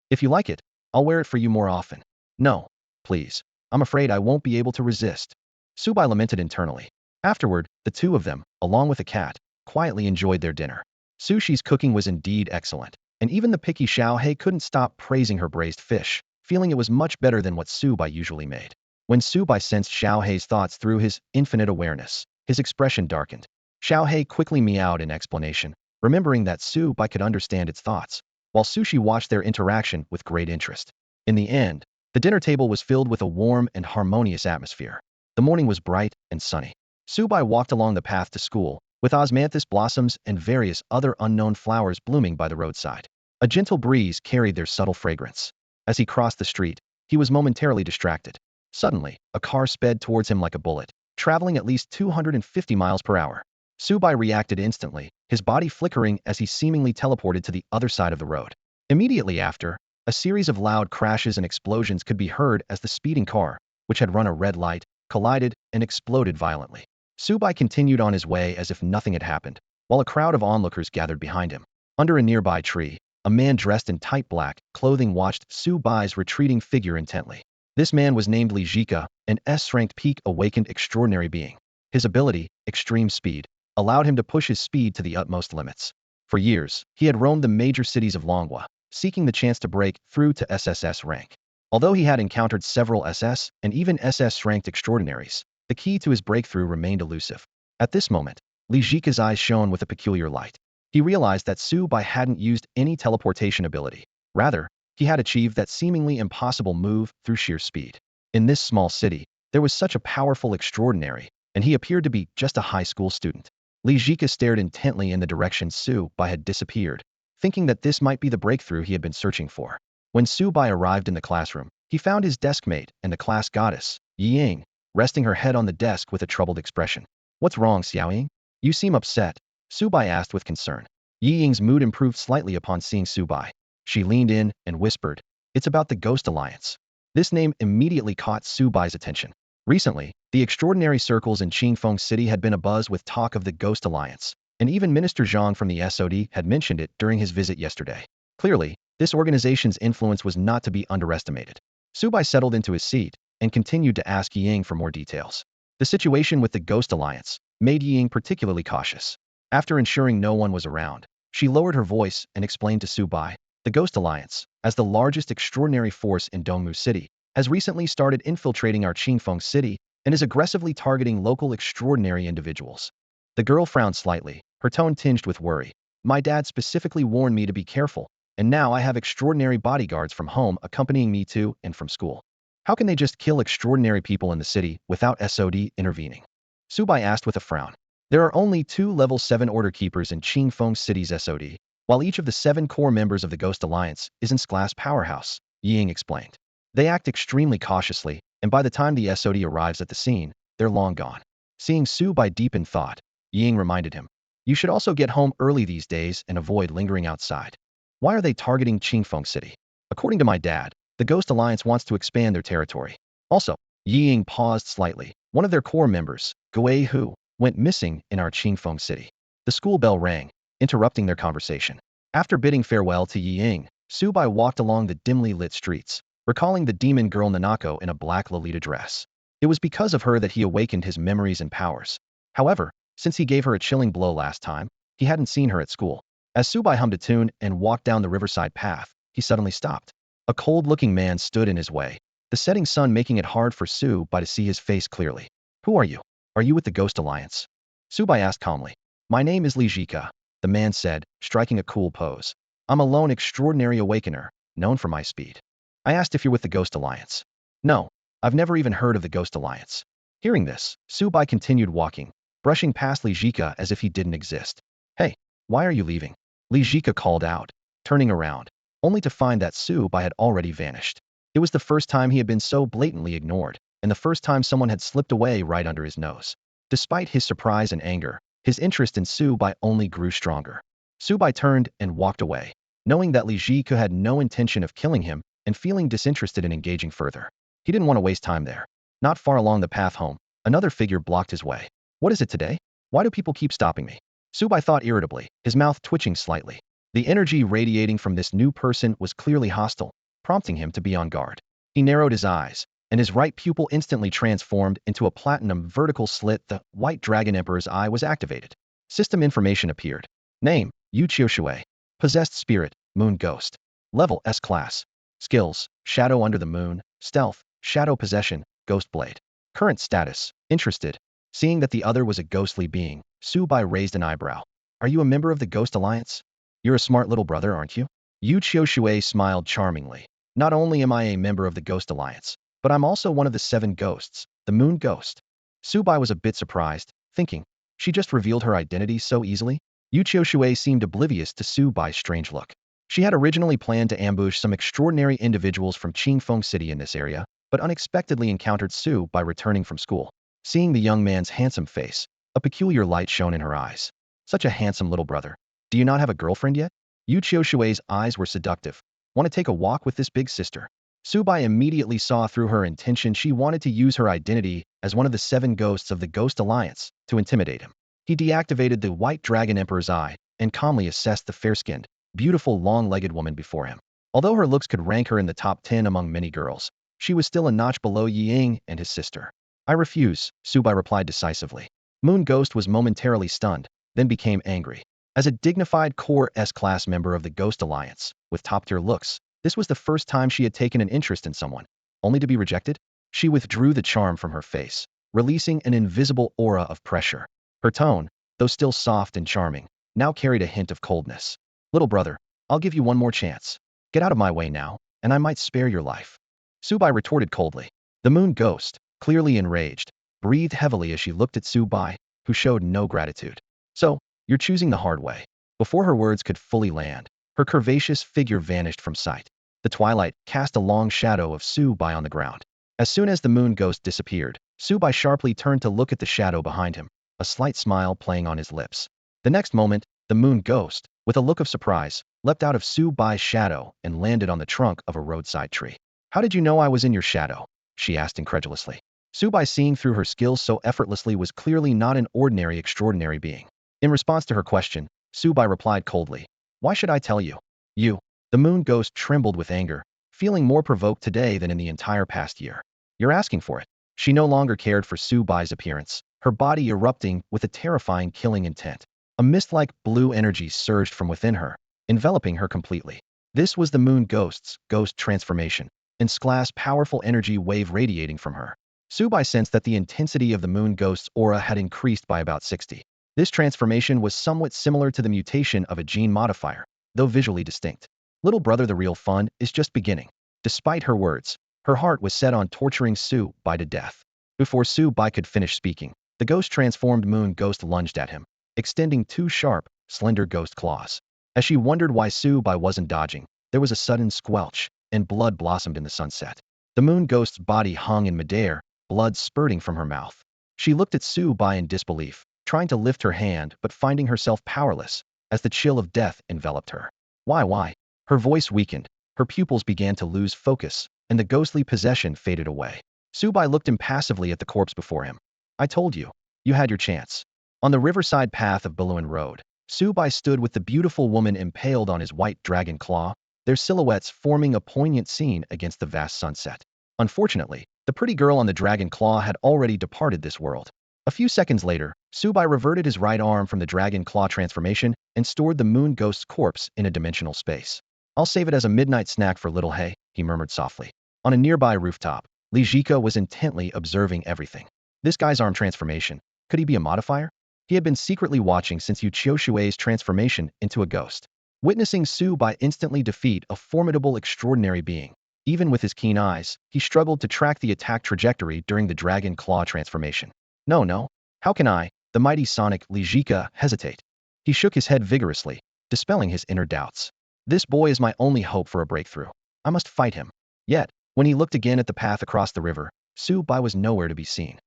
If you like it, I'll wear it for you more often." "No, please. I'm afraid I won't be able to resist," Subai lamented internally. Afterward, the two of them, along with the cat, quietly enjoyed their dinner. Sushi's cooking was indeed excellent, and even the picky Xiaohei couldn't stop praising her braised fish, feeling it was much better than what Subai usually made. When Subai sensed Xiaohei's thoughts through his infinite awareness, his expression darkened. Xiaohei quickly meowed in explanation, remembering that Subai could understand its thoughts, while Sushi watched their interaction with great interest. In the end, the dinner table was filled with a warm and harmonious atmosphere. The morning was bright and sunny. Subai walked along the path to school, with osmanthus blossoms and various other unknown flowers blooming by the roadside. A gentle breeze carried their subtle fragrance. As he crossed the street, he was momentarily distracted. Suddenly, a car sped towards him like a bullet, traveling at least 250 miles per hour. Subai reacted instantly, his body flickering as he seemingly teleported to the other side of the road. Immediately after, a series of loud crashes and explosions could be heard as the speeding car, which had run a red light, collided and exploded violently. Subai continued on his way as if nothing had happened, while a crowd of onlookers gathered behind him. Under a nearby tree, a man dressed in tight black clothing watched Subai's retreating figure intently. This man was named Li Jika, an S-ranked peak awakened extraordinary being. His ability, extreme speed, allowed him to push his speed to the utmost limits. For years, he had roamed the major cities of Longhua, seeking the chance to break through to SSS rank. Although he had encountered several SS and even SS-ranked extraordinaries, the key to his breakthrough remained elusive. At this moment, Li Jika's eyes shone with a peculiar light. He realized that Subai hadn't used any teleportation ability. Rather, he had achieved that seemingly impossible move through sheer speed. In this small city, there was such a powerful extraordinary, and he appeared to be just a high school student. Li Jika stared intently in the direction Subai had disappeared, thinking that this might be the breakthrough he had been searching for. When Subai arrived in the classroom, he found his deskmate and the class goddess, Ying, resting her head on the desk with a troubled expression. "What's wrong, Xiaoying? You seem upset," Subai asked with concern. Ying's mood improved slightly upon seeing Subai. She leaned in and whispered, "It's about the Ghost Alliance." This name immediately caught Subai's attention. Recently, the extraordinary circles in Qingfeng City had been abuzz with talk of the Ghost Alliance, and even Minister Zhang from the SOD had mentioned it during his visit yesterday. Clearly, this organization's influence was not to be underestimated. Subai settled into his seat and continued to ask Ying for more details. The situation with the Ghost Alliance made Ying particularly cautious. After ensuring no one was around, she lowered her voice and explained to Subai, The Ghost Alliance, as the largest extraordinary force in Dongmu City, has recently started infiltrating our Qingfeng City and is aggressively targeting local extraordinary individuals. The girl frowned slightly, her tone tinged with worry. My dad specifically warned me to be careful, and now I have extraordinary bodyguards from home accompanying me to and from school. How can they just kill extraordinary people in the city without SOD intervening? Subai asked with a frown. There are only 2 level 7 order keepers in Qingfeng City's SOD, while each of the 7 core members of the Ghost Alliance is in class powerhouse, Ying explained. They act extremely cautiously, and by the time the SOD arrives at the scene, they're long gone. Seeing Subai deep in thought, Ying reminded him, you should also get home early these days and avoid lingering outside. Why are they targeting Qingfeng City? According to my dad, the Ghost Alliance wants to expand their territory. Also, Ying paused slightly. One of their core members, Gui Hu, went missing in our Qingfeng City. The school bell rang, interrupting their conversation. After bidding farewell to Ying, Subai walked along the dimly lit streets, recalling the demon girl Nanako in a black Lolita dress. It was because of her that he awakened his memories and powers. However, since he gave her a chilling blow last time, he hadn't seen her at school. As Subai hummed a tune and walked down the riverside path, he suddenly stopped. A cold-looking man stood in his way, the setting sun making it hard for Subai to see his face clearly. Who are you? Are you with the Ghost Alliance? Subai asked calmly. My name is Li Jika, the man said, striking a cool pose. I'm a lone extraordinary awakener, known for my speed. I asked if you're with the Ghost Alliance. No, I've never even heard of the Ghost Alliance. Hearing this, Subai continued walking, brushing past Li Jika as if he didn't exist. Hey, why are you leaving? Li Jika called out, turning around, only to find that Subai had already vanished. It was the first time he had been so blatantly ignored, and the first time someone had slipped away right under his nose. Despite his surprise and anger, his interest in Subai only grew stronger. Subai turned and walked away, knowing that Li Jika had no intention of killing him and feeling disinterested in engaging further. He didn't want to waste time there. Not far along the path home, another figure blocked his way. What is it today? Why do people keep stopping me? Subai thought irritably, his mouth twitching slightly. The energy radiating from this new person was clearly hostile, prompting him to be on guard. He narrowed his eyes, and his right pupil instantly transformed into a platinum vertical slit. The White Dragon Emperor's eye was activated. System information appeared. Name, Yu Qiushui. Possessed Spirit, Moon Ghost. Level S Class. Skills, Shadow Under the Moon, Stealth, Shadow Possession, Ghost Blade. Current status, Interested. Seeing that the other was a ghostly being, Subai raised an eyebrow. Are you a member of the Ghost Alliance? You're a smart little brother, aren't you? Yu Qiushui smiled charmingly. Not only am I a member of the Ghost Alliance, but I'm also one of the 7 ghosts, the Moon Ghost. Subai was a bit surprised, thinking, she just revealed her identity so easily? Yu Qiushui seemed oblivious to Subai's strange look. She had originally planned to ambush some extraordinary individuals from Qingfeng City in this area, but unexpectedly encountered Subai returning from school. Seeing the young man's handsome face, a peculiar light shone in her eyes. Such a handsome little brother. Do you not have a girlfriend yet? Yu Qiushui's eyes were seductive. Want to take a walk with this big sister? Subai immediately saw through her intention. She wanted to use her identity as one of the 7 ghosts of the Ghost Alliance to intimidate him. He deactivated the White Dragon Emperor's eye and calmly assessed the fair-skinned, beautiful long-legged woman before him. Although her looks could rank her in the top 10 among many girls, she was still a notch below Ying and his sister. I refuse, Subai replied decisively. Moon Ghost was momentarily stunned, then became angry. As a dignified Core S-class member of the Ghost Alliance, with top-tier looks, this was the first time she had taken an interest in someone, only to be rejected. She withdrew the charm from her face, releasing an invisible aura of pressure. Her tone, though still soft and charming, now carried a hint of coldness. Little brother, I'll give you one more chance. Get out of my way now, and I might spare your life. Subai retorted coldly. The Moon Ghost, clearly enraged, breathed heavily as she looked at Subai, who showed no gratitude. So, you're choosing the hard way. Before her words could fully land, her curvaceous figure vanished from sight. The twilight cast a long shadow of Subai on the ground. As soon as the Moon Ghost disappeared, Subai sharply turned to look at the shadow behind him, a slight smile playing on his lips. The next moment, the Moon Ghost, with a look of surprise, leapt out of Subai's shadow and landed on the trunk of a roadside tree. How did you know I was in your shadow? She asked incredulously. Subai, seeing through her skills so effortlessly, was clearly not an ordinary extraordinary being. In response to her question, Subai replied coldly, why should I tell you? You. The Moon Ghost trembled with anger, feeling more provoked today than in the entire past year. You're asking for it. She no longer cared for Subai's appearance, her body erupting with a terrifying killing intent. A mist-like blue energy surged from within her, enveloping her completely. This was the moon ghost's ghost transformation, and Skla's powerful energy wave radiating from her. Subai sensed that the intensity of the moon ghost's aura had increased by about 60. This transformation was somewhat similar to the mutation of a gene modifier, though visually distinct. Little brother, the real fun is just beginning. Despite her words, her heart was set on torturing Subai to death. Before Subai could finish speaking, the ghost-transformed moon ghost lunged at him, extending two sharp, slender ghost claws. As she wondered why Subai wasn't dodging, there was a sudden squelch, and blood blossomed in the sunset. The moon ghost's body hung in midair, blood spurting from her mouth. She looked at Subai in disbelief, trying to lift her hand but finding herself powerless, as the chill of death enveloped her. Why? Her voice weakened, her pupils began to lose focus, and the ghostly possession faded away. Subai looked impassively at the corpse before him. I told you. You had your chance. On the riverside path of Balluin Road, Subai stood with the beautiful woman impaled on his white dragon claw, their silhouettes forming a poignant scene against the vast sunset. Unfortunately, the pretty girl on the dragon claw had already departed this world. A few seconds later, Subai reverted his right arm from the dragon claw transformation and stored the moon ghost's corpse in a dimensional space. I'll save it as a midnight snack for little Hay, he murmured softly. On a nearby rooftop, Li Jika was intently observing everything. This guy's arm transformation, could he be a modifier? He had been secretly watching since Yu Qiushui's transformation into a ghost. Witnessing Subai instantly defeat a formidable extraordinary being. Even with his keen eyes, he struggled to track the attack trajectory during the dragon claw transformation. No. How can I, the mighty Sonic Li Jika, hesitate? He shook his head vigorously, dispelling his inner doubts. This boy is my only hope for a breakthrough. I must fight him. Yet, when he looked again at the path across the river, Subai was nowhere to be seen.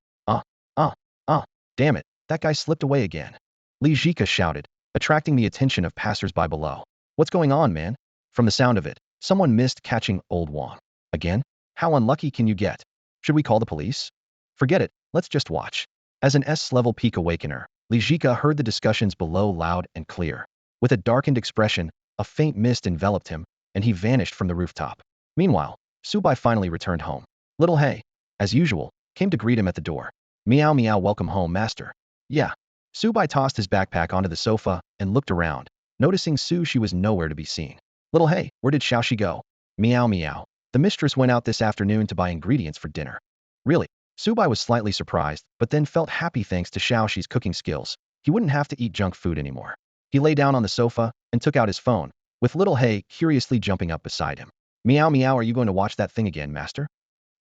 Damn it, that guy slipped away again. Li Jika shouted, attracting the attention of passers-by below. What's going on, man? From the sound of it, someone missed catching old Wang. Again? How unlucky can you get? Should we call the police? Forget it, let's just watch. As an S-level peak awakener, Li Jika heard the discussions below loud and clear. With a darkened expression, a faint mist enveloped him, and he vanished from the rooftop. Meanwhile, Subai finally returned home. Little Hay, as usual, came to greet him at the door. Meow meow, welcome home, master. Yeah. Subai tossed his backpack onto the sofa and looked around, noticing she was nowhere to be seen. Little Hay, where did Xiaoxi go? Meow meow. The mistress went out this afternoon to buy ingredients for dinner. Really? Subai was slightly surprised, but then felt happy thanks to Xiaoxi's cooking skills. He wouldn't have to eat junk food anymore. He lay down on the sofa and took out his phone, with Little Hay curiously jumping up beside him. Meow meow, are you going to watch that thing again, master?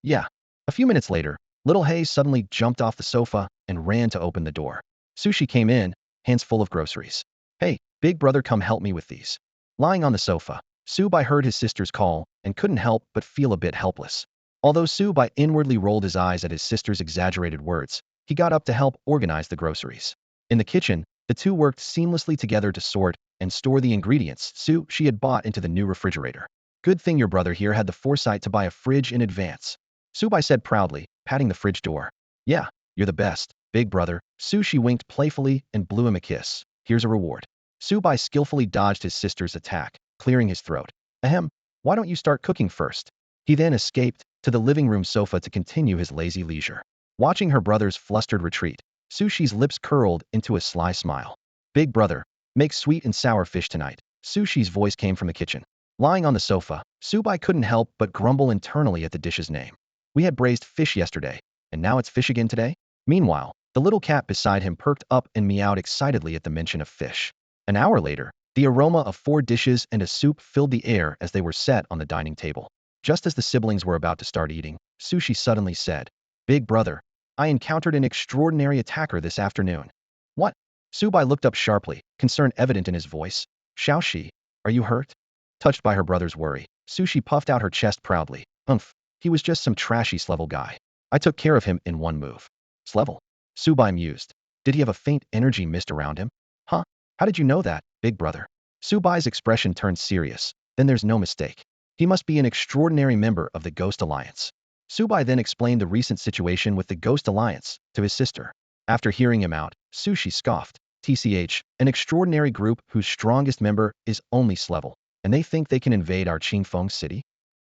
Yeah. A few minutes later, Little Hay suddenly jumped off the sofa and ran to open the door. Sushi came in, hands full of groceries. Hey, big brother, come help me with these. Lying on the sofa, Subai heard his sister's call and couldn't help but feel a bit helpless. Although Subai inwardly rolled his eyes at his sister's exaggerated words, he got up to help organize the groceries. In the kitchen, the two worked seamlessly together to sort and store the ingredients she had bought into the new refrigerator. Good thing your brother here had the foresight to buy a fridge in advance, Subai said proudly, patting the fridge door. Yeah, you're the best, big brother. Sushi winked playfully and blew him a kiss. Here's a reward. Subai skillfully dodged his sister's attack, clearing his throat. Ahem, why don't you start cooking first? He then escaped to the living room sofa to continue his lazy leisure. Watching her brother's flustered retreat, Sushi's lips curled into a sly smile. Big brother, make sweet and sour fish tonight. Sushi's voice came from the kitchen. Lying on the sofa, Subai couldn't help but grumble internally at the dish's name. We had braised fish yesterday, and now it's fish again today? Meanwhile, the little cat beside him perked up and meowed excitedly at the mention of fish. An hour later, the aroma of 4 dishes and a soup filled the air as they were set on the dining table. Just as the siblings were about to start eating, Sushi suddenly said, Big brother, I encountered an extraordinary attacker this afternoon. What? Subai looked up sharply, concern evident in his voice. Xiaoxi, are you hurt? Touched by her brother's worry, Sushi puffed out her chest proudly. He was just some trashy Slevel guy. I took care of him in one move. Slevel? Subai mused. Did he have a faint energy mist around him? Huh? How did you know that, big brother? Subai's expression turned serious. Then there's no mistake. He must be an extraordinary member of the Ghost Alliance. Subai then explained the recent situation with the Ghost Alliance to his sister. After hearing him out, Sushi scoffed. TCH, an extraordinary group whose strongest member is only Slevel, and they think they can invade our Qingfeng city?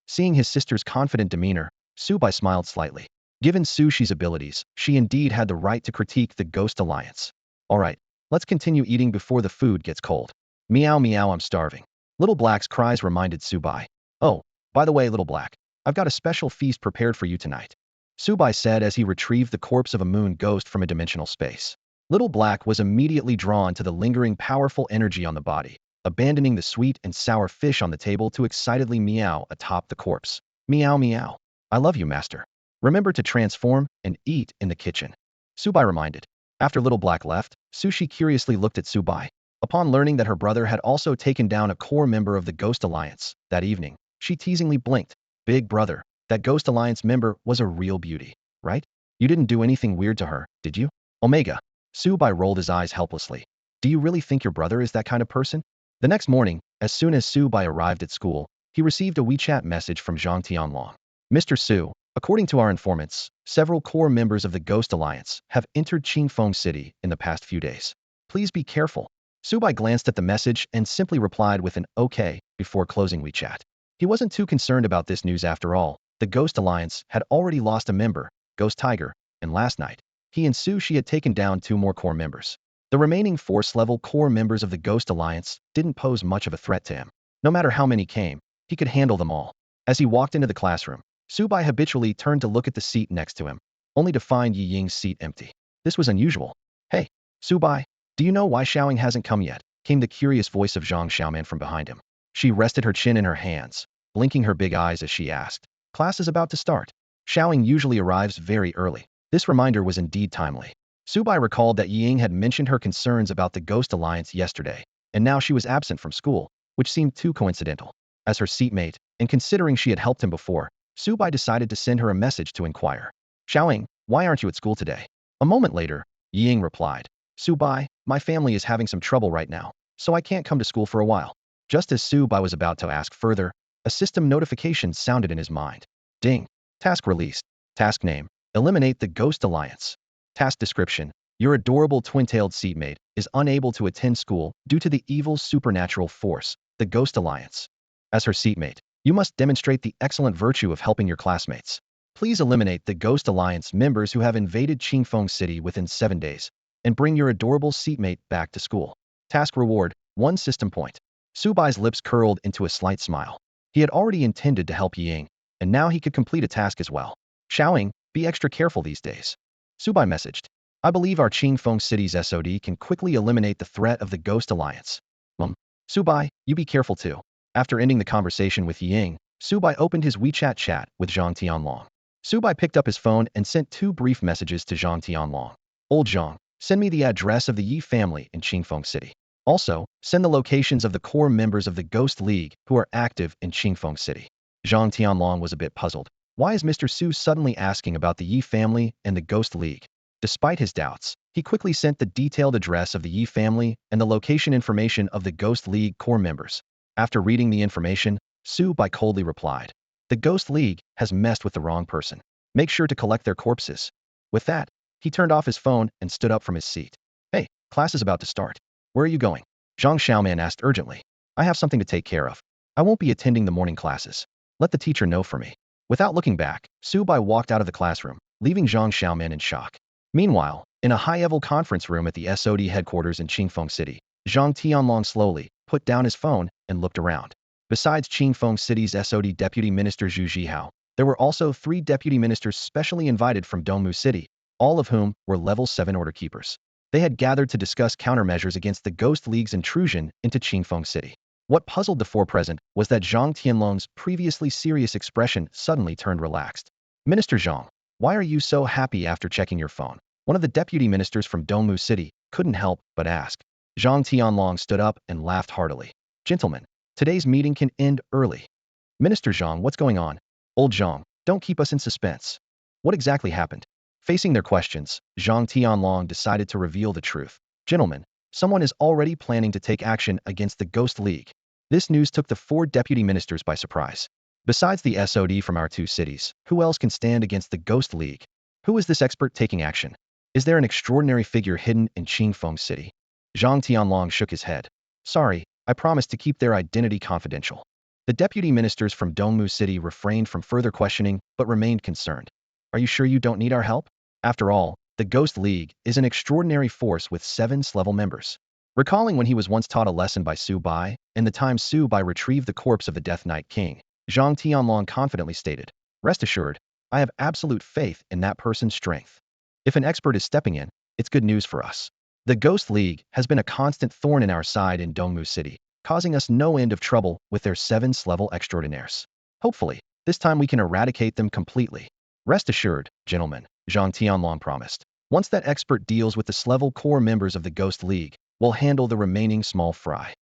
Seeing his sister's confident demeanor, Subai smiled slightly. Given Sushi's abilities, she indeed had the right to critique the Ghost Alliance. Alright, let's continue eating before the food gets cold. Meow meow, I'm starving. Little Black's cries reminded Subai. Oh, by the way, Little Black, I've got a special feast prepared for you tonight, Subai said as he retrieved the corpse of a moon ghost from a dimensional space. Little Black was immediately drawn to the lingering powerful energy on the body, abandoning the sweet and sour fish on the table to excitedly meow atop the corpse. Meow meow. I love you, master. Remember to transform and eat in the kitchen, Subai reminded. After Little Black left, Sushi curiously looked at Subai. Upon learning that her brother had also taken down a core member of the Ghost Alliance that evening, she teasingly blinked. Big brother, that Ghost Alliance member was a real beauty, right? You didn't do anything weird to her, did you? Omega. Subai rolled his eyes helplessly. Do you really think your brother is that kind of person? The next morning, as soon as Subai arrived at school, he received a WeChat message from Zhang Tianlong. Mr. Su, according to our informants, several core members of the Ghost Alliance have entered Qingfeng City in the past few days. Please be careful. Subai glanced at the message and simply replied with an okay before closing WeChat. He wasn't too concerned about this news after all. The Ghost Alliance had already lost a member, Ghost Tiger, and last night, he and Sushi had taken down 2 more core members. The remaining force-level core members of the Ghost Alliance didn't pose much of a threat to him. No matter how many came, he could handle them all. As he walked into the classroom, Subai habitually turned to look at the seat next to him, only to find Yi Ying's seat empty. This was unusual. Hey, Subai, do you know why Xiaoying hasn't come yet? Came the curious voice of Zhang Xiaoman from behind him. She rested her chin in her hands, blinking her big eyes as she asked. Class is about to start. Xiaoying usually arrives very early. This reminder was indeed timely. Subai recalled that Ying had mentioned her concerns about the Ghost Alliance yesterday, and now she was absent from school, which seemed too coincidental. As her seatmate, and considering she had helped him before, Subai decided to send her a message to inquire. Xiaoying, why aren't you at school today? A moment later, Ying replied. Subai, my family is having some trouble right now, so I can't come to school for a while. Just as Subai was about to ask further, a system notification sounded in his mind. Ding. Task released. Task name. Eliminate the Ghost Alliance. Task description. Your adorable twin-tailed seatmate is unable to attend school due to the evil supernatural force, the Ghost Alliance. As her seatmate, you must demonstrate the excellent virtue of helping your classmates. Please eliminate the Ghost Alliance members who have invaded Qingfeng City within 7 days, and bring your adorable seatmate back to school. Task reward, 1 system point. Subai's lips curled into a slight smile. He had already intended to help Ying, and now he could complete a task as well. Xiaoying, be extra careful these days. Subai messaged. I believe our Qingfeng City's SOD can quickly eliminate the threat of the Ghost Alliance. Subai, you be careful too. After ending the conversation with Ying, Subai opened his WeChat chat with Zhang Tianlong. Subai picked up his phone and sent 2 brief messages to Zhang Tianlong. Old Zhang, send me the address of the Yi family in Qingfeng City. Also, send the locations of the core members of the Ghost League who are active in Qingfeng City. Zhang Tianlong was a bit puzzled. Why is Mr. Su suddenly asking about the Yi family and the Ghost League? Despite his doubts, he quickly sent the detailed address of the Yi family and the location information of the Ghost League core members. After reading the information, Su Bai coldly replied, the Ghost League has messed with the wrong person. Make sure to collect their corpses. With that, he turned off his phone and stood up from his seat. Hey, class is about to start. Where are you going? Zhang Xiaoman asked urgently. I have something to take care of. I won't be attending the morning classes. Let the teacher know for me. Without looking back, Su Bai walked out of the classroom, leaving Zhang Xiaoman in shock. Meanwhile, in a high-level conference room at the SOD headquarters in Qingfeng City, Zhang Tianlong slowly put down his phone and looked around. Besides Qingfeng City's SOD Deputy Minister Zhu Zhihao, there were also 3 deputy ministers specially invited from Dongmu City, all of whom were level 7 order keepers. They had gathered to discuss countermeasures against the Ghost League's intrusion into Qingfeng City. What puzzled the 4 present was that Zhang Tianlong's previously serious expression suddenly turned relaxed. Minister Zhang, why are you so happy after checking your phone? One of the deputy ministers from Dongmu City couldn't help but ask. Zhang Tianlong stood up and laughed heartily. Gentlemen, today's meeting can end early. Minister Zhang, what's going on? Old Zhang, don't keep us in suspense. What exactly happened? Facing their questions, Zhang Tianlong decided to reveal the truth. Gentlemen, someone is already planning to take action against the Ghost League. This news took the 4 deputy ministers by surprise. Besides the SOD from our 2 cities, who else can stand against the Ghost League? Who is this expert taking action? Is there an extraordinary figure hidden in Qingfeng City? Zhang Tianlong shook his head. Sorry, I promised to keep their identity confidential. The deputy ministers from Dongmu City refrained from further questioning but remained concerned. Are you sure you don't need our help? After all, the Ghost League is an extraordinary force with 7 level members. Recalling when he was once taught a lesson by Su Bai, and the time Su Bai retrieved the corpse of the Death Knight King, Zhang Tianlong confidently stated, "Rest assured, I have absolute faith in that person's strength. If an expert is stepping in, it's good news for us. The Ghost League has been a constant thorn in our side in Dongmu City, causing us no end of trouble with their 7th-level extraordinaires. Hopefully, this time we can eradicate them completely. Rest assured, gentlemen," Zhang Tianlong promised. "Once that expert deals with the S-level core members of the Ghost League, we'll handle the remaining small fry."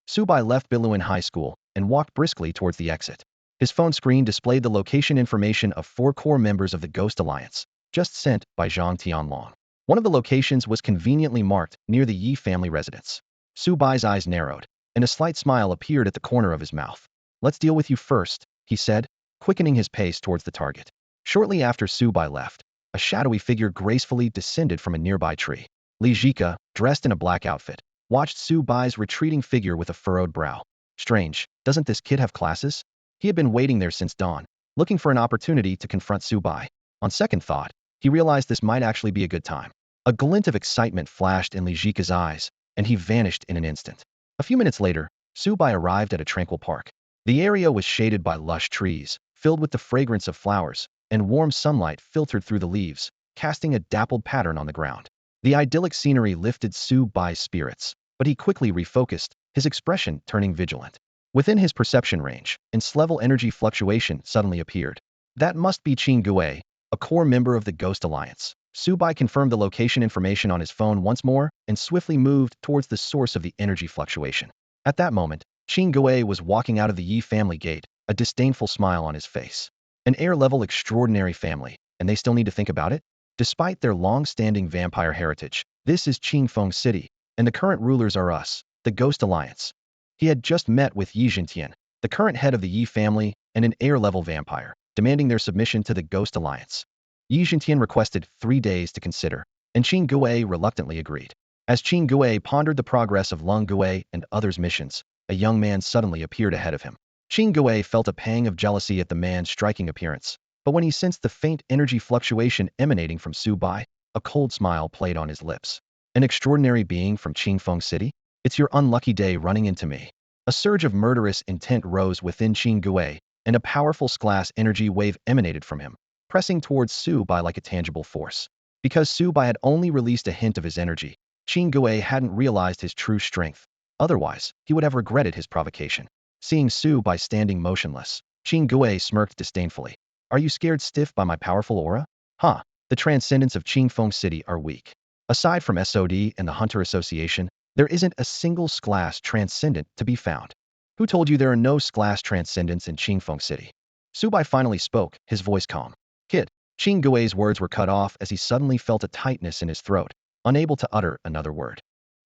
Su Bai left Biluan High School and walked briskly towards the exit. His phone screen displayed the location information of 4 core members of the Ghost Alliance, just sent by Zhang Tianlong. One of the locations was conveniently marked near the Yi family residence. Su Bai's eyes narrowed, and a slight smile appeared at the corner of his mouth. "Let's deal with you first," he said, quickening his pace towards the target. Shortly after Su Bai left, a shadowy figure gracefully descended from a nearby tree. Li Jika, dressed in a black outfit, watched Su Bai's retreating figure with a furrowed brow. Strange, doesn't this kid have classes? He had been waiting there since dawn, looking for an opportunity to confront Su Bai. On second thought, he realized this might actually be a good time. A glint of excitement flashed in Li Jika's eyes, and he vanished in an instant. A few minutes later, Su Bai arrived at a tranquil park. The area was shaded by lush trees, filled with the fragrance of flowers, and warm sunlight filtered through the leaves, casting a dappled pattern on the ground. The idyllic scenery lifted Su Bai's spirits, but he quickly refocused, his expression turning vigilant. Within his perception range, an S-level energy fluctuation suddenly appeared. That must be Qin Gui, a core member of the Ghost Alliance. Su Bai confirmed the location information on his phone once more and swiftly moved towards the source of the energy fluctuation. At that moment, Qin Gui was walking out of the Yi family gate, a disdainful smile on his face. An air-level extraordinary family, and they still need to think about it? Despite their long-standing vampire heritage, this is Qingfeng City, and the current rulers are us, the Ghost Alliance. He had just met with Yi Jintian, the current head of the Yi family and an air-level vampire, demanding their submission to the Ghost Alliance. Yi Jintian requested 3 days to consider, and Qin Gui reluctantly agreed. As Qin Gui pondered the progress of Lung Gui and others' missions, a young man suddenly appeared ahead of him. Qin Gui felt a pang of jealousy at the man's striking appearance, but when he sensed the faint energy fluctuation emanating from Su Bai, a cold smile played on his lips. "An extraordinary being from Qingfeng City? It's your unlucky day running into me." A surge of murderous intent rose within Qin Gui, and a powerful glass energy wave emanated from him, pressing towards Su Bai like a tangible force. Because Su Bai had only released a hint of his energy, Qin Gui hadn't realized his true strength. Otherwise, he would have regretted his provocation. Seeing Su Bai standing motionless, Qin Gui smirked disdainfully. "Are you scared stiff by my powerful aura? Huh, the transcendents of Qingfeng City are weak. Aside from SOD and the Hunter Association, there isn't a single S-class transcendent to be found. Who told you there are no S-class transcendents in Qingfeng City?" Su Bai finally spoke, his voice calm. "Kid." Qin Gui's words were cut off as he suddenly felt a tightness in his throat, unable to utter another word.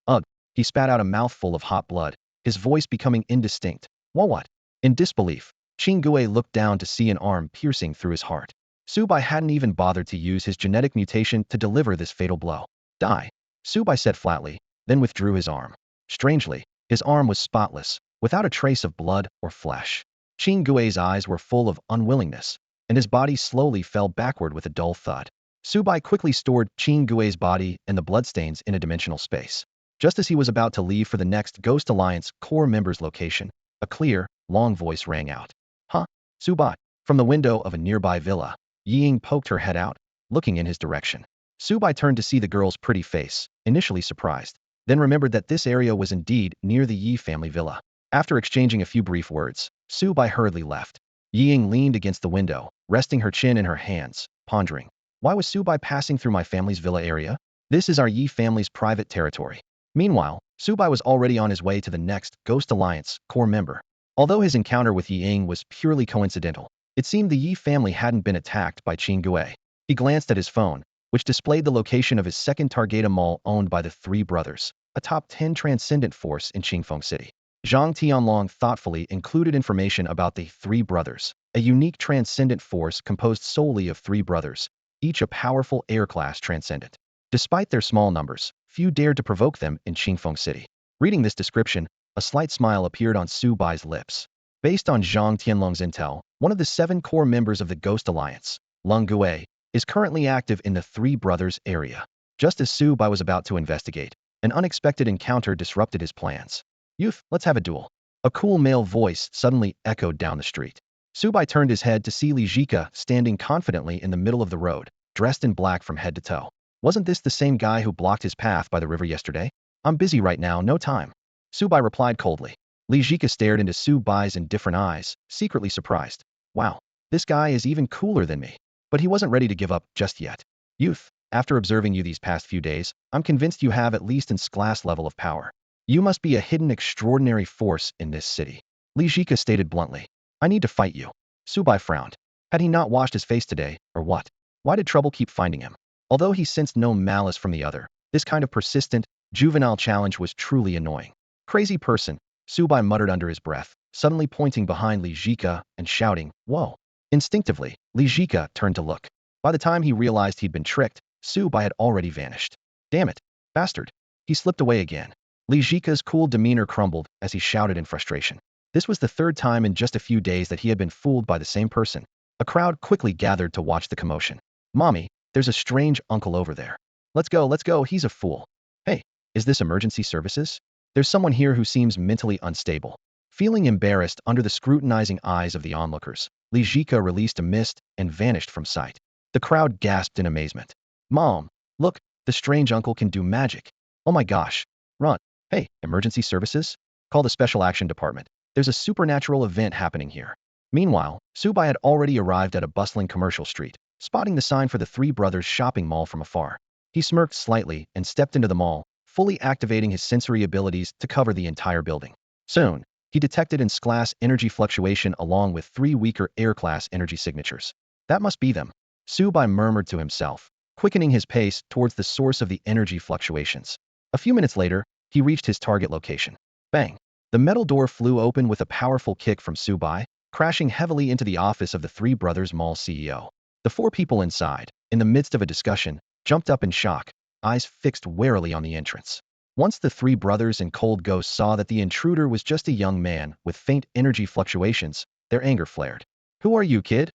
"Ugh." He spat out a mouthful of hot blood, his voice becoming indistinct. What? In disbelief, Qin Gui looked down to see an arm piercing through his heart. Su Bai hadn't even bothered to use his genetic mutation to deliver this fatal blow. "Die," Su Bai said flatly, then withdrew his arm. Strangely, his arm was spotless, without a trace of blood or flesh. Qin Gui's eyes were full of unwillingness, and his body slowly fell backward with a dull thud. Su Bai quickly stored Qin Gui's body and the bloodstains in a dimensional space. Just as he was about to leave for the next Ghost Alliance core member's location, a clear, long voice rang out. "Huh? Su Bai?" From the window of a nearby villa, Ying poked her head out, looking in his direction. Su Bai turned to see the girl's pretty face, initially surprised, then remembered that this area was indeed near the Yi family villa. After exchanging a few brief words, Su Bai hurriedly left. Ying leaned against the window, resting her chin in her hands, pondering. Why was Su Bai passing through my family's villa area? This is our Yi family's private territory. Meanwhile, Su Bai was already on his way to the next Ghost Alliance core member. Although his encounter with Ying was purely coincidental, it seemed the Yi family hadn't been attacked by Qin Gui. He glanced at his phone, which displayed the location of his second Targeta Mall owned by the Three Brothers, a top 10 transcendent force in Qingfeng City. Zhang Tianlong thoughtfully included information about the Three Brothers, a unique transcendent force composed solely of 3 brothers, each a powerful air-class transcendent. Despite their small numbers, few dared to provoke them in Qingfeng City. Reading this description, a slight smile appeared on Su Bai's lips. Based on Zhang Tianlong's intel, one of the 7 core members of the Ghost Alliance, Lung Gui, is currently active in the Three Brothers area. Just as Su Bai was about to investigate, An unexpected encounter disrupted his plans. Youth, let's have a duel. A cool male voice suddenly echoed down the street. Subai turned his head to see Li Jika standing confidently in the middle of the road, dressed in black from head to toe. Wasn't this the same guy who blocked his path by the river yesterday? I'm busy right now, no time. Subai replied coldly. Li Jika stared into Subai's indifferent eyes, secretly surprised. Wow, this guy is even cooler than me. But he wasn't ready to give up just yet. Youth, after observing you these past few days, I'm convinced you have at least an S-class level of power. You must be a hidden extraordinary force in this city. Li Jika stated bluntly. I need to fight you. Subai frowned. Had he not washed his face today, or what? Why did trouble keep finding him? Although he sensed no malice from the other, this kind of persistent, juvenile challenge was truly annoying. Crazy person, Subai muttered under his breath, suddenly pointing behind Li Jika and shouting, whoa. Instinctively, Li Jika turned to look. By the time he realized he'd been tricked, Subai had already vanished. Damn it, bastard. He slipped away again. Li Jika's cool demeanor crumbled as he shouted in frustration. This was the third time in just a few days that he had been fooled by the same person. A crowd quickly gathered to watch the commotion. Mommy, there's a strange uncle over there. Let's go, he's a fool. Hey, is this emergency services? There's someone here who seems mentally unstable. Feeling embarrassed under the scrutinizing eyes of the onlookers, Li Jika released a mist and vanished from sight. The crowd gasped in amazement. Mom, look, the strange uncle can do magic. Oh my gosh. Run. Hey, emergency services? Call the special action department. There's a supernatural event happening here. Meanwhile, Subai had already arrived at a bustling commercial street, spotting the sign for the Three Brothers shopping mall from afar. He smirked slightly and stepped into the mall, fully activating his sensory abilities to cover the entire building. Soon, he detected an S-class energy fluctuation along with 3 weaker air-class energy signatures. That must be them. Subai murmured to himself, quickening his pace towards the source of the energy fluctuations. A few minutes later, he reached his target location. Bang! The metal door flew open with a powerful kick from Subai, crashing heavily into the office of the Three Brothers Mall CEO. The 4 people inside, in the midst of a discussion, jumped up in shock, eyes fixed warily on the entrance. Once the 3 brothers and Cold Ghost saw that the intruder was just a young man with faint energy fluctuations, their anger flared. Who are you, kid?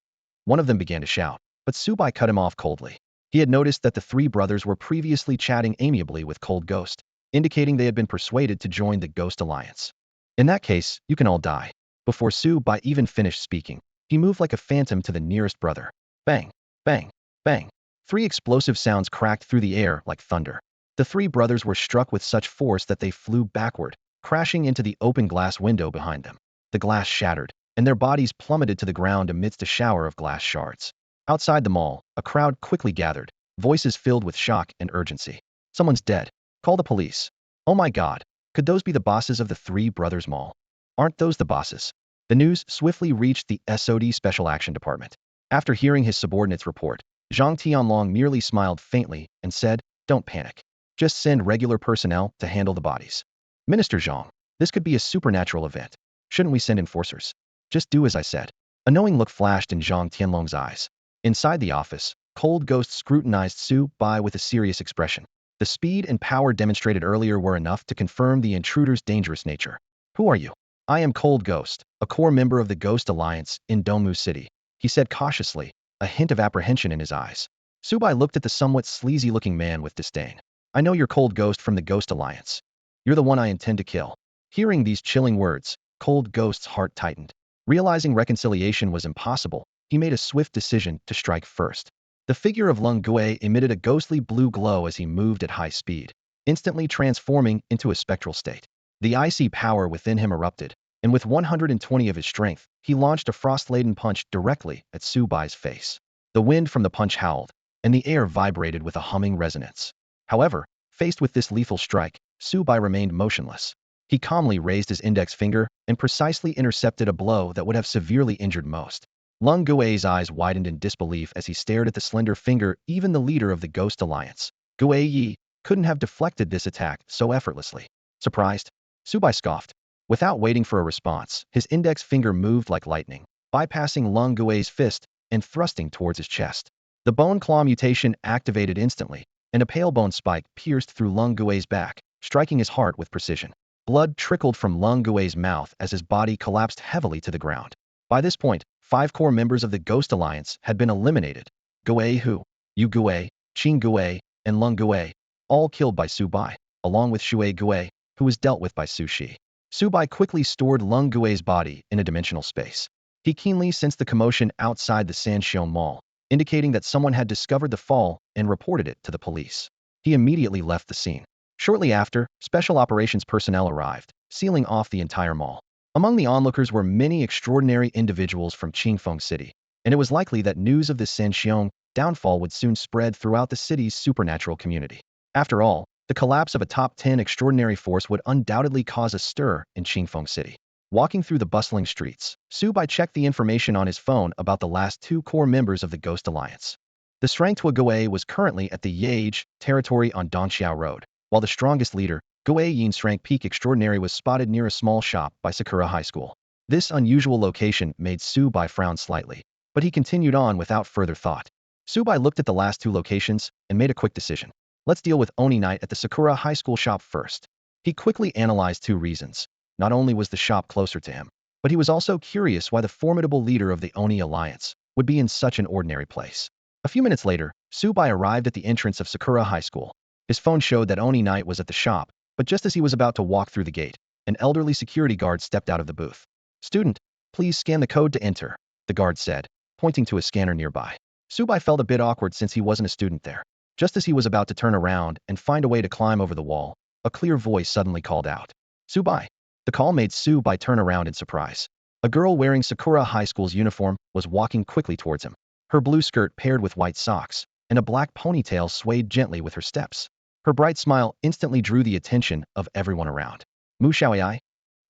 One of them began to shout, but Subai cut him off coldly. He had noticed that the 3 brothers were previously chatting amiably with Cold Ghost, indicating they had been persuaded to join the Ghost Alliance. In that case, you can all die. Before Subai even finished speaking, he moved like a phantom to the nearest brother. Bang, bang, bang. 3 explosive sounds cracked through the air like thunder. The 3 brothers were struck with such force that they flew backward, crashing into the open glass window behind them. The glass shattered, and their bodies plummeted to the ground amidst a shower of glass shards. Outside the mall, a crowd quickly gathered, voices filled with shock and urgency. Someone's dead. Call the police. Oh my god, could those be the bosses of the Three Brothers Mall? Aren't those the bosses? The news swiftly reached the SOD Special Action Department. After hearing his subordinate's report, Zhang Tianlong merely smiled faintly and said, don't panic. Just send regular personnel to handle the bodies. Minister Zhang, this could be a supernatural event. Shouldn't we send enforcers? Just do as I said. A knowing look flashed in Zhang Tianlong's eyes. Inside the office, Cold Ghost scrutinized Subai with a serious expression. The speed and power demonstrated earlier were enough to confirm the intruder's dangerous nature. Who are you? I am Cold Ghost, a core member of the Ghost Alliance in Dongmu City, he said cautiously, a hint of apprehension in his eyes. Subai looked at the somewhat sleazy-looking man with disdain. I know you're Cold Ghost from the Ghost Alliance. You're the one I intend to kill. Hearing these chilling words, Cold Ghost's heart tightened. Realizing reconciliation was impossible, he made a swift decision to strike first. The figure of Lung Gui emitted a ghostly blue glow as he moved at high speed, instantly transforming into a spectral state. The icy power within him erupted, and with 120 of his strength, he launched a frost-laden punch directly at Subai's face. The wind from the punch howled, and the air vibrated with a humming resonance. However, faced with this lethal strike, Subai remained motionless. He calmly raised his index finger and precisely intercepted a blow that would have severely injured most. Lung Gui's eyes widened in disbelief as he stared at the slender finger. Even the leader of the Ghost Alliance, Gui Yi, couldn't have deflected this attack so effortlessly. Surprised, Subai scoffed. Without waiting for a response, his index finger moved like lightning, bypassing Lung Gui's fist and thrusting towards his chest. The bone claw mutation activated instantly, and a pale bone spike pierced through Lung Gui's back, striking his heart with precision. Blood trickled from Lung Gui's mouth as his body collapsed heavily to the ground. By this point, 5 core members of the Ghost Alliance had been eliminated. Gui Hu, Yu Gui, Qing Gui, and Lung Gui, all killed by Subai. along with Shui Gue, who was dealt with by Su Shi. Su Bai quickly stored Lung Gue's body in a dimensional space. He keenly sensed the commotion outside the Sanxiong Mall, indicating that someone had discovered the fall and reported it to the police. He immediately left the scene. Shortly after, special operations personnel arrived, sealing off the entire mall. Among the onlookers were many extraordinary individuals from Qingfeng City, and it was likely that news of the Sanxiong downfall would soon spread throughout the city's supernatural community. After all, the collapse of a top 10 extraordinary force would undoubtedly cause a stir in Qingfeng City. Walking through the bustling streets, Su Bai checked the information on his phone about the last two core members of the Ghost Alliance. The strength Gue was currently at the Yage territory on Dongxiao Road, while the strongest leader, Gue Yin's rank peak extraordinary, was spotted near a small shop by Sakura High School. This unusual location made Su Bai frown slightly, but he continued on without further thought. Su Bai looked at the last two locations and made a quick decision. Let's deal with Oni Knight at the Sakura High School shop first. He quickly analyzed two reasons. Not only was the shop closer to him, but he was also curious why the formidable leader of the Oni Alliance would be in such an ordinary place. A few minutes later, Su Bai arrived at the entrance of Sakura High School. His phone showed that Oni Knight was at the shop, but just as he was about to walk through the gate, an elderly security guard stepped out of the booth. "Student, please scan the code to enter," the guard said, pointing to a scanner nearby. Su Bai felt a bit awkward since he wasn't a student there. Just as he was about to turn around and find a way to climb over the wall, a clear voice suddenly called out, "Su Bai." The call made Su Bai turn around in surprise. A girl wearing Sakura High School's uniform was walking quickly towards him. Her blue skirt paired with white socks, and a black ponytail swayed gently with her steps. Her bright smile instantly drew the attention of everyone around. "Mu Xiaoai?"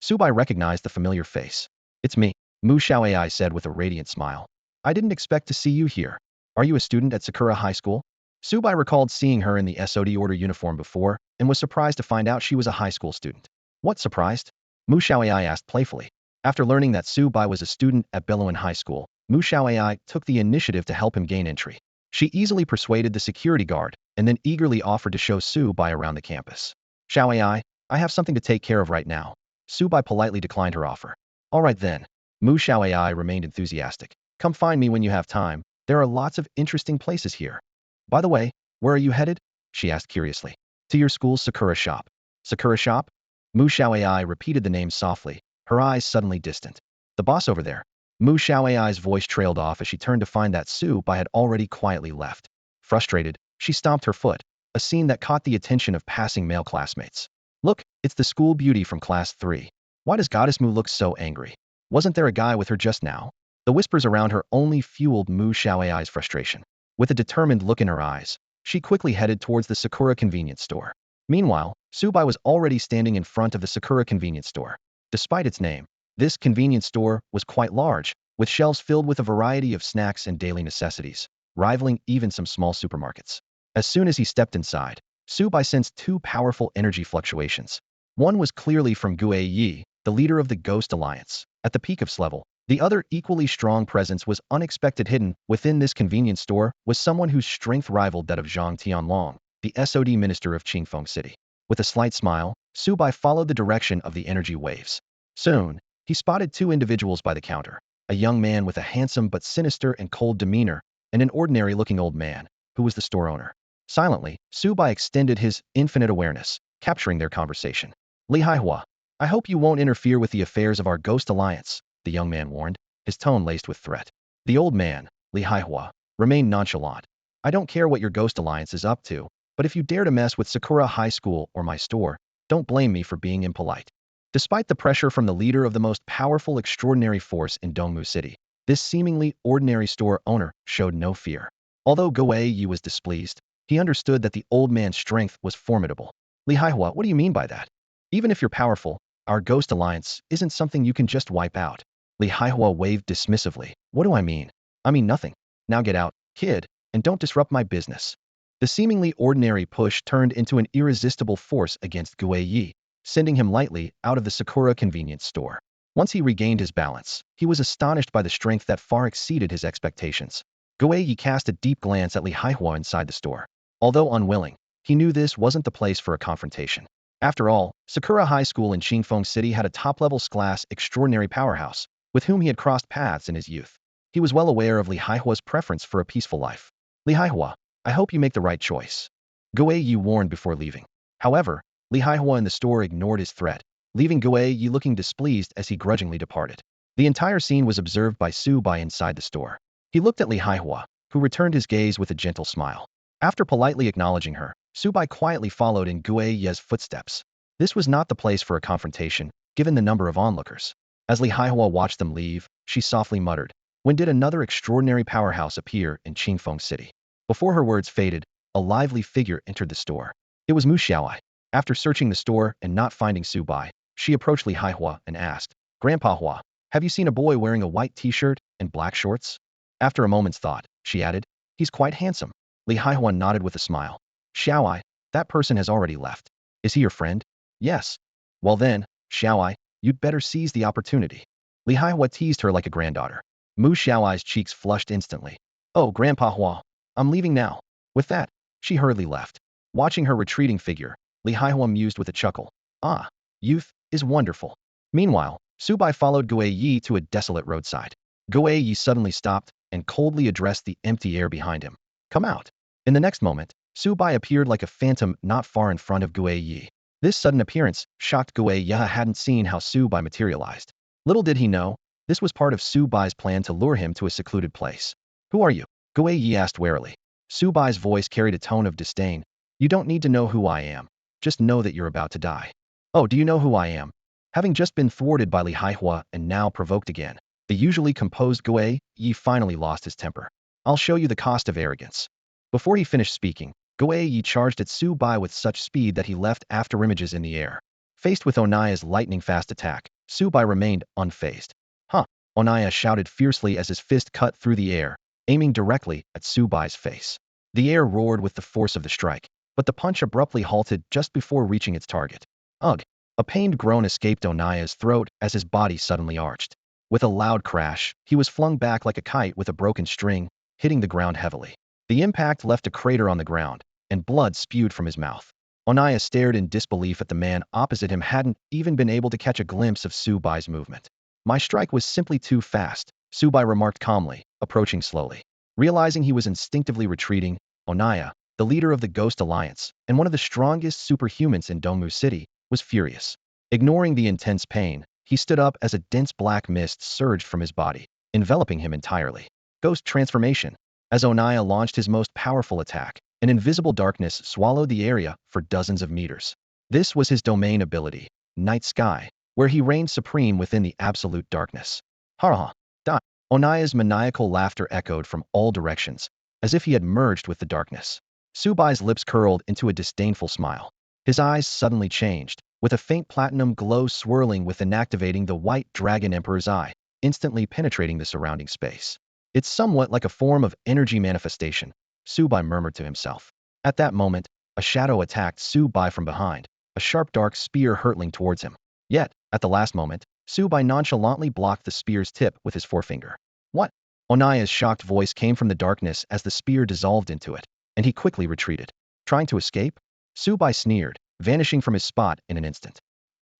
Su Bai recognized the familiar face. "It's me," Mu Xiaoai said with a radiant smile. "I didn't expect to see you here. Are you a student at Sakura High School?" Su Bai recalled seeing her in the SOD order uniform before, and was surprised to find out she was a high school student. "What surprised?" Mu Xiaoai asked playfully. After learning that Su Bai was a student at Beluan High School, Mu Xiaoai took the initiative to help him gain entry. She easily persuaded the security guard, and then eagerly offered to show Su Bai around the campus. "Xiaoai, I have something to take care of right now." Su Bai politely declined her offer. "All right then." Mu Xiaoai remained enthusiastic. "Come find me when you have time. There are lots of interesting places here." "By the way, where are you headed?" she asked curiously. "To your school's Sakura shop." "Sakura shop?" Mu Xiaoai repeated the name softly, her eyes suddenly distant. "The boss over there." Mu Xiaoai's voice trailed off as she turned to find that Su Bai had already quietly left. Frustrated, she stomped her foot, a scene that caught the attention of passing male classmates. "Look, it's the school beauty from class 3. Why does Goddess Mu look so angry? Wasn't there a guy with her just now?" The whispers around her only fueled Mu Xiaoai's frustration. With a determined look in her eyes, she quickly headed towards the Sakura convenience store. Meanwhile, Su Bai was already standing in front of the Sakura convenience store. Despite its name, this convenience store was quite large, with shelves filled with a variety of snacks and daily necessities, rivaling even some small supermarkets. As soon as he stepped inside, Su Bai sensed two powerful energy fluctuations. One was clearly from Gue Yi, the leader of the Ghost Alliance. At the peak of its level, the other equally strong presence was unexpected. Hidden within this convenience store was someone whose strength rivaled that of Zhang Tianlong, the SOD minister of Qingfeng City. With a slight smile, Su Bai followed the direction of the energy waves. Soon, he spotted two individuals by the counter, a young man with a handsome but sinister and cold demeanor, and an ordinary-looking old man, who was the store owner. Silently, Su Bai extended his infinite awareness, capturing their conversation. "Li Haihua, I hope you won't interfere with the affairs of our Ghost Alliance," the young man warned, his tone laced with threat. The old man, Li Haihua, remained nonchalant. "I don't care what your Ghost Alliance is up to, but if you dare to mess with Sakura High School or my store, don't blame me for being impolite." Despite the pressure from the leader of the most powerful extraordinary force in Dongmu City, this seemingly ordinary store owner showed no fear. Although Gue Yi was displeased, he understood that the old man's strength was formidable. "Li Haihua, what do you mean by that? Even if you're powerful, our Ghost Alliance isn't something you can just wipe out." Li Haihua waved dismissively. "What do I mean? I mean nothing. Now get out, kid, and don't disrupt my business." The seemingly ordinary push turned into an irresistible force against Gue Yi, sending him lightly out of the Sakura convenience store. Once he regained his balance, he was astonished by the strength that far exceeded his expectations. Gue Yi cast a deep glance at Li Haihua inside the store. Although unwilling, he knew this wasn't the place for a confrontation. After all, Sakura High School in Qingfeng City had a top-level class extraordinary powerhouse, with whom he had crossed paths in his youth. He was well aware of Li Haihua's preference for a peaceful life. "Li Haihua, I hope you make the right choice," Gue Yi warned before leaving. However, Li Haihua in the store ignored his threat, leaving Gue Yi looking displeased as he grudgingly departed. The entire scene was observed by Su Bai inside the store. He looked at Li Haihua, who returned his gaze with a gentle smile. After politely acknowledging her, Su Bai quietly followed in Gue Yi's footsteps. This was not the place for a confrontation, given the number of onlookers. As Li Haihua watched them leave, she softly muttered, "When did another extraordinary powerhouse appear in Qingfeng City?" Before her words faded, a lively figure entered the store. It was Mu Xiaowai. After searching the store and not finding Su Bai, she approached Li Haihua and asked, "Grandpa Hua, have you seen a boy wearing a white t-shirt and black shorts?" After a moment's thought, she added, "He's quite handsome." Li Haihua nodded with a smile. "Xiaowai, that person has already left. Is he your friend?" "Yes." "Well then, Xiaowai, you'd better seize the opportunity." Li Haihua teased her like a granddaughter. Mu Xiaowai's cheeks flushed instantly. "Oh, Grandpa Hua, I'm leaving now." With that, she hurriedly left. Watching her retreating figure, Li Haihua mused with a chuckle. "Ah, youth is wonderful." Meanwhile, Su Bai followed Gue Yi to a desolate roadside. Gue Yi suddenly stopped and coldly addressed the empty air behind him. "Come out." In the next moment, Su Bai appeared like a phantom not far in front of Gue Yi. This sudden appearance shocked Gue Yi hadn't seen how Su Bai materialized. Little did he know, this was part of Su Bai's plan to lure him to a secluded place. "Who are you?" Gue Yi asked warily. Su Bai's voice carried a tone of disdain. "You don't need to know who I am. Just know that you're about to die." "Oh, do you know who I am?" Having just been thwarted by Li Haihua and now provoked again, the usually composed Gue Yi finally lost his temper. "I'll show you the cost of arrogance." Before he finished speaking, Gue Yi charged at Su Bai with such speed that he left afterimages in the air. Faced with Onaya's lightning-fast attack, Su Bai remained unfazed. "Huh!" Onaya shouted fiercely as his fist cut through the air, aiming directly at Su Bai's face. The air roared with the force of the strike, but the punch abruptly halted just before reaching its target. Ugh! A pained groan escaped Onaya's throat as his body suddenly arched. With a loud crash, he was flung back like a kite with a broken string, hitting the ground heavily. The impact left a crater on the ground, and blood spewed from his mouth. Onaya stared in disbelief at the man opposite him hadn't even been able to catch a glimpse of Su Bai's movement. "My strike was simply too fast," Su Bai remarked calmly, approaching slowly. Realizing he was instinctively retreating, Onaya, the leader of the Ghost Alliance and one of the strongest superhumans in Dongmu City, was furious. Ignoring the intense pain, he stood up as a dense black mist surged from his body, enveloping him entirely. Ghost transformation. As Onaya launched his most powerful attack, an invisible darkness swallowed the area for dozens of meters. This was his domain ability, Night Sky, where he reigned supreme within the absolute darkness. "Ha ha! Die!" Onaya's maniacal laughter echoed from all directions, as if he had merged with the darkness. Su Bai's lips curled into a disdainful smile. His eyes suddenly changed, with a faint platinum glow swirling within activating the white dragon emperor's eye, instantly penetrating the surrounding space. "It's somewhat like a form of energy manifestation," Su Bai murmured to himself. At that moment, a shadow attacked Su Bai from behind, a sharp dark spear hurtling towards him. Yet, at the last moment, Su Bai nonchalantly blocked the spear's tip with his forefinger. "What?" Onaya's shocked voice came from the darkness as the spear dissolved into it, and he quickly retreated. "Trying to escape?" Su Bai sneered, vanishing from his spot in an instant.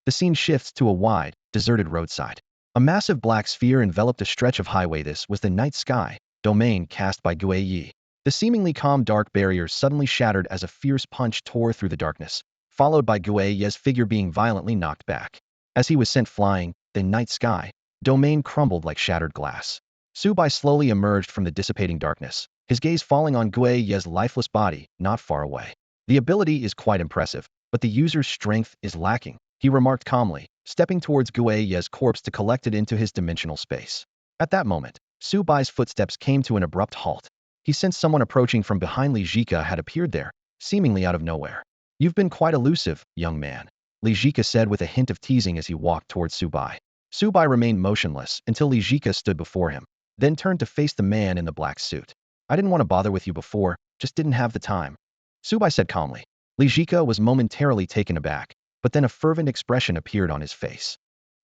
The scene shifts to a wide, deserted roadside. A massive black sphere enveloped a stretch of highway. This was the night sky, domain cast by Gue Yi. The seemingly calm dark barrier suddenly shattered as a fierce punch tore through the darkness, followed by Gue Yi's figure being violently knocked back. As he was sent flying, the night sky, domain crumbled like shattered glass. Su Bai slowly emerged from the dissipating darkness, his gaze falling on Gue Yi's lifeless body, not far away. "The ability is quite impressive, but the user's strength is lacking," he remarked calmly, stepping towards Gue Yi's corpse to collect it into his dimensional space. At that moment, Su Bai's footsteps came to an abrupt halt. He sensed someone approaching from behind. Li Jika had appeared there, seemingly out of nowhere. "You've been quite elusive, young man," Li Jika said with a hint of teasing as he walked towards Su Bai. Su Bai remained motionless until Li Jika stood before him, then turned to face the man in the black suit. "I didn't want to bother with you before, just didn't have the time," Su Bai said calmly. Li Jika was momentarily taken aback, but then a fervent expression appeared on his face.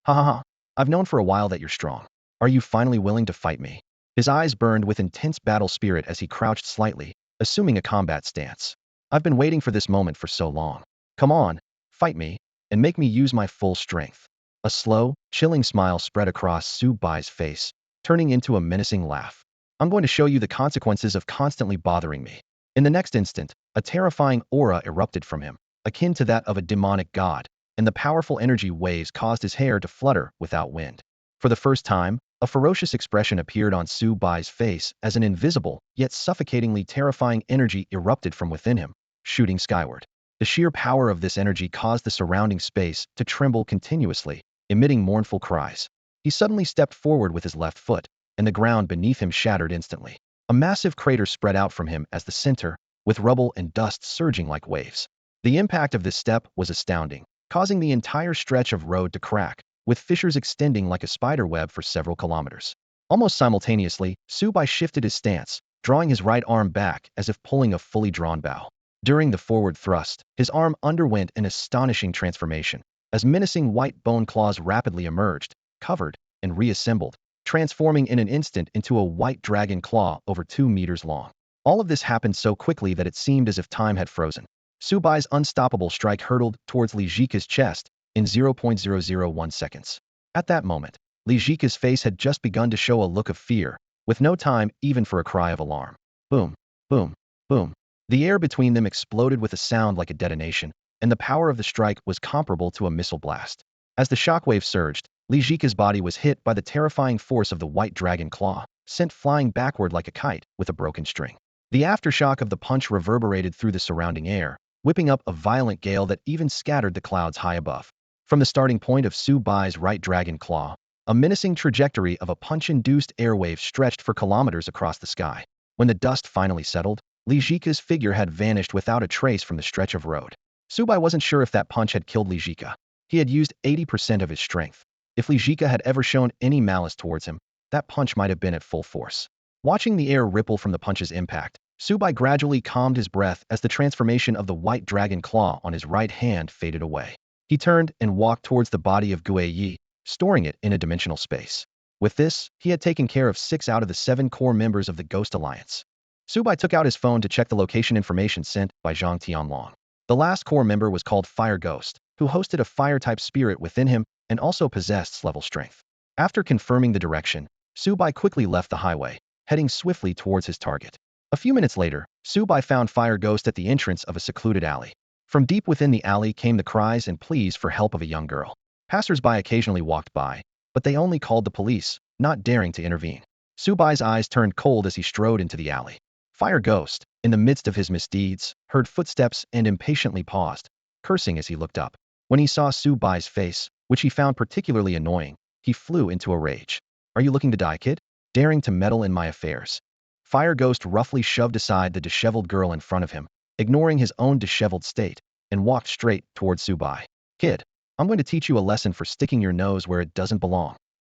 "Ha ha ha, I've known for a while that you're strong. Are you finally willing to fight me?" His eyes burned with intense battle spirit as he crouched slightly, assuming a combat stance. "I've been waiting for this moment for so long. Come on, fight me, and make me use my full strength." A slow, chilling smile spread across Su Bai's face, turning into a menacing laugh. "I'm going to show you the consequences of constantly bothering me." In the next instant, a terrifying aura erupted from him. akin to that of a demonic god, and the powerful energy waves caused his hair to flutter without wind. For the first time, a ferocious expression appeared on Su Bai's face as an invisible, yet suffocatingly terrifying energy erupted from within him, shooting skyward. The sheer power of this energy caused the surrounding space to tremble continuously, emitting mournful cries. He suddenly stepped forward with his left foot, and the ground beneath him shattered instantly. A massive crater spread out from him as the center, with rubble and dust surging like waves. The impact of this step was astounding, causing the entire stretch of road to crack, with fissures extending like a spider web for several kilometers. Almost simultaneously, Su Bai shifted his stance, drawing his right arm back as if pulling a fully drawn bow. During the forward thrust, his arm underwent an astonishing transformation, as menacing white bone claws rapidly emerged, covered, and reassembled, transforming in an instant into a white dragon claw over 2 meters long. All of this happened so quickly that it seemed as if time had frozen. Su Bai's unstoppable strike hurtled towards Li Jika's chest in 0.001 seconds. At that moment, Li Jika's face had just begun to show a look of fear, with no time even for a cry of alarm. Boom, boom, boom. The air between them exploded with a sound like a detonation, and the power of the strike was comparable to a missile blast. As the shockwave surged, Li Jika's body was hit by the terrifying force of the white dragon claw, sent flying backward like a kite with a broken string. The aftershock of the punch reverberated through the surrounding air, whipping up a violent gale that even scattered the clouds high above. From the starting point of Su Bai's right dragon claw, a menacing trajectory of a punch-induced airwave stretched for kilometers across the sky. When the dust finally settled, Li Jika's figure had vanished without a trace from the stretch of road. Su Bai wasn't sure if that punch had killed Li Jika. He had used 80% of his strength. If Li Jika had ever shown any malice towards him, that punch might have been at full force. Watching the air ripple from the punch's impact, Su Bai gradually calmed his breath as the transformation of the white dragon claw on his right hand faded away. He turned and walked towards the body of Gue Yi, storing it in a dimensional space. With this, he had taken care of 6 out of the 7 core members of the Ghost Alliance. Su Bai took out his phone to check the location information sent by Zhang Tianlong. The last core member was called Fire Ghost, who hosted a fire-type spirit within him and also possessed level strength. After confirming the direction, Su Bai quickly left the highway, heading swiftly towards his target. A few minutes later, Su Bai found Fire Ghost at the entrance of a secluded alley. From deep within the alley came the cries and pleas for help of a young girl. Passers-by occasionally walked by, but they only called the police, not daring to intervene. Su Bai's eyes turned cold as he strode into the alley. Fire Ghost, in the midst of his misdeeds, heard footsteps and impatiently paused, cursing as he looked up. When he saw Su Bai's face, which he found particularly annoying, he flew into a rage. "Are you looking to die, kid? Daring to meddle in my affairs?" Fire Ghost roughly shoved aside the disheveled girl in front of him, ignoring his own disheveled state, and walked straight towards Su Bai. "Kid, I'm going to teach you a lesson for sticking your nose where it doesn't belong."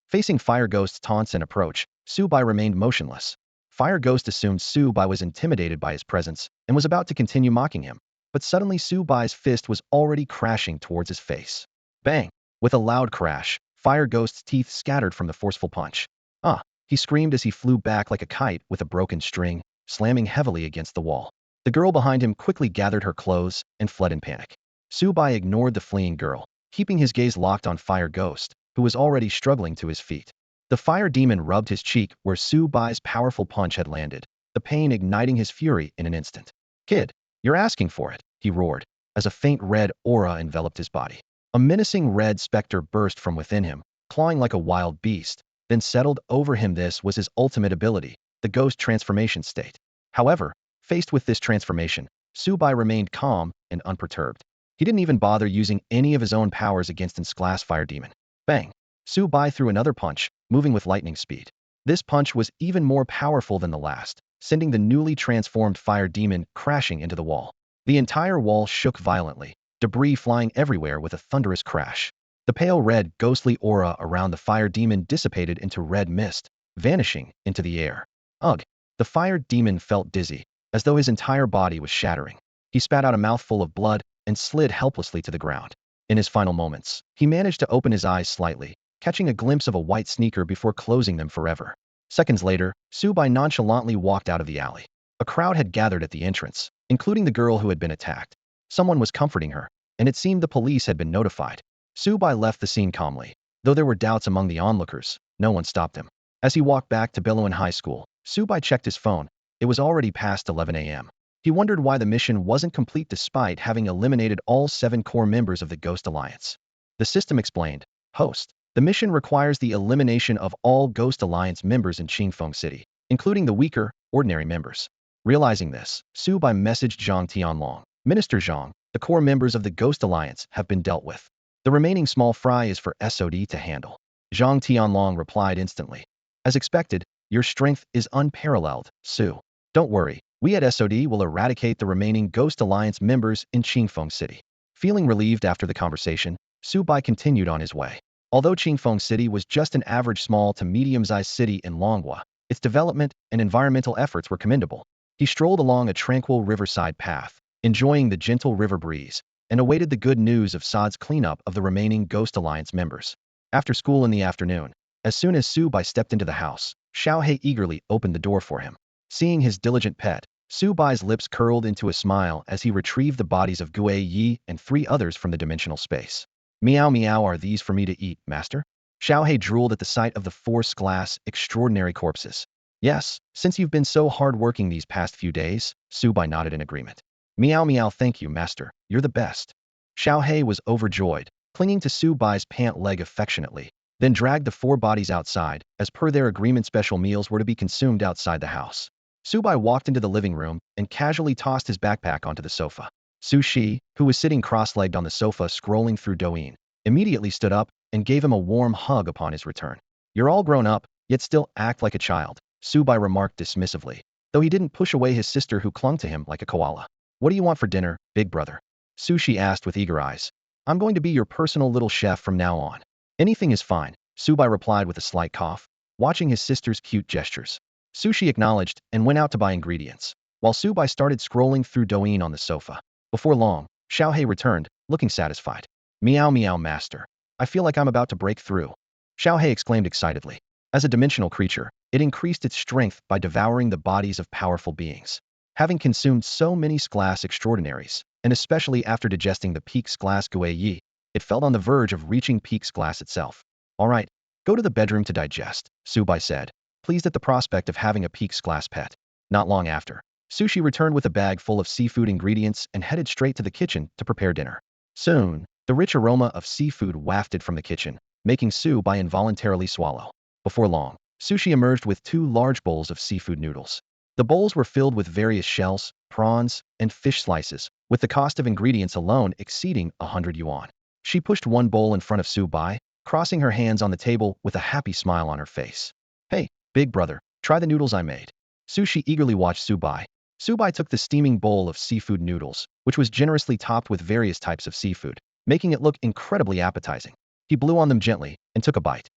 Facing Fire Ghost's taunts and approach, Su Bai remained motionless. Fire Ghost assumed Su Bai was intimidated by his presence and was about to continue mocking him, but suddenly Su Bai's fist was already crashing towards his face. Bang! With a loud crash, Fire Ghost's teeth scattered from the forceful punch. "Ah!" He screamed as he flew back like a kite with a broken string, slamming heavily against the wall. The girl behind him quickly gathered her clothes and fled in panic. Su Bai ignored the fleeing girl, keeping his gaze locked on Fire Ghost, who was already struggling to his feet. The fire demon rubbed his cheek where Su Bai's powerful punch had landed, the pain igniting his fury in an instant. "Kid, you're asking for it," he roared, as a faint red aura enveloped his body. A menacing red specter burst from within him, clawing like a wild beast, then settled over him. This was his ultimate ability, the ghost transformation state. However, faced with this transformation, Su Bai remained calm and unperturbed. He didn't even bother using any of his own powers against this glass fire demon. Bang! Su Bai threw another punch, moving with lightning speed. This punch was even more powerful than the last, sending the newly transformed fire demon crashing into the wall. The entire wall shook violently, debris flying everywhere with a thunderous crash. The pale red, ghostly aura around the fire demon dissipated into red mist, vanishing into the air. Ugh! The fire demon felt dizzy, as though his entire body was shattering. He spat out a mouthful of blood and slid helplessly to the ground. In his final moments, he managed to open his eyes slightly, catching a glimpse of a white sneaker before closing them forever. Seconds later, Su Bai nonchalantly walked out of the alley. A crowd had gathered at the entrance, including the girl who had been attacked. Someone was comforting her, and it seemed the police had been notified. Su Bai left the scene calmly. Though there were doubts among the onlookers, no one stopped him. As he walked back to Billowin High School, Su Bai checked his phone. It was already past 11 a.m. He wondered why the mission wasn't complete despite having eliminated all 7 core members of the Ghost Alliance. The system explained, Host, the mission requires the elimination of all Ghost Alliance members in Qingfeng City, including the weaker, ordinary members. Realizing this, Su Bai messaged Zhang Tianlong, Minister Zhang, the core members of the Ghost Alliance have been dealt with. The remaining small fry is for SOD to handle. Zhang Tianlong replied instantly. As expected, your strength is unparalleled, Su. Don't worry, we at SOD will eradicate the remaining Ghost Alliance members in Qingfeng City. Feeling relieved after the conversation, Su Bai continued on his way. Although Qingfeng City was just an average small to medium-sized city in Longhua, its development and environmental efforts were commendable. He strolled along a tranquil riverside path, enjoying the gentle river breeze, and awaited the good news of Sod's cleanup of the remaining Ghost Alliance members. After school in the afternoon, as soon as Su Bai stepped into the house, Xiaohei eagerly opened the door for him. Seeing his diligent pet, Su Bai's lips curled into a smile as he retrieved the bodies of Gue Yi and 3 others from the dimensional space. Meow meow, are these for me to eat, master? Xiaohei drooled at the sight of the 4 glass, extraordinary corpses. Yes, since you've been so hard-working these past few days, Su Bai nodded in agreement. Meow meow, thank you, master, you're the best. Xiaohei was overjoyed, clinging to Su Bai's pant leg affectionately, then dragged the 4 bodies outside. As per their agreement, special meals were to be consumed outside the house. Su Bai walked into the living room and casually tossed his backpack onto the sofa. Su Shi, who was sitting cross-legged on the sofa scrolling through Douyin, immediately stood up and gave him a warm hug upon his return. You're all grown up, yet still act like a child, Su Bai remarked dismissively, though he didn't push away his sister who clung to him like a koala. What do you want for dinner, big brother? Su Shi asked with eager eyes. I'm going to be your personal little chef from now on. Anything is fine, Su Bai replied with a slight cough, watching his sister's cute gestures. Su Shi acknowledged and went out to buy ingredients, while Su Bai started scrolling through Douyin on the sofa. Before long, Xiaohei returned, looking satisfied. Meow meow, master. I feel like I'm about to break through. Xiaohei exclaimed excitedly. As a dimensional creature, it increased its strength by devouring the bodies of powerful beings. Having consumed so many glass extraordinaries, and especially after digesting the Peak's glass Gue Yi, it felt on the verge of reaching Peak's glass itself. All right, go to the bedroom to digest, Su Bai said, pleased at the prospect of having a Peak's glass pet. Not long after, Sushi returned with a bag full of seafood ingredients and headed straight to the kitchen to prepare dinner. Soon, the rich aroma of seafood wafted from the kitchen, making Su Bai involuntarily swallow. Before long, Sushi emerged with 2 large bowls of seafood noodles. The bowls were filled with various shells, prawns, and fish slices, with the cost of ingredients alone exceeding 100 yuan. She pushed one bowl in front of Su Bai, crossing her hands on the table with a happy smile on her face. Hey, big brother, try the noodles I made. Sushi eagerly watched Su Bai. Su Bai took the steaming bowl of seafood noodles, which was generously topped with various types of seafood, making it look incredibly appetizing. He blew on them gently and took a bite.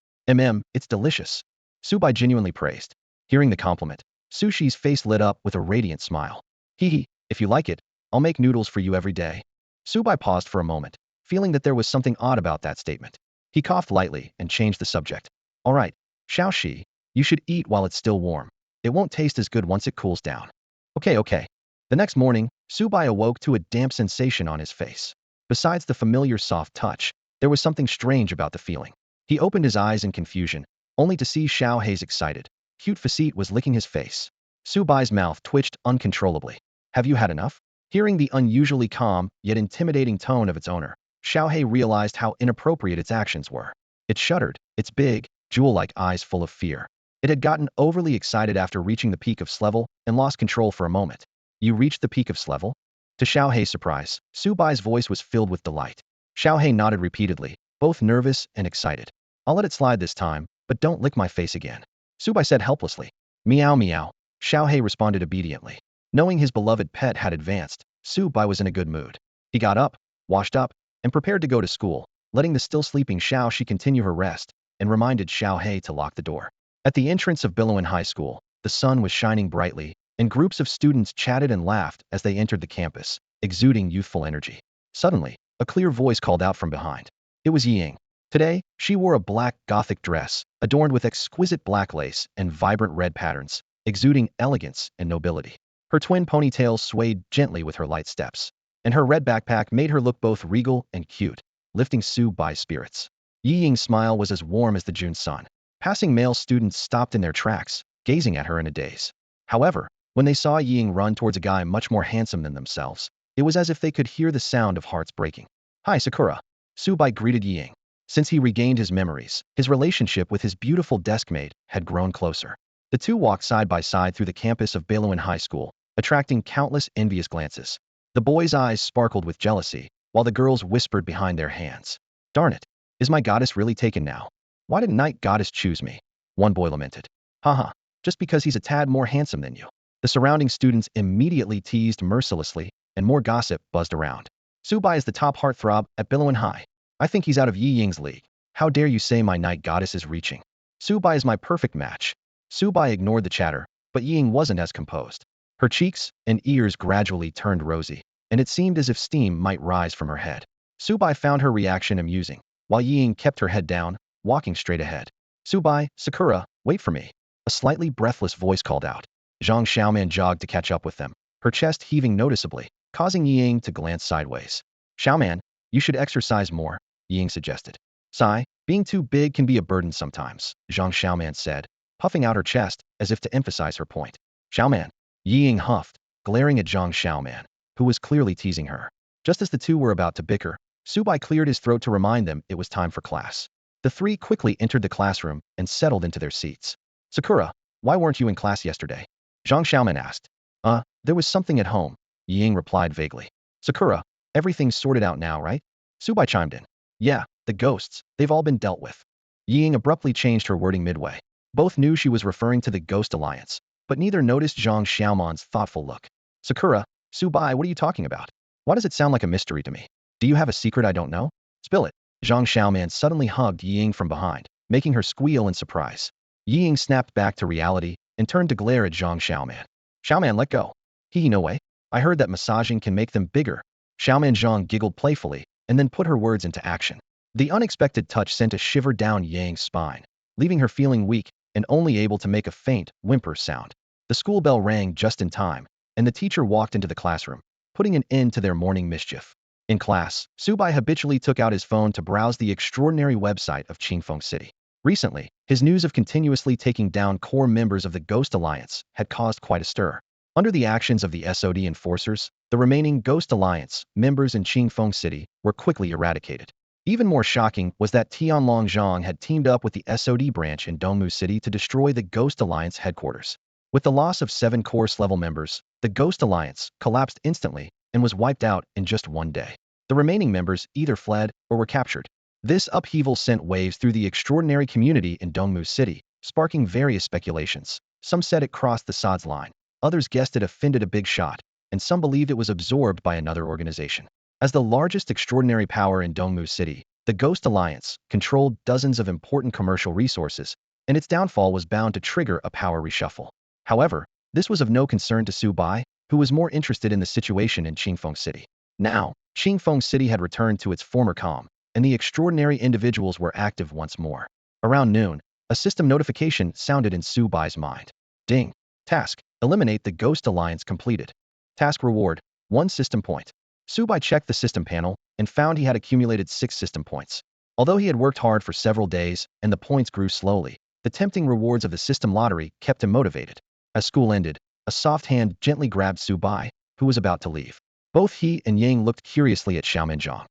It's delicious. Su Bai genuinely praised. Hearing the compliment, Sushi's face lit up with a radiant smile. Hee, if you like it, I'll make noodles for you every day. Su Bai paused for a moment, feeling that there was something odd about that statement. He coughed lightly and changed the subject. All right, Xiaoxi, you should eat while it's still warm. It won't taste as good once it cools down. Okay. The next morning, Su Bai awoke to a damp sensation on his face. Besides the familiar soft touch, there was something strange about the feeling. He opened his eyes in confusion, only to see Xiaohei's excited, cute facete was licking his face. Su Bai's mouth twitched uncontrollably. Have you had enough? Hearing the unusually calm, yet intimidating tone of its owner, Xiaohei realized how inappropriate its actions were. It shuddered, its big, jewel-like eyes full of fear. It had gotten overly excited after reaching the peak of S-level and lost control for a moment. You reached the peak of S-level? To Xiaohei's surprise, Su Bai's voice was filled with delight. Xiaohei nodded repeatedly, both nervous and excited. I'll let it slide this time, but don't lick my face again. Su Bai said helplessly. Meow meow. Xiaohei responded obediently. Knowing his beloved pet had advanced, Su Bai was in a good mood. He got up, washed up, and prepared to go to school, letting the still sleeping Xiaoxi continue her rest, and reminded Xiaohei to lock the door. At the entrance of Billowin High School, the sun was shining brightly, and groups of students chatted and laughed as they entered the campus, exuding youthful energy. Suddenly, a clear voice called out from behind. It was Ying. Today, she wore a black Gothic dress, adorned with exquisite black lace and vibrant red patterns, exuding elegance and nobility. Her twin ponytails swayed gently with her light steps, and her red backpack made her look both regal and cute, lifting Su Bai's spirits. Yi Ying's smile was as warm as the June sun. Passing male students stopped in their tracks, gazing at her in a daze. However, When they saw Ying run towards a guy much more handsome than themselves, it was as if they could hear the sound of hearts breaking. Hi, Sakura. Subai greeted Ying. Since he regained his memories, his relationship with his beautiful deskmate had grown closer. The two walked side by side through the campus of Bailuan High School, attracting countless envious glances. The boys' eyes sparkled with jealousy, while the girls whispered behind their hands. Darn it. Is my goddess really taken now? Why didn't Night Goddess choose me? One boy lamented. Haha, just because he's a tad more handsome than you. The surrounding students immediately teased mercilessly, and more gossip buzzed around. Subai is the top heartthrob at Bailuan High. I think he's out of Yi Ying's league. How dare you say my Night Goddess is reaching? Subai is my perfect match. Subai ignored the chatter, but Yi Ying wasn't as composed. Her cheeks and ears gradually turned rosy, and it seemed as if steam might rise from her head. Subai found her reaction amusing, while Yi Ying kept her head down, walking straight ahead. Subai, Sakura, wait for me. A slightly breathless voice called out. Zhang Xiaoman jogged to catch up with them, her chest heaving noticeably, causing Yi Ying to glance sideways. Xiaoman, you should exercise more, Yi Ying suggested. Sigh, being too big can be a burden sometimes, Zhang Xiaoman said, puffing out her chest as if to emphasize her point. Xiaoman, Yi Ying huffed, glaring at Zhang Xiaoman, who was clearly teasing her. Just as the two were about to bicker, Subai cleared his throat to remind them it was time for class. The three quickly entered the classroom and settled into their seats. Sakura, why weren't you in class yesterday? Zhang Xiaoman asked. There was something at home, Yi Ying replied vaguely. Sakura, everything's sorted out now, right? Subai chimed in. Yeah, the ghosts, they've all been dealt with. Yi Ying abruptly changed her wording midway. Both knew she was referring to the Ghost Alliance, but neither noticed Zhang Xiaoman's thoughtful look. Sakura, Subai, what are you talking about? Why does it sound like a mystery to me? Do you have a secret I don't know? Spill it. Zhang Xiaoman suddenly hugged Yi Ying from behind, making her squeal in surprise. Yi Ying snapped back to reality and turned to glare at Zhang Xiaoman. Xiaoman, let go. No way. I heard that massaging can make them bigger. Xiaoman Zhang giggled playfully and then put her words into action. The unexpected touch sent a shiver down Yang's spine, leaving her feeling weak and only able to make a faint, whimper sound. The school bell rang just in time, and the teacher walked into the classroom, putting an end to their morning mischief. In class, Subai habitually took out his phone to browse the extraordinary website of Qingfeng City. Recently, his news of continuously taking down core members of the Ghost Alliance had caused quite a stir. Under the actions of the SOD enforcers, the remaining Ghost Alliance members in Qingfeng City were quickly eradicated. Even more shocking was that Tianlong Zhang had teamed up with the SOD branch in Dongmu City to destroy the Ghost Alliance headquarters. With the loss of 7 course-level members, the Ghost Alliance collapsed instantly and was wiped out in just one day. The remaining members either fled or were captured. This upheaval sent waves through the extraordinary community in Dongmu City, sparking various speculations. Some said it crossed the SOD's line, others guessed it offended a big shot, and some believed it was absorbed by another organization. As the largest extraordinary power in Dongmu City, the Ghost Alliance controlled dozens of important commercial resources, and its downfall was bound to trigger a power reshuffle. However, this was of no concern to Subai, who was more interested in the situation in Qingfeng City. Now, Qingfeng City had returned to its former calm, and the extraordinary individuals were active once more. Around noon, a system notification sounded in Subai's mind. Ding. Task. Eliminate the Ghost Alliance completed. Task reward. 1 system point. Subai checked the system panel and found he had accumulated 6 system points. Although he had worked hard for several days and the points grew slowly, the tempting rewards of the system lottery kept him motivated. As school ended, a soft hand gently grabbed Subai, who was about to leave. Both he and Yang looked curiously at Xiaomanzhang.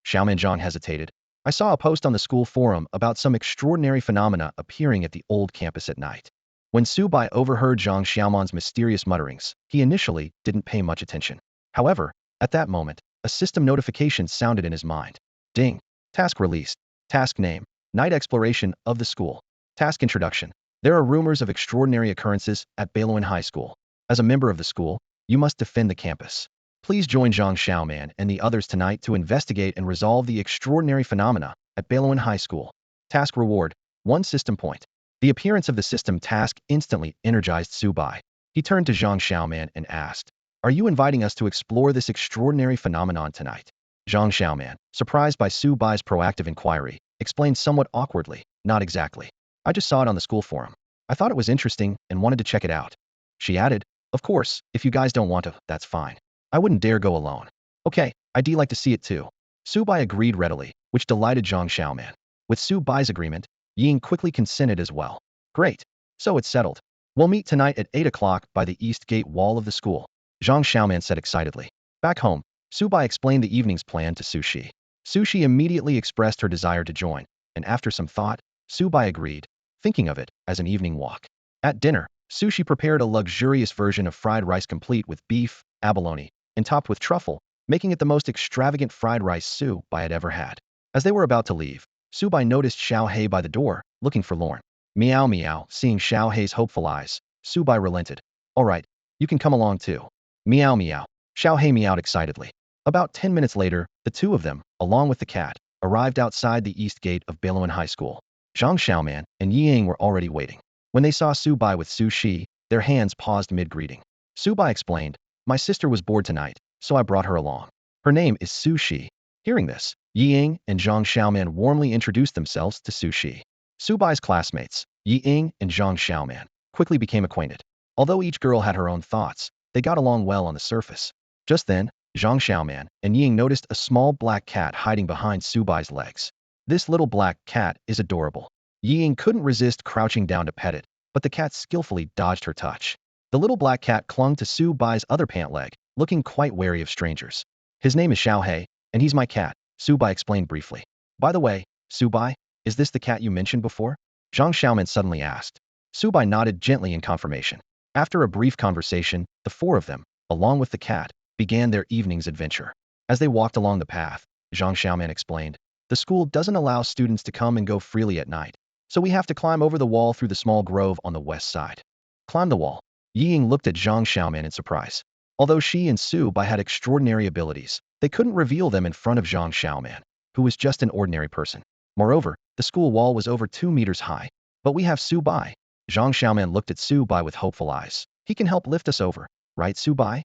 Xiaomanzhang hesitated. I saw a post on the school forum about some extraordinary phenomena appearing at the old campus at night. When Subai overheard Zhang Xiaoman's mysterious mutterings, he initially didn't pay much attention. However, at that moment, a system notification sounded in his mind. Ding. Task released. Task name. Night exploration of the school. Task introduction. There are rumors of extraordinary occurrences at Bailuan High School. As a member of the school, you must defend the campus. Please join Zhang Xiaoman and the others tonight to investigate and resolve the extraordinary phenomena at Bailuan High School. Task reward. 1 system point. The appearance of the system task instantly energized Subai. He turned to Zhang Xiaoman and asked, are you inviting us to explore this extraordinary phenomenon tonight? Zhang Xiaoman, surprised by Subai's proactive inquiry, explained somewhat awkwardly, not exactly. I just saw it on the school forum. I thought it was interesting and wanted to check it out. She added, of course, if you guys don't want to, that's fine. I wouldn't dare go alone. Okay, I'd like to see it too. Subai agreed readily, which delighted Zhang Xiaoman. With Subai's agreement, Ying quickly consented as well. Great. So it's settled. We'll meet tonight at 8 o'clock by the east gate wall of the school, Zhang Xiaoman said excitedly. Back home, Subai explained the evening's plan to Sushi. Sushi immediately expressed her desire to join, and after some thought, Subai agreed, thinking of it as an evening walk. At dinner, Sushi prepared a luxurious version of fried rice complete with beef, abalone, and topped with truffle, making it the most extravagant fried rice Subai had ever had. As they were about to leave, Subai noticed Xiao Hei by the door, looking forlorn. Meow meow, seeing Xiao Hei's hopeful eyes, Subai relented. All right, you can come along too. Meow meow, Xiao Hei meowed excitedly. About 10 minutes later, the two of them, along with the cat, arrived outside the east gate of Beiluan High School. Zhang Xiaoman and Yi Ying were already waiting. When they saw Subai with Su Shi, their hands paused mid-greeting. Subai explained, my sister was bored tonight, so I brought her along. Her name is Su Shi. Hearing this, Yi Ying and Zhang Xiaoman warmly introduced themselves to Su Shi. Subai's classmates, Yi Ying and Zhang Xiaoman, quickly became acquainted. Although each girl had her own thoughts, they got along well on the surface. Just then, Zhang Xiaoman and Ying noticed a small black cat hiding behind Subai's legs. This little black cat is adorable. Ying couldn't resist crouching down to pet it, but the cat skillfully dodged her touch. The little black cat clung to Subai's other pant leg, looking quite wary of strangers. His name is Xiao Hei, and he's my cat, Subai explained briefly. By the way, Subai, is this the cat you mentioned before? Zhang Xiaoman suddenly asked. Subai nodded gently in confirmation. After a brief conversation, the four of them, along with the cat, began their evening's adventure. As they walked along the path, Zhang Xiaoman explained, the school doesn't allow students to come and go freely at night, so we have to climb over the wall through the small grove on the west side. Climb the wall. Yi Ying looked at Zhang Xiaoman in surprise. Although she and Subai had extraordinary abilities, they couldn't reveal them in front of Zhang Xiaoman, who was just an ordinary person. Moreover, the school wall was over 2 meters high. But we have Subai. Zhang Xiaoman looked at Subai with hopeful eyes. He can help lift us over, right Subai?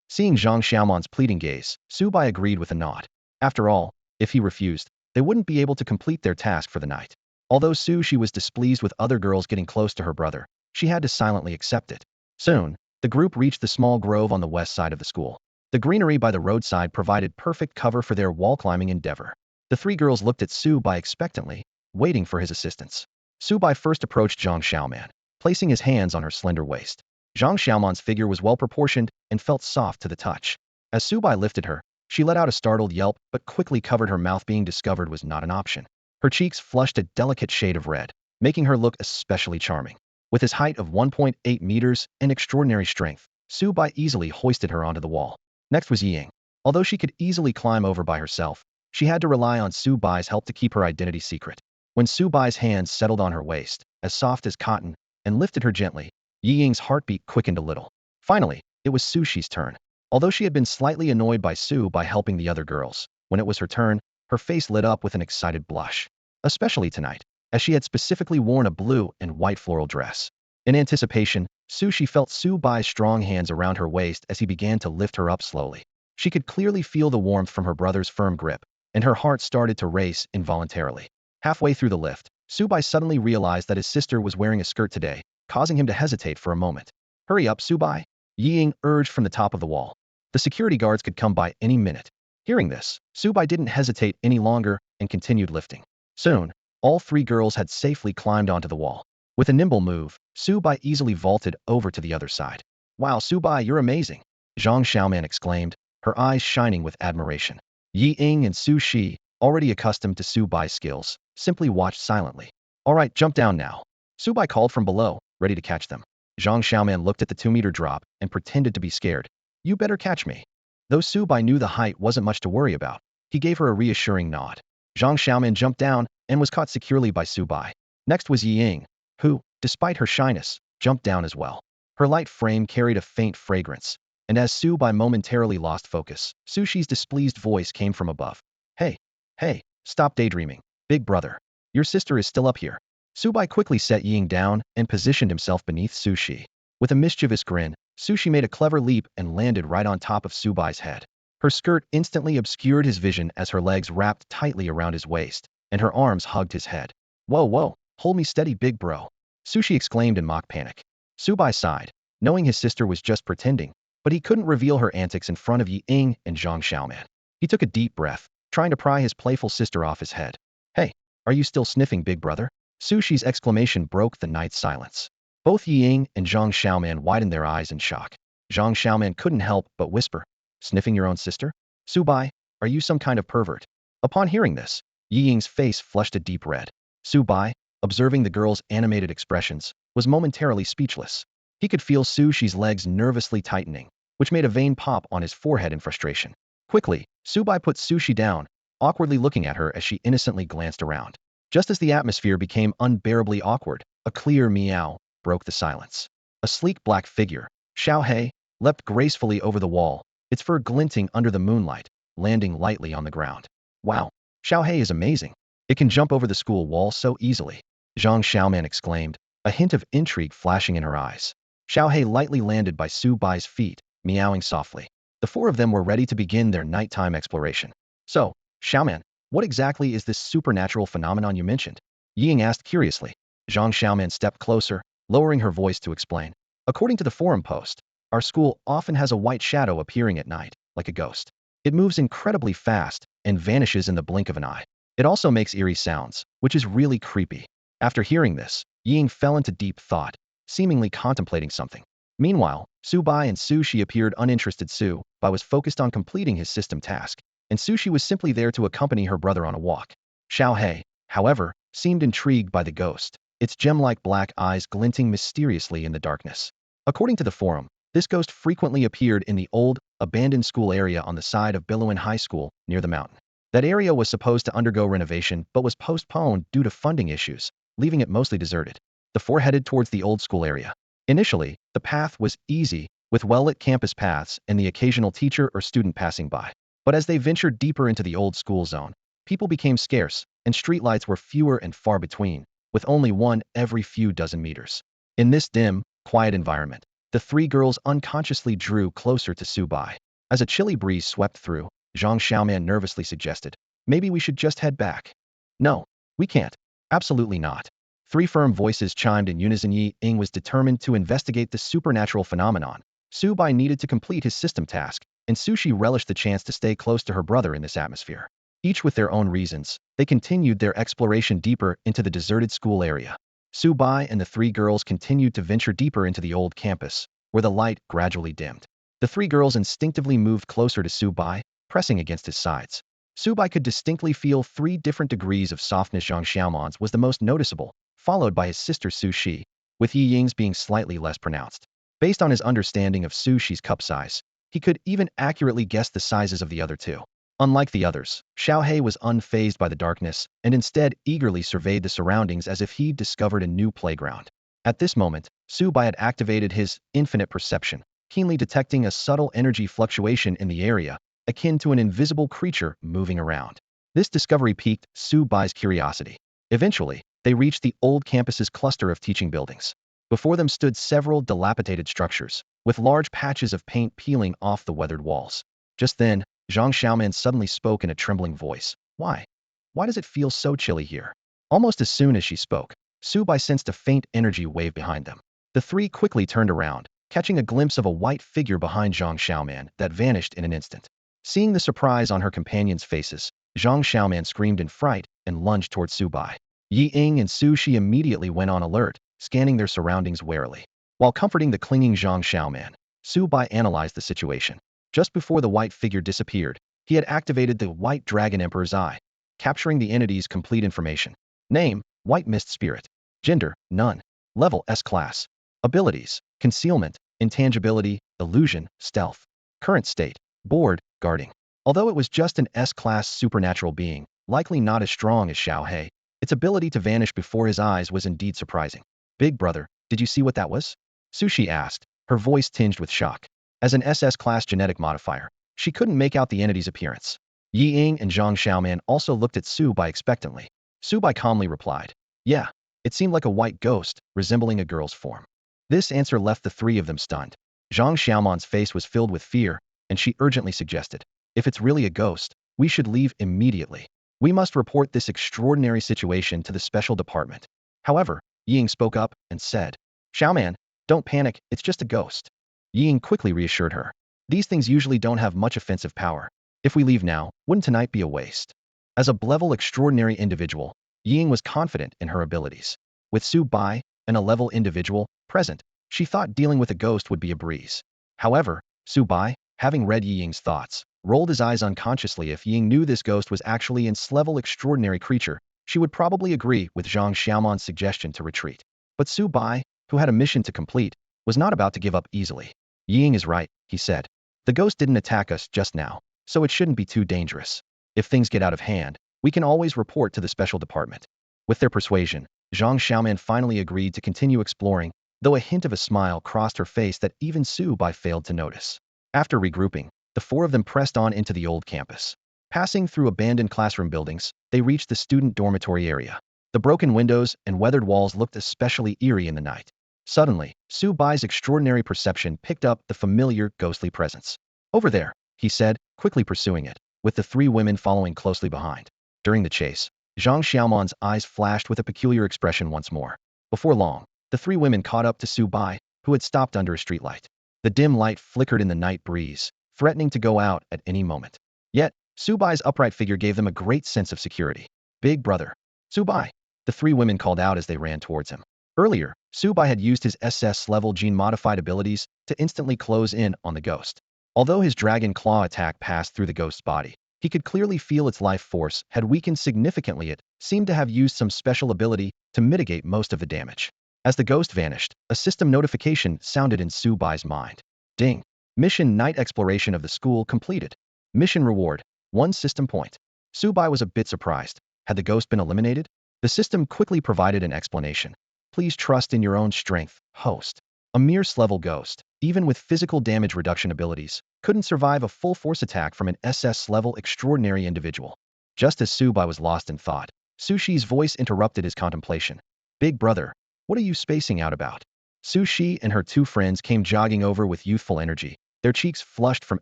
Seeing Zhang Xiaoman's pleading gaze, Subai agreed with a nod. After all, if he refused, they wouldn't be able to complete their task for the night. Although She was displeased with other girls getting close to her brother, she had to silently accept it. Soon, the group reached the small grove on the west side of the school. The greenery by the roadside provided perfect cover for their wall-climbing endeavor. The three girls looked at Subai expectantly, waiting for his assistance. Subai first approached Zhang Xiaoman, placing his hands on her slender waist. Zhang Xiaoman's figure was well-proportioned and felt soft to the touch. As Subai lifted her, she let out a startled yelp but quickly covered her mouth. Being discovered was not an option. Her cheeks flushed a delicate shade of red, making her look especially charming. With his height of 1.8 meters and extraordinary strength, Subai easily hoisted her onto the wall. Next was Ying. Although she could easily climb over by herself, she had to rely on Subai's help to keep her identity secret. When Subai's hands settled on her waist, as soft as cotton, and lifted her gently, Yi Ying's heartbeat quickened a little. Finally, it was Sushi's turn. Although she had been slightly annoyed by Subai helping the other girls, when it was her turn, her face lit up with an excited blush. Especially tonight, as she had specifically worn a blue and white floral dress. In anticipation, Sushi felt Subai's strong hands around her waist as he began to lift her up slowly. She could clearly feel the warmth from her brother's firm grip, and her heart started to race involuntarily. Halfway through the lift, Subai suddenly realized that his sister was wearing a skirt today, causing him to hesitate for a moment. Hurry up, Subai! Yi Ying urged from the top of the wall. The security guards could come by any minute. Hearing this, Subai didn't hesitate any longer and continued lifting. Soon, all three girls had safely climbed onto the wall. With a nimble move, Subai easily vaulted over to the other side. Wow, Subai, you're amazing! Zhang Xiaoman exclaimed, her eyes shining with admiration. Yi Ying and Su Shi, already accustomed to Subai's skills, simply watched silently. All right, jump down now. Subai called from below, ready to catch them. Zhang Xiaoman looked at the 2-meter drop and pretended to be scared. You better catch me. Though Subai knew the height wasn't much to worry about, he gave her a reassuring nod. Zhang Xiaoman jumped down and was caught securely by Subai. Next was Yi Ying, who, despite her shyness, jumped down as well. Her light frame carried a faint fragrance, and as Subai momentarily lost focus, Sushi's displeased voice came from above. Hey, stop daydreaming, big brother. Your sister is still up here. Subai quickly set Ying down and positioned himself beneath Sushi. With a mischievous grin, Sushi made a clever leap and landed right on top of Subai's head. Her skirt instantly obscured his vision as her legs wrapped tightly around his waist, and her arms hugged his head. Whoa, hold me steady, big bro. Sushi exclaimed in mock panic. Subai sighed, knowing his sister was just pretending, but he couldn't reveal her antics in front of Yi Ying and Zhang Xiaoman. He took a deep breath, trying to pry his playful sister off his head. Hey, are you still sniffing, big brother? Sushi's exclamation broke the night's silence. Both Yi Ying and Zhang Xiaoman widened their eyes in shock. Zhang Xiaoman couldn't help but whisper, "Sniffing your own sister? Su Bai, are you some kind of pervert?" Upon hearing this, Yi Ying's face flushed a deep red. Su Bai, observing the girl's animated expressions, was momentarily speechless. He could feel Su Shi's legs nervously tightening, which made a vein pop on his forehead in frustration. Quickly, Su Bai put Su Shi down, awkwardly looking at her as she innocently glanced around. Just as the atmosphere became unbearably awkward, a clear meow broke the silence. A sleek black figure, Xiao He, leapt gracefully over the wall, its fur glinting under the moonlight, landing lightly on the ground. Wow, Xiao He is amazing. It can jump over the school wall so easily, Zhang Xiaoman exclaimed, a hint of intrigue flashing in her eyes. Xiao He lightly landed by Su Bai's feet, meowing softly. The four of them were ready to begin their nighttime exploration. So, Xiaoman, what exactly is this supernatural phenomenon you mentioned? Ying asked curiously. Zhang Xiaoman stepped closer, lowering her voice to explain. According to the forum post, our school often has a white shadow appearing at night, like a ghost. It moves incredibly fast and vanishes in the blink of an eye. It also makes eerie sounds, which is really creepy. After hearing this, Ying fell into deep thought, seemingly contemplating something. Meanwhile, Su Bai and Su Shi appeared uninterested. Su Bai was focused on completing his system task, and Su Shi was simply there to accompany her brother on a walk. Xiao He, however, seemed intrigued by the ghost, its gem-like black eyes glinting mysteriously in the darkness. According to the forum, this ghost frequently appeared in the old, abandoned school area on the side of Biluan High School, near the mountain. That area was supposed to undergo renovation but was postponed due to funding issues, leaving it mostly deserted. The four headed towards the old school area. Initially, the path was easy, with well-lit campus paths and the occasional teacher or student passing by. But as they ventured deeper into the old school zone, people became scarce, and streetlights were fewer and far between, with only one every few dozen meters. In this dim, quiet environment, the three girls unconsciously drew closer to Su Bai. As a chilly breeze swept through, Zhang Xiaoman nervously suggested, "Maybe we should just head back." "No, we can't. Absolutely not." Three firm voices chimed in unison. Yi Ying was determined to investigate the supernatural phenomenon. Su Bai needed to complete his system task, and Su Shi relished the chance to stay close to her brother in this atmosphere. Each with their own reasons, they continued their exploration deeper into the deserted school area. Su Bai and the three girls continued to venture deeper into the old campus, where the light gradually dimmed. The three girls instinctively moved closer to Su Bai, pressing against his sides. Su Bai could distinctly feel 3 different degrees of softness. Zhang Xiaoman's was the most noticeable, followed by his sister Su Shi, with Yi Ying's being slightly less pronounced. Based on his understanding of Su Shi's cup size, he could even accurately guess the sizes of the other two. Unlike the others, Xiao He was unfazed by the darkness and instead eagerly surveyed the surroundings as if he'd discovered a new playground. At this moment, Su Bai had activated his infinite perception, keenly detecting a subtle energy fluctuation in the area, akin to an invisible creature moving around. This discovery piqued Su Bai's curiosity. Eventually, they reached the old campus's cluster of teaching buildings. Before them stood several dilapidated structures, with large patches of paint peeling off the weathered walls. Just then, Zhang Xiaoman suddenly spoke in a trembling voice. "Why? Why does it feel so chilly here?" Almost as soon as she spoke, Su Bai sensed a faint energy wave behind them. The three quickly turned around, catching a glimpse of a white figure behind Zhang Xiaoman that vanished in an instant. Seeing the surprise on her companions' faces, Zhang Xiaoman screamed in fright and lunged towards Su Bai. Yi Ying and Su Shi immediately went on alert, scanning their surroundings warily. While comforting the clinging Zhang Xiaoman, Su Bai analyzed the situation. Just before the white figure disappeared, he had activated the White Dragon Emperor's Eye, capturing the entity's complete information. Name, White Mist Spirit. Gender, none. Level, S-Class. Abilities, Concealment, Intangibility, Illusion, Stealth. Current state, Bored, Guarding. Although it was just an S-Class supernatural being, likely not as strong as Xiao He, its ability to vanish before his eyes was indeed surprising. "Big brother, did you see what that was?" Su Shi asked, her voice tinged with shock. As an SS-class genetic modifier, she couldn't make out the entity's appearance. Yi Ying and Zhang Xiaoman also looked at Su Bai expectantly. Su Bai calmly replied, "Yeah, it seemed like a white ghost, resembling a girl's form." This answer left the three of them stunned. Zhang Xiaoman's face was filled with fear, and she urgently suggested, "If it's really a ghost, we should leave immediately. We must report this extraordinary situation to the special department." However, Ying spoke up and said, "Xiaoman, don't panic, it's just a ghost." Ying quickly reassured her. "These things usually don't have much offensive power. If we leave now, wouldn't tonight be a waste?" As a level extraordinary individual, Ying was confident in her abilities. With Su Bai, and a level individual present, she thought dealing with a ghost would be a breeze. However, Su Bai, having read Yi Ying's thoughts, rolled his eyes unconsciously. If Yi Ying knew this ghost was actually an S-level extraordinary creature, she would probably agree with Zhang Xiaoman's suggestion to retreat. But Su Bai, who had a mission to complete, was not about to give up easily. Yi Ying is right, he said. The ghost didn't attack us just now, so it shouldn't be too dangerous. If things get out of hand, we can always report to the special department. With their persuasion, Zhang Xiaoman finally agreed to continue exploring, though a hint of a smile crossed her face that even Su Bai failed to notice. After regrouping, the four of them pressed on into the old campus. Passing through abandoned classroom buildings, they reached the student dormitory area. The broken windows and weathered walls looked especially eerie in the night. Suddenly, Su Bai's extraordinary perception picked up the familiar ghostly presence. Over there, he said, quickly pursuing it, with the three women following closely behind. During the chase, Zhang Xiaoman's eyes flashed with a peculiar expression once more. Before long, the three women caught up to Su Bai, who had stopped under a streetlight. The dim light flickered in the night breeze, threatening to go out at any moment. Yet, Su Bai's upright figure gave them a great sense of security. Big brother. Su Bai. The three women called out as they ran towards him. Earlier, Su Bai had used his SS-level gene-modified abilities to instantly close in on the ghost. Although his dragon claw attack passed through the ghost's body, he could clearly feel its life force had weakened significantly. It seemed to have used some special ability to mitigate most of the damage. As the ghost vanished, a system notification sounded in Su Bai's mind. Ding. Mission Night Exploration of the School completed. Mission reward, 1 system point. Su Bai was a bit surprised. Had the ghost been eliminated? The system quickly provided an explanation. Please trust in your own strength, host. A mere S-level ghost, even with physical damage reduction abilities, couldn't survive a full force attack from an SS-level extraordinary individual. Just as Su Bai was lost in thought, Su Shi's voice interrupted his contemplation. Big brother, what are you spacing out about? Su Shi and her two friends came jogging over with youthful energy, their cheeks flushed from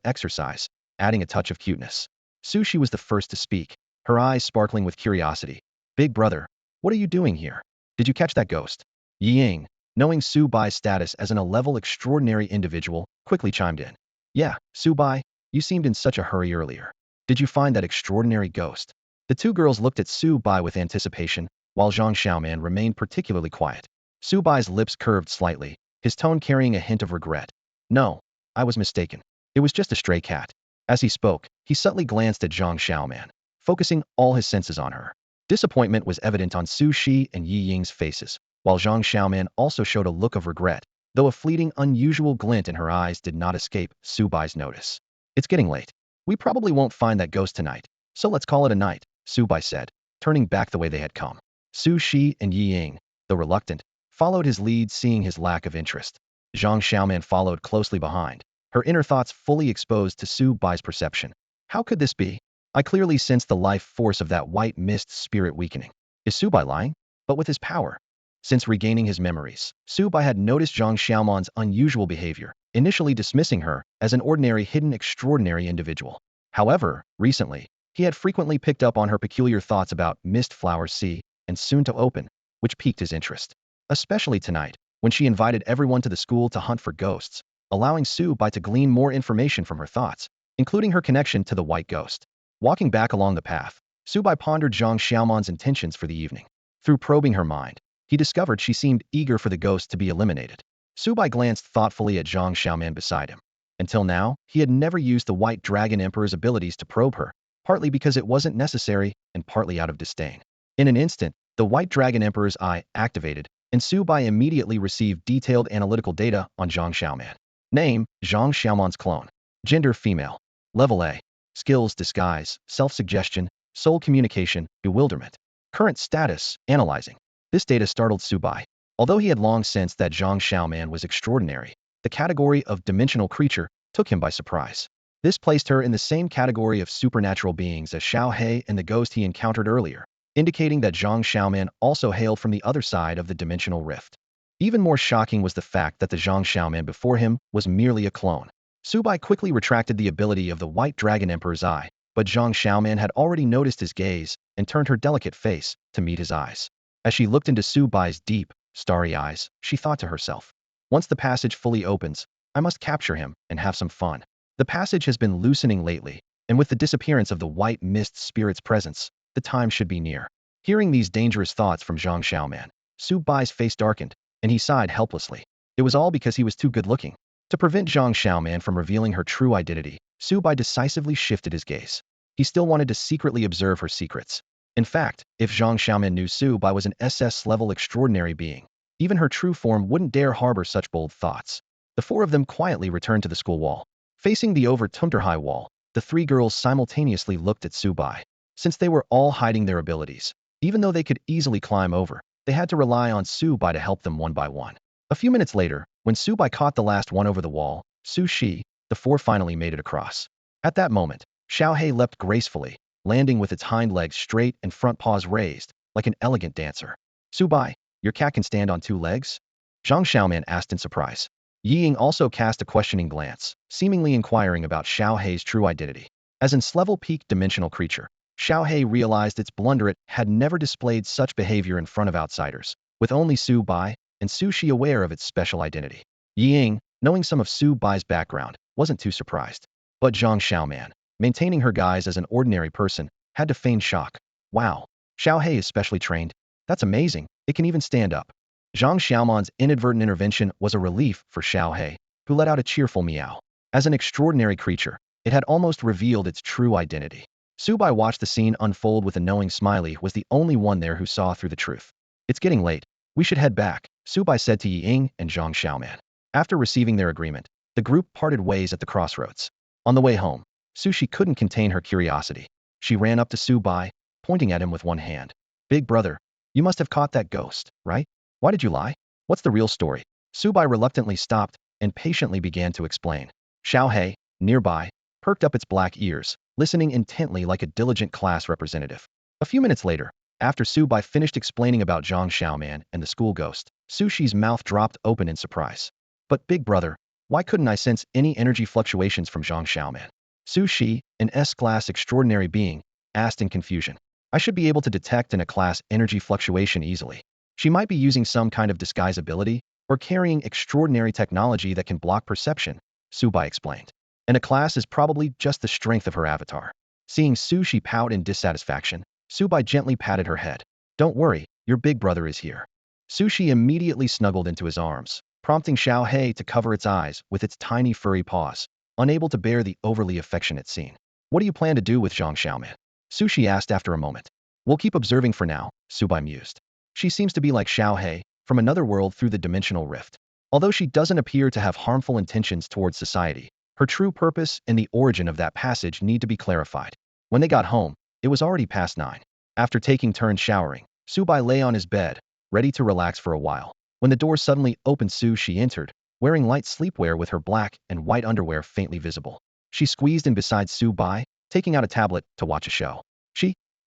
exercise, adding a touch of cuteness. Su Shi was the first to speak, her eyes sparkling with curiosity. Big brother, what are you doing here? Did you catch that ghost? Yi Ying, knowing Su Bai's status as an A-level extraordinary individual, quickly chimed in. Yeah, Su Bai, you seemed in such a hurry earlier. Did you find that extraordinary ghost? The two girls looked at Su Bai with anticipation, while Zhang Xiaoman remained particularly quiet. Su Bai's lips curved slightly, his tone carrying a hint of regret. No, I was mistaken. It was just a stray cat. As he spoke, he subtly glanced at Zhang Xiaoman, focusing all his senses on her. Disappointment was evident on Su Shi and Yi Ying's faces, while Zhang Xiaoman also showed a look of regret, though a fleeting, unusual glint in her eyes did not escape Su Bai's notice. It's getting late. We probably won't find that ghost tonight, so let's call it a night, Su Bai said, turning back the way they had come. Su Shi and Yi Ying, though reluctant, followed his lead, seeing his lack of interest. Zhang Xiaoman followed closely behind, her inner thoughts fully exposed to Su Bai's perception. How could this be? I clearly sensed the life force of that white mist spirit weakening. Is Su Bai lying? But with his power. Since regaining his memories, Su Bai had noticed Zhang Xiaoman's unusual behavior, initially dismissing her as an ordinary hidden extraordinary individual. However, recently, he had frequently picked up on her peculiar thoughts about mist flowers see and soon to open, which piqued his interest. Especially tonight, when she invited everyone to the school to hunt for ghosts, allowing Su Bai to glean more information from her thoughts, including her connection to the white ghost. Walking back along the path, Su Bai pondered Zhang Xiaoman's intentions for the evening. Through probing her mind, he discovered she seemed eager for the ghost to be eliminated. Su Bai glanced thoughtfully at Zhang Xiaoman beside him. Until now, he had never used the White Dragon Emperor's abilities to probe her, partly because it wasn't necessary and partly out of disdain. In an instant, the White Dragon Emperor's eye activated, and Su Bai immediately received detailed analytical data on Zhang Xiaoman. Name, Zhang Xiaoman's clone. Gender, female. Level A. Skills, disguise, self-suggestion, soul communication, bewilderment. Current status, analyzing. This data startled Su Bai. Although he had long sensed that Zhang Xiaoman was extraordinary, the category of dimensional creature took him by surprise. This placed her in the same category of supernatural beings as Xiao He and the ghost he encountered earlier, indicating that Zhang Xiaoman also hailed from the other side of the dimensional rift. Even more shocking was the fact that the Zhang Xiaoman before him was merely a clone. Su Bai quickly retracted the ability of the White Dragon Emperor's eye, but Zhang Xiaoman had already noticed his gaze and turned her delicate face to meet his eyes. As she looked into Su Bai's deep, starry eyes, she thought to herself, once the passage fully opens, I must capture him and have some fun. The passage has been loosening lately, and with the disappearance of the white mist spirit's presence, the time should be near. Hearing these dangerous thoughts from Zhang Xiaoman, Su Bai's face darkened. and he sighed helplessly. It was all because he was too good-looking. To prevent Zhang Xiaoman from revealing her true identity, Su Bai decisively shifted his gaze. He still wanted to secretly observe her secrets. In fact, if Zhang Xiaoman knew Su Bai was an SS-level extraordinary being, even her true form wouldn't dare harbor such bold thoughts. The four of them quietly returned to the school wall. Facing the over-Tunterhai wall, the three girls simultaneously looked at Su Bai. Since they were all hiding their abilities, even though they could easily climb over, they had to rely on Su Bai to help them one by one. A few minutes later, when Su Bai caught the last one over the wall, Su Shi, the four finally made it across. At that moment, Xiao He leapt gracefully, landing with its hind legs straight and front paws raised, like an elegant dancer. Su Bai, your cat can stand on two legs? Zhang Xiaoman asked in surprise. Yi Ying also cast a questioning glance, seemingly inquiring about Xiao Hei's true identity. As an S-level peak dimensional creature, Xiao He realized its blunder. It had never displayed such behavior in front of outsiders, with only Su Bai and Su Shi aware of its special identity. Yi Ying, knowing some of Su Bai's background, wasn't too surprised. But Zhang Xiaoman, maintaining her guise as an ordinary person, had to feign shock. Wow, Xiao He is specially trained? That's amazing, it can even stand up. Zhang Xiaoman's inadvertent intervention was a relief for Xiao He, who let out a cheerful meow. As an extraordinary creature, it had almost revealed its true identity. Su Bai watched the scene unfold with a knowing smiley, was the only one there who saw through the truth. It's getting late. We should head back, Su Bai said to Yi Ying and Zhang Xiaoman. After receiving their agreement, the group parted ways at the crossroads. On the way home, Su Shi couldn't contain her curiosity. She ran up to Su Bai, pointing at him with one hand. Big brother, you must have caught that ghost, right? Why did you lie? What's the real story? Su Bai reluctantly stopped and patiently began to explain. Xiao He, nearby, perked up its black ears, listening intently like a diligent class representative. A few minutes later, after Su Bai finished explaining about Zhang Xiaoman and the school ghost, Su Shi's mouth dropped open in surprise. But big brother, why couldn't I sense any energy fluctuations from Zhang Xiaoman? Su Shi, an S-class extraordinary being, asked in confusion. I should be able to detect in a class energy fluctuation easily. She might be using some kind of disguise ability, or carrying extraordinary technology that can block perception, Su Bai explained. And a class is probably just the strength of her avatar. Seeing Su Shi pout in dissatisfaction, Su Bai gently patted her head. Don't worry, your big brother is here. Su Shi immediately snuggled into his arms, prompting Xiao He to cover its eyes with its tiny furry paws, unable to bear the overly affectionate scene. What do you plan to do with Zhang Xiaoman? Su Shi asked after a moment. We'll keep observing for now, Su Bai mused. She seems to be like Xiao He, from another world through the dimensional rift. Although she doesn't appear to have harmful intentions towards society, her true purpose and the origin of that passage need to be clarified. When they got home, it was already past 9. After taking turns showering, Su Bai lay on his bed, ready to relax for a while. When the door suddenly opened, Su Shi entered, wearing light sleepwear with her black and white underwear faintly visible. She squeezed in beside Su Bai, taking out a tablet to watch a show.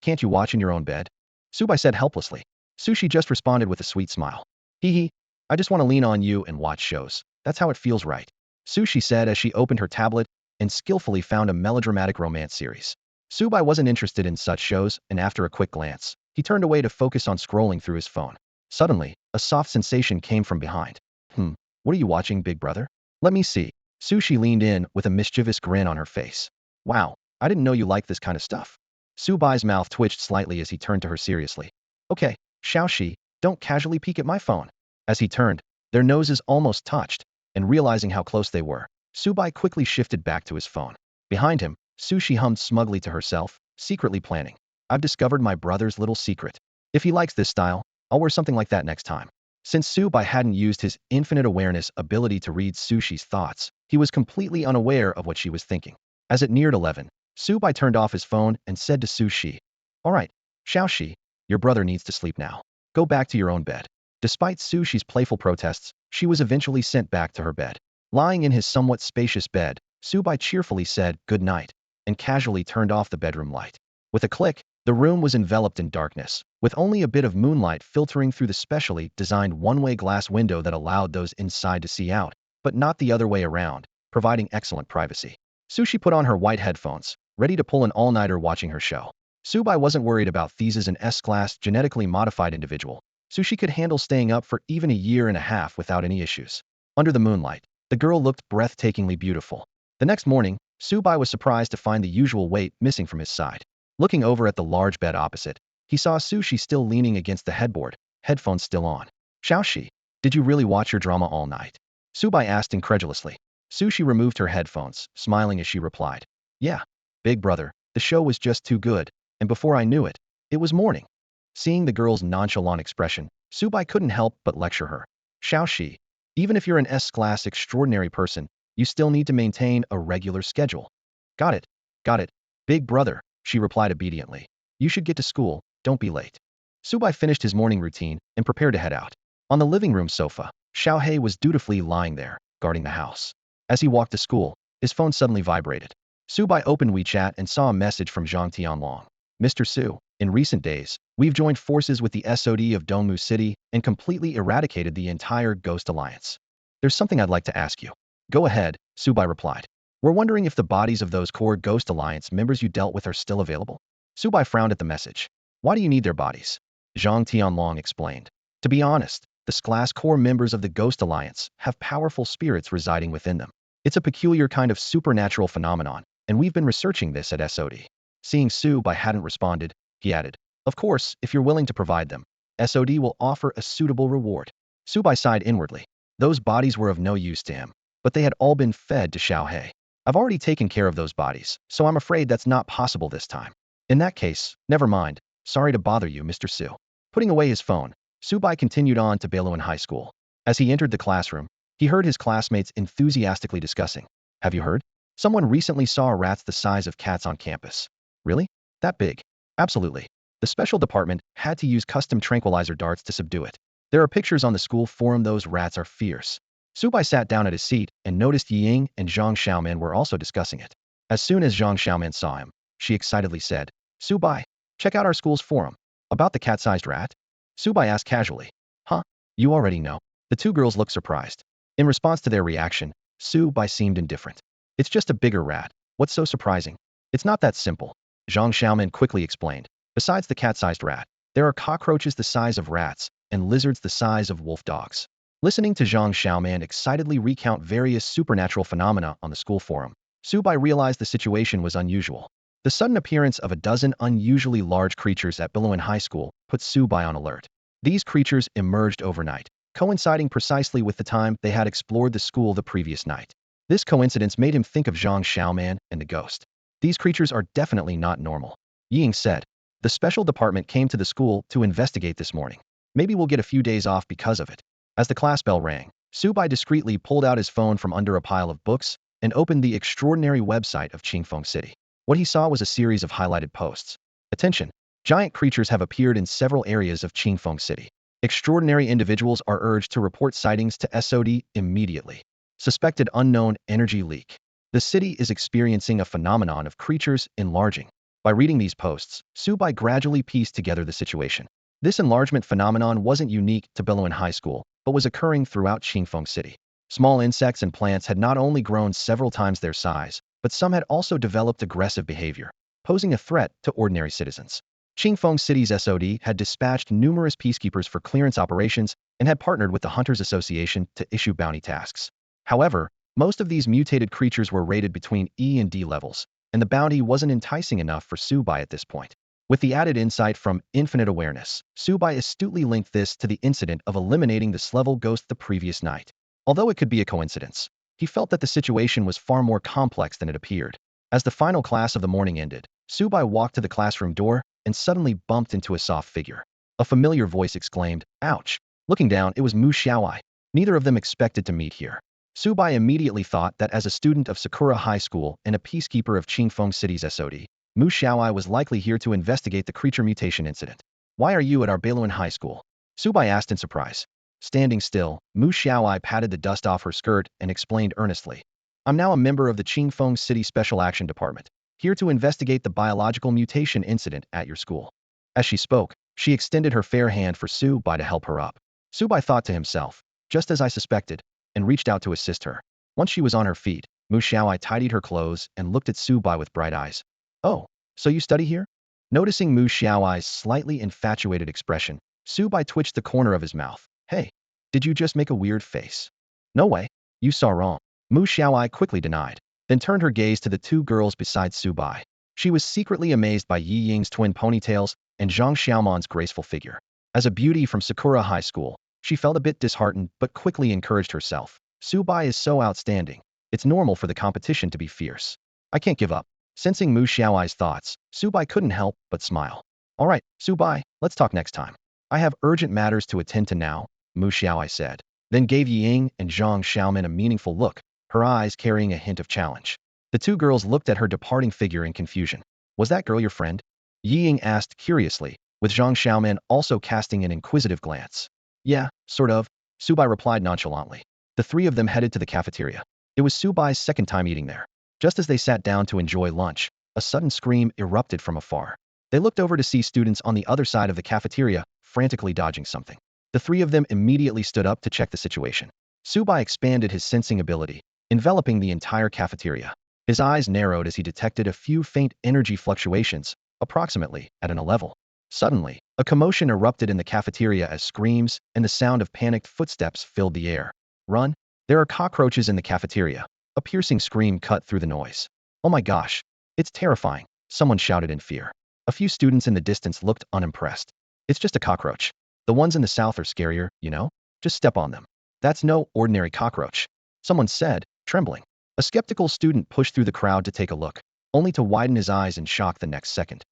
Can't you watch in your own bed? Su Bai said helplessly. Su Shi just responded with a sweet smile. Hee hee, I just want to lean on you and watch shows. That's how it feels right. Su Shi said as she opened her tablet and skillfully found a melodramatic romance series. Su Bai wasn't interested in such shows, and after a quick glance, he turned away to focus on scrolling through his phone. Suddenly, a soft sensation came from behind. What are you watching, big brother? Let me see. Su Shi leaned in with a mischievous grin on her face. Wow, I didn't know you liked this kind of stuff. Su Bai's mouth twitched slightly as he turned to her seriously. Okay, Xiao Shi, don't casually peek at my phone. As he turned, their noses almost touched, and realizing how close they were, Su Bai quickly shifted back to his phone. Behind him, Su Shi hummed smugly to herself, secretly planning. I've discovered my brother's little secret. If he likes this style, I'll wear something like that next time. Since Su Bai hadn't used his infinite awareness ability to read Su Shi's thoughts, he was completely unaware of what she was thinking. As it neared 11, Su Bai turned off his phone and said to Su Shi, All right, Xiao Shi, your brother needs to sleep now. Go back to your own bed. Despite Su Shi's playful protests, she was eventually sent back to her bed. Lying in his somewhat spacious bed, Su Bai cheerfully said good night and casually turned off the bedroom light. With a click, the room was enveloped in darkness, with only a bit of moonlight filtering through the specially designed one-way glass window that allowed those inside to see out, but not the other way around, providing excellent privacy. Su Shi put on her white headphones, ready to pull an all-nighter watching her show. Su Bai wasn't worried about These as an S-class genetically modified individual, so she could handle staying up for even a year and a half without any issues. Under the moonlight, the girl looked breathtakingly beautiful. The next morning, Su Bai was surprised to find the usual weight missing from his side. Looking over at the large bed opposite, he saw Su Shi still leaning against the headboard, headphones still on. Xiao Shi, Did you really watch your drama all night? Subai asked incredulously. Sushi removed her headphones, smiling as she replied. Yeah, big brother, the show was just too good, and before I knew it, it was morning. Seeing the girl's nonchalant expression, Subai couldn't help but lecture her. Xiaoxi, even if you're an S-class extraordinary person, you still need to maintain a regular schedule. Got it, got it. Big brother, she replied obediently. You should get to school, don't be late. Subai finished his morning routine and prepared to head out. On the living room sofa, Xiaohei was dutifully lying there, guarding the house. As he walked to school, his phone suddenly vibrated. Subai opened WeChat and saw a message from Zhang Tianlong. Mr. Su, in recent days, we've joined forces with the SOD of Dongmu City and completely eradicated the entire Ghost Alliance. There's something I'd like to ask you. Go ahead, Subai replied. We're wondering if the bodies of those core Ghost Alliance members you dealt with are still available. Subai frowned at the message. Why do you need their bodies? Zhang Tianlong explained. To be honest, the class core members of the Ghost Alliance have powerful spirits residing within them. It's a peculiar kind of supernatural phenomenon, and we've been researching this at SOD. Seeing Subai hadn't responded, he added, of course, if you're willing to provide them, SOD will offer a suitable reward. Subai sighed inwardly. Those bodies were of no use to him, but they had all been fed to Xiaohei. I've already taken care of those bodies, so I'm afraid that's not possible this time. In that case, never mind. Sorry to bother you, Mr. Su. Putting away his phone, Subai continued on to Beiluan High School. As he entered the classroom, he heard his classmates enthusiastically discussing. Have you heard? Someone recently saw rats the size of cats on campus. Really? That big? Absolutely. The special department had to use custom tranquilizer darts to subdue it. There are pictures on the school forum. Those rats are fierce. Subai sat down at his seat and noticed Ying and Zhang Xiaoman were also discussing it. As soon as Zhang Xiaoman saw him, she excitedly said, Subai, check out our school's forum. About the cat-sized rat? Subai asked casually. Huh? You already know. The two girls looked surprised. In response to their reaction, Subai seemed indifferent. It's just a bigger rat. What's so surprising? It's not that simple. Zhang Xiaoman quickly explained. Besides the cat-sized rat, there are cockroaches the size of rats and lizards the size of wolf dogs. Listening to Zhang Xiaoman excitedly recount various supernatural phenomena on the school forum, Subai realized the situation was unusual. The sudden appearance of a dozen unusually large creatures at Beiluan High School put Subai on alert. These creatures emerged overnight, coinciding precisely with the time they had explored the school the previous night. This coincidence made him think of Zhang Xiaoman and the ghost. These creatures are definitely not normal. Ying said. The special department came to the school to investigate this morning. Maybe we'll get a few days off because of it. As the class bell rang, Subai discreetly pulled out his phone from under a pile of books and opened the extraordinary website of Qingfeng City. What he saw was a series of highlighted posts. Attention! Giant creatures have appeared in several areas of Qingfeng City. Extraordinary individuals are urged to report sightings to SOD immediately. Suspected unknown energy leak. The city is experiencing a phenomenon of creatures enlarging. By reading these posts, Subai gradually pieced together the situation. This enlargement phenomenon wasn't unique to Beiluan High School, but was occurring throughout Qingfeng City. Small insects and plants had not only grown several times their size, but some had also developed aggressive behavior, posing a threat to ordinary citizens. Qingfeng City's SOD had dispatched numerous peacekeepers for clearance operations and had partnered with the Hunters Association to issue bounty tasks. However, most of these mutated creatures were rated between E and D levels, and the bounty wasn't enticing enough for Subai at this point. With the added insight from infinite awareness, Subai astutely linked this to the incident of eliminating this level ghost the previous night. Although it could be a coincidence, he felt that the situation was far more complex than it appeared. As the final class of the morning ended, Subai walked to the classroom door and suddenly bumped into a soft figure. A familiar voice exclaimed, ouch! Looking down, it was Mu Xiaowai. Neither of them expected to meet here. Subai immediately thought that as a student of Sakura High School and a peacekeeper of Qingfeng City's SOD, Mu Xiaowai was likely here to investigate the creature mutation incident. Why are you at our Beiluan High School? Subai asked in surprise. Standing still, Mu Xiaowai patted the dust off her skirt and explained earnestly. I'm now a member of the Qingfeng City Special Action Department, here to investigate the biological mutation incident at your school. As she spoke, she extended her fair hand for Subai to help her up. Subai thought to himself, just as I suspected, and reached out to assist her. Once she was on her feet, Mu Xiaowai tidied her clothes and looked at Subai with bright eyes. Oh, so you study here? Noticing Mu Xiaowai's slightly infatuated expression, Subai twitched the corner of his mouth. Hey, did you just make a weird face? No way, you saw wrong. Mu Xiaowai quickly denied, then turned her gaze to the two girls beside Subai. She was secretly amazed by Yi Ying's twin ponytails and Zhang Xiaoman's graceful figure. As a beauty from Sakura High School, She felt a bit disheartened but quickly encouraged herself. Subai is so outstanding. It's normal for the competition to be fierce. I can't give up. Sensing Mu Xiaoai's thoughts, Subai couldn't help but smile. All right, Subai, let's talk next time. I have urgent matters to attend to now, Mu Xiaoai said, then gave Ying and Zhang Xiaomin a meaningful look, her eyes carrying a hint of challenge. The two girls looked at her departing figure in confusion. Was that girl your friend? Ying asked curiously, with Zhang Xiaomin also casting an inquisitive glance. Yeah, sort of, Subai replied nonchalantly. The three of them headed to the cafeteria. It was Subai's second time eating there. Just as they sat down to enjoy lunch, a sudden scream erupted from afar. They looked over to see students on the other side of the cafeteria, frantically dodging something. The three of them immediately stood up to check the situation. Subai expanded his sensing ability, enveloping the entire cafeteria. His eyes narrowed as he detected a few faint energy fluctuations, approximately at an level. Suddenly, a commotion erupted in the cafeteria as screams and the sound of panicked footsteps filled the air. Run! There are cockroaches in the cafeteria. A piercing scream cut through the noise. Oh my gosh! It's terrifying, someone shouted in fear. A few students in the distance looked unimpressed. It's just a cockroach. The ones in the south are scarier, you know? Just step on them. That's no ordinary cockroach, someone said, trembling. A skeptical student pushed through the crowd to take a look, only to widen his eyes in shock the next second.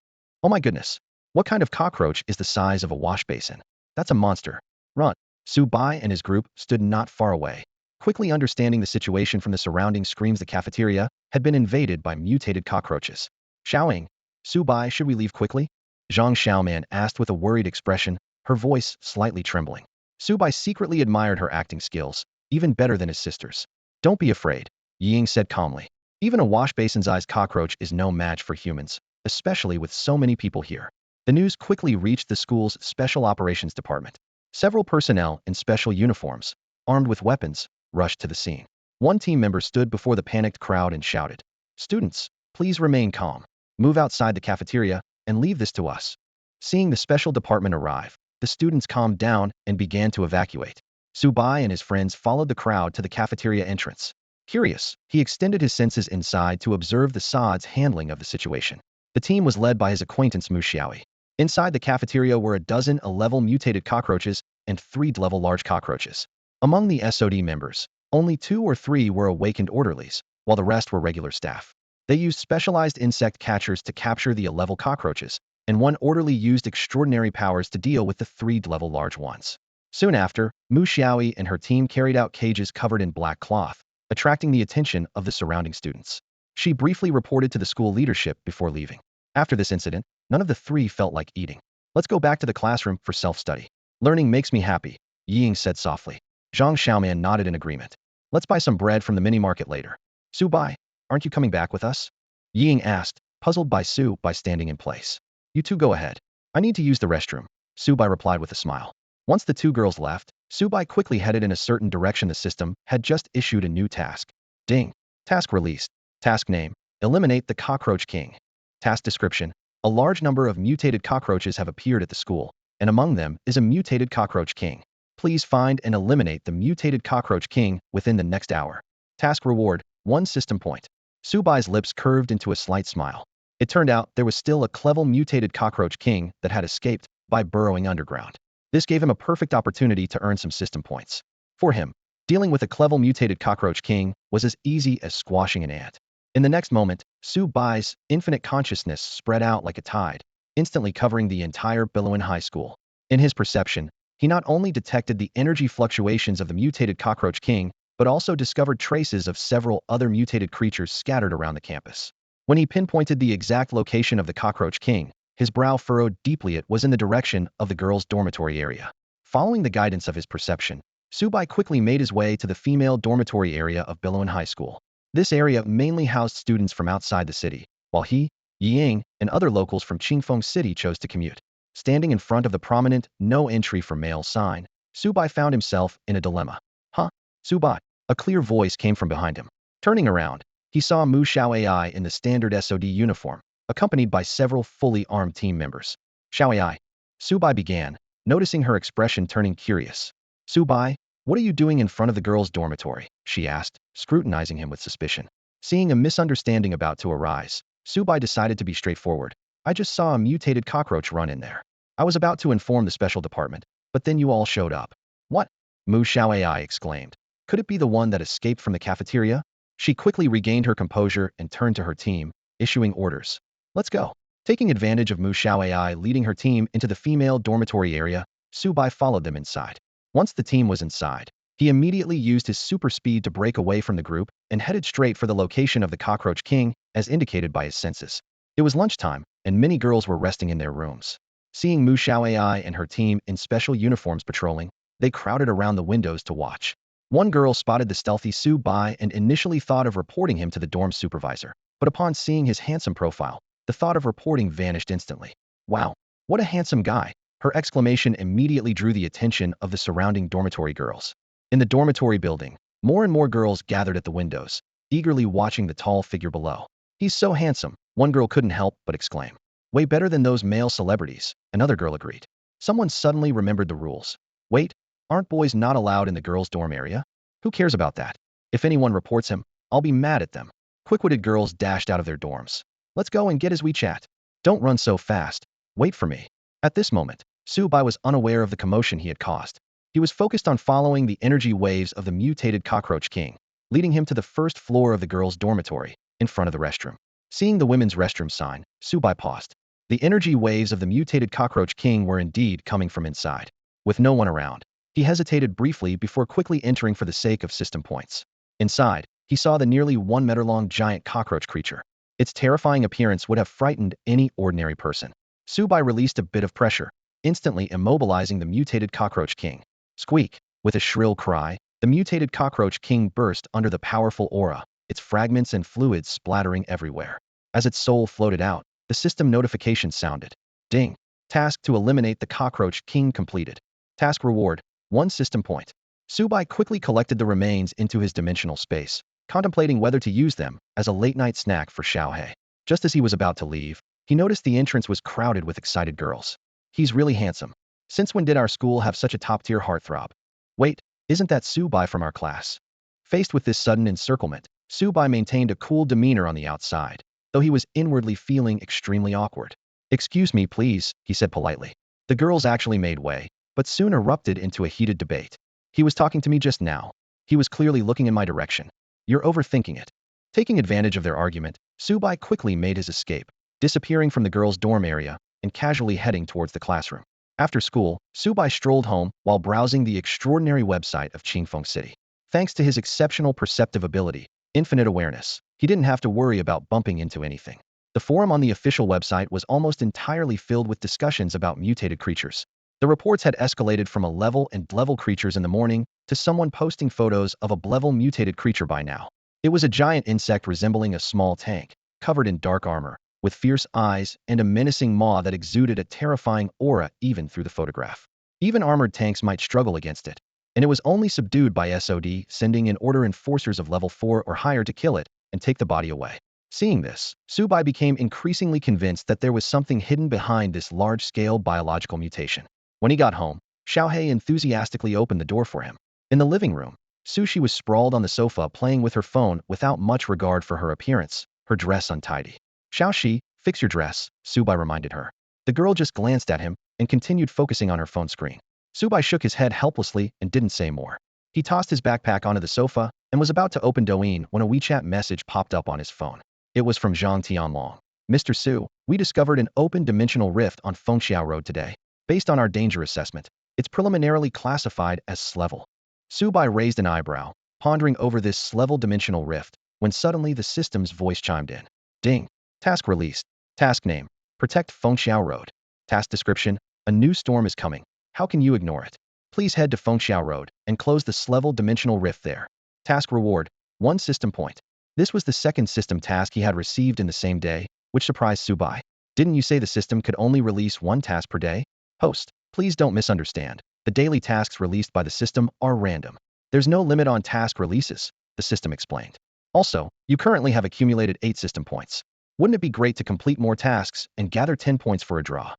Oh my goodness! What kind of cockroach is the size of a wash basin? That's a monster. Run! Subai and his group stood not far away, quickly understanding the situation from the surrounding screams. The cafeteria had been invaded by mutated cockroaches. Xiaoying, Subai, should we leave quickly? Zhang Xiaoman asked with a worried expression, her voice slightly trembling. Subai secretly admired her acting skills, even better than his sisters. Don't be afraid, Ying said calmly. Even a wash basin-sized cockroach is no match for humans, especially with so many people here. The news quickly reached the school's Special Operations Department. Several personnel in special uniforms, armed with weapons, rushed to the scene. One team member stood before the panicked crowd and shouted, "Students, please remain calm. Move outside the cafeteria and leave this to us." Seeing the special department arrive, the students calmed down and began to evacuate. Subai and his friends followed the crowd to the cafeteria entrance. Curious, he extended his senses inside to observe the Saad's handling of the situation. The team was led by his acquaintance Mu Xiaoai. Inside the cafeteria were a dozen A-level mutated cockroaches and 3 D-level large cockroaches. Among the SOD members, only 2 or 3 were awakened orderlies, while the rest were regular staff. They used specialized insect catchers to capture the A-level cockroaches, and one orderly used extraordinary powers to deal with the 3 D-level large ones. Soon after, Mu Xiaoai and her team carried out cages covered in black cloth, attracting the attention of the surrounding students. She briefly reported to the school leadership before leaving. After this incident, none of the 3 felt like eating. Let's go back to the classroom for self-study. Learning makes me happy, Ying said softly. Zhang Xiaoman nodded in agreement. Let's buy some bread from the mini-market later. Subai, aren't you coming back with us? Ying asked, puzzled by Subai standing in place. You two go ahead. I need to use the restroom, Subai replied with a smile. Once the 2 girls left, Subai quickly headed in a certain direction. The system had just issued a new task. Ding. Task released. Task name, eliminate the cockroach king. Task description, a large number of mutated cockroaches have appeared at the school, and among them is a mutated cockroach king. Please find and eliminate the mutated cockroach king within the next hour. Task reward, 1 system point. Subai's lips curved into a slight smile. It turned out there was still a clever mutated cockroach king that had escaped by burrowing underground. This gave him a perfect opportunity to earn some system points. For him, dealing with a clever mutated cockroach king was as easy as squashing an ant. In the next moment, Subai's infinite consciousness spread out like a tide, instantly covering the entire Billowin High School. In his perception, he not only detected the energy fluctuations of the mutated cockroach king, but also discovered traces of several other mutated creatures scattered around the campus. When he pinpointed the exact location of the cockroach king, his brow furrowed deeply. It was in the direction of the girls' dormitory area. Following the guidance of his perception, Subai quickly made his way to the female dormitory area of Billowin High School. This area mainly housed students from outside the city, while he, Ying, and other locals from Qingfeng City chose to commute. Standing in front of the prominent "No Entry for Male" sign, Subai found himself in a dilemma. Huh? Subai? A clear voice came from behind him. Turning around, he saw Mu Xiaoai in the standard SOD uniform, accompanied by several fully armed team members. Xiaoai, Subai began, noticing her expression turning curious. Subai, what are you doing in front of the girls' dormitory? She asked, scrutinizing him with suspicion. Seeing a misunderstanding about to arise, Subai decided to be straightforward. I just saw a mutated cockroach run in there. I was about to inform the special department, but then you all showed up. What? Mu Xiao AI exclaimed. Could it be the one that escaped from the cafeteria? She quickly regained her composure and turned to her team, issuing orders. Let's go. Taking advantage of Mu Xiao AI leading her team into the female dormitory area, Su Bai followed them inside. Once the team was inside, he immediately used his super speed to break away from the group and headed straight for the location of the Cockroach King, as indicated by his senses. It was lunchtime, and many girls were resting in their rooms. Seeing Mu Xiao AI and her team in special uniforms patrolling, they crowded around the windows to watch. One girl spotted the stealthy Su Bai and initially thought of reporting him to the dorm supervisor, but upon seeing his handsome profile, the thought of reporting vanished instantly. Wow, what a handsome guy! Her exclamation immediately drew the attention of the surrounding dormitory girls. In the dormitory building, more and more girls gathered at the windows, eagerly watching the tall figure below. He's so handsome, one girl couldn't help but exclaim. Way better than those male celebrities, another girl agreed. Someone suddenly remembered the rules. Wait, aren't boys not allowed in the girls' dorm area? Who cares about that? If anyone reports him, I'll be mad at them. Quick-witted girls dashed out of their dorms. Let's go and get his WeChat. Don't run so fast. Wait for me. At this moment, Su Bai was unaware of the commotion he had caused. He was focused on following the energy waves of the mutated Cockroach King, leading him to the first floor of the girls' dormitory, in front of the restroom. Seeing the women's restroom sign, Su Bai paused. The energy waves of the mutated Cockroach King were indeed coming from inside. With no one around, he hesitated briefly before quickly entering for the sake of system points. Inside, he saw the nearly 1-meter-long giant cockroach creature. Its terrifying appearance would have frightened any ordinary person. Su Bai released a bit of pressure, instantly immobilizing the mutated Cockroach King. Squeak! With a shrill cry, the mutated Cockroach King burst under the powerful aura, its fragments and fluids splattering everywhere. As its soul floated out, the system notification sounded. Ding! Task to eliminate the Cockroach King completed. Task reward, 1 system point. Su Bai quickly collected the remains into his dimensional space, contemplating whether to use them as a late-night snack for Xiaohei. Just as he was about to leave, he noticed the entrance was crowded with excited girls. He's really handsome. Since when did our school have such a top-tier heartthrob? Wait, isn't that Su Bai from our class? Faced with this sudden encirclement, Su Bai maintained a cool demeanor on the outside, though he was inwardly feeling extremely awkward. Excuse me, please, he said politely. The girls actually made way, but soon erupted into a heated debate. He was talking to me just now. He was clearly looking in my direction. You're overthinking it. Taking advantage of their argument, Su Bai quickly made his escape, disappearing from the girls' dorm area and casually heading towards the classroom. After school, Su Bai strolled home while browsing the extraordinary website of Qingfeng City. Thanks to his exceptional perceptive ability, infinite awareness, he didn't have to worry about bumping into anything. The forum on the official website was almost entirely filled with discussions about mutated creatures. The reports had escalated from a level and level creatures in the morning to someone posting photos of a level mutated creature by now. It was a giant insect resembling a small tank, covered in dark armor, with fierce eyes and a menacing maw that exuded a terrifying aura even through the photograph. Even armored tanks might struggle against it, and it was only subdued by SOD sending in order enforcers of level 4 or higher to kill it and take the body away. Seeing this, Su Bai became increasingly convinced that there was something hidden behind this large-scale biological mutation. When he got home, Xiaohei enthusiastically opened the door for him. In the living room, Sushi was sprawled on the sofa playing with her phone without much regard for her appearance, her dress untidy. Xiaoxi, fix your dress, Su Bai reminded her. The girl just glanced at him and continued focusing on her phone screen. Su Bai shook his head helplessly and didn't say more. He tossed his backpack onto the sofa and was about to open Douyin when a WeChat message popped up on his phone. It was from Zhang Tianlong. Mr. Su, we discovered an open dimensional rift on Fengxiao Road today. Based on our danger assessment, it's preliminarily classified as S-level. Su Bai raised an eyebrow, pondering over this S-level dimensional rift, when suddenly the system's voice chimed in. Ding. Task released. Task name. Protect Fengxiao Road. Task description. A new storm is coming. How can you ignore it? Please head to Fengxiao Road and close the S-level dimensional rift there. Task reward. 1 system point. This was the second system task he had received in the same day, which surprised Su Bai. Didn't you say the system could only release 1 task per day? Host, please don't misunderstand. The daily tasks released by the system are random. There's no limit on task releases, the system explained. Also, you currently have accumulated 8 system points. Wouldn't it be great to complete more tasks and gather 10 points for a draw?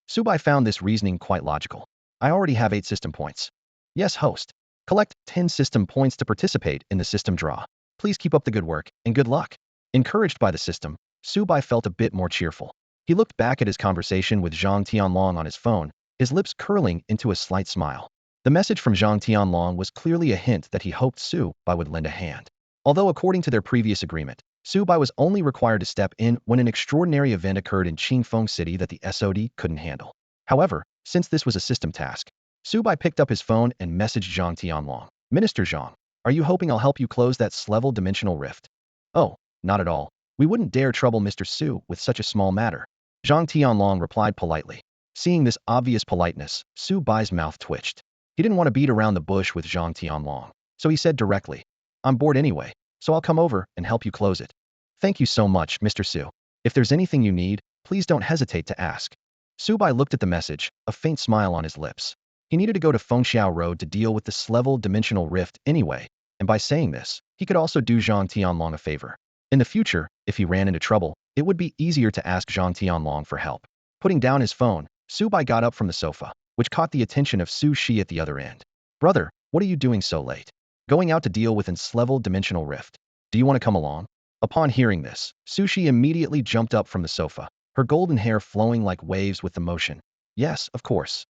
Su Bai found this reasoning quite logical. I already have 8 system points. Yes, host. Collect 10 system points to participate in the system draw. Please keep up the good work, and good luck. Encouraged by the system, Su Bai felt a bit more cheerful. He looked back at his conversation with Zhang Tianlong on his phone, his lips curling into a slight smile. The message from Zhang Tianlong was clearly a hint that he hoped Su Bai would lend a hand. Although according to their previous agreement, Su Bai was only required to step in when an extraordinary event occurred in Qingfeng City that the SOD couldn't handle. However, since this was a system task, Su Bai picked up his phone and messaged Zhang Tianlong. Minister Zhang, are you hoping I'll help you close that S-level dimensional rift? Oh, not at all. We wouldn't dare trouble Mr. Su with such a small matter. Zhang Tianlong replied politely. Seeing this obvious politeness, Su Bai's mouth twitched. He didn't want to beat around the bush with Zhang Tianlong, so he said directly, I'm bored anyway, so I'll come over and help you close it. Thank you so much, Mr. Su. If there's anything you need, please don't hesitate to ask. Su Bai looked at the message, a faint smile on his lips. He needed to go to Fengxiao Road to deal with the S-level dimensional rift anyway, and by saying this, he could also do Zhang Tianlong a favor. In the future, if he ran into trouble, it would be easier to ask Zhang Tianlong for help. Putting down his phone, Su Bai got up from the sofa, which caught the attention of Su Shi at the other end. Brother, what are you doing so late? Going out to deal with an S-level dimensional rift. Do you want to come along? Upon hearing this, Su Shi immediately jumped up from the sofa, her golden hair flowing like waves with the motion. Yes, of course.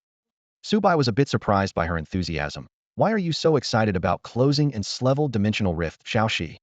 Su Bai was a bit surprised by her enthusiasm. Why are you so excited about closing an S-level dimensional rift, Xiao Shi?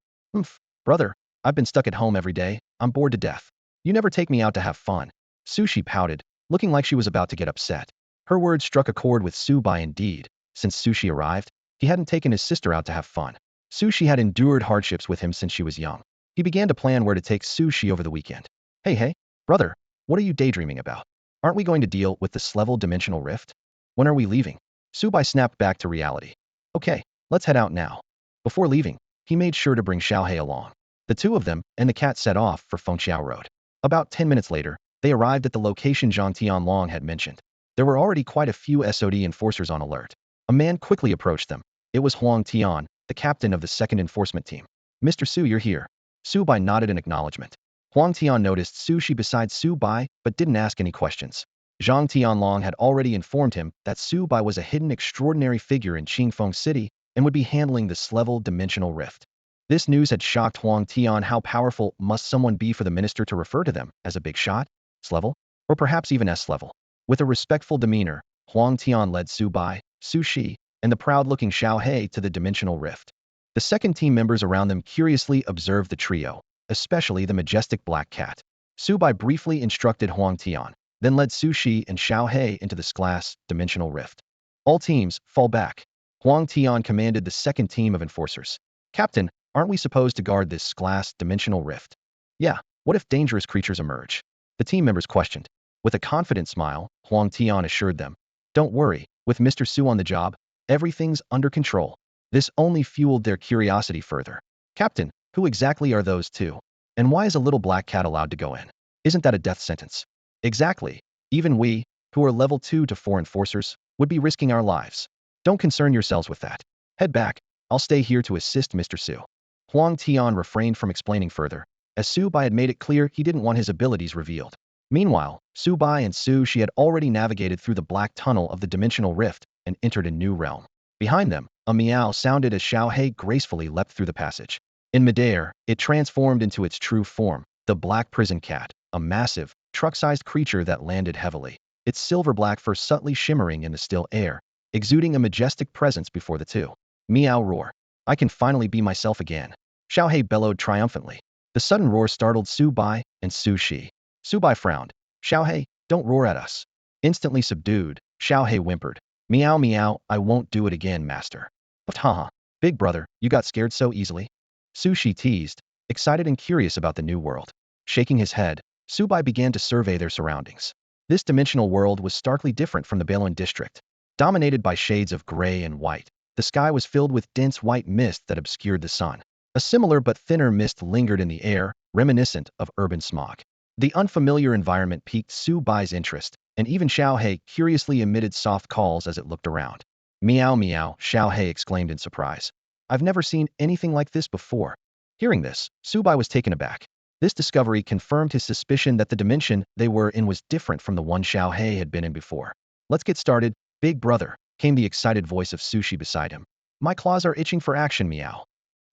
Brother, I've been stuck at home every day. I'm bored to death. You never take me out to have fun. Su Shi pouted, looking like she was about to get upset. Her words struck a chord with Su Bai indeed. Since Su Shi arrived, he hadn't taken his sister out to have fun. Su Shi had endured hardships with him since she was young. He began to plan where to take Su Shi over the weekend. Hey, brother, what are you daydreaming about? Aren't we going to deal with the S-level dimensional rift? When are we leaving? Su Bai snapped back to reality. Okay, let's head out now. Before leaving, he made sure to bring Xiaohei along. The two of them and the cat set off for Fengxiao Road. About 10 minutes later, they arrived at the location Zhang Tianlong had mentioned. There were already quite a few SOD enforcers on alert. A man quickly approached them. It was Huang Tian, the captain of the 2nd Enforcement Team. Mr. Su, you're here. Su Bai nodded in acknowledgement. Huang Tian noticed Su Shi beside Su Bai, but didn't ask any questions. Zhang Tianlong had already informed him that Su Bai was a hidden extraordinary figure in Qingfeng City and would be handling the S-level dimensional rift. This news had shocked Huang Tian. How powerful must someone be for the minister to refer to them as a big shot, S-level, or perhaps even S-level? With a respectful demeanor, Huang Tian led Su Bai, Su Shi, and the proud-looking Xiao Hei to the dimensional rift. The second team members around them curiously observed the trio, especially the majestic black cat. Su Bai briefly instructed Huang Tian, then led Su Shi and Xiao Hei into this glass dimensional rift. All teams, fall back. Huang Tian commanded the second team of enforcers. Captain, aren't we supposed to guard this glass dimensional rift? Yeah, what if dangerous creatures emerge? The team members questioned. With a confident smile, Huang Tian assured them. Don't worry, with Mr. Su on the job, everything's under control. This only fueled their curiosity further. Captain, who exactly are those two? And why is a little black cat allowed to go in? Isn't that a death sentence? Exactly. Even we, who are level 2 to 4 enforcers, would be risking our lives. Don't concern yourselves with that. Head back. I'll stay here to assist Mr. Su. Huang Tian refrained from explaining further, as Su Bai had made it clear he didn't want his abilities revealed. Meanwhile, Su Bai and Su Shi had already navigated through the black tunnel of the dimensional rift and entered a new realm. Behind them, a meow sounded as Xiao Hei gracefully leapt through the passage. In midair, it transformed into its true form, the black prison cat, a massive, truck-sized creature that landed heavily, its silver-black fur subtly shimmering in the still air, exuding a majestic presence before the two. Meow roar. I can finally be myself again. Xiao Hei bellowed triumphantly. The sudden roar startled Su Bai and Su Shi. Su Bai frowned. Xiao Hei, don't roar at us. Instantly subdued, Xiao Hei whimpered. Meow meow, I won't do it again, master. But haha, big brother, you got scared so easily? Su Shi teased, excited and curious about the new world. Shaking his head, Su Bai began to survey their surroundings. This dimensional world was starkly different from the Balin district. Dominated by shades of gray and white, the sky was filled with dense white mist that obscured the sun. A similar but thinner mist lingered in the air, reminiscent of urban smog. The unfamiliar environment piqued Su Bai's interest, and even Xiao Hei curiously emitted soft calls as it looked around. Meow meow, Xiao Hei exclaimed in surprise. I've never seen anything like this before. Hearing this, Su Bai was taken aback. This discovery confirmed his suspicion that the dimension they were in was different from the one Xiao Hei had been in before. Let's get started, big brother, came the excited voice of Su Shi beside him. My claws are itching for action, meow.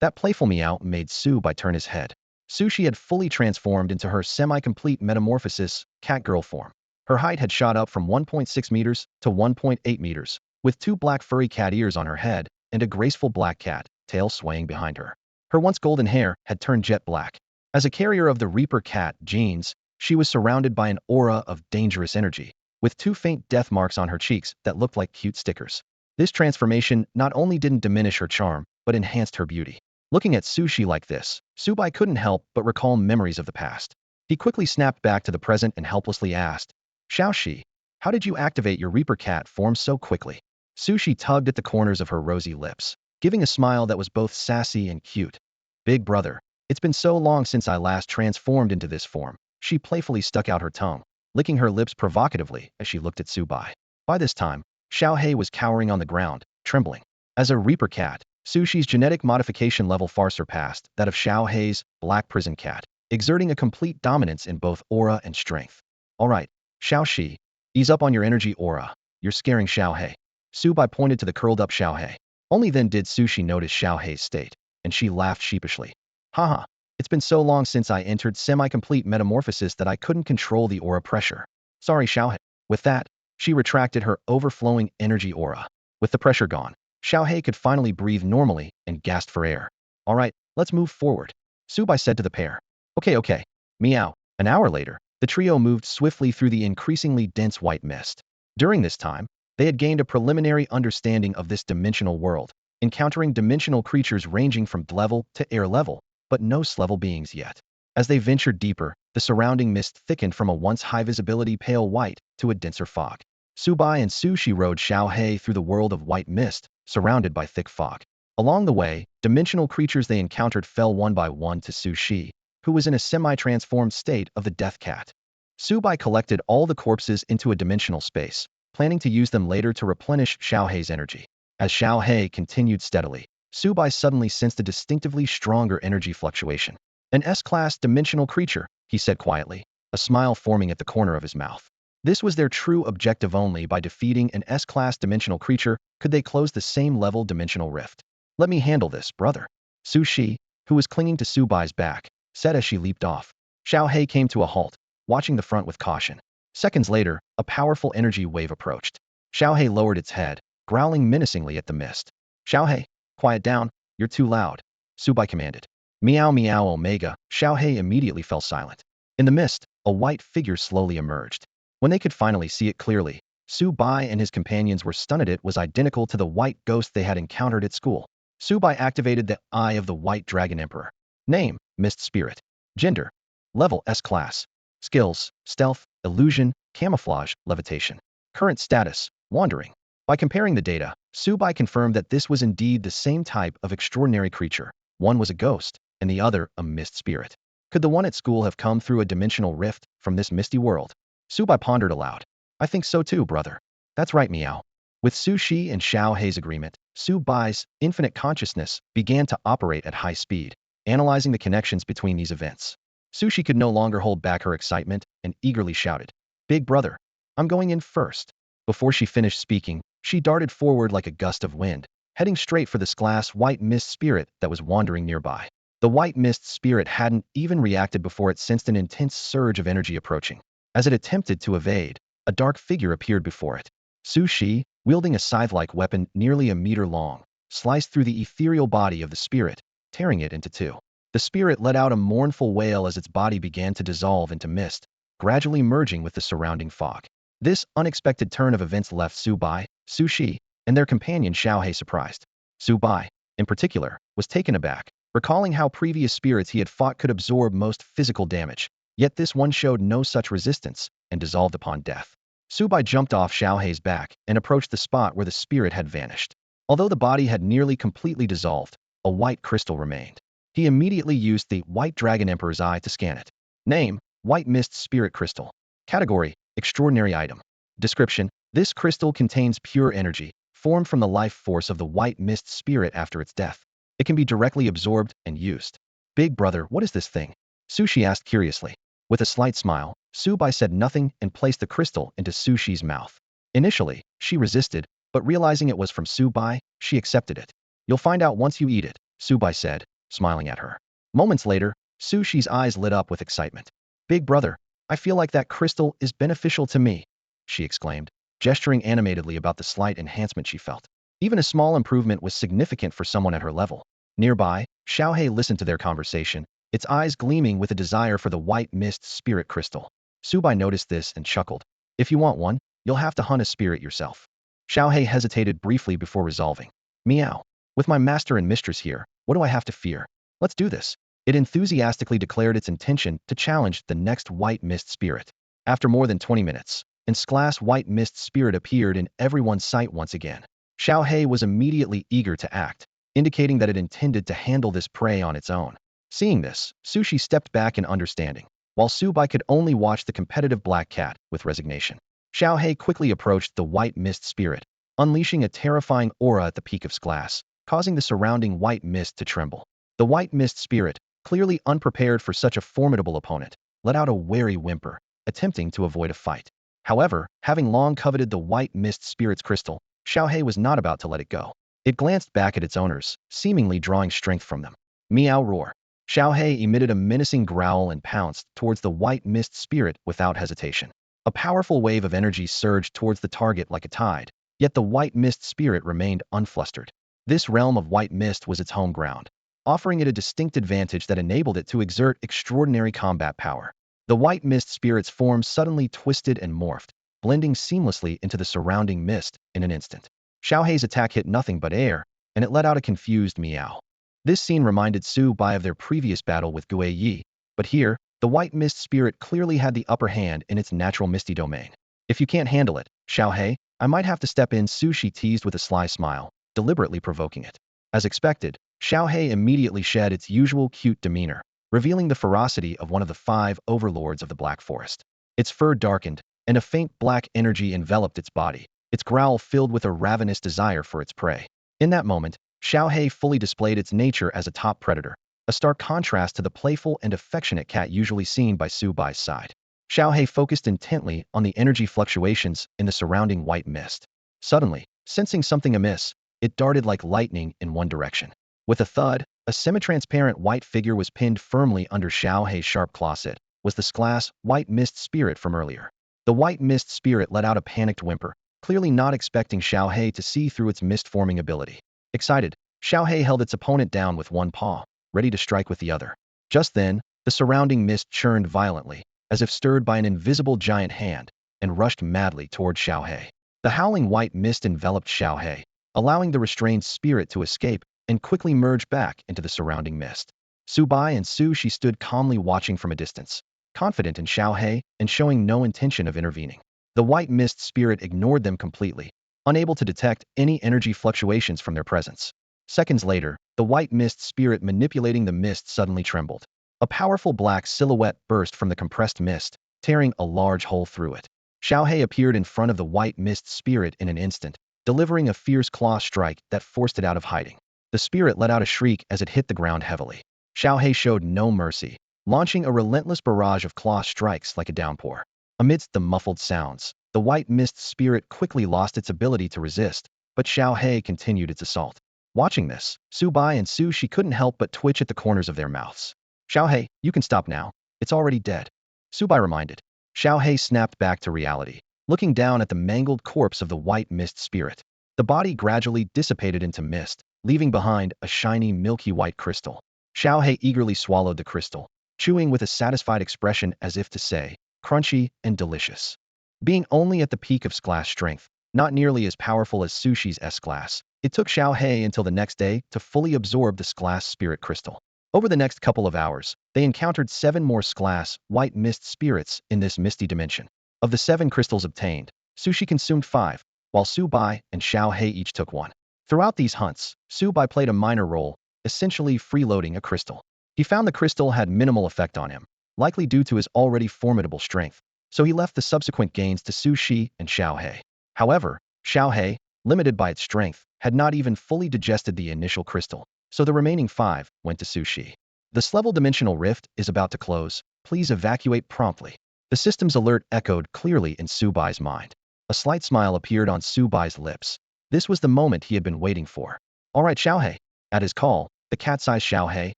That playful meow made Su Bai turn his head. Su Shi had fully transformed into her semi-complete metamorphosis, catgirl form. Her height had shot up from 1.6 meters to 1.8 meters, with two black furry cat ears on her head and a graceful black cat tail swaying behind her. Her once golden hair had turned jet black. As a carrier of the Reaper cat genes, she was surrounded by an aura of dangerous energy, with two faint death marks on her cheeks that looked like cute stickers. This transformation not only didn't diminish her charm, but enhanced her beauty. Looking at Sushi like this, Subai couldn't help but recall memories of the past. He quickly snapped back to the present and helplessly asked, Xiaoxi, how did you activate your Reaper cat form so quickly? Sushi tugged at the corners of her rosy lips, giving a smile that was both sassy and cute. Big brother, it's been so long since I last transformed into this form. She playfully stuck out her tongue, licking her lips provocatively as she looked at Subai. By this time, Xiaohei was cowering on the ground, trembling. As a Reaper cat, Sushi's genetic modification level far surpassed that of Xiaohei's black prison cat, exerting a complete dominance in both aura and strength. All right, Xiaoxi, ease up on your energy aura. You're scaring Xiaohei. Subai pointed to the curled-up Xiaohei. Only then did Sushi notice Xiaohei's state, and she laughed sheepishly. Haha, it's been so long since I entered semi-complete metamorphosis that I couldn't control the aura pressure. Sorry, Xiaohei. With that, she retracted her overflowing energy aura. With the pressure gone, Xiaohei could finally breathe normally and gasped for air. All right, let's move forward, Subai said to the pair. Okay. Meow. An hour later, the trio moved swiftly through the increasingly dense white mist. During this time, they had gained a preliminary understanding of this dimensional world, encountering dimensional creatures ranging from level to air level, but no S-level beings yet. As they ventured deeper, the surrounding mist thickened from a once high-visibility pale white to a denser fog. Subai and Sushi rode Xiaohei through the world of white mist, surrounded by thick fog. Along the way, dimensional creatures they encountered fell one by one to Sushi, who was in a semi-transformed state of the death cat. Subai collected all the corpses into a dimensional space, planning to use them later to replenish Xiaohei's energy. As Xiaohei continued steadily, Subai suddenly sensed a distinctively stronger energy fluctuation. An S-class dimensional creature, he said quietly, a smile forming at the corner of his mouth. This was their true objective. Only by defeating an S-class dimensional creature could they close the same level dimensional rift. Let me handle this, brother. Sushi, who was clinging to Subai's back, said as she leaped off. Xiaohei came to a halt, watching the front with caution. Seconds later, a powerful energy wave approached. Xiaohei lowered its head, growling menacingly at the mist. Xiaohei, quiet down, you're too loud, Subai commanded. Meow meow omega, Xiaohei immediately fell silent. In the mist, a white figure slowly emerged. When they could finally see it clearly, Subai and his companions were stunned. It was identical to the white ghost they had encountered at school. Subai activated the Eye of the White Dragon Emperor. Name, Mist Spirit. Gender, level S-class. Skills, stealth, illusion, camouflage, levitation. Current status, wandering. By comparing the data, Subai confirmed that this was indeed the same type of extraordinary creature. One was a ghost, and the other a mist spirit. Could the one at school have come through a dimensional rift from this misty world? Subai pondered aloud. I think so too, brother. That's right, Meow. With Sushi and Xiaohei's agreement, Subai's infinite consciousness began to operate at high speed, analyzing the connections between these events. Sushi could no longer hold back her excitement and eagerly shouted, Big brother, I'm going in first. Before she finished speaking, she darted forward like a gust of wind, heading straight for the glass white mist spirit that was wandering nearby. The white mist spirit hadn't even reacted before it sensed an intense surge of energy approaching. As it attempted to evade, a dark figure appeared before it. Sushi, wielding a scythe-like weapon nearly a meter long, sliced through the ethereal body of the spirit, tearing it into two. The spirit let out a mournful wail as its body began to dissolve into mist, gradually merging with the surrounding fog. This unexpected turn of events left Subai, Sushi, and their companion Xiaohei surprised. Subai, in particular, was taken aback, recalling how previous spirits he had fought could absorb most physical damage, yet this one showed no such resistance and dissolved upon death. Subai jumped off Xiaohei's back and approached the spot where the spirit had vanished. Although the body had nearly completely dissolved, a white crystal remained. He immediately used the White Dragon Emperor's Eye to scan it. Name, White Mist Spirit Crystal. Category, Extraordinary Item. Description, this crystal contains pure energy, formed from the life force of the White Mist Spirit after its death. It can be directly absorbed and used. Big brother, what is this thing? Sushi asked curiously. With a slight smile, Subai said nothing and placed the crystal into Sushi's mouth. Initially, she resisted, but realizing it was from Subai, she accepted it. You'll find out once you eat it, Subai said, smiling at her. Moments later, Sushi's eyes lit up with excitement. Big brother, I feel like that crystal is beneficial to me, she exclaimed. gesturing animatedly about the slight enhancement she felt. Even a small improvement was significant for someone at her level. Nearby, Xiaohei listened to their conversation, its eyes gleaming with a desire for the white mist spirit crystal. Subai noticed this and chuckled. If you want one, you'll have to hunt a spirit yourself. Xiaohei hesitated briefly before resolving. Meow. With my master and mistress here, what do I have to fear? Let's do this. It enthusiastically declared its intention to challenge the next white mist spirit. After more than 20 minutes, Glass white mist spirit appeared in everyone's sight once again. Xiaohei was immediately eager to act, indicating that it intended to handle this prey on its own. Seeing this, Sushi stepped back in understanding, while Subai could only watch the competitive black cat with resignation. Xiaohei quickly approached the white mist spirit, unleashing a terrifying aura at the peak of Glass, causing the surrounding white mist to tremble. The white mist spirit, clearly unprepared for such a formidable opponent, let out a wary whimper, attempting to avoid a fight. However, having long coveted the white mist spirit's crystal, Xiaohei was not about to let it go. It glanced back at its owners, seemingly drawing strength from them. Meow roar. Xiaohei emitted a menacing growl and pounced towards the white mist spirit without hesitation. A powerful wave of energy surged towards the target like a tide, yet the white mist spirit remained unflustered. This realm of white mist was its home ground, offering it a distinct advantage that enabled it to exert extraordinary combat power. The white mist spirit's form suddenly twisted and morphed, blending seamlessly into the surrounding mist in an instant. Xiaohei's attack hit nothing but air, and it let out a confused meow. This scene reminded Su Bai of their previous battle with Gui Yi, but here, the white mist spirit clearly had the upper hand in its natural misty domain. If you can't handle it, Xiaohei, I might have to step in, Sushi teased with a sly smile, deliberately provoking it. As expected, Xiaohei immediately shed its usual cute demeanor, revealing the ferocity of one of the 5 overlords of the Black Forest. Its fur darkened, and a faint black energy enveloped its body, its growl filled with a ravenous desire for its prey. In that moment, Xiaohei fully displayed its nature as a top predator, a stark contrast to the playful and affectionate cat usually seen by Su Bai's side. Xiaohei focused intently on the energy fluctuations in the surrounding white mist. Suddenly, sensing something amiss, it darted like lightning in one direction. With a thud, a semi-transparent white figure was pinned firmly under Xiaohei's sharp claws. It was the Glass white mist spirit from earlier. The white mist spirit let out a panicked whimper, clearly not expecting Xiaohei to see through its mist-forming ability. Excited, Xiaohei held its opponent down with one paw, ready to strike with the other. Just then, the surrounding mist churned violently, as if stirred by an invisible giant hand, and rushed madly toward Xiaohei. The howling white mist enveloped Xiaohei, allowing the restrained spirit to escape and quickly merge back into the surrounding mist. Su Bai and Su Shi stood calmly watching from a distance, confident in Xiaohei and showing no intention of intervening. The white mist spirit ignored them completely, unable to detect any energy fluctuations from their presence. Seconds later, the white mist spirit manipulating the mist suddenly trembled. A powerful black silhouette burst from the compressed mist, tearing a large hole through it. Xiaohei appeared in front of the white mist spirit in an instant, delivering a fierce claw strike that forced it out of hiding. The spirit let out a shriek as it hit the ground heavily. Xiaohei showed no mercy, launching a relentless barrage of claw strikes like a downpour. Amidst the muffled sounds, the white mist spirit quickly lost its ability to resist, but Xiaohei continued its assault. Watching this, Su Bai and Su Shi couldn't help but twitch at the corners of their mouths. Xiaohei, you can stop now. It's already dead. Su Bai reminded. Xiaohei snapped back to reality, looking down at the mangled corpse of the white mist spirit. The body gradually dissipated into mist, leaving behind a shiny milky white crystal. Xiaohei eagerly swallowed the crystal, chewing with a satisfied expression as if to say, crunchy and delicious. Being only at the peak of Glass strength, not nearly as powerful as Sushi's S-Glass, it took Xiaohei until the next day to fully absorb the Glass spirit crystal. Over the next couple of hours, they encountered 7 more Glass white mist spirits in this misty dimension. Of the 7 crystals obtained, Sushi consumed 5, while Su Bai and Xiaohei each took 1. Throughout these hunts, Su Bai played a minor role, essentially freeloading a crystal. He found the crystal had minimal effect on him, likely due to his already formidable strength, so he left the subsequent gains to Su Shi and Xiaohei. However, Xiaohei, limited by its strength, had not even fully digested the initial crystal, so the remaining 5 went to Su Shi. This level dimensional rift is about to close. Please evacuate promptly. The system's alert echoed clearly in Su Bai's mind. A slight smile appeared on Su Bai's lips. This was the moment he had been waiting for. All right, Xiaohei. At his call, the cat-sized Xiaohei,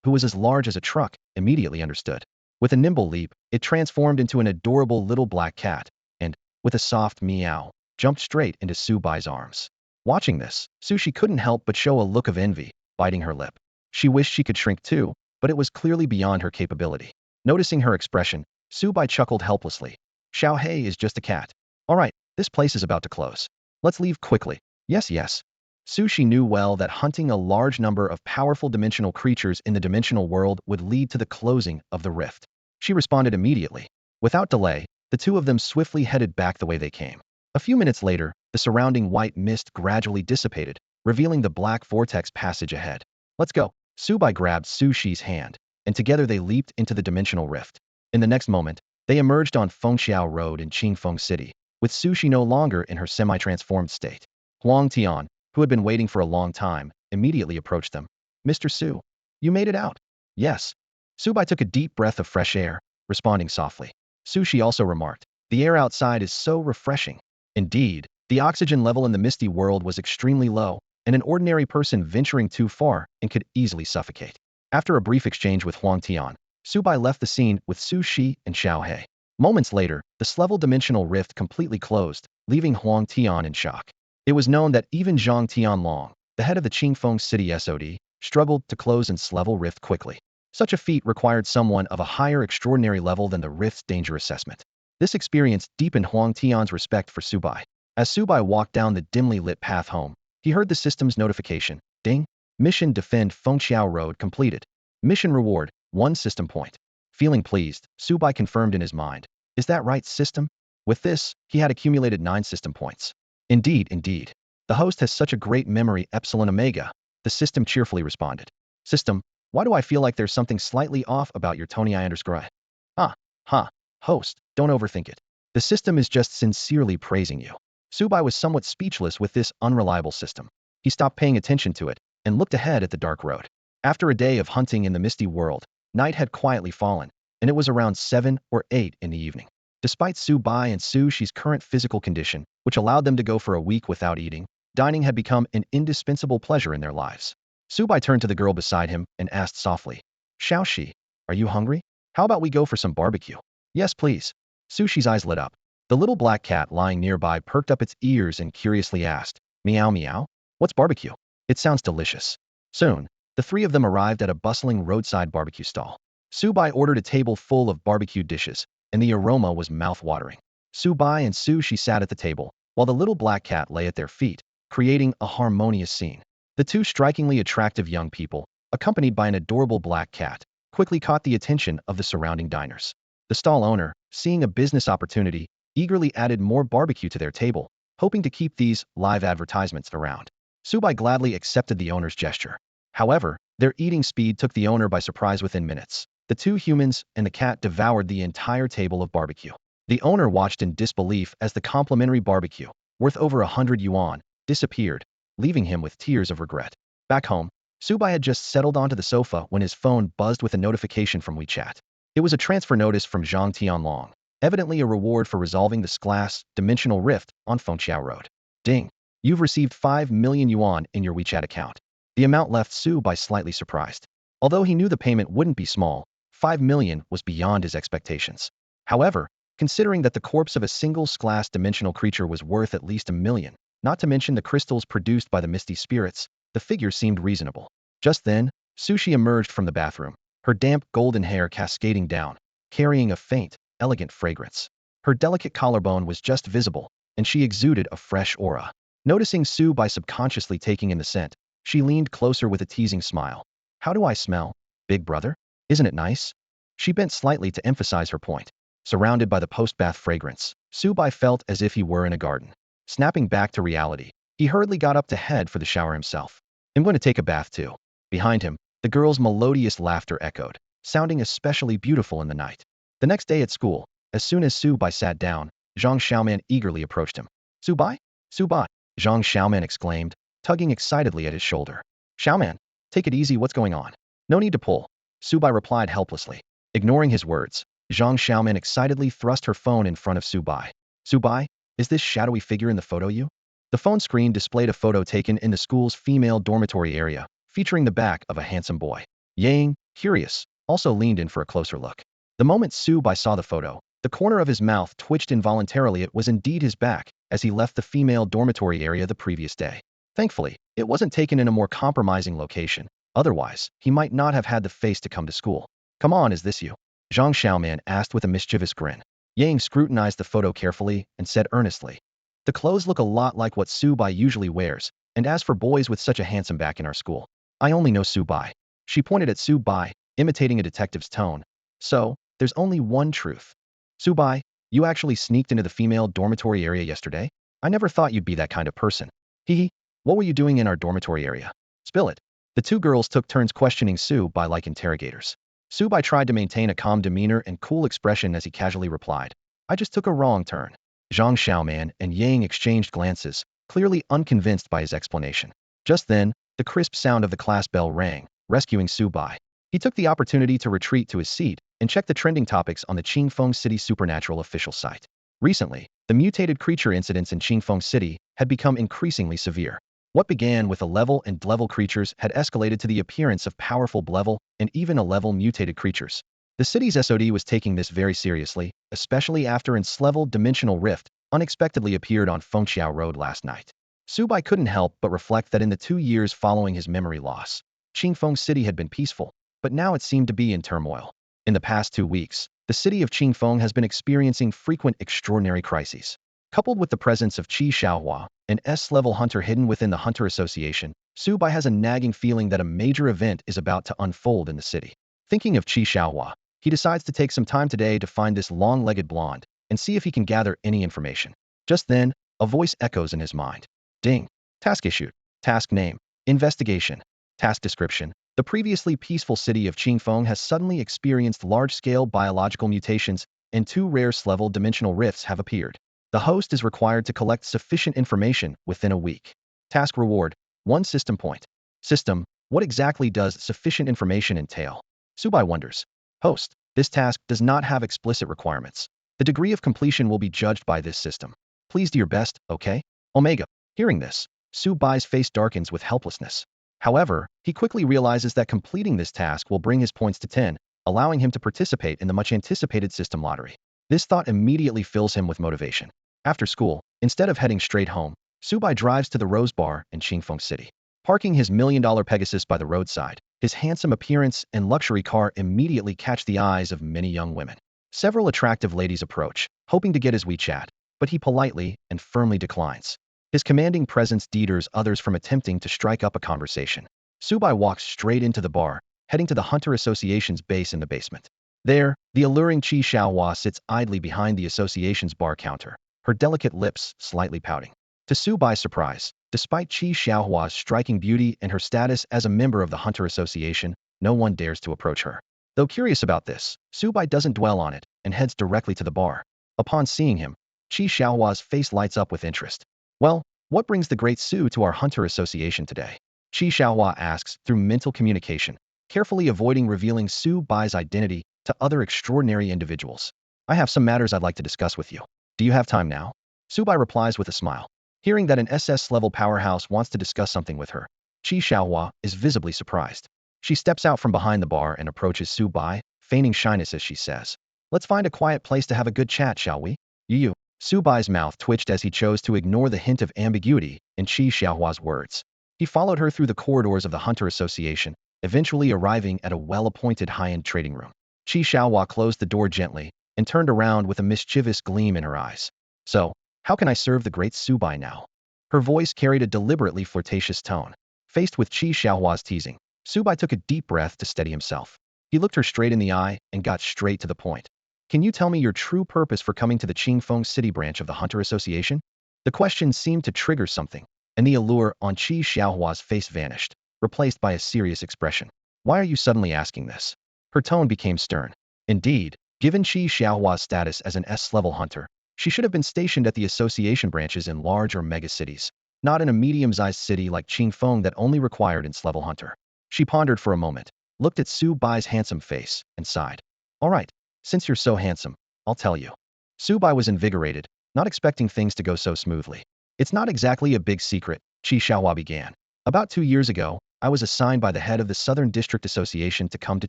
who was as large as a truck, immediately understood. With a nimble leap, it transformed into an adorable little black cat, and, with a soft meow, jumped straight into Su-bai's arms. Watching this, Sushi couldn't help but show a look of envy, biting her lip. She wished she could shrink too, but it was clearly beyond her capability. Noticing her expression, Su-bai chuckled helplessly. Xiaohei is just a cat. All right, this place is about to close. Let's leave quickly. Yes, yes. Sushi knew well that hunting a large number of powerful dimensional creatures in the dimensional world would lead to the closing of the rift. She responded immediately. Without delay, the two of them swiftly headed back the way they came. A few minutes later, the surrounding white mist gradually dissipated, revealing the black vortex passage ahead. Let's go. Su-bai grabbed Sushi's hand, and together they leaped into the dimensional rift. In the next moment, they emerged on Fengxiao Road in Qingfeng City, with Sushi no longer in her semi-transformed state. Huang Tian, who had been waiting for a long time, immediately approached them. Mr. Su, you made it out. Yes. Su-bai took a deep breath of fresh air, responding softly. Sushi also remarked, the air outside is so refreshing. Indeed, the oxygen level in the misty world was extremely low, and an ordinary person venturing too far and could easily suffocate. After a brief exchange with Huang Tian, Su-bai left the scene with Sushi and Xiaohei. Moments later, the Slevel dimensional rift completely closed, leaving Huang Tian in shock. It was known that even Zhang Tianlong, the head of the Qingfeng City SOD, struggled to close an Slevel rift quickly. Such a feat required someone of a higher extraordinary level than the rift's danger assessment. This experience deepened Huang Tian's respect for Su-bai. As Su-bai walked down the dimly lit path home, he heard the system's notification. Ding! Mission Defend Fengxiao Road completed. Mission reward, 1 system point. Feeling pleased, Su-bai confirmed in his mind. Is that right, system? With this, he had accumulated 9 system points. Indeed, indeed. The host has such a great memory, Epsilon Omega. The system cheerfully responded. System, why do I feel like there's something slightly off about your Tony I_? Ha. Host, don't overthink it. The system is just sincerely praising you. Su-bai was somewhat speechless with this unreliable system. He stopped paying attention to it and looked ahead at the dark road. After a day of hunting in the misty world, night had quietly fallen, and it was around 7 or 8 in the evening. Despite Su-bai and Sushi's current physical condition, which allowed them to go for a week without eating, dining had become an indispensable pleasure in their lives. Su-bai turned to the girl beside him and asked softly, Xiaoxi, are you hungry? How about we go for some barbecue? Yes, please. Sushi's eyes lit up. The little black cat lying nearby perked up its ears and curiously asked, Meow meow? What's barbecue? It sounds delicious. Soon, the three of them arrived at a bustling roadside barbecue stall. Su-bai ordered a table full of barbecue dishes, and the aroma was mouth-watering. Su-bai and Sushi sat at the table, while the little black cat lay at their feet, creating a harmonious scene. The two strikingly attractive young people, accompanied by an adorable black cat, quickly caught the attention of the surrounding diners. The stall owner, seeing a business opportunity, eagerly added more barbecue to their table, hoping to keep these live advertisements around. Su-bai gladly accepted the owner's gesture. However, their eating speed took the owner by surprise within minutes. The two humans and the cat devoured the entire table of barbecue. The owner watched in disbelief as the complimentary barbecue, worth over 100 yuan, disappeared, leaving him with tears of regret. Back home, Su-bai had just settled onto the sofa when his phone buzzed with a notification from WeChat. It was a transfer notice from Zhang Tianlong, evidently a reward for resolving this glass dimensional rift on Fengxiao Road. Ding! You've received 5 million yuan in your WeChat account. The amount left Su-bai slightly surprised. Although he knew the payment wouldn't be small, 5 million was beyond his expectations. However, considering that the corpse of a single glass dimensional creature was worth at least 1 million, not to mention the crystals produced by the misty spirits, the figure seemed reasonable. Just then, Sushi emerged from the bathroom, her damp golden hair cascading down, carrying a faint, elegant fragrance. Her delicate collarbone was just visible, and she exuded a fresh aura. Noticing Su-bai subconsciously taking in the scent, she leaned closer with a teasing smile. How do I smell, big brother? Isn't it nice? She bent slightly to emphasize her point. Surrounded by the post-bath fragrance, Su-bai felt as if he were in a garden. Snapping back to reality, he hurriedly got up to head for the shower himself. I'm going to take a bath too. Behind him, the girl's melodious laughter echoed, sounding especially beautiful in the night. The next day at school, as soon as Su-bai sat down, Zhang Xiaoman eagerly approached him. Su-bai? Su-bai! Zhang Xiaoman exclaimed, tugging excitedly at his shoulder. Xiaoman, take it easy, what's going on? No need to pull. Su-bai replied helplessly. Ignoring his words, Zhang Xiaoman excitedly thrust her phone in front of Su-bai. Su-bai, is this shadowy figure in the photo you? The phone screen displayed a photo taken in the school's female dormitory area, featuring the back of a handsome boy. Yang, curious, also leaned in for a closer look. The moment Su-bai saw the photo, the corner of his mouth twitched involuntarily. It was indeed his back, as he left the female dormitory area the previous day. Thankfully, it wasn't taken in a more compromising location. Otherwise, he might not have had the face to come to school. Come on, is this you? Zhang Xiaoman asked with a mischievous grin. Yang scrutinized the photo carefully and said earnestly, "The clothes look a lot like what Su Bai usually wears, and as for boys with such a handsome back in our school, I only know Su Bai." She pointed at Su Bai, imitating a detective's tone. "So, there's only one truth. Su Bai, you actually sneaked into the female dormitory area yesterday? I never thought you'd be that kind of person. Hee. What were you doing in our dormitory area? Spill it." The two girls took turns questioning Su Bai like interrogators. Su Bai tried to maintain a calm demeanor and cool expression as he casually replied, "I just took a wrong turn." Zhang Xiaoman and Yang exchanged glances, clearly unconvinced by his explanation. Just then, the crisp sound of the class bell rang, rescuing Su Bai. He took the opportunity to retreat to his seat and check the trending topics on the Qingfeng City Supernatural official site. Recently, the mutated creature incidents in Qingfeng City had become increasingly severe. What began with a level and level creatures had escalated to the appearance of powerful level and even a level mutated creatures. The city's SOD was taking this very seriously, especially after an S-level dimensional rift unexpectedly appeared on Fengxiao Road last night. Su Bai couldn't help but reflect that in the 2 years following his memory loss, Qingfeng City had been peaceful, but now it seemed to be in turmoil. In the past 2 weeks, the city of Qingfeng has been experiencing frequent extraordinary crises. Coupled with the presence of Qi Xiaohua, an S-level hunter hidden within the Hunter Association, Su Bai has a nagging feeling that a major event is about to unfold in the city. Thinking of Qi Xiaohua, he decides to take some time today to find this long-legged blonde and see if he can gather any information. Just then, a voice echoes in his mind. Ding. Task issued. Task name. Investigation. Task description. The previously peaceful city of Qingfeng has suddenly experienced large-scale biological mutations, and 2 rare S-level dimensional rifts have appeared. The host is required to collect sufficient information within a week. Task reward, 1 system point. System, what exactly does sufficient information entail? Su Bai wonders. Host, this task does not have explicit requirements. The degree of completion will be judged by this system. Please do your best, okay? Omega. Hearing this, Su Bai's face darkens with helplessness. However, he quickly realizes that completing this task will bring his points to 10, allowing him to participate in the much-anticipated system lottery. This thought immediately fills him with motivation. After school, instead of heading straight home, Su Bai drives to the Rose Bar in Qingfeng City. Parking his $1 million Pegasus by the roadside, his handsome appearance and luxury car immediately catch the eyes of many young women. Several attractive ladies approach, hoping to get his WeChat, but he politely and firmly declines. His commanding presence deters others from attempting to strike up a conversation. Su Bai walks straight into the bar, heading to the Hunter Association's base in the basement. There, the alluring Qi Xiaohua sits idly behind the association's bar counter, her delicate lips slightly pouting. To Su Bai's surprise, despite Qi Xiaohua's striking beauty and her status as a member of the Hunter Association, no one dares to approach her. Though curious about this, Su Bai doesn't dwell on it and heads directly to the bar. Upon seeing him, Qi Xiaohua's face lights up with interest. "Well, what brings the great Su to our Hunter Association today?" Qi Xiaohua asks through mental communication, carefully avoiding revealing Su Bai's identity to other extraordinary individuals. "I have some matters I'd like to discuss with you. Do you have time now?" Su Bai replies with a smile. Hearing that an SS-level powerhouse wants to discuss something with her, Qi Xiaohua is visibly surprised. She steps out from behind the bar and approaches Su Bai, feigning shyness as she says, "Let's find a quiet place to have a good chat, shall we?" You. Su Bai's mouth twitched as he chose to ignore the hint of ambiguity in Qi Xiaohua's words. He followed her through the corridors of the Hunter Association, eventually arriving at a well-appointed high-end trading room. Qi Xiaohua closed the door gently and turned around with a mischievous gleam in her eyes. "So, how can I serve the great Su Bai now?" Her voice carried a deliberately flirtatious tone. Faced with Qi Xiaohua's teasing, Su Bai took a deep breath to steady himself. He looked her straight in the eye and got straight to the point. "Can you tell me your true purpose for coming to the Qingfeng City branch of the Hunter Association?" The question seemed to trigger something, and the allure on Qi Xiaohua's face vanished, replaced by a serious expression. "Why are you suddenly asking this?" Her tone became stern. Indeed, given Qi Xiaohua's status as an S-level hunter, she should have been stationed at the association branches in large or mega cities, not in a medium-sized city like Qingfeng that only required an S-level hunter. She pondered for a moment, looked at Su Bai's handsome face, and sighed. "All right, since you're so handsome, I'll tell you." Su Bai was invigorated, not expecting things to go so smoothly. "It's not exactly a big secret," Qi Xiaohua began. "About 2 years ago, I was assigned by the head of the Southern District Association to come to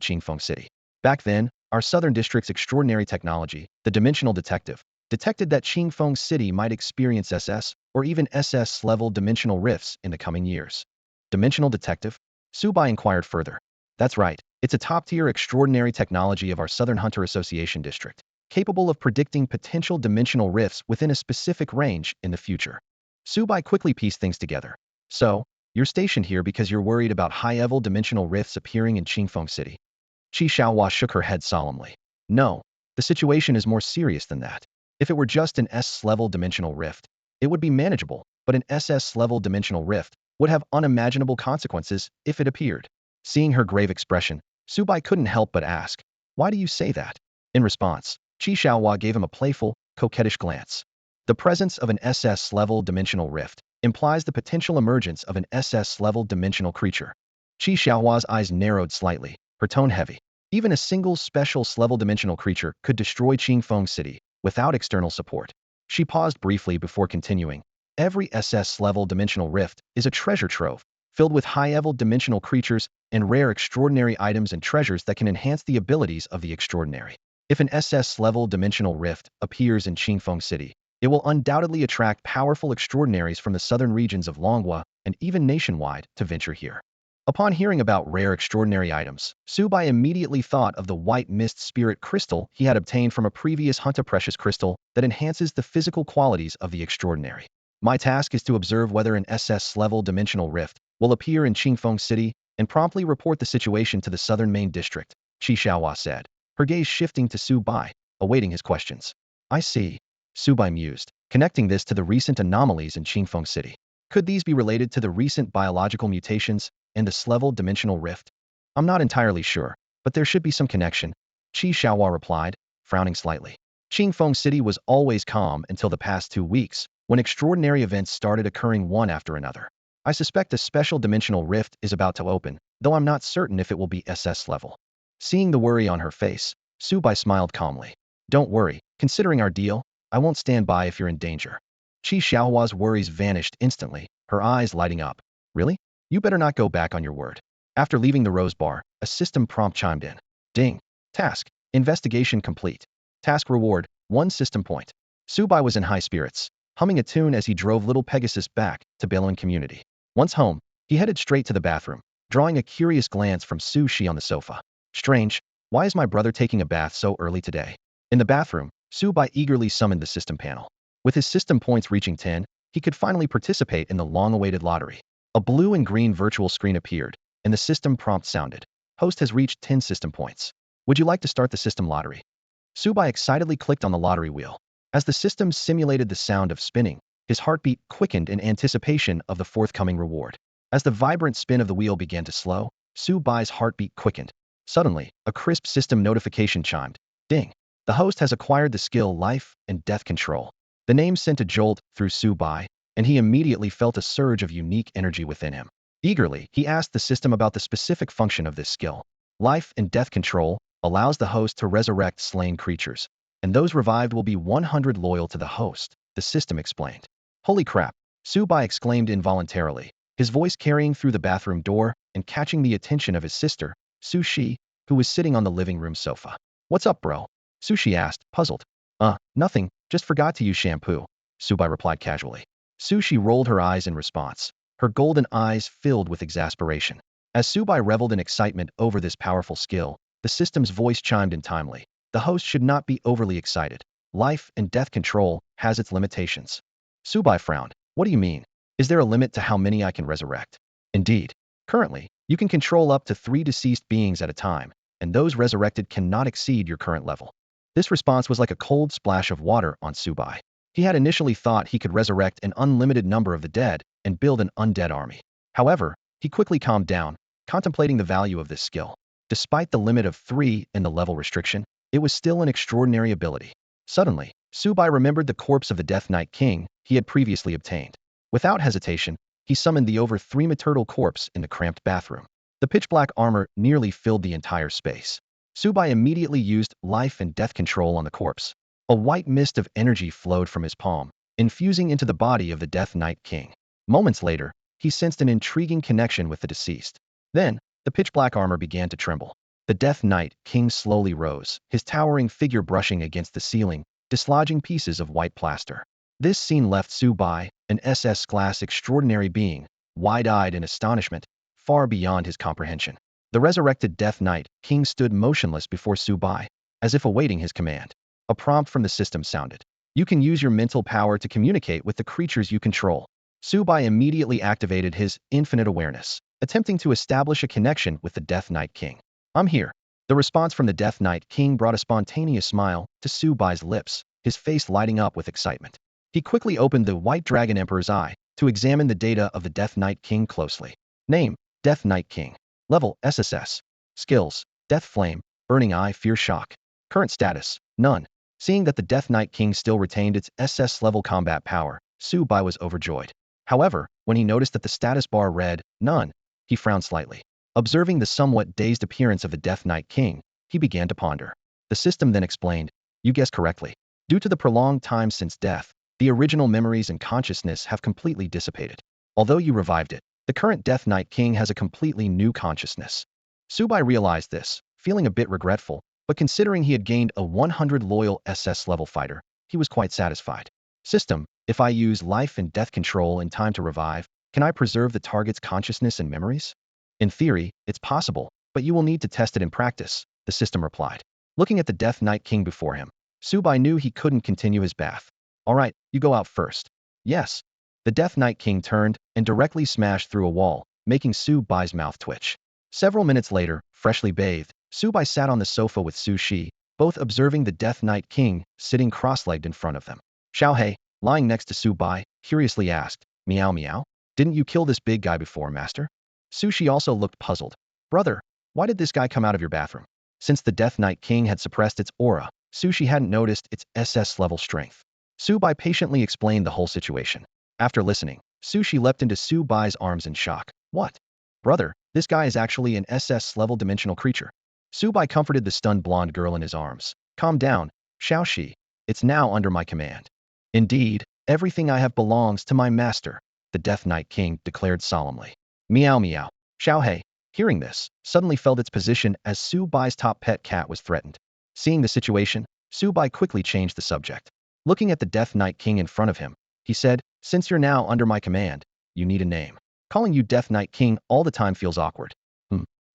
Qingfeng City. Back then, our Southern District's extraordinary technology, the Dimensional Detective, detected that Qingfeng City might experience SS or even SS-level dimensional rifts in the coming years. Dimensional detective? Subai inquired further. That's right, it's a top-tier extraordinary technology of our Southern Hunter Association district, capable of predicting potential dimensional rifts within a specific range in the future. Subai quickly pieced things together. So, you're stationed here because you're worried about high-level dimensional rifts appearing in Qingfeng City. Qi Xiaohua shook her head solemnly. No, the situation is more serious than that. If it were just an S-level dimensional rift, it would be manageable, but an SS-level dimensional rift would have unimaginable consequences if it appeared. Seeing her grave expression, Subai couldn't help but ask, why do you say that? In response, Qi Xiaohua gave him a playful, coquettish glance. The presence of an SS-level dimensional rift implies the potential emergence of an SS-level dimensional creature. Qi Xiaohua's eyes narrowed slightly, her tone heavy. Even a single special level dimensional creature could destroy Qingfeng City without external support. She paused briefly before continuing. Every SS-level dimensional rift is a treasure trove, filled with high-level dimensional creatures and rare extraordinary items and treasures that can enhance the abilities of the extraordinary. If an SS-level dimensional rift appears in Qingfeng City, it will undoubtedly attract powerful extraordinaries from the southern regions of Longhua and even nationwide to venture here. Upon hearing about rare extraordinary items, Subai immediately thought of the white mist spirit crystal he had obtained from a previous Hunter precious crystal that enhances the physical qualities of the extraordinary. My task is to observe whether an SS-level dimensional rift will appear in Qingfeng City and promptly report the situation to the Southern Main District, Qi Xiaohua said, her gaze shifting to Subai, awaiting his questions. I see, Subai mused, connecting this to the recent anomalies in Qingfeng City. Could these be related to the recent biological mutations and the S-level dimensional rift? I'm not entirely sure, but there should be some connection, Qi Xiaohua replied, frowning slightly. Qingfeng City was always calm until the past 2 weeks, when extraordinary events started occurring one after another. I suspect a special dimensional rift is about to open, though I'm not certain if it will be SS level. Seeing the worry on her face, Subai smiled calmly. Don't worry, considering our deal, I won't stand by if you're in danger. Qi Xiaohua's worries vanished instantly, her eyes lighting up. Really? You better not go back on your word. After leaving the Rose Bar, a system prompt chimed in. Ding. Task. Investigation complete. Task reward, 1 system point. Subai was in high spirits, humming a tune as he drove little Pegasus back to Bailuan Community. Once home, he headed straight to the bathroom, drawing a curious glance from Su Shi on the sofa. Strange, why is my brother taking a bath so early today? In the bathroom, Subai eagerly summoned the system panel. With his system points reaching 10, he could finally participate in the long-awaited lottery. A blue and green virtual screen appeared, and the system prompt sounded. Host has reached 10 system points. Would you like to start the system lottery? Subai excitedly clicked on the lottery wheel. As the system simulated the sound of spinning, his heartbeat quickened in anticipation of the forthcoming reward. As the vibrant spin of the wheel began to slow, Subai's heartbeat quickened. Suddenly, a crisp system notification chimed. Ding. The host has acquired the skill Life and Death Control. The name sent a jolt through Subai, and he immediately felt a surge of unique energy within him. Eagerly, he asked the system about the specific function of this skill. Life and Death Control allows the host to resurrect slain creatures, and those revived will be 100 loyal to the host, the system explained. Holy crap, Subai exclaimed involuntarily, his voice carrying through the bathroom door and catching the attention of his sister, Su Shi, who was sitting on the living room sofa. What's up, bro? Su Shi asked, puzzled. Nothing, just forgot to use shampoo, Subai replied casually. Su Shi rolled her eyes in response, her golden eyes filled with exasperation. As Subai reveled in excitement over this powerful skill, the system's voice chimed in timely. The host should not be overly excited. Life and Death Control has its limitations. Subai frowned. What do you mean? Is there a limit to how many I can resurrect? Indeed. Currently, you can control up to 3 deceased beings at a time, and those resurrected cannot exceed your current level. This response was like a cold splash of water on Subai. He had initially thought he could resurrect an unlimited number of the dead and build an undead army. However, he quickly calmed down, contemplating the value of this skill. Despite the limit of 3 and the level restriction, it was still an extraordinary ability. Suddenly, Subai remembered the corpse of the Death Knight King he had previously obtained. Without hesitation, he summoned the over 3 turtle corpse in the cramped bathroom. The pitch-black armor nearly filled the entire space. Subai immediately used Life and Death Control on the corpse. A white mist of energy flowed from his palm, infusing into the body of the Death Knight King. Moments later, he sensed an intriguing connection with the deceased. Then, the pitch-black armor began to tremble. The Death Knight King slowly rose, his towering figure brushing against the ceiling, dislodging pieces of white plaster. This scene left Subai, an SS-class extraordinary being, wide-eyed in astonishment, far beyond his comprehension. The resurrected Death Knight King stood motionless before Subai, as if awaiting his command. A prompt from the system sounded. You can use your mental power to communicate with the creatures you control. Subai immediately activated his infinite awareness, attempting to establish a connection with the Death Knight King. I'm here. The response from the Death Knight King brought a spontaneous smile to Subai's lips, his face lighting up with excitement. He quickly opened the White Dragon Emperor's eye to examine the data of the Death Knight King closely. Name: Death Knight King. Level: SSS. Skills: Death Flame, Burning Eye, Fear Shock. Current status: None. Seeing that the Death Knight King still retained its SS level combat power, Subai was overjoyed. However, when he noticed that the status bar read, None, he frowned slightly. Observing the somewhat dazed appearance of the Death Knight King, he began to ponder. The system then explained, You guessed correctly. Due to the prolonged time since death, the original memories and consciousness have completely dissipated. Although you revived it, the current Death Knight King has a completely new consciousness. Subai realized this, feeling a bit regretful, but considering he had gained a 100 loyal SS level fighter, he was quite satisfied. System: If I use life and death control in time to revive, can I preserve the target's consciousness and memories? In theory, it's possible, but you will need to test it in practice, the system replied. Looking at the Death Knight King before him, Subai knew he couldn't continue his bath. All right, you go out first. Yes. The Death Knight King turned and directly smashed through a wall, making Subai's mouth twitch. Several minutes later, freshly bathed, Subai sat on the sofa with Su Shi, both observing the Death Knight King sitting cross-legged in front of them. Xiaohei, lying next to Subai, curiously asked, Meow meow? Didn't you kill this big guy before, master? Su Shi also looked puzzled. Brother, why did this guy come out of your bathroom? Since the Death Knight King had suppressed its aura, Su Shi hadn't noticed its SS level strength. Subai patiently explained the whole situation. After listening, Su Shi leapt into Subai's arms in shock. What? Brother, this guy is actually an SS level dimensional creature. Subai comforted the stunned blonde girl in his arms. Calm down, Xiaoxi. It's now under my command. Indeed, everything I have belongs to my master, the Death Knight King declared solemnly. Meow meow. Xiaohei, hearing this, suddenly felt its position as Subai's top pet cat was threatened. Seeing the situation, Subai quickly changed the subject. Looking at the Death Knight King in front of him, he said, Since you're now under my command, you need a name. Calling you Death Knight King all the time feels awkward.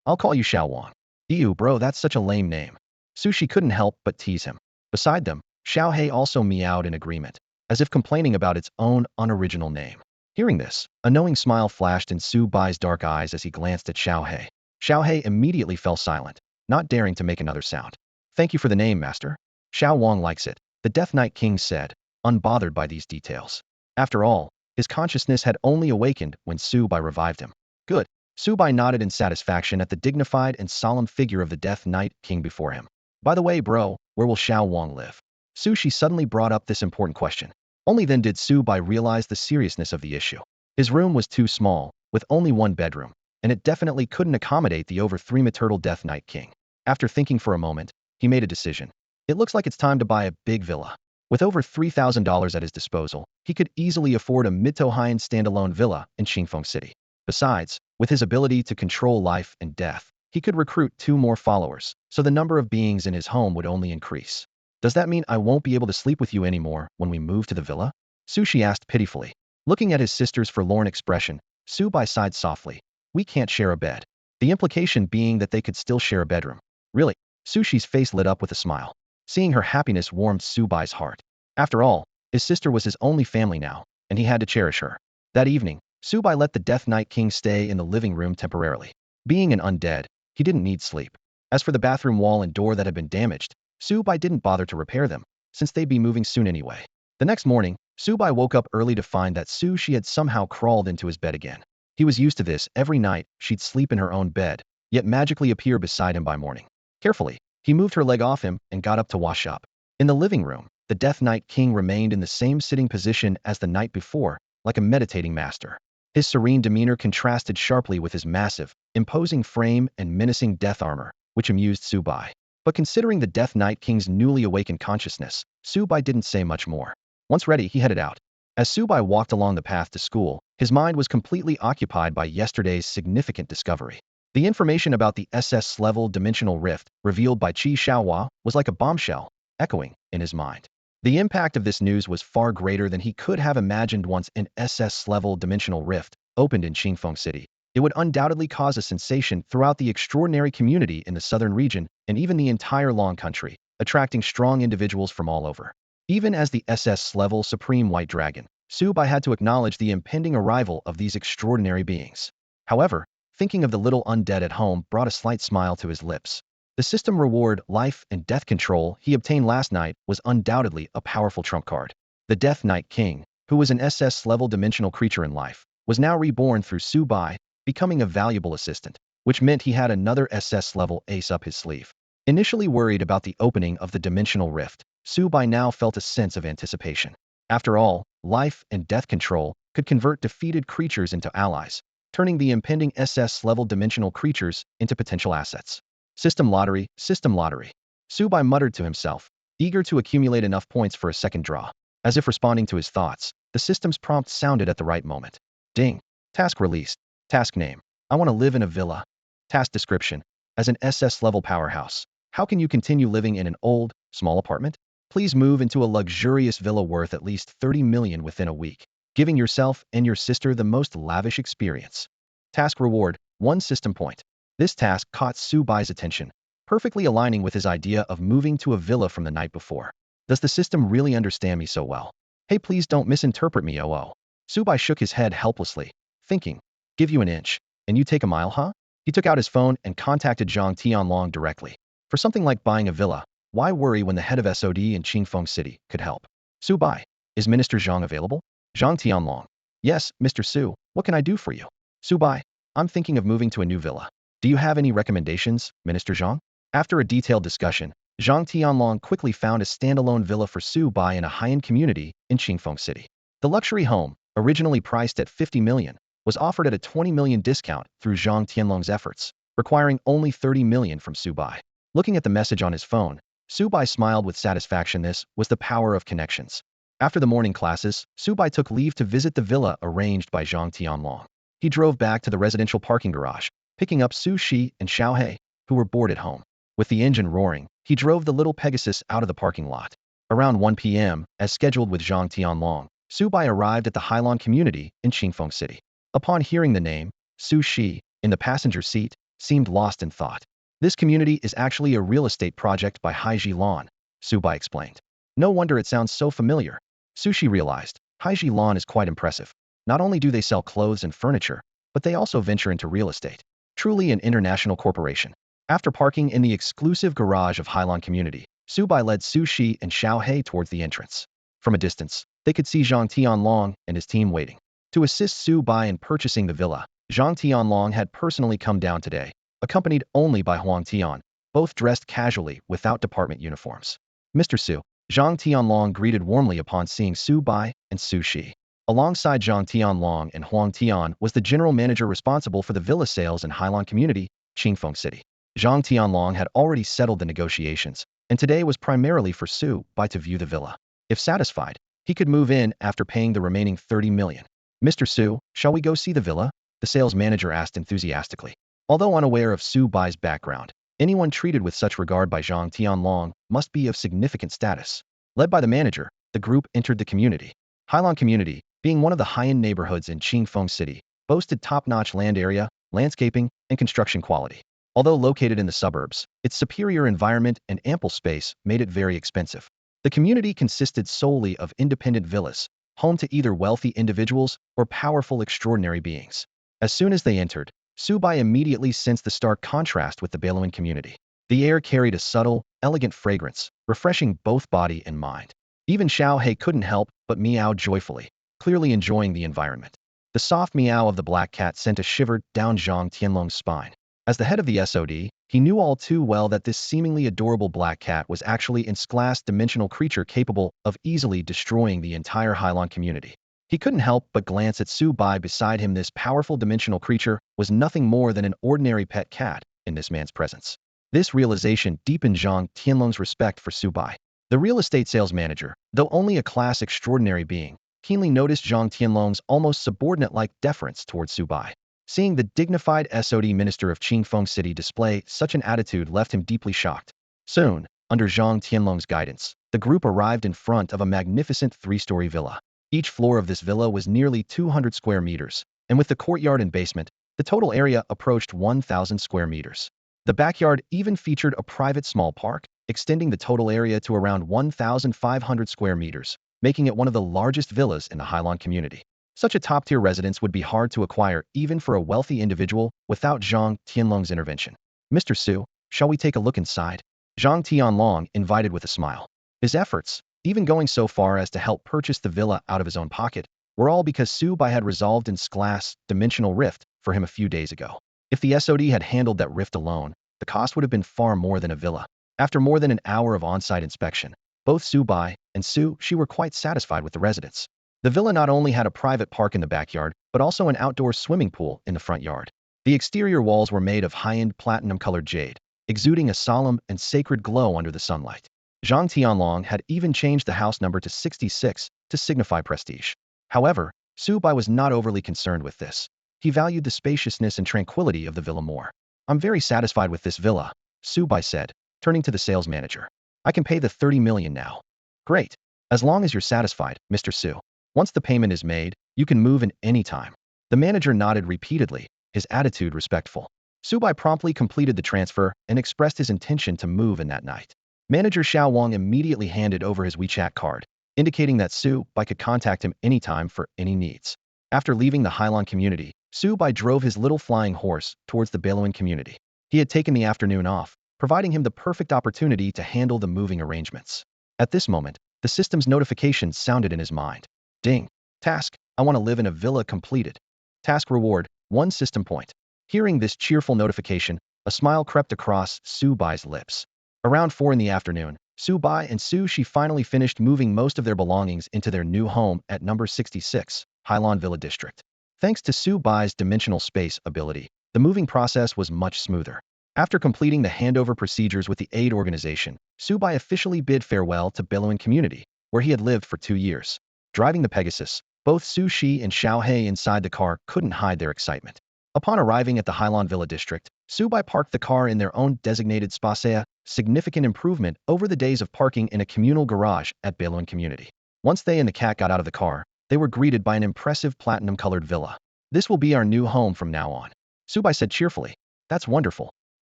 I'll call you Xiao Wang. Ew bro, that's such a lame name. Sushi couldn't help but tease him. Beside them, Xiaohei also meowed in agreement, as if complaining about its own unoriginal name. Hearing this, a knowing smile flashed in Subai's dark eyes as he glanced at Xiaohei. Xiaohei immediately fell silent, not daring to make another sound. Thank you for the name, master. Xiao Wang likes it, the Death Knight King said, unbothered by these details. After all, his consciousness had only awakened when Subai revived him. Good. Subai nodded in satisfaction at the dignified and solemn figure of the Death Knight King before him. By the way, bro, where will Xiao Wang live? Sushi suddenly brought up this important question. Only then did Subai realize the seriousness of the issue. His room was too small, with only one bedroom, and it definitely couldn't accommodate the over 3-meter Death Knight King. After thinking for a moment, he made a decision. It looks like it's time to buy a big villa. With over $3,000 at his disposal, he could easily afford a mid-to-high-end standalone villa in Qingfeng City. Besides, with his ability to control life and death, he could recruit 2 more followers, so the number of beings in his home would only increase. Does that mean I won't be able to sleep with you anymore when we move to the villa? Sushi asked pitifully. Looking at his sister's forlorn expression, Subai sighed softly. We can't share a bed. The implication being that they could still share a bedroom. Really? Sushi's face lit up with a smile. Seeing her happiness warmed Subai's heart. After all, his sister was his only family now, and he had to cherish her. That evening, Subai let the Death Knight King stay in the living room temporarily. Being an undead, he didn't need sleep. As for the bathroom wall and door that had been damaged, Subai didn't bother to repair them, since they'd be moving soon anyway. The next morning, Subai woke up early to find that Sushi had somehow crawled into his bed again. He was used to this. Every night, she'd sleep in her own bed, yet magically appear beside him by morning. Carefully, he moved her leg off him and got up to wash up. In the living room, the Death Knight King remained in the same sitting position as the night before, like a meditating master. His serene demeanor contrasted sharply with his massive, imposing frame and menacing death armor, which amused Subai. But considering the Death Knight King's newly awakened consciousness, Subai didn't say much more. Once ready, he headed out. As Subai walked along the path to school, his mind was completely occupied by yesterday's significant discovery. The information about the SS-level dimensional rift revealed by Qi Xiaohua was like a bombshell, echoing in his mind. The impact of this news was far greater than he could have imagined once an SS-level dimensional rift opened in Qingfeng City. It would undoubtedly cause a sensation throughout the extraordinary community in the southern region and even the entire Long country, attracting strong individuals from all over. Even as the SS-level Supreme White Dragon, Su Bai had to acknowledge the impending arrival of these extraordinary beings. However, thinking of the little undead at home brought a slight smile to his lips. The system reward, life and death control he obtained last night was undoubtedly a powerful trump card. The Death Knight King, who was an SS-level dimensional creature in life, was now reborn through Su Bai, becoming a valuable assistant, which meant he had another SS-level ace up his sleeve. Initially worried about the opening of the dimensional rift, Su Bai now felt a sense of anticipation. After all, life and death control could convert defeated creatures into allies, turning the impending SS-level dimensional creatures into potential assets. System lottery, system lottery. Su Bai muttered to himself, eager to accumulate enough points for a second draw. As if responding to his thoughts, the system's prompt sounded at the right moment. Ding. Task released. Task name. I want to live in a villa. Task description. As an SS-level powerhouse, how can you continue living in an old, small apartment? Please move into a luxurious villa worth at least 30 million within a week, giving yourself and your sister the most lavish experience. Task reward, 1 system point. This task caught Su Bai's attention, perfectly aligning with his idea of moving to a villa from the night before. Does the system really understand me so well? Hey, please don't misinterpret me, oh. Su Bai shook his head helplessly, thinking, give you an inch, and you take a mile, huh? He took out his phone and contacted Zhang Tianlong directly. For something like buying a villa, why worry when the head of SOD in Qingfeng City could help? Su Bai, is Minister Zhang available? Zhang Tianlong. Yes, Mr. Su, what can I do for you? Su Bai, I'm thinking of moving to a new villa. Do you have any recommendations, Minister Zhang? After a detailed discussion, Zhang Tianlong quickly found a standalone villa for Su Bai in a high-end community in Qingfeng City. The luxury home, originally priced at 50 million, was offered at a 20 million discount through Zhang Tianlong's efforts, requiring only 30 million from Su Bai. Looking at the message on his phone, Su Bai smiled with satisfaction. This was the power of connections. After the morning classes, Su Bai took leave to visit the villa arranged by Zhang Tianlong. He drove back to the residential parking garage, picking up Su Shi and Xiao He, who were bored at home. With the engine roaring, he drove the little Pegasus out of the parking lot. Around 1 p.m., as scheduled with Zhang Tianlong, Su Bai arrived at the Hailong community in Qingfeng City. Upon hearing the name, Su Shi, in the passenger seat, seemed lost in thought. This community is actually a real estate project by Haiji Lan, Su Bai explained. No wonder it sounds so familiar. Su Shi realized, Haiji Lan is quite impressive. Not only do they sell clothes and furniture, but they also venture into real estate. Truly an international corporation. After parking in the exclusive garage of Hailong community, Su Bai led Su Shi and Xiao He towards the entrance. From a distance, they could see Zhang Tianlong and his team waiting. To assist Su Bai in purchasing the villa, Zhang Tianlong had personally come down today, accompanied only by Huang Tian, both dressed casually without department uniforms. Mr. Su, Zhang Tianlong greeted warmly upon seeing Su Bai and Su Shi. Alongside Zhang Tianlong and Huang Tian was the general manager responsible for the villa sales in Hailong community, Qingfeng City. Zhang Tianlong had already settled the negotiations, and today was primarily for Su Bai to view the villa. If satisfied, he could move in after paying the remaining 30 million. Mr. Su, shall we go see the villa? The sales manager asked enthusiastically. Although unaware of Su Bai's background, anyone treated with such regard by Zhang Tianlong must be of significant status. Led by the manager, the group entered the community. Hailong community, being one of the high-end neighborhoods in Qingfeng City, boasted top-notch land area, landscaping, and construction quality. Although located in the suburbs, its superior environment and ample space made it very expensive. The community consisted solely of independent villas, home to either wealthy individuals or powerful extraordinary beings. As soon as they entered, Su Bai immediately sensed the stark contrast with the Baloan community. The air carried a subtle, elegant fragrance, refreshing both body and mind. Even Xiao He couldn't help but meow joyfully, clearly enjoying the environment. The soft meow of the black cat sent a shiver down Zhang Tianlong's spine. As the head of the SOD, he knew all too well that this seemingly adorable black cat was actually an S-class dimensional creature capable of easily destroying the entire Hailong community. He couldn't help but glance at Su Bai beside him. This powerful dimensional creature was nothing more than an ordinary pet cat in this man's presence. This realization deepened Zhang Tianlong's respect for Su Bai. The real estate sales manager, though only a class extraordinary being, keenly noticed Zhang Tianlong's almost subordinate-like deference towards Su Bai. Seeing the dignified SOD minister of Qingfeng City display such an attitude left him deeply shocked. Soon, under Zhang Tianlong's guidance, the group arrived in front of a magnificent three-story villa. Each floor of this villa was nearly 200 square meters, and with the courtyard and basement, the total area approached 1,000 square meters. The backyard even featured a private small park, extending the total area to around 1,500 square meters, making it one of the largest villas in the Highland community. Such a top-tier residence would be hard to acquire even for a wealthy individual without Zhang Tianlong's intervention. Mr. Su, shall we take a look inside? Zhang Tianlong invited with a smile. His efforts, even going so far as to help purchase the villa out of his own pocket, were all because Su Bai had resolved its glass dimensional rift for him a few days ago. If the SOD had handled that rift alone, the cost would have been far more than a villa. After more than an hour of on-site inspection, both Su Bai and Su Shi were quite satisfied with the residence. The villa not only had a private park in the backyard, but also an outdoor swimming pool in the front yard. The exterior walls were made of high-end platinum-colored jade, exuding a solemn and sacred glow under the sunlight. Zhang Tianlong had even changed the house number to 66 to signify prestige. However, Su Bai was not overly concerned with this. He valued the spaciousness and tranquility of the villa more. I'm very satisfied with this villa, Su Bai said, turning to the sales manager. I can pay the 30 million now. Great. As long as you're satisfied, Mr. Su. Once the payment is made, you can move in any time. The manager nodded repeatedly, his attitude respectful. Su Bai promptly completed the transfer and expressed his intention to move in that night. Manager Xiao Wang immediately handed over his WeChat card, indicating that Su Bai could contact him anytime for any needs. After leaving the Highland community, Su Bai drove his little flying horse towards the Bailuan community. He had taken the afternoon off, providing him the perfect opportunity to handle the moving arrangements. At this moment, the system's notification sounded in his mind. Ding. Task. I want to live in a villa completed. Task reward, 1 system point. Hearing this cheerful notification, a smile crept across Su Bai's lips. Around 4 in the afternoon, Su Bai and Su Shi finally finished moving most of their belongings into their new home at number 66, Highland Villa District. Thanks to Su Bai's dimensional space ability, the moving process was much smoother. After completing the handover procedures with the aid organization, Su Bai officially bid farewell to Bailuan community, where he had lived for 2 years. Driving the Pegasus, both Su Shi and Xiao He inside the car couldn't hide their excitement. Upon arriving at the Highland Villa District, Su Bai parked the car in their own designated space, significant improvement over the days of parking in a communal garage at Bailuan community. Once they and the cat got out of the car, they were greeted by an impressive platinum-colored villa. This will be our new home from now on, Su Bai said cheerfully. That's wonderful,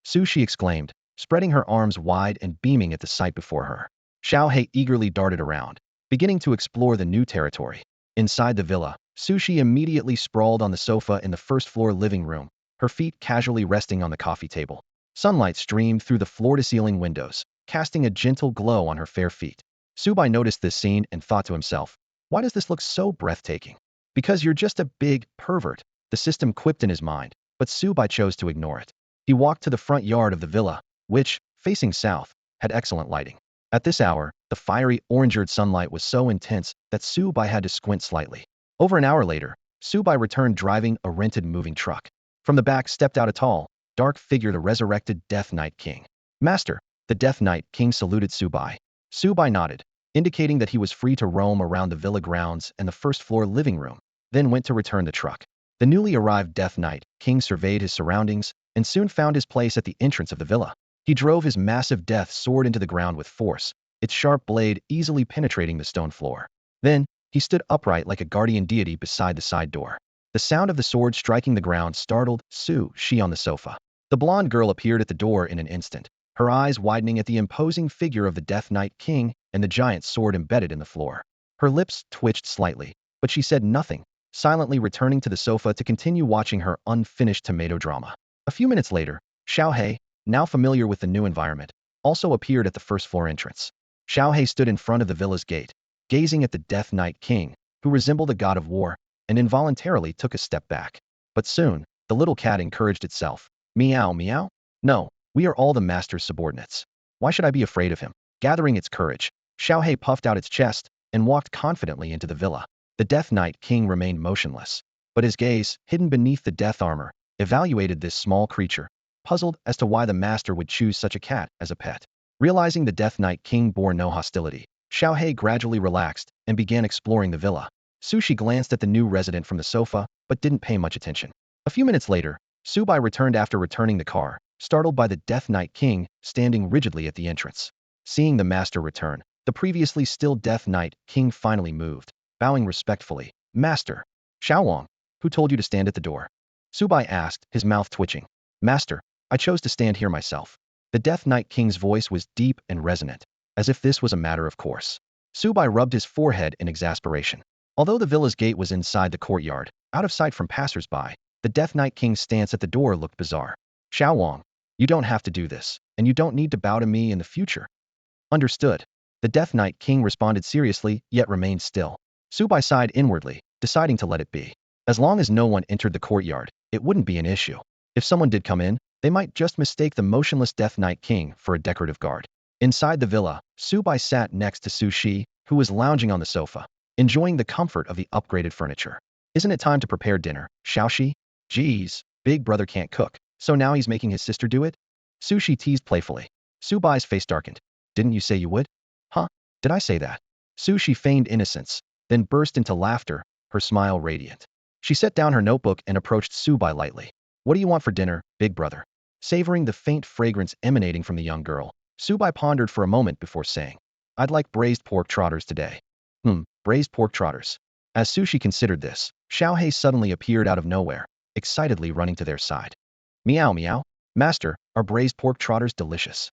Su Shi exclaimed, spreading her arms wide and beaming at the sight before her. Xiao He eagerly darted around, beginning to explore the new territory. Inside the villa, Su Shi immediately sprawled on the sofa in the first-floor living room, her feet casually resting on the coffee table. Sunlight streamed through the floor-to-ceiling windows, casting a gentle glow on her fair feet. Su Bai noticed this scene and thought to himself, why does this look so breathtaking? Because you're just a big pervert, the system quipped in his mind, but Su Bai chose to ignore it. He walked to the front yard of the villa, which, facing south, had excellent lighting. At this hour, the fiery orange-red sunlight was so intense that Su Bai had to squint slightly. Over an hour later, Su Bai returned driving a rented moving truck. From the back stepped out a tall, dark figure, the resurrected Death Knight King. Master, the Death Knight King saluted Su Bai. Su Bai nodded, indicating that he was free to roam around the villa grounds and the first-floor living room, then went to return the truck. The newly arrived Death Knight King surveyed his surroundings and soon found his place at the entrance of the villa. He drove his massive death sword into the ground with force, its sharp blade easily penetrating the stone floor. Then, he stood upright like a guardian deity beside the side door. The sound of the sword striking the ground startled Su Shi on the sofa. The blonde girl appeared at the door in an instant, her eyes widening at the imposing figure of the Death Knight King and the giant sword embedded in the floor. Her lips twitched slightly, but she said nothing, silently returning to the sofa to continue watching her unfinished tomato drama. A few minutes later, Xiao He, now familiar with the new environment, also appeared at the first-floor entrance. Xiao He stood in front of the villa's gate, gazing at the Death Knight King, who resembled a god of war, and involuntarily took a step back. But soon, the little cat encouraged itself. Meow meow? No, we are all the master's subordinates. Why should I be afraid of him? Gathering its courage, Xiao He puffed out its chest and walked confidently into the villa. The Death Knight King remained motionless, but his gaze, hidden beneath the death armor, evaluated this small creature, puzzled as to why the master would choose such a cat as a pet. Realizing the Death Knight King bore no hostility, Xiao He gradually relaxed and began exploring the villa. Su Shi glanced at the new resident from the sofa, but didn't pay much attention. A few minutes later, Su Bai returned after returning the car, startled by the Death Knight King standing rigidly at the entrance. Seeing the master return, The previously still Death Knight King finally moved, bowing respectfully. Master. Xiaowang, who told you to stand at the door? Subai asked, his mouth twitching. Master, I chose to stand here myself. The Death Knight King's voice was deep and resonant, as if this was a matter of course. Subai rubbed his forehead in exasperation. Although the villa's gate was inside the courtyard, out of sight from passers-by, the Death Knight King's stance at the door looked bizarre. Xiaowang, you don't have to do this, and you don't need to bow to me in the future. Understood. The Death Knight King responded seriously, yet remained still. Subai sighed inwardly, deciding to let it be. As long as no one entered the courtyard, it wouldn't be an issue. If someone did come in, they might just mistake the motionless Death Knight King for a decorative guard. Inside the villa, Subai sat next to Su Shi, who was lounging on the sofa, enjoying the comfort of the upgraded furniture. Isn't it time to prepare dinner, Xiaoxi? Geez, big brother can't cook, so now he's making his sister do it? Su Shi teased playfully. Subai's face darkened. Didn't you say you would? Huh? Did I say that? Su Shi feigned innocence, then burst into laughter, her smile radiant. She set down her notebook and approached Subai lightly. What do you want for dinner, big brother? Savoring the faint fragrance emanating from the young girl, Subai pondered for a moment before saying, I'd like braised pork trotters today. Braised pork trotters. As Sushi considered this, Xiaohei suddenly appeared out of nowhere, excitedly running to their side. Meow meow. Master, are braised pork trotters delicious?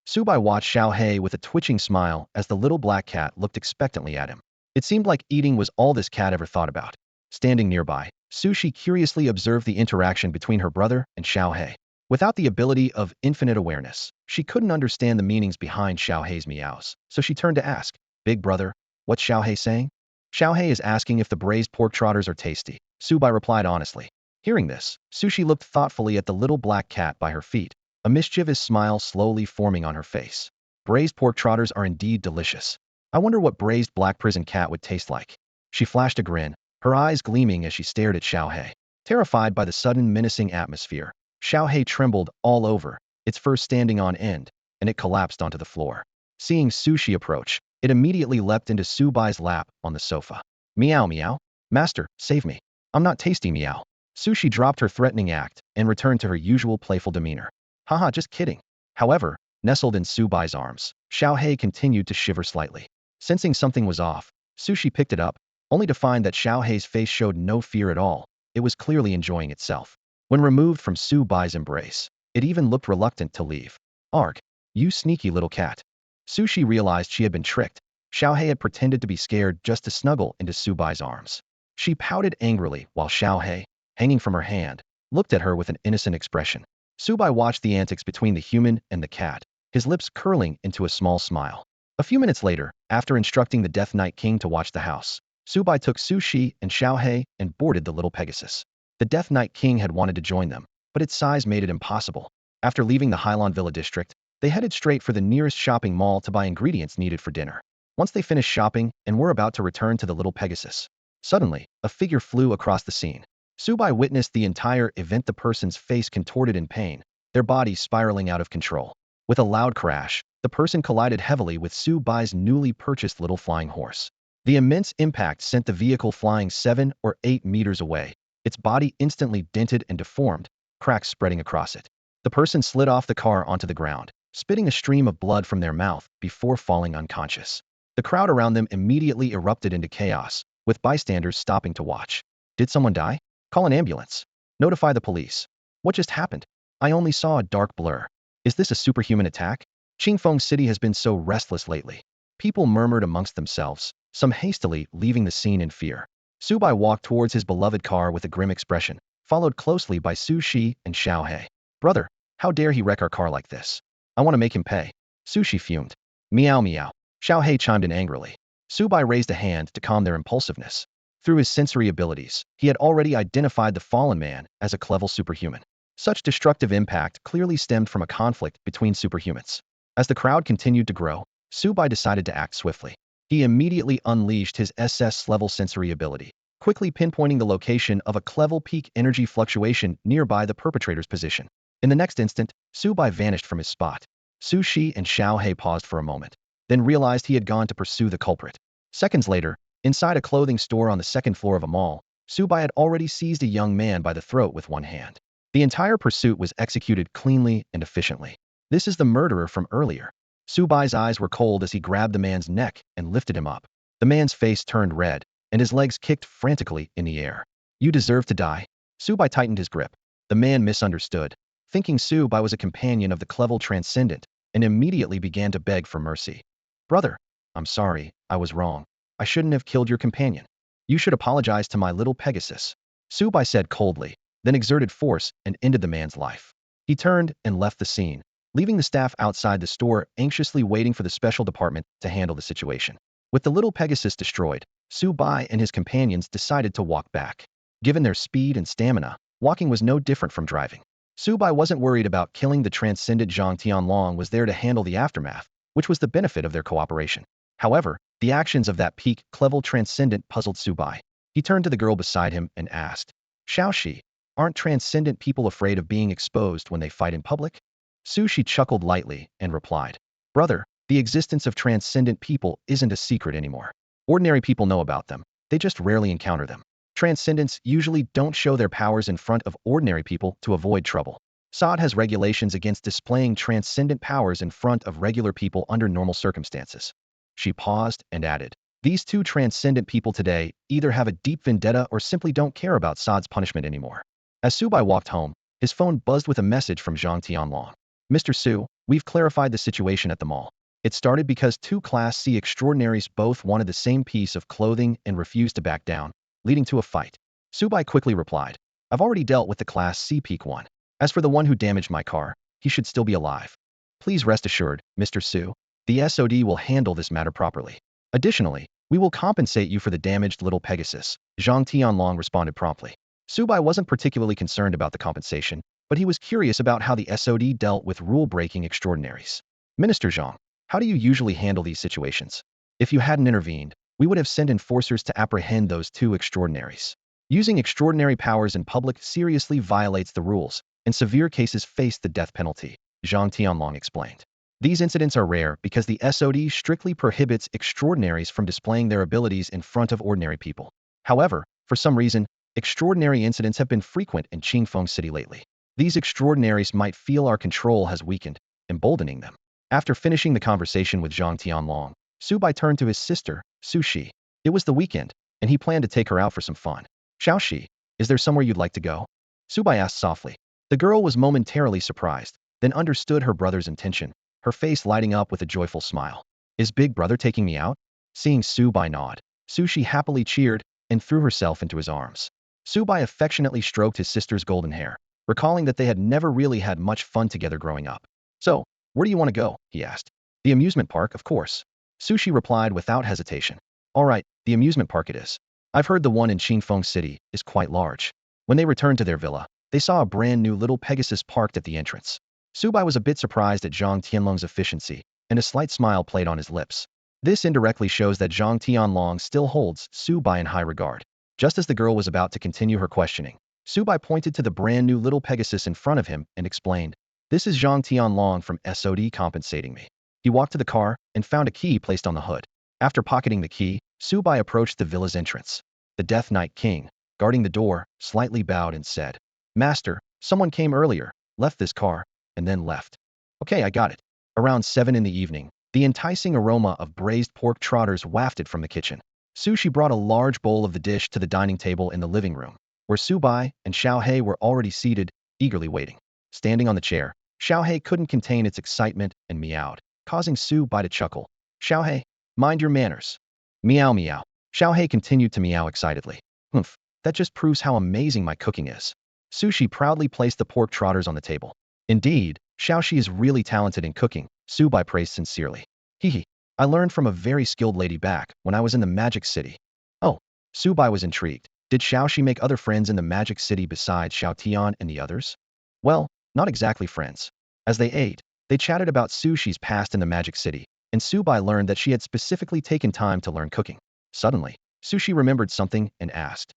Subai watched Xiaohei with a twitching smile as the little black cat looked expectantly at him. It seemed like eating was all this cat ever thought about. Standing nearby, Sushi curiously observed the interaction between her brother and Xiaohei. Without the ability of infinite awareness, she couldn't understand the meanings behind Xiaohei's meows, so she turned to ask, Big brother, what's Xiaohei saying? Xiaohei is asking if the braised pork trotters are tasty, Subai replied honestly. Hearing this, Sushi looked thoughtfully at the little black cat by her feet, a mischievous smile slowly forming on her face. Braised pork trotters are indeed delicious. I wonder what braised black prison cat would taste like. She flashed a grin, her eyes gleaming as she stared at Xiaohei. Terrified by the sudden menacing atmosphere, Xiaohei trembled all over, its fur standing on end, and it collapsed onto the floor. Seeing Sushi approach, it immediately leapt into Subai's lap on the sofa. Meow meow. Master, save me. I'm not tasty meow. Sushi dropped her threatening act and returned to her usual playful demeanor. Haha, just kidding. However, nestled in Subai's arms, Xiaohei continued to shiver slightly. Sensing something was off, Sushi picked it up, only to find that Xiaohei's face showed no fear at all. It was clearly enjoying itself. When removed from Subai's embrace, it even looked reluctant to leave. Arg, you sneaky little cat. Sushi realized she had been tricked. Xiaohei had pretended to be scared just to snuggle into Subai's arms. She pouted angrily while Xiaohei, hanging from her hand, looked at her with an innocent expression. Subai watched the antics between the human and the cat, his lips curling into a small smile. A few minutes later, after instructing the Death Knight King to watch the house, Subai took Sushi and Xiaohei and boarded the little Pegasus. The Death Knight King had wanted to join them, but its size made it impossible. After leaving the Hylon Villa district, they headed straight for the nearest shopping mall to buy ingredients needed for dinner. Once they finished shopping and were about to return to the little Pegasus, suddenly, a figure flew across the scene. Subai witnessed the entire event, the person's face contorted in pain, their body spiraling out of control. With a loud crash, the person collided heavily with Subai's newly purchased little flying horse. The immense impact sent the vehicle flying 7 or 8 meters away, its body instantly dented and deformed, cracks spreading across it. The person slid off the car onto the ground, spitting a stream of blood from their mouth before falling unconscious. The crowd around them immediately erupted into chaos, with bystanders stopping to watch. Did someone die? Call an ambulance. Notify the police. What just happened? I only saw a dark blur. Is this a superhuman attack? Qingfeng City has been so restless lately. People murmured amongst themselves, some hastily leaving the scene in fear. Subai walked towards his beloved car with a grim expression, followed closely by Su Shi and Xiaohei. Brother, how dare he wreck our car like this? I want to make him pay. Sushi fumed. Meow meow. Xiaohei chimed in angrily. Subai raised a hand to calm their impulsiveness. Through his sensory abilities, he had already identified the fallen man as a clever superhuman. Such destructive impact clearly stemmed from a conflict between superhumans. As the crowd continued to grow, Subai decided to act swiftly. He immediately unleashed his SS-level sensory ability, quickly pinpointing the location of a clever peak energy fluctuation nearby the perpetrator's position. In the next instant, Subai vanished from his spot. Su Shi and Xiaohei paused for a moment, then realized he had gone to pursue the culprit. Seconds later, inside a clothing store on the second floor of a mall, Subai had already seized a young man by the throat with one hand. The entire pursuit was executed cleanly and efficiently. This is the murderer from earlier. Su Bai's eyes were cold as he grabbed the man's neck and lifted him up. The man's face turned red, and his legs kicked frantically in the air. You deserve to die. Su Bai tightened his grip. The man misunderstood, thinking Su Bai was a companion of the Clevel Transcendent, and immediately began to beg for mercy. Brother, I'm sorry, I was wrong. I shouldn't have killed your companion. You should apologize to my little Pegasus. Su Bai said coldly, then exerted force and ended the man's life. He turned and left the scene, leaving the staff outside the store anxiously waiting for the special department to handle the situation. With the little Pegasus destroyed, Su Bai and his companions decided to walk back. Given their speed and stamina, walking was no different from driving. Su Bai wasn't worried about killing the transcendent. Zhang Tianlong was there to handle the aftermath, which was the benefit of their cooperation. However, the actions of that peak Clevel Transcendent puzzled Su Bai. He turned to the girl beside him and asked, Xiaoxi, aren't transcendent people afraid of being exposed when they fight in public? Su Shi chuckled lightly and replied, Brother, the existence of transcendent people isn't a secret anymore. Ordinary people know about them, they just rarely encounter them. Transcendents usually don't show their powers in front of ordinary people to avoid trouble. SOD has regulations against displaying transcendent powers in front of regular people under normal circumstances. She paused and added, These two transcendent people today either have a deep vendetta or simply don't care about SOD's punishment anymore. As Su Bai walked home, his phone buzzed with a message from Zhang Tianlong. Mr. Su, we've clarified the situation at the mall. It started because two Class C extraordinaries both wanted the same piece of clothing and refused to back down, leading to a fight. Su Bai quickly replied, I've already dealt with the Class C peak one. As for the one who damaged my car, he should still be alive. Please rest assured, Mr. Su, the SOD will handle this matter properly. Additionally, we will compensate you for the damaged little Pegasus. Zhang Tianlong responded promptly. Su Bai wasn't particularly concerned about the compensation, but he was curious about how the SOD dealt with rule-breaking extraordinaries. Minister Zhang, how do you usually handle these situations? If you hadn't intervened, we would have sent enforcers to apprehend those two extraordinaries. Using extraordinary powers in public seriously violates the rules, and severe cases face the death penalty, Zhang Tianlong explained. These incidents are rare because the SOD strictly prohibits extraordinaries from displaying their abilities in front of ordinary people. However, for some reason, extraordinary incidents have been frequent in Qingfeng City lately. These extraordinaries might feel our control has weakened, emboldening them. After finishing the conversation with Zhang Tianlong, Su Bai turned to his sister, Su Shi. It was the weekend, and he planned to take her out for some fun. Xiaoxi, is there somewhere you'd like to go? Su Bai asked softly. The girl was momentarily surprised, then understood her brother's intention, her face lighting up with a joyful smile. Is Big Brother taking me out? Seeing Su Bai nod, Su Shi happily cheered and threw herself into his arms. Su Bai affectionately stroked his sister's golden hair, recalling that they had never really had much fun together growing up. So, where do you want to go? He asked. The amusement park, of course. Su Shi replied without hesitation. All right, the amusement park it is. I've heard the one in Qingfeng City is quite large. When they returned to their villa, they saw a brand new little Pegasus parked at the entrance. Su Bai was a bit surprised at Zhang Tianlong's efficiency, and a slight smile played on his lips. This indirectly shows that Zhang Tianlong still holds Su Bai in high regard. Just as the girl was about to continue her questioning, Su Bai pointed to the brand new little Pegasus in front of him and explained, This is Zhang Tianlong from SOD compensating me. He walked to the car and found a key placed on the hood. After pocketing the key, Su Bai approached the villa's entrance. The Death Knight King, guarding the door, slightly bowed and said, Master, someone came earlier, left this car, and then left. Okay, I got it. Around 7 in the evening, the enticing aroma of braised pork trotters wafted from the kitchen. Su Shi brought a large bowl of the dish to the dining table in the living room, where Su Bai and Xiao He were already seated, eagerly waiting. Standing on the chair, Xiao He couldn't contain its excitement and meowed, causing Su Bai to chuckle. Xiao He, mind your manners. Meow meow. Xiao He continued to meow excitedly. Humph, that just proves how amazing my cooking is. Su Shi proudly placed the pork trotters on the table. Indeed, Xiaoxi is really talented in cooking, Su Bai praised sincerely. Hee. I learned from a very skilled lady back when I was in the Magic City. Oh, Su Bai was intrigued. Did Xiaoxi make other friends in the Magic City besides Xiao Tian and the others? Well, not exactly friends. As they ate, they chatted about Su Shi's past in the Magic City, and Su Bai learned that she had specifically taken time to learn cooking. Suddenly, Su Shi remembered something and asked,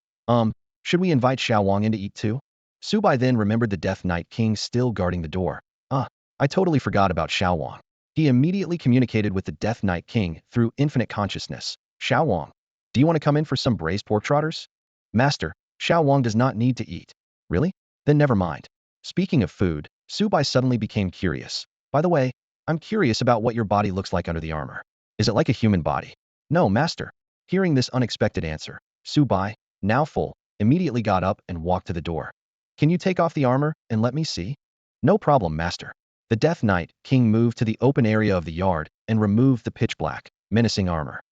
should we invite Xiao Wang in to eat too? Su Bai then remembered the Death Knight King still guarding the door. I totally forgot about Xiao Wang. He immediately communicated with the Death Knight King through infinite consciousness. Xiao Wang, do you want to come in for some braised pork trotters? Master, Xiao Wang does not need to eat. Really? Then never mind. Speaking of food, Su Bai suddenly became curious. By the way, I'm curious about what your body looks like under the armor. Is it like a human body? No, master. Hearing this unexpected answer, Subai, now full, immediately got up and walked to the door. Can you take off the armor and let me see? No problem, master. The Death Knight King moved to the open area of the yard and removed the pitch black, menacing armor.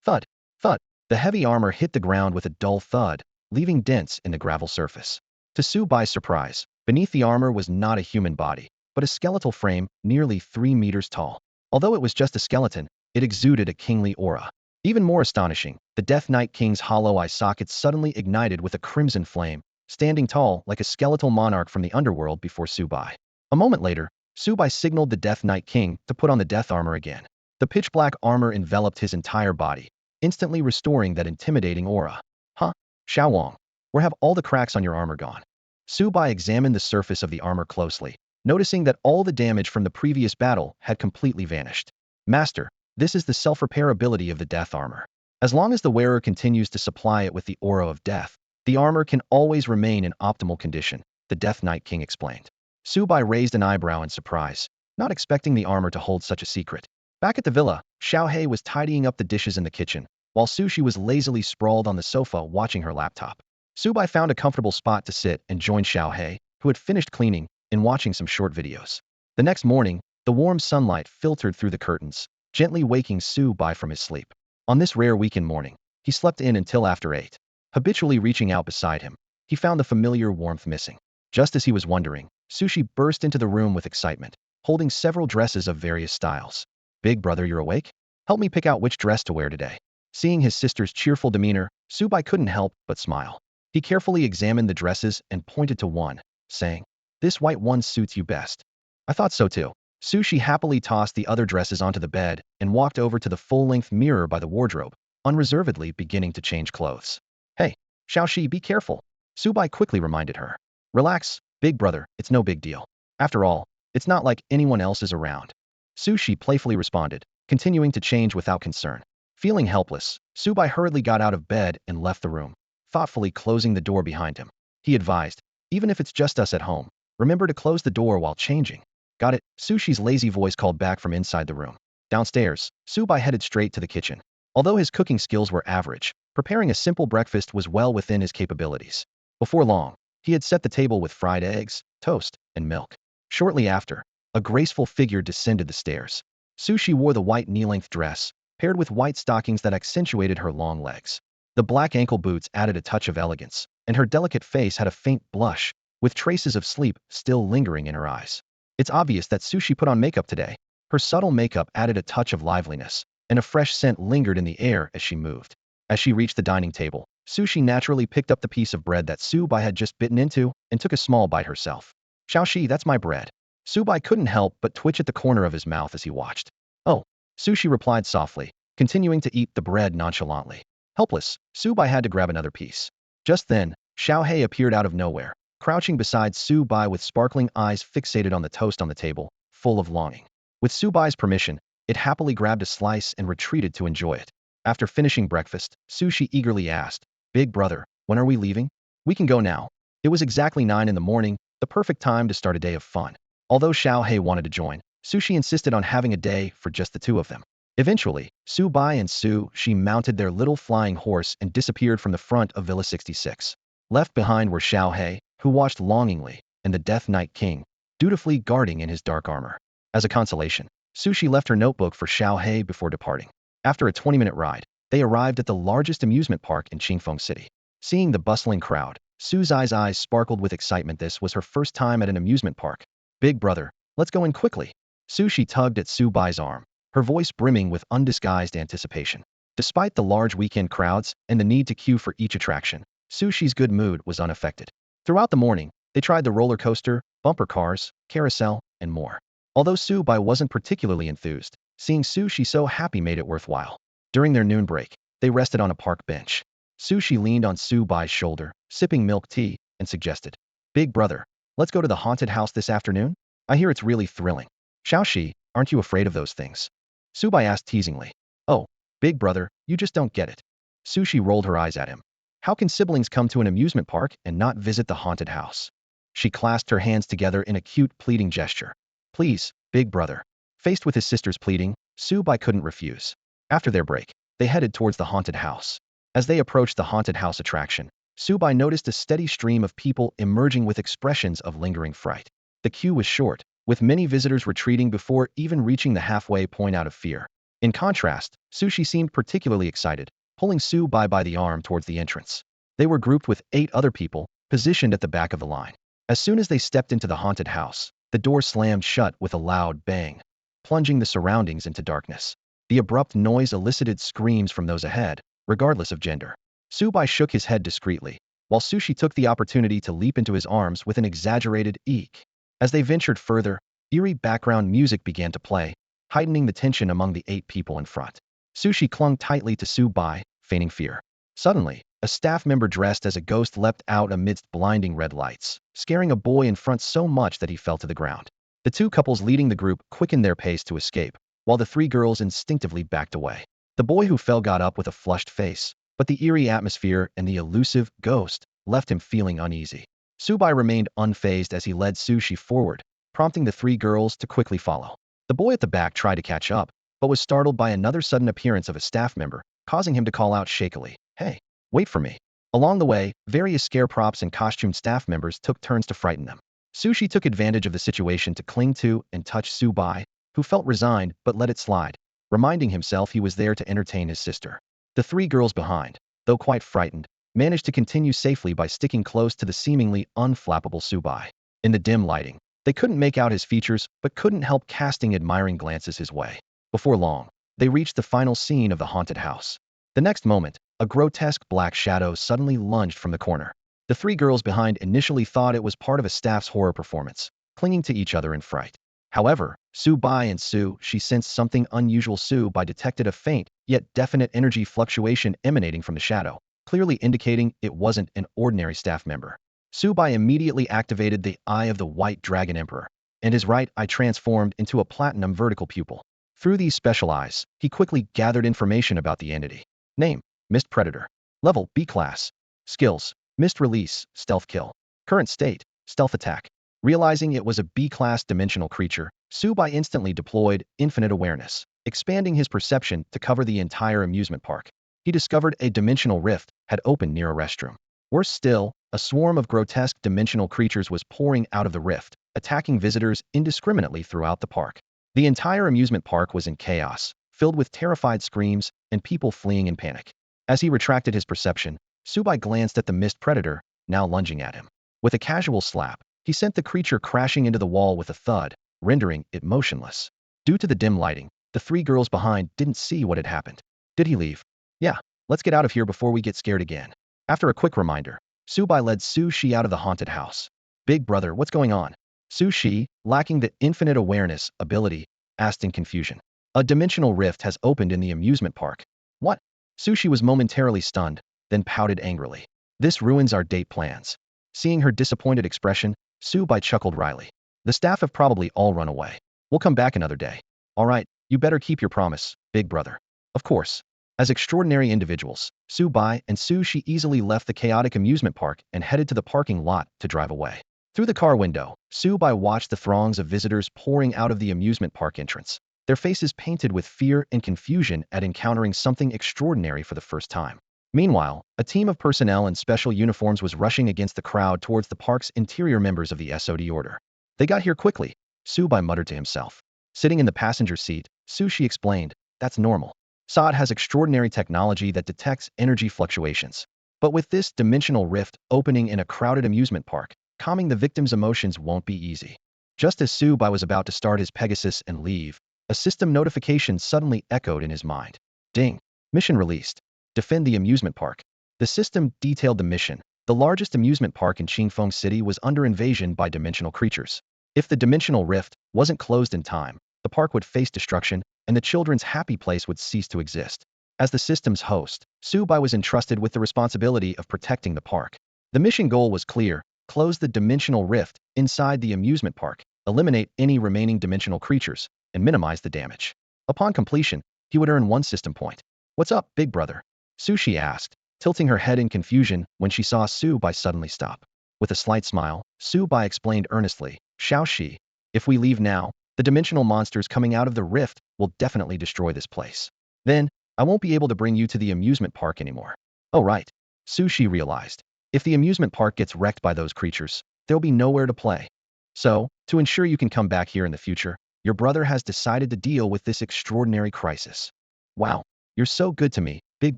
Thud, thud. The heavy armor hit the ground with a dull thud, leaving dents in the gravel surface. To Subai's surprise, beneath the armor was not a human body, but a skeletal frame nearly 3 meters tall. Although it was just a skeleton, it exuded a kingly aura. Even more astonishing, the Death Knight King's hollow eye socket suddenly ignited with a crimson flame, standing tall like a skeletal monarch from the underworld before Subai. A moment later, Subai signaled the Death Knight King to put on the death armor again. The pitch-black armor enveloped his entire body, instantly restoring that intimidating aura. Huh? Xiao Wang, where have all the cracks on your armor gone? Subai examined the surface of the armor closely, noticing that all the damage from the previous battle had completely vanished. Master, this is the self-repair ability of the death armor. As long as the wearer continues to supply it with the aura of death, the armor can always remain in optimal condition, the Death Knight King explained. Subai raised an eyebrow in surprise, not expecting the armor to hold such a secret. Back at the villa, Xiaohei was tidying up the dishes in the kitchen, while Sushi was lazily sprawled on the sofa watching her laptop. Subai found a comfortable spot to sit and joined Xiaohei, who had finished cleaning, in watching some short videos. The next morning, the warm sunlight filtered through the curtains, gently waking Subai from his sleep. On this rare weekend morning, he slept in until after 8. Habitually reaching out beside him, he found the familiar warmth missing. Just as he was wondering, Sushi burst into the room with excitement, holding several dresses of various styles. Big brother, you're awake? Help me pick out which dress to wear today. Seeing his sister's cheerful demeanor, Subai couldn't help but smile. He carefully examined the dresses and pointed to one, saying, "This white one suits you best." I thought so too. Sushi happily tossed the other dresses onto the bed and walked over to the full-length mirror by the wardrobe, unreservedly beginning to change clothes. Hey, Xiaoxi, be careful. Subai quickly reminded her. Relax, big brother, it's no big deal. After all, it's not like anyone else is around. Sushi playfully responded, continuing to change without concern. Feeling helpless, Subai hurriedly got out of bed and left the room, thoughtfully closing the door behind him. He advised, even if it's just us at home, remember to close the door while changing. Got it, Sushi's lazy voice called back from inside the room. Downstairs, Subai headed straight to the kitchen. Although his cooking skills were average, preparing a simple breakfast was well within his capabilities. Before long, he had set the table with fried eggs, toast, and milk. Shortly after, a graceful figure descended the stairs. Sushi wore the white knee-length dress, paired with white stockings that accentuated her long legs. The black ankle boots added a touch of elegance, and her delicate face had a faint blush, with traces of sleep still lingering in her eyes. It's obvious that Sushi put on makeup today. Her subtle makeup added a touch of liveliness, and a fresh scent lingered in the air as she moved. As she reached the dining table, Sushi naturally picked up the piece of bread that Subai had just bitten into and took a small bite herself. Xiaoxi, that's my bread. Subai couldn't help but twitch at the corner of his mouth as he watched. Oh, Sushi replied softly, continuing to eat the bread nonchalantly. Helpless, Subai had to grab another piece. Just then, Xiaohei appeared out of nowhere, crouching beside Subai with sparkling eyes fixated on the toast on the table, full of longing. With Subai's permission, it happily grabbed a slice and retreated to enjoy it. After finishing breakfast, Sushi eagerly asked, "Big brother, when are we leaving? We can go now." It was exactly 9 in the morning, the perfect time to start a day of fun. Although Xiaohei wanted to join, Sushi insisted on having a day for just the two of them. Eventually, Subai and Sushi mounted their little flying horse and disappeared from the front of Villa 66. Left behind were Xiaohei, who watched longingly, and the Death Knight King, dutifully guarding in his dark armor. As a consolation, Sushi left her notebook for Xiaohei before departing. After a 20-minute ride, they arrived at the largest amusement park in Qingfeng City. Seeing the bustling crowd, Suzai's eyes sparkled with excitement. This was her first time at an amusement park. "Big brother, let's go in quickly." Sushi tugged at Subai's arm, her voice brimming with undisguised anticipation. Despite the large weekend crowds and the need to queue for each attraction, Sushi's good mood was unaffected. Throughout the morning, they tried the roller coaster, bumper cars, carousel, and more. Although Subai wasn't particularly enthused, seeing Sushi so happy made it worthwhile. During their noon break, they rested on a park bench. Sushi leaned on Subai's shoulder, sipping milk tea, and suggested, "Big brother, let's go to the haunted house this afternoon? I hear it's really thrilling." "Xiaoxi, aren't you afraid of those things?" Subai asked teasingly. "Oh, big brother, you just don't get it." Sushi rolled her eyes at him. How can siblings come to an amusement park and not visit the haunted house? She clasped her hands together in a cute, pleading gesture. "Please, big brother." Faced with his sister's pleading, Subai couldn't refuse. After their break, they headed towards the haunted house. As they approached the haunted house attraction, Subai noticed a steady stream of people emerging with expressions of lingering fright. The queue was short, with many visitors retreating before even reaching the halfway point out of fear. In contrast, Sushi seemed particularly excited, pulling Subai by the arm towards the entrance. They were grouped with 8 other people, positioned at the back of the line. As soon as they stepped into the haunted house, the door slammed shut with a loud bang, plunging the surroundings into darkness. The abrupt noise elicited screams from those ahead, regardless of gender. Subai shook his head discreetly, while Sushi took the opportunity to leap into his arms with an exaggerated eek. As they ventured further, eerie background music began to play, heightening the tension among the 8 people in front. Sushi clung tightly to Subai, feigning fear. Suddenly, a staff member dressed as a ghost leapt out amidst blinding red lights, scaring a boy in front so much that he fell to the ground. The 2 couples leading the group quickened their pace to escape, while the 3 girls instinctively backed away. The boy who fell got up with a flushed face, but the eerie atmosphere and the elusive ghost left him feeling uneasy. Subai remained unfazed as he led Sushi forward, prompting the 3 girls to quickly follow. The boy at the back tried to catch up, but was startled by another sudden appearance of a staff member, causing him to call out shakily, "Hey, wait for me." Along the way, various scare props and costumed staff members took turns to frighten them. Sushi took advantage of the situation to cling to and touch Subai, who felt resigned but let it slide, reminding himself he was there to entertain his sister. The 3 girls behind, though quite frightened, managed to continue safely by sticking close to the seemingly unflappable Subai. In the dim lighting, they couldn't make out his features but couldn't help casting admiring glances his way. Before long, they reached the final scene of the haunted house. The next moment, a grotesque black shadow suddenly lunged from the corner. The 3 girls behind initially thought it was part of a staff's horror performance, clinging to each other in fright. However, Subai and she sensed something unusual. Subai detected a faint, yet definite energy fluctuation emanating from the shadow, clearly indicating it wasn't an ordinary staff member. Subai immediately activated the Eye of the White Dragon Emperor, and his right eye transformed into a platinum vertical pupil. Through these special eyes, he quickly gathered information about the entity. Name: Mist Predator. Level: B class. Skills: Mist Release, Stealth Kill. Current state: Stealth Attack. Realizing it was a B-class dimensional creature, Subai instantly deployed Infinite Awareness, expanding his perception to cover the entire amusement park. He discovered a dimensional rift had opened near a restroom. Worse still, a swarm of grotesque dimensional creatures was pouring out of the rift, attacking visitors indiscriminately throughout the park. The entire amusement park was in chaos, filled with terrified screams and people fleeing in panic. As he retracted his perception, Subai glanced at the Mist Predator, now lunging at him. With a casual slap, he sent the creature crashing into the wall with a thud, rendering it motionless. Due to the dim lighting, the 3 girls behind didn't see what had happened. Did he leave? Yeah, let's get out of here before we get scared again. After a quick reminder, Subai led Sushi out of the haunted house. Big brother, what's going on? Sushi, lacking the infinite awareness ability, asked in confusion. A dimensional rift has opened in the amusement park. What? Sushi was momentarily stunned, then pouted angrily. This ruins our date plans. Seeing her disappointed expression, Subai chuckled wryly. The staff have probably all run away. We'll come back another day. All right, you better keep your promise, big brother. Of course. As extraordinary individuals, Subai and Sushi easily left the chaotic amusement park and headed to the parking lot to drive away. Through the car window, Subai watched the throngs of visitors pouring out of the amusement park entrance, their faces painted with fear and confusion at encountering something extraordinary for the first time. Meanwhile, a team of personnel in special uniforms was rushing against the crowd towards the park's interior. Members of the SOD order. They got here quickly, Subai muttered to himself. Sitting in the passenger seat, Sushi explained, that's normal. SOD has extraordinary technology that detects energy fluctuations. But with this dimensional rift opening in a crowded amusement park, calming the victim's emotions won't be easy. Just as Subai was about to start his Pegasus and leave, a system notification suddenly echoed in his mind. Ding. Mission released. Defend the amusement park. The system detailed the mission. The largest amusement park in Qingfeng City was under invasion by dimensional creatures. If the dimensional rift wasn't closed in time, the park would face destruction, and the children's happy place would cease to exist. As the system's host, Subai was entrusted with the responsibility of protecting the park. The mission goal was clear: close the dimensional rift inside the amusement park, eliminate any remaining dimensional creatures, and minimize the damage. Upon completion, he would earn 1 system point. What's up, big brother? Sushi asked, tilting her head in confusion when she saw Subai suddenly stop. With a slight smile, Subai explained earnestly, Xiaoxi, if we leave now, The dimensional monsters coming out of the rift will definitely destroy this place. Then, I won't be able to bring you to the amusement park anymore. Oh right. Sushi realized. If the amusement park gets wrecked by those creatures, there'll be nowhere to play. So, to ensure you can come back here in the future, your brother has decided to deal with this extraordinary crisis. Wow, you're so good to me, big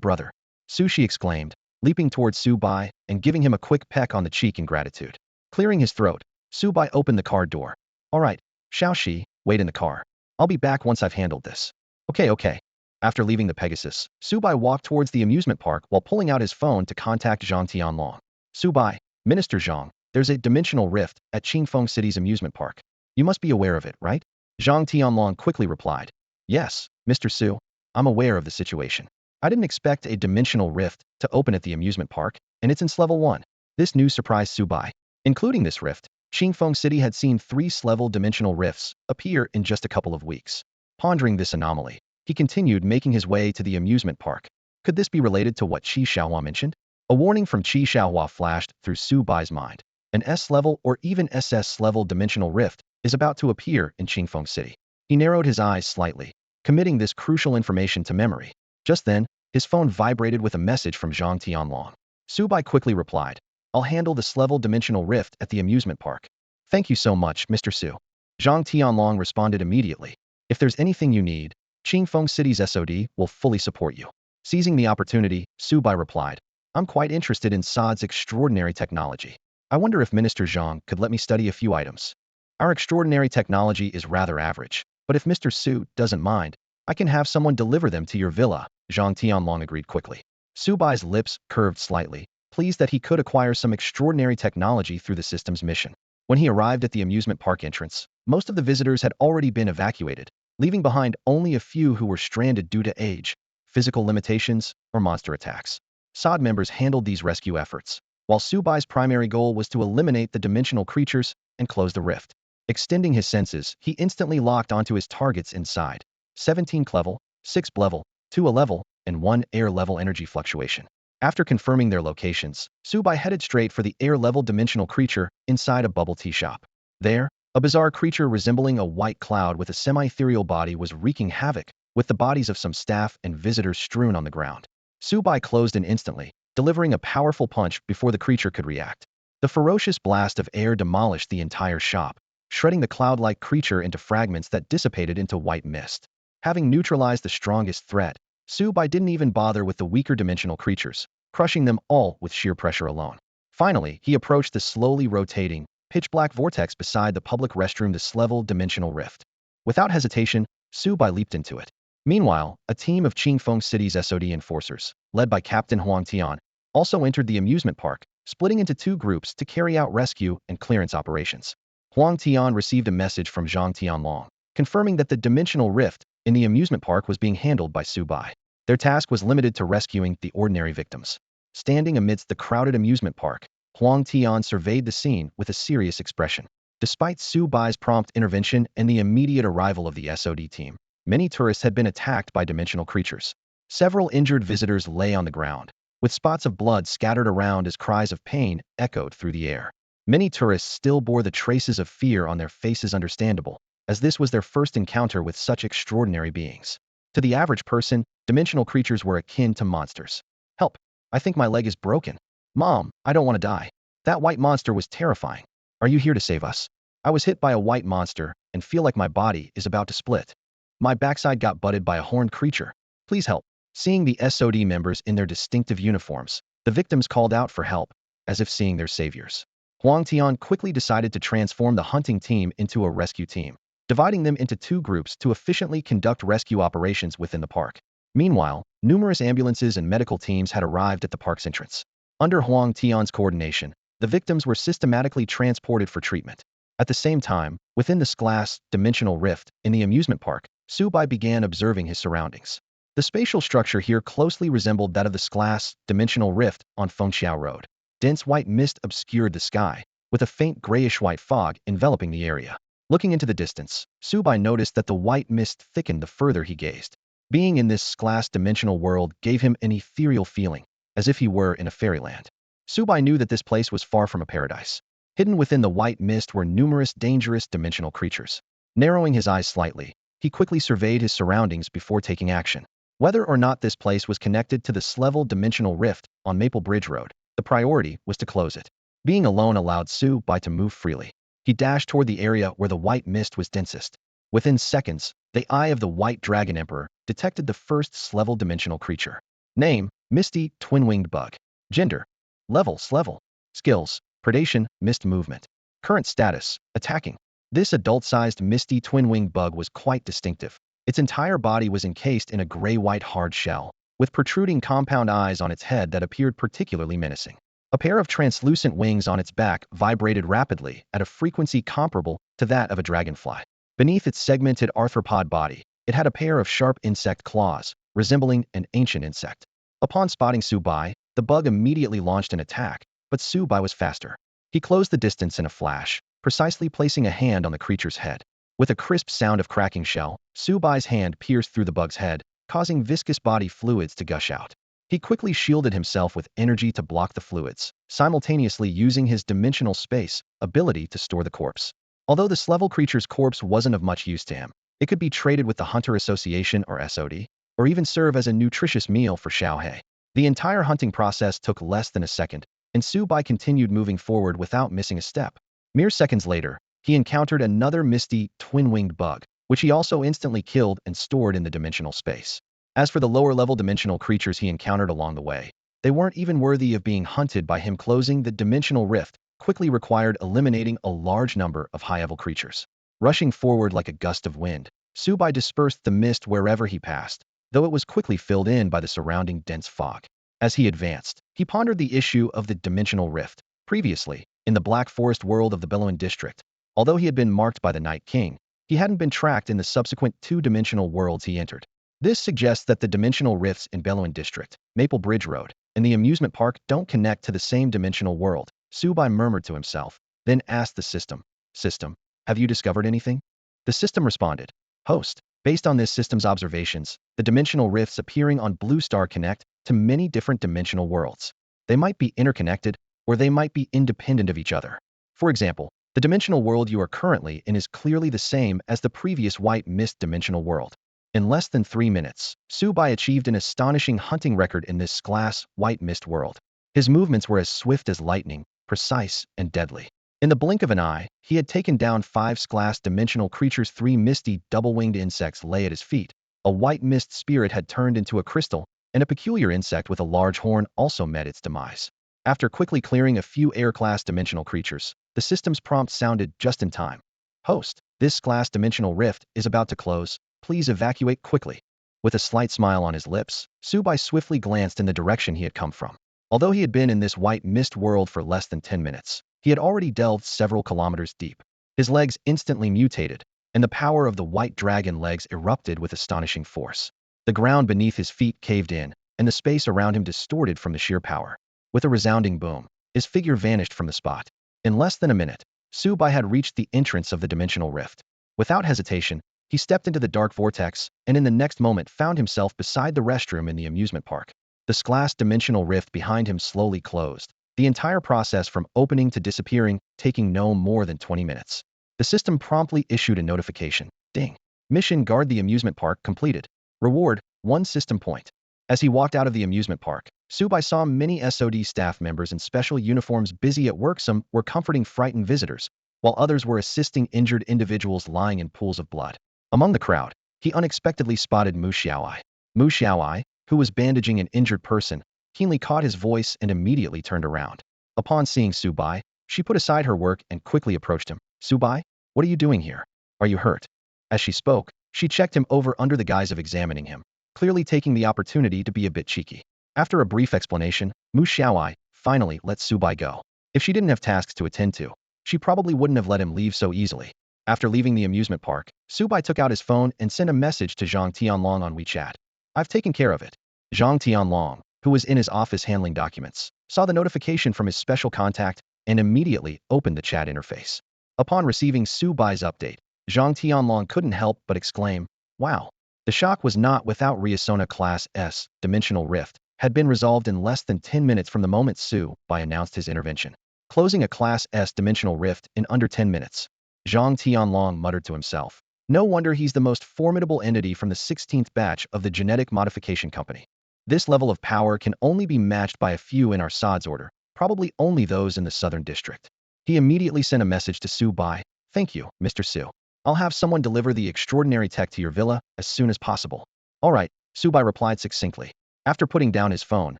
brother. Sushi exclaimed, leaping towards Subai and giving him a quick peck on the cheek in gratitude. Clearing his throat, Subai opened the car door. All right, Xiaoxi, wait in the car. I'll be back once I've handled this. Okay. After leaving the Pegasus, Subai walked towards the amusement park while pulling out his phone to contact Zhang Tianlong. Subai, Minister Zhang, there's a dimensional rift at Qingfeng City's amusement park. You must be aware of it, right? Zhang Tianlong quickly replied. Yes, Mr. Su, I'm aware of the situation. I didn't expect a dimensional rift to open at the amusement park, and it's in level 1. This news surprised Subai. Including this rift, Qingfeng City had seen 3 level dimensional rifts appear in just a couple of weeks. Pondering this anomaly, he continued making his way to the amusement park. Could this be related to what Qi Xiaohua mentioned? A warning from Qi Xiaohua flashed through Subai's mind. An S-level or even SS-level dimensional rift is about to appear in Qingfeng City. He narrowed his eyes slightly, committing this crucial information to memory. Just then, his phone vibrated with a message from Zhang Tianlong. Subai quickly replied, I'll handle this level dimensional rift at the amusement park. Thank you so much, Mr. Su. Zhang Tianlong responded immediately. If there's anything you need, Qingfeng City's SOD will fully support you. Seizing the opportunity, Subai replied, I'm quite interested in SOD's extraordinary technology. I wonder if Minister Zhang could let me study a few items. Our extraordinary technology is rather average, but if Mr. Su doesn't mind, I can have someone deliver them to your villa, Zhang Tianlong agreed quickly. Subai's lips curved slightly, pleased that he could acquire some extraordinary technology through the system's mission. When he arrived at the amusement park entrance, most of the visitors had already been evacuated, leaving behind only a few who were stranded due to age, physical limitations, or monster attacks. SOD members handled these rescue efforts, while Subai's primary goal was to eliminate the dimensional creatures and close the rift. Extending his senses, he instantly locked onto his targets inside. 17 level, 6 level, 2 a level, and 1 air level energy fluctuation. After confirming their locations, Subai headed straight for the air-level dimensional creature inside a bubble tea shop. There, a bizarre creature resembling a white cloud with a semi-ethereal body was wreaking havoc, with the bodies of some staff and visitors strewn on the ground. Subai closed in instantly, delivering a powerful punch before the creature could react. The ferocious blast of air demolished the entire shop, shredding the cloud-like creature into fragments that dissipated into white mist. Having neutralized the strongest threat, Subai didn't even bother with the weaker dimensional creatures, crushing them all with sheer pressure alone. Finally, he approached the slowly rotating, pitch-black vortex beside the public restroom, this level dimensional rift. Without hesitation, Subai leaped into it. Meanwhile, a team of Qingfeng City's SOD enforcers, led by Captain Huang Tian, also entered the amusement park, splitting into 2 groups to carry out rescue and clearance operations. Huang Tian received a message from Zhang Tianlong, confirming that the dimensional rift in the amusement park was being handled by Subai. Their task was limited to rescuing the ordinary victims. Standing amidst the crowded amusement park, Huang Tian surveyed the scene with a serious expression. Despite Subai's prompt intervention and the immediate arrival of the SOD team, many tourists had been attacked by dimensional creatures. Several injured visitors lay on the ground, with spots of blood scattered around as cries of pain echoed through the air. Many tourists still bore the traces of fear on their faces, understandable, as this was their first encounter with such extraordinary beings. To the average person, dimensional creatures were akin to monsters. Help! I think my leg is broken. Mom, I don't want to die. That white monster was terrifying. Are you here to save us? I was hit by a white monster and feel like my body is about to split. My backside got butted by a horned creature. Please help. Seeing the SOD members in their distinctive uniforms, the victims called out for help, as if seeing their saviors. Huang Tian quickly decided to transform the hunting team into a rescue team, dividing them into 2 groups to efficiently conduct rescue operations within the park. Meanwhile, numerous ambulances and medical teams had arrived at the park's entrance. Under Huang Tian's coordination, the victims were systematically transported for treatment. At the same time, within this glass dimensional rift in the amusement park, Subai began observing his surroundings. The spatial structure here closely resembled that of the glass dimensional rift on Fengxiao Road. Dense white mist obscured the sky, with a faint grayish-white fog enveloping the area. Looking into the distance, Subai noticed that the white mist thickened the further he gazed. Being in this glass dimensional world gave him an ethereal feeling, as if he were in a fairyland. Subai knew that this place was far from a paradise. Hidden within the white mist were numerous dangerous dimensional creatures. Narrowing his eyes slightly, he quickly surveyed his surroundings before taking action. Whether or not this place was connected to the Slevel dimensional rift on Maple Bridge Road, the priority was to close it. Being alone allowed Su-bai to move freely. He dashed toward the area where the white mist was densest. Within seconds, the eye of the White Dragon Emperor detected the first Slevel dimensional creature. Name: Misty Twin-Winged Bug. Gender: Level Slevel. Skills: Predation, Mist Movement. Current status: Attacking. This adult-sized misty twin-winged bug was quite distinctive. Its entire body was encased in a gray-white hard shell, with protruding compound eyes on its head that appeared particularly menacing. A pair of translucent wings on its back vibrated rapidly at a frequency comparable to that of a dragonfly. Beneath its segmented arthropod body, it had a pair of sharp insect claws, resembling an ancient insect. Upon spotting Su-bai, the bug immediately launched an attack, but Su-bai was faster. He closed the distance in a flash, precisely placing a hand on the creature's head. With a crisp sound of cracking shell, Su-bai's hand pierced through the bug's head, causing viscous body fluids to gush out. He quickly shielded himself with energy to block the fluids, simultaneously using his dimensional space ability to store the corpse. Although the Slevel creature's corpse wasn't of much use to him, it could be traded with the Hunter Association or SOD, or even serve as a nutritious meal for Xiaohe. The entire hunting process took less than a second, and Su-bai continued moving forward without missing a step. Mere seconds later, he encountered another misty, twin-winged bug, which he also instantly killed and stored in the dimensional space. As for the lower-level dimensional creatures he encountered along the way, they weren't even worthy of being hunted by him. Closing the dimensional rift quickly required eliminating a large number of high-level creatures. Rushing forward like a gust of wind, Su-bai dispersed the mist wherever he passed, though it was quickly filled in by the surrounding dense fog. As he advanced, he pondered the issue of the dimensional rift. Previously, in the Black Forest world of the Beloan district, although he had been marked by the Night King, he hadn't been tracked in the subsequent two-dimensional worlds he entered. This suggests that the dimensional rifts in Beloan district, Maple Bridge Road, and the amusement park don't connect to the same dimensional world. Su-bai murmured to himself, then asked the system, "System, have you discovered anything?" The system responded, "Host, based on this system's observations, the dimensional rifts appearing on Blue Star connect to many different dimensional worlds. They might be interconnected, or they might be independent of each other. For example, the dimensional world you are currently in is clearly the same as the previous White Mist dimensional world." In less than 3 minutes, Su-bai achieved an astonishing hunting record in this glass, White Mist world. His movements were as swift as lightning, precise, and deadly. In the blink of an eye, he had taken down 5 glass dimensional creatures. 3 misty, double-winged insects lay at his feet. A white mist spirit had turned into a crystal, and a peculiar insect with a large horn also met its demise. After quickly clearing a few air-class dimensional creatures, the system's prompt sounded just in time. "Host, this glass dimensional rift is about to close. Please evacuate quickly." With a slight smile on his lips, Su-bai swiftly glanced in the direction he had come from. Although he had been in this white mist world for less than 10 minutes, he had already delved several kilometers deep. His legs instantly mutated, and the power of the white dragon legs erupted with astonishing force. The ground beneath his feet caved in, and the space around him distorted from the sheer power. With a resounding boom, his figure vanished from the spot. In less than a minute, Su-bai had reached the entrance of the dimensional rift. Without hesitation, he stepped into the dark vortex, and in the next moment found himself beside the restroom in the amusement park. The glass dimensional rift behind him slowly closed, the entire process from opening to disappearing taking no more than 20 minutes. The system promptly issued a notification. Ding. Mission: guard the amusement park completed. Reward: 1 system point. As he walked out of the amusement park, Su-bai saw many SOD staff members in special uniforms busy at work. Some were comforting frightened visitors, while others were assisting injured individuals lying in pools of blood. Among the crowd, he unexpectedly spotted Mu Xiaoai. Mu Xiaoai, who was bandaging an injured person, keenly caught his voice and immediately turned around. Upon seeing Su-bai, she put aside her work and quickly approached him. "Su-bai, what are you doing here? Are you hurt?" As she spoke, she checked him over under the guise of examining him, clearly taking the opportunity to be a bit cheeky. After a brief explanation, Mu Xiaoai finally let Su-bai go. If she didn't have tasks to attend to, she probably wouldn't have let him leave so easily. After leaving the amusement park, Su-bai took out his phone and sent a message to Zhang Tianlong on WeChat. "I've taken care of it." Zhang Tianlong, who was in his office handling documents, saw the notification from his special contact and immediately opened the chat interface. Upon receiving Su-bai's update, Zhang Tianlong couldn't help but exclaim, "Wow." The shock was not without. Ryasona Class S dimensional rift had been resolved in less than 10 minutes from the moment Su-bai announced his intervention, closing a Class S dimensional rift in under 10 minutes. Zhang Tianlong muttered to himself. No wonder he's the most formidable entity from the 16th batch of the genetic modification company. This level of power can only be matched by a few in our SODS order, probably only those in the Southern District. He immediately sent a message to Su Bai. Thank you, Mr. Su. I'll have someone deliver the extraordinary tech to your villa as soon as possible. All right, Su Bai replied succinctly. After putting down his phone,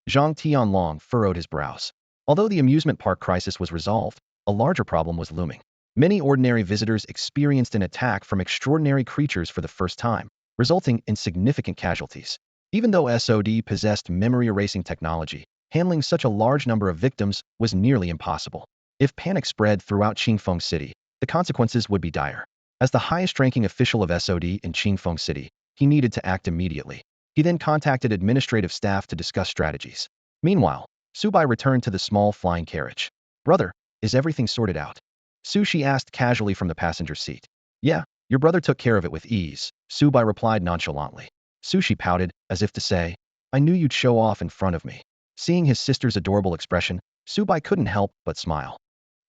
Zhang Tianlong furrowed his brows. Although the amusement park crisis was resolved, a larger problem was looming. Many ordinary visitors experienced an attack from extraordinary creatures for the first time, resulting in significant casualties. Even though SOD possessed memory-erasing technology, handling such a large number of victims was nearly impossible. If panic spread throughout Qingfeng City, the consequences would be dire. As the highest-ranking official of SOD in Qingfeng City, he needed to act immediately. He then contacted administrative staff to discuss strategies. Meanwhile, Subai returned to the small flying carriage. Brother, is everything sorted out? Sushi asked casually from the passenger seat. Yeah, your brother took care of it with ease, Subai replied nonchalantly. Sushi pouted, as if to say, I knew you'd show off in front of me. Seeing his sister's adorable expression, Subai couldn't help but smile.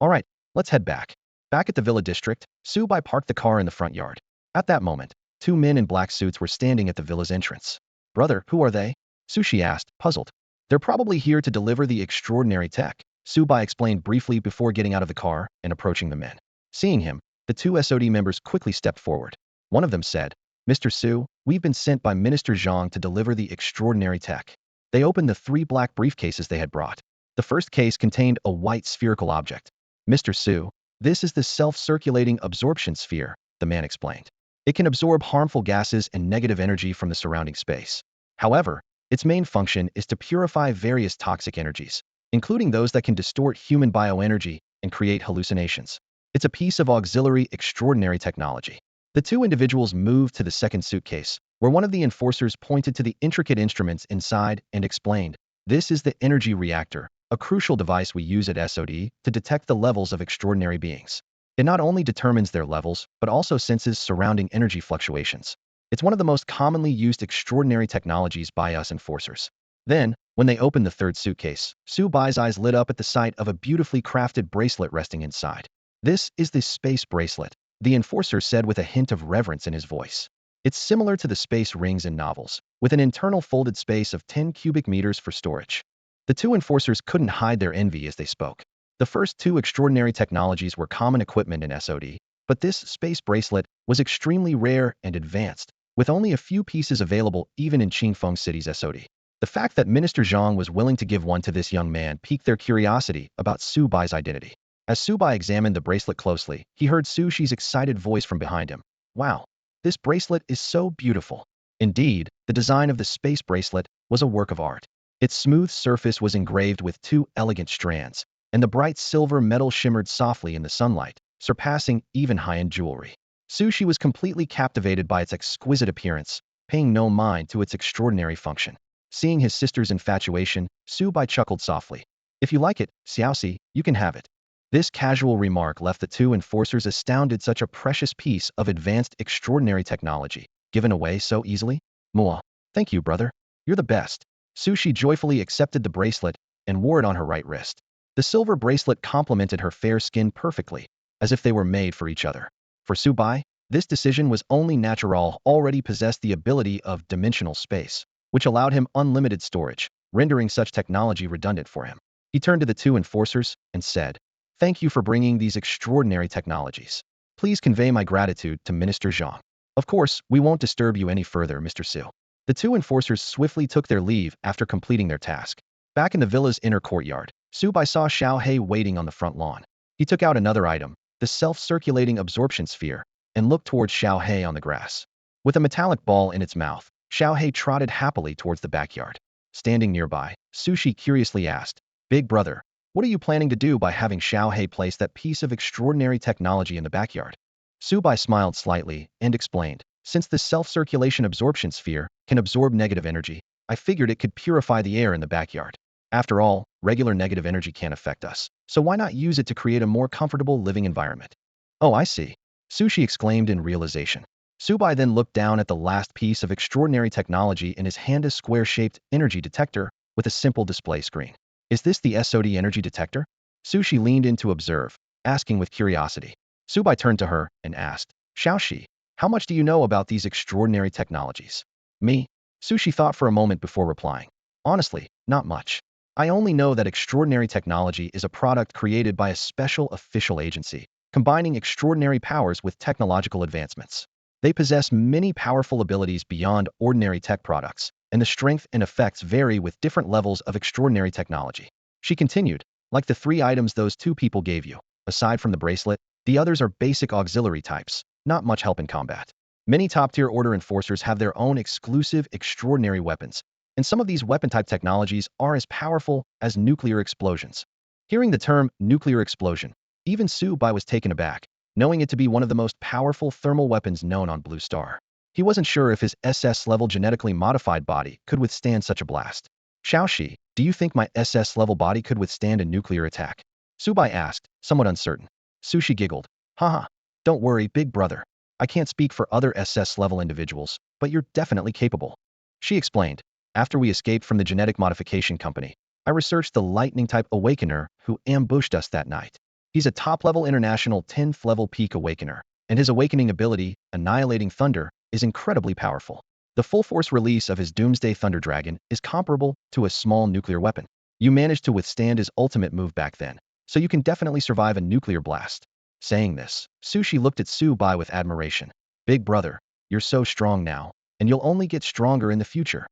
All right, let's head back. Back at the villa district, Subai parked the car in the front yard. At that moment, two men in black suits were standing at the villa's entrance. Brother, who are they? Sushi asked, puzzled. They're probably here to deliver the extraordinary tech, Subai explained briefly before getting out of the car and approaching the men. Seeing him, the two SOD members quickly stepped forward. One of them said, Mr. Su, we've been sent by Minister Zhang to deliver the extraordinary tech. They opened the three black briefcases they had brought. The first case contained a white spherical object. Mr. Su, this is the self-circulating absorption sphere, the man explained. It can absorb harmful gases and negative energy from the surrounding space. However, its main function is to purify various toxic energies, including those that can distort human bioenergy and create hallucinations. It's a piece of auxiliary extraordinary technology. The two individuals moved to the second suitcase, where one of the enforcers pointed to the intricate instruments inside and explained, this is the energy reactor, a crucial device we use at SOD to detect the levels of extraordinary beings. It not only determines their levels, but also senses surrounding energy fluctuations. It's one of the most commonly used extraordinary technologies by us enforcers. Then, when they opened the third suitcase, Su Bai's eyes lit up at the sight of a beautifully crafted bracelet resting inside. This is the space bracelet, the enforcer said with a hint of reverence in his voice. It's similar to the space rings in novels, with an internal folded space of 10 cubic meters for storage. The two enforcers couldn't hide their envy as they spoke. The first two extraordinary technologies were common equipment in SOD, but this space bracelet was extremely rare and advanced, with only a few pieces available even in Qingfeng City's SOD. The fact that Minister Zhang was willing to give one to this young man piqued their curiosity about Su Bai's identity. As Su Bai examined the bracelet closely, he heard Sushi's excited voice from behind him. Wow, this bracelet is so beautiful. Indeed, the design of the space bracelet was a work of art. Its smooth surface was engraved with two elegant strands, and the bright silver metal shimmered softly in the sunlight, surpassing even high-end jewelry. Sushi was completely captivated by its exquisite appearance, paying no mind to its extraordinary function. Seeing his sister's infatuation, Su Bai chuckled softly. If you like it, Xiaoxi, you can have it. This casual remark left the two enforcers astounded. Such a precious piece of advanced extraordinary technology, given away so easily? Mwah. Thank you, brother. You're the best. Sushi joyfully accepted the bracelet and wore it on her right wrist. The silver bracelet complemented her fair skin perfectly, as if they were made for each other. For Su Bai, this decision was only natural. Already possessed the ability of dimensional space, which allowed him unlimited storage, rendering such technology redundant for him. He turned to the two enforcers and said, Thank you for bringing these extraordinary technologies. Please convey my gratitude to Minister Zhang. Of course, we won't disturb you any further, Mr. Su. The two enforcers swiftly took their leave after completing their task. Back in the villa's inner courtyard, Su Bai saw Xiao He waiting on the front lawn. He took out another item, the self-circulating absorption sphere, and looked towards Xiao He on the grass. With a metallic ball in its mouth, Xiao He trotted happily towards the backyard. Standing nearby, Sushi curiously asked, Big brother, what are you planning to do by having Xiao He place that piece of extraordinary technology in the backyard? Su Bai smiled slightly and explained, since the self-circulation absorption sphere can absorb negative energy, I figured it could purify the air in the backyard. After all, regular negative energy can't affect us, so why not use it to create a more comfortable living environment? Oh, I see. Sushi exclaimed in realization. Subai then looked down at the last piece of extraordinary technology in his hand, a square-shaped energy detector with a simple display screen. Is this the SOD energy detector? Sushi leaned in to observe, asking with curiosity. Subai turned to her and asked, Xiaoxi, how much do you know about these extraordinary technologies? Me? Sushi thought for a moment before replying. Honestly, not much. I only know that extraordinary technology is a product created by a special official agency, combining extraordinary powers with technological advancements. They possess many powerful abilities beyond ordinary tech products, and the strength and effects vary with different levels of extraordinary technology. She continued, like the 3 items those 2 people gave you. Aside from the bracelet, the others are basic auxiliary types, not much help in combat. Many top-tier order enforcers have their own exclusive, extraordinary weapons, and some of these weapon-type technologies are as powerful as nuclear explosions. Hearing the term nuclear explosion, even Su Bai was taken aback, knowing it to be one of the most powerful thermal weapons known on Blue Star. He wasn't sure if his SS-level genetically modified body could withstand such a blast. Xiaoxi, do you think my SS-level body could withstand a nuclear attack? Subai asked, somewhat uncertain. Sushi giggled. Haha. Don't worry, big brother. I can't speak for other SS-level individuals, but you're definitely capable. She explained. After we escaped from the genetic modification company, I researched the lightning-type awakener who ambushed us that night. He's a top-level international 10th-level peak awakener, and his awakening ability, Annihilating Thunder, is incredibly powerful. The full-force release of his Doomsday Thunder Dragon is comparable to a small nuclear weapon. You managed to withstand his ultimate move back then, so you can definitely survive a nuclear blast. Saying this, Sushi looked at Su Bai with admiration. Big brother, you're so strong now, and you'll only get stronger in the future.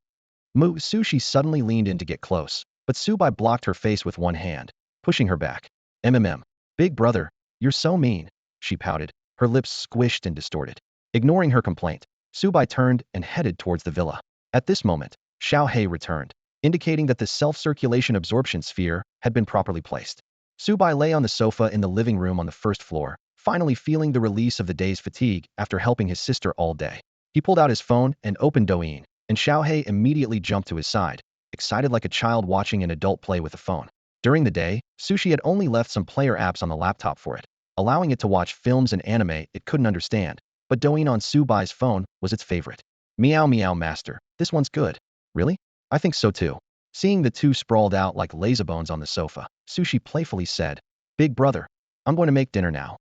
Sushi suddenly leaned in to get close, but Su Bai blocked her face with one hand, pushing her back. Big brother, you're so mean, she pouted, her lips squished and distorted. Ignoring her complaint, Subai turned and headed towards the villa. At this moment, Xiao He returned, indicating that the self-circulation absorption sphere had been properly placed. Subai lay on the sofa in the living room on the first floor, finally feeling the release of the day's fatigue after helping his sister all day. He pulled out his phone and opened Douyin, and Xiao He immediately jumped to his side, excited like a child watching an adult play with a phone. During the day, Sushi had only left some player apps on the laptop for it, allowing it to watch films and anime it couldn't understand, but Douyin on Subai's phone was its favorite. Meow meow master, this one's good. Really? I think so too. Seeing the two sprawled out like lazybones on the sofa, Sushi playfully said, Big brother, I'm going to make dinner now.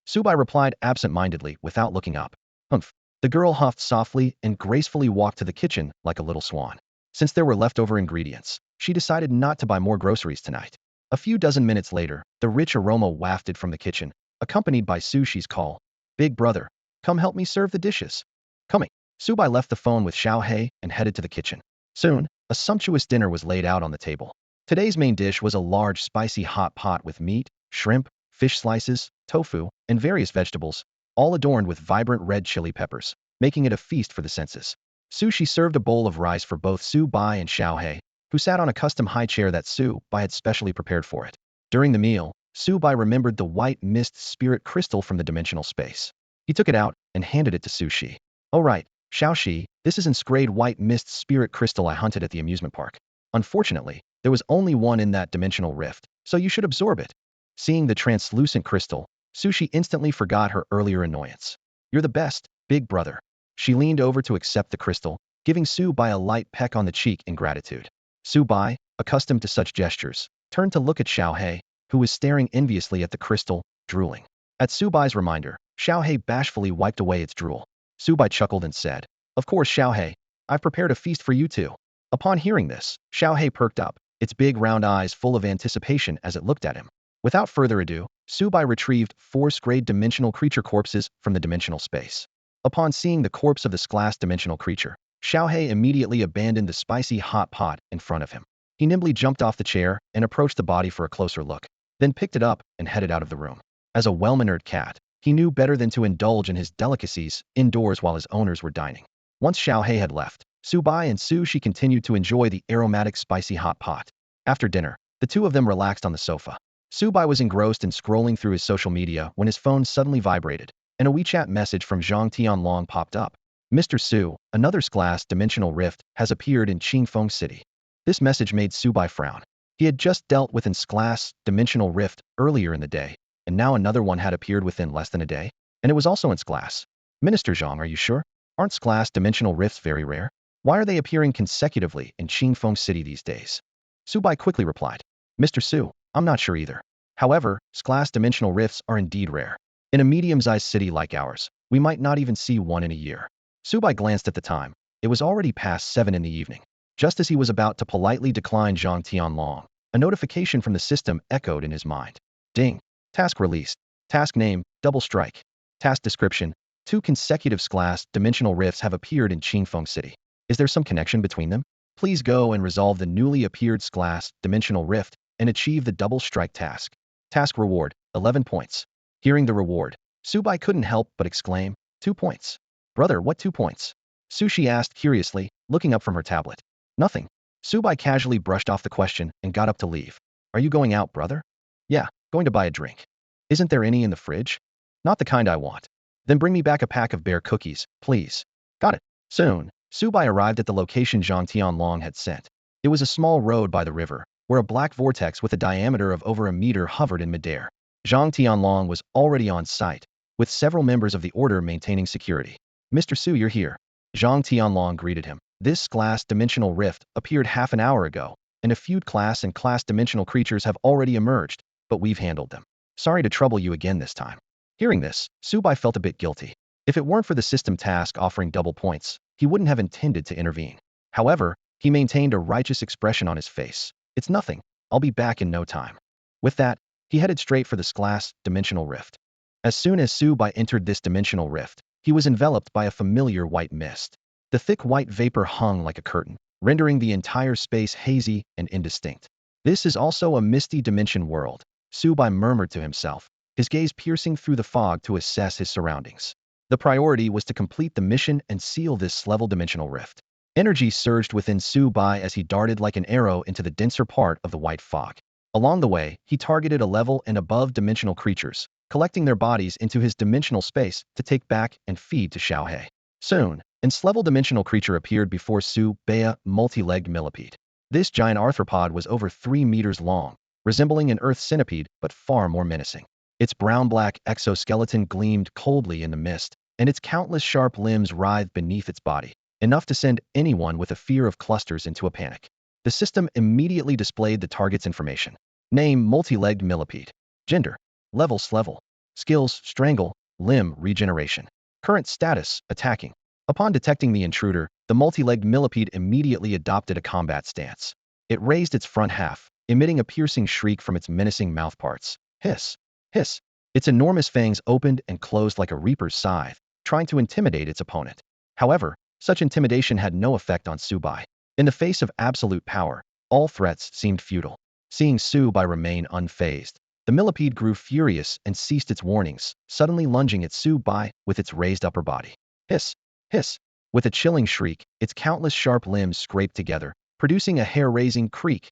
Subai replied absent-mindedly without looking up. Humph. The girl huffed softly and gracefully walked to the kitchen like a little swan. Since there were leftover ingredients, she decided not to buy more groceries tonight. A few dozen minutes later, the rich aroma wafted from the kitchen, accompanied by Sushi's call. Big brother, come help me serve the dishes. Coming. Subai left the phone with Xiao He and headed to the kitchen. Soon, a sumptuous dinner was laid out on the table. Today's main dish was a large spicy hot pot with meat, shrimp, fish slices, tofu, and various vegetables, all adorned with vibrant red chili peppers, making it a feast for the senses. Sushi served a bowl of rice for both Su Bai and Xiao He, who sat on a custom high chair that Su Bai had specially prepared for it. During the meal, Su Bai remembered the white mist spirit crystal from the dimensional space. He took it out and handed it to Sushi. Oh right, Xiaoxi, this is inscribed white mist spirit crystal I hunted at the amusement park. Unfortunately, there was only one in that dimensional rift, so you should absorb it. Seeing the translucent crystal, Sushi instantly forgot her earlier annoyance. You're the best, big brother. She leaned over to accept the crystal, giving Su Bai a light peck on the cheek in gratitude. Su Bai, accustomed to such gestures, turned to look at Xiao He, who was staring enviously at the crystal, drooling. At Su Bai's reminder, Xiao He bashfully wiped away its drool. Su Bai chuckled and said, Of course, Xiao He, I've prepared a feast for you too. Upon hearing this, Xiao He perked up, its big round eyes full of anticipation as it looked at him. Without further ado, Su Bai retrieved 4 scrayed dimensional creature corpses from the dimensional space. Upon seeing the corpse of the glass dimensional creature, Xiao He immediately abandoned the spicy hot pot in front of him. He nimbly jumped off the chair and approached the body for a closer look, then picked it up and headed out of the room. As a well-mannered cat, he knew better than to indulge in his delicacies indoors while his owners were dining. Once Xiao He had left, Su Bai and Sushi continued to enjoy the aromatic spicy hot pot. After dinner, the two of them relaxed on the sofa. Su Bai was engrossed in scrolling through his social media when his phone suddenly vibrated, and a WeChat message from Zhang Tianlong popped up. Mr. Su, another glass dimensional rift has appeared in Qingfeng City. This message made Su Bai frown. He had just dealt with an glass dimensional rift earlier in the day, and now another one had appeared within less than a day, and it was also in glass. Minister Zhang, are you sure? Aren't glass dimensional rifts very rare? Why are they appearing consecutively in Qingfeng City these days? Su Bai quickly replied, Mr. Su, I'm not sure either. However, glass dimensional rifts are indeed rare. In a medium-sized city like ours, we might not even see one in a year. Subai glanced at the time. It was already past 7 in the evening. Just as he was about to politely decline Zhang Tianlong, a notification from the system echoed in his mind. Ding. Task released. Task name, double strike. Task description, 2 consecutive glass dimensional rifts have appeared in Qingfeng City. Is there some connection between them? Please go and resolve the newly appeared glass dimensional rift and achieve the double strike task. Task reward, 11 points. Hearing the reward, Subai couldn't help but exclaim, 2 points. Brother, what 2 points? Sushi asked curiously, looking up from her tablet. Nothing. Subai casually brushed off the question and got up to leave. Are you going out, brother? Yeah, going to buy a drink. Isn't there any in the fridge? Not the kind I want. Then bring me back a pack of bear cookies, please. Got it. Soon, Subai arrived at the location Zhang Tianlong had sent. It was a small road by the river, where a black vortex with a diameter of over a meter hovered in midair. Zhang Tianlong was already on site, with several members of the order maintaining security. Mr. Su, you're here. Zhang Tianlong greeted him. This glass dimensional rift appeared half an hour ago, and a few class and class dimensional creatures have already emerged, but we've handled them. Sorry to trouble you again this time. Hearing this, Subai felt a bit guilty. If it weren't for the system task offering double points, he wouldn't have intended to intervene. However, he maintained a righteous expression on his face. It's nothing. I'll be back in no time. With that, he headed straight for this glass dimensional rift. As soon as Subai entered this dimensional rift, he was enveloped by a familiar white mist. The thick white vapor hung like a curtain, rendering the entire space hazy and indistinct. This is also a misty dimension world, Subai murmured to himself, his gaze piercing through the fog to assess his surroundings. The priority was to complete the mission and seal this level dimensional rift. Energy surged within Subai as he darted like an arrow into the denser part of the white fog. Along the way, he targeted a level and above dimensional creatures, collecting their bodies into his dimensional space to take back and feed to Xiaohei. Soon, an S-level dimensional creature appeared before Su-Bea, multi-legged millipede. This giant arthropod was over 3 meters long, resembling an earth centipede but far more menacing. Its brown-black exoskeleton gleamed coldly in the mist, and its countless sharp limbs writhed beneath its body, enough to send anyone with a fear of clusters into a panic. The system immediately displayed the target's information. Name, multi-legged millipede. Gender, level S-level. Skills, strangle, limb regeneration. Current status, attacking. Upon detecting the intruder, the multi-legged millipede immediately adopted a combat stance. It raised its front half, emitting a piercing shriek from its menacing mouthparts. Hiss. Hiss. Its enormous fangs opened and closed like a reaper's scythe, trying to intimidate its opponent. However, such intimidation had no effect on Subai. In the face of absolute power, all threats seemed futile. Seeing Subai remain unfazed, the millipede grew furious and ceased its warnings, suddenly lunging at Subai with its raised upper body. Hiss. Hiss. With a chilling shriek, its countless sharp limbs scraped together, producing a hair-raising creak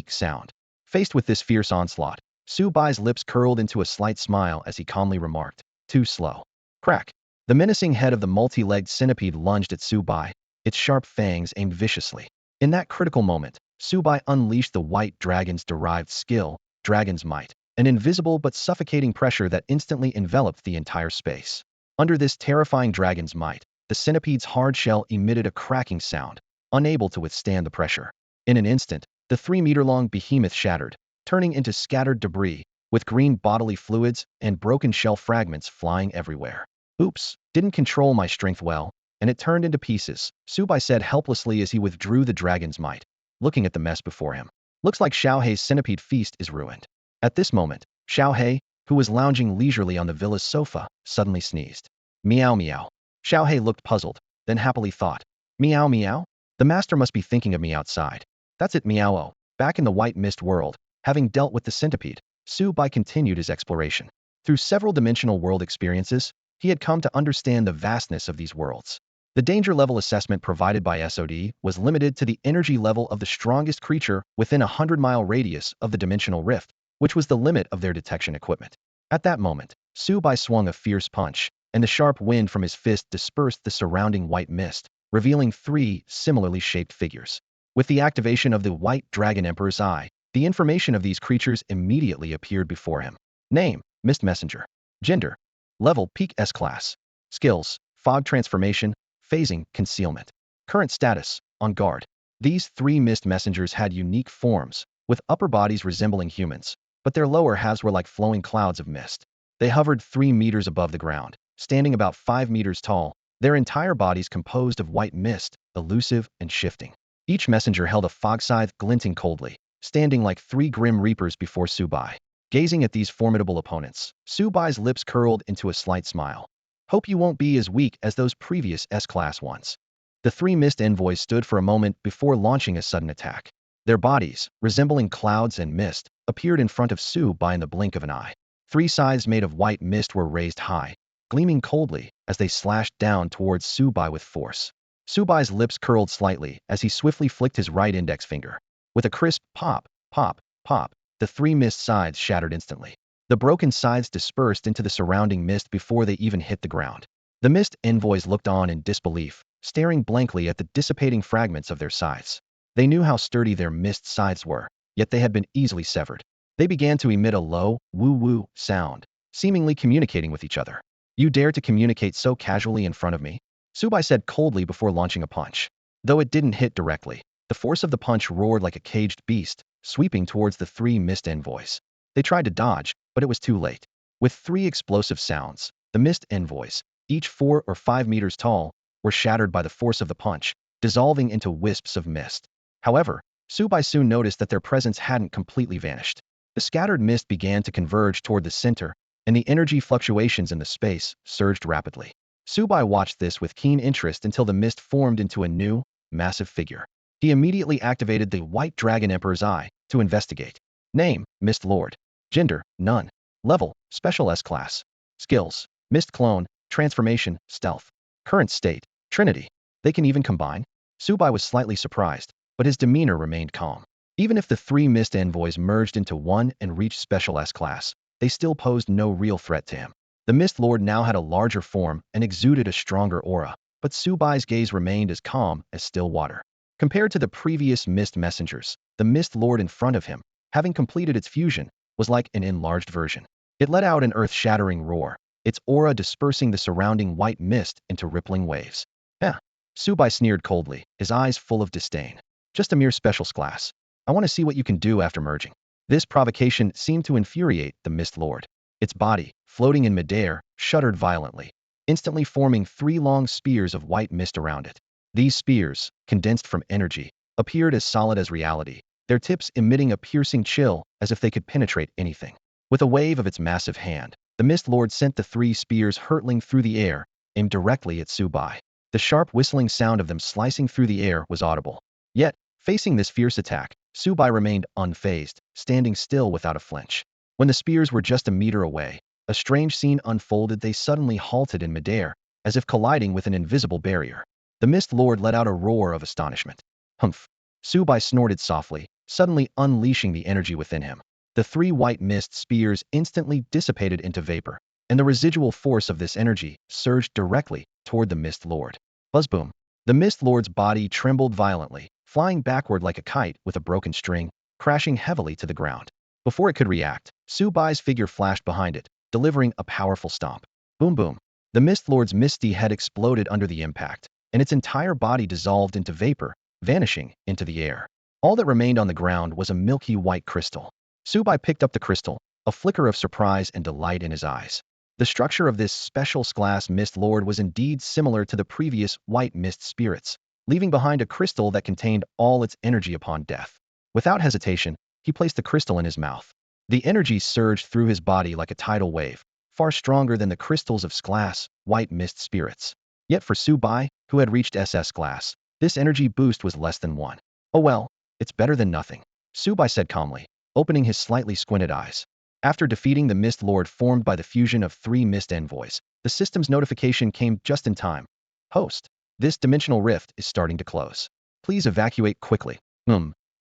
sound. Faced with this fierce onslaught, Subai's lips curled into a slight smile as he calmly remarked, "Too slow." Crack. The menacing head of the multi-legged centipede lunged at Subai, its sharp fangs aimed viciously. In that critical moment, Subai unleashed the white dragon's derived skill, Dragon's Might, an invisible but suffocating pressure that instantly enveloped the entire space. Under this terrifying dragon's might, the centipede's hard shell emitted a cracking sound, unable to withstand the pressure. In an instant, the 3-meter-long behemoth shattered, turning into scattered debris, with green bodily fluids and broken shell fragments flying everywhere. Oops, didn't control my strength well, and it turned into pieces, Subai said helplessly as he withdrew the dragon's might, looking at the mess before him. Looks like Xiaohei's centipede feast is ruined. At this moment, Xiaohei, who was lounging leisurely on the villa's sofa, suddenly sneezed. Meow meow. Xiaohei looked puzzled, then happily thought, meow meow? The master must be thinking of me outside. That's it, meow-o. Back in the white mist world, having dealt with the centipede, Subai continued his exploration. Through several dimensional world experiences, he had come to understand the vastness of these worlds. The danger level assessment provided by SOD was limited to the energy level of the strongest creature within a 100-mile radius of the dimensional rift, which was the limit of their detection equipment. At that moment, Subai swung a fierce punch, and the sharp wind from his fist dispersed the surrounding white mist, revealing 3 similarly shaped figures. With the activation of the White Dragon Emperor's Eye, the information of these creatures immediately appeared before him. Name, Mist Messenger. Gender, level Peak S-Class. Skills, Fog Transformation, Phasing, Concealment. Current status, on guard. These 3 Mist Messengers had unique forms, with upper bodies resembling humans, but their lower halves were like flowing clouds of mist. They hovered 3 meters above the ground, standing about 5 meters tall, their entire bodies composed of white mist, elusive and shifting. Each messenger held a fog scythe glinting coldly, standing like 3 grim reapers before Subai. Gazing at these formidable opponents, Subai's lips curled into a slight smile. Hope you won't be as weak as those previous S-class ones. The 3 mist envoys stood for a moment before launching a sudden attack. Their bodies, resembling clouds and mist, appeared in front of Subai in the blink of an eye. 3 scythes made of white mist were raised high, gleaming coldly as they slashed down towards Subai with force. Subai's lips curled slightly as he swiftly flicked his right index finger. With a crisp pop, pop, pop, the 3 mist scythes shattered instantly. The broken scythes dispersed into the surrounding mist before they even hit the ground. The mist envoys looked on in disbelief, staring blankly at the dissipating fragments of their scythes. They knew how sturdy their mist scythes were, yet they had been easily severed. They began to emit a low, woo-woo sound, seemingly communicating with each other. You dare to communicate so casually in front of me? Subai said coldly before launching a punch. Though it didn't hit directly, the force of the punch roared like a caged beast, sweeping towards the 3 mist envoys. They tried to dodge, but it was too late. With 3 explosive sounds, the mist envoys, each 4 or 5 meters tall, were shattered by the force of the punch, dissolving into wisps of mist. However, Subai soon noticed that their presence hadn't completely vanished. The scattered mist began to converge toward the center, and the energy fluctuations in the space surged rapidly. Subai watched this with keen interest until the mist formed into a new, massive figure. He immediately activated the White Dragon Emperor's Eye to investigate. Name, Mist Lord. Gender, none. Level, Special S-Class. Skills, Mist Clone, Transformation, Stealth. Current state, Trinity. They can even combine? Subai was slightly surprised, but his demeanor remained calm. Even if the 3 Mist Envoys merged into one and reached Special S-Class, they still posed no real threat to him. The Mist Lord now had a larger form and exuded a stronger aura, but Subai's gaze remained as calm as still water. Compared to the previous Mist Messengers, the Mist Lord in front of him, having completed its fusion, was like an enlarged version. It let out an earth-shattering roar, its aura dispersing the surrounding white mist into rippling waves. Eh. Subai sneered coldly, his eyes full of disdain. Just a mere special class. I want to see what you can do after merging. This provocation seemed to infuriate the Mist Lord. Its body, floating in midair, shuddered violently, instantly forming 3 long spears of white mist around it. These spears, condensed from energy, appeared as solid as reality, their tips emitting a piercing chill as if they could penetrate anything. With a wave of its massive hand, the Mist Lord sent the 3 spears hurtling through the air, aimed directly at Subai. The sharp whistling sound of them slicing through the air was audible. Yet, facing this fierce attack, Subai remained unfazed, standing still without a flinch. When the spears were just a meter away, a strange scene unfolded. They suddenly halted in midair, as if colliding with an invisible barrier. The Mist Lord let out a roar of astonishment. Humph! Subai snorted softly, suddenly unleashing the energy within him. The 3 white mist spears instantly dissipated into vapor, and the residual force of this energy surged directly toward the Mist Lord. Buzzboom! The Mist Lord's body trembled violently, flying backward like a kite with a broken string, crashing heavily to the ground. Before it could react, Subai's figure flashed behind it, delivering a powerful stomp. Boom boom! The Mist Lord's misty head exploded under the impact, and its entire body dissolved into vapor, vanishing into the air. All that remained on the ground was a milky white crystal. Subai picked up the crystal, a flicker of surprise and delight in his eyes. The structure of this special class Mist Lord was indeed similar to the previous white mist spirits, leaving behind a crystal that contained all its energy upon death. Without hesitation, he placed the crystal in his mouth. The energy surged through his body like a tidal wave, far stronger than the crystals of glass, white mist spirits. Yet for Subai, who had reached SS class, this energy boost was less than 1. Oh well, it's better than nothing, Subai said calmly, opening his slightly squinted eyes. After defeating the Mist Lord formed by the fusion of 3 Mist Envoys, the system's notification came just in time. Host, this dimensional rift is starting to close. Please evacuate quickly.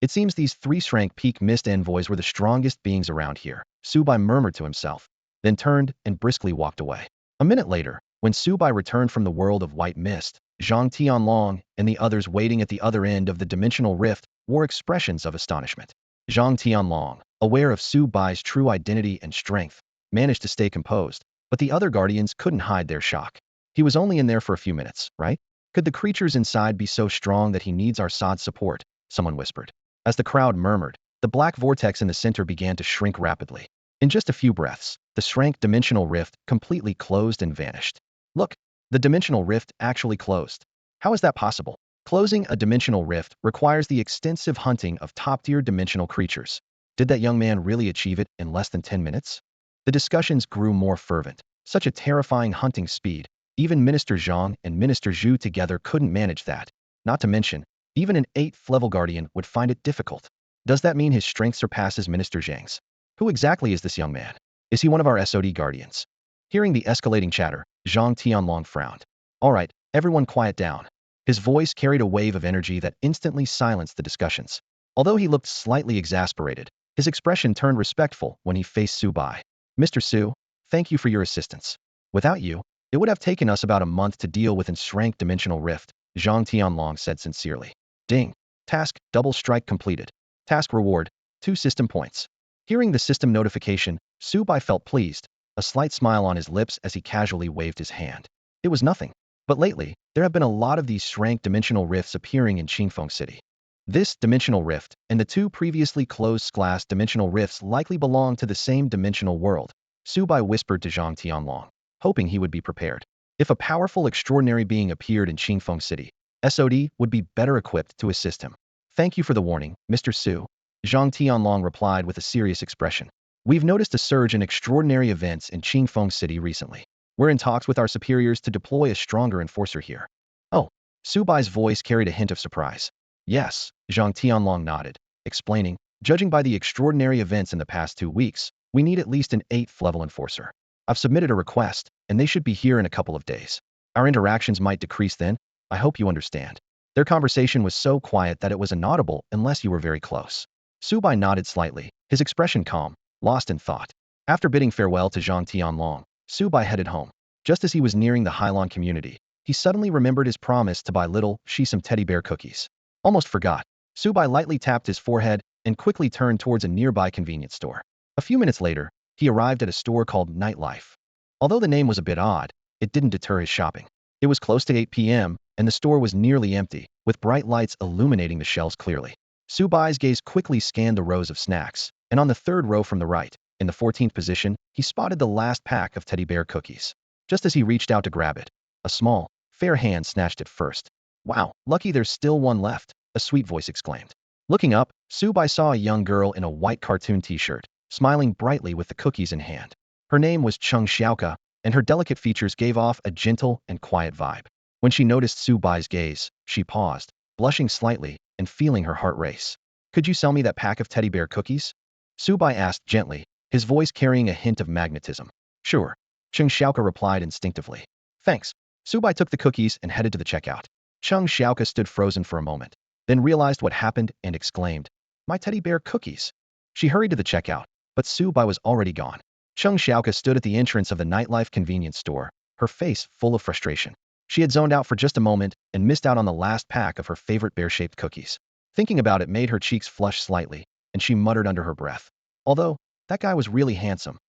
It seems these 3-rank peak Mist Envoys were the strongest beings around here, Subai murmured to himself, then turned and briskly walked away. A minute later, when Subai returned from the world of white mist, Zhang Tianlong and the others waiting at the other end of the dimensional rift wore expressions of astonishment. Zhang Tianlong, aware of Subai's true identity and strength, managed to stay composed, but the other guardians couldn't hide their shock. He was only in there for a few minutes, right? Could the creatures inside be so strong that he needs our Sad's support? Someone whispered. As the crowd murmured, the black vortex in the center began to shrink rapidly. In just a few breaths, the shrank dimensional rift completely closed and vanished. Look, the dimensional rift actually closed. How is that possible? Closing a dimensional rift requires the extensive hunting of top-tier dimensional creatures. Did that young man really achieve it in less than 10 minutes? The discussions grew more fervent. Such a terrifying hunting speed. Even Minister Zhang and Minister Zhu together couldn't manage that. Not to mention, even an 8th level guardian would find it difficult. Does that mean his strength surpasses Minister Zhang's? Who exactly is this young man? Is he one of our SOD guardians? Hearing the escalating chatter, Zhang Tianlong frowned. All right, everyone quiet down. His voice carried a wave of energy that instantly silenced the discussions. Although he looked slightly exasperated, his expression turned respectful when he faced Su Bai. Mr. Su, thank you for your assistance. Without you, it would have taken us about a month to deal with Shrank Dimensional Rift, Zhang Tianlong said sincerely. Ding. Task, double strike completed. Task reward, 2 system points. Hearing the system notification, Su Bai felt pleased, a slight smile on his lips as he casually waved his hand. It was nothing. But lately, there have been a lot of these shrank dimensional rifts appearing in Qingfeng City. This dimensional rift and the 2 previously closed glass dimensional rifts likely belong to the same dimensional world, Su Bai whispered to Zhang Tianlong, hoping he would be prepared. If a powerful extraordinary being appeared in Qingfeng City, SOD would be better equipped to assist him. Thank you for the warning, Mr. Su. Zhang Tianlong replied with a serious expression. We've noticed a surge in extraordinary events in Qingfeng City recently. We're in talks with our superiors to deploy a stronger enforcer here. Oh, Su Bai's voice carried a hint of surprise. Yes, Zhang Tianlong nodded, explaining, judging by the extraordinary events in the past 2 weeks, we need at least an 8th level enforcer. I've submitted a request, and they should be here in a couple of days. Our interactions might decrease then. I hope you understand. Their conversation was so quiet that it was inaudible unless you were very close. Su Bai nodded slightly, his expression calm, lost in thought. After bidding farewell to Zhang Tianlong, Su Bai headed home. Just as he was nearing the Hylon community, he suddenly remembered his promise to buy little Shi some teddy bear cookies. Almost forgot. Su Bai lightly tapped his forehead and quickly turned towards a nearby convenience store. A few minutes later, he arrived at a store called Nightlife. Although the name was a bit odd, it didn't deter his shopping. It was close to 8 p.m., and the store was nearly empty, with bright lights illuminating the shelves clearly. Su Bai's gaze quickly scanned the rows of snacks, and on the 3rd row from the right, in the 14th position, he spotted the last pack of teddy bear cookies. Just as he reached out to grab it, a small, fair hand snatched it first. Wow, lucky there's still one left, a sweet voice exclaimed. Looking up, Su Bai saw a young girl in a white cartoon t-shirt, smiling brightly with the cookies in hand. Her name was Cheng Xiaoke, and her delicate features gave off a gentle and quiet vibe. When she noticed Su Bai's gaze, she paused, blushing slightly and feeling her heart race. Could you sell me that pack of teddy bear cookies? Su Bai asked gently, his voice carrying a hint of magnetism. Sure, Cheng Xiaoke replied instinctively. Thanks. Su Bai took the cookies and headed to the checkout. Cheng Xiaoke stood frozen for a moment, then realized what happened and exclaimed, My teddy bear cookies. She hurried to the checkout, but Su Bai was already gone. Cheng Xiaoke stood at the entrance of the Nightlife convenience store, her face full of frustration. She had zoned out for just a moment and missed out on the last pack of her favorite bear-shaped cookies. Thinking about it made her cheeks flush slightly, and she muttered under her breath. Although, that guy was really handsome.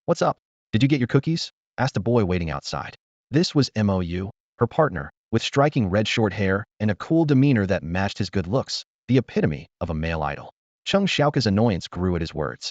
What's up? Did you get your cookies? Asked a boy waiting outside. This was Mou, her partner, with striking red short hair and a cool demeanor that matched his good looks, the epitome of a male idol. Cheng Xiaoke's annoyance grew at his words.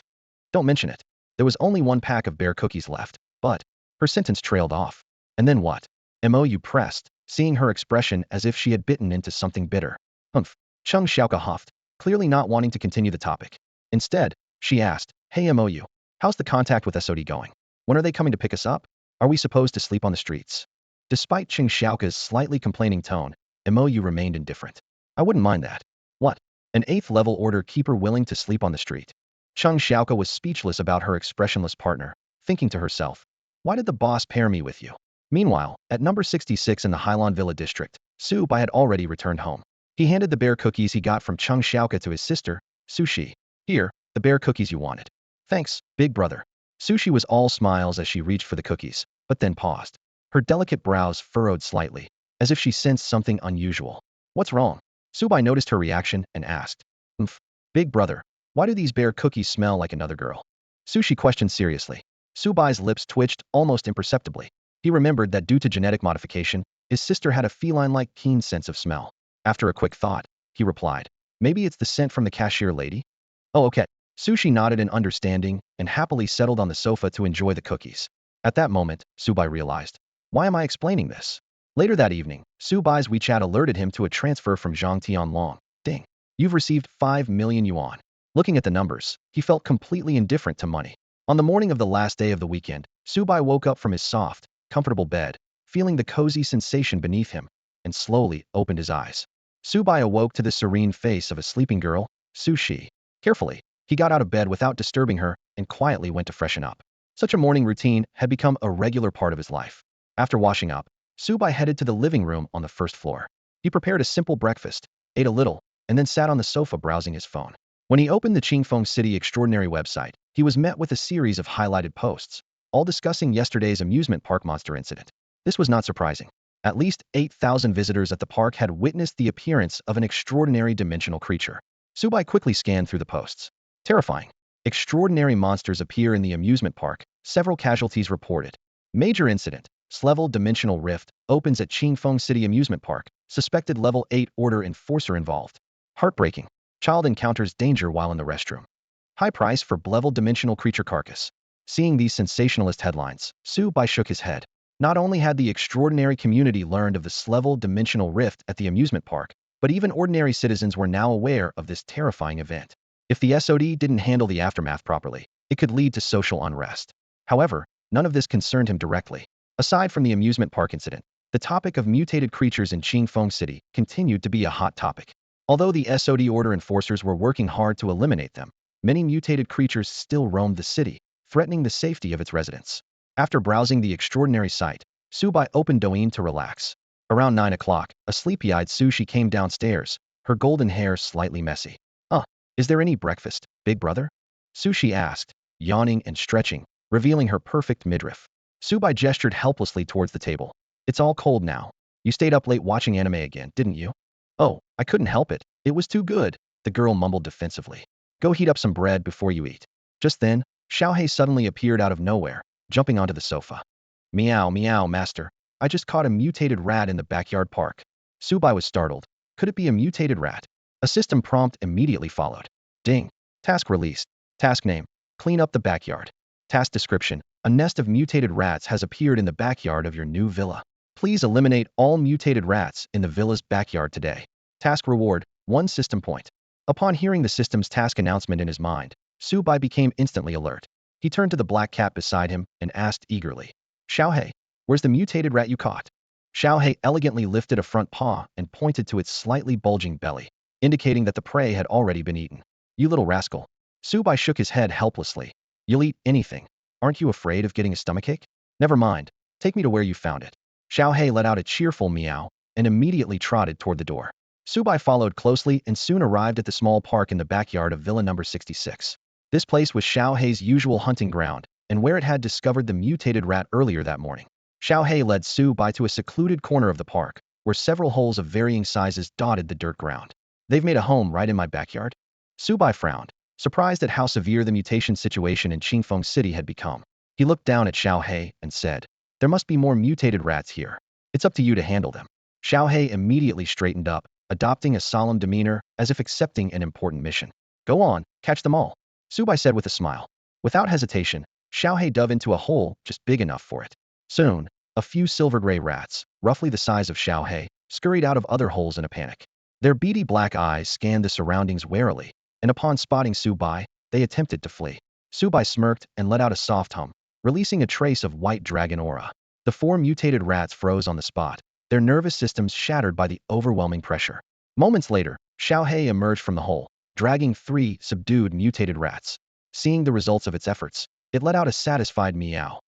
Don't mention it. There was only one pack of bear cookies left, but her sentence trailed off. And then what? Mou pressed, seeing her expression as if she had bitten into something bitter. Humph. Cheng Xiaoke huffed, clearly not wanting to continue the topic. Instead, she asked, Hey Mou, how's the contact with SOD going? When are they coming to pick us up? Are we supposed to sleep on the streets? Despite Cheng Xiaoke's slightly complaining tone, Mou remained indifferent. I wouldn't mind that. What? An 8th level order keeper willing to sleep on the street? Cheng Xiaoke was speechless about her expressionless partner, thinking to herself, why did the boss pair me with you? Meanwhile, at number 66 in the Hylon Villa district, Su Bai had already returned home. He handed the bear cookies he got from Cheng Xiaoke to his sister, Sushi. Here, the bear cookies you wanted. Thanks, big brother. Sushi was all smiles as she reached for the cookies, but then paused. Her delicate brows furrowed slightly, as if she sensed something unusual. What's wrong? Su Bai noticed her reaction and asked, Big brother, why do these bear cookies smell like another girl? Sushi questioned seriously. Su Bai's lips twitched almost imperceptibly. He remembered that due to genetic modification, his sister had a feline-like keen sense of smell. After a quick thought, he replied, maybe it's the scent from the cashier lady? Oh okay, Sushi nodded in understanding and happily settled on the sofa to enjoy the cookies. At that moment, Subai realized, why am I explaining this? Later that evening, Subai's WeChat alerted him to a transfer from Zhang Tianlong. Ding. You've received 5 million yuan. Looking at the numbers, he felt completely indifferent to money. On the morning of the last day of the weekend, Subai woke up from his soft, comfortable bed, feeling the cozy sensation beneath him, and slowly opened his eyes. Subai awoke to the serene face of a sleeping girl, Sushi. Carefully, he got out of bed without disturbing her and quietly went to freshen up. Such a morning routine had become a regular part of his life. After washing up, Subai headed to the living room on the first floor. He prepared a simple breakfast, ate a little, and then sat on the sofa browsing his phone. When he opened the Qingfeng City Extraordinary website, he was met with a series of highlighted posts, all discussing yesterday's amusement park monster incident. This was not surprising. At least 8,000 visitors at the park had witnessed the appearance of an extraordinary dimensional creature. Subai quickly scanned through the posts. Terrifying. Extraordinary monsters appear in the amusement park, several casualties reported. Major incident. Level dimensional rift opens at Qingfeng City Amusement Park. Suspected level 8 order enforcer involved. Heartbreaking. Child encounters danger while in the restroom. High price for level dimensional creature carcass. Seeing these sensationalist headlines, Subai shook his head. Not only had the extraordinary community learned of this level dimensional rift at the amusement park, but even ordinary citizens were now aware of this terrifying event. If the SOD didn't handle the aftermath properly, it could lead to social unrest. However, none of this concerned him directly. Aside from the amusement park incident, the topic of mutated creatures in Qingfeng City continued to be a hot topic. Although the SOD order enforcers were working hard to eliminate them, many mutated creatures still roamed the city, threatening the safety of its residents. After browsing the extraordinary site, Subai opened Douyin to relax. Around 9 o'clock, a sleepy-eyed Sushi came downstairs, her golden hair slightly messy. Is there any breakfast, big brother? Sushi asked, yawning and stretching, revealing her perfect midriff. Subai gestured helplessly towards the table. It's all cold now. You stayed up late watching anime again, didn't you? Oh, I couldn't help it. It was too good, the girl mumbled defensively. Go heat up some bread before you eat. Just then, Xiaohei suddenly appeared out of nowhere, jumping onto the sofa. Meow, meow, master. I just caught a mutated rat in the backyard park. Subai was startled. Could it be a mutated rat? A system prompt immediately followed. Ding. Task released. Task name. Clean up the backyard. Task description. A nest of mutated rats has appeared in the backyard of your new villa. Please eliminate all mutated rats in the villa's backyard today. Task reward. 1 system point. Upon hearing the system's task announcement in his mind, Subai became instantly alert. He turned to the black cat beside him and asked eagerly, Xiaohei, where's the mutated rat you caught? Xiaohei elegantly lifted a front paw and pointed to its slightly bulging belly, indicating that the prey had already been eaten. You little rascal. Subai shook his head helplessly. You'll eat anything. Aren't you afraid of getting a stomachache? Never mind. Take me to where you found it. Xiaohei let out a cheerful meow and immediately trotted toward the door. Subai followed closely and soon arrived at the small park in the backyard of Villa number 66. This place was Xiaohei's usual hunting ground and where it had discovered the mutated rat earlier that morning. Xiaohei led Subai to a secluded corner of the park, where several holes of varying sizes dotted the dirt ground. They've made a home right in my backyard? Subai frowned, surprised at how severe the mutation situation in Qingfeng City had become. He looked down at Xiaohei and said, there must be more mutated rats here. It's up to you to handle them. Xiaohei immediately straightened up, adopting a solemn demeanor as if accepting an important mission. Go on, catch them all, Subai said with a smile. Without hesitation, Xiaohei dove into a hole just big enough for it. Soon, a few silver-gray rats, roughly the size of Xiaohei, scurried out of other holes in a panic. Their beady black eyes scanned the surroundings warily, and upon spotting Subai, they attempted to flee. Subai smirked and let out a soft hum, releasing a trace of white dragon aura. The 4 mutated rats froze on the spot, their nervous systems shattered by the overwhelming pressure. Moments later, Xiaohei emerged from the hole, dragging 3 subdued mutated rats. Seeing the results of its efforts, it let out a satisfied meow.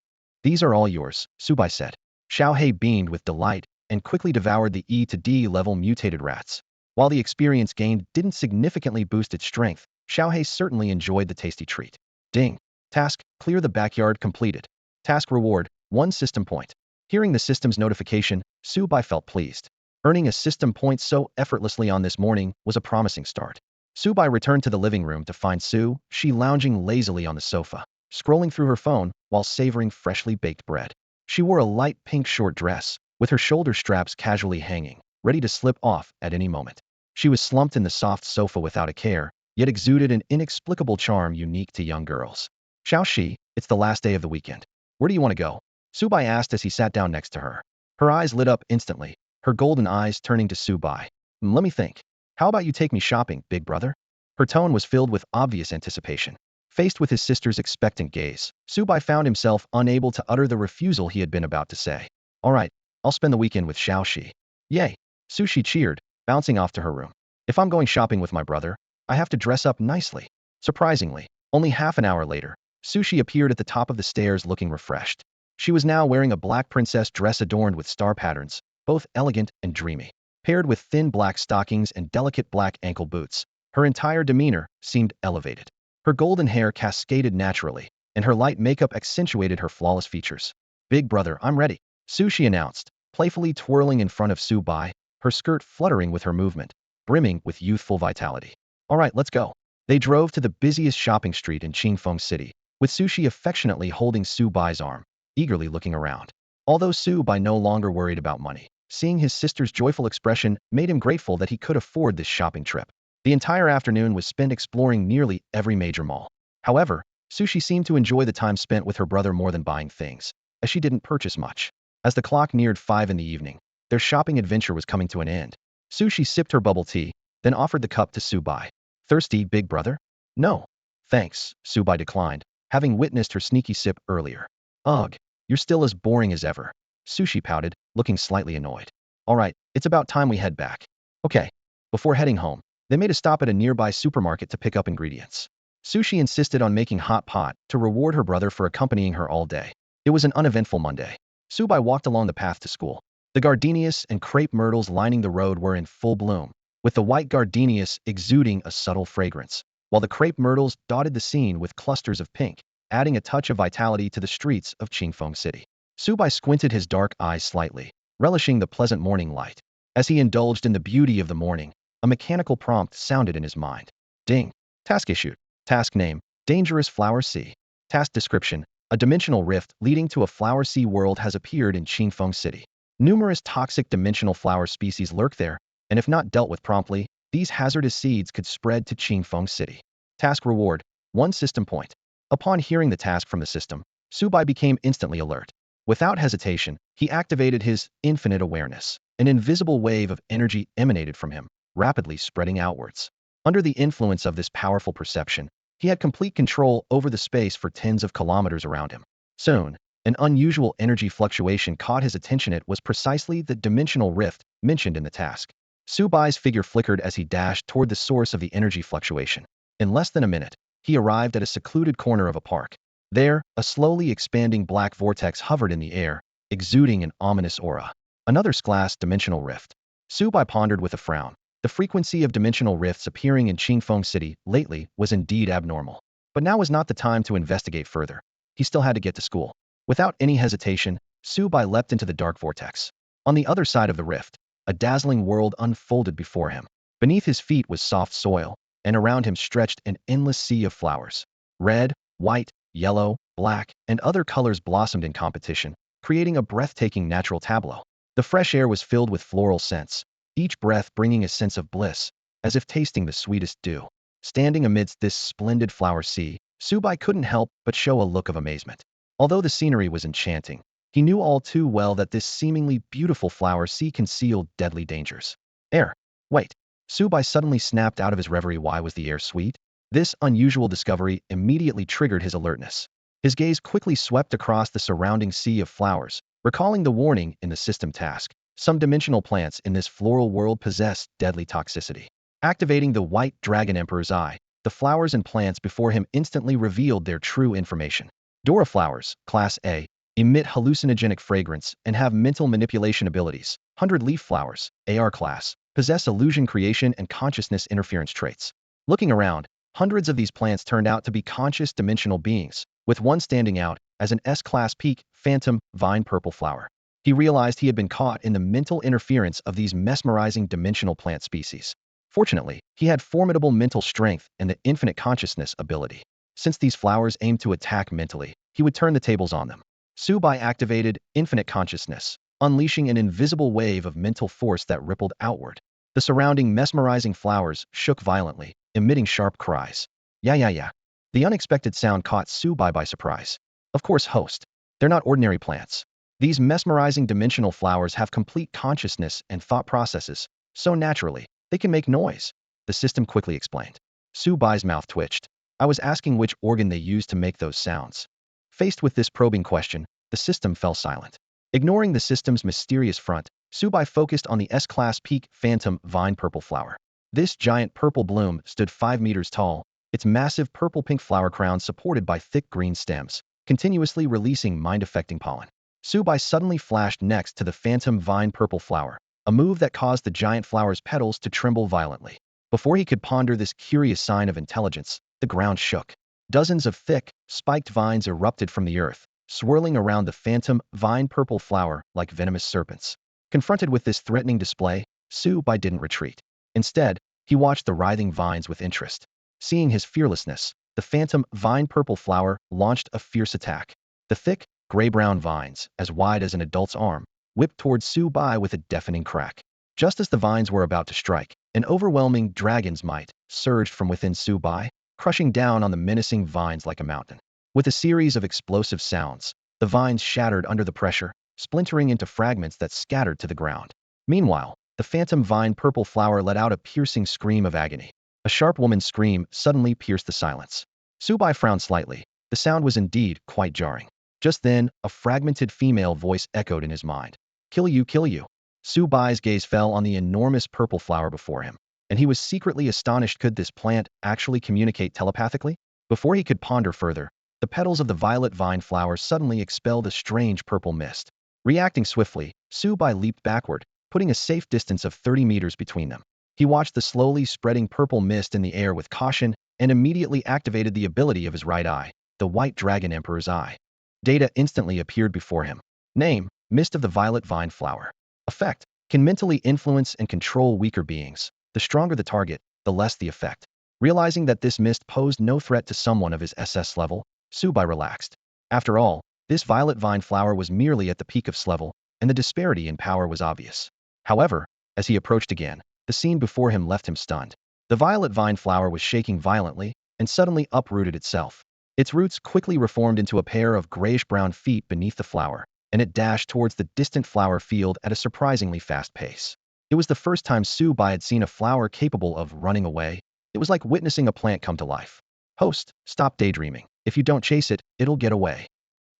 These are all yours, Subai said. Xiaohei beamed with delight and quickly devoured the E to D level mutated rats. While the experience gained didn't significantly boost its strength, Xiaohei certainly enjoyed the tasty treat. Ding. Task, clear the backyard completed. Task reward, 1 system point. Hearing the system's notification, Subai felt pleased. Earning a system point so effortlessly on this morning was a promising start. Subai returned to the living room to find She lounging lazily on the sofa, scrolling through her phone while savoring freshly baked bread. She wore a light pink short dress, with her shoulder straps casually hanging, ready to slip off at any moment. She was slumped in the soft sofa without a care, yet exuded an inexplicable charm unique to young girls. Xiaoxi, it's the last day of the weekend. Where do you want to go? Subai asked as he sat down next to her. Her eyes lit up instantly, her golden eyes turning to Subai. Let me think. How about you take me shopping, big brother? Her tone was filled with obvious anticipation. Faced with his sister's expectant gaze, Subai found himself unable to utter the refusal he had been about to say. All right, I'll spend the weekend with Xiaoxi. Yay! Sushi cheered, bouncing off to her room. If I'm going shopping with my brother, I have to dress up nicely. Surprisingly, only half an hour later, Sushi appeared at the top of the stairs looking refreshed. She was now wearing a black princess dress adorned with star patterns, both elegant and dreamy. Paired with thin black stockings and delicate black ankle boots, her entire demeanor seemed elevated. Her golden hair cascaded naturally, and her light makeup accentuated her flawless features. Big brother, I'm ready, Sushi announced, playfully twirling in front of Subai, her skirt fluttering with her movement, brimming with youthful vitality. All right, let's go. They drove to the busiest shopping street in Qingfeng City, with Sushi affectionately holding Subai's arm, eagerly looking around. Although Subai no longer worried about money, seeing his sister's joyful expression made him grateful that he could afford this shopping trip. The entire afternoon was spent exploring nearly every major mall. However, Sushi seemed to enjoy the time spent with her brother more than buying things, as she didn't purchase much. As the clock neared 5 in the evening, their shopping adventure was coming to an end. Sushi sipped her bubble tea, then offered the cup to Subai. Thirsty, big brother? No. Thanks, Subai declined, having witnessed her sneaky sip earlier. Ugh, you're still as boring as ever. Sushi pouted, looking slightly annoyed. All right, it's about time we head back. Okay. Before heading home, they made a stop at a nearby supermarket to pick up ingredients. Sushi insisted on making hot pot to reward her brother for accompanying her all day. It was an uneventful Monday. Subai walked along the path to school. The gardenias and crepe myrtles lining the road were in full bloom, with the white gardenias exuding a subtle fragrance, while the crepe myrtles dotted the scene with clusters of pink, adding a touch of vitality to the streets of Qingfeng City. Subai squinted his dark eyes slightly, relishing the pleasant morning light. As he indulged in the beauty of the morning, a mechanical prompt sounded in his mind. Ding. Task issued. Task name, Dangerous Flower Sea. Task description, a dimensional rift leading to a flower sea world has appeared in Qingfeng City. Numerous toxic dimensional flower species lurk there, and if not dealt with promptly, these hazardous seeds could spread to Qingfeng City. Task reward, 1 system point. Upon hearing the task from the system, Subai became instantly alert. Without hesitation, he activated his infinite awareness. An invisible wave of energy emanated from him, rapidly spreading outwards. Under the influence of this powerful perception, he had complete control over the space for tens of kilometers around him. Soon, an unusual energy fluctuation caught his attention. It was precisely the dimensional rift mentioned in the task. Subai's figure flickered as he dashed toward the source of the energy fluctuation. In less than a minute, he arrived at a secluded corner of a park. There, a slowly expanding black vortex hovered in the air, exuding an ominous aura. Another glass dimensional rift. Subai pondered with a frown. The frequency of dimensional rifts appearing in Qingfeng City lately was indeed abnormal. But now was not the time to investigate further. He still had to get to school. Without any hesitation, Subai leapt into the dark vortex. On the other side of the rift, a dazzling world unfolded before him. Beneath his feet was soft soil, and around him stretched an endless sea of flowers. Red, white, yellow, black, and other colors blossomed in competition, creating a breathtaking natural tableau. The fresh air was filled with floral scents, each breath bringing a sense of bliss, as if tasting the sweetest dew. Standing amidst this splendid flower sea, Subai couldn't help but show a look of amazement. Although the scenery was enchanting, he knew all too well that this seemingly beautiful flower sea concealed deadly dangers. Air. Wait. Subai suddenly snapped out of his reverie. Why was the air sweet? This unusual discovery immediately triggered his alertness. His gaze quickly swept across the surrounding sea of flowers, recalling the warning in the system task. Some dimensional plants in this floral world possess deadly toxicity. Activating the white dragon emperor's eye, the flowers and plants before him instantly revealed their true information. Dora flowers, Class A, emit hallucinogenic fragrance and have mental manipulation abilities. 100-leaf flowers, AR Class, possess illusion creation and consciousness interference traits. Looking around, hundreds of these plants turned out to be conscious dimensional beings, with one standing out as an S-Class peak, Phantom, Vine Purple Flower. He realized he had been caught in the mental interference of these mesmerizing dimensional plant species. Fortunately, he had formidable mental strength and the infinite consciousness ability. Since these flowers aimed to attack mentally, he would turn the tables on them. Subai activated infinite consciousness, unleashing an invisible wave of mental force that rippled outward. The surrounding mesmerizing flowers shook violently, emitting sharp cries. Yeah, yeah, yeah. The unexpected sound caught Subai by surprise. Of course, host. They're not ordinary plants. These mesmerizing dimensional flowers have complete consciousness and thought processes, so naturally, they can make noise. The system quickly explained. Subai's mouth twitched. I was asking which organ they use to make those sounds. Faced with this probing question, the system fell silent. Ignoring the system's mysterious front, Subai focused on the S-class peak phantom vine purple flower. This giant purple bloom stood 5 meters tall, its massive purple-pink flower crown supported by thick green stems, continuously releasing mind-affecting pollen. Subai suddenly flashed next to the phantom vine purple flower, a move that caused the giant flower's petals to tremble violently. Before he could ponder this curious sign of intelligence, the ground shook. Dozens of thick, spiked vines erupted from the earth, swirling around the phantom vine purple flower like venomous serpents. Confronted with this threatening display, Subai didn't retreat. Instead, he watched the writhing vines with interest. Seeing his fearlessness, the phantom vine purple flower launched a fierce attack. The thick, gray-brown vines, as wide as an adult's arm, whipped towards Subai with a deafening crack. Just as the vines were about to strike, an overwhelming dragon's might surged from within Subai, crushing down on the menacing vines like a mountain. With a series of explosive sounds, the vines shattered under the pressure, splintering into fragments that scattered to the ground. Meanwhile, the phantom vine purple flower let out a piercing scream of agony. A sharp woman's scream suddenly pierced the silence. Subai frowned slightly. The sound was indeed quite jarring. Just then, a fragmented female voice echoed in his mind. Kill you, kill you. Subai's gaze fell on the enormous purple flower before him, and he was secretly astonished. Could this plant actually communicate telepathically? Before he could ponder further, the petals of the violet vine flower suddenly expelled a strange purple mist. Reacting swiftly, Subai leaped backward, putting a safe distance of 30 meters between them. He watched the slowly spreading purple mist in the air with caution and immediately activated the ability of his right eye, the White Dragon Emperor's Eye. Data instantly appeared before him. Name: Mist of the Violet Vine Flower. Effect: can mentally influence and control weaker beings. The stronger the target, the less the effect. Realizing that this mist posed no threat to someone of his SS level, Subai relaxed. After all, this violet vine flower was merely at the peak of S level, and the disparity in power was obvious. However, as he approached again, the scene before him left him stunned. The violet vine flower was shaking violently and suddenly uprooted itself. Its roots quickly reformed into a pair of grayish-brown feet beneath the flower, and it dashed towards the distant flower field at a surprisingly fast pace. It was the first time Subai had seen a flower capable of running away. It was like witnessing a plant come to life. Host, stop daydreaming. If you don't chase it, it'll get away.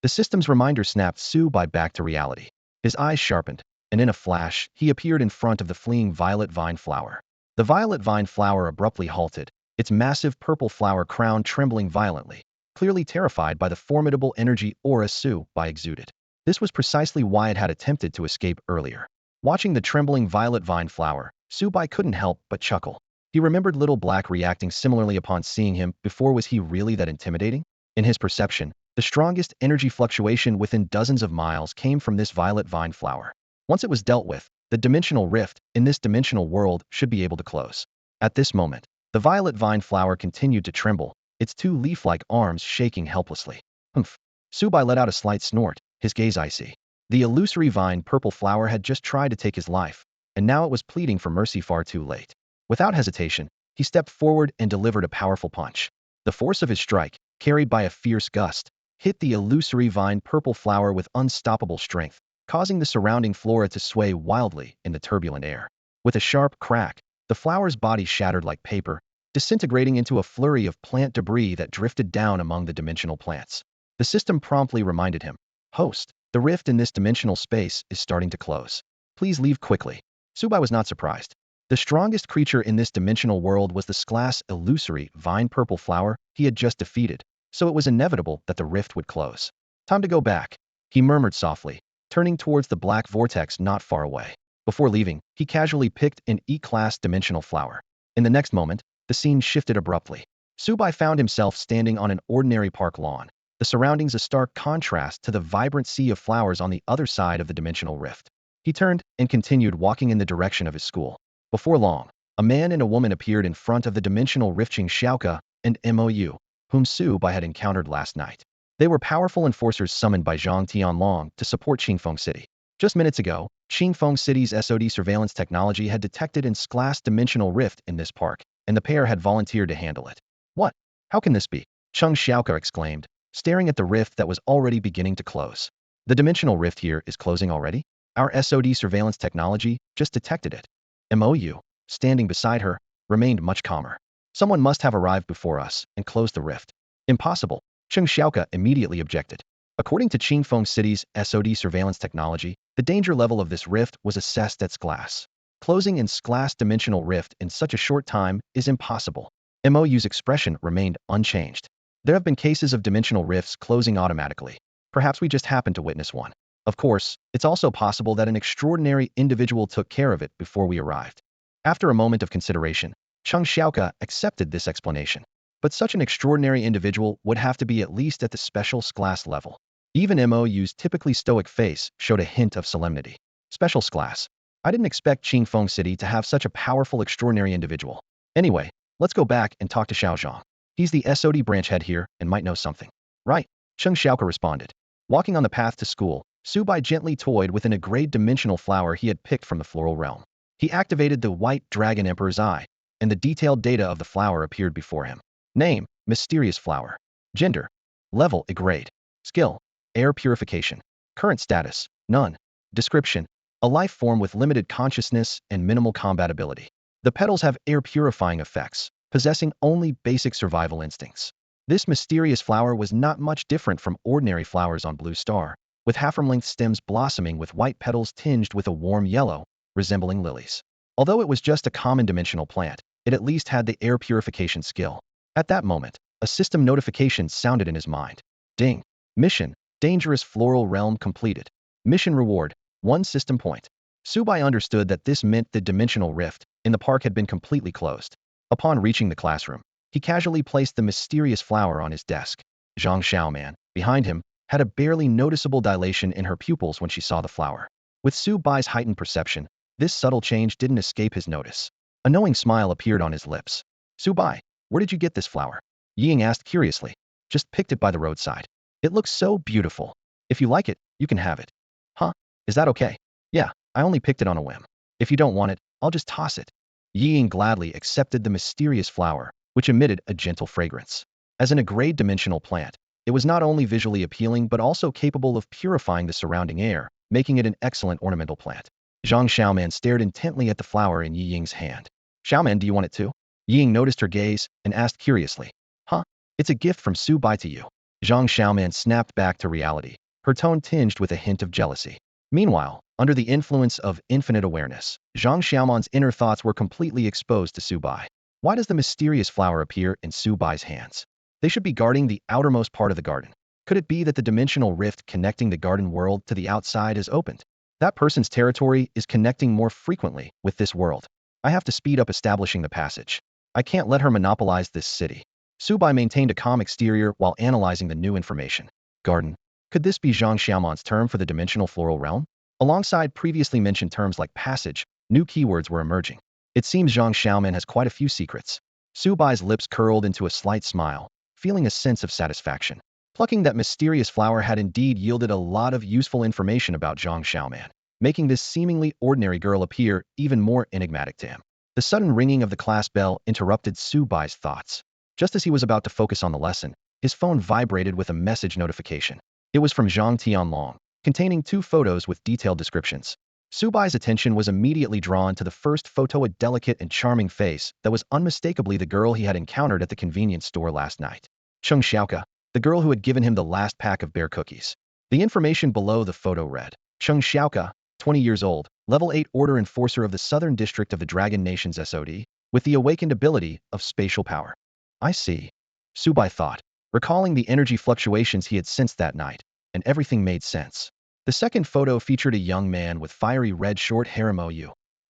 The system's reminder snapped Subai back to reality. His eyes sharpened, and in a flash, he appeared in front of the fleeing violet vine flower. The violet vine flower abruptly halted, its massive purple flower crown trembling violently, clearly terrified by the formidable energy aura Subai exuded. This was precisely why it had attempted to escape earlier. Watching the trembling violet vine flower, Subai couldn't help but chuckle. He remembered Little Black reacting similarly upon seeing him. Before, was he really that intimidating? In his perception, the strongest energy fluctuation within dozens of miles came from this violet vine flower. Once it was dealt with, the dimensional rift in this dimensional world should be able to close. At this moment, the violet vine flower continued to tremble, its two leaf-like arms shaking helplessly. Humph. Subai let out a slight snort, his gaze icy. The illusory vine purple flower had just tried to take his life, and now it was pleading for mercy far too late. Without hesitation, he stepped forward and delivered a powerful punch. The force of his strike, carried by a fierce gust, hit the illusory vine purple flower with unstoppable strength, causing the surrounding flora to sway wildly in the turbulent air. With a sharp crack, the flower's body shattered like paper, disintegrating into a flurry of plant debris that drifted down among the dimensional plants. The system promptly reminded him, Host, the rift in this dimensional space is starting to close. Please leave quickly. Subai was not surprised. The strongest creature in this dimensional world was the S-class illusory vine purple flower he had just defeated, so it was inevitable that the rift would close. Time to go back, he murmured softly, turning towards the black vortex not far away. Before leaving, he casually picked an E-class dimensional flower. In the next moment, the scene shifted abruptly. Subai found himself standing on an ordinary park lawn, the surroundings a stark contrast to the vibrant sea of flowers on the other side of the dimensional rift. He turned and continued walking in the direction of his school. Before long, a man and a woman appeared in front of the dimensional rift. Xiaoka and Mou, whom Subai had encountered last night. They were powerful enforcers summoned by Zhang Tianlong to support Qingfeng City. Just minutes ago, Qingfeng City's SOD surveillance technology had detected an S-class dimensional rift in this park, and the pair had volunteered to handle it. What? How can this be? Cheng Xiaoka exclaimed, staring at the rift that was already beginning to close. The dimensional rift here is closing already? Our SOD surveillance technology just detected it. MOU, standing beside her, remained much calmer. Someone must have arrived before us and closed the rift. Impossible, Cheng Xiaoka immediately objected. According to Qingfeng City's SOD surveillance technology, the danger level of this rift was assessed at S-class. Closing in S-class dimensional rift in such a short time is impossible. MOU's expression remained unchanged. There have been cases of dimensional rifts closing automatically. Perhaps we just happened to witness one. Of course, it's also possible that an extraordinary individual took care of it before we arrived. After a moment of consideration, Cheng Xiaoka accepted this explanation. But such an extraordinary individual would have to be at least at the special S-class level. Even MOU's typically stoic face showed a hint of solemnity. Special S-class. I didn't expect Qingfeng City to have such a powerful, extraordinary individual. Anyway, let's go back and talk to Xiao Zhang. He's the SOD branch head here and might know something. Right, Cheng Xiaoka responded. Walking on the path to school, Subai gently toyed with an aggrade dimensional flower he had picked from the floral realm. He activated the white dragon emperor's eye, and the detailed data of the flower appeared before him. Name, mysterious flower. Gender, level, aggrade. Skill, air purification. Current status, none. Description, a life form with limited consciousness and minimal combat ability. The petals have air purifying effects, possessing only basic survival instincts. This mysterious flower was not much different from ordinary flowers on Blue Star, with half-arm-length stems blossoming with white petals tinged with a warm yellow, resembling lilies. Although it was just a common dimensional plant, it at least had the air purification skill. At that moment, a system notification sounded in his mind. Ding. Mission, dangerous floral realm completed. Mission reward, 1 system point. Subai understood that this meant the dimensional rift in the park had been completely closed. Upon reaching the classroom, he casually placed the mysterious flower on his desk. Zhang Xiaoman, behind him, had a barely noticeable dilation in her pupils when she saw the flower. With Subai's heightened perception, this subtle change didn't escape his notice. A knowing smile appeared on his lips. Subai, where did you get this flower? Ying asked curiously. Just picked it by the roadside. It looks so beautiful. If you like it, you can have it. Huh? Is that okay? Yeah, I only picked it on a whim. If you don't want it, I'll just toss it. Ying gladly accepted the mysterious flower, which emitted a gentle fragrance. As an aggrade dimensional plant, it was not only visually appealing but also capable of purifying the surrounding air, making it an excellent ornamental plant. Zhang Xiaoman stared intently at the flower in Yi Ying's hand. Xiaoman, do you want it too? Ying noticed her gaze and asked curiously. Huh? It's a gift from Subai to you. Zhang Xiaoman snapped back to reality, her tone tinged with a hint of jealousy. Meanwhile, under the influence of infinite awareness, Zhang Xiaoman's inner thoughts were completely exposed to Subai. Why does the mysterious flower appear in Subai's hands? They should be guarding the outermost part of the garden. Could it be that the dimensional rift connecting the garden world to the outside is opened? That person's territory is connecting more frequently with this world. I have to speed up establishing the passage. I can't let her monopolize this city. Subai maintained a calm exterior while analyzing the new information. Garden. Could this be Zhang Xiaoman's term for the dimensional floral realm? Alongside previously mentioned terms like passage, new keywords were emerging. It seems Zhang Xiaoman has quite a few secrets. Subai's lips curled into a slight smile, feeling a sense of satisfaction. Plucking that mysterious flower had indeed yielded a lot of useful information about Zhang Xiaoman, making this seemingly ordinary girl appear even more enigmatic to him. The sudden ringing of the class bell interrupted Subai's thoughts. Just as he was about to focus on the lesson, his phone vibrated with a message notification. It was from Zhang Tianlong, containing 2 photos with detailed descriptions. Subai's attention was immediately drawn to the first photo, a delicate and charming face that was unmistakably the girl he had encountered at the convenience store last night. Cheng Xiaoka, the girl who had given him the last pack of bear cookies. The information below the photo read, Cheng Xiaoka, 20 years old, level 8 order enforcer of the southern district of the Dragon Nation's SOD, with the awakened ability of spatial power. I see. Subai thought, recalling the energy fluctuations he had sensed that night, and everything made sense. The second photo featured a young man with fiery red short hair,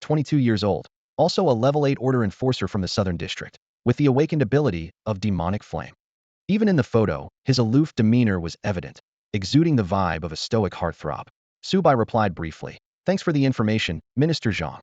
22 years old, also a level 8 order enforcer from the southern district, with the awakened ability of demonic flame. Even in the photo, his aloof demeanor was evident, exuding the vibe of a stoic heartthrob. Subai replied briefly, thanks for the information, Minister Zhang.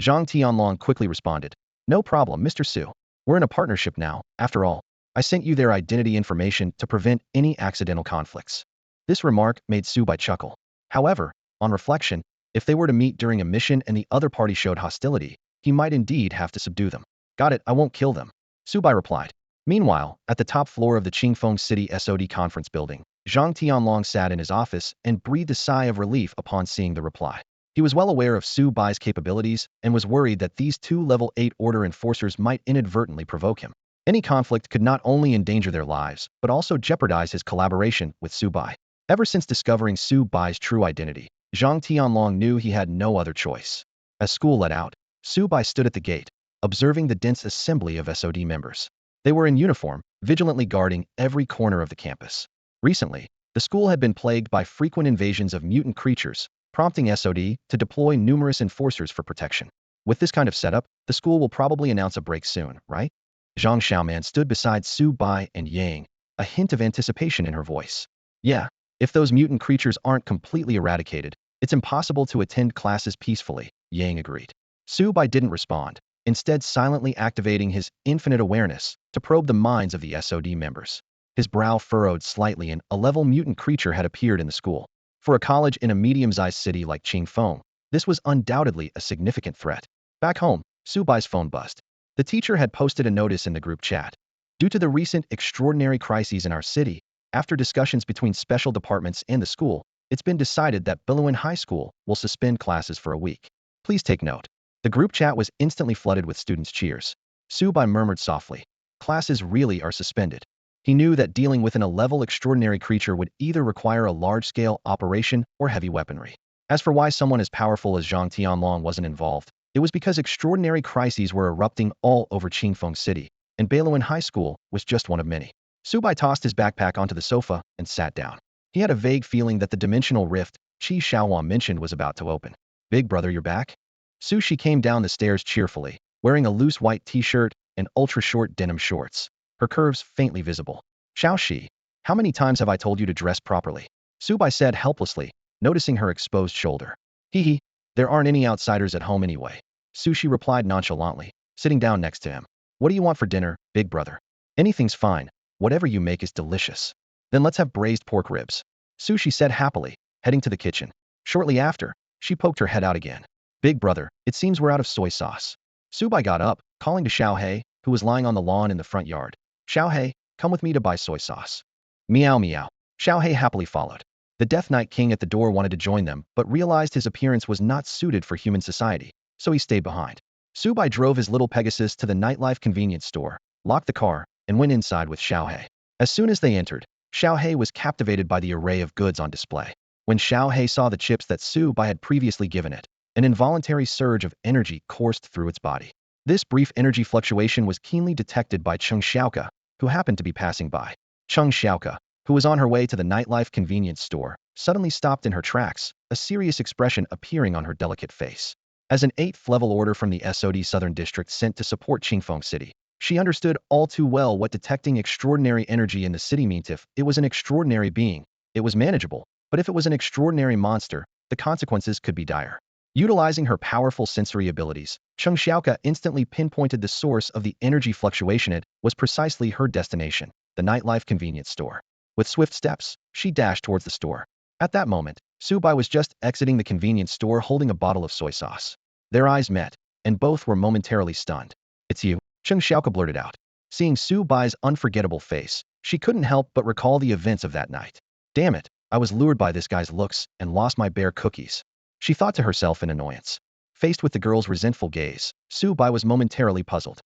Zhang Tianlong quickly responded, no problem, Mr. Su. We're in a partnership now, after all. I sent you their identity information to prevent any accidental conflicts. This remark made Subai chuckle. However, on reflection, If they were to meet during a mission and the other party showed hostility, he might indeed have to subdue them. Got it, I won't kill them, Subai replied. Meanwhile, at the top floor of the Qingfeng City SOD conference building, Zhang Tianlong sat in his office and breathed a sigh of relief upon seeing the reply. He was well aware of Su Bai's capabilities and was worried that these two level 8 order enforcers might inadvertently provoke him. Any conflict could not only endanger their lives, but also jeopardize his collaboration with Su Bai. Ever since discovering Su Bai's true identity, Zhang Tianlong knew he had no other choice. As school let out, Su Bai stood at the gate, observing the dense assembly of SOD members. They were in uniform, vigilantly guarding every corner of the campus. Recently, the school had been plagued by frequent invasions of mutant creatures, prompting SOD to deploy numerous enforcers for protection. With this kind of setup, the school will probably announce a break soon, right? Zhang Xiaoman stood beside Su Bai and Yang, a hint of anticipation in her voice. Yeah, if those mutant creatures aren't completely eradicated, it's impossible to attend classes peacefully, Yang agreed. Su Bai didn't respond, instead silently activating his infinite awareness to probe the minds of the SOD members. His brow furrowed slightly and a level mutant creature had appeared in the school. For a college in a medium-sized city like Qingfeng, this was undoubtedly a significant threat. Back home, Su Bai's phone buzzed. The teacher had posted a notice in the group chat. Due to the recent extraordinary crises in our city, after discussions between special departments and the school, it's been decided that Biluan High School will suspend classes for a week. Please take note. The group chat was instantly flooded with students' cheers. Su Bai murmured softly. Classes really are suspended. He knew that dealing with an A-level extraordinary creature would either require a large-scale operation or heavy weaponry. As for why someone as powerful as Zhang Tianlong wasn't involved, it was because extraordinary crises were erupting all over Qingfeng City, and Biluan High School was just one of many. Su Bai tossed his backpack onto the sofa and sat down. He had a vague feeling that the dimensional rift Qi Shaohuan mentioned was about to open. Big brother, you're back? Sushi came down the stairs cheerfully, wearing a loose white t-shirt and ultra-short denim shorts, her curves faintly visible. Xiaoxi, how many times have I told you to dress properly? Su Bai said helplessly, noticing her exposed shoulder. Hee, there aren't any outsiders at home anyway. Sushi replied nonchalantly, sitting down next to him. What do you want for dinner, big brother? Anything's fine. Whatever you make is delicious. Then let's have braised pork ribs. Sushi said happily, heading to the kitchen. Shortly after, she poked her head out again. Big brother, it seems we're out of soy sauce. Su Bai got up, calling to Xiaohei, who was lying on the lawn in the front yard. Xiaohei, come with me to buy soy sauce. Meow meow. Xiaohei happily followed. The Death Knight King at the door wanted to join them, but realized his appearance was not suited for human society, so he stayed behind. Su Bai drove his little Pegasus to the nightlife convenience store, locked the car, and went inside with Xiaohei. As soon as they entered, Xiaohei was captivated by the array of goods on display. When Xiaohei saw the chips that Su Bai had previously given it, an involuntary surge of energy coursed through its body. This brief energy fluctuation was keenly detected by Cheng Xiaoka, who happened to be passing by. Cheng Xiaoka, who was on her way to the nightlife convenience store, suddenly stopped in her tracks, a serious expression appearing on her delicate face. As an 8th level order from the SOD Southern District sent to support Qingfeng City, she understood all too well what detecting extraordinary energy in the city meant. If it was an extraordinary being, it was manageable, but if it was an extraordinary monster, the consequences could be dire. Utilizing her powerful sensory abilities, Cheng Xiaoka instantly pinpointed the source of the energy fluctuation. It was precisely her destination, the nightlife convenience store. With swift steps, she dashed towards the store. At that moment, Su Bai was just exiting the convenience store holding a bottle of soy sauce. Their eyes met, and both were momentarily stunned. It's you, Cheng Xiaoka blurted out. Seeing Su Bai's unforgettable face, she couldn't help but recall the events of that night. Damn it, I was lured by this guy's looks and lost my bear cookies. She thought to herself in annoyance. Faced with the girl's resentful gaze, Su Bai was momentarily puzzled.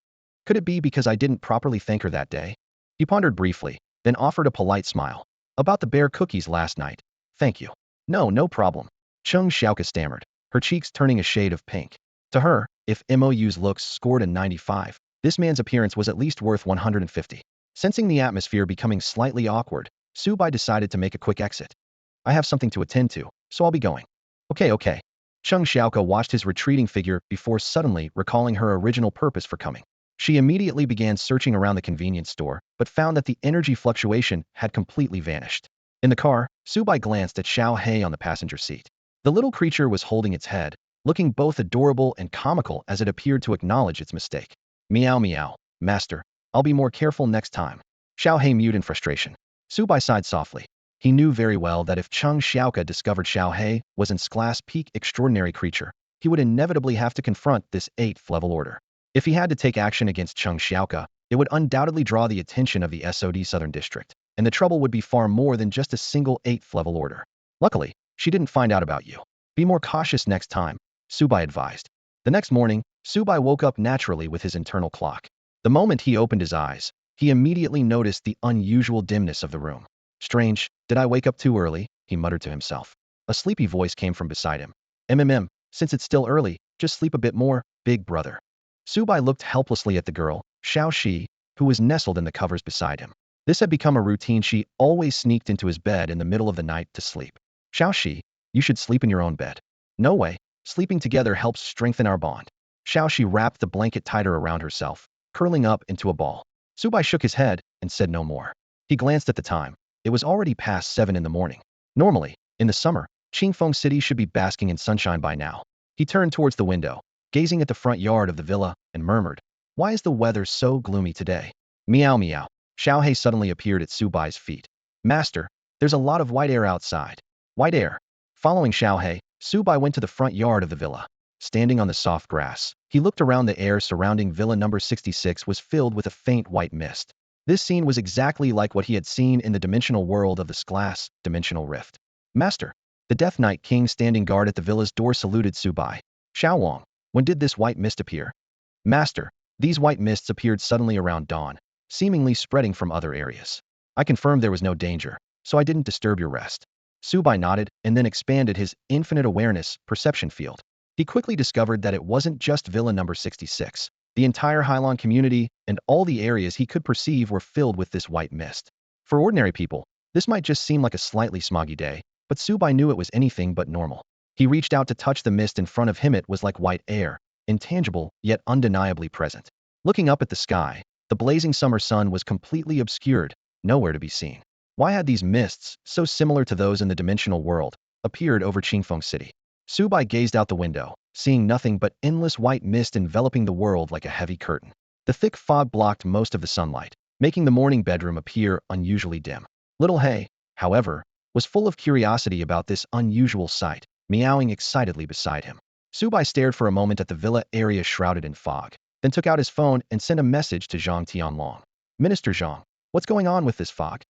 Could it be because I didn't properly thank her that day? He pondered briefly, then offered a polite smile. About the bear cookies last night. Thank you. No problem. Cheng Xiaoka stammered, her cheeks turning a shade of pink. To her, if MOU's looks scored a 95, this man's appearance was at least worth 150. Sensing the atmosphere becoming slightly awkward, Su Bai decided to make a quick exit. I have something to attend to, so I'll be going. Okay. Cheng Xiaoka watched his retreating figure before suddenly recalling her original purpose for coming. She immediately began searching around the convenience store, but found that the energy fluctuation had completely vanished. In the car, Su Bai glanced at Xiaohei on the passenger seat. The little creature was holding its head, looking both adorable and comical as it appeared to acknowledge its mistake. Meow meow, master, I'll be more careful next time. Xiaohei mewed in frustration. Su Bai sighed softly. He knew very well that if Cheng Xiaoke discovered Xiaohe was in class peak extraordinary creature, he would inevitably have to confront this 8th level order. If he had to take action against Cheng Xiaoke, it would undoubtedly draw the attention of the SOD Southern District, and the trouble would be far more than just a single 8th level order. Luckily, she didn't find out about you. Be more cautious next time, Subai advised. The next morning, Subai woke up naturally with his internal clock. The moment he opened his eyes, he immediately noticed the unusual dimness of the room. Strange, did I wake up too early? He muttered to himself. A sleepy voice came from beside him. Since it's still early, just sleep a bit more, big brother. Subai looked helplessly at the girl, Xiao Shi, who was nestled in the covers beside him. This had become a routine. She always sneaked into his bed in the middle of the night to sleep. Xiao Shi, you should sleep in your own bed. No way, sleeping together helps strengthen our bond. Xiao Shi wrapped the blanket tighter around herself, curling up into a ball. Subai shook his head and said no more. He glanced at the time. It was already past 7 in the morning. Normally, in the summer, Qingfeng City should be basking in sunshine by now. He turned towards the window, gazing at the front yard of the villa, and murmured, "Why is the weather so gloomy today?" Meow meow. Xiaohe suddenly appeared at Subai's feet. Master, there's a lot of white air outside. White air. Following Xiaohe, Subai went to the front yard of the villa. Standing on the soft grass, he looked around. The air surrounding villa number 66 was filled with a faint white mist. This scene was exactly like what he had seen in the dimensional world of the glass dimensional rift. Master, the Death Knight King standing guard at the villa's door saluted Subai. Xiaowang, when did this white mist appear? Master, these white mists appeared suddenly around dawn, seemingly spreading from other areas. I confirmed there was no danger, so I didn't disturb your rest. Subai nodded and then expanded his infinite awareness perception field. He quickly discovered that it wasn't just villa number 66. The entire Hylon community and all the areas he could perceive were filled with this white mist. For ordinary people, this might just seem like a slightly smoggy day, but Subai knew it was anything but normal. He reached out to touch the mist in front of him. It was like white air, intangible yet undeniably present. Looking up at the sky, the blazing summer sun was completely obscured, nowhere to be seen. Why had these mists, so similar to those in the dimensional world, appeared over Qingfeng City? Subai gazed out the window, seeing nothing but endless white mist enveloping the world like a heavy curtain. The thick fog blocked most of the sunlight, making the morning bedroom appear unusually dim. Little Hay, however, was full of curiosity about this unusual sight, meowing excitedly beside him. Subai stared for a moment at the villa area shrouded in fog, then took out his phone and sent a message to Zhang Tianlong. Minister Zhang, what's going on with this fog?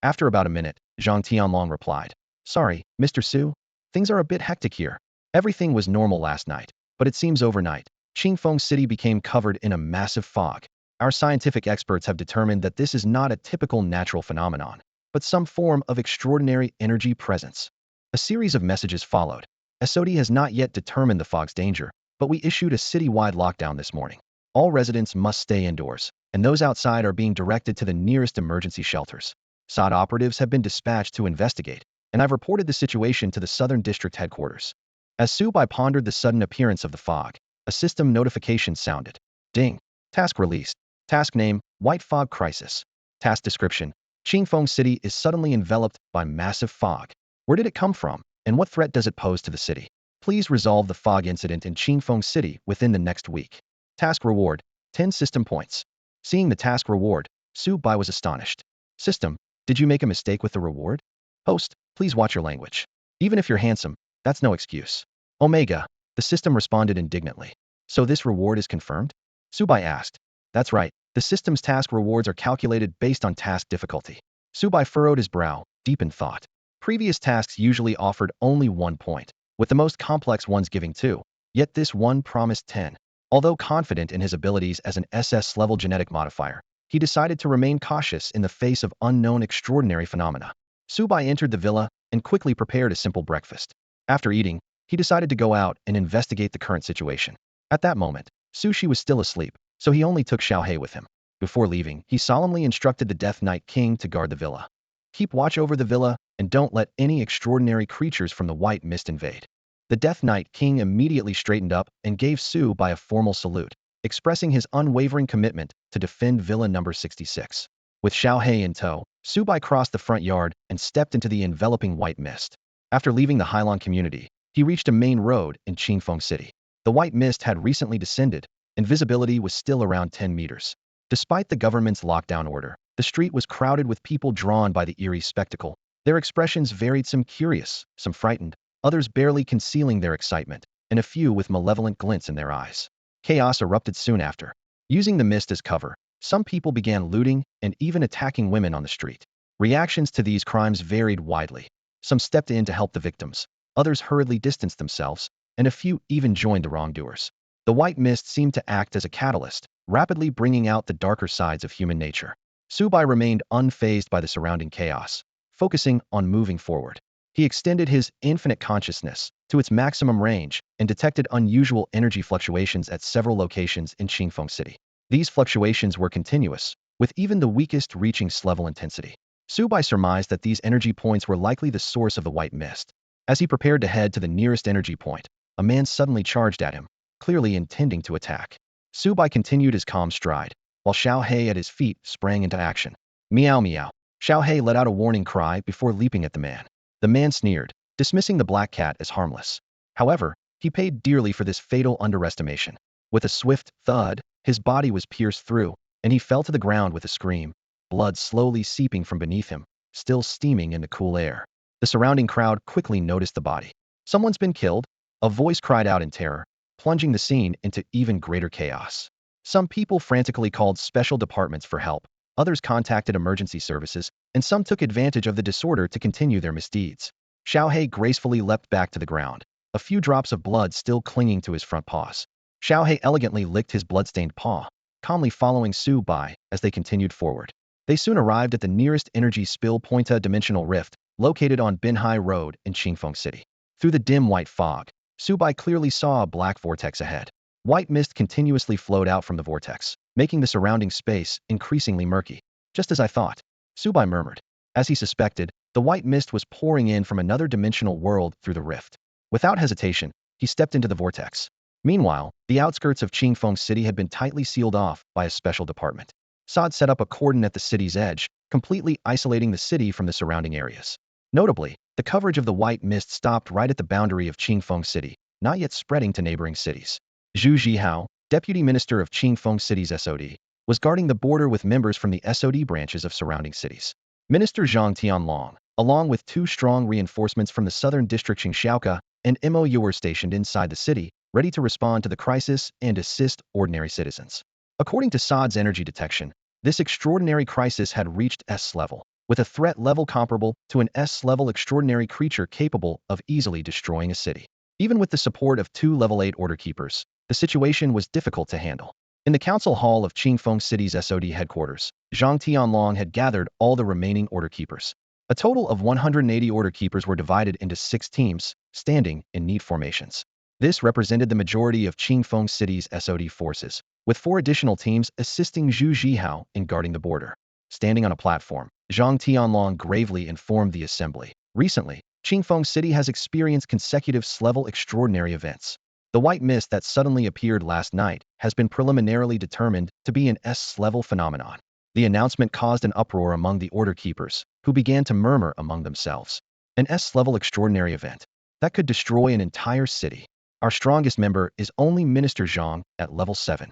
After about a minute, Zhang Tianlong replied, Sorry, Mr. Su, things are a bit hectic here. Everything was normal last night, but it seems overnight, Qingfeng City became covered in a massive fog. Our scientific experts have determined that this is not a typical natural phenomenon, but some form of extraordinary energy presence. A series of messages followed. SOD has not yet determined the fog's danger, but we issued a citywide lockdown this morning. All residents must stay indoors, and those outside are being directed to the nearest emergency shelters. SOD operatives have been dispatched to investigate, and I've reported the situation to the Southern District headquarters. As Subai pondered the sudden appearance of the fog, a system notification sounded. Ding. Task released. Task name, White Fog Crisis. Task description, Qingfeng City is suddenly enveloped by massive fog. Where did it come from, and what threat does it pose to the city? Please resolve the fog incident in Qingfeng City within the next week. Task reward, 10 system points. Seeing the task reward, Subai was astonished. System, did you make a mistake with the reward? Host, please watch your language. Even if you're handsome, that's no excuse. Omega, the system responded indignantly. So this reward is confirmed? Subai asked. That's right, the system's task rewards are calculated based on task difficulty. Subai furrowed his brow, deep in thought. Previous tasks usually offered only 1 point, with the most complex ones giving 2, yet this one promised 10. Although confident in his abilities as an SS-level genetic modifier, he decided to remain cautious in the face of unknown extraordinary phenomena. Subai entered the villa and quickly prepared a simple breakfast. After eating, he decided to go out and investigate the current situation. At that moment, Sushi was still asleep, so he only took Xiaohe with him. Before leaving, he solemnly instructed the Death Knight King to guard the villa. Keep watch over the villa, and don't let any extraordinary creatures from the white mist invade. The Death Knight King immediately straightened up and gave Subai a formal salute, expressing his unwavering commitment to defend villa number 66. With Xiaohe in tow, Subai crossed the front yard and stepped into the enveloping white mist. After leaving the Hylon community, he reached a main road in Qingfeng City. The white mist had recently descended, and visibility was still around 10 meters. Despite the government's lockdown order, the street was crowded with people drawn by the eerie spectacle. Their expressions varied, some curious, some frightened, others barely concealing their excitement, and a few with malevolent glints in their eyes. Chaos erupted soon after. Using the mist as cover, some people began looting and even attacking women on the street. Reactions to these crimes varied widely. Some stepped in to help the victims, others hurriedly distanced themselves, and a few even joined the wrongdoers. The white mist seemed to act as a catalyst, rapidly bringing out the darker sides of human nature. Subai remained unfazed by the surrounding chaos, focusing on moving forward. He extended his infinite consciousness to its maximum range and detected unusual energy fluctuations at several locations in Qingfeng City. These fluctuations were continuous, with even the weakest reaching S-level intensity. Subai surmised that these energy points were likely the source of the white mist. As he prepared to head to the nearest energy point, a man suddenly charged at him, clearly intending to attack. Subai continued his calm stride, while Xiao He at his feet sprang into action. Meow meow. Xiao He let out a warning cry before leaping at the man. The man sneered, dismissing the black cat as harmless. However, he paid dearly for this fatal underestimation. With a swift thud, his body was pierced through, and he fell to the ground with a scream, blood slowly seeping from beneath him, still steaming in the cool air. The surrounding crowd quickly noticed the body. Someone's been killed, a voice cried out in terror, plunging the scene into even greater chaos. Some people frantically called special departments for help, others contacted emergency services, and some took advantage of the disorder to continue their misdeeds. Xiao He gracefully leapt back to the ground, a few drops of blood still clinging to his front paws. Xiao He elegantly licked his bloodstained paw, calmly following Su Bai as they continued forward. They soon arrived at the nearest energy spill point, a dimensional rift, located on Binhai Road in Qingfeng City. Through the dim white fog, Su Bai clearly saw a black vortex ahead. White mist continuously flowed out from the vortex, making the surrounding space increasingly murky. Just as I thought, Su Bai murmured. As he suspected, the white mist was pouring in from another dimensional world through the rift. Without hesitation, he stepped into the vortex. Meanwhile, the outskirts of Qingfeng City had been tightly sealed off by a special department. Sod set up a cordon at the city's edge, completely isolating the city from the surrounding areas. Notably, the coverage of the white mist stopped right at the boundary of Qingfeng City, not yet spreading to neighboring cities. Zhu Zhihao, deputy minister of Qingfeng City's SOD, was guarding the border with members from the SOD branches of surrounding cities. Minister Zhang Tianlong, along with two strong reinforcements from the southern district Xiaoka and MOU, were stationed inside the city, ready to respond to the crisis and assist ordinary citizens. According to Sod's energy detection, this extraordinary crisis had reached S level, with a threat level comparable to an S-level extraordinary creature capable of easily destroying a city. Even with the support of 2 level 8 order keepers, the situation was difficult to handle. In the council hall of Qingfeng City's SOD headquarters, Zhang Tianlong had gathered all the remaining order keepers. A total of 180 order keepers were divided into 6 teams, standing in neat formations. This represented the majority of Qingfeng City's SOD forces, with 4 additional teams assisting Zhu Zhihao in guarding the border. Standing on a platform, Zhang Tianlong gravely informed the assembly. Recently, Qingfeng City has experienced consecutive S-level extraordinary events. The white mist that suddenly appeared last night has been preliminarily determined to be an S-level phenomenon. The announcement caused an uproar among the order keepers, who began to murmur among themselves. An S-level extraordinary event that could destroy an entire city. Our strongest member is only Minister Zhang at level 7.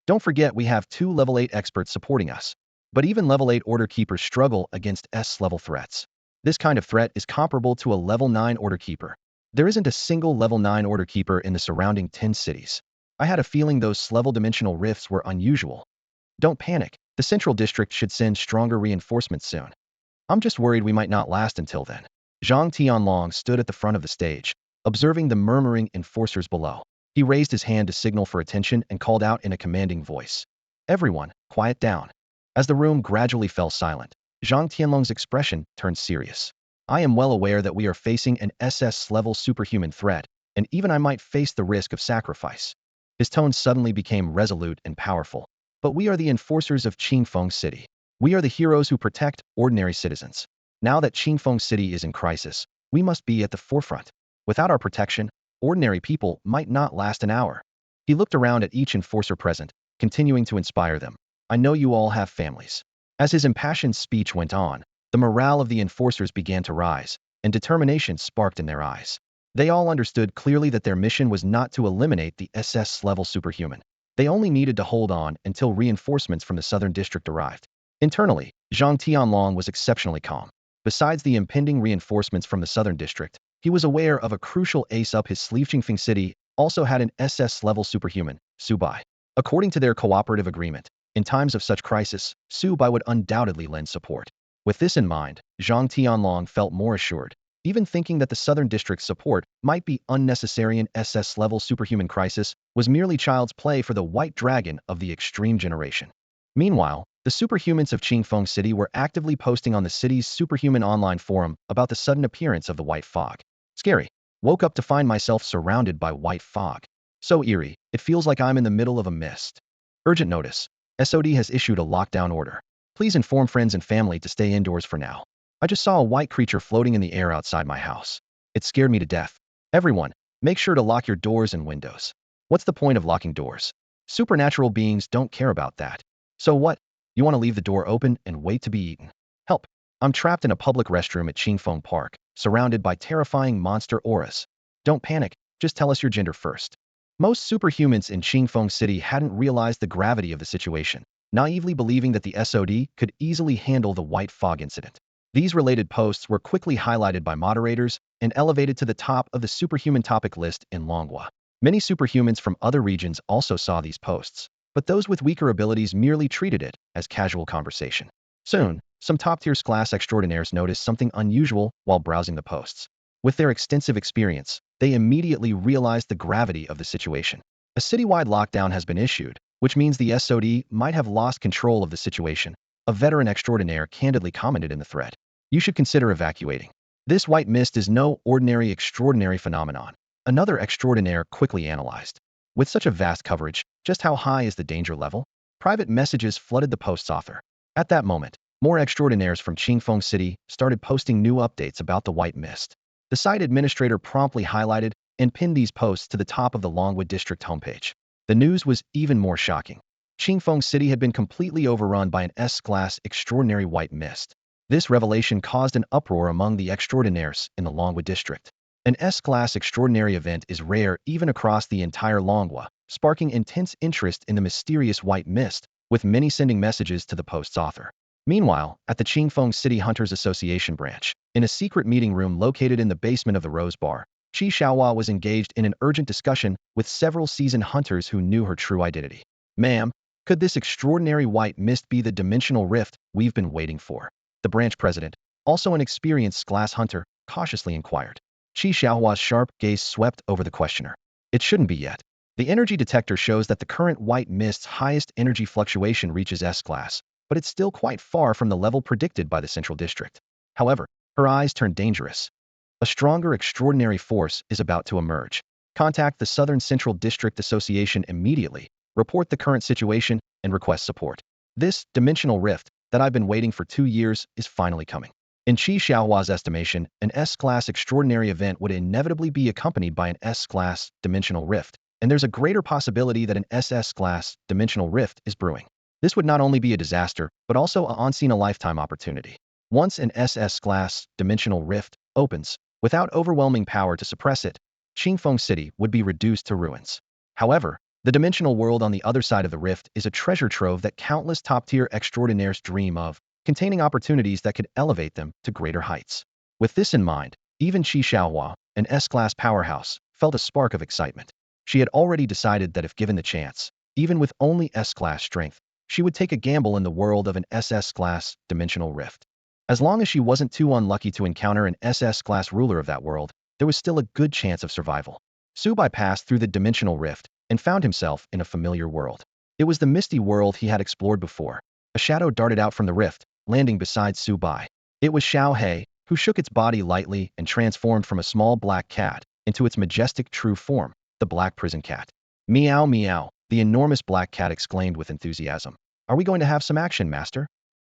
Don't forget we have 2 level 8 experts supporting us. But even level 8 order keepers struggle against S-level threats. This kind of threat is comparable to a level 9 order keeper. There isn't a single level 9 order keeper in the surrounding 10 cities. I had a feeling those S-level dimensional rifts were unusual. Don't panic, the central district should send stronger reinforcements soon. I'm just worried we might not last until then. Zhang Tianlong stood at the front of the stage, observing the murmuring enforcers below. He raised his hand to signal for attention and called out in a commanding voice. Everyone, quiet down. As the room gradually fell silent, Zhang Tianlong's expression turned serious. I am well aware that we are facing an SS-level superhuman threat, and even I might face the risk of sacrifice. His tone suddenly became resolute and powerful. But we are the enforcers of Qingfeng City. We are the heroes who protect ordinary citizens. Now that Qingfeng City is in crisis, we must be at the forefront. Without our protection, ordinary people might not last an hour. He looked around at each enforcer present, continuing to inspire them. I know you all have families. As his impassioned speech went on, the morale of the enforcers began to rise, and determination sparked in their eyes. They all understood clearly that their mission was not to eliminate the SS-level superhuman. They only needed to hold on until reinforcements from the southern district arrived. Internally, Zhang Tianlong was exceptionally calm. Besides the impending reinforcements from the Southern District, he was aware of a crucial ace up his sleeve. Qingfeng City also had an SS-level superhuman, Subai. According to their cooperative agreement, in times of such crisis, Subai would undoubtedly lend support. With this in mind, Zhang Tianlong felt more assured, even thinking that the Southern District's support might be unnecessary. An SS-level superhuman crisis was merely child's play for the White Dragon of the extreme generation. Meanwhile, the superhumans of Qingfeng City were actively posting on the city's superhuman online forum about the sudden appearance of the white fog. Scary. Woke up to find myself surrounded by white fog. So eerie, it feels like I'm in the middle of a mist. Urgent notice. SOD has issued a lockdown order. Please inform friends and family to stay indoors for now. I just saw a white creature floating in the air outside my house. It scared me to death. Everyone, make sure to lock your doors and windows. What's the point of locking doors? Supernatural beings don't care about that. So what? You want to leave the door open and wait to be eaten? Help. I'm trapped in a public restroom at Qingfeng Park, surrounded by terrifying monster auras. Don't panic, just tell us your gender first. Most superhumans in Qingfeng City hadn't realized the gravity of the situation, naively believing that the SOD could easily handle the white fog incident. These related posts were quickly highlighted by moderators and elevated to the top of the superhuman topic list in Longhua. Many superhumans from other regions also saw these posts, but those with weaker abilities merely treated it as casual conversation. Soon, some top-tier class extraordinaires noticed something unusual while browsing the posts. With their extensive experience, they immediately realized the gravity of the situation. A citywide lockdown has been issued, which means the SOD might have lost control of the situation. A veteran extraordinaire candidly commented in the thread. You should consider evacuating. This white mist is no ordinary extraordinary phenomenon. Another extraordinaire quickly analyzed. With such a vast coverage, just how high is the danger level? Private messages flooded the post's author. At that moment, more extraordinaires from Qingfeng City started posting new updates about the white mist. The site administrator promptly highlighted and pinned these posts to the top of the Longwood District homepage. The news was even more shocking. Qingfeng City had been completely overrun by an S-class extraordinary white mist. This revelation caused an uproar among the extraordinaires in the Longwood District. An S-class extraordinary event is rare even across the entire Longhua, sparking intense interest in the mysterious white mist, with many sending messages to the post's author. Meanwhile, at the Qingfeng City Hunters Association branch, in a secret meeting room located in the basement of the Rose Bar, Qi Xiaohua was engaged in an urgent discussion with several seasoned hunters who knew her true identity. Ma'am, could this extraordinary white mist be the dimensional rift we've been waiting for? The branch president, also an experienced glass hunter, cautiously inquired. Qi Xiaohua's sharp gaze swept over the questioner. It shouldn't be yet. The energy detector shows that the current white mist's highest energy fluctuation reaches S-class, but it's still quite far from the level predicted by the Central District. However, her eyes turned dangerous. A stronger extraordinary force is about to emerge. Contact the Southern Central District Association immediately, report the current situation, and request support. This dimensional rift that I've been waiting for 2 years is finally coming. In Qi Xiaohua's estimation, an S-class extraordinary event would inevitably be accompanied by an S-class dimensional rift, and there's a greater possibility that an SS-class dimensional rift is brewing. This would not only be a disaster, but also a once-in-a-lifetime opportunity. Once an SS-class dimensional rift opens, without overwhelming power to suppress it, Qingfeng City would be reduced to ruins. However, the dimensional world on the other side of the rift is a treasure trove that countless top-tier extraordinaires dream of, containing opportunities that could elevate them to greater heights. With this in mind, even Qi Xiaohua, an S-class powerhouse, felt a spark of excitement. She had already decided that if given the chance, even with only S-class strength, she would take a gamble in the world of an SS-class dimensional rift. As long as she wasn't too unlucky to encounter an SS-class ruler of that world, there was still a good chance of survival. Subai passed through the dimensional rift and found himself in a familiar world. It was the misty world he had explored before. A shadow darted out from the rift, landing beside Subai. It was Xiao He, who shook its body lightly and transformed from a small black cat into its majestic true form, the black prison cat. Meow meow, the enormous black cat exclaimed with enthusiasm. Are we going to have some action, master?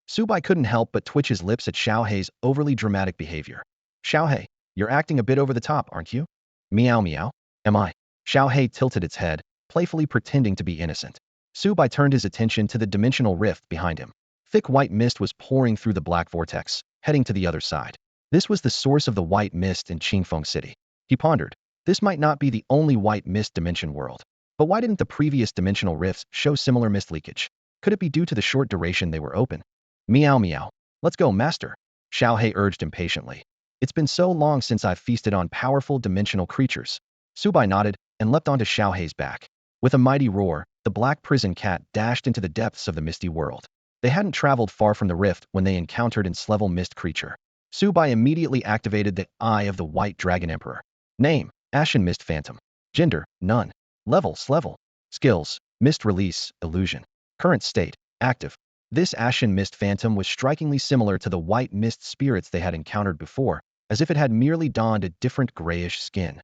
Subai couldn't help but twitch his lips at Xiao He's overly dramatic behavior. Xiao He, you're acting a bit over the top, aren't you? Meow meow. Am I? Xiao He tilted its head, playfully pretending to be innocent. Subai turned his attention to the dimensional rift behind him. Thick white mist was pouring through the black vortex, heading to the other side. This was the source of the white mist in Qingfeng City. He pondered. This might not be the only white mist dimension world. But why didn't the previous dimensional rifts show similar mist leakage? Could it be due to the short duration they were open? Meow meow. Let's go, master. Xiaohei urged impatiently. It's been so long since I've feasted on powerful dimensional creatures. Subai nodded and leapt onto Xiaohei's back. With a mighty roar, the black prison cat dashed into the depths of the misty world. They hadn't traveled far from the rift when they encountered an S-level mist creature. Subai immediately activated the Eye of the White Dragon Emperor. Name: Ashen Mist Phantom. Gender: none. Level: S-level. Skills: Mist Release, Illusion. Current state: active. This Ashen Mist Phantom was strikingly similar to the white mist spirits they had encountered before, as if it had merely donned a different grayish skin.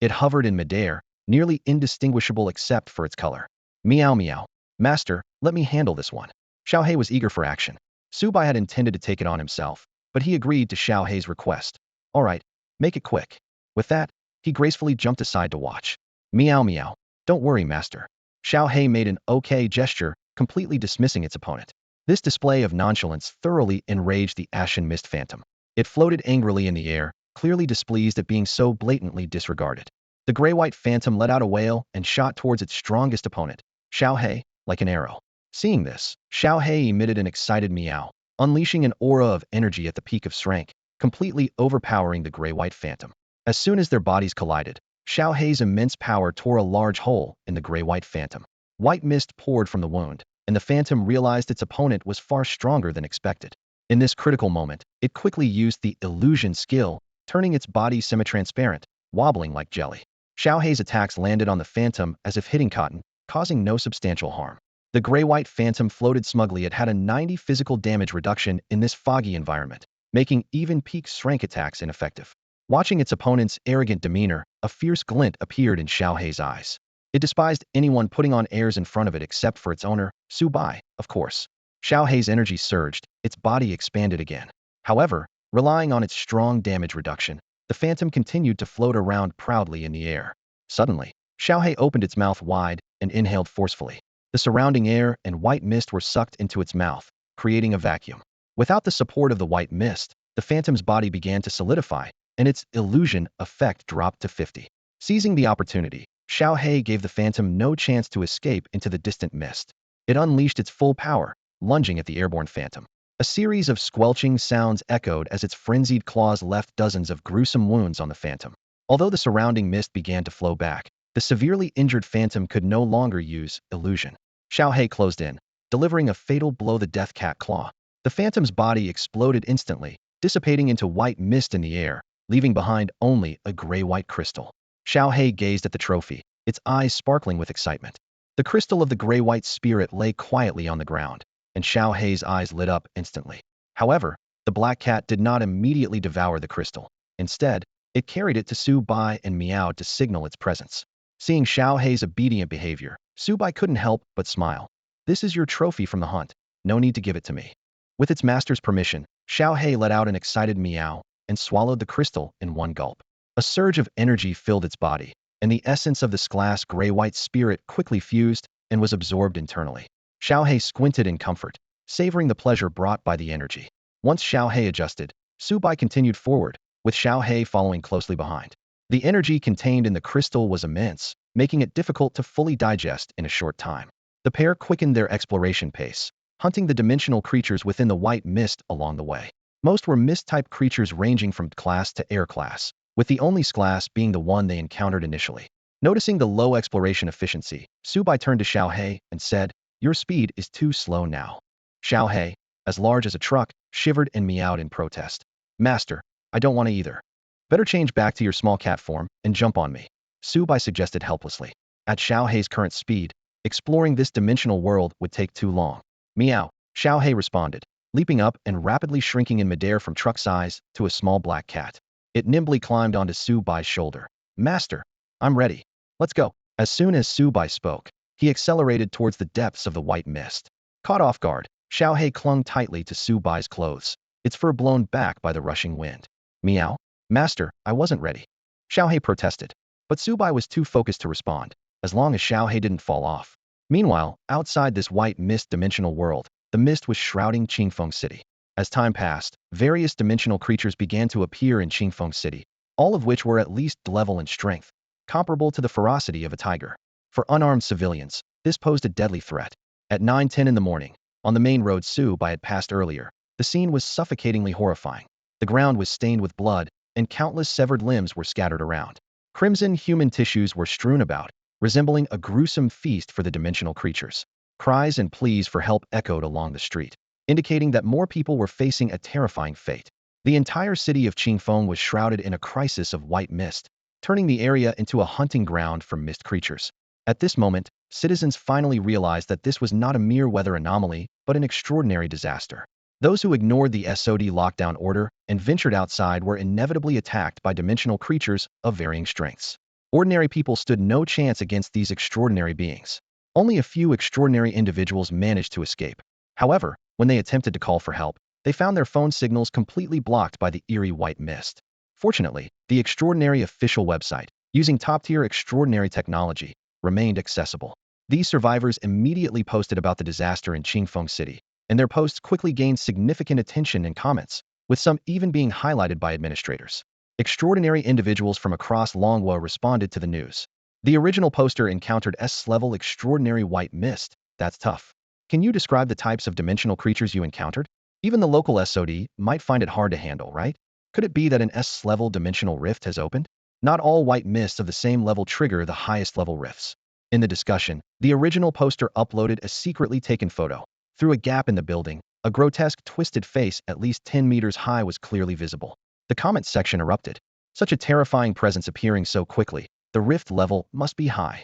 It hovered in midair, nearly indistinguishable except for its color. Meow meow. Master, let me handle this one. Xiaohei was eager for action. Subai had intended to take it on himself, but he agreed to Xiaohei's request. All right, make it quick. With that, he gracefully jumped aside to watch. Meow meow. Don't worry, master. Xiaohei made an okay gesture, completely dismissing its opponent. This display of nonchalance thoroughly enraged the Ashen Mist Phantom. It floated angrily in the air, clearly displeased at being so blatantly disregarded. The gray-white phantom let out a wail and shot towards its strongest opponent, Xiaohei, like an arrow. Seeing this, Xiaohei emitted an excited meow, unleashing an aura of energy at the peak of strength, completely overpowering the gray-white phantom. As soon as their bodies collided, Xiaohei's immense power tore a large hole in the gray-white phantom. White mist poured from the wound, and the phantom realized its opponent was far stronger than expected. In this critical moment, it quickly used the illusion skill, turning its body semi-transparent, wobbling like jelly. Xiaohei's attacks landed on the phantom as if hitting cotton, causing no substantial harm. The gray-white phantom floated smugly. It had a 90 physical damage reduction in this foggy environment, making even peak strength attacks ineffective. Watching its opponent's arrogant demeanor, a fierce glint appeared in Xiaohei's eyes. It despised anyone putting on airs in front of it except for its owner, Subai, of course. Xiaohei's energy surged, its body expanded again. However, relying on its strong damage reduction, the phantom continued to float around proudly in the air. Suddenly, Xiaohei opened its mouth wide and inhaled forcefully. The surrounding air and white mist were sucked into its mouth, creating a vacuum. Without the support of the white mist, the phantom's body began to solidify, and its illusion effect dropped to 50. Seizing the opportunity, Xiaohei gave the phantom no chance to escape into the distant mist. It unleashed its full power, lunging at the airborne phantom. A series of squelching sounds echoed as its frenzied claws left dozens of gruesome wounds on the phantom. Although the surrounding mist began to flow back, the severely injured phantom could no longer use illusion. Xiaohei closed in, delivering a fatal blow, the death cat claw. The phantom's body exploded instantly, dissipating into white mist in the air, leaving behind only a gray-white crystal. Xiaohei gazed at the trophy, its eyes sparkling with excitement. The crystal of the gray-white spirit lay quietly on the ground, and Xiaohei's eyes lit up instantly. However, the black cat did not immediately devour the crystal. Instead, it carried it to Subai and meowed to signal its presence. Seeing Xiaohei's obedient behavior, Subai couldn't help but smile. This is your trophy from the hunt. No need to give it to me. With its master's permission, Xiaohei let out an excited meow and swallowed the crystal in one gulp. A surge of energy filled its body, and the essence of this glass gray-white spirit quickly fused and was absorbed internally. Xiaohei squinted in comfort, savoring the pleasure brought by the energy. Once Xiaohei adjusted, Subai continued forward, with Xiaohei following closely behind. The energy contained in the crystal was immense, making it difficult to fully digest in a short time. The pair quickened their exploration pace, hunting the dimensional creatures within the white mist along the way. Most were mist-type creatures ranging from class to air class, with the only class being the one they encountered initially. Noticing the low exploration efficiency, Subai turned to Xiaohei and said, "Your speed is too slow now." Xiaohei, as large as a truck, shivered and meowed in protest. "Master, I don't want to either. Better change back to your small cat form and jump on me," Subai suggested helplessly. At Xiaohei's current speed, exploring this dimensional world would take too long. "Meow," Xiaohei responded, leaping up and rapidly shrinking in midair from truck size to a small black cat. It nimbly climbed onto Subai's shoulder. "Master, I'm ready. Let's go." As soon as Subai spoke, he accelerated towards the depths of the white mist. Caught off guard, Xiaohei clung tightly to Subai's clothes, its fur blown back by the rushing wind. "Meow? Master, I wasn't ready." Xiaohei protested, but Subai was too focused to respond, as long as Xiaohei didn't fall off. Meanwhile, outside this white mist dimensional world, the mist was shrouding Qingfeng City. As time passed, various dimensional creatures began to appear in Qingfeng City, all of which were at least level in strength, comparable to the ferocity of a tiger. For unarmed civilians, this posed a deadly threat. At 9:10 in the morning, on the main road Subai had passed earlier, The scene was suffocatingly horrifying. The ground was stained with blood, and countless severed limbs were scattered around. Crimson human tissues were strewn about, resembling a gruesome feast for the dimensional creatures. Cries and pleas for help echoed along the street, indicating that more people were facing a terrifying fate. The entire city of Qingfeng was shrouded in a crisis of white mist, turning the area into a hunting ground for mist creatures. At this moment, citizens finally realized that this was not a mere weather anomaly, but an extraordinary disaster. Those who ignored the SOD lockdown order and ventured outside were inevitably attacked by dimensional creatures of varying strengths. Ordinary people stood no chance against these extraordinary beings. Only a few extraordinary individuals managed to escape. However, when they attempted to call for help, they found their phone signals completely blocked by the eerie white mist. Fortunately, the extraordinary official website, using top-tier extraordinary technology, remained accessible. These survivors immediately posted about the disaster in Qingfeng City, and their posts quickly gained significant attention and comments, with some even being highlighted by administrators. Extraordinary individuals from across Longwo responded to the news. The original poster encountered S-level extraordinary white mist. That's tough. Can you describe the types of dimensional creatures you encountered? Even the local SOD might find it hard to handle, right? Could it be that an S-level dimensional rift has opened? Not all white mists of the same level trigger the highest level rifts. In the discussion, the original poster uploaded a secretly taken photo. Through a gap in the building, a grotesque twisted face at least 10 meters high was clearly visible. The comments section erupted. Such a terrifying presence appearing so quickly, the rift level must be high.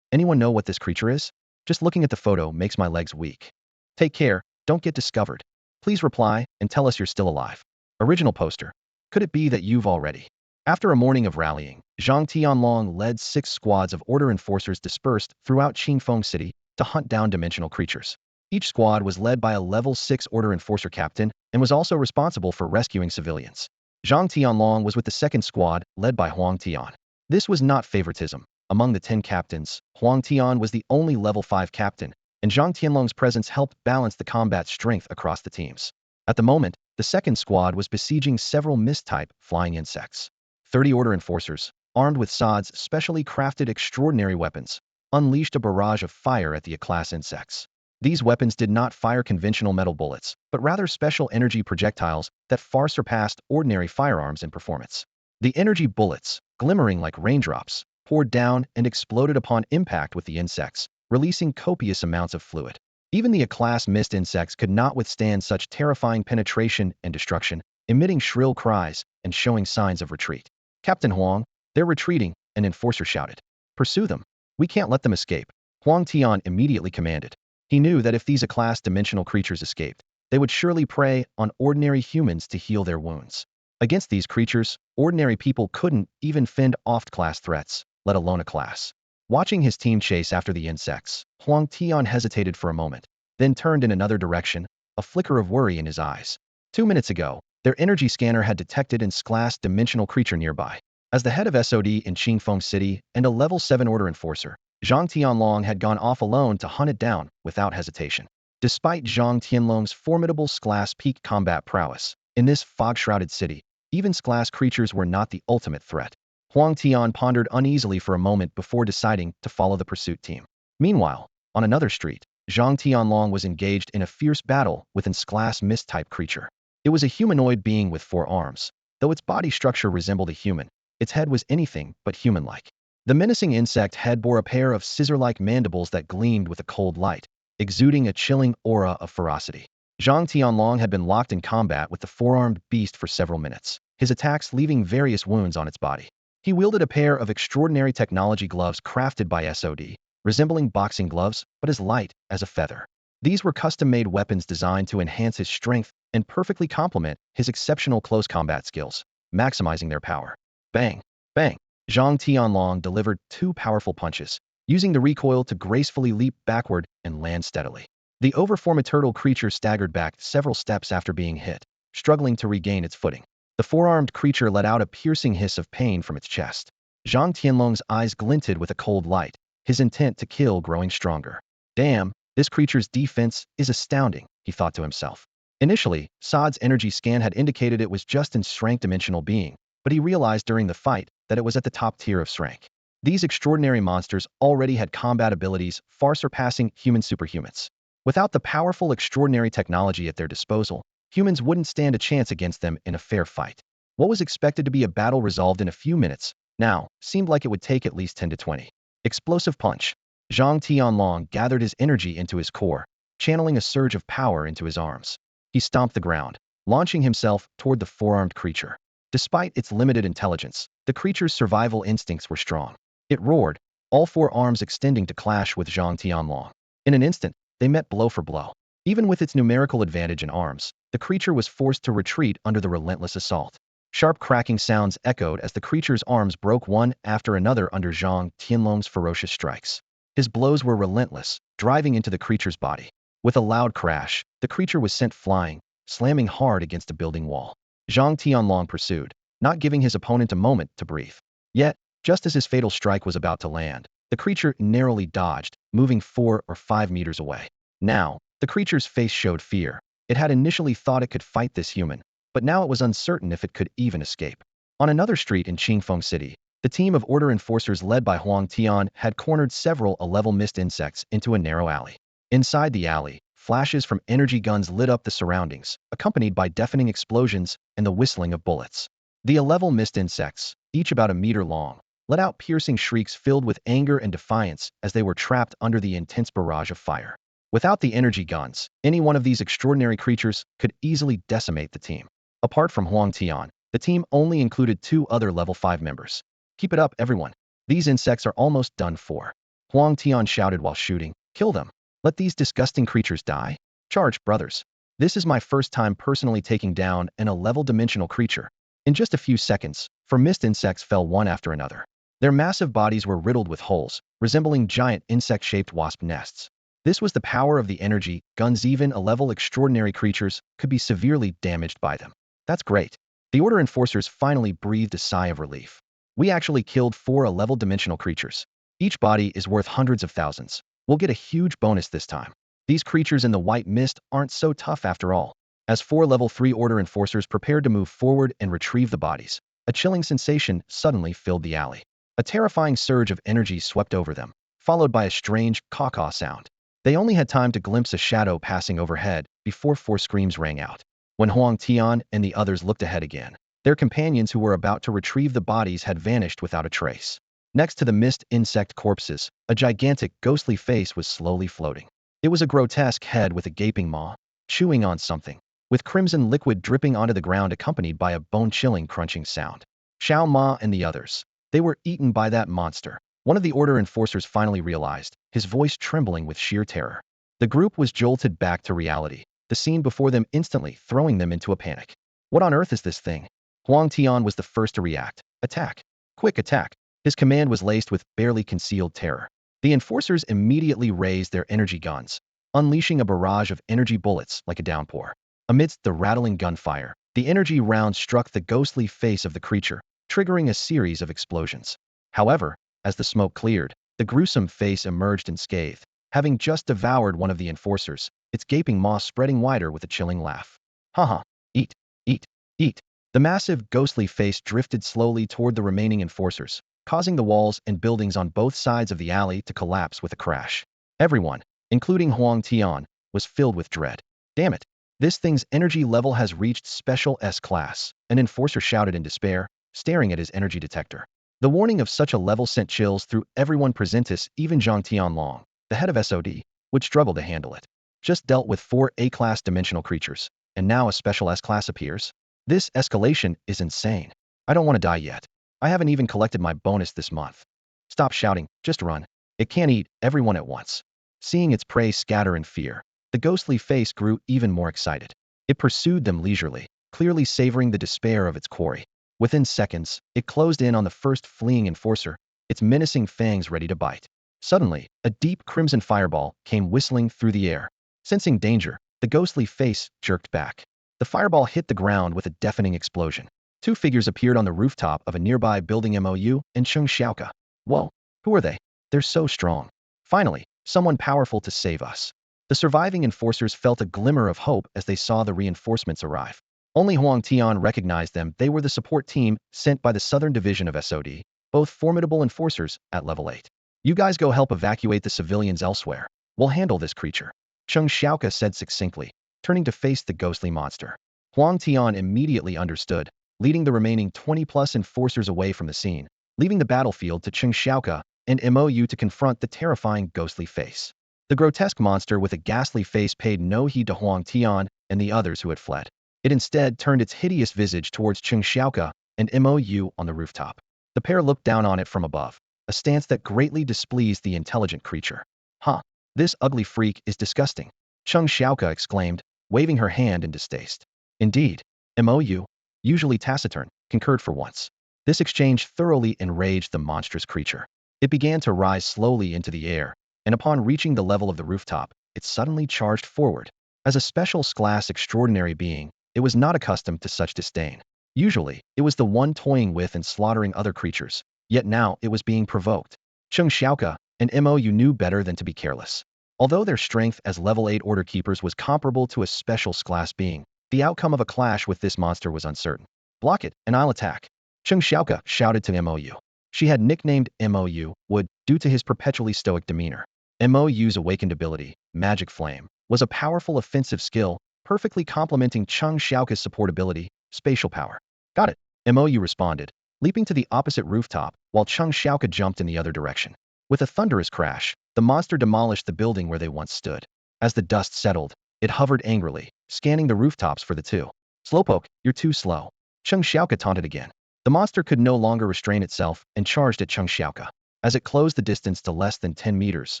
Anyone know what this creature is? Just looking at the photo makes my legs weak. Take care, don't get discovered. Please reply and tell us you're still alive. Original poster. Could it be that you've already? After a morning of rallying, Zhang Tianlong led 6 squads of order enforcers dispersed throughout Qingfeng City to hunt down dimensional creatures. Each squad was led by a level 6 order enforcer captain and was also responsible for rescuing civilians. Zhang Tianlong was with the 2nd squad, led by Huang Tian. This was not favoritism. Among the 10 captains, Huang Tian was the only level 5 captain, and Zhang Tianlong's presence helped balance the combat strength across the teams. At the moment, the 2nd squad was besieging several mist-type flying insects. 30 order enforcers, armed with SOD's specially crafted extraordinary weapons, unleashed a barrage of fire at the A-class insects. These weapons did not fire conventional metal bullets, but rather special energy projectiles that far surpassed ordinary firearms in performance. The energy bullets, glimmering like raindrops, poured down and exploded upon impact with the insects, releasing copious amounts of fluid. Even the A-class mist insects could not withstand such terrifying penetration and destruction, emitting shrill cries and showing signs of retreat. Captain Huang, they're retreating, an enforcer shouted. Pursue them. We can't let them escape. Huang Tian immediately commanded. He knew that if these A-class dimensional creatures escaped, they would surely prey on ordinary humans to heal their wounds. Against these creatures, ordinary people couldn't even fend off class threats, let alone A-class. Watching his team chase after the insects, Huang Tian hesitated for a moment, then turned in another direction, a flicker of worry in his eyes. 2 minutes ago, their energy scanner had detected an S-class dimensional creature nearby. As the head of SOD in Qingfeng City and a level 7 order enforcer, Zhang Tianlong had gone off alone to hunt it down without hesitation. Despite Zhang Tianlong's formidable S-class peak combat prowess, in this fog-shrouded city, even S-class creatures were not the ultimate threat. Huang Tian pondered uneasily for a moment before deciding to follow the pursuit team. Meanwhile, on another street, Zhang Tianlong was engaged in a fierce battle with an S-class mist-type creature. It was a humanoid being with 4 arms. Though its body structure resembled a human, its head was anything but human-like. The menacing insect head bore a pair of scissor-like mandibles that gleamed with a cold light, exuding a chilling aura of ferocity. Zhang Tianlong had been locked in combat with the 4-armed beast for several minutes, his attacks leaving various wounds on its body. He wielded a pair of extraordinary technology gloves crafted by SOD, resembling boxing gloves, but as light as a feather. These were custom-made weapons designed to enhance his strength and perfectly complement his exceptional close combat skills, maximizing their power. Bang! Bang! Zhang Tianlong delivered 2 powerful punches, using the recoil to gracefully leap backward and land steadily. The overformed turtle creature staggered back several steps after being hit, struggling to regain its footing. The 4-armed creature let out a piercing hiss of pain from its chest. Zhang Tianlong's eyes glinted with a cold light, his intent to kill growing stronger. Damn, this creature's defense is astounding, he thought to himself. Initially, Sod's energy scan had indicated it was just an strength dimensional being, but he realized during the fight that it was at the top tier of strength. These extraordinary monsters already had combat abilities far surpassing human superhumans. Without the powerful extraordinary technology at their disposal, Humans wouldn't stand a chance against them in a fair fight. What was expected to be a battle resolved in a few minutes now seemed like it would take at least 10 to 20. Explosive punch. Zhang Tianlong gathered his energy into his core, channeling a surge of power into his arms. He stomped the ground, launching himself toward the four-armed creature. Despite its limited intelligence, the creature's survival instincts were strong. It roared, all four arms extending to clash with Zhang Tianlong. In an instant, they met blow for blow. Even with its numerical advantage in arms, the creature was forced to retreat under the relentless assault. Sharp cracking sounds echoed as the creature's arms broke one after another under Zhang Tianlong's ferocious strikes. His blows were relentless, driving into the creature's body. With a loud crash, the creature was sent flying, slamming hard against a building wall. Zhang Tianlong pursued, not giving his opponent a moment to breathe. Yet, just as his fatal strike was about to land, the creature narrowly dodged, moving 4 or 5 meters away. Now, the creature's face showed fear. It had initially thought it could fight this human, but now it was uncertain if it could even escape. On another street in Qingfeng City, the team of order enforcers led by Huang Tian had cornered several A-level mist insects into a narrow alley. Inside the alley, flashes from energy guns lit up the surroundings, accompanied by deafening explosions and the whistling of bullets. The A-level mist insects, each about a meter long, let out piercing shrieks filled with anger and defiance as they were trapped under the intense barrage of fire. Without the energy guns, any one of these extraordinary creatures could easily decimate the team. Apart from Huang Tian, the team only included 2 other level 5 members. Keep it up, everyone. These insects are almost done for. Huang Tian shouted while shooting. Kill them. Let these disgusting creatures die. Charge, brothers. This is my first time personally taking down an A-level dimensional creature. In just a few seconds, 4 mist insects fell one after another. Their massive bodies were riddled with holes, resembling giant insect-shaped wasp nests. This was the power of the energy guns. Even A-level extraordinary creatures could be severely damaged by them. That's great. The order enforcers finally breathed a sigh of relief. We actually killed 4 A-level dimensional creatures. Each body is worth hundreds of thousands. We'll get a huge bonus this time. These creatures in the white mist aren't so tough after all. As 4 level 3 order enforcers prepared to move forward and retrieve the bodies, a chilling sensation suddenly filled the alley. A terrifying surge of energy swept over them, followed by a strange caw-caw sound. They only had time to glimpse a shadow passing overhead before 4 screams rang out. When Huang Tian and the others looked ahead again, their companions who were about to retrieve the bodies had vanished without a trace. Next to the mist insect corpses, a gigantic ghostly face was slowly floating. It was a grotesque head with a gaping maw, chewing on something, with crimson liquid dripping onto the ground accompanied by a bone-chilling crunching sound. Xiao Ma and the others. They were eaten by that monster. One of the order enforcers finally realized, his voice trembling with sheer terror. The group was jolted back to reality, the scene before them instantly throwing them into a panic. What on earth is this thing? Huang Tian was the first to react. Attack. Quick attack. His command was laced with barely concealed terror. The enforcers immediately raised their energy guns, unleashing a barrage of energy bullets like a downpour. Amidst the rattling gunfire, the energy rounds struck the ghostly face of the creature, triggering a series of explosions. However, as the smoke cleared, the gruesome face emerged unscathed, having just devoured one of the enforcers, its gaping maw spreading wider with a chilling laugh. Haha, eat, eat, eat. The massive, ghostly face drifted slowly toward the remaining enforcers, causing the walls and buildings on both sides of the alley to collapse with a crash. Everyone, including Huang Tian, was filled with dread. Damn it! This thing's energy level has reached Special S class, an enforcer shouted in despair, staring at his energy detector. The warning of such a level sent chills through everyone present. Even Zhang Tianlong, the head of SOD, would struggle to handle it. Just dealt with 4 A-class dimensional creatures, and now a Special S-class appears? This escalation is insane. I don't want to die yet. I haven't even collected my bonus this month. Stop shouting, just run. It can't eat everyone at once. Seeing its prey scatter in fear, the ghostly face grew even more excited. It pursued them leisurely, clearly savoring the despair of its quarry. Within seconds, it closed in on the first fleeing enforcer, its menacing fangs ready to bite. Suddenly, a deep crimson fireball came whistling through the air. Sensing danger, the ghostly face jerked back. The fireball hit the ground with a deafening explosion. 2 figures appeared on the rooftop of a nearby building. Mou and Cheng Xiaoka. Whoa, who are they? They're so strong. Finally, someone powerful to save us. The surviving enforcers felt a glimmer of hope as they saw the reinforcements arrive. Only Huang Tian recognized them. They were the support team sent by the Southern Division of SOD, both formidable enforcers at level 8. You guys go help evacuate the civilians elsewhere. We'll handle this creature. Cheng Xiaoka said succinctly, turning to face the ghostly monster. Huang Tian immediately understood, leading the remaining 20-plus enforcers away from the scene, leaving the battlefield to Cheng Xiaoke and Mou to confront the terrifying ghostly face. The grotesque monster with a ghastly face paid no heed to Huang Tian and the others who had fled. It instead turned its hideous visage towards Cheng Xiaoke and Mou on the rooftop. The pair looked down on it from above, a stance that greatly displeased the intelligent creature. Huh, this ugly freak is disgusting, Cheng Xiaoke exclaimed, waving her hand in distaste. Indeed, Mou, usually taciturn, concurred for once. This exchange thoroughly enraged the monstrous creature. It began to rise slowly into the air, and upon reaching the level of the rooftop, it suddenly charged forward. As a special class extraordinary being, it was not accustomed to such disdain. Usually, it was the one toying with and slaughtering other creatures, yet now it was being provoked. Cheng Xiaoke and Mou knew better than to be careless. Although their strength as level 8 order keepers was comparable to a special class being, the outcome of a clash with this monster was uncertain. Block it, and I'll attack, Cheng Xiaoke shouted to Mou. She had nicknamed Mou Wood due to his perpetually stoic demeanor. Mou's awakened ability, Magic Flame, was a powerful offensive skill, perfectly complementing Cheng Xiaoke's support ability, Spatial Power. Got it, Mou responded, leaping to the opposite rooftop, while Cheng Xiaoke jumped in the other direction. With a thunderous crash, the monster demolished the building where they once stood. As the dust settled, it hovered angrily, scanning the rooftops for the two. Slowpoke, you're too slow, Cheng Xiaoke taunted again. The monster could no longer restrain itself and charged at Cheng Xiaoke. As it closed the distance to less than 10 meters,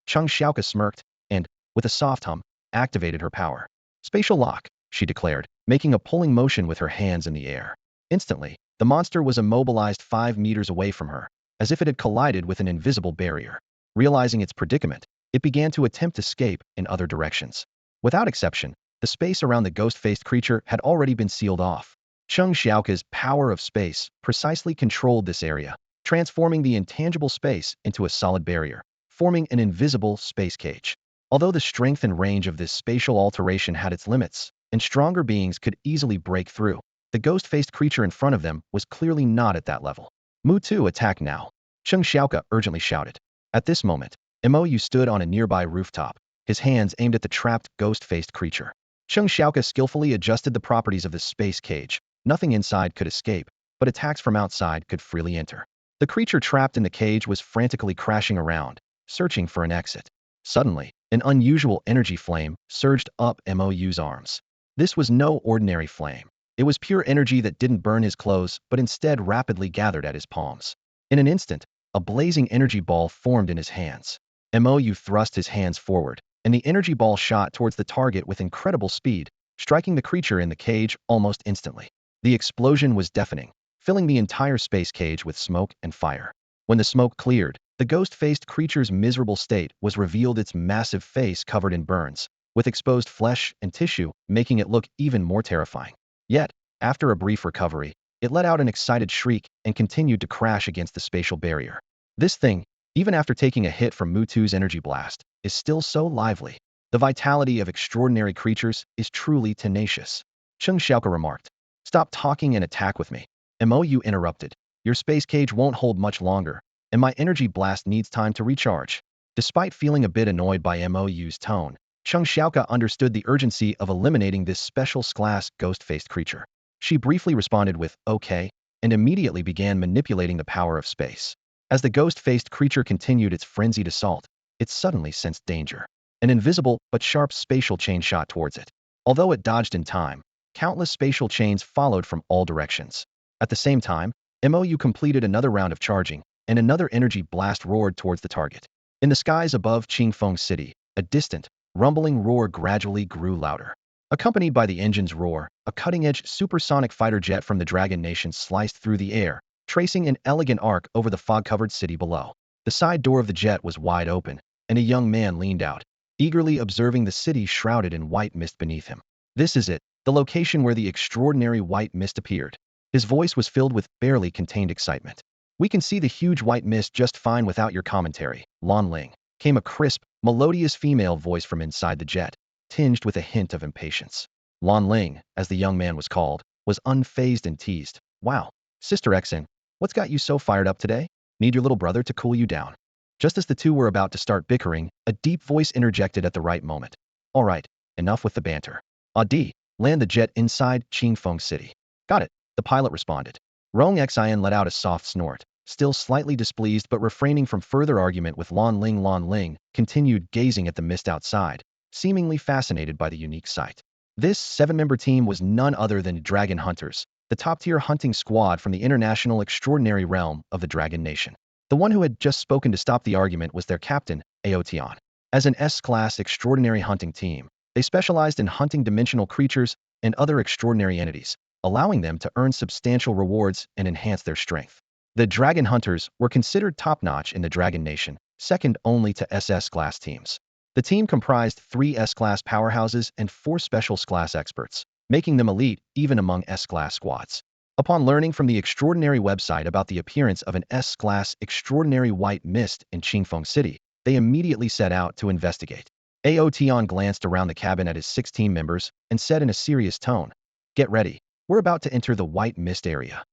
Cheng Xiaoke smirked and, with a soft hum, activated her power. Spatial Lock, she declared, making a pulling motion with her hands in the air. Instantly, the monster was immobilized 5 meters away from her, as if it had collided with an invisible barrier. Realizing its predicament, it began to attempt escape in other directions. Without exception, the space around the ghost-faced creature had already been sealed off. Cheng Xiaoke's power of space precisely controlled this area, transforming the intangible space into a solid barrier, forming an invisible space cage. Although the strength and range of this spatial alteration had its limits, and stronger beings could easily break through, the ghost-faced creature in front of them was clearly not at that level. Mu2 attack now, Cheng Xiaoke urgently shouted. At this moment, Mou stood on a nearby rooftop, his hands aimed at the trapped, ghost-faced creature. Cheng Xiaoke skillfully adjusted the properties of the space cage. Nothing inside could escape, but attacks from outside could freely enter. The creature trapped in the cage was frantically crashing around, searching for an exit. Suddenly, an unusual energy flame surged up Mou's arms. This was no ordinary flame. It was pure energy that didn't burn his clothes, but instead rapidly gathered at his palms. In an instant, a blazing energy ball formed in his hands. Mou thrust his hands forward, and the energy ball shot towards the target with incredible speed, striking the creature in the cage almost instantly. The explosion was deafening, filling the entire space cage with smoke and fire. When the smoke cleared, the ghost-faced creature's miserable state was revealed, its massive face covered in burns, with exposed flesh and tissue, making it look even more terrifying. Yet, after a brief recovery, it let out an excited shriek and continued to crash against the spatial barrier. This thing, even after taking a hit from Mutu's energy blast, is still so lively. The vitality of extraordinary creatures is truly tenacious, Cheng Xiaoke remarked. Stop talking and attack with me, Mou interrupted. Your space cage won't hold much longer, and my energy blast needs time to recharge. Despite feeling a bit annoyed by Mou's tone, Cheng Xiaoke understood the urgency of eliminating this special class ghost-faced creature. She briefly responded with, okay, and immediately began manipulating the power of space. As the ghost-faced creature continued its frenzied assault, it suddenly sensed danger. An invisible but sharp spatial chain shot towards it. Although it dodged in time, countless spatial chains followed from all directions. At the same time, Mou completed another round of charging, and another energy blast roared towards the target. In the skies above Qingfeng City, a distant, rumbling roar gradually grew louder. Accompanied by the engine's roar, a cutting-edge supersonic fighter jet from the Dragon Nation sliced through the air, tracing an elegant arc over the fog-covered city below. The side door of the jet was wide open, and a young man leaned out, eagerly observing the city shrouded in white mist beneath him. This is it, the location where the extraordinary white mist appeared. His voice was filled with barely contained excitement. We can see the huge white mist just fine without your commentary, Lan Ling, came a crisp, melodious female voice from inside the jet, tinged with a hint of impatience. Lan Ling, as the young man was called, was unfazed and teased. Wow, Sister Xen, what's got you so fired up today? Need your little brother to cool you down. Just as the two were about to start bickering, a deep voice interjected at the right moment. All right, enough with the banter. Adi, Land the jet inside Qingfeng City. Got it, the pilot responded. Rong Xian let out a soft snort, still slightly displeased but refraining from further argument with Lan Ling continued gazing at the mist outside, seemingly fascinated by the unique sight. This seven-member team was none other than Dragon Hunters, the top-tier hunting squad from the international extraordinary realm of the Dragon Nation. The one who had just spoken to stop the argument was their captain, Aotian. As an S-class extraordinary hunting team, they specialized in hunting dimensional creatures and other extraordinary entities, allowing them to earn substantial rewards and enhance their strength. The Dragon Hunters were considered top-notch in the Dragon Nation, second only to SS-class teams. The team comprised 3 S-class powerhouses and 4 special class experts, making them elite even among S-class squads. Upon learning from the extraordinary website about the appearance of an S-class extraordinary white mist in Qingfeng City, they immediately set out to investigate. Aotian glanced around the cabin at his 6 team members and said in a serious tone, "Get ready. We're about to enter the white mist area."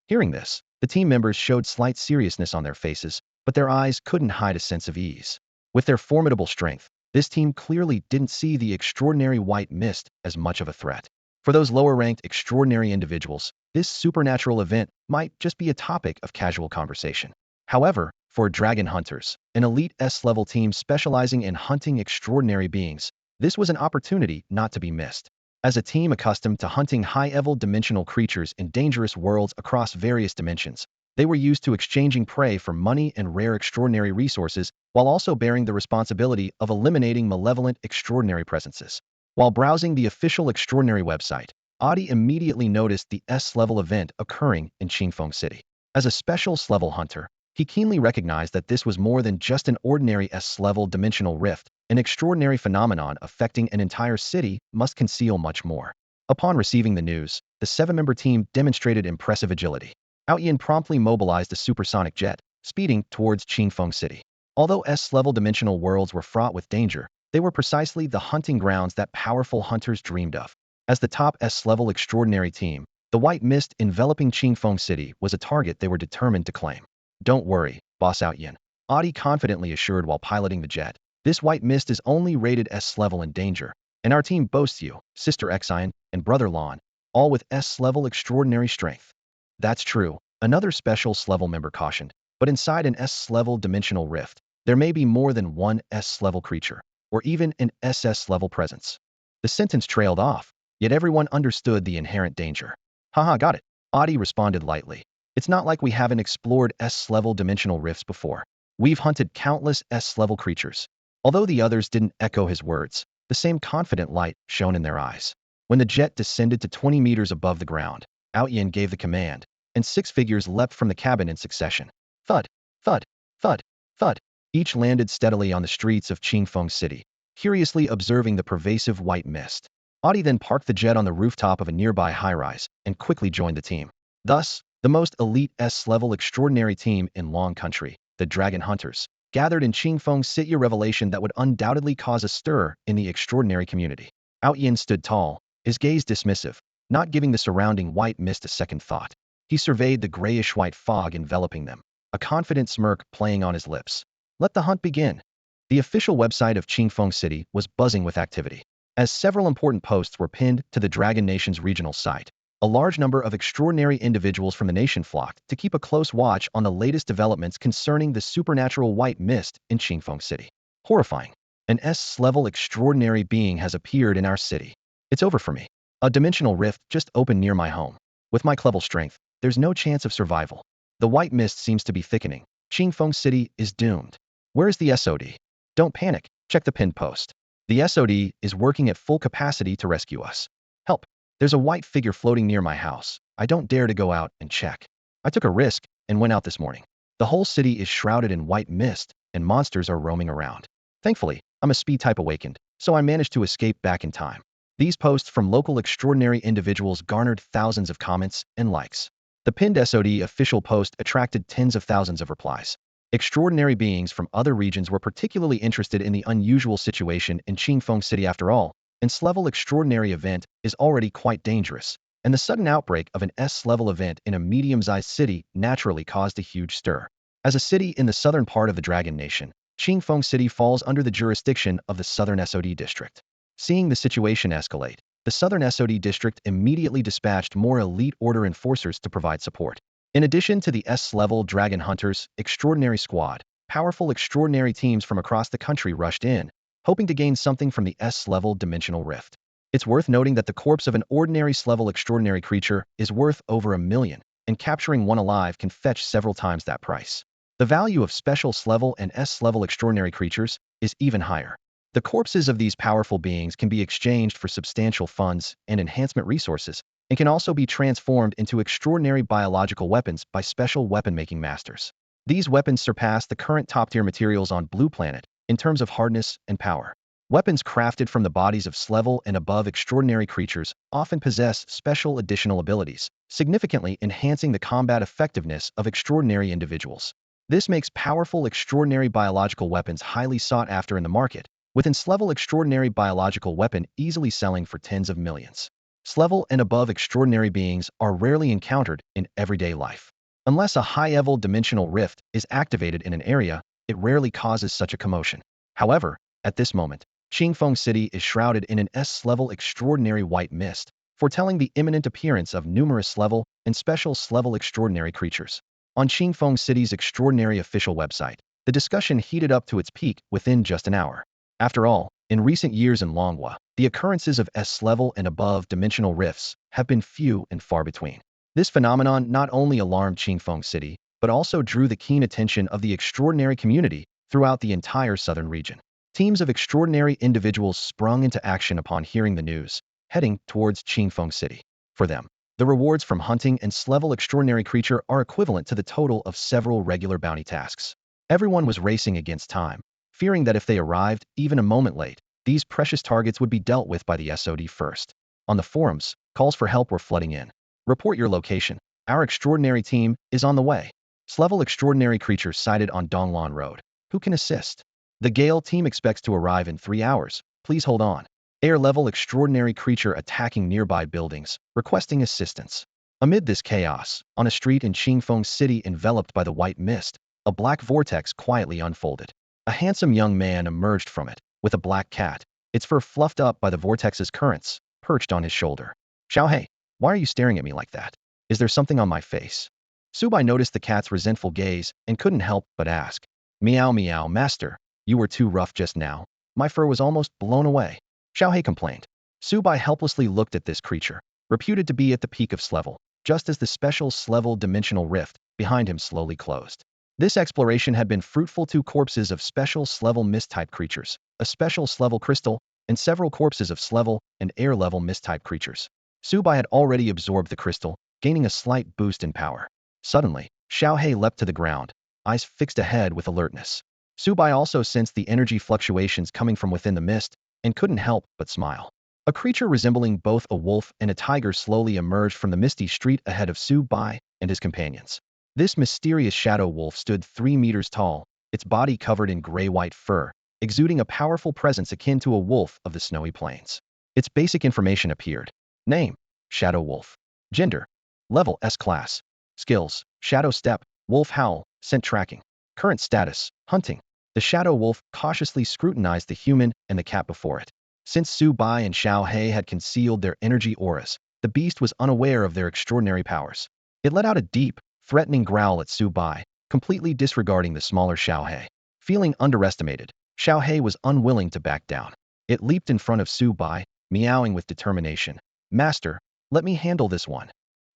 Hearing this, the team members showed slight seriousness on their faces, but their eyes couldn't hide a sense of ease. With their formidable strength, this team clearly didn't see the extraordinary white mist as much of a threat. For those lower-ranked extraordinary individuals, this supernatural event might just be a topic of casual conversation. However, for Dragon Hunters, an elite S-level team specializing in hunting extraordinary beings, this was an opportunity not to be missed. As a team accustomed to hunting high-level dimensional creatures in dangerous worlds across various dimensions, they were used to exchanging prey for money and rare extraordinary resources while also bearing the responsibility of eliminating malevolent extraordinary presences. While browsing the official extraordinary website, Adi immediately noticed the S-level event occurring in Qingfeng City. As a special S-level hunter, he keenly recognized that this was more than just an ordinary S-level dimensional rift. An extraordinary phenomenon affecting an entire city must conceal much more. Upon receiving the news, the 7-member team demonstrated impressive agility. Aotian promptly mobilized a supersonic jet, speeding towards Qingfeng City. Although S-level dimensional worlds were fraught with danger, they were precisely the hunting grounds that powerful hunters dreamed of. As the top S-level extraordinary team, the white mist enveloping Qingfeng City was a target they were determined to claim. "Don't worry, Boss Aotian," Adi confidently assured while piloting the jet. "This white mist is only rated S-level in danger, and our team boasts you, Sister Xian, and Brother Lan, all with S-level extraordinary strength." "That's true," another special S-level member cautioned, "but inside an S-level dimensional rift, there may be more than one S-level creature, or even an SS-level presence." The sentence trailed off, yet everyone understood the inherent danger. "Haha, got it," Adi responded lightly. "It's not like we haven't explored S-level dimensional rifts before. We've hunted countless S-level creatures." Although the others didn't echo his words, the same confident light shone in their eyes. When the jet descended to 20 meters above the ground, Aotian gave the command, and 6 figures leapt from the cabin in succession. Thud, thud, thud, thud. Each landed steadily on the streets of Qingfeng City, curiously observing the pervasive white mist. Adi then parked the jet on the rooftop of a nearby high-rise and quickly joined the team. Thus, the most elite S-level extraordinary team in Long Country, the Dragon Hunters, gathered in Qingfeng City, a revelation that would undoubtedly cause a stir in the extraordinary community. Aotian stood tall, his gaze dismissive, not giving the surrounding white mist a second thought. He surveyed the grayish-white fog enveloping them, a confident smirk playing on his lips. Let the hunt begin. The official website of Qingfeng City was buzzing with activity. As several important posts were pinned to the Dragon Nation's regional site, a large number of extraordinary individuals from the nation flocked to keep a close watch on the latest developments concerning the supernatural white mist in Qingfeng City. Horrifying. An S-level extraordinary being has appeared in our city. It's over for me. A dimensional rift just opened near my home. With my level strength, there's no chance of survival. The white mist seems to be thickening. Qingfeng City is doomed. Where is the SOD? Don't panic. Check the pinned post. The SOD is working at full capacity to rescue us. Help. There's a white figure floating near my house. I don't dare to go out and check. I took a risk and went out this morning. The whole city is shrouded in white mist, and monsters are roaming around. Thankfully, I'm a speed type awakened, so I managed to escape back in time. These posts from local extraordinary individuals garnered thousands of comments and likes. The pinned SOD official post attracted tens of thousands of replies. Extraordinary beings from other regions were particularly interested in the unusual situation in Qingfeng City. After all, an S-level extraordinary event is already quite dangerous, and the sudden outbreak of an S-level event in a medium-sized city naturally caused a huge stir. As a city in the southern part of the Dragon Nation, Qingfeng City falls under the jurisdiction of the Southern SOD District. Seeing the situation escalate, the Southern SOD District immediately dispatched more elite Order enforcers to provide support. In addition to the S-level Dragon Hunters Extraordinary Squad, powerful extraordinary teams from across the country rushed in, hoping to gain something from the S-level Dimensional Rift. It's worth noting that the corpse of an ordinary S-level extraordinary creature is worth over $1 million, and capturing one alive can fetch several times that price. The value of special S-level and S-level extraordinary creatures is even higher. The corpses of these powerful beings can be exchanged for substantial funds and enhancement resources, and can also be transformed into extraordinary biological weapons by special weapon-making masters. These weapons surpass the current top-tier materials on Blue Planet in terms of hardness and power. Weapons crafted from the bodies of S-level and above extraordinary creatures often possess special additional abilities, significantly enhancing the combat effectiveness of extraordinary individuals. This makes powerful extraordinary biological weapons highly sought after in the market, with an S-level extraordinary biological weapon easily selling for tens of millions. S-level and above extraordinary beings are rarely encountered in everyday life. Unless a high-level dimensional rift is activated in an area, it rarely causes such a commotion. However, at this moment, Qingfeng City is shrouded in an S-level extraordinary white mist, foretelling the imminent appearance of numerous S-level and special S-level extraordinary creatures. On Qingfeng City's extraordinary official website, the discussion heated up to its peak within just an hour. After all, in recent years in Longhua, the occurrences of S-level and above dimensional rifts have been few and far between. This phenomenon not only alarmed Qingfeng City, but also drew the keen attention of the extraordinary community throughout the entire southern region. Teams of extraordinary individuals sprung into action upon hearing the news, heading towards Qingfeng City. For them, the rewards from hunting and S-level extraordinary creature are equivalent to the total of several regular bounty tasks. Everyone was racing against time, fearing that if they arrived even a moment late, these precious targets would be dealt with by the SOD first. On the forums, calls for help were flooding in. Report your location. Our extraordinary team is on the way. S-level extraordinary creature sighted on Donglan Road. Who can assist? The Gale team expects to arrive in 3 hours. Please hold on. Air-level extraordinary creature attacking nearby buildings, requesting assistance. Amid this chaos, on a street in Qingfeng City enveloped by the white mist, a black vortex quietly unfolded. A handsome young man emerged from it, with a black cat, its fur fluffed up by the vortex's currents, perched on his shoulder. Xiaohei, why are you staring at me like that? Is there something on my face? Subai noticed the cat's resentful gaze and couldn't help but ask. Meow meow, master. You were too rough just now. My fur was almost blown away. Xiaohei complained. Subai helplessly looked at this creature, reputed to be at the peak of S-level, just as the special S-level dimensional rift behind him slowly closed. This exploration had been fruitful. 2 corpses of special S-level mist-type creatures, a special S-level crystal, and several corpses of S-level and air-level mist-type creatures. Subai had already absorbed the crystal, gaining a slight boost in power. Suddenly, Xiaohei leapt to the ground, eyes fixed ahead with alertness. Subai also sensed the energy fluctuations coming from within the mist, and couldn't help but smile. A creature resembling both a wolf and a tiger slowly emerged from the misty street ahead of Subai and his companions. This mysterious shadow wolf stood 3 meters tall, its body covered in gray-white fur, exuding a powerful presence akin to a wolf of the snowy plains. Its basic information appeared. Name: Shadow Wolf. Gender: Level S-class. Skills: Shadow Step, Wolf Howl, Scent Tracking. Current status: Hunting. The shadow wolf cautiously scrutinized the human and the cat before it. Since Subai and Xiaohei had concealed their energy auras, the beast was unaware of their extraordinary powers. It let out a deep, threatening growl at Subai, completely disregarding the smaller Xiaohei. Feeling underestimated, Xiaohei was unwilling to back down. It leaped in front of Subai, meowing with determination. Master, let me handle this one.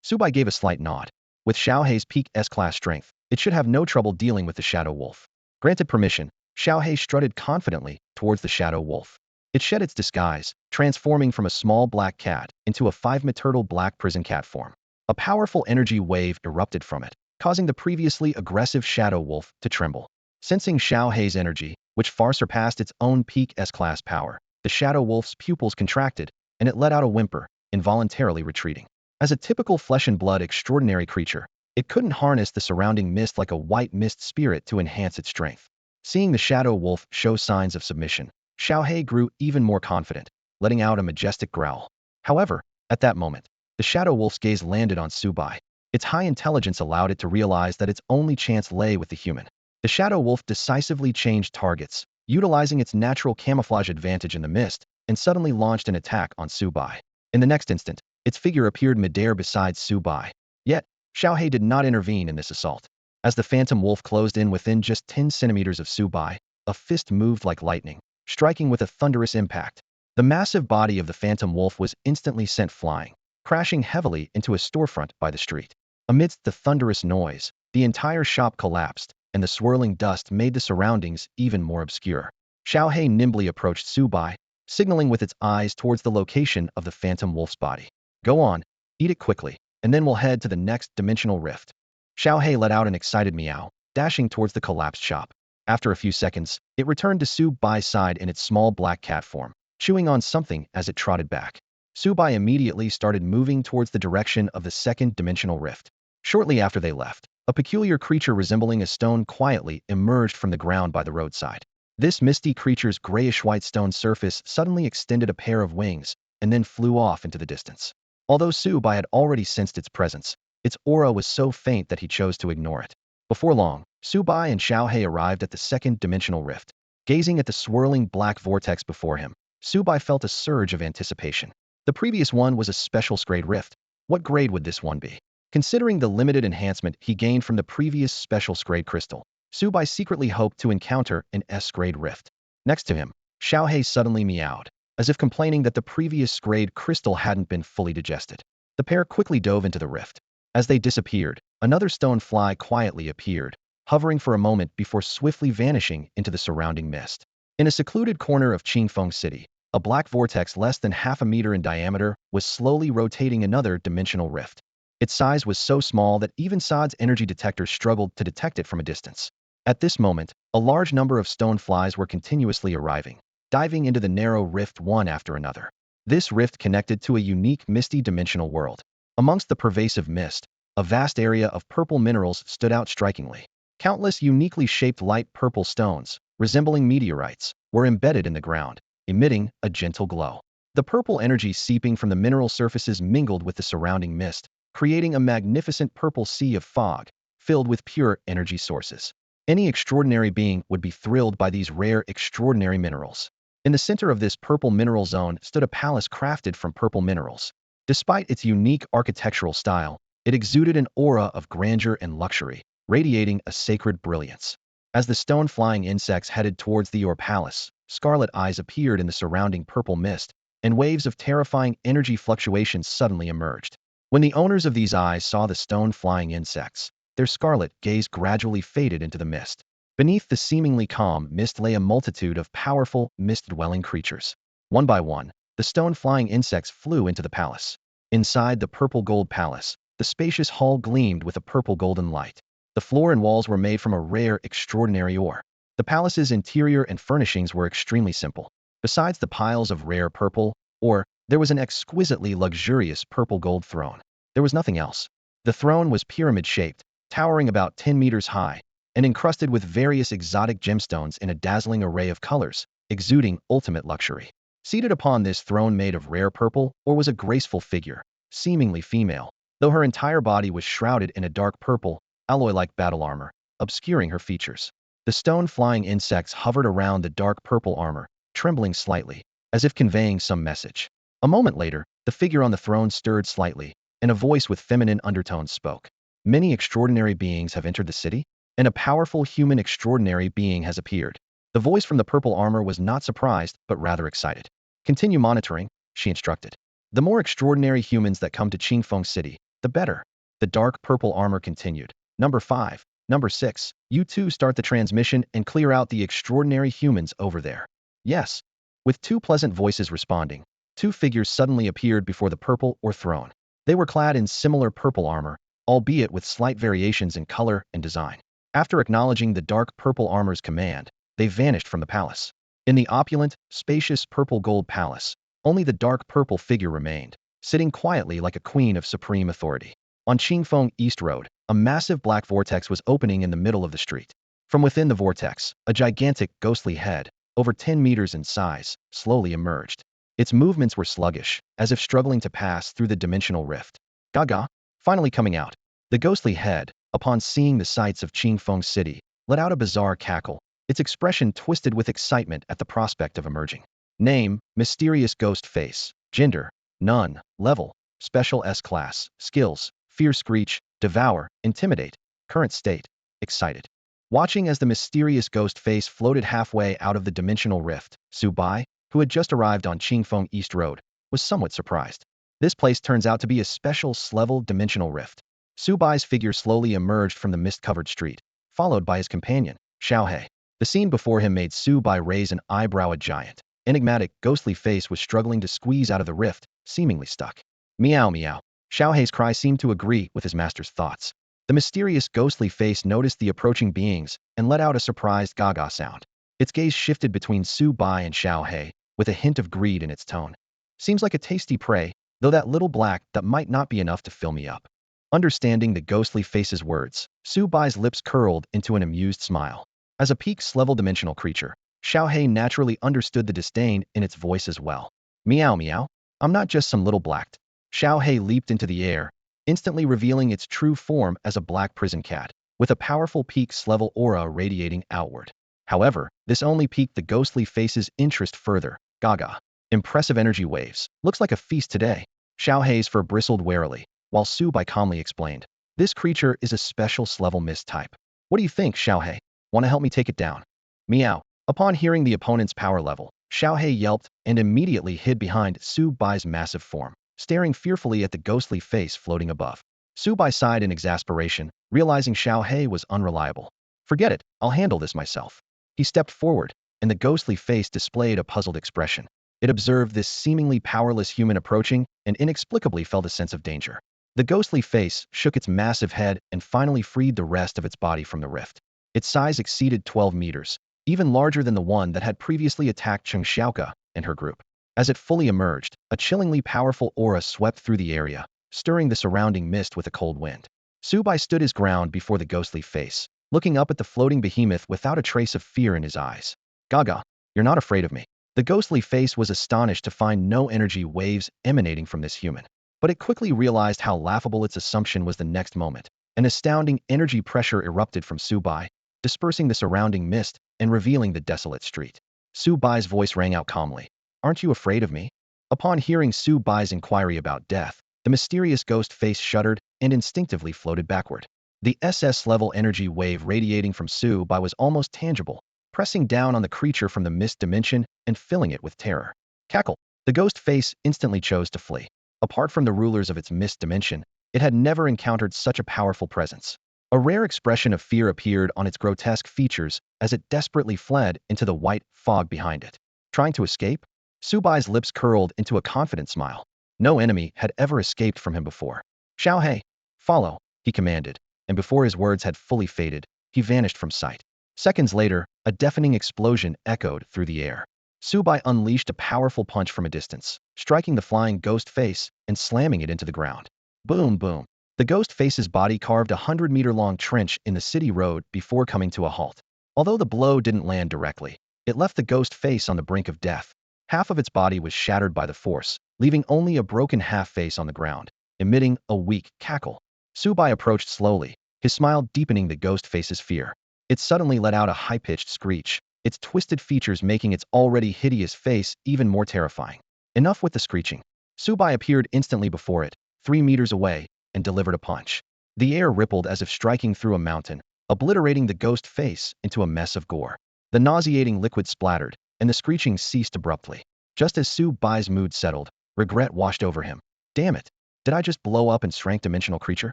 Subai gave a slight nod. With Xiaohei's peak S-class strength, it should have no trouble dealing with the shadow wolf. Granted permission, Xiaohei strutted confidently towards the shadow wolf. It shed its disguise, transforming from a small black cat into a 5-meter black prison cat form. A powerful energy wave erupted from it, causing the previously aggressive shadow wolf to tremble. Sensing Xiaohei's energy, which far surpassed its own peak S-class power, the shadow wolf's pupils contracted, and it let out a whimper, involuntarily retreating. As a typical flesh and blood extraordinary creature, it couldn't harness the surrounding mist like a white mist spirit to enhance its strength. Seeing the shadow wolf show signs of submission, Xiaohei grew even more confident, letting out a majestic growl. However, at that moment, the shadow wolf's gaze landed on Subai. Its high intelligence allowed it to realize that its only chance lay with the human. The shadow wolf decisively changed targets, utilizing its natural camouflage advantage in the mist, and suddenly launched an attack on Subai. In the next instant, its figure appeared midair beside Su Bai. Yet, Xiaohei did not intervene in this assault. As the phantom wolf closed in within just 10 centimeters of Su Bai, a fist moved like lightning, striking with a thunderous impact. The massive body of the phantom wolf was instantly sent flying, crashing heavily into a storefront by the street. Amidst the thunderous noise, the entire shop collapsed, and the swirling dust made the surroundings even more obscure. Xiaohei nimbly approached Su Bai, signaling with its eyes towards the location of the phantom wolf's body. Go on, eat it quickly, and then we'll head to the next dimensional rift. Xiaohei let out an excited meow, dashing towards the collapsed shop. After a few seconds, it returned to Su Bai's side in its small black cat form, chewing on something as it trotted back. Su Bai immediately started moving towards the direction of the second dimensional rift. Shortly after they left, a peculiar creature resembling a stone quietly emerged from the ground by the roadside. This misty creature's grayish-white stone surface suddenly extended a pair of wings and then flew off into the distance. Although Su Bai had already sensed its presence, its aura was so faint that he chose to ignore it. Before long, Su Bai and Xiaohei arrived at the second dimensional rift. Gazing at the swirling black vortex before him, Su Bai felt a surge of anticipation. The previous one was a special grade rift. What grade would this one be? Considering the limited enhancement he gained from the previous special grade crystal, Su Bai secretly hoped to encounter an S-grade rift. Next to him, Xiaohei suddenly meowed, as if complaining that the previous grade crystal hadn't been fully digested. The pair quickly dove into the rift. As they disappeared, another stone fly quietly appeared, hovering for a moment before swiftly vanishing into the surrounding mist. In a secluded corner of Qingfeng City, a black vortex less than half a meter in diameter was slowly rotating another dimensional rift. Its size was so small that even Saad's energy detector struggled to detect it from a distance. At this moment, a large number of stone flies were continuously arriving, diving into the narrow rift one after another. This rift connected to a unique misty dimensional world. Amongst the pervasive mist, a vast area of purple minerals stood out strikingly. Countless uniquely shaped light purple stones, resembling meteorites, were embedded in the ground, emitting a gentle glow. The purple energy seeping from the mineral surfaces mingled with the surrounding mist, creating a magnificent purple sea of fog, filled with pure energy sources. Any extraordinary being would be thrilled by these rare, extraordinary minerals. In the center of this purple mineral zone stood a palace crafted from purple minerals. Despite its unique architectural style, it exuded an aura of grandeur and luxury, radiating a sacred brilliance. As the stone-flying insects headed towards the palace, scarlet eyes appeared in the surrounding purple mist, and waves of terrifying energy fluctuations suddenly emerged. When the owners of these eyes saw the stone-flying insects, their scarlet gaze gradually faded into the mist. Beneath the seemingly calm mist lay a multitude of powerful, mist-dwelling creatures. One by one, the stone-flying insects flew into the palace. Inside the purple gold palace, the spacious hall gleamed with a purple golden light. The floor and walls were made from a rare, extraordinary ore. The palace's interior and furnishings were extremely simple. Besides the piles of rare purple ore, there was an exquisitely luxurious purple gold throne. There was nothing else. The throne was pyramid-shaped, towering about 10 meters high, and encrusted with various exotic gemstones in a dazzling array of colors, exuding ultimate luxury. Seated upon this throne made of rare purple ore was a graceful figure, seemingly female, though her entire body was shrouded in a dark purple, alloy-like battle armor, obscuring her features. The stone-flying insects hovered around the dark purple armor, trembling slightly, as if conveying some message. A moment later, the figure on the throne stirred slightly, and a voice with feminine undertones spoke. Many extraordinary beings have entered the city, and a powerful human extraordinary being has appeared. The voice from the purple armor was not surprised, but rather excited. Continue monitoring, she instructed. The more extraordinary humans that come to Qingfeng City, the better. The dark purple armor continued. Number 5, Number 6, you two start the transmission and clear out the extraordinary humans over there. Yes. With two pleasant voices responding, two figures suddenly appeared before the purple or throne. They were clad in similar purple armor, albeit with slight variations in color and design. After acknowledging the dark purple armor's command, they vanished from the palace. In the opulent, spacious purple gold palace, only the dark purple figure remained, sitting quietly like a queen of supreme authority. On Qingfeng East Road, a massive black vortex was opening in the middle of the street. From within the vortex, a gigantic, ghostly head, over 10 meters in size, slowly emerged. Its movements were sluggish, as if struggling to pass through the dimensional rift. Gaga, finally coming out. The ghostly head, upon seeing the sights of Qingfeng City, let out a bizarre cackle, its expression twisted with excitement at the prospect of emerging. Name, mysterious ghost face. Gender, None. Level. Special S class. Skills. Fear Screech. Devour. Intimidate. Current state. Excited. Watching as the mysterious ghost face floated halfway out of the dimensional rift, Su Bai, who had just arrived on Qingfeng East Road, was somewhat surprised. This place turns out to be a special S-level dimensional rift. Su Bai's figure slowly emerged from the mist-covered street, followed by his companion, Xiaohe. The scene before him made Su Bai raise an eyebrow. A giant, enigmatic, ghostly face was struggling to squeeze out of the rift, seemingly stuck. Meow meow. Xiaohe's cry seemed to agree with his master's thoughts. The mysterious ghostly face noticed the approaching beings and let out a surprised gaga sound. Its gaze shifted between Su Bai and Xiaohe, with a hint of greed in its tone. Seems like a tasty prey, though that little black that might not be enough to fill me up. Understanding the ghostly face's words, Su Bai's lips curled into an amused smile. As a peak-level dimensional creature, Xiaohe naturally understood the disdain in its voice as well. Meow meow. I'm not just some little black. Xiaohe leaped into the air, instantly revealing its true form as a black prison cat, with a powerful peaks-level aura radiating outward. However, this only piqued the ghostly face's interest further. Gaga. Impressive energy waves. Looks like a feast today. Xiaohe's fur bristled warily, while Su Bai calmly explained. This creature is a special S-level mist type. What do you think, Xiaohe? Want to help me take it down? Meow. Upon hearing the opponent's power level, Xiaohe yelped and immediately hid behind Su Bai's massive form, staring fearfully at the ghostly face floating above. Su Bai sighed in exasperation, realizing Xiaohe was unreliable. Forget it, I'll handle this myself. He stepped forward, and the ghostly face displayed a puzzled expression. It observed this seemingly powerless human approaching and inexplicably felt a sense of danger. The ghostly face shook its massive head and finally freed the rest of its body from the rift. Its size exceeded 12 meters, even larger than the one that had previously attacked Cheng Xiaoke and her group. As it fully emerged, a chillingly powerful aura swept through the area, stirring the surrounding mist with a cold wind. Su Bai stood his ground before the ghostly face, looking up at the floating behemoth without a trace of fear in his eyes. Gaga, you're not afraid of me. The ghostly face was astonished to find no energy waves emanating from this human. But it quickly realized how laughable its assumption was the next moment. An astounding energy pressure erupted from Su Bai, dispersing the surrounding mist and revealing the desolate street. Su Bai's voice rang out calmly. Aren't you afraid of me? Upon hearing Su Bai's inquiry about death, the mysterious ghost face shuddered and instinctively floated backward. The SS-level energy wave radiating from Su Bai was almost tangible, pressing down on the creature from the mist dimension and filling it with terror. Cackle. The ghost face instantly chose to flee. Apart from the rulers of its mist dimension, it had never encountered such a powerful presence. A rare expression of fear appeared on its grotesque features as it desperately fled into the white fog behind it. Trying to escape? Su Bai's lips curled into a confident smile. No enemy had ever escaped from him before. Xiaohe, follow, he commanded, and before his words had fully faded, he vanished from sight. Seconds later, a deafening explosion echoed through the air. Su Bai unleashed a powerful punch from a distance, striking the flying ghost face and slamming it into the ground. Boom, boom. The ghost face's body carved a 100-meter-long trench in the city road before coming to a halt. Although the blow didn't land directly, it left the ghost face on the brink of death. Half of its body was shattered by the force, leaving only a broken half face on the ground, emitting a weak cackle. Su Bai approached slowly, his smile deepening the ghost face's fear. It suddenly let out a high-pitched screech, its twisted features making its already hideous face even more terrifying. Enough with the screeching. Su Bai appeared instantly before it, 3 meters away, and delivered a punch. The air rippled as if striking through a mountain, obliterating the ghost face into a mess of gore. The nauseating liquid splattered, and the screeching ceased abruptly. Just as Su Bai's mood settled, regret washed over him. Damn it! Did I just blow up and shrank dimensional creature?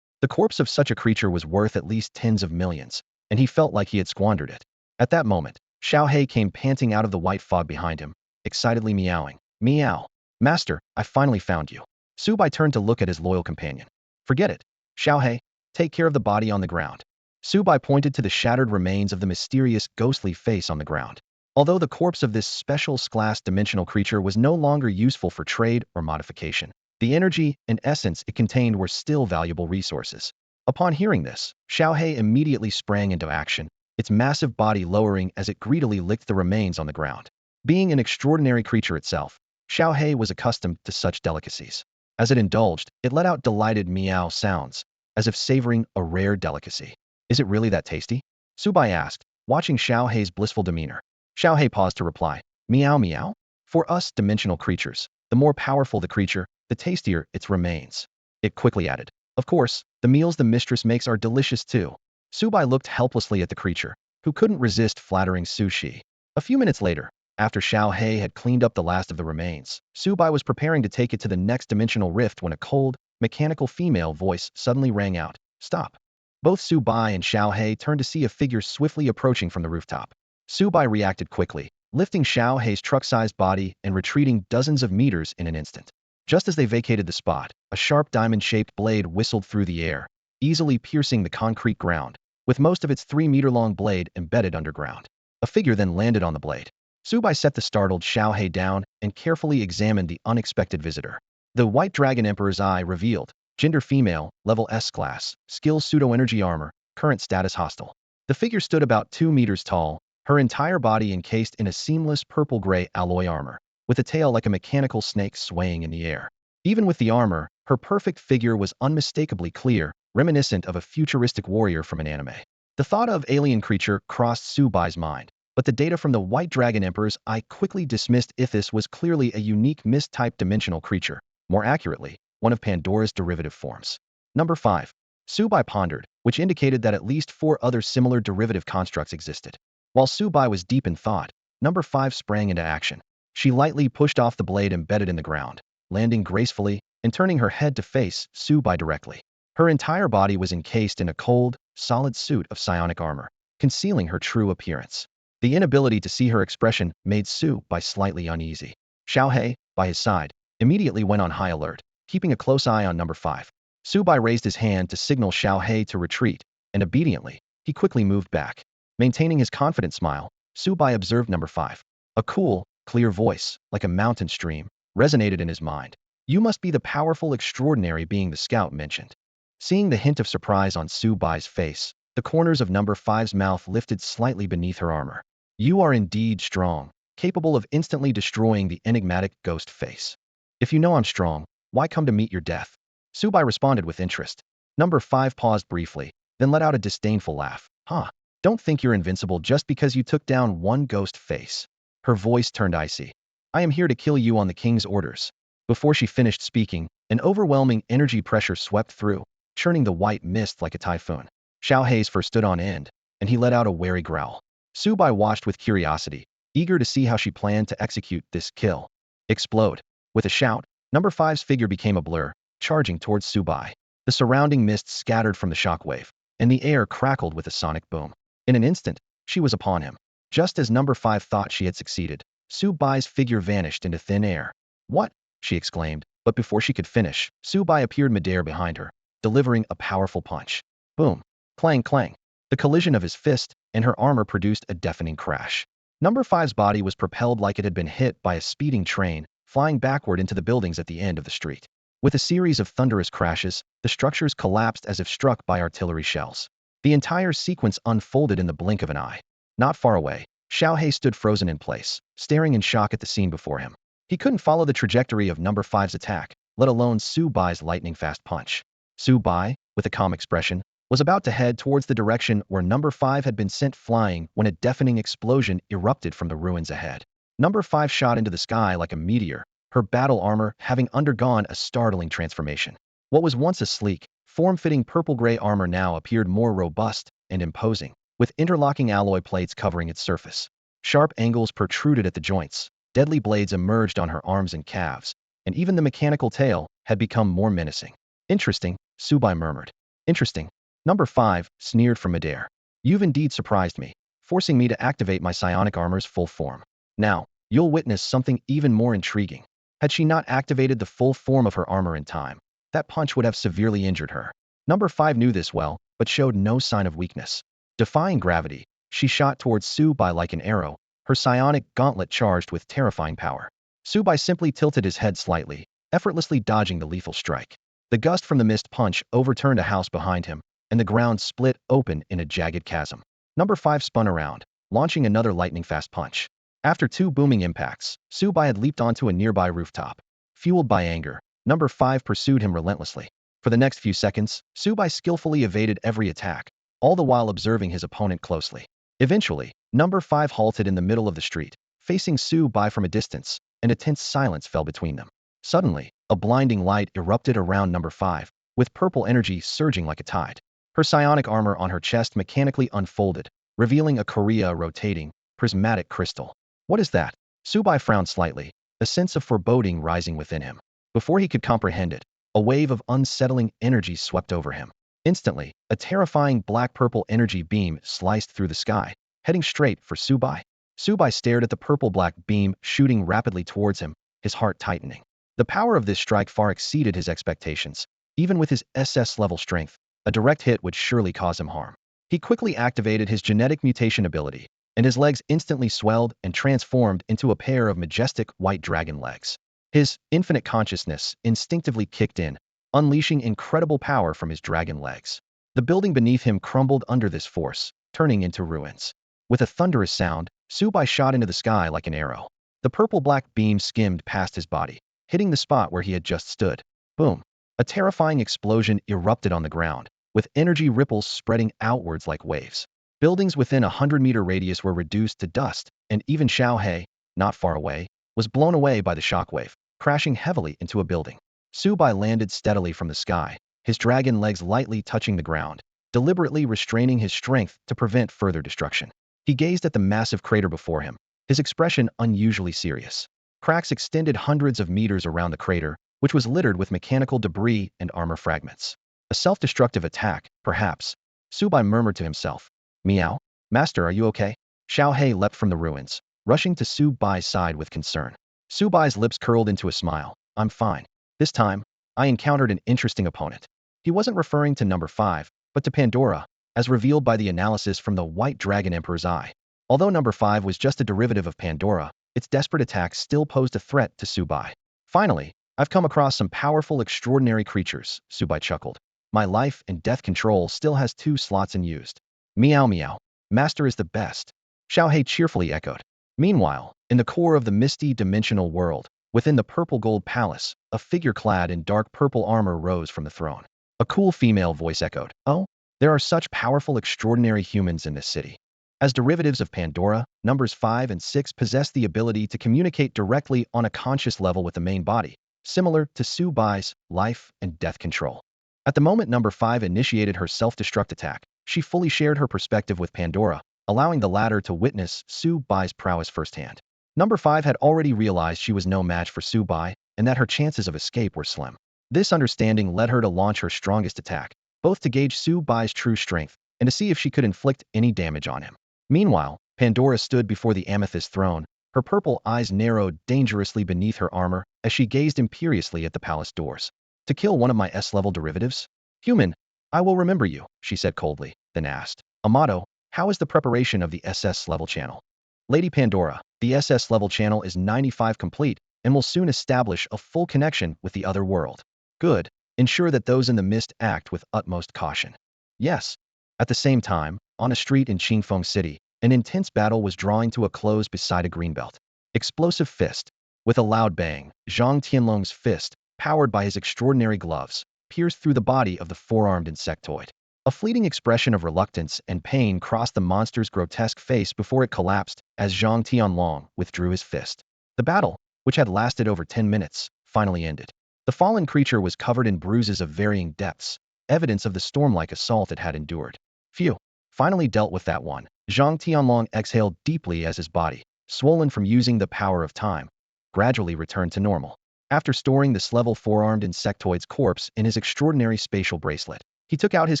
The corpse of such a creature was worth at least tens of millions, and he felt like he had squandered it. At that moment, Xiaohe came panting out of the white fog behind him, excitedly meowing. Meow. Master, I finally found you. Su Bai turned to look at his loyal companion. Forget it. Xiaohe, take care of the body on the ground. Su Bai pointed to the shattered remains of the mysterious ghostly face on the ground. Although the corpse of this special class dimensional creature was no longer useful for trade or modification, the energy and essence it contained were still valuable resources. Upon hearing this, Xiaohe immediately sprang into action, its massive body lowering as it greedily licked the remains on the ground. Being an extraordinary creature itself, Xiaohe was accustomed to such delicacies. As it indulged, it let out delighted meow sounds, as if savoring a rare delicacy. Is it really that tasty? Su Bai asked, watching Xiaohe's blissful demeanor. Xiaohe paused to reply. Meow meow? For us dimensional creatures, The more powerful the creature, the tastier its remains. It quickly added. Of course, the meals the mistress makes are delicious too. Subai looked helplessly at the creature, who couldn't resist flattering sushi. A few minutes later, after Xiao Hei had cleaned up the last of the remains, Subai was preparing to take it to the next dimensional rift when a cold, mechanical female voice suddenly rang out. Stop. Both Subai and Xiao Hei turned to see a figure swiftly approaching from the rooftop. Subai reacted quickly, lifting Xiao Hei's truck-sized body and retreating dozens of meters in an instant. Just as they vacated the spot, a sharp diamond-shaped blade whistled through the air, easily piercing the concrete ground, with most of its 3-meter-long blade embedded underground. A figure then landed on the blade. Subai set the startled Xiao Hei down and carefully examined the unexpected visitor. The White Dragon Emperor's eye revealed, gender female, level S class, skill pseudo-energy armor, current status hostile. The figure stood about 2 meters tall, her entire body encased in a seamless purple-gray alloy armor, with a tail like a mechanical snake swaying in the air. Even with the armor, her perfect figure was unmistakably clear, reminiscent of a futuristic warrior from an anime. The thought of alien creature crossed Subai's mind, but the data from the White Dragon Emperor's eye quickly dismissed if this was clearly a unique mist-type dimensional creature, more accurately, one of Pandora's derivative forms. Number 5. Subai pondered, which indicated that at least 4 other similar derivative constructs existed. While Subai was deep in thought, Number 5 sprang into action. She lightly pushed off the blade embedded in the ground, landing gracefully and turning her head to face Subai directly. Her entire body was encased in a cold, solid suit of psionic armor, concealing her true appearance. The inability to see her expression made Subai slightly uneasy. Xiao Hei, by his side, immediately went on high alert, keeping a close eye on Number 5. Subai raised his hand to signal Xiao Hei to retreat, and obediently, he quickly moved back. Maintaining his confident smile, Subai observed Number 5. A cool, clear voice, like a mountain stream, resonated in his mind. You must be the powerful extraordinary being the scout mentioned. Seeing the hint of surprise on Subai's face, the corners of Number 5's mouth lifted slightly beneath her armor. You are indeed strong, capable of instantly destroying the enigmatic ghost face. If you know I'm strong, why come to meet your death? Subai responded with interest. Number 5 paused briefly, then let out a disdainful laugh. Huh. Don't think you're invincible just because you took down one ghost face. Her voice turned icy. I am here to kill you on the king's orders. Before she finished speaking, an overwhelming energy pressure swept through, churning the white mist like a typhoon. Xiao Hei's fur stood on end, and he let out a wary growl. Subai watched with curiosity, eager to see how she planned to execute this kill. Explode. With a shout, Number 5's figure became a blur, charging towards Subai. The surrounding mist scattered from the shockwave, and the air crackled with a sonic boom. In an instant, she was upon him. Just as Number 5 thought she had succeeded, Subai's figure vanished into thin air. What? She exclaimed, but before she could finish, Subai appeared midair behind her, delivering a powerful punch. Boom. Clang clang. The collision of his fist and her armor produced a deafening crash. Number 5's body was propelled like it had been hit by a speeding train, flying backward into the buildings at the end of the street. With a series of thunderous crashes, the structures collapsed as if struck by artillery shells. The entire sequence unfolded in the blink of an eye. Not far away, Xiao Hei stood frozen in place, staring in shock at the scene before him. He couldn't follow the trajectory of Number 5's attack, let alone Subai's lightning-fast punch. Subai, with a calm expression, was about to head towards the direction where Number 5 had been sent flying when a deafening explosion erupted from the ruins ahead. Number 5 shot into the sky like a meteor, her battle armor having undergone a startling transformation. What was once a sleek, form-fitting purple-gray armor now appeared more robust and imposing, with interlocking alloy plates covering its surface. Sharp angles protruded at the joints, deadly blades emerged on her arms and calves, and even the mechanical tail had become more menacing. Interesting, Subai murmured. Interesting. Number 5 sneered from midair. You've indeed surprised me, forcing me to activate my psionic armor's full form. Now, you'll witness something even more intriguing. Had she not activated the full form of her armor in time, that punch would have severely injured her. Number 5 knew this well, but showed no sign of weakness. Defying gravity, she shot towards Subai like an arrow, her psionic gauntlet charged with terrifying power. Subai simply tilted his head slightly, effortlessly dodging the lethal strike. The gust from the mist punch overturned a house behind him, and the ground split open in a jagged chasm. Number 5 spun around, launching another lightning-fast punch. After 2 booming impacts, Subai had leaped onto a nearby rooftop. Fueled by anger, Number 5 pursued him relentlessly. For the next few seconds, Subai skillfully evaded every attack, all the while observing his opponent closely. Eventually, Number 5 halted in the middle of the street, facing Subai from a distance, and a tense silence fell between them. Suddenly, a blinding light erupted around number 5, with purple energy surging like a tide. Her psionic armor on her chest mechanically unfolded, revealing a Korea rotating, prismatic crystal. What is that? Subai frowned slightly, a sense of foreboding rising within him. Before he could comprehend it, a wave of unsettling energy swept over him. Instantly, a terrifying black-purple energy beam sliced through the sky, heading straight for Subai. Subai stared at the purple-black beam shooting rapidly towards him, his heart tightening. The power of this strike far exceeded his expectations. Even with his SS-level strength, a direct hit would surely cause him harm. He quickly activated his genetic mutation ability, and his legs instantly swelled and transformed into a pair of majestic white dragon legs. His infinite consciousness instinctively kicked in, unleashing incredible power from his dragon legs. The building beneath him crumbled under this force, turning into ruins. With a thunderous sound, Subai shot into the sky like an arrow. The purple-black beam skimmed past his body, hitting the spot where he had just stood. Boom! A terrifying explosion erupted on the ground, with energy ripples spreading outwards like waves. Buildings within a 100-meter radius were reduced to dust, and even Xiaohe, not far away, was blown away by the shockwave, crashing heavily into a building. Subai landed steadily from the sky, his dragon legs lightly touching the ground, deliberately restraining his strength to prevent further destruction. He gazed at the massive crater before him, his expression unusually serious. Cracks extended hundreds of meters around the crater, which was littered with mechanical debris and armor fragments. A self-destructive attack, perhaps. Subai murmured to himself. Meow? Master, are you okay? Xiaohe leapt from the ruins, rushing to Subai's side with concern. Subai's lips curled into a smile. I'm fine. This time, I encountered an interesting opponent. He wasn't referring to number 5, but to Pandora, as revealed by the analysis from the White Dragon Emperor's eye. Although number 5 was just a derivative of Pandora, its desperate attacks still posed a threat to Subai. Finally, I've come across some powerful, extraordinary creatures, Subai chuckled. My life and death control still has 2 slots unused. Meow meow. Master is the best. Xiaohe cheerfully echoed. Meanwhile, in the core of the misty dimensional world, within the purple gold palace, a figure clad in dark purple armor rose from the throne. A cool female voice echoed. Oh, there are such powerful, extraordinary humans in this city. As derivatives of Pandora, numbers 5 and 6 possess the ability to communicate directly on a conscious level with the main body, similar to Subai's life and death control. At the moment number 5 initiated her self-destruct attack, she fully shared her perspective with Pandora, allowing the latter to witness Subai's prowess firsthand. Number 5 had already realized she was no match for Subai, and that her chances of escape were slim. This understanding led her to launch her strongest attack, both to gauge Subai's true strength and to see if she could inflict any damage on him. Meanwhile, Pandora stood before the amethyst throne, her purple eyes narrowed dangerously beneath her armor as she gazed imperiously at the palace doors. To kill one of my S-level derivatives? Human, I will remember you, she said coldly, then asked. Amato, how is the preparation of the SS-level channel? Lady Pandora, the SS-level channel is 95 complete and will soon establish a full connection with the other world. Good. Ensure that those in the mist act with utmost caution. Yes. At the same time, on a street in Qingfeng City, an intense battle was drawing to a close beside a greenbelt. Explosive fist. With a loud bang, Zhang Tianlong's fist, powered by his extraordinary gloves, pierced through the body of the four-armed insectoid. A fleeting expression of reluctance and pain crossed the monster's grotesque face before it collapsed as Zhang Tianlong withdrew his fist. The battle, which had lasted over 10 minutes, finally ended. The fallen creature was covered in bruises of varying depths, evidence of the storm-like assault it had endured. Phew. Finally dealt with that one. Zhang Tianlong exhaled deeply as his body, swollen from using the power of time, gradually returned to normal. After storing this level four-armed insectoid's corpse in his extraordinary spatial bracelet, he took out his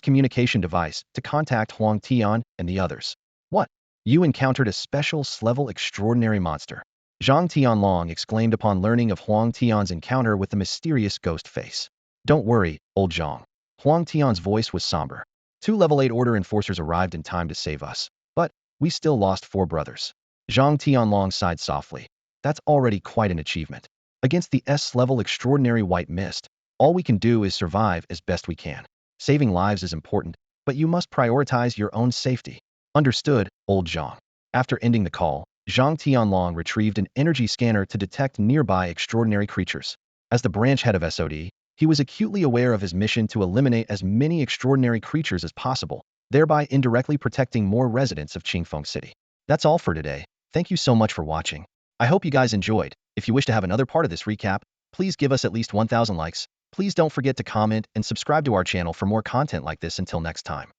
communication device to contact Huang Tian and the others. What? You encountered a special level extraordinary monster. Zhang Tianlong exclaimed upon learning of Huang Tian's encounter with the mysterious ghost face. Don't worry, old Zhang. Huang Tian's voice was somber. 2 level 8 order enforcers arrived in time to save us, but we still lost 4 brothers. Zhang Tianlong sighed softly. That's already quite an achievement. Against the S-level extraordinary white mist, all we can do is survive as best we can. Saving lives is important, but you must prioritize your own safety. Understood, old Zhang. After ending the call, Zhang Tianlong retrieved an energy scanner to detect nearby extraordinary creatures. As the branch head of SOD, he was acutely aware of his mission to eliminate as many extraordinary creatures as possible, thereby indirectly protecting more residents of Qingfeng City. That's all for today. Thank you so much for watching. I hope you guys enjoyed. If you wish to have another part of this recap, Please give us at least 1,000 likes. Please don't forget to comment and subscribe to our channel for more content like this. Until next time.